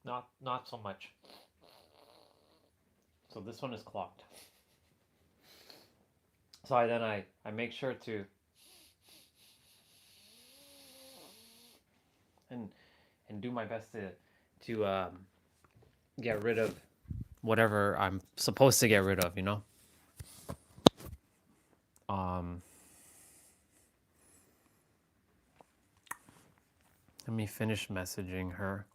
Speaker 1: not so much. So this one is clogged. So I make sure to and do my best to get rid of whatever I'm supposed to get rid of, Let me finish messaging her.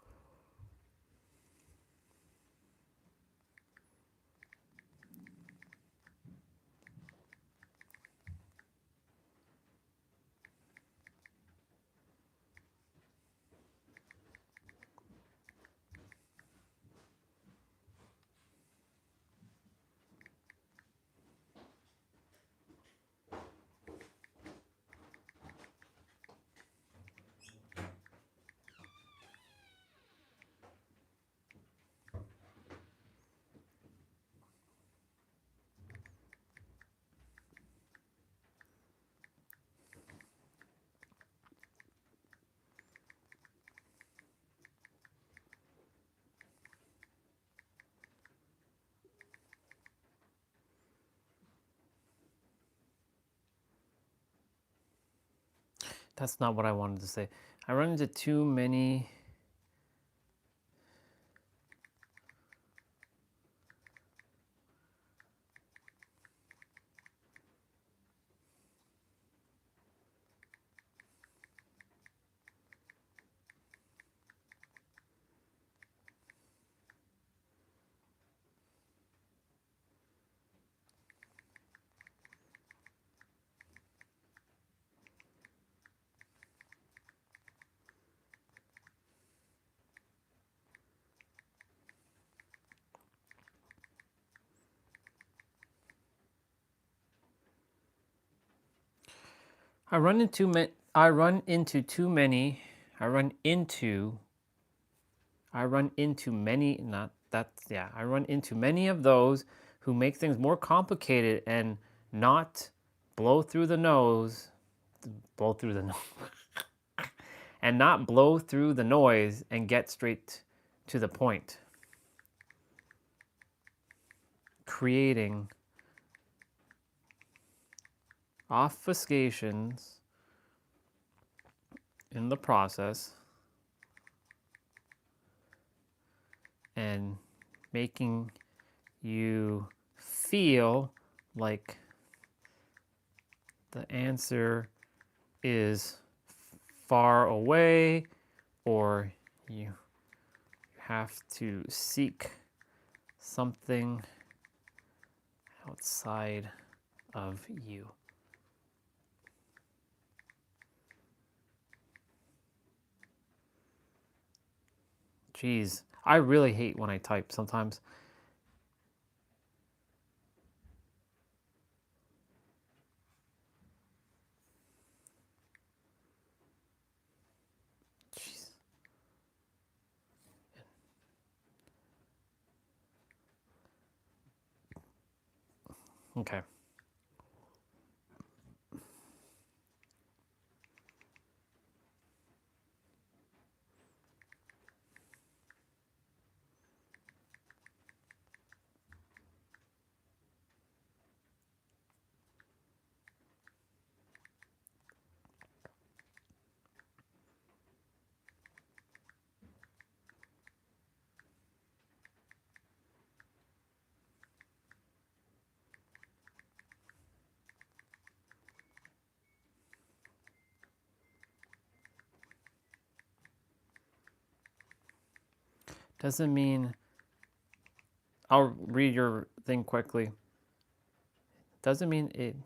Speaker 1: That's not what I wanted to say. I run into too many. I run into many. I run into many. Not that. Yeah, I run into many of those who make things more complicated and not blow through the nose. Blow through the nose. And not blow through the noise and get straight to the point. Creating obfuscations in the process and making you feel like the answer is far away or you have to seek something outside of you. Jeez, I really hate when I type sometimes. Okay. Doesn't mean, I'll read your thing quickly. Doesn't mean it.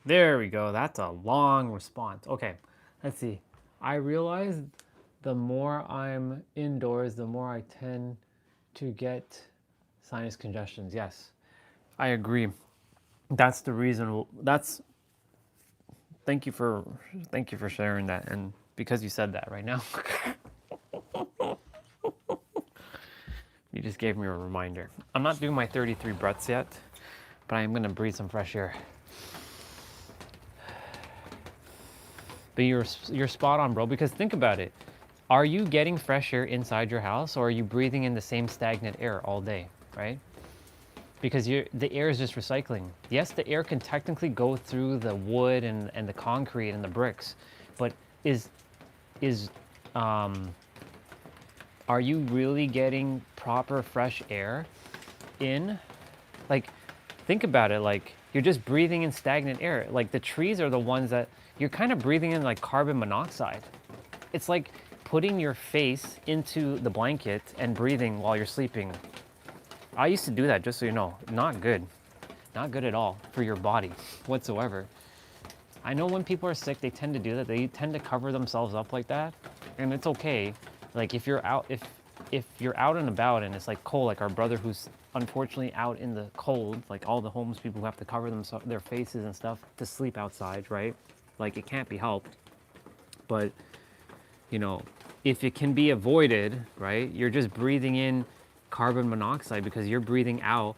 Speaker 1: There we go. That's a long response. Okay, let's see. I realize the more I'm indoors, the more I tend to get sinus congestions. Yes, I agree. That's the reason. Thank you for sharing that, and because you said that right now, you just gave me a reminder. I'm not doing my 33 breaths yet, but I am gonna breathe some fresh air. But you're spot on, bro, because think about it. Are you getting fresh air inside your house, or are you breathing in the same stagnant air all day, right? Because the air is just recycling. Yes, the air can technically go through the wood and the concrete and the bricks, but are you really getting proper fresh air in? Like, think about it, like you're just breathing in stagnant air. Like the trees are the ones that you're kind of breathing in, like carbon monoxide. It's like putting your face into the blanket and breathing while you're sleeping. I used to do that, just so you know. Not good. Not good at all for your body whatsoever. I know when people are sick, they tend to do that. They tend to cover themselves up like that, and it's okay. Like if you're out, if you're out and about and it's like cold, like our brother who's unfortunately out in the cold, like all the homeless people who have to cover their faces and stuff to sleep outside, right? Like it can't be helped. But you know, if it can be avoided, right? You're just breathing in carbon monoxide because you're breathing out,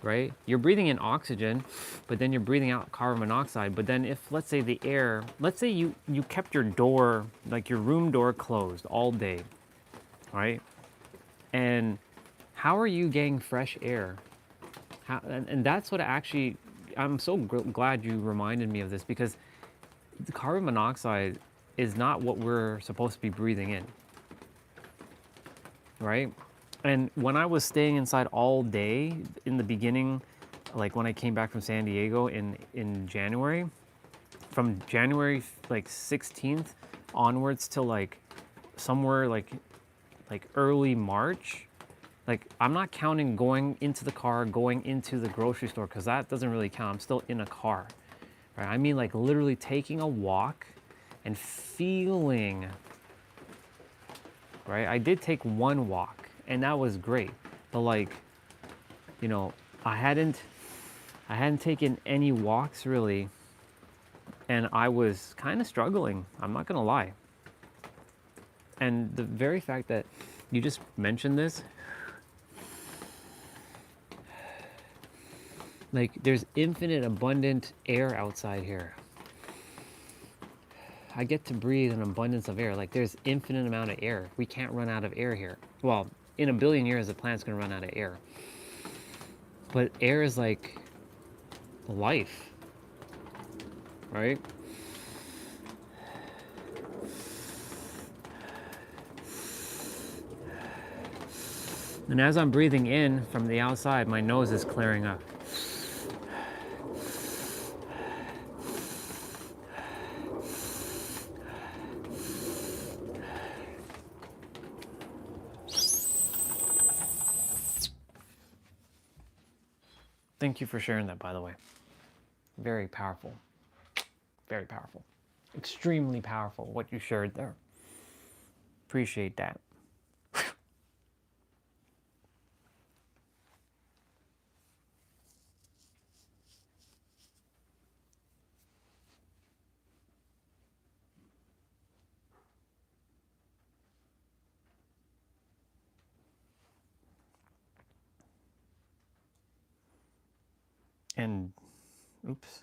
Speaker 1: right? You're breathing in oxygen, but then you're breathing out carbon monoxide. But then if, let's say the air, let's say you kept your door, like your room door closed all day, right? And how are you getting fresh air? And that's what actually, I'm so glad you reminded me of this, because the carbon monoxide is not what we're supposed to be breathing in, right? And when I was staying inside all day in the beginning, like when I came back from San Diego in January, from January like 16th onwards till like somewhere like early March, like I'm not counting going into the car, going into the grocery store, because that doesn't really count. I'm still in a car, right? I mean like literally taking a walk and feeling, right? I did take one walk and that was great, but like, you know, I hadn't taken any walks really, and I was kind of struggling, I'm not gonna lie. And the very fact that you just mentioned this, like there's infinite abundant air outside here. I get to breathe an abundance of air. Like there's infinite amount of air. We can't run out of air here. Well, in a billion years, the planet's gonna run out of air. But air is like life, right? And as I'm breathing in from the outside, my nose is clearing up. Thank you for sharing that, by the way. Very powerful. Very powerful. Extremely powerful, what you shared there. Appreciate that. And, oops.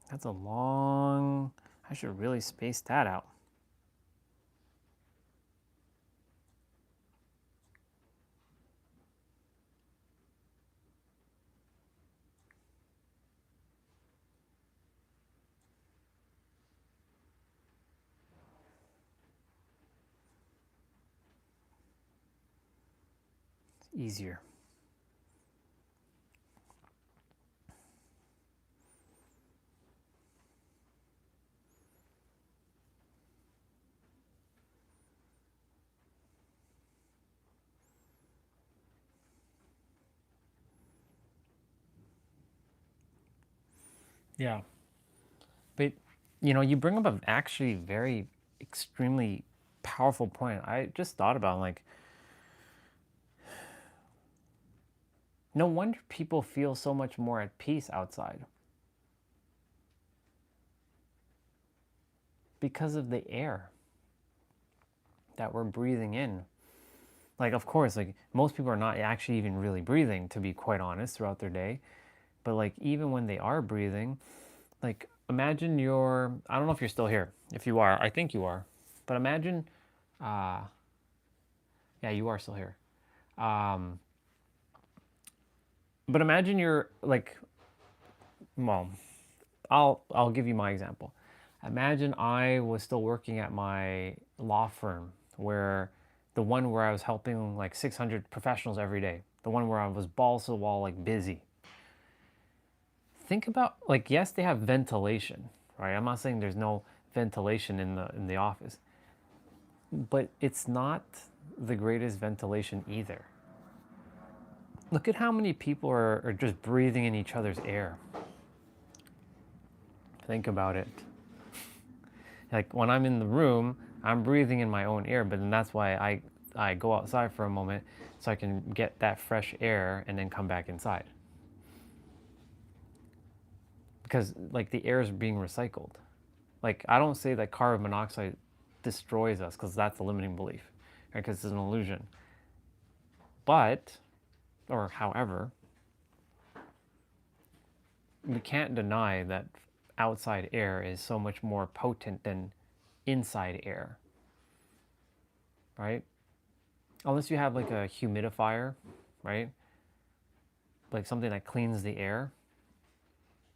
Speaker 1: That's a long, I should really space that out. It's easier. Yeah. But, you know, you bring up an actually very extremely powerful point. I just thought about like, no wonder people feel so much more at peace outside. Because of the air that we're breathing in. Like, of course, like most people are not actually even really breathing, to be quite honest, throughout their day. But like, even when they are breathing, like imagine I don't know if you're still here. If you are, I think you are. But imagine, yeah, you are still here. But imagine you're like, well, I'll give you my example. Imagine I was still working at my law firm, the one where I was helping like 600 professionals every day, the one where I was balls to the wall, like busy. Think about, like, yes, they have ventilation, right? I'm not saying there's no ventilation in the office, but it's not the greatest ventilation either. Look at how many people are just breathing in each other's air. Think about it. Like when I'm in the room, I'm breathing in my own air, but then that's why I go outside for a moment so I can get that fresh air and then come back inside. Because like the air is being recycled. Like I don't say that carbon monoxide destroys us, because that's a limiting belief, right? Because it's an illusion. But, or however, we can't deny that outside air is so much more potent than inside air, right? Unless you have like a humidifier, right? Like something that cleans the air,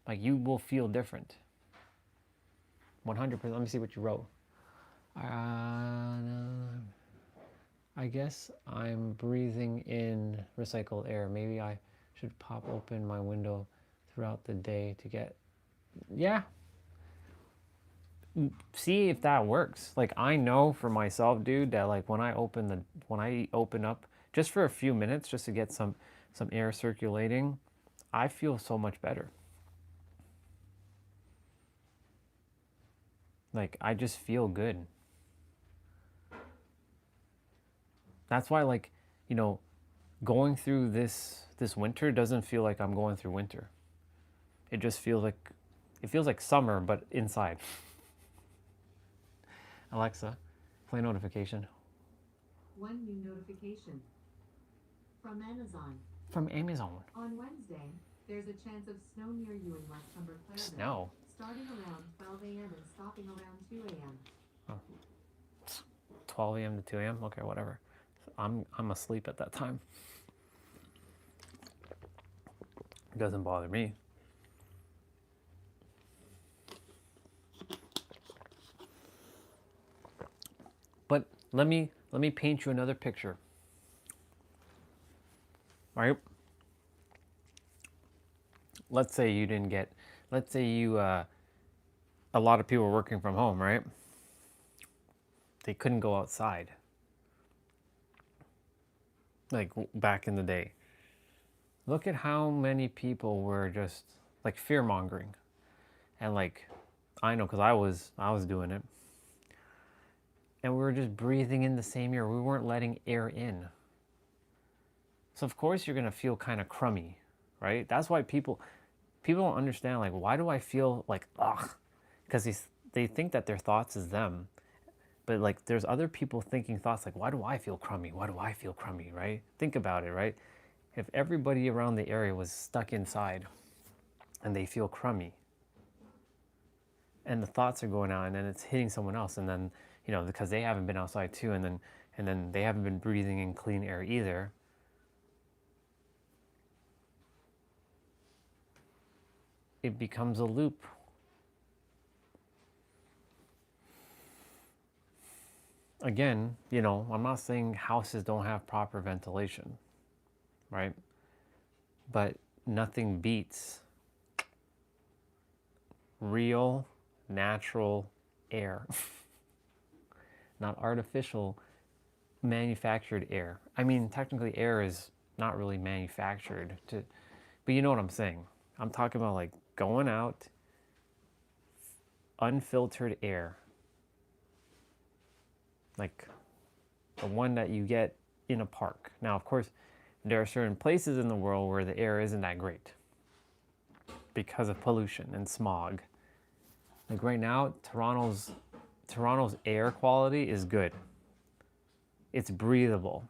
Speaker 1: like you will feel different. 100%. Let me see what you wrote. I guess I'm breathing in recycled air. Maybe I should pop open my window throughout the day to get... Yeah. See if that works. Like, I know for myself, dude, that like when I open up just for a few minutes just to get some air circulating, I feel so much better. Like, I just feel good. That's why, like, you know, going through this winter doesn't feel like I'm going through winter. It just feels like summer, but inside. Alexa, play notification.
Speaker 12: One new notification from Amazon.
Speaker 1: From Amazon.
Speaker 12: On Wednesday, there's a chance of snow near you in West Cumber Clareville.
Speaker 1: Snow?
Speaker 12: Starting around 12 a.m. and stopping around 2 a.m.
Speaker 1: Oh. 12 a.m. to 2 a.m.? Okay, whatever. I'm asleep at that time. It doesn't bother me. But let me paint you another picture. Right? Let's say you didn't get, let's say you, a lot of people were working from home, right? They couldn't go outside. Like back in the day. Look at how many people were just like fear-mongering. And like, I know because I was doing it. And we were just breathing in the same air. We weren't letting air in. So of course you're going to feel kind of crummy, right? That's why people don't understand, like, why do I feel like, ugh? Because they think that their thoughts is them. But like there's other people thinking thoughts like, why do I feel crummy? Why do I feel crummy, right? Think about it, right? If everybody around the area was stuck inside and they feel crummy and the thoughts are going out and then it's hitting someone else and then, you know, because they haven't been outside too and then they haven't been breathing in clean air either. It becomes a loop. Again, you know, I'm not saying houses don't have proper ventilation, right? But nothing beats real, natural air. Not artificial, manufactured air. I mean, technically air is not really manufactured, but you know what I'm saying. I'm talking about like going out, unfiltered air. Like the one that you get in a park. Now, of course, there are certain places in the world where the air isn't that great because of pollution and smog. Like right now, Toronto's air quality is good. It's breathable.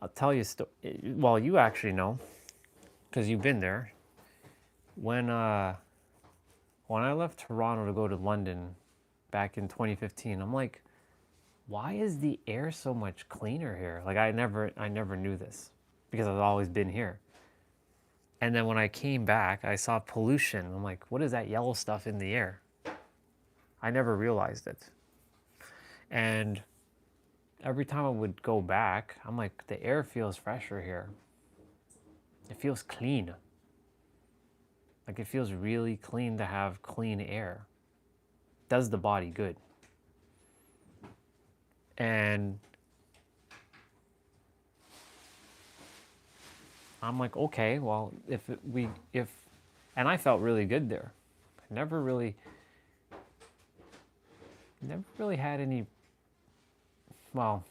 Speaker 1: I'll tell you well, you actually know because you've been there. When I left Toronto to go to London back in 2015, I'm like, why is the air so much cleaner here? Like I never knew this because I've always been here. And then when I came back, I saw pollution. I'm like, what is that yellow stuff in the air? I never realized it. And every time I would go back, I'm like, the air feels fresher here. It feels clean. Like it feels really clean to have clean air. Does the body good. And I'm like, okay, well, and I felt really good there. I never really had any, well,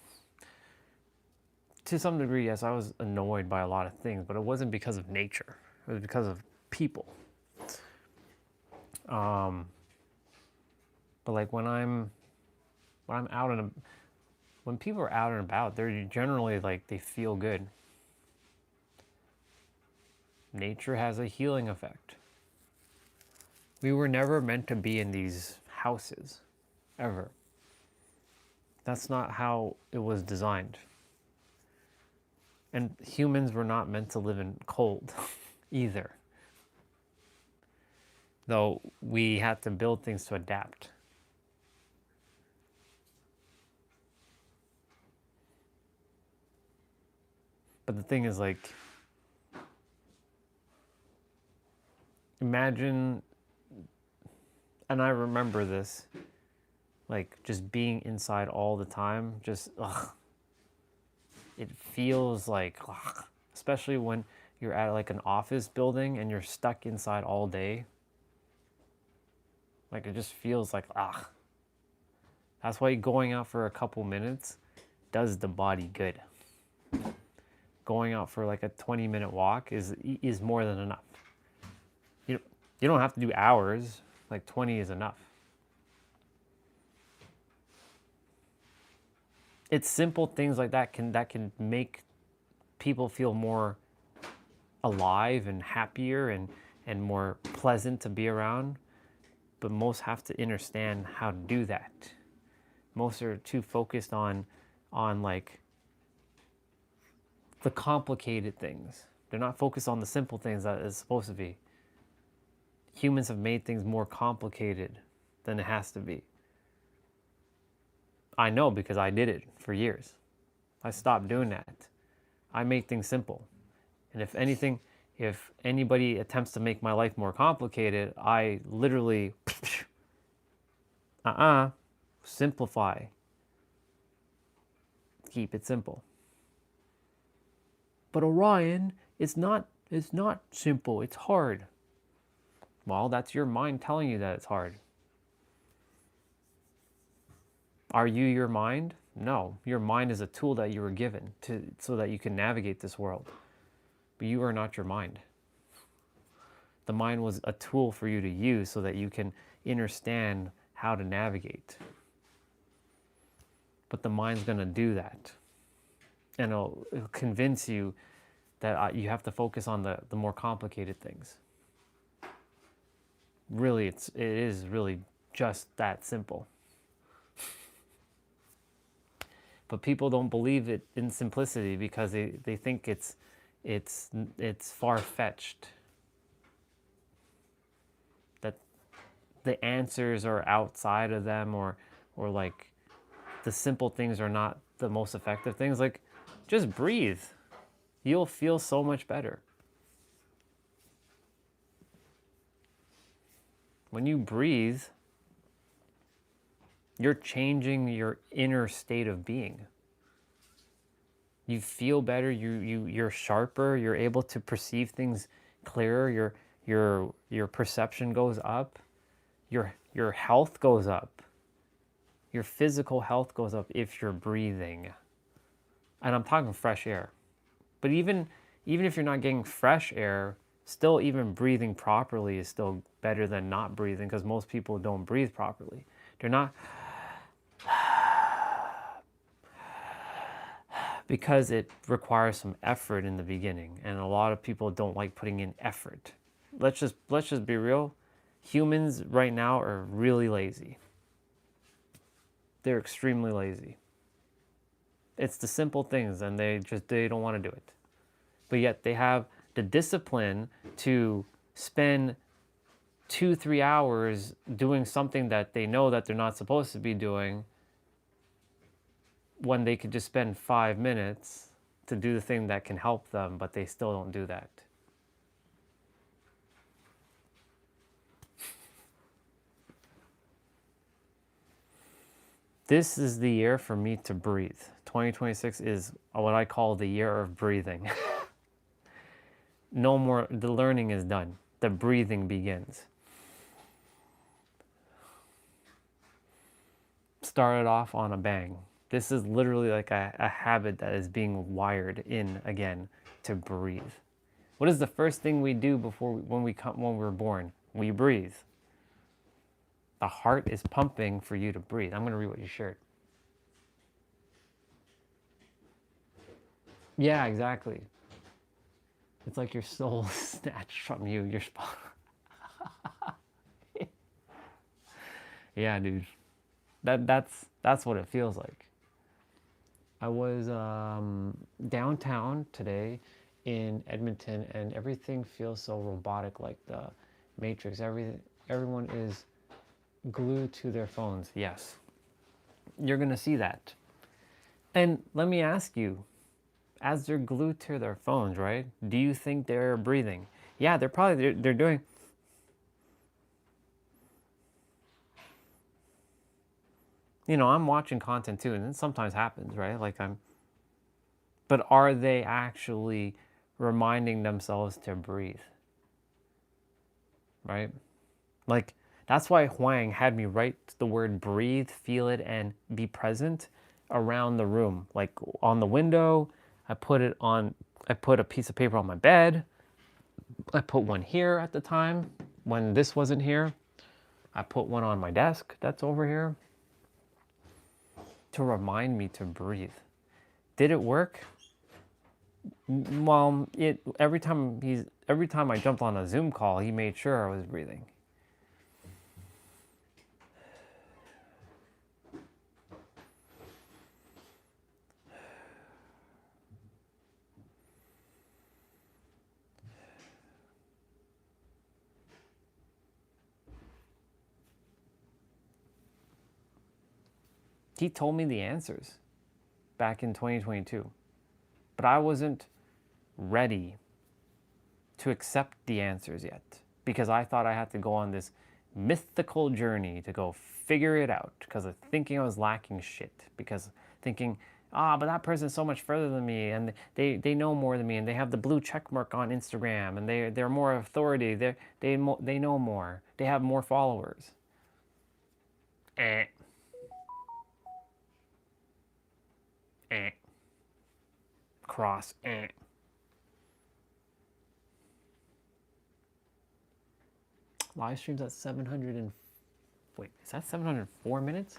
Speaker 1: to some degree, yes, I was annoyed by a lot of things, but it wasn't because of nature. It was because of people. But like when I'm out and when people are out and about, they're generally like, they feel good. nature has a healing effect. We were never meant to be in these houses, ever. That's not how it was designed. And humans were not meant to live in cold either. Though we had to build things to adapt. But the thing is, like, imagine, and I remember this, like, just being inside all the time, just, ugh. It feels like, ugh, especially when you're at like an office building and you're stuck inside all day. Like, it just feels like, ugh. That's why going out for a couple minutes does the body good. Going out for like a 20-minute walk is more than enough. You don't have to do hours. Like 20 is enough. It's simple things like that can make people feel more alive and happier and more pleasant to be around. But most have to understand how to do that. Most are too focused on like the complicated things. They're not focused on the simple things that it's supposed to be. Humans have made things more complicated than it has to be. I know because I did it for years. I stopped doing that. I make things simple. And if anything, if anybody attempts to make my life more complicated, I literally, simplify. Keep it simple. But Orion, it's not simple, it's hard. Well, that's your mind telling you that it's hard. Are you your mind? No, your mind is a tool that you were given so that you can navigate this world. But you are not your mind. The mind was a tool for you to use so that you can understand how to navigate. But the mind's going to do that. And it'll convince you that you have to focus on the more complicated things. Really, it is really just that simple. But people don't believe it in simplicity because they think it's far-fetched. That the answers are outside of them or like the simple things are not the most effective things. Like, just breathe. You'll feel so much better. When you breathe, you're changing your inner state of being. You feel better, you're sharper, you're able to perceive things clearer, your perception goes up, your health goes up. Your physical health goes up if you're breathing. And I'm talking fresh air. But even if you're not getting fresh air, still even breathing properly is still better than not breathing because most people don't breathe properly. They're not, because it requires some effort in the beginning, and a lot of people don't like putting in effort. Let's just be real. Humans right now are really lazy. They're extremely lazy. It's the simple things, and they don't want to do it. But yet they have the discipline to spend 2-3 hours doing something that they know that they're not supposed to be doing, when they could just spend 5 minutes to do the thing that can help them, but they still don't do that. This is the year for me to breathe. 2026 is what I call the year of breathing. No more, the learning is done. The breathing begins. Started off on a bang. This is literally like a habit that is being wired in again to breathe. What is the first thing we do when we're born? We breathe. The heart is pumping for you to breathe. I'm going to read what you shared. Yeah, exactly. It's like your soul is snatched from you. Your spot. Yeah, dude. That's what it feels like. I was downtown today in Edmonton, and everything feels so robotic, like the Matrix. Everyone is glued to their phones. Yes, you're gonna see that. And let me ask you, as they're glued to their phones, right? Do you think they're breathing? Yeah, they're doing. You know, I'm watching content too, and it sometimes happens, right? But are they actually reminding themselves to breathe? Right? Like, that's why Huang had me write the word breathe, feel it, and be present around the room. Like on the window, I put a piece of paper on my bed. I put one here at the time when this wasn't here. I put one on my desk that's over here to remind me to breathe. Did it work? Well, every time I jumped on a Zoom call, he made sure I was breathing. He told me the answers back in 2022, but I wasn't ready to accept the answers yet because I thought I had to go on this mythical journey to go figure it out because of thinking I was lacking shit, because thinking, but that person's so much further than me and they know more than me and they have the blue check mark on Instagram and they're more authority, they know more, they have more followers. Cross. Live streams at 700 and wait, is that 704 minutes?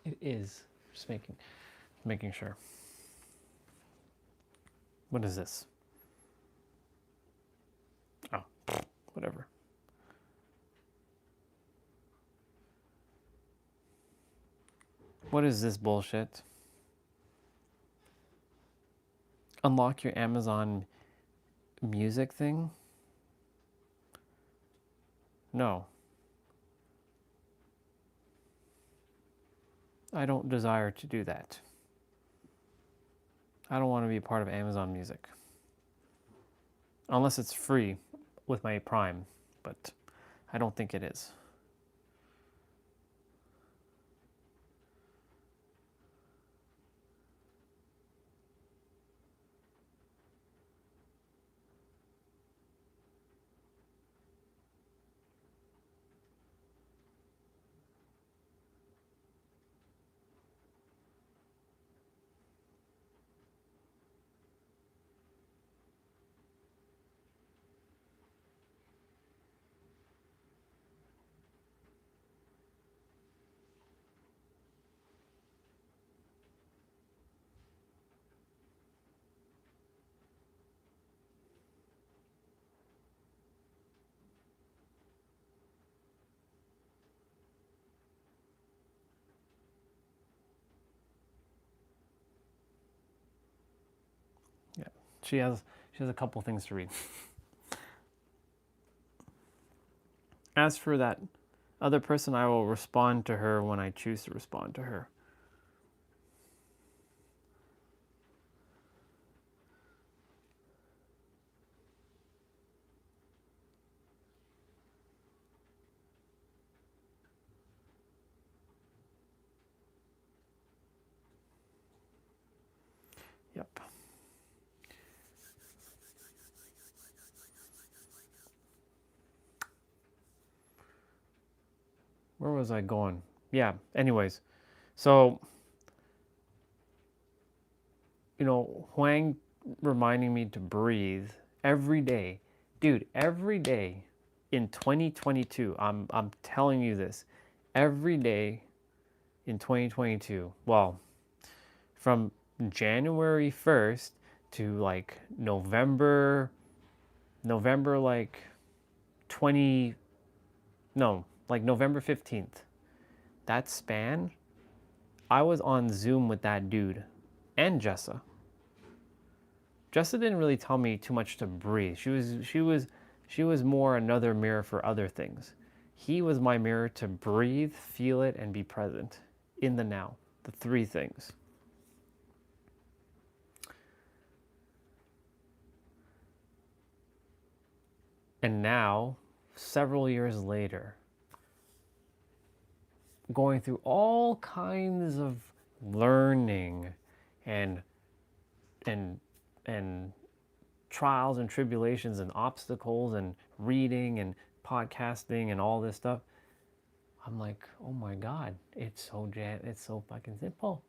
Speaker 1: It is. Just making sure. What is this? Oh, whatever. What is this bullshit? Unlock your Amazon music thing? No. I don't desire to do that. I don't want to be a part of Amazon Music. Unless it's free with my Prime, but I don't think it is. Yeah, she has a couple things to read. As for that other person, I will respond to her when I choose to respond to her. Yep. Where was I going? Yeah, anyways. So, Huang reminding me to breathe every day. Dude, every day in 2022, I'm telling you this. Every day in 2022, well, from January 1st to like November November like 20, no, like November 15th. That span, I was on Zoom with that dude and Jessa. Jessa didn't really tell me too much to breathe. She was more another mirror for other things. He was my mirror to breathe, feel it, and be present in the now. The three things. And now, several years later, going through all kinds of learning and trials and tribulations and obstacles and reading and podcasting and all this stuff, I'm like, oh my God, it's so fucking simple.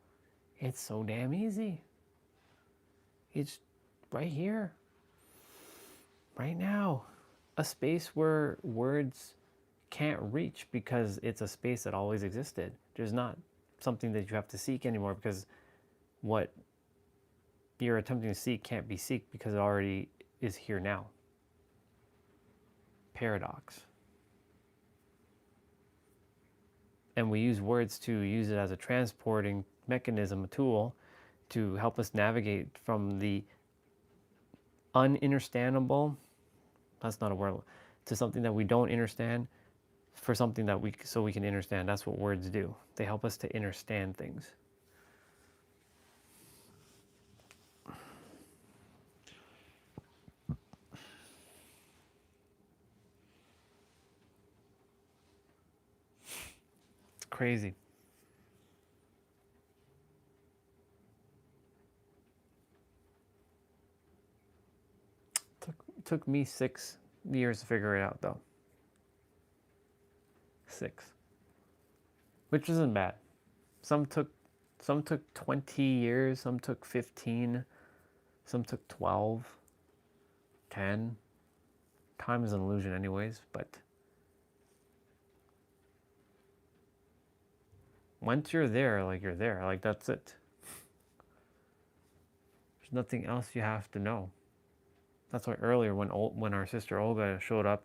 Speaker 1: It's so damn easy. It's right here, right now, a space where words can't reach because it's a space that always existed. There's not something that you have to seek anymore because what you're attempting to seek can't be seeked because it already is here now. Paradox. And we use words to use it as a transporting mechanism, a tool to help us navigate from the ununderstandable, that's not a word, to something that we don't understand, for something that so we can understand. That's what words do. They help us to understand things. It's crazy. Took me 6 years to figure it out, though. 6, which isn't bad. Some took 20 years, some took 15, some took 12, 10. Time is an illusion anyways, but once you're there, like that's it. There's nothing else you have to know. That's why earlier when our sister Olga showed up,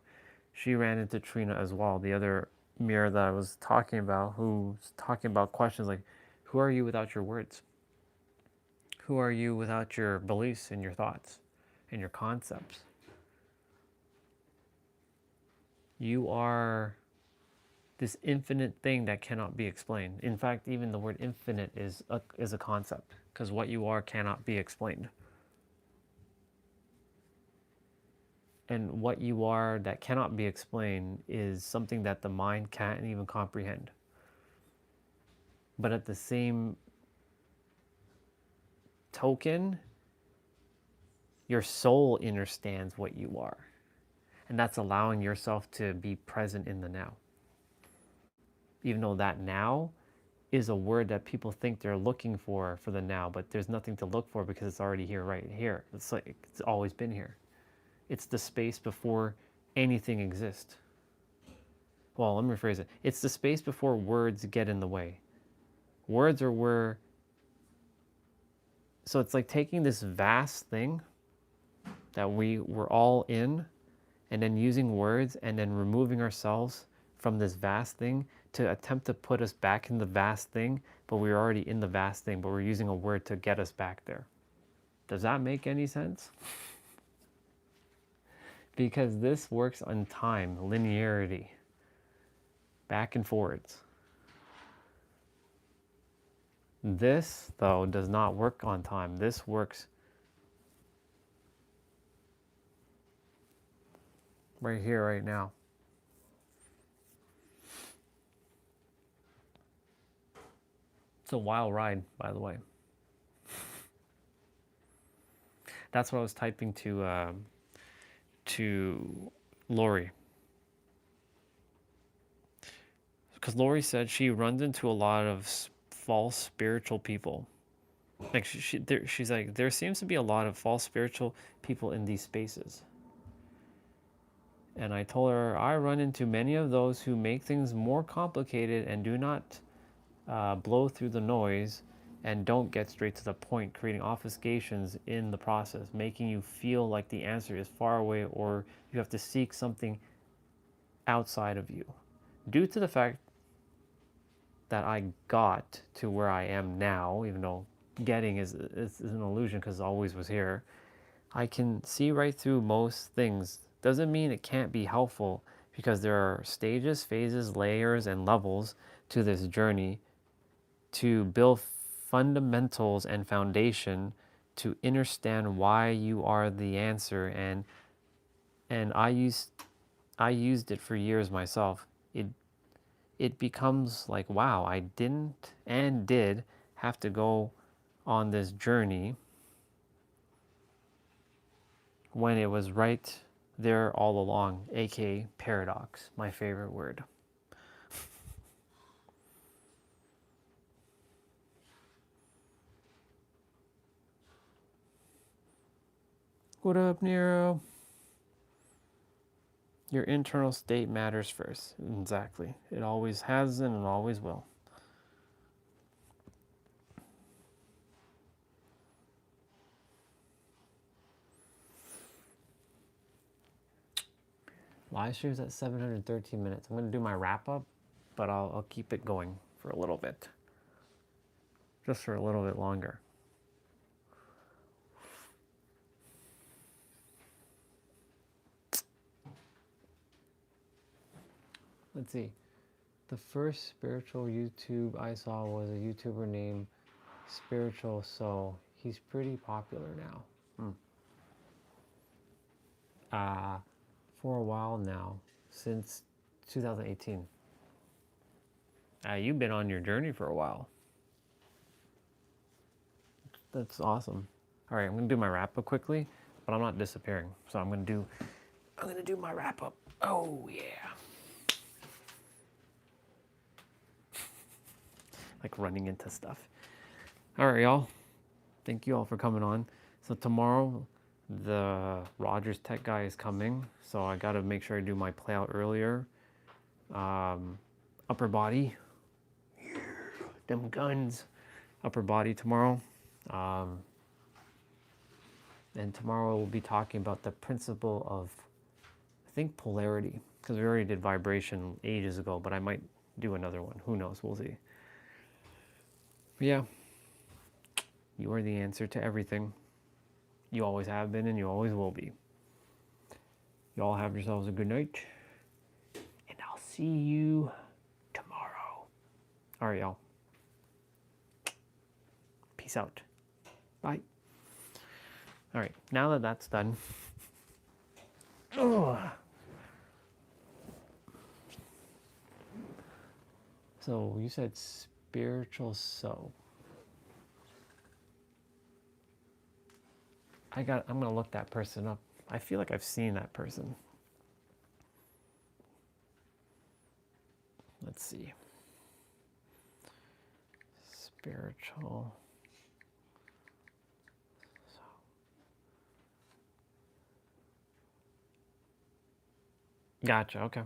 Speaker 1: she ran into Trina as well, the other mirror that I was talking about, who's talking about questions like, who are you without your words? Who are you without your beliefs and your thoughts and your concepts? You are this infinite thing that cannot be explained. In fact, even the word infinite is a concept, because what you are cannot be explained. And what you are that cannot be explained is something that the mind can't even comprehend. But at the same token, your soul understands what you are. And that's allowing yourself to be present in the now. Even though that now is a word that people think they're looking for the now, but there's nothing to look for because it's already here, right here. It's like it's always been here. It's the space before anything exists. Well, let me rephrase it. It's the space before words get in the way. Words are where... So it's like taking this vast thing that we were all in, and then using words and then removing ourselves from this vast thing to attempt to put us back in the vast thing, but we're already in the vast thing, but we're using a word to get us back there. Does that make any sense? Because this works on time, linearity, back and forwards. This, though, does not work on time. This works right here, right now. It's a wild ride, by the way. That's what I was typing to Lori. Because Lori said she runs into a lot of false spiritual people. Like she's like, there seems to be a lot of false spiritual people in these spaces. And I told her, I run into many of those who make things more complicated and do not blow through the noise and don't get straight to the point, creating obfuscations in the process, making you feel like the answer is far away or you have to seek something outside of you. Due to the fact that I got to where I am now, even though getting is an illusion because it always was here, I can see right through most things. Doesn't mean it can't be helpful, because there are stages, phases, layers, and levels to this journey to build fundamentals and foundation to understand why you are the answer. And I used it for years myself. It becomes like, wow, I didn't and did have to go on this journey when it was right there all along, aka paradox, my favorite word. What up, Nero? Your internal state matters first. Exactly. It always has and it always will. Live stream's at 713 minutes. I'm going to do my wrap up, but I'll keep it going for a little bit. Just for a little bit longer. Let's see. The first spiritual YouTube I saw was a YouTuber named Spiritual Soul. He's pretty popular now. For a while now, since 2018. You've been on your journey for a while. That's awesome. All right, I'm gonna do my wrap up quickly, but I'm not disappearing. So I'm gonna do my wrap up. Oh yeah. Like running into stuff. All right, y'all. Thank you all for coming on. So tomorrow, the Rogers Tech guy is coming. So I gotta make sure I do my play out earlier. Upper body. Yeah, them guns. Upper body tomorrow. And tomorrow we'll be talking about the principle of, I think, polarity. Because we already did vibration ages ago, but I might do another one. Who knows? We'll see. But yeah, you are the answer to everything. You always have been and you always will be. You all have yourselves a good night. And I'll see you tomorrow. All right, y'all. Peace out. Bye. All right, now that that's done. So you said spiritual soul. I'm gonna look that person up. I feel like I've seen that person. Let's see. Spiritual. Gotcha, okay.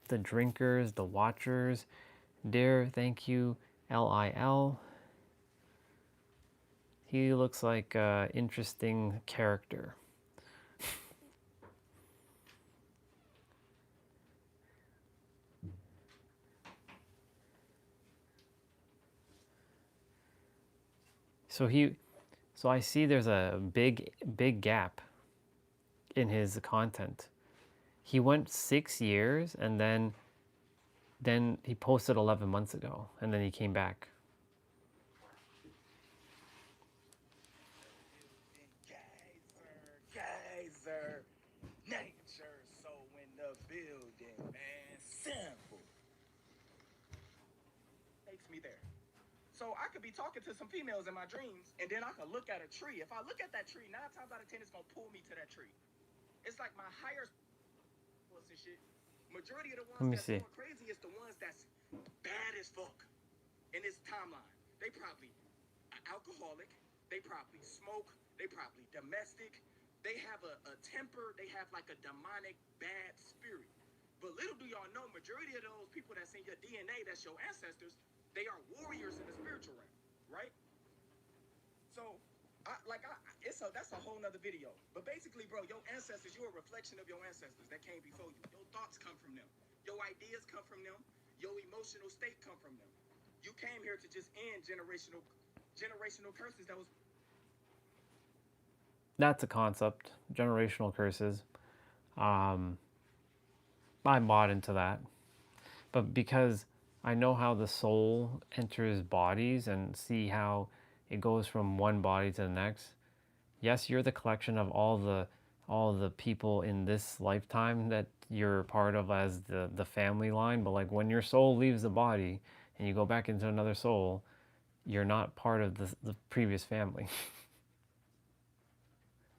Speaker 1: The drinkers, the watchers. Dare, thank you, LIL. He looks like an interesting character. So I see there's a big gap in his content. He went 6 years and then he posted 11 months ago and then he came back.
Speaker 14: Geyser, nature, so in the building, man, simple. Takes me there. So I could be talking to some females in my dreams, and then I could look at a tree. If I look at that tree, 9 times out of 10, it's gonna pull me to that tree. It's like my higher and shit. Majority of the ones that's going crazy is the ones that's bad as fuck in this timeline. They probably alcoholic. They probably smoke. They probably domestic. They have a temper. They have like a demonic bad spirit. But little do y'all know, majority of those people that's in your DNA, that's your ancestors, They are warriors in the spiritual realm, right? So, that's a whole nother video. But basically, bro, your ancestors, you're a reflection of your ancestors that came before you. Your thoughts come from them. Your ideas come from them. Your emotional state come from them. You came here to just end generational curses that was.
Speaker 1: That's a concept. Generational curses. I bought into that. But because I know how the soul enters bodies and see how it goes from one body to the next. Yes, you're the collection of all the people in this lifetime that you're part of as the family line, but like when your soul leaves the body and you go back into another soul, you're not part of the previous family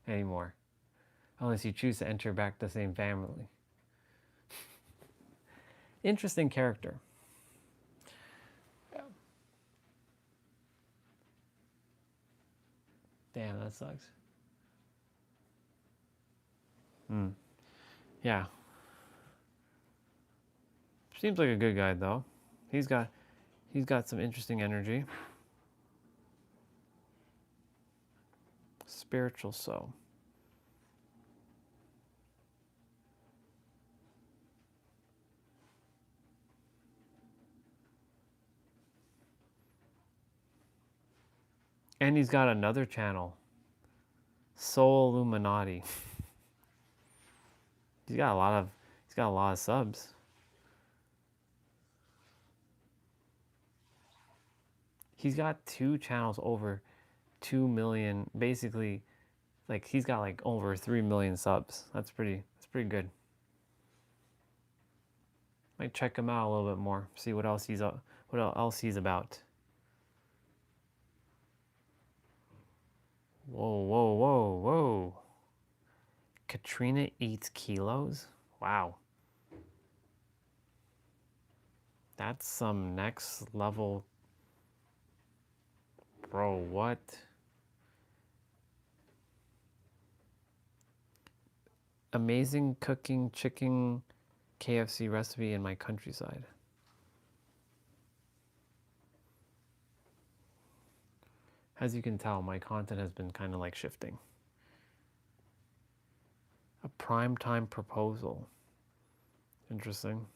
Speaker 1: anymore. Unless you choose to enter back the same family. Interesting character. Yeah. Damn, that sucks. Yeah. Seems like a good guy though. He's got some interesting energy. Spiritual soul. And he's got another channel. Soul Illuminati. He's got a lot of subs. He's got 2 channels over 2 million, basically like he's got like over 3 million subs. That's pretty good. Might check him out a little bit more, see what else he's about. Whoa, whoa, whoa, whoa. Katrina eats kilos? Wow. That's some next level. Bro, what? Amazing cooking chicken KFC recipe in my countryside. As you can tell, my content has been kind of like shifting. A primetime proposal. Interesting.